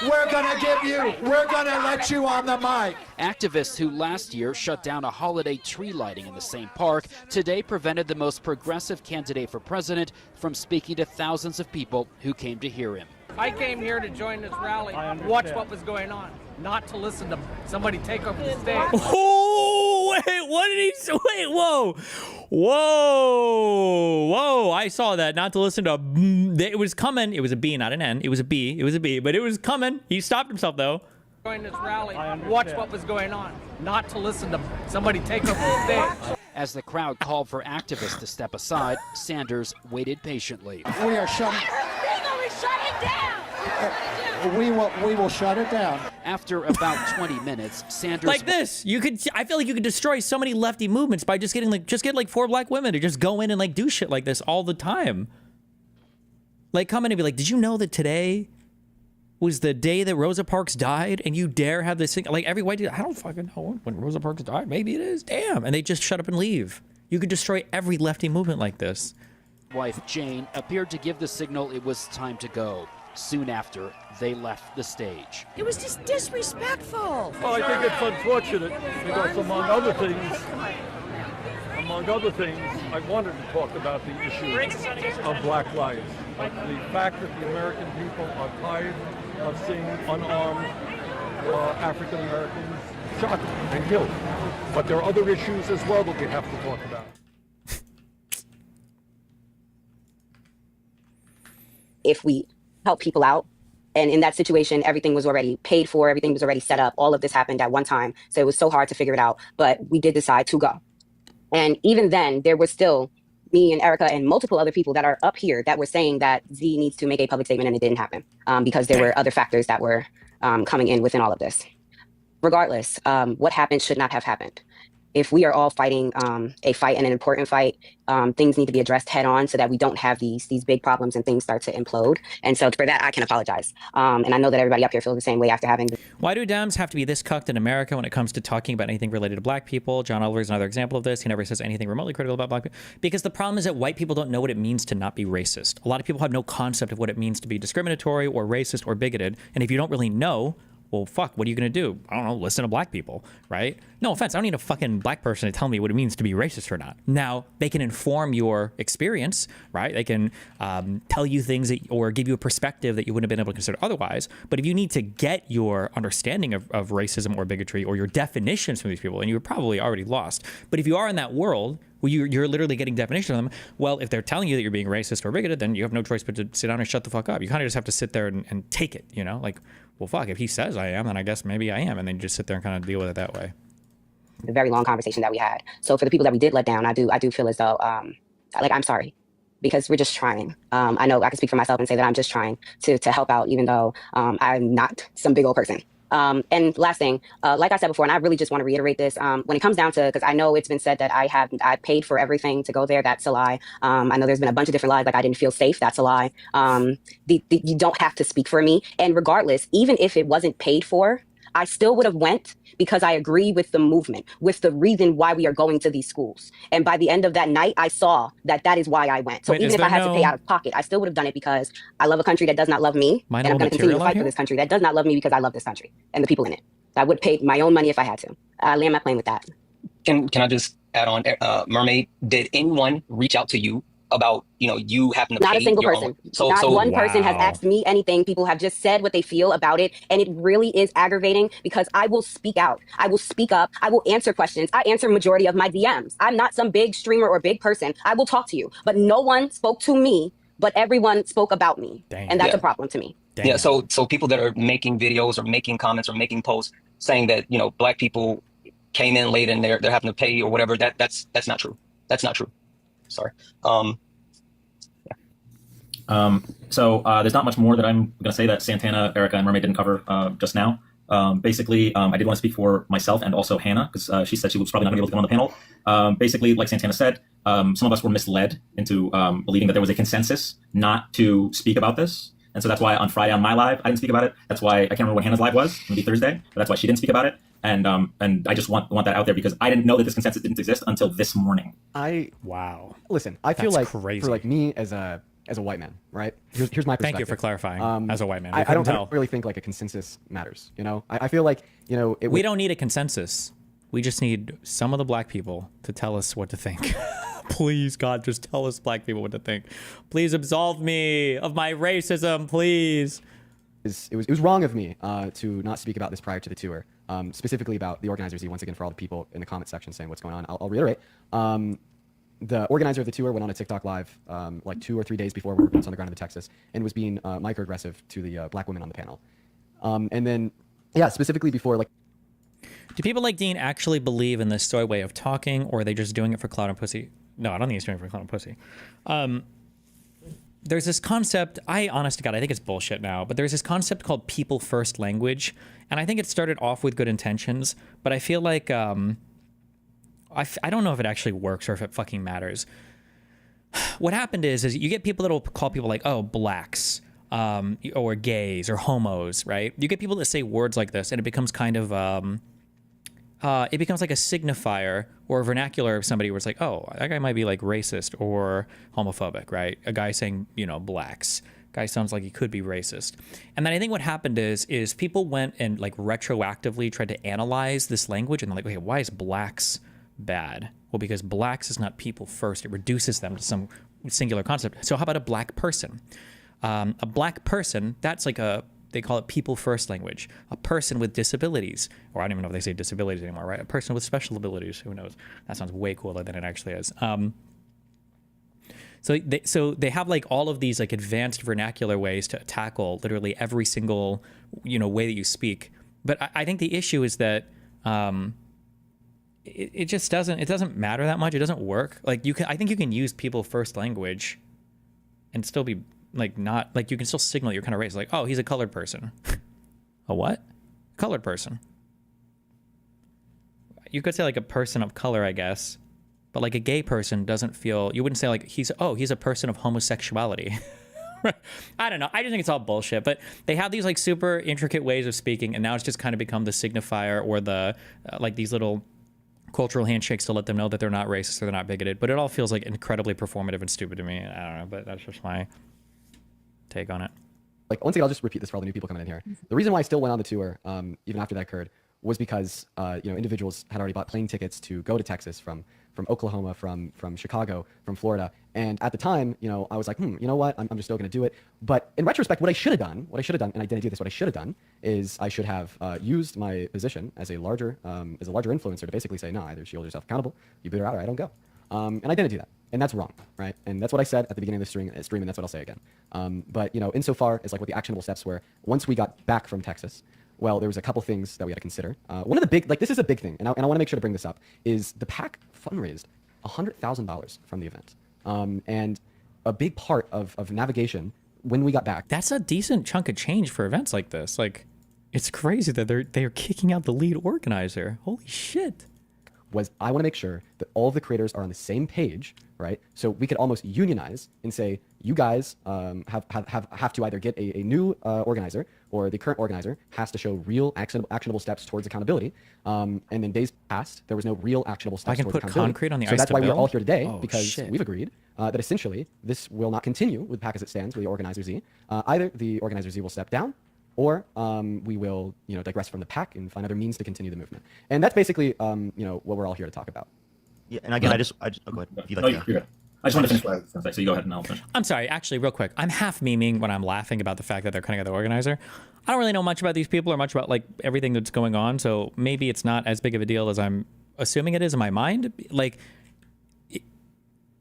We're gonna let you on the mic. Activists who last year shut down a holiday tree lighting in the same park today prevented the most progressive candidate for president from speaking to thousands of people who came to hear him. I came here to join this rally and watch what was going on, not to listen to somebody take over the stage. Oh, wait, what did he say? Wait, whoa. Whoa, I saw that. Not to listen to, it was coming. It was a B, not an N. It was a B, but it was coming. He stopped himself though. Join this rally and watch what was going on, not to listen to somebody take over the stage. As the crowd called for activists to step aside, Sanders waited patiently. We are shutting. We will shut it down. After about 20 minutes, Sanders like this. I feel like you could destroy so many lefty movements by just get like 4 Black women to just go in and like do shit like this all the time. Like come in and be like, did you know that today was the day that Rosa Parks died? And you dare have this thing like every white dude, I don't fucking know when Rosa Parks died. Maybe it is. Damn. And they just shut up and leave. You could destroy every lefty movement like this. Wife Jane appeared to give the signal it was time to go. Soon after, they left the stage. It was just disrespectful. Well, I think it's unfortunate because among other things, I wanted to talk about the issue of Black lives. But the fact that the American people are tired of seeing unarmed African Americans shot and killed. But there are other issues as well that we have to talk about. If we help people out, and in that situation, everything was already paid for, everything was already set up. All of this happened at one time. So it was so hard to figure it out, but we did decide to go. And even then, there was still me and Erica and multiple other people that are up here that were saying that Z needs to make a public statement, and it didn't happen because there were other factors that were coming in within all of this. Regardless, what happened should not have happened. If we are all fighting a fight and an important fight, things need to be addressed head on so that we don't have these big problems and things start to implode. And so for that, I can apologize. And I know that everybody up here feels the same way after having. Why do Dems have to be this cucked in America when it comes to talking about anything related to Black people? John Oliver is another example of this. He never says anything remotely critical about Black people. Because the problem is that white people don't know what it means to not be racist. A lot of people have no concept of what it means to be discriminatory or racist or bigoted. And if you don't really know, well, fuck, what are you going to do? I don't know, listen to black people, right? No offense, I don't need a fucking black person to tell me what it means to be racist or not. Now, they can inform your experience, right? They can tell you things or give you a perspective that you wouldn't have been able to consider otherwise. But if you need to get your understanding of racism or bigotry or your definitions from these people, and you're probably already lost. But if you are in that world, well, you're literally getting definitions of them. Well, if they're telling you that you're being racist or bigoted, then you have no choice but to sit down and shut the fuck up. You kind of just have to sit there and take it, you know? Like, well, fuck, if he says I am, then I guess maybe I am. And then you just sit there and kind of deal with it that way. The very long conversation that we had. So for the people that we did let down, I do feel as though, like, I'm sorry, because we're just trying. I know I can speak for myself and say that I'm just trying to help out, even though I'm not some big old person. And last thing, like I said before, and I really just want to reiterate this, when it comes down to, because I know it's been said that I paid for everything to go there. That's a lie. I know there's been a bunch of different lies, like I didn't feel safe. That's a lie. You don't have to speak for me. And regardless, even if it wasn't paid for, I still would have went because I agree with the movement, with the reason why we are going to these schools. And by the end of that night, I saw that is why I went. So even if I had to pay out of pocket, I still would have done it because I love a country that does not love me. And I'm going to continue to fight for this country that does not love me because I love this country and the people in it. I would pay my own money if I had to. I land my plane with that. Can I just add on, Mermaid? Did anyone reach out to you about you having to not pay a single your person own? Not one person has asked me anything. People have just said what they feel about it, and it really is aggravating because I will speak out, I will speak up, I will answer questions. I answer majority of my DMs. I'm not some big streamer or big person. I will talk to you, but no one spoke to me, but everyone spoke about me. Dang. And that's a problem to me. Dang. Yeah, so people that are making videos or making comments or making posts saying that black people came in late and they're having to pay or whatever, that's not true. That's not true. Sorry. So there's not much more that I'm going to say that Santana, Erica, and Mermaid didn't cover just now. Basically, I did want to speak for myself and also Hannah, because she said she was probably not going to be able to come on the panel. Basically, like Santana said, some of us were misled into believing that there was a consensus not to speak about this. And so that's why on Friday on my live, I didn't speak about it. That's why I can't remember when Hannah's live was, maybe Thursday, but that's why she didn't speak about it. And I just want that out there because I didn't know that this consensus didn't exist until this morning. Wow. Listen, I feel That's like crazy. for like me as a white man, right? Here's my perspective. Thank you for clarifying. As a white man, I don't really think like a consensus matters. I feel like we don't need a consensus. We just need some of the black people to tell us what to think. Please, God, just tell us black people what to think. Please absolve me of my racism, please. It was wrong of me to not speak about this prior to the tour, specifically about the organizers. Once again, for all the people in the comment section saying what's going on, I'll reiterate. The organizer of the tour went on a TikTok live like 2 or 3 days before we were boots on the ground in Texas and was being microaggressive to the black women on the panel. And then, yeah, specifically before like. Do people like Dean actually believe in this soy way of talking, or are they just doing it for clout and pussy? No, I don't think he's doing it for clout and pussy. There's this concept, honest to God, I think it's bullshit now, but there's this concept called people first language. And I think it started off with good intentions, but I feel like, I don't know if it actually works or if it fucking matters. What happened is you get people that will call people like, oh, blacks, or gays or homos, right? You get people that say words like this and it becomes kind of, it becomes like a signifier or a vernacular of somebody where it's like, oh, that guy might be like racist or homophobic, right? A guy saying, blacks. Guy sounds like he could be racist. And then I think what happened is people went and like retroactively tried to analyze this language and they're like, okay, why is blacks bad? Well, because blacks is not people first. It reduces them to some singular concept. So how about a black person? A black person, that's like they call it people first language. A person with disabilities, or I don't even know if they say disabilities anymore, right? A person with special abilities, who knows? That sounds way cooler than it actually is. So they have like all of these like advanced vernacular ways to tackle literally every single, way that you speak. But I think the issue is that it just doesn't matter that much. It doesn't work. Like I think you can use people first language and still be like not like you can still signal you're kind of racist. Like, oh, he's a colored person. A what? Colored person. You could say like a person of color, I guess, but like a gay person doesn't feel. You wouldn't say like he's a person of homosexuality. I don't know. I just think it's all bullshit. But they have these like super intricate ways of speaking, and now it's just kind of become the signifier or the like these little cultural handshakes to let them know that they're not racist or they're not bigoted. But it all feels like incredibly performative and stupid to me. I don't know, but that's just my take on it. like once again, I'll just repeat this for all the new people coming in here. The reason why I still went on the tour, even after that occurred, was because individuals had already bought plane tickets to go to Texas from Oklahoma, from Chicago, from Florida, and at the time, I was like, you know what, I'm just still going to do it. But in retrospect, what I should have done, and I didn't do this, what I should have done is I should have used my position as a larger influencer to basically say, no, either you hold yourself accountable, you boot her out, or I don't go. And I didn't do that. And that's wrong, right? And that's what I said at the beginning of the stream, and that's what I'll say again. But insofar as like what the actionable steps were, once we got back from Texas, well, there was a couple things that we had to consider. One of the big, this is a big thing, and I want to make sure to bring this up, is the PAC fundraised $100,000 from the event. And a big part of navigation when we got back. That's a decent chunk of change for events like this. Like, it's crazy that they're kicking out the lead organizer. Holy shit. Was I want to make sure that all of the creators are on the same page, right? So we could almost unionize and say, you guys have to either get a new organizer, or the current organizer has to show real actionable steps towards accountability. And in days past, there was no real actionable steps towards accountability. I can put concrete on the ice. So that's to why build? we're all here today, because shit. we've agreed that essentially this will not continue with PAC as it stands with the organizer Z. Either the organizer Z will step down, or we will, digress from the PAC and find other means to continue the movement. And that's basically, what we're all here to talk about. Yeah, and again, I just oh, go ahead. If you'd like to go. I just want to finish what I was going to say, so you go ahead and I'll finish. I'm sorry, actually, real quick. I'm half memeing when I'm laughing about the fact that they're cutting out the organizer. I don't really know much about these people or much about like everything that's going on, so maybe it's not as big of a deal as I'm assuming it is in my mind. Like,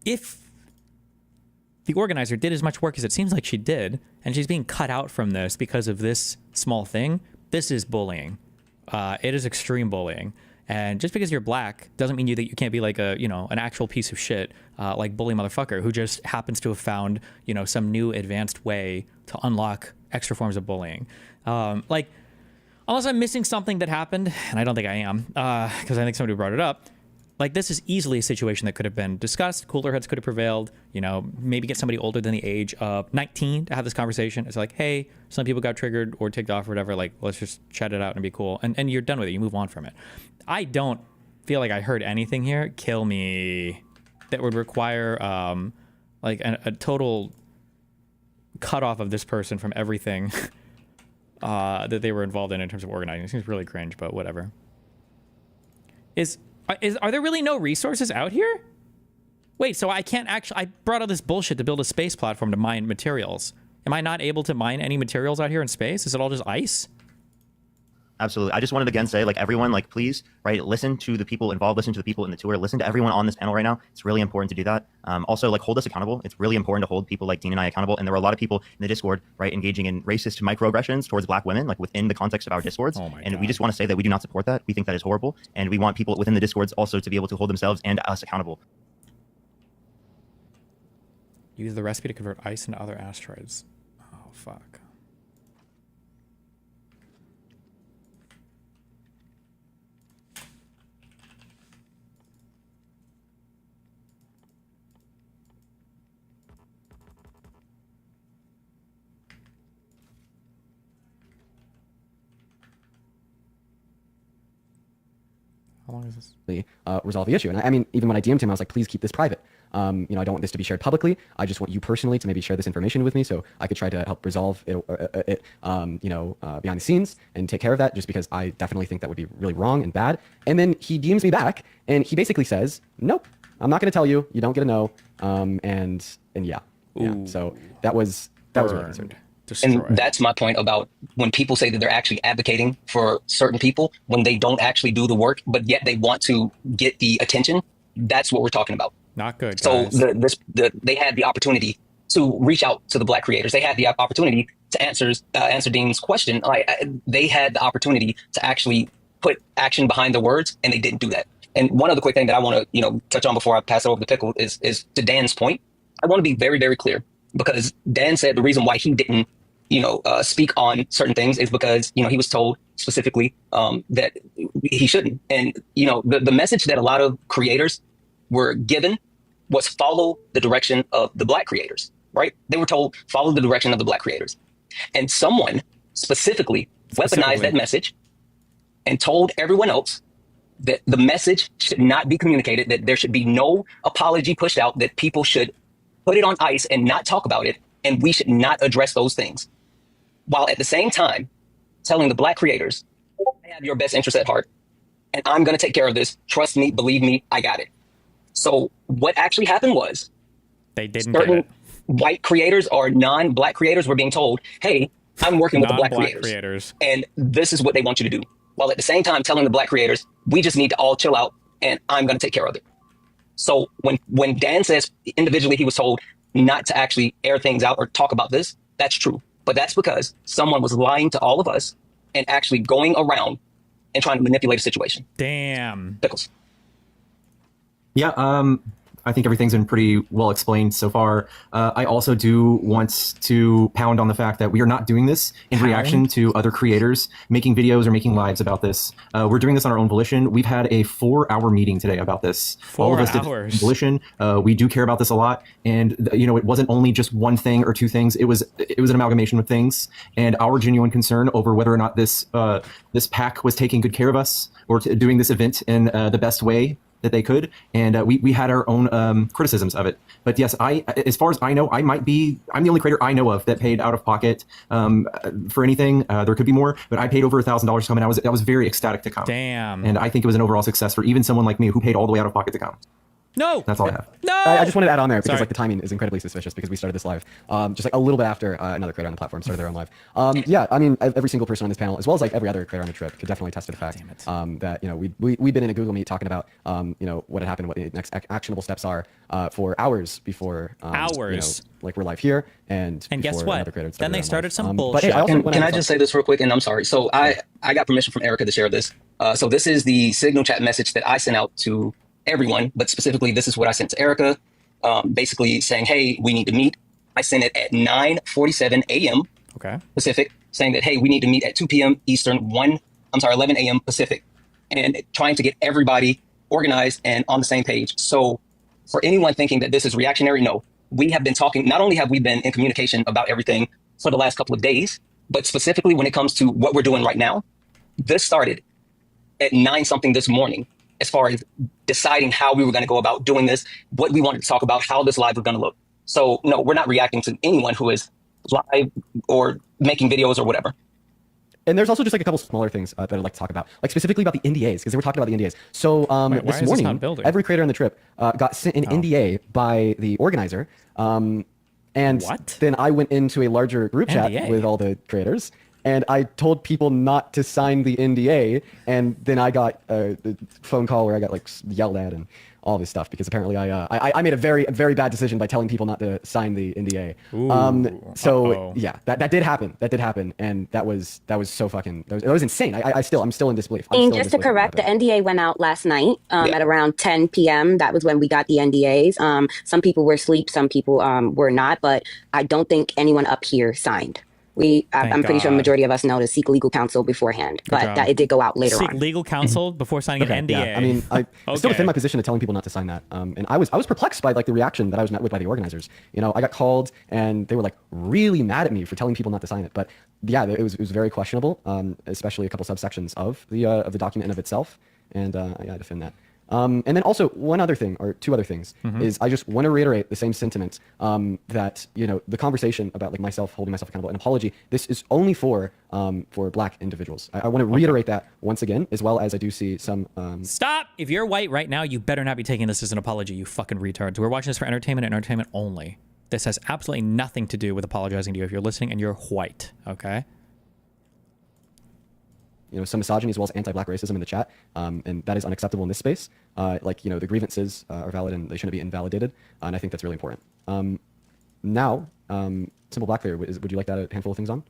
if the organizer did as much work as it seems like she did, and she's being cut out from this because of this small thing, this is bullying. It is extreme bullying. And just because you're black doesn't mean that you can't be like an actual piece of shit, like bully motherfucker who just happens to have found, some new advanced way to unlock extra forms of bullying. Like, unless I'm missing something that happened, and I don't think I am, because I think somebody brought it up. Like, this is easily a situation that could have been discussed. Cooler heads could have prevailed. Maybe get somebody older than the age of 19 to have this conversation. It's like, hey, some people got triggered or ticked off or whatever. Like, let's just chat it out and be cool. And you're done with it. You move on from it. I don't feel like I heard anything here, kill me, that would require like a total cutoff of this person from everything that they were involved in terms of organizing. It seems really cringe, but whatever. Are there really no resources out here? Wait, so I can't actually... I brought all this bullshit to build a space platform to mine materials. Am I not able to mine any materials out here in space? Is it all just ice? Absolutely. I just wanted to again say, like, everyone, like, please, right, listen to the people involved, listen to the people in the tour, listen to everyone on this panel right now. It's really important to do that. Also, like, hold us accountable. It's really important to hold people like Dean and I accountable. And there were a lot of people in the Discord, right, engaging in racist microaggressions towards black women, like, within the context of our Discords. And we just want to say that we do not support that. We think that is horrible. And we want people within the Discords also to be able to hold themselves and us accountable. Use the recipe to convert ice into other asteroids. Oh, fuck. How long is this? Resolve the issue. And I mean, even when I DM'd him, I was like, please keep this private. I don't want this to be shared publicly. I just want you personally to maybe share this information with me so I could try to help resolve it, behind the scenes and take care of that, just because I definitely think that would be really wrong and bad. And then he DMs me back and he basically says, nope, I'm not going to tell you. You don't get to know. And yeah. So that was really concerned. And that's my point about when people say that they're actually advocating for certain people when they don't actually do the work, but yet they want to get the attention. That's what we're talking about. Not good. So guys. They had the opportunity to reach out to the black creators. They had the opportunity to answer Dean's question. They had the opportunity to actually put action behind the words, and they didn't do that. And one other quick thing that I want to touch on before I pass it over to Pickle is to Dan's point. I want to be very, very clear, because Dan said the reason why he didn't speak on certain things is because, he was told specifically that he shouldn't. And, the message that a lot of creators were given was follow the direction of the black creators, right? They were told, follow the direction of the black creators. And someone specifically weaponized that message and told everyone else that the message should not be communicated, that there should be no apology pushed out, that people should put it on ice and not talk about it. And we should not address those things. while at the same time telling the Black creators, I have your best interest at heart, and I'm going to take care of this. Trust me, believe me, I got it. So what actually happened was they didn't get certain it. white creators or non-Black creators were being told, hey, I'm working with the Black creators, and this is what they want you to do. While at the same time telling the Black creators, we just need to all chill out, and I'm going to take care of it. So when Dan says individually he was told not to actually air things out or talk about this, that's true. But that's because someone was lying to all of us and actually going around and trying to manipulate a situation. Damn. Pickles. Yeah, I think everything's been pretty well explained so far. I also do want to pound on the fact that we are not doing this in reaction to other creators making videos or making lives about this. We're doing this on our own volition. We've had a 4-hour meeting today about this. 4 All of us hours. did volition. We do care about this a lot, and you know, it wasn't only just one thing or two things. It was an amalgamation of things, and our genuine concern over whether or not this this pack was taking good care of us or doing this event in the best way that they could, and we had our own criticisms of it. But yes, as far as I know, I'm the only creator I know of that paid out of pocket for anything. There could be more, but I paid over $1,000 to come, and I was very ecstatic to come. Damn. And I think it was an overall success for even someone like me who paid all the way out of pocket to come. No, that's all I have. No, I just wanted to add on there because Sorry. like the timing is incredibly suspicious because we started this live just like a little bit after another creator on the platform started their own live. Yeah, I mean every single person on this panel, as well as like every other creator on the trip, could definitely attest to the fact that you know we'd been in a Google Meet talking about you know what had happened, what the next actionable steps are for hours before you know, like we're live here and guess before what? another creator Then they started some But bullshit. hey, I also Can I just say this real quick? And I'm sorry. So I got permission from Erica to share this. So this is the Signal chat message that I sent out to everyone, but specifically this is what I sent to Erica, basically saying, hey, we need to meet. I sent it at 9:47 a.m. Pacific, saying that, hey, we need to meet at 2 p.m. Eastern, 11 a.m. Pacific, and trying to get everybody organized and on the same page. So for anyone thinking that this is reactionary, no, we have been talking, not only have we been in communication about everything for the last couple of days, but specifically when it comes to what we're doing right now, this started at 9-something this morning, as far as deciding how we were going to go about doing this, what we wanted to talk about, how this live was going to look. So no, we're not reacting to anyone who is live or making videos or whatever. And there's also just like a couple smaller things that I'd like to talk about, like specifically about the NDAs, because they were talking about the NDAs. So this morning, every creator on the trip got sent an NDA by the organizer. And then I went into a larger group chat with all the creators, and I told people not to sign the NDA, and then I got a phone call where I got like yelled at and all this stuff because apparently I made a very bad decision by telling people not to sign the NDA. Yeah, that did happen. That did happen, and that was so fucking that was insane. I'm still in disbelief. And just to correct, the NDA went out last night at around 10 p.m. That was when we got the NDAs. Some people were asleep, some people were not, but I don't think anyone up here signed. I'm pretty sure the majority of us know to seek legal counsel beforehand, but that it did go out later on. Seek legal counsel before signing an NDA. Yeah. I mean, I still defend my position of telling people not to sign that. And I was perplexed by like the reaction that I was met with by the organizers. You know, I got called and they were like really mad at me for telling people not to sign it. But yeah, it was very questionable, especially a couple subsections of the document in of itself. And I defend that. And then also one other thing, or two other things, is I just want to reiterate the same sentiment that, you know, the conversation about like myself holding myself accountable, an apology, this is only for Black individuals. I want to reiterate that once again, as well as I do see some... Stop! If you're white right now, you better not be taking this as an apology, you fucking retards. We're watching this for entertainment and entertainment only. This has absolutely nothing to do with apologizing to you if you're listening and you're white, okay? You know, some misogyny as well as anti-Black racism in the chat, and that is unacceptable in this space. Like, you know, the grievances are valid and they shouldn't be invalidated, and I think that's really important. Now, Simple Black Player, would you like to add a handful of things on?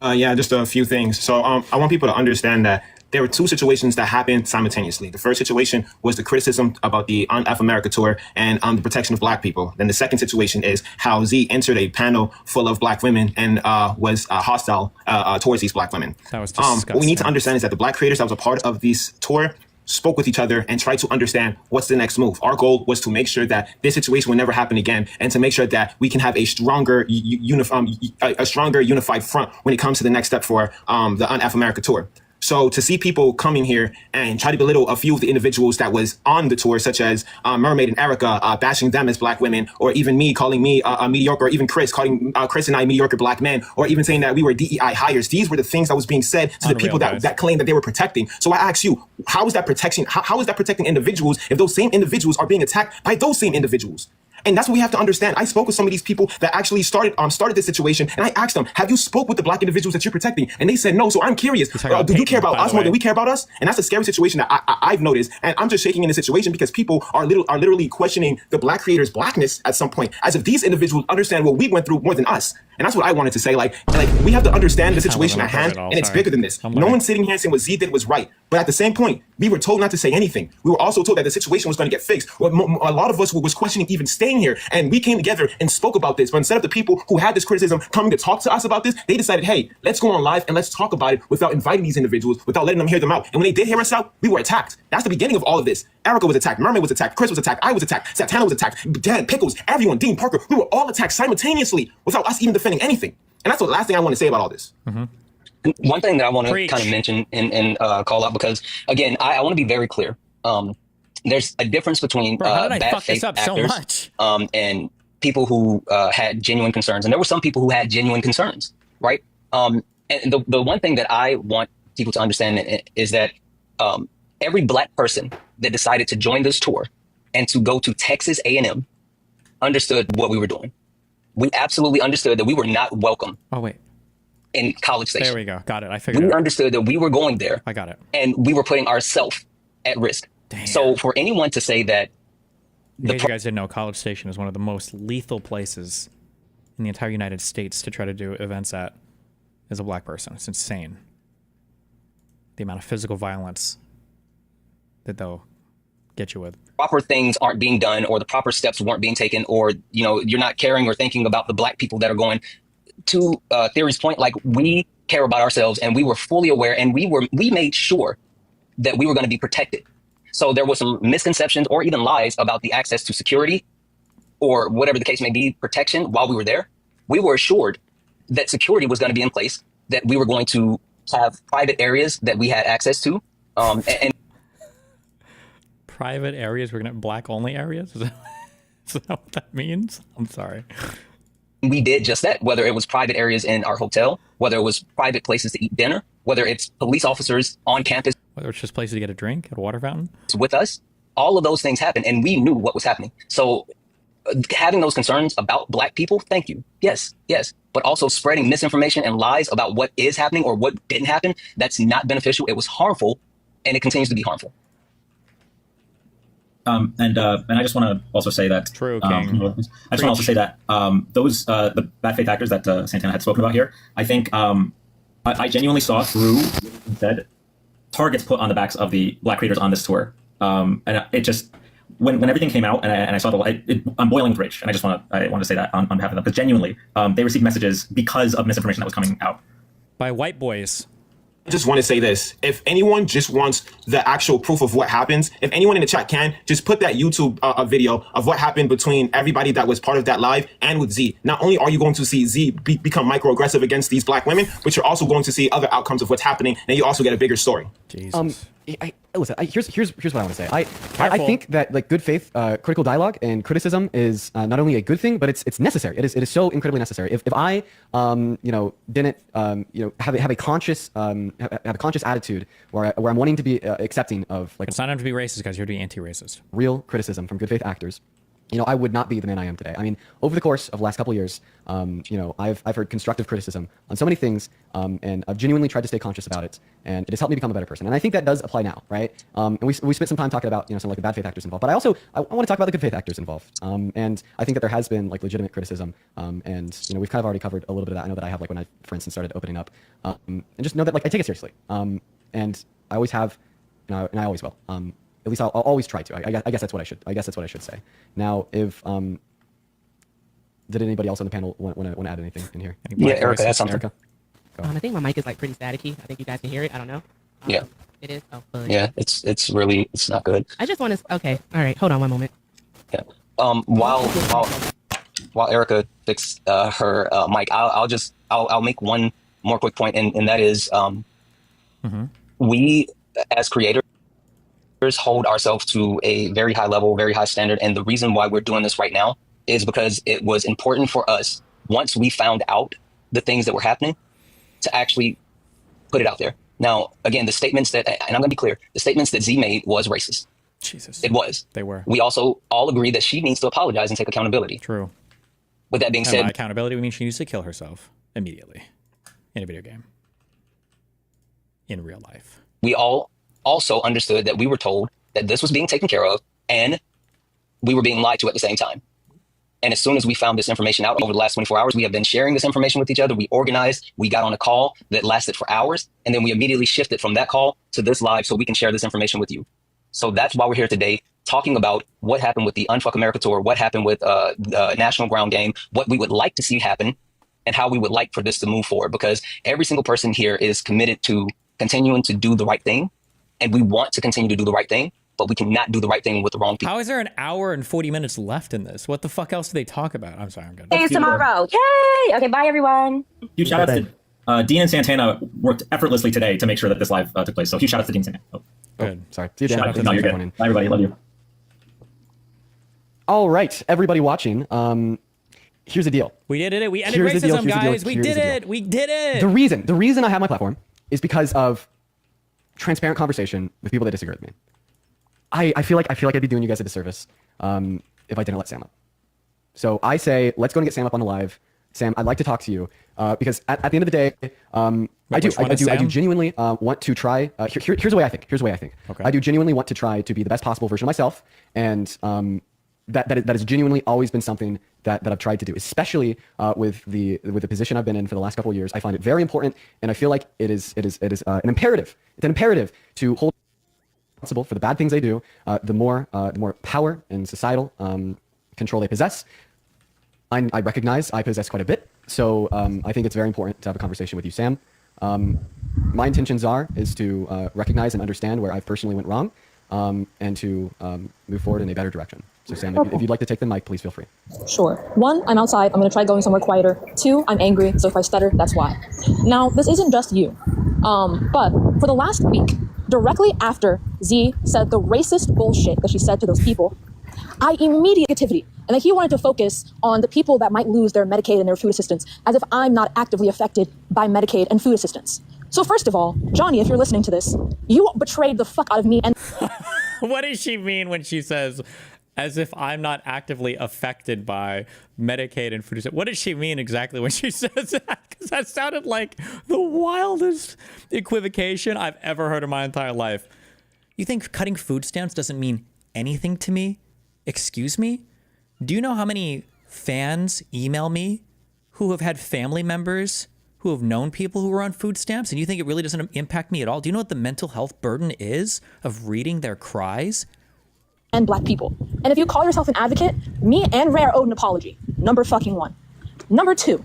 Yeah, just a few things. So I want people to understand that there were two situations that happened simultaneously. The first situation was the criticism about the UNF America tour and the protection of Black people. Then the second situation is how Z entered a panel full of Black women and was hostile towards these Black women. That was disgusting. What we need to understand is that the Black creators that was a part of this tour spoke with each other and tried to understand what's the next move. Our goal was to make sure that this situation will never happen again, and to make sure that we can have a stronger, unified front when it comes to the next step for the UNF America tour. So to see people coming here and try to belittle a few of the individuals that was on the tour, such as Mermaid and Erica, bashing them as black women, or even me calling me a mediocre, or even Chris calling Chris and I mediocre black men, or even saying that we were DEI hires. These were the things that was being said to the people that claimed that they were protecting. So I ask you, how is that protection? How is that protecting individuals if those same individuals are being attacked by those same individuals? And that's what we have to understand. I spoke with some of these people that actually started this situation, and I asked them, have you spoke with the black individuals that you're protecting? And they said no. So I'm curious, do you care about us more than we care about us? And that's a scary situation that I've noticed. And I'm just shaking in the situation because people are literally questioning the black creators' blackness at some point, as if these individuals understand what we went through more than us. And that's what I wanted to say. Like we have to understand the situation at hand, and it's bigger than this. No one's sitting here saying what Z did was right. But at the same point, we were told not to say anything. We were also told that the situation was going to get fixed. A lot of us was questioning even staying here. And we came together and spoke about this. But instead of the people who had this criticism coming to talk to us about this, they decided, hey, let's go on live and let's talk about it without inviting these individuals, without letting them hear them out. And when they did hear us out, we were attacked. That's the beginning of all of this. Erica was attacked. Mermaid was attacked. Chris was attacked. I was attacked. Santana was attacked. Dad, Pickles, everyone, Dean Parker, we were all attacked simultaneously without us even defending anything. And that's the last thing I want to say about all this. One thing that I want to kind of mention and call out, because again, I want to be very clear. There's a difference between bad faith actors and people who had genuine concerns. And there were some people who had genuine concerns, right? And the one thing that I want people to understand is that every black person that decided to join this tour and to go to Texas A&M understood what we were doing. We absolutely understood that we were not welcome. In College Station. There we go. Got it. I figured we understood that we were going there. I got it. And we were putting ourselves at risk. Damn. So for anyone to say that... In case you guys didn't know, College Station is one of the most lethal places in the entire United States to try to do events at as a black person. It's insane. The amount of physical violence that they'll get you with. Proper things aren't being done, or the proper steps weren't being taken, or you're not caring or thinking about the black people that are going. To Theory's point, like, we care about ourselves, and we were fully aware, and we made sure that we were going to be protected. So there was some misconceptions or even lies about the access to security or whatever the case may be, protection while we were there. We were assured that security was going to be in place, that we were going to have private areas that we had access to, and private areas. We're going to have black only areas. Is that what that means? I'm sorry. We did just that, whether it was private areas in our hotel, whether it was private places to eat dinner, whether it's police officers on campus. Whether it's just places to get a drink at a water fountain. With us, all of those things happened, and we knew what was happening. So having those concerns about black people, thank you. Yes. But also spreading misinformation and lies about what is happening or what didn't happen, that's not beneficial. It was harmful, and it continues to be harmful. And I just want to also say that true. King. I just want to also say that those the bad faith actors that Santana had spoken about here, I think I genuinely saw through said targets put on the backs of the black creators on this tour, and it just when everything came out and I saw I'm boiling with rage, and I want to say that on behalf of them, because genuinely they received messages because of misinformation that was coming out by white boys. I just want to say this. If anyone just wants the actual proof of what happens, if anyone in the chat can, just put that YouTube video of what happened between everybody that was part of that live and with Z. Not only are you going to see Z become microaggressive against these black women, but you're also going to see other outcomes of what's happening, and you also get a bigger story. Jesus. Listen, here's what I want to say. I think that like good faith, critical dialogue and criticism is not only a good thing, but it's necessary. It is so incredibly necessary. If I didn't have a conscious attitude where I'm wanting to be accepting of like, it's not enough to be racist, guys. You're to be anti-racist. Real criticism from good faith actors. I would not be the man I am today. I mean, over the course of the last couple of years, I've heard constructive criticism on so many things, and I've genuinely tried to stay conscious about it, and it has helped me become a better person. And I think that does apply now, right? And we spent some time talking about some like the bad faith actors involved, but I want to talk about the good faith actors involved. And I think that there has been like legitimate criticism, and we've kind of already covered a little bit of that. I know that I have, like, when I, for instance, started opening up, and just know that like I take it seriously, and I always have, and I always will. At least I'll always try to. I guess that's what I should. I guess that's what I should say. Now, if did anybody else on the panel want to add anything in here? Yeah, Erica, that's something. Erica? I think my mic is like pretty staticky. I think you guys can hear it. I don't know. Yeah. It is. Oh, yeah. It's really not good. I just want to. Okay. All right. Hold on one moment. Yeah. While Erica fixed her mic, I'll make one more quick point, and that is we as creators hold ourselves to a very high level, very high standard. And the reason why we're doing this right now is because it was important for us, once we found out the things that were happening, to actually put it out there. Now, again, the statements that, and I'm going to be clear, the statements that Z made was racist. Jesus. It was. They were. We also all agree that she needs to apologize and take accountability. True. With that being And said, by accountability, we mean she needs to kill herself immediately in a video game. In real life. we all also understood that we were told that this was being taken care of and we were being lied to at the same time. And as soon as we found this information out over the last 24 hours, we have been sharing this information with each other. We organized, we got on a call that lasted for hours, and then we immediately shifted from that call to this live so we can share this information with you. So that's why we're here today, talking about what happened with the Unfuck America tour, what happened with the National Ground Game, what we would like to see happen, and how we would like for this to move forward. Because every single person here is committed to continuing to do the right thing, and we want to continue to do the right thing, but we cannot do the right thing with the wrong people. How is there an hour and 40 minutes left in this? What the fuck else do they talk about? I'm sorry, I'm good. See you tomorrow. Yay! Okay, bye everyone. Huge shout outs to Dean and Santana worked effortlessly today to make sure that this live took place. So huge shout outs to Dean and Santana. Oh, good. Sorry. See you, Dan. Shout out to no, you're good. Bye, everybody. Love you. All right, everybody watching. Here's the deal. We did it. We ended racism, guys. We did it. We did it. The reason I have my platform is because of transparent conversation with people that disagree with me. I feel like I'd be doing you guys a disservice if I didn't let Sam up. So I say, let's go and get Sam up on the live. Sam, I'd like to talk to you because at the end of the day, I do genuinely want to try. Here's the way I think. Okay. I do genuinely want to try to be the best possible version of myself, and that has genuinely always been something that I've tried to do, especially with the position I've been in for the last couple of years. I find it very important, and I feel like it is an imperative. It's an imperative to hold responsible for the bad things they do. The more power and societal control they possess. I recognize I possess quite a bit, so I think it's very important to have a conversation with you, Sam. My intentions is to recognize and understand where I personally went wrong, and to move forward in a better direction. So Sam, if you'd like to take the mic, please feel free. Sure. 1, I'm outside. I'm going to try going somewhere quieter. 2, I'm angry, so if I stutter, that's why. Now, this isn't just you. But for the last week, directly after Z said the racist bullshit that she said to those people, I immediately negativity, and that he wanted to focus on the people that might lose their Medicaid and their food assistance, as if I'm not actively affected by Medicaid and food assistance. So first of all, Johnny, if you're listening to this, you betrayed the fuck out of me. And what does she mean when she says, as if I'm not actively affected by Medicaid and food assistance? What does she mean exactly when she says that? Because that sounded like the wildest equivocation I've ever heard in my entire life. You think cutting food stamps doesn't mean anything to me? Excuse me? Do you know how many fans email me who have had family members who have known people who are on food stamps? And you think it really doesn't impact me at all? Do you know what the mental health burden is of reading their cries? And black people. And if you call yourself an advocate, me and Ray are owed an apology. Number fucking 1. Number 2.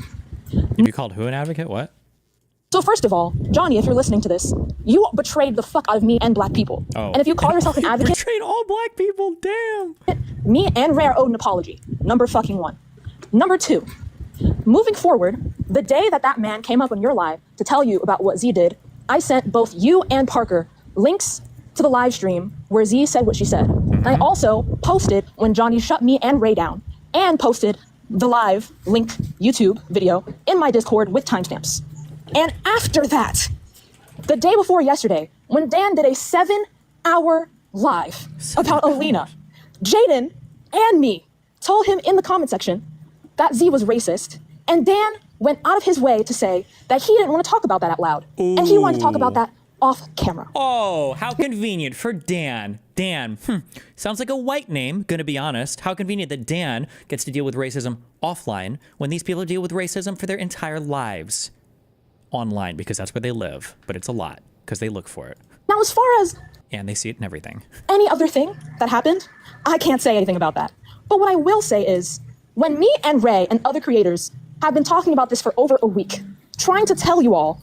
If you called who an advocate? What? So first of all, Johnny, if you're listening to this, you betrayed the fuck out of me and black people. Oh. And if you call yourself an advocate, betrayed all black people. Damn. Me and Ray are owed an apology. Number fucking 1. Number 2. Moving forward, the day that man came up on your live to tell you about what Z did, I sent both you and Parker links to the live stream where Z said what she said. And I also posted when Johnny shut me and Ray down, and posted the live linked YouTube video in my Discord with timestamps. And after that, the day before yesterday, when Dan did a 7-hour live about Alina, Jaden and me told him in the comment section that Z was racist, and Dan went out of his way to say that he didn't want to talk about that out loud. Ooh. And he wanted to talk about that off camera. Oh, how convenient for Dan. Dan, sounds like a white name, gonna be honest. How convenient that Dan gets to deal with racism offline when these people deal with racism for their entire lives online, because that's where they live. But it's a lot, because they look for it. Now, as far as... And they see it in everything. Any other thing that happened, I can't say anything about that. But what I will say is, when me and Ray and other creators have been talking about this for over a week, trying to tell you all,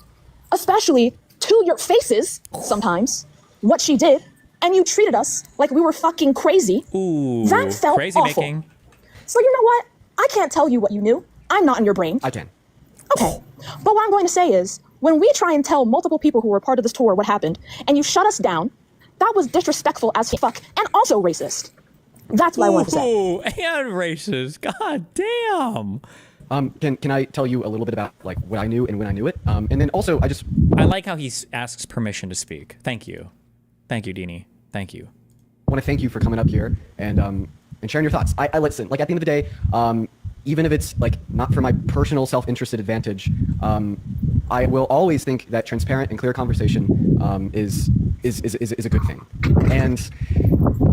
especially to your faces sometimes, what she did, and you treated us like we were fucking crazy. Ooh, that felt crazy awful. Making. So you know what? I can't tell you what you knew. I'm not in your brain. I can. Okay. But what I'm going to say is, when we try and tell multiple people who were part of this tour what happened, and you shut us down, that was disrespectful as fuck and also racist. That's what I wanted to say. Ooh, and racist. God damn. Can I tell you a little bit about like what I knew and when I knew it? And then also I like how he asks permission to speak. Thank you. Thank you, Deanie. Thank you. I want to thank you for coming up here and sharing your thoughts. I listen. Like at the end of the day, even if it's like not for my personal self-interested advantage, I will always think that transparent and clear conversation is a good thing.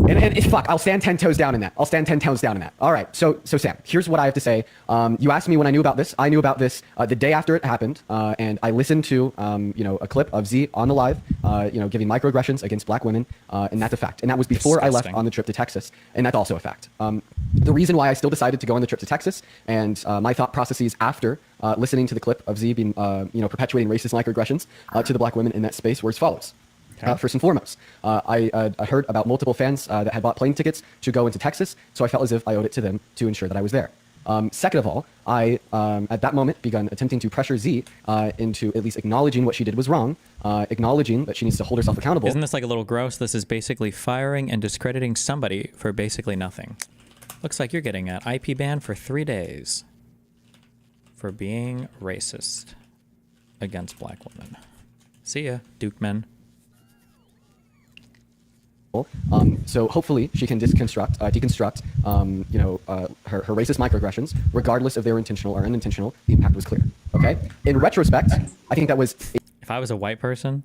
And fuck, I'll stand 10 toes down in that. I'll stand 10 toes down in that. All right. So Sam, here's what I have to say. You asked me when I knew about this. I knew about this the day after it happened, and I listened to a clip of Z on the live, giving microaggressions against black women, and that's a fact. And that was before I left on the trip to Texas, and that's also a fact. The reason why I still decided to go on the trip to Texas and my thought processes after listening to the clip of Z being perpetuating racist microaggressions to the black women in that space were as follows. First and foremost, I heard about multiple fans that had bought plane tickets to go into Texas, so I felt as if I owed it to them to ensure that I was there. Second of all, I, at that moment, begun attempting to pressure Z into at least acknowledging what she did was wrong, acknowledging that she needs to hold herself accountable. Isn't this like a little gross? This is basically firing and discrediting somebody for basically nothing. Looks like you're getting an IP ban for 3 days for being racist against black women. See ya, Duke men. So hopefully she can deconstruct her racist microaggressions, regardless if they were intentional or unintentional. The impact was clear. Okay. In retrospect, I think that was. If I was a white person,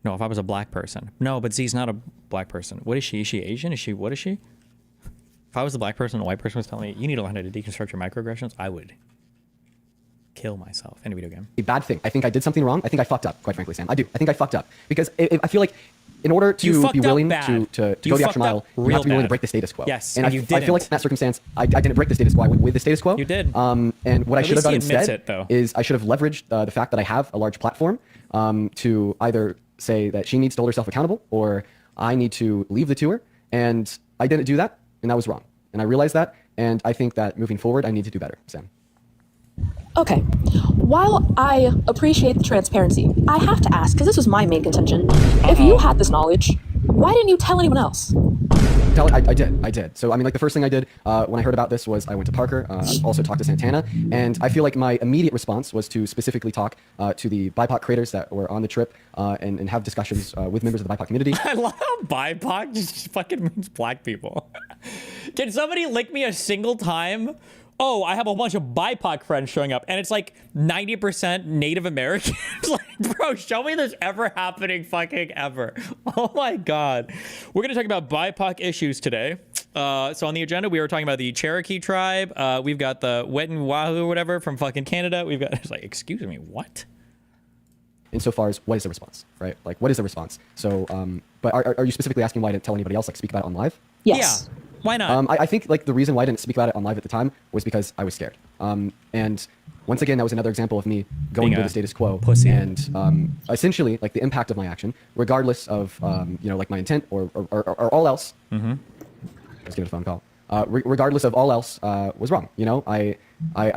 no. If I was a black person, no. But Z's not a black person. What is she? Is she Asian? Is she? What is she? If I was a black person, and a white person was telling me you need to learn how to deconstruct your microaggressions, I would kill myself in a video game. A bad thing. I think I did something wrong. I think I fucked up. Quite frankly, Sam, I do. I think I fucked up because I feel like. In order to be willing to go the extra mile, you have to be willing to break the status quo. Yes, and you I feel like in that circumstance, I didn't break the status quo. I went with the status quo. You did. And what I should have done instead though. is I should have leveraged the fact that I have a large platform to either say that she needs to hold herself accountable or I need to leave the tour. And I didn't do that, and that was wrong. And I realized that, and I think that moving forward, I need to do better, Sam. Okay. While I appreciate the transparency, I have to ask, because this was my main contention, if you had this knowledge, why didn't you tell anyone else? I did. So, I mean, like the first thing I did when I heard about this was I went to Parker, also talked to Santana, and I feel like my immediate response was to specifically talk to the BIPOC creators that were on the trip and have discussions with members of the BIPOC community. I love how BIPOC just fucking means black people. Can somebody lick me a single time? Oh, I have a bunch of BIPOC friends showing up, and it's like 90% Native Americans. Like, bro, show me this ever happening fucking ever. Oh my God. We're going to talk about BIPOC issues today. So on the agenda, we were talking about the Cherokee tribe. We've got the Wet'en Wahoo or whatever from fucking Canada. We've got, it's like, excuse me, what? Insofar as what is the response, right? Like, what is the response? So, but are you specifically asking why I didn't tell anybody else, like speak about it on live? Yes. Yeah. Why not? I think like the reason why I didn't speak about it on live at the time was because I was scared. And once again, that was another example of me going with the status quo. Pussy. And essentially, like the impact of my action, regardless of like my intent or all else. Mm-hmm. Let's get a phone call. Regardless of all else, was wrong. You know, I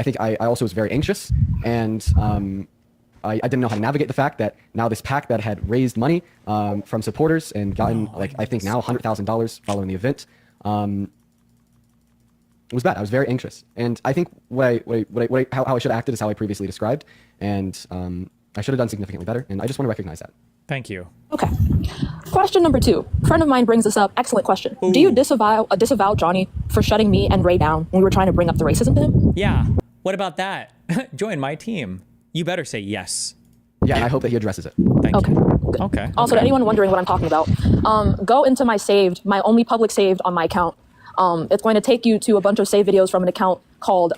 think I also was very anxious, and I didn't know how to navigate the fact that now this PAC that had raised money from supporters and gotten I think now $100,000 following the event. It was bad. I was very anxious, and I think how I should have acted is how I previously described, and I should have done significantly better, and I just want to recognize that. Thank you. Okay. Question number 2. A friend of mine brings this up. Excellent question. Ooh. Do you disavow Johnny for shutting me and Ray down when we were trying to bring up the racism to him? Yeah. What about that? Join my team. You better say yes. Yeah, and I hope that he addresses it. Thank you. Good. Okay. Also, to anyone wondering what I'm talking about, go into my saved, my only public saved on my account. It's going to take you to a bunch of saved videos from an account called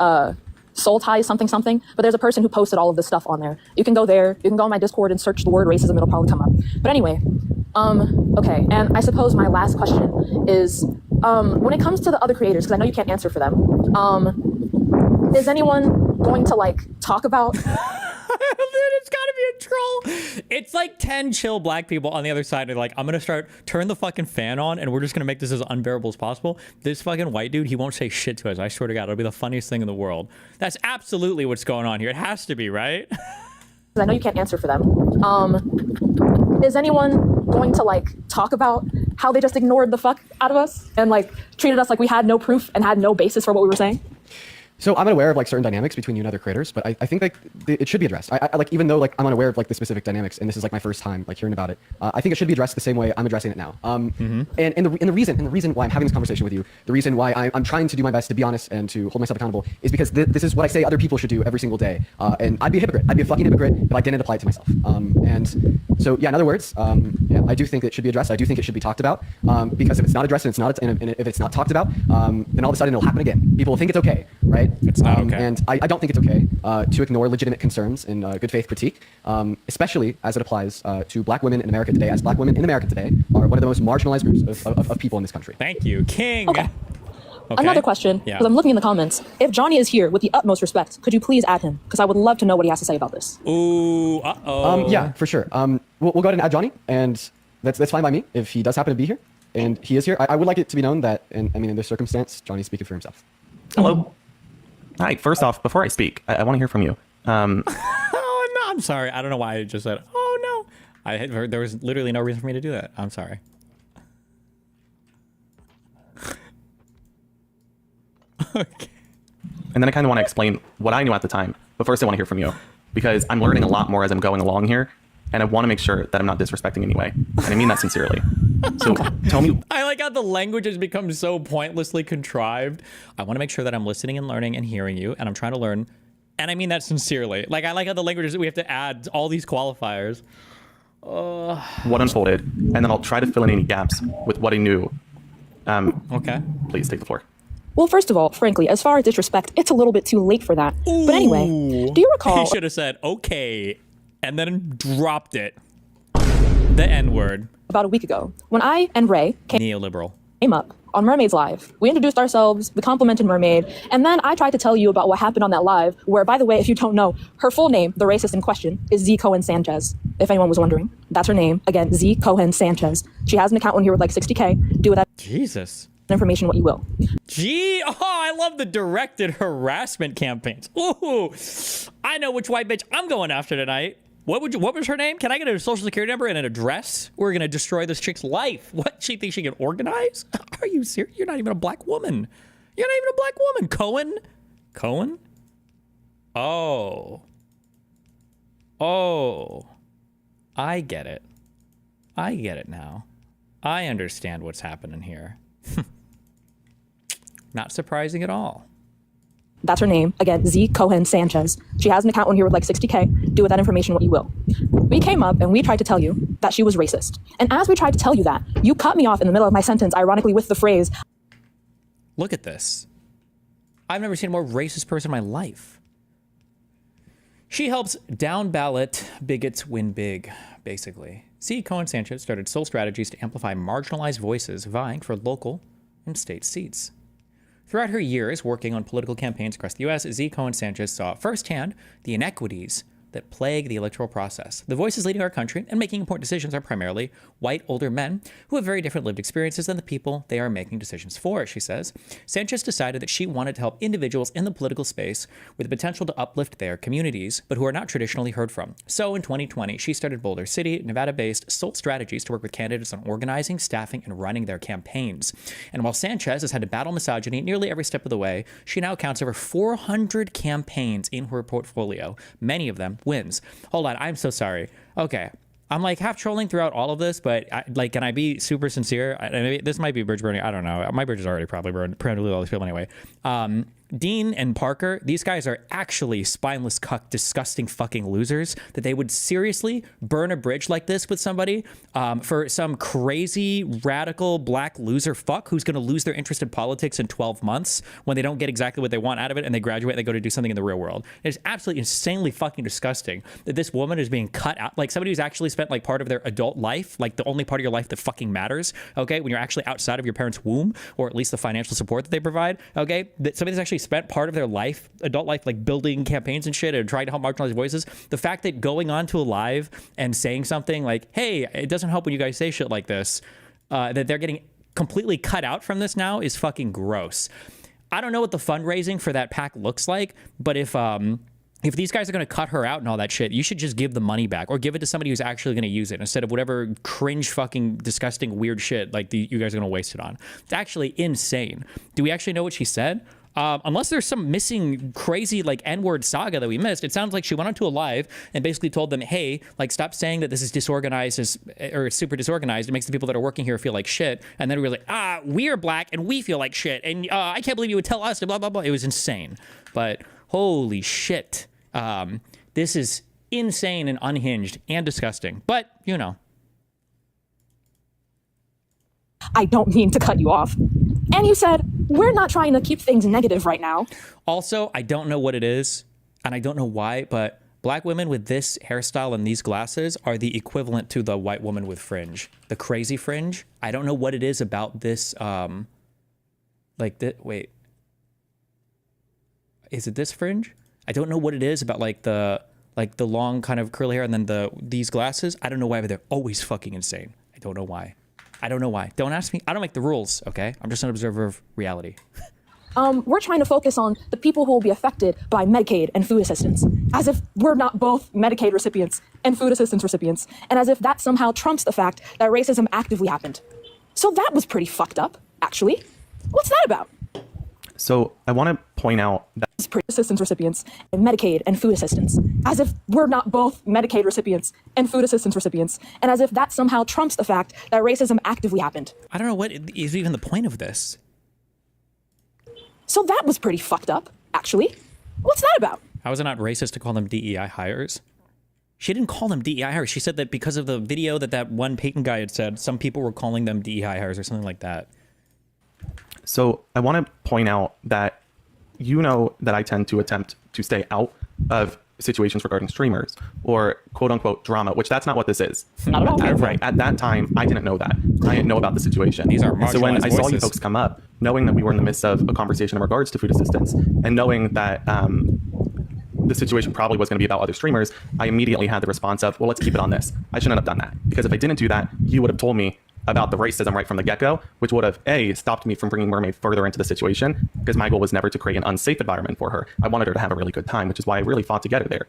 Soul Ties something something. But there's a person who posted all of this stuff on there. You can go there. You can go on my Discord and search the word racism. It'll probably come up. But anyway, okay. And I suppose my last question is, when it comes to the other creators, because I know you can't answer for them, is anyone going to like talk about? It's gotta be a troll. It's like 10 chill black people on the other side. They're like, I'm gonna turn the fucking fan on, and we're just gonna make this as unbearable as possible. This fucking white dude, he won't say shit to us. I swear to God, it'll be the funniest thing in the world. That's absolutely what's going on here. It has to be, right? I know you can't answer for them. Is anyone going to like talk about how they just ignored the fuck out of us and like treated us like we had no proof and had no basis for what we were saying? So I'm unaware of like certain dynamics between you and other creators, but I think like it should be addressed. I like, even though like I'm unaware of like the specific dynamics and this is like my first time like hearing about it, I think it should be addressed the same way I'm addressing it now. And the reason why I'm having this conversation with you, the reason why I'm trying to do my best to be honest and to hold myself accountable is because this is what I say other people should do every single day. And I'd be a hypocrite. I'd be a fucking hypocrite if I didn't apply it to myself. And so yeah, in other words, yeah, I do think it should be addressed. I do think it should be talked about because if it's not addressed and if it's not talked about, then all of a sudden it'll happen again. People will think it's okay, right? It's not okay. And I don't think it's okay to ignore legitimate concerns in good faith critique, especially as it applies to black women in America today, as black women in America today are one of the most marginalized groups of people in this country. Thank you, King. Okay. Another question, because I'm looking in the comments. If Johnny is here with the utmost respect, could you please add him? Because I would love to know what he has to say about this. Ooh, uh-oh. Yeah, for sure. We'll go ahead and add Johnny, and that's fine by me if he does happen to be here. And he is here. I would like it to be known that, in this circumstance, Johnny's speaking for himself. Hello. Hi. First off, before I speak, I want to hear from you. Oh no, I'm sorry. I don't know why I just said, oh no. I had heard there was literally no reason for me to do that. I'm sorry. Okay. And then I kind of want to explain what I knew at the time. But first I want to hear from you because I'm learning a lot more as I'm going along here. And I want to make sure that I'm not disrespecting in any way. And I mean that sincerely. So tell me. I like how the language has become so pointlessly contrived. I want to make sure that I'm listening and learning and hearing you. And I'm trying to learn. And I mean that sincerely. Like, I like how the language is, we have to add all these qualifiers. What unfolded. And then I'll try to fill in any gaps with what I knew. Okay. Please take the floor. Well, first of all, frankly, as far as disrespect, it's a little bit too late for that. Ooh. But anyway, do you recall? He should have said, okay, and then dropped it. The N-word. About a week ago, when I and Ray came up on Mermaids Live. We introduced ourselves, we complimented Mermaid, and then I tried to tell you about what happened on that live, where, by the way, if you don't know, her full name, the racist in question, is Z. Cohen Sanchez, if anyone was wondering. That's her name. Again, Z. Cohen Sanchez. She has an account on here with like 60K. Do with that Jesus. Information what you will. I love the directed harassment campaigns. Ooh, I know which white bitch I'm going after tonight. What was her name? Can I get a social security number and an address? We're going to destroy this chick's life. What? She thinks she can organize? Are you serious? You're not even a black woman. You're not even a black woman. Cohen? Oh. I get it. I get it now. I understand what's happening here. Not surprising at all. That's her name. Again, Z. Cohen Sanchez. She has an account on here with like 60K. Do with that information what you will. We came up and we tried to tell you that she was racist. And as we tried to tell you that, you cut me off in the middle of my sentence, ironically with the phrase, look at this. I've never seen a more racist person in my life. She helps down ballot bigots win big, basically. Z. Cohen Sanchez started Soul Strategies to amplify marginalized voices vying for local and state seats. Throughout her years working on political campaigns across the U.S., Z. Cohen Sanchez saw firsthand the inequities that plague the electoral process. The voices leading our country and making important decisions are primarily white, older men who have very different lived experiences than the people they are making decisions for, she says. Sanchez decided that she wanted to help individuals in the political space with the potential to uplift their communities, but who are not traditionally heard from. So in 2020, she started Boulder City, Nevada-based Soul Strategies to work with candidates on organizing, staffing, and running their campaigns. And while Sanchez has had to battle misogyny nearly every step of the way, she now counts over 400 campaigns in her portfolio, many of them wins. Hold on, I'm so sorry. Okay, I'm like half trolling throughout all of this, but can I be super sincere? This might be bridge burning. I don't know. My bridge is already probably burned. Probably all these people anyway. Dean and Parker, these guys are actually spineless, cuck, disgusting fucking losers that they would seriously burn a bridge like this with somebody for some crazy radical black loser fuck who's going to lose their interest in politics in 12 months when they don't get exactly what they want out of it and they graduate and they go to do something in the real world. It's absolutely insanely fucking disgusting that this woman is being cut out, like somebody who's actually spent like part of their adult life, like the only part of your life that fucking matters, okay, when you're actually outside of your parents' womb, or at least the financial support that they provide, okay, that somebody's actually spent part of their life, adult life, like building campaigns and shit and trying to help marginalized voices. The fact that going on to a live and saying something like, hey, it doesn't help when you guys say shit like this, that they're getting completely cut out from this now is fucking gross. I don't know what the fundraising for that PAC looks like, but if if these guys are going to cut her out and all that shit, you should just give the money back or give it to somebody who's actually going to use it instead of whatever cringe, fucking, disgusting, weird shit like you guys are going to waste it on. It's actually insane. Do we actually know what she said? Unless there's some missing crazy like N-word saga that we missed, it sounds like she went onto a live and basically told them, hey, like stop saying that this is disorganized or super disorganized. It makes the people that are working here feel like shit. And then we were like, we're black and we feel like shit. And I can't believe you would tell us to blah, blah, blah. It was insane. But holy shit. This is insane and unhinged and disgusting. But, you know. I don't mean to cut you off. And you said, we're not trying to keep things negative right now. Also, I don't know what it is, and I don't know why, but black women with this hairstyle and these glasses are the equivalent to the white woman with fringe. The crazy fringe. I don't know what it is about this, wait. Is it this fringe? I don't know what it is about like the long kind of curly hair and then these glasses. I don't know why, but they're always fucking insane. I don't know why. I don't know why. Don't ask me. I don't make the rules, okay? I'm just an observer of reality. We're trying to focus on the people who will be affected by Medicaid and food assistance, as if we're not both Medicaid recipients and food assistance recipients, and as if that somehow trumps the fact that racism actively happened. So that was pretty fucked up, actually. What's that about? So I want to point out that assistance recipients and Medicaid and food assistance, as if we're not both Medicaid recipients and food assistance recipients, and as if that somehow trumps the fact that racism actively happened. I don't know what is even the point of this. So that was pretty fucked up, actually. What's that about? How is it not racist to call them DEI hires? She didn't call them DEI hires. She said that because of the video that one Peyton guy had said, some people were calling them DEI hires or something like that. So I want to point out that you know that I tend to attempt to stay out of situations regarding streamers or quote unquote drama, which that's not what this is. Not at all. Right. At that time, I didn't know that. I didn't know about the situation. These are And so when marginalized I saw you voices. folks come up, knowing that we were in the midst of a conversation in regards to food assistance and knowing that the situation probably was going to be about other streamers, I immediately had the response of, well, let's keep it on this. I shouldn't have done that because if I didn't do that, you would have told me about the racism right from the get-go, which would have stopped me from bringing Mermaid further into the situation because my goal was never to create an unsafe environment for her. I wanted her to have a really good time, which is why I really fought to get her there.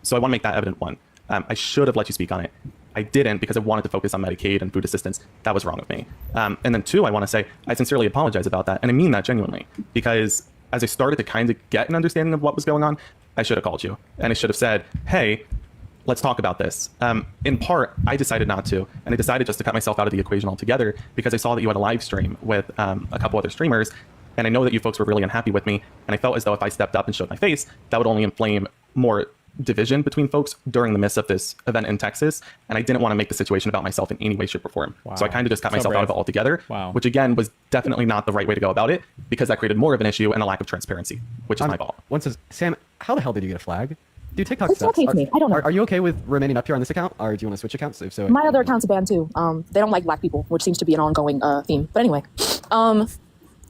So I want to make that evident. One, I should have let you speak on it. I didn't because I wanted to focus on Medicaid and food assistance. That was wrong of me. And then two, I want to say I sincerely apologize about that, and I mean that genuinely, because as I started to kind of get an understanding of what was going on, I should have called you and I should have said, hey, let's talk about this. In part, I decided not to, and I decided just to cut myself out of the equation altogether because I saw that you had a live stream with a couple other streamers, and I know that you folks were really unhappy with me, and I felt as though if I stepped up and showed my face, that would only inflame more division between folks during the midst of this event in Texas, and I didn't want to make the situation about myself in any way, shape, or form. Wow. So I kind of just cut So myself out of brave. it altogether, Wow. which again was definitely not the right way to go about it because that created more of an issue and a lack of transparency, which is my fault. Once says, Sam, how the hell did you get a flag? Dude, TikTok It's sucks. okay to me. I don't know. Are you okay with remaining up here on this account, or do you want to switch accounts? If so, My other account's banned too. They don't like black people, which seems to be an ongoing theme. But anyway,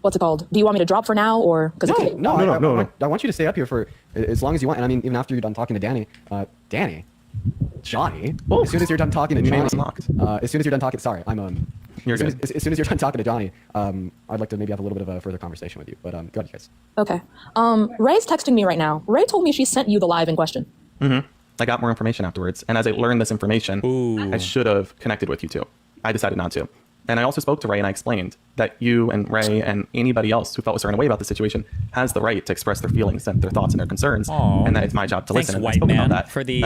what's it called? Do you want me to drop for now, or because No. I want you to stay up here for as long as you want. And I mean, even after you're done talking to Johnny. As soon as you're done talking to Johnny, as soon as you're done talking, sorry, I'm You're as soon good. as soon as you're done talking to Johnny, I'd like to maybe have a little bit of a further conversation with you. But go ahead, you guys. Okay. Ray's texting me right now. Ray told me she sent you the live in question. Mm-hmm. I got more information afterwards, and as I learned this information, I should have connected with you too. I decided not to. And I also spoke to Ray and I explained that you and Ray and anybody else who felt a certain way about the situation has the right to express their feelings and their thoughts and their concerns, and that it's my job to Thanks, listen. And white I've spoken man, about that. for the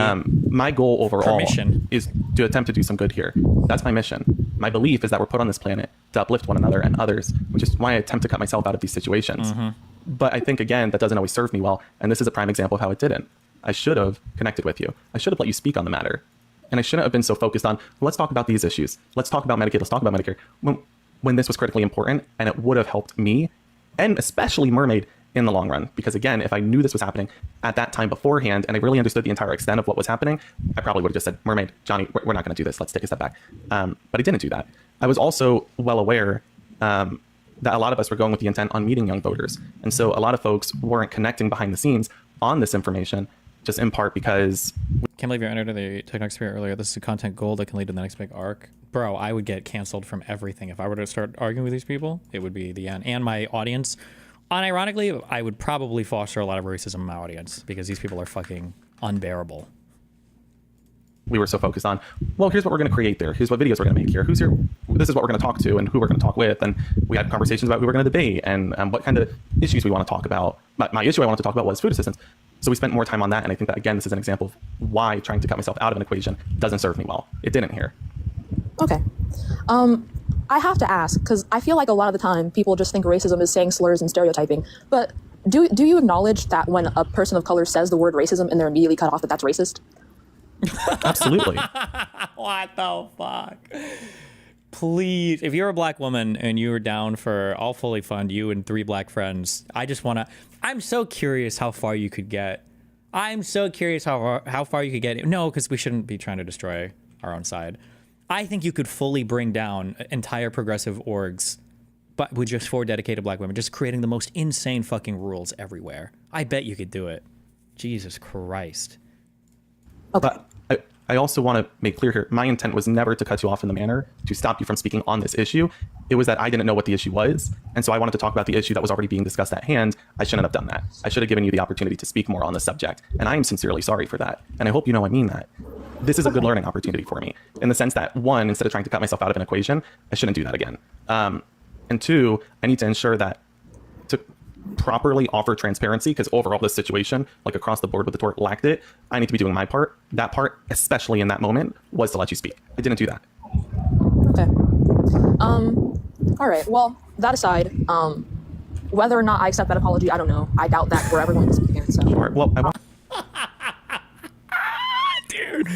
my goal overall permission. is to attempt to do some good here. That's my mission. My belief is that we're put on this planet to uplift one another and others, which is why I attempt to cut myself out of these situations. Mm-hmm. But I think, again, that doesn't always serve me well, and this is a prime example of how it didn't. I should have connected with you. I should have let you speak on the matter. And I shouldn't have been so focused on, well, let's talk about these issues. Let's talk about Medicaid. Let's talk about Medicare. When this was critically important, and it would have helped me, and especially Mermaid, in the long run. Because again, if I knew this was happening at that time beforehand, and I really understood the entire extent of what was happening, I probably would have just said, Mermaid, Johnny, we're not going to do this. Let's take a step back. But I didn't do that. I was also well aware that a lot of us were going with the intent on meeting young voters. And so a lot of folks weren't connecting behind the scenes on this information, just in part because... Can't believe you entered the TikTok sphere earlier. This is a content goal that can lead to the next big arc. Bro, I would get canceled from everything. If I were to start arguing with these people, it would be the end. And my audience Unironically, I would probably foster a lot of racism in my audience because these people are fucking unbearable. We were so focused on, well, here's what we're going to create there. Here's what videos we're going to make here. Who's here? This is what we're going to talk to and who we're going to talk with. And we had conversations about who we're going to debate and what kind of issues we want to talk about. My issue I wanted to talk about was food assistance. So we spent more time on that. And I think that, again, this is an example of why trying to cut myself out of an equation doesn't serve me well. It didn't here. Okay. I have to ask, because I feel like a lot of the time people just think racism is saying slurs and stereotyping. But do you acknowledge that when a person of color says the word racism and they're immediately cut off, that that's racist? Absolutely. What the fuck? Please, if you're a black woman and you were down for, I'll fully fund you and 3 black friends. I just want to, I'm so curious how far you could get. I'm so curious how far you could get. No, because we shouldn't be trying to destroy our own side. I think you could fully bring down entire progressive orgs, but with just 4 dedicated black women, just creating the most insane fucking rules everywhere. I bet you could do it. Jesus Christ. Okay. But I also want to make clear here, my intent was never to cut you off in the manner to stop you from speaking on this issue. It was that I didn't know what the issue was. And so I wanted to talk about the issue that was already being discussed at hand. I shouldn't have done that. I should have given you the opportunity to speak more on the subject. And I am sincerely sorry for that. And I hope you know I mean that. This is a good learning opportunity for me in the sense that, 1, instead of trying to cut myself out of an equation, I shouldn't do that again. And 2, I need to ensure that to properly offer transparency, because overall this situation, like across the board with the tort, lacked it. I need to be doing my part. That part, especially in that moment, was to let you speak. I didn't do that. Okay. All right. Well, that aside, whether or not I accept that apology, I don't know. I doubt that we're ever going to speak again. So. Sure. Well, Dude,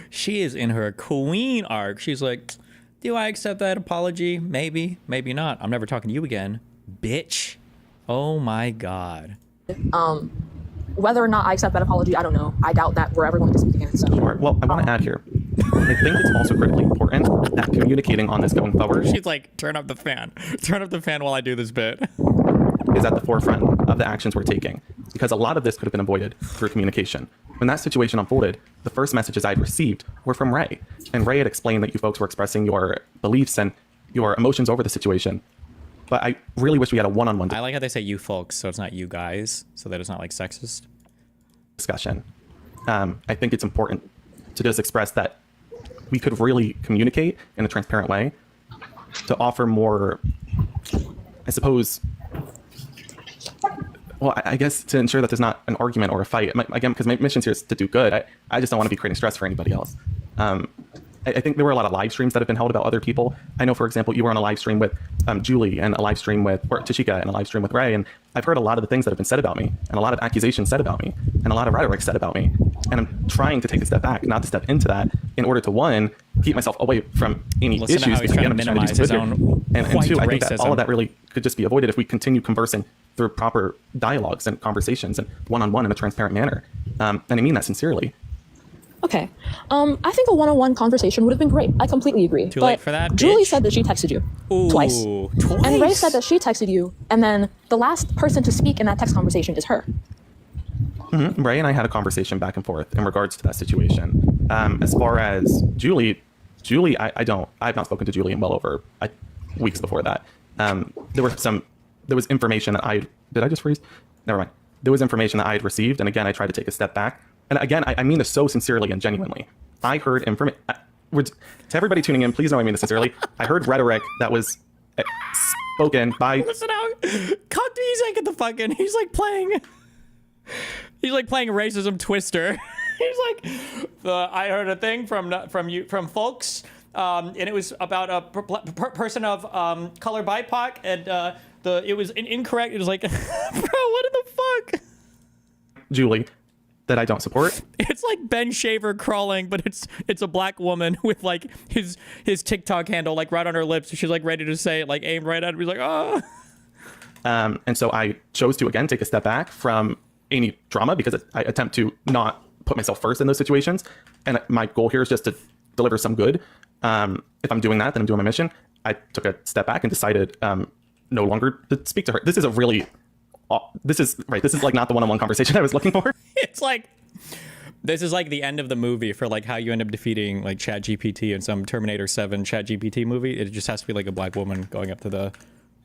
she is in her queen arc. She's like, do I accept that apology? Maybe, maybe not. I'm never talking to you again, bitch. Oh my God. Whether or not I accept that apology, I don't know. I doubt that we're ever going to speak again. So. Sure. Well, I want to add here. I think it's also critically important that communicating on this going forward. She's like, turn up the fan. Turn up the fan while I do this bit. Is at the forefront of the actions we're taking. Because a lot of this could have been avoided through communication. When that situation unfolded, the first messages I'd received were from Ray. And Ray had explained that you folks were expressing your beliefs and your emotions over the situation. But I really wish we had a one-on-one I like how they say you folks, so it's not you guys, so that it's not like sexist. Discussion. I think it's important to just express that we could really communicate in a transparent way to offer more, I suppose, well, I guess to ensure that there's not an argument or a fight. Again, because my mission here is to do good. I just don't want to be creating stress for anybody else. I think there were a lot of live streams that have been held about other people. I know, for example, you were on a live stream with Julie and a live stream with Tashika and a live stream with Ray. And I've heard a lot of the things that have been said about me and a lot of accusations said about me and a lot of rhetoric said about me. And I'm trying to take a step back, not to step into that in order to, 1, keep myself away from any Listen issues. to how he's trying to minimize his own and 2, I think that racism. all of that really could just be avoided if we continue conversing through proper dialogues and conversations and one-on-one in a transparent manner. And I mean that sincerely. Okay. I think a one-on-one conversation would have been great. I completely agree. Too late for that, Julie bitch. said that she texted you twice. And Ray said that she texted you, and then the last person to speak in that text conversation is her. Mm-hmm. Ray and I had a conversation back and forth in regards to that situation. As far as Julie, I've not spoken to Julie in well over weeks before that. There was information that did I just freeze? Never mind. There was information that I had received, and again, I tried to take a step back. And again, I mean this so sincerely and genuinely. I heard information. To everybody tuning in, please know I mean this sincerely. I heard rhetoric that was spoken by. Listen out! He's like at the fucking. He's like playing racism Twister. He's like, I heard a thing from folks, and it was about a person of color BIPOC, and it was incorrect. It was like, bro, what in the fuck? Julie. That I don't support. It's like Ben Shaver crawling, but it's a black woman with like his TikTok handle like right on her lips. She's like ready to say it, like aimed right at him. He's like, oh. And so I chose to again take a step back from any drama because I attempt to not put myself first in those situations. And my goal here is just to deliver some good. If I'm doing that, then I'm doing my mission. I took a step back and decided no longer to speak to her. This is like not the one-on-one conversation I was looking for. It's like, this is like the end of the movie for like how you end up defeating like ChatGPT in some Terminator 7 ChatGPT movie. It just has to be like a black woman going up to the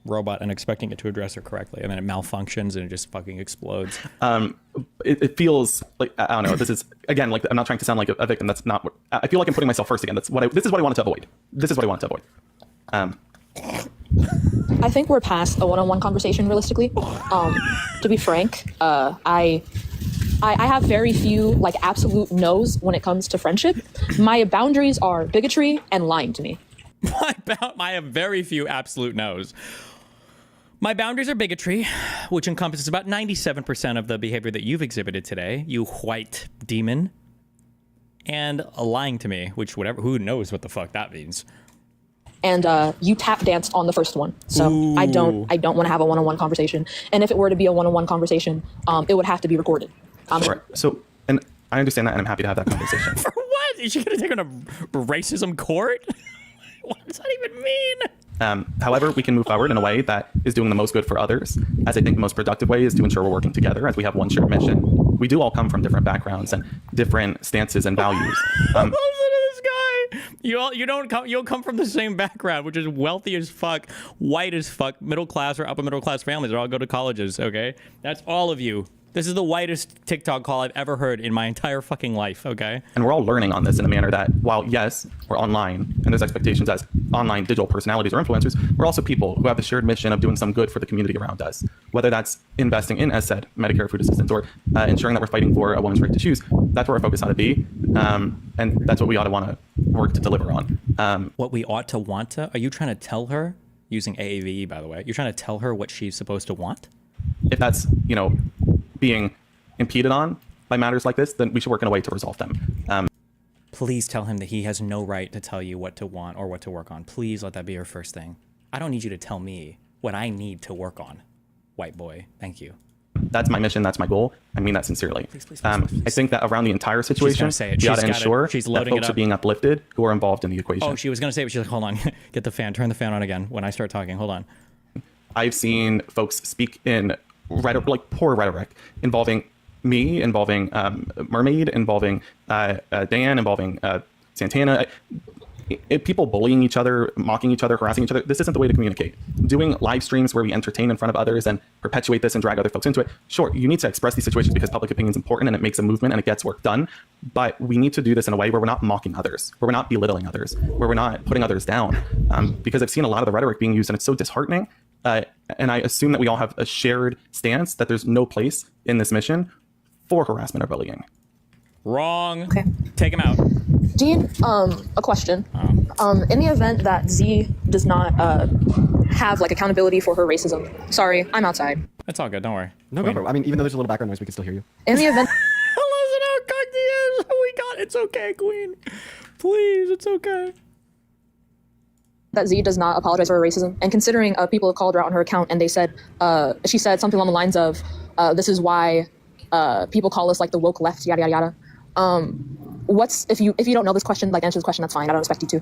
robot and expecting it to address her correctly, and then it malfunctions and it just fucking explodes. It feels like, I don't know. This is, again, like, I'm not trying to sound like a victim. That's not what I feel like. I'm putting myself first again. This is what I wanted to avoid. This is what I wanted to avoid. I think we're past a one-on-one conversation realistically. To be frank, I have very few like absolute no's when it comes to friendship. My boundaries are bigotry and lying to me. I have very few absolute no's. My boundaries are bigotry, which encompasses about 97% of the behavior that you've exhibited today, you white demon, and lying to me, which who knows what the fuck that means. And you tap danced on the first one, so Ooh. I don't want to have a one-on-one conversation. And if it were to be a one-on-one conversation, it would have to be recorded. Sure. So, and I understand that, and I'm happy to have that conversation. For what? Is she gonna take her to racism court? What does that even mean? However, we can move forward in a way that is doing the most good for others. As I think the most productive way is to ensure we're working together as we have one shared mission. We do all come from different backgrounds and different stances and values. Listen to this guy. You'll come from the same background, which is wealthy as fuck, white as fuck, middle class or upper middle class families that all go to colleges. Okay, that's all of you. This is the whitest TikTok call I've ever heard in my entire fucking life, okay? And we're all learning on this in a manner that, while yes, we're online, and there's expectations as online digital personalities or influencers, we're also people who have the shared mission of doing some good for the community around us. Whether that's investing in, as said, Medicare food assistance, or ensuring that we're fighting for a woman's right to choose, that's where our focus ought to be. And that's what we ought to want to work to deliver on. What we ought to want to? Are you trying to tell her, using AAVE, by the way, you're trying to tell her what she's supposed to want? If that's, being impeded on by matters like this, then we should work in a way to resolve them. Please tell him that he has no right to tell you what to want or what to work on. Please let that be your first thing. I don't need you to tell me what I need to work on, white boy. Thank you. That's my mission. That's my goal. I mean that sincerely. Please. I think that around the entire situation, we ought to ensure that folks are being uplifted who are involved in the equation. Oh, she was going to say it, but she's like, hold on, get the fan, turn the fan on again when I start talking. Hold on. I've seen folks speak in poor rhetoric involving me, involving Mermaid, involving Dan, involving Santana. People bullying each other, mocking each other, harassing each other. This isn't the way to communicate. Doing live streams where we entertain in front of others and perpetuate this and drag other folks into it. Sure, you need to express these situations because public opinion is important and it makes a movement and it gets work done. But we need to do this in a way where we're not mocking others, where we're not belittling others, where we're not putting others down. Because I've seen a lot of the rhetoric being used and it's so disheartening. And I assume that we all have a shared stance that there's no place in this mission for harassment or bullying. Wrong. Okay. Take him out. Dean, a question. In the event that Z does not have like accountability for her racism, sorry, I'm outside. It's all good. Don't worry. No, go. I mean, even though there's a little background noise, we can still hear you. In the event. Listen how cocked he is. We got it. It's okay, Queen. Please, it's okay. That Z does not apologize for her racism, and considering people have called her out on her account and they said she said something along the lines of this is why people call us like the woke left, yada yada yada. What's if you don't know this question, like answer this question, that's fine, I don't expect you to.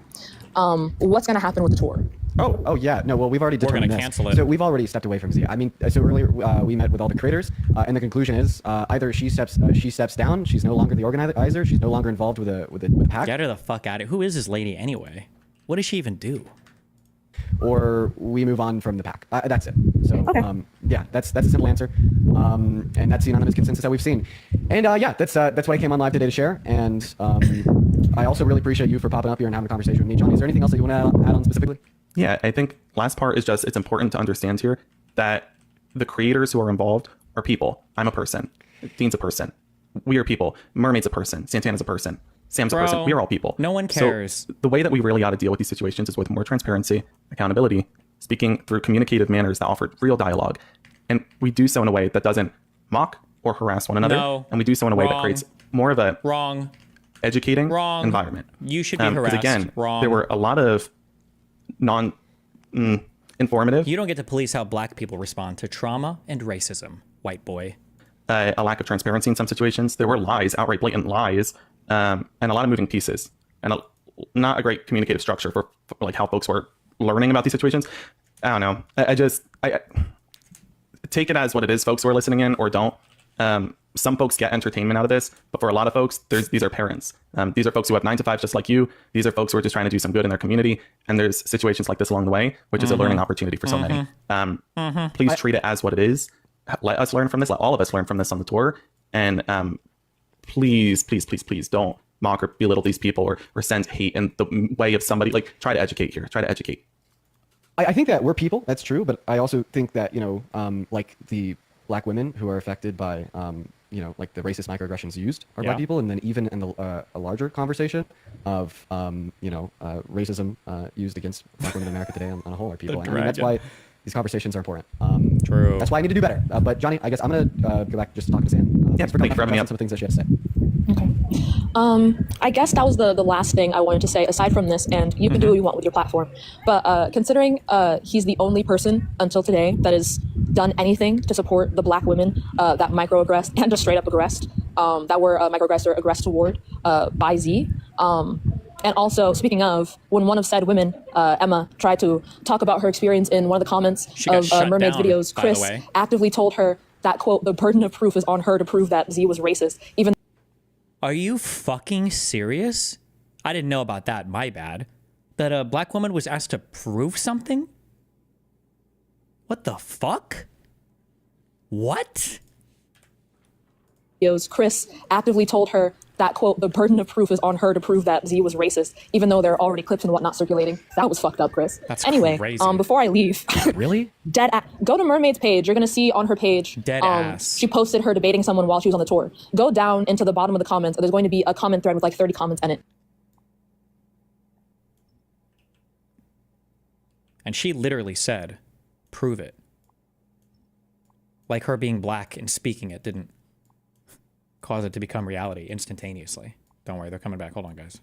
What's going to happen with the tour? Oh yeah, no, well, we've already determined We're gonna cancel it. So we've already stepped away from Z. I mean, so earlier we met with all the creators, and the conclusion is either she steps down, she's no longer the organizer, she's no longer involved with the pack. Get her the fuck out of here. Who is this lady anyway? What does she even do? Or we move on from the pack. That's it. So okay. Yeah, that's a simple answer, and that's the unanimous consensus that we've seen. And yeah, that's why I came on live today to share. And I also really appreciate you for popping up here and having a conversation with me, Johnny. Is there anything else that you want to add on specifically? Yeah, I think last part is just it's important to understand here that the creators who are involved are people. I'm a person. Dean's a person. We are people. Mermaid's a person. Santana's a person. Sam's a person. We are all people. No one cares. So the way that we really ought to deal with these situations is with more transparency, accountability, speaking through communicative manners that offer real dialogue. And we do so in a way that doesn't mock or harass one another. No. And we do so in a way that creates more of a educating environment. You should be harassed. Because again, there were a lot of informative. You don't get to police how black people respond to trauma and racism, white boy. A lack of transparency in some situations. There were lies, outright blatant lies. And a lot of moving pieces and not a great communicative structure for like how folks were learning about these situations. I don't know. I take it as what it is, folks who are listening in or don't. Some folks get entertainment out of this, but for a lot of folks, these are parents. These are folks who have 9-to-5s just like you. These are folks who are just trying to do some good in their community. And there's situations like this along the way, which is a learning opportunity for so many. Please treat it as what it is. Let us learn from this. Let all of us learn from this on the tour. And please, please, please, please don't mock or belittle these people or send hate in the way of somebody. Like, try to educate here. Try to educate. I think that we're people. That's true. But I also think that, like the Black women who are affected by, like the racist microaggressions used are Black people. And then even in a larger conversation of, racism used against Black women in America today on a whole are people. And I mean, that's why these conversations are important. True. That's why I need to do better. But Johnny, I guess I'm going to go back just to talk to Sam. Yeah, thank you for having me up. Some of the things that she had to say. I guess that was the last thing I wanted to say, aside from this, and you can do what you want with your platform. But considering he's the only person until today that has done anything to support the Black women that microaggressed and just straight up aggressed, that were microaggressed or aggressed toward by Z. And also, speaking of, when one of said women, Emma, tried to talk about her experience in one of the comments of Mermaid's videos, Chris actively told her that, quote, the burden of proof is on her to prove that Z was racist, even. Are you fucking serious? I didn't know about that. My bad. That a Black woman was asked to prove something? What the fuck? What? Chris actively told her that, quote, the burden of proof is on her to prove that Z was racist, even though there are already clips and whatnot circulating. That was fucked up, Chris. That's anyway, crazy. Before I leave. Really? Go to Mermaid's page. You're going to see on her page. Deadass. She posted her debating someone while she was on the tour. Go down into the bottom of the comments. There's going to be a comment thread with like 30 comments in it. And she literally said, prove it. Like her being Black and speaking it didn't cause it to become reality instantaneously. Don't worry, they're coming back. Hold on, guys.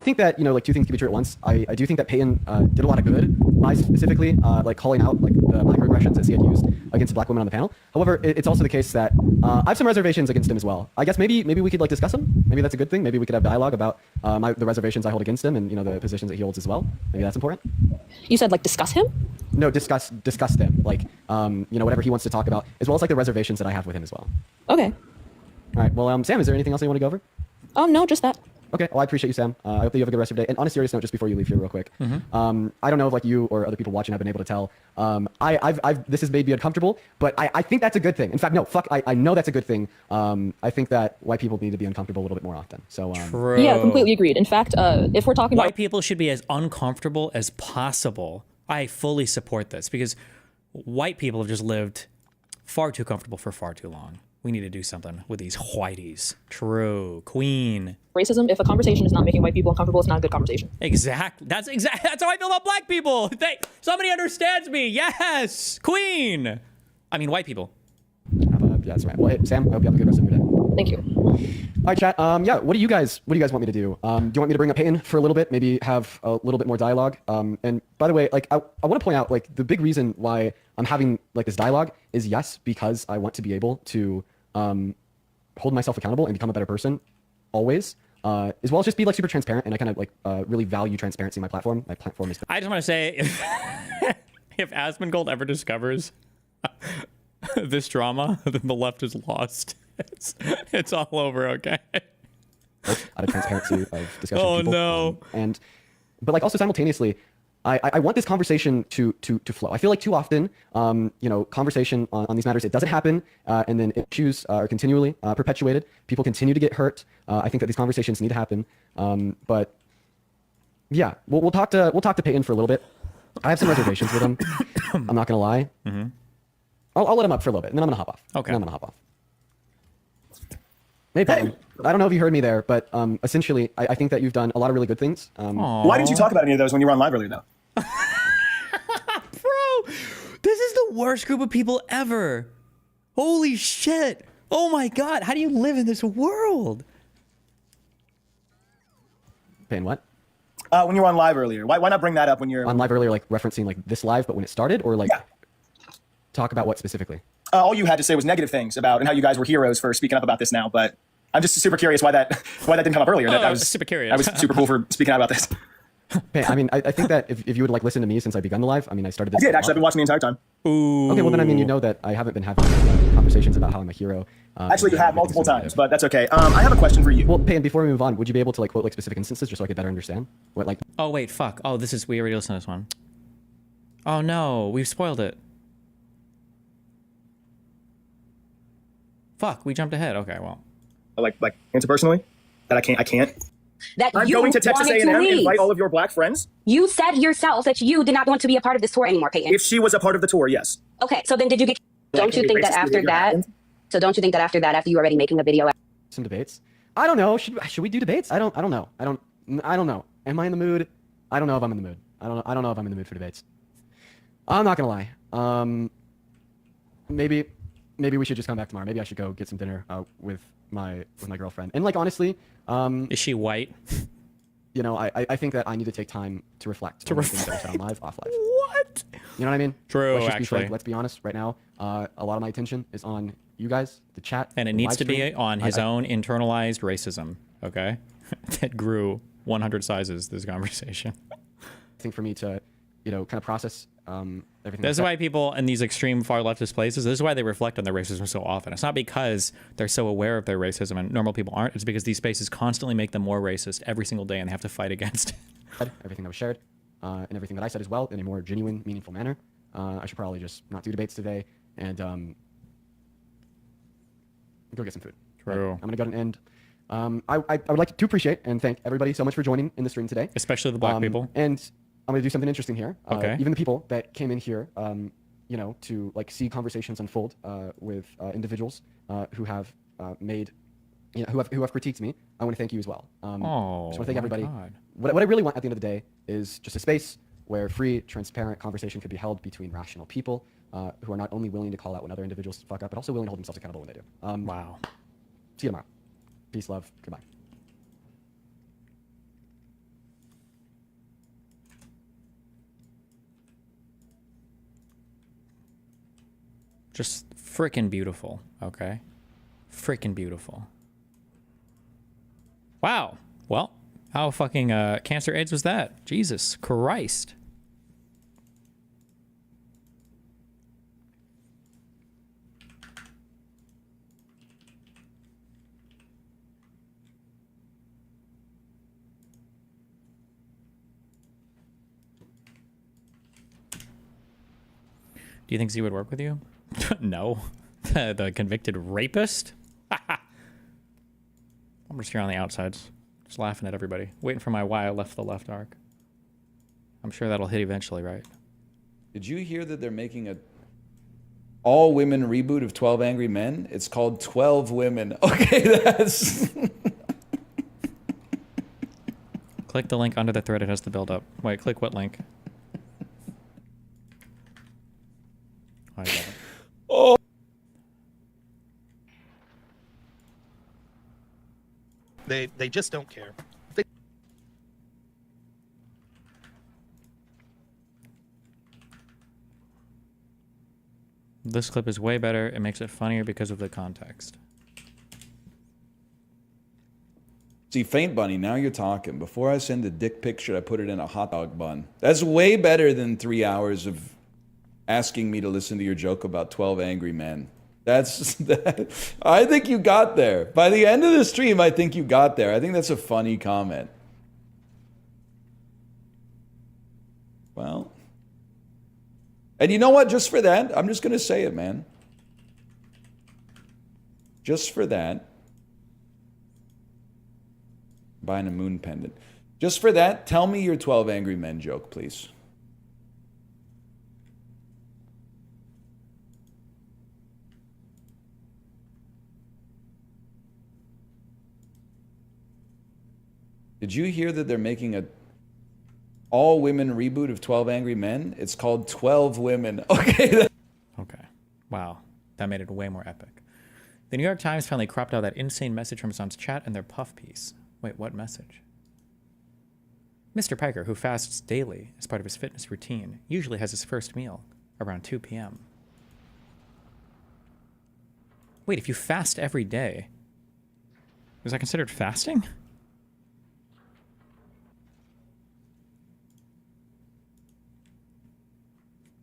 I think that, like two things can be true at once. I do think that Peyton did a lot of good by specifically like calling out like the microaggressions that he had used against the Black women on the panel. However, it's also the case that I have some reservations against him as well. I guess maybe we could like discuss him. Maybe that's a good thing. Maybe we could have dialogue about the reservations I hold against him and the positions that he holds as well. Maybe that's important. You said like discuss him? No, discuss them. Like whatever he wants to talk about, as well as like the reservations that I have with him as well. Okay. All right. Well, Sam, is there anything else you want to go over? No, just that. Okay, well, I appreciate you, Sam. I hope that you have a good rest of your day. And on a serious note, just before you leave here real quick, I don't know if like you or other people watching have been able to tell. This has made me uncomfortable, but I think that's a good thing. In fact, no, I know that's a good thing. I think that white people need to be uncomfortable a little bit more often. So True. Yeah, completely agreed. In fact, if we're talking white people should be as uncomfortable as possible. I fully support this because white people have just lived far too comfortable for far too long. We need to do something with these whiteys. True. Queen. Racism, if a conversation is not making white people uncomfortable, it's not a good conversation. Exactly. That's how I feel about Black people. Somebody understands me. Yes. Queen. I mean, white people. Yeah, that's right. Well, hey, Sam, I hope you have a good rest of your day. Thank you. All right, chat. Yeah, what do you guys want me to do? Do you want me to bring up Peyton for a little bit? Maybe have a little bit more dialogue. And by the way, like I want to point out, like the big reason why I'm having like this dialogue is yes, because I want to be able to hold myself accountable and become a better person always. As well as just be like super transparent, and I kind of like really value transparency in my platform. My platform is. I just want to say, if Asmongold ever discovers this drama, then the left is lost. It's all over. Okay. Out of transparency of discussion. Oh people. no. But like also simultaneously, I want this conversation to flow. I feel like too often, conversation on these matters, it doesn't happen, and then issues are continually perpetuated. People continue to get hurt. I think that these conversations need to happen. But yeah, we'll talk to Peyton for a little bit. I have some reservations with him. I'm not gonna lie. Mm-hmm. I'll let him up for a little bit, and then I'm gonna hop off. Okay. And I'm gonna hop off. Hey, Peyton. I don't know if you heard me there, but essentially, I think that you've done a lot of really good things. Why didn't you talk about any of those when you were on live earlier, though? Bro, this is the worst group of people ever. Holy shit. Oh my God. How do you live in this world? Peyton, what? When you were on live earlier. Why not bring that up when you're on live earlier, like referencing like this live, but when it started, or like talk about what specifically? All you had to say was negative things about and how you guys were heroes for speaking up about this now. But I'm just super curious why that didn't come up earlier. I was super curious. I was super cool for speaking out about this. Hey, I mean, I think that if you would like listen to me since I begun the live, I mean, I started this. I did actually. I've been watching the entire time. Ooh. Okay, well then I mean, you know that I haven't been having conversations about how I'm a hero. Actually, you have multiple times, but that's okay. I have a question for you. Well, Payne, before we move on, would you be able to like quote like specific instances just so I could better understand what like? Oh wait, fuck. Oh, we already listened to this one. Oh no, we've spoiled it. Fuck, we jumped ahead. Okay, well. Like interpersonally, that I can't. That I'm you going to Texas wanted to A&M, leave. invite all of your black friends. You said yourself that you did not want to be a part of this tour anymore, Peyton. If she was a part of the tour, yes. Okay, so then did you get? Don't you think that after that? So don't you think that after you already making a video? Some debates. I don't know. Should we do debates? I don't know. I don't know. Am I in the mood? I don't know if I'm in the mood. I don't know if I'm in the mood for debates. I'm not gonna lie. Maybe we should just come back tomorrow. Maybe I should go get some dinner with my girlfriend. And like honestly, is she white? You know, I think that I need to take time to reflect. To reflect. Things that are on live, off live. What? You know what I mean? True. Let's just Actually, be frank. Let's be honest. Right now, a lot of my attention is on you guys, the chat, and it the needs live to be stream. on his own internalized racism. Okay, that grew 100 sizes. This conversation. I think for me to, you know, kind of process everything. That's why people in these extreme far leftist places, this is why they reflect on their racism so often. It's not because they're so aware of their racism and normal people aren't. It's because these spaces constantly make them more racist every single day and they have to fight against it. Everything that was shared and everything that I said as well in a more genuine, meaningful manner. I should probably just not do debates today and go get some food. True. I'm going to go ahead and end. I would like to appreciate and thank everybody so much for joining in the stream today. Especially the black people. And I'm going to do something interesting here. Okay. Even the people that came in here, you know, to like see conversations unfold with individuals who have made, you know, who have critiqued me. I want to thank you as well. Just want to thank everybody. What I really want at the end of the day is just a space where free, transparent conversation could be held between rational people who are not only willing to call out when other individuals fuck up, but also willing to hold themselves accountable when they do. Wow. See you tomorrow. Peace, love, goodbye. Just freaking beautiful. Okay. Freaking beautiful. Wow. Well, how fucking cancer AIDS was that? Jesus Christ. Do you think Z would work with you? No. The convicted rapist? I'm just here on the outsides. Just laughing at everybody. Waiting for my why I left the left arc. I'm sure that'll hit eventually, right? Did you hear that they're making a all-women reboot of 12 Angry Men? It's called 12 Women. Okay, that's... Click the link under the thread. It has to build up. Wait, click what link? I got it. Oh. They just don't care. This clip is way better. It makes it funnier because of the context. See, Faint Bunny, now you're talking. Before I send a dick pic, should I put it in a hot dog bun? That's way better than 3 hours of asking me to listen to your joke about 12 angry men. That's that. I think you got there. By the end of the stream, I think you got there. I think that's a funny comment. Well, and you know what? Just for that, I'm just going to say it, man. Just for that. Buying a moon pendant. Just for that, tell me your 12 angry men joke, please. Did you hear that they're making a all-women reboot of 12 Angry Men? It's called 12 Women. Okay. Okay. Wow. That made it way more epic. The New York Times finally cropped out that insane message from Hassan's chat in their puff piece. Wait, what message? Mr. Piker, who fasts daily as part of his fitness routine, usually has his first meal around 2 p.m. Wait, if you fast every day, is that considered fasting?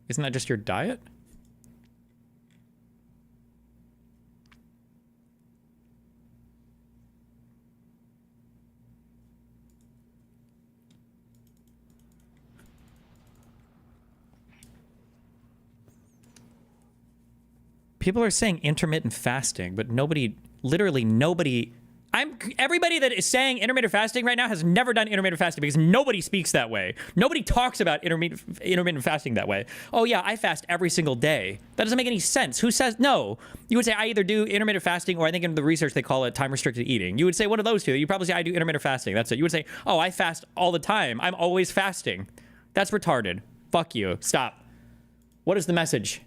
Isn't that just your diet? People are saying intermittent fasting, but nobody, literally nobody, everybody that is saying intermittent fasting right now has never done intermittent fasting because nobody speaks that way. Nobody talks about intermittent fasting that way. Oh yeah, I fast every single day. That doesn't make any sense. Who says no? You would say I either do intermittent fasting or I think in the research they call it time restricted eating. You would say one of those two. You probably say I do intermittent fasting. That's it. You would say, oh, I fast all the time. I'm always fasting. That's retarded. Fuck you. Stop. What is the message?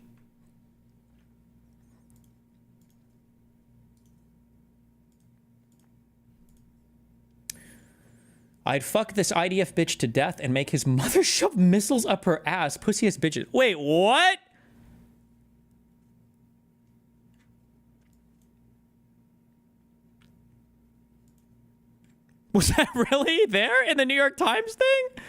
I'd fuck this IDF bitch to death and make his mother shove missiles up her ass. Pussiest bitches. Wait, what? Was that really there in the New York Times thing?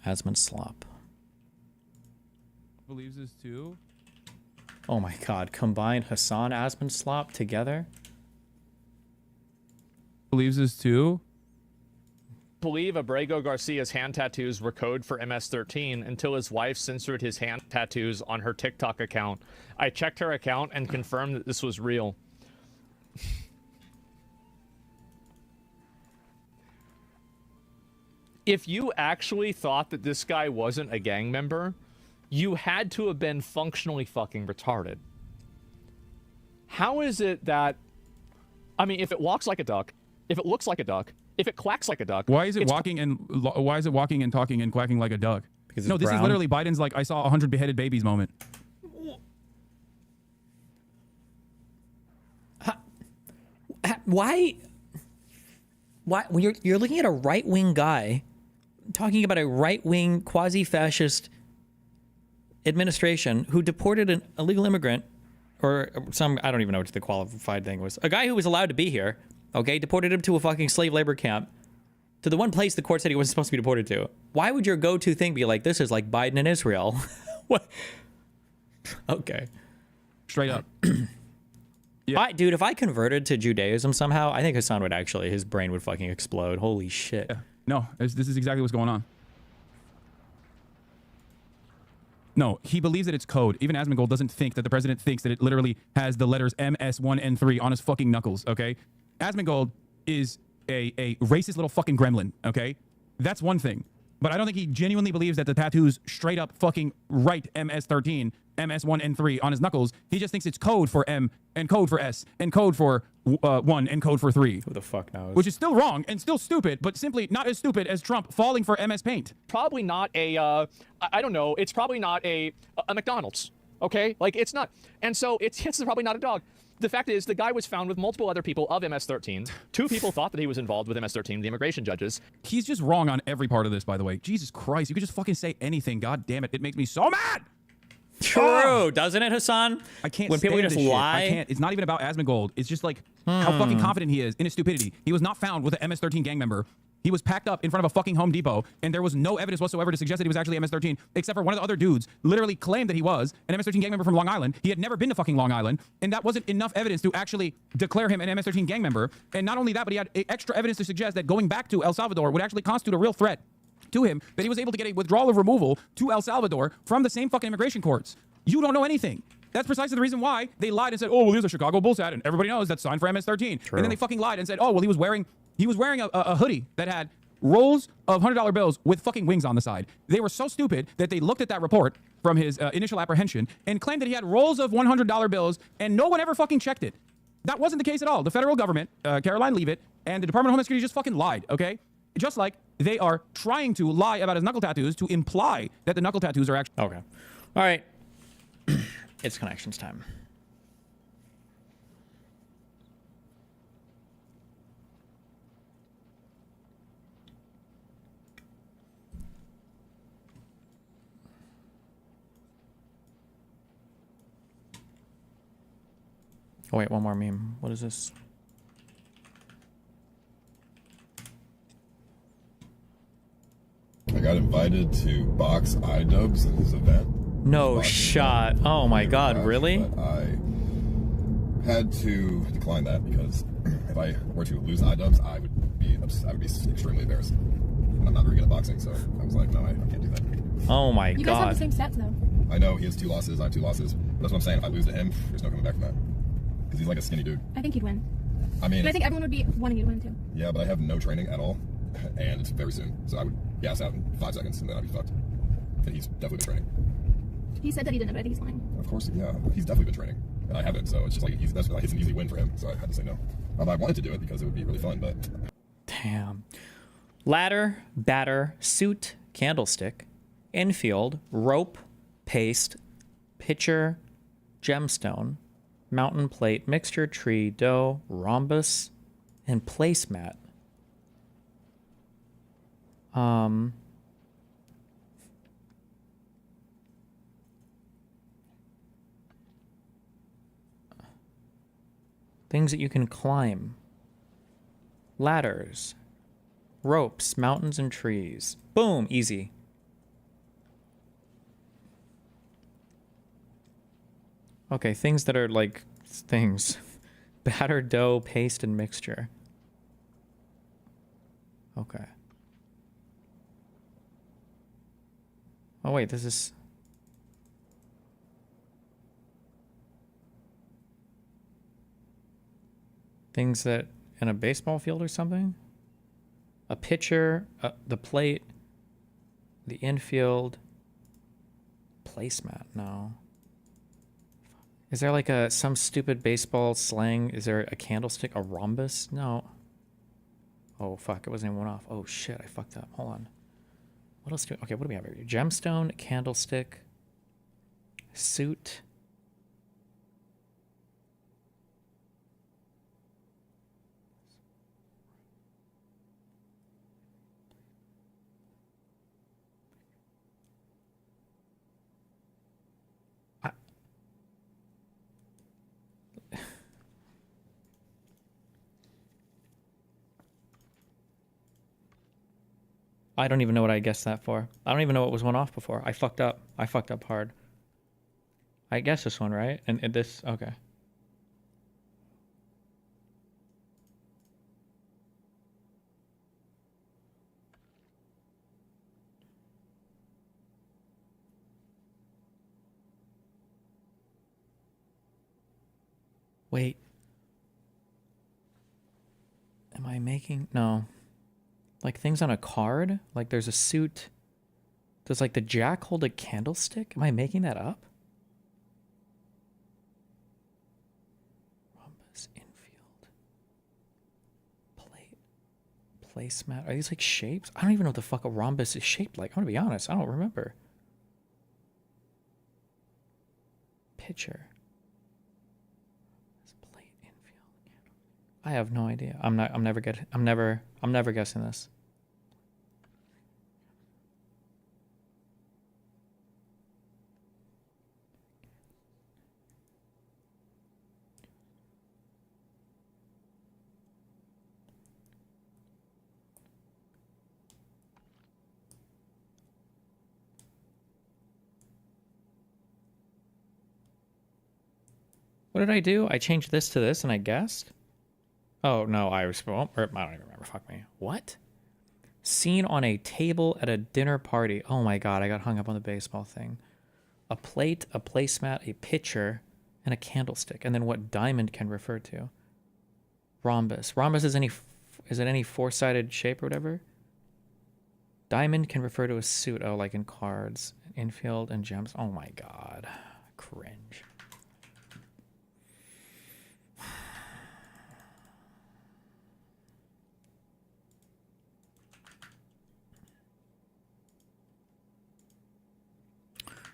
Asmund slop. Believes this too. Oh my god, combine Hassan Asmund slop together? Believes this too. Believe Abrego Garcia's hand tattoos were code for MS-13 until his wife censored his hand tattoos on her TikTok account. I checked her account and confirmed that this was real. If you actually thought that this guy wasn't a gang member, you had to have been functionally fucking retarded. How is it that... I mean, if it walks like a duck, if it looks like a duck, if it quacks like a duck... Why is it walking and talking and quacking like a duck? Because no, this brown. is literally Biden's like, I saw 100 beheaded babies moment. Why when you're looking at a right-wing guy talking about a right-wing quasi-fascist administration who deported an illegal immigrant or some, I don't even know what the qualified thing was, a guy who was allowed to be here, okay, deported him to a fucking slave labor camp, to the one place the court said he wasn't supposed to be deported to. Why would your go-to thing be like, this is like Biden and Israel? What? Okay. Straight up. Dude, if I converted to Judaism somehow, I think Hassan would actually, his brain would fucking explode. Holy shit. Yeah. No, this is exactly what's going on. No, he believes that it's code. Even Asmongold doesn't think that the president thinks that it literally has the letters MS1 and 3 on his fucking knuckles, okay? Asmongold is a racist little fucking gremlin, okay? That's one thing. But I don't think he genuinely believes that the tattoos straight up fucking write MS-13, MS1 and 3 on his knuckles. He just thinks it's code for M and code for S and code for 1 and code for 3. Who the fuck knows? Which is still wrong and still stupid, but simply not as stupid as Trump falling for MS Paint. Probably not a, I don't know, it's probably not a McDonald's, okay? Like, it's not. And so it's probably not a dog. The fact is, the guy was found with multiple other people of MS-13. 2 people thought that he was involved with MS-13, the immigration judges. He's just wrong on every part of this, by the way. Jesus Christ, you could just fucking say anything. God damn it, it makes me so mad! True, doesn't it, Hassan? I can't when people stand just this shit. lie. I can't. It's not even about Asmongold. It's just like how fucking confident he is in his stupidity. He was not found with an MS-13 gang member. He was packed up in front of a fucking Home Depot, and there was no evidence whatsoever to suggest that he was actually MS-13, except for one of the other dudes literally claimed that he was an MS-13 gang member from Long Island. He had never been to fucking Long Island, and that wasn't enough evidence to actually declare him an MS-13 gang member. And not only that, but he had extra evidence to suggest that going back to El Salvador would actually constitute a real threat to him, that he was able to get a withdrawal of removal to El Salvador from the same fucking immigration courts. You don't know anything. That's precisely the reason why they lied and said, oh, well, here's a Chicago Bulls hat, and everybody knows that's signed for MS-13. True. And then they fucking lied and said, oh, well, he was wearing a hoodie that had rolls of $100 bills with fucking wings on the side. They were so stupid that they looked at that report from his initial apprehension and claimed that he had rolls of $100 bills, and no one ever fucking checked it. That wasn't the case at all. The federal government, Caroline Leavitt, and the Department of Homeland Security just fucking lied, okay? Just like they are trying to lie about his knuckle tattoos to imply that the knuckle tattoos are actually... Okay. All right. It's connections time. Oh wait, one more meme. What is this? I got invited to box iDubbbz at his event. No shot. Oh my god, really? But I had to decline that because if I were to lose iDubbbz, I would be extremely embarrassed. And I'm not very good at boxing, so I was like, no, I can't do that. Oh my You god. guys have the same stats though. I know he has 2 losses, I have 2 losses. But that's what I'm saying. If I lose to him, there's no coming back from that. Because he's like a skinny dude. I think you'd win. I mean, But I think everyone would be wanting you to win too. yeah, but I have no training at all, and it's very soon. So I would gas out in 5 seconds, and then I'd be fucked. And he's definitely been training. He said that he didn't, but I think he's lying. Of course, yeah, he's definitely been training, and I haven't. So it's just like it's an easy win for him. So I had to say no. I wanted to do it because it would be really fun, but Damn. Ladder, batter, suit, candlestick, infield, rope, paste, pitcher, gemstone, mountain plate, mixture, tree, dough, rhombus, and placemat. Things that you can climb. Ladders, ropes, mountains, and trees. Boom, easy. Okay, things that are like things. Batter, dough, paste, and mixture. Okay. Oh wait, this is... Things that in a baseball field or something? A pitcher, the plate, the infield, placemat, no. Is there like some stupid baseball slang? Is there a candlestick, a rhombus? No. Oh fuck, it wasn't even one off. Oh shit, I fucked up. Hold on. What else okay, what do we have here? Gemstone, candlestick, suit. I don't even know what I guessed that for. I don't even know what was one off before. I fucked up. I fucked up hard. I guessed this one, right? And this, okay. Wait. Am I making... No. Like things on a card? Like there's a suit. Does like the jack hold a candlestick? Am I making that up? Rhombus, infield. Plate. Placemat. Are these like shapes? I don't even know what the fuck a rhombus is shaped like. I'm gonna be honest. I don't remember. Pitcher. Plate, infield. I have no idea. I'm never guessing this. What did I do? I changed this to this and I guessed? Oh, no, I was... Well, I don't even remember. Fuck me. What? Seen on a table at a dinner party. Oh my god, I got hung up on the baseball thing. A plate, a placemat, a pitcher, and a candlestick. And then what diamond can refer to. Rhombus. Rhombus is it any four-sided shape or whatever? Diamond can refer to a suit. Oh, like in cards. Infield and gems. Oh my god. Cringe.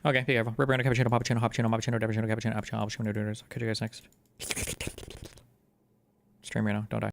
Okay, be careful. Ripper, cappuccino, cappuccino, cappuccino, cappuccino, cappuccino, cappuccino, cappuccino, cappuccino. Catch you guys next. Stream right now. Don't die.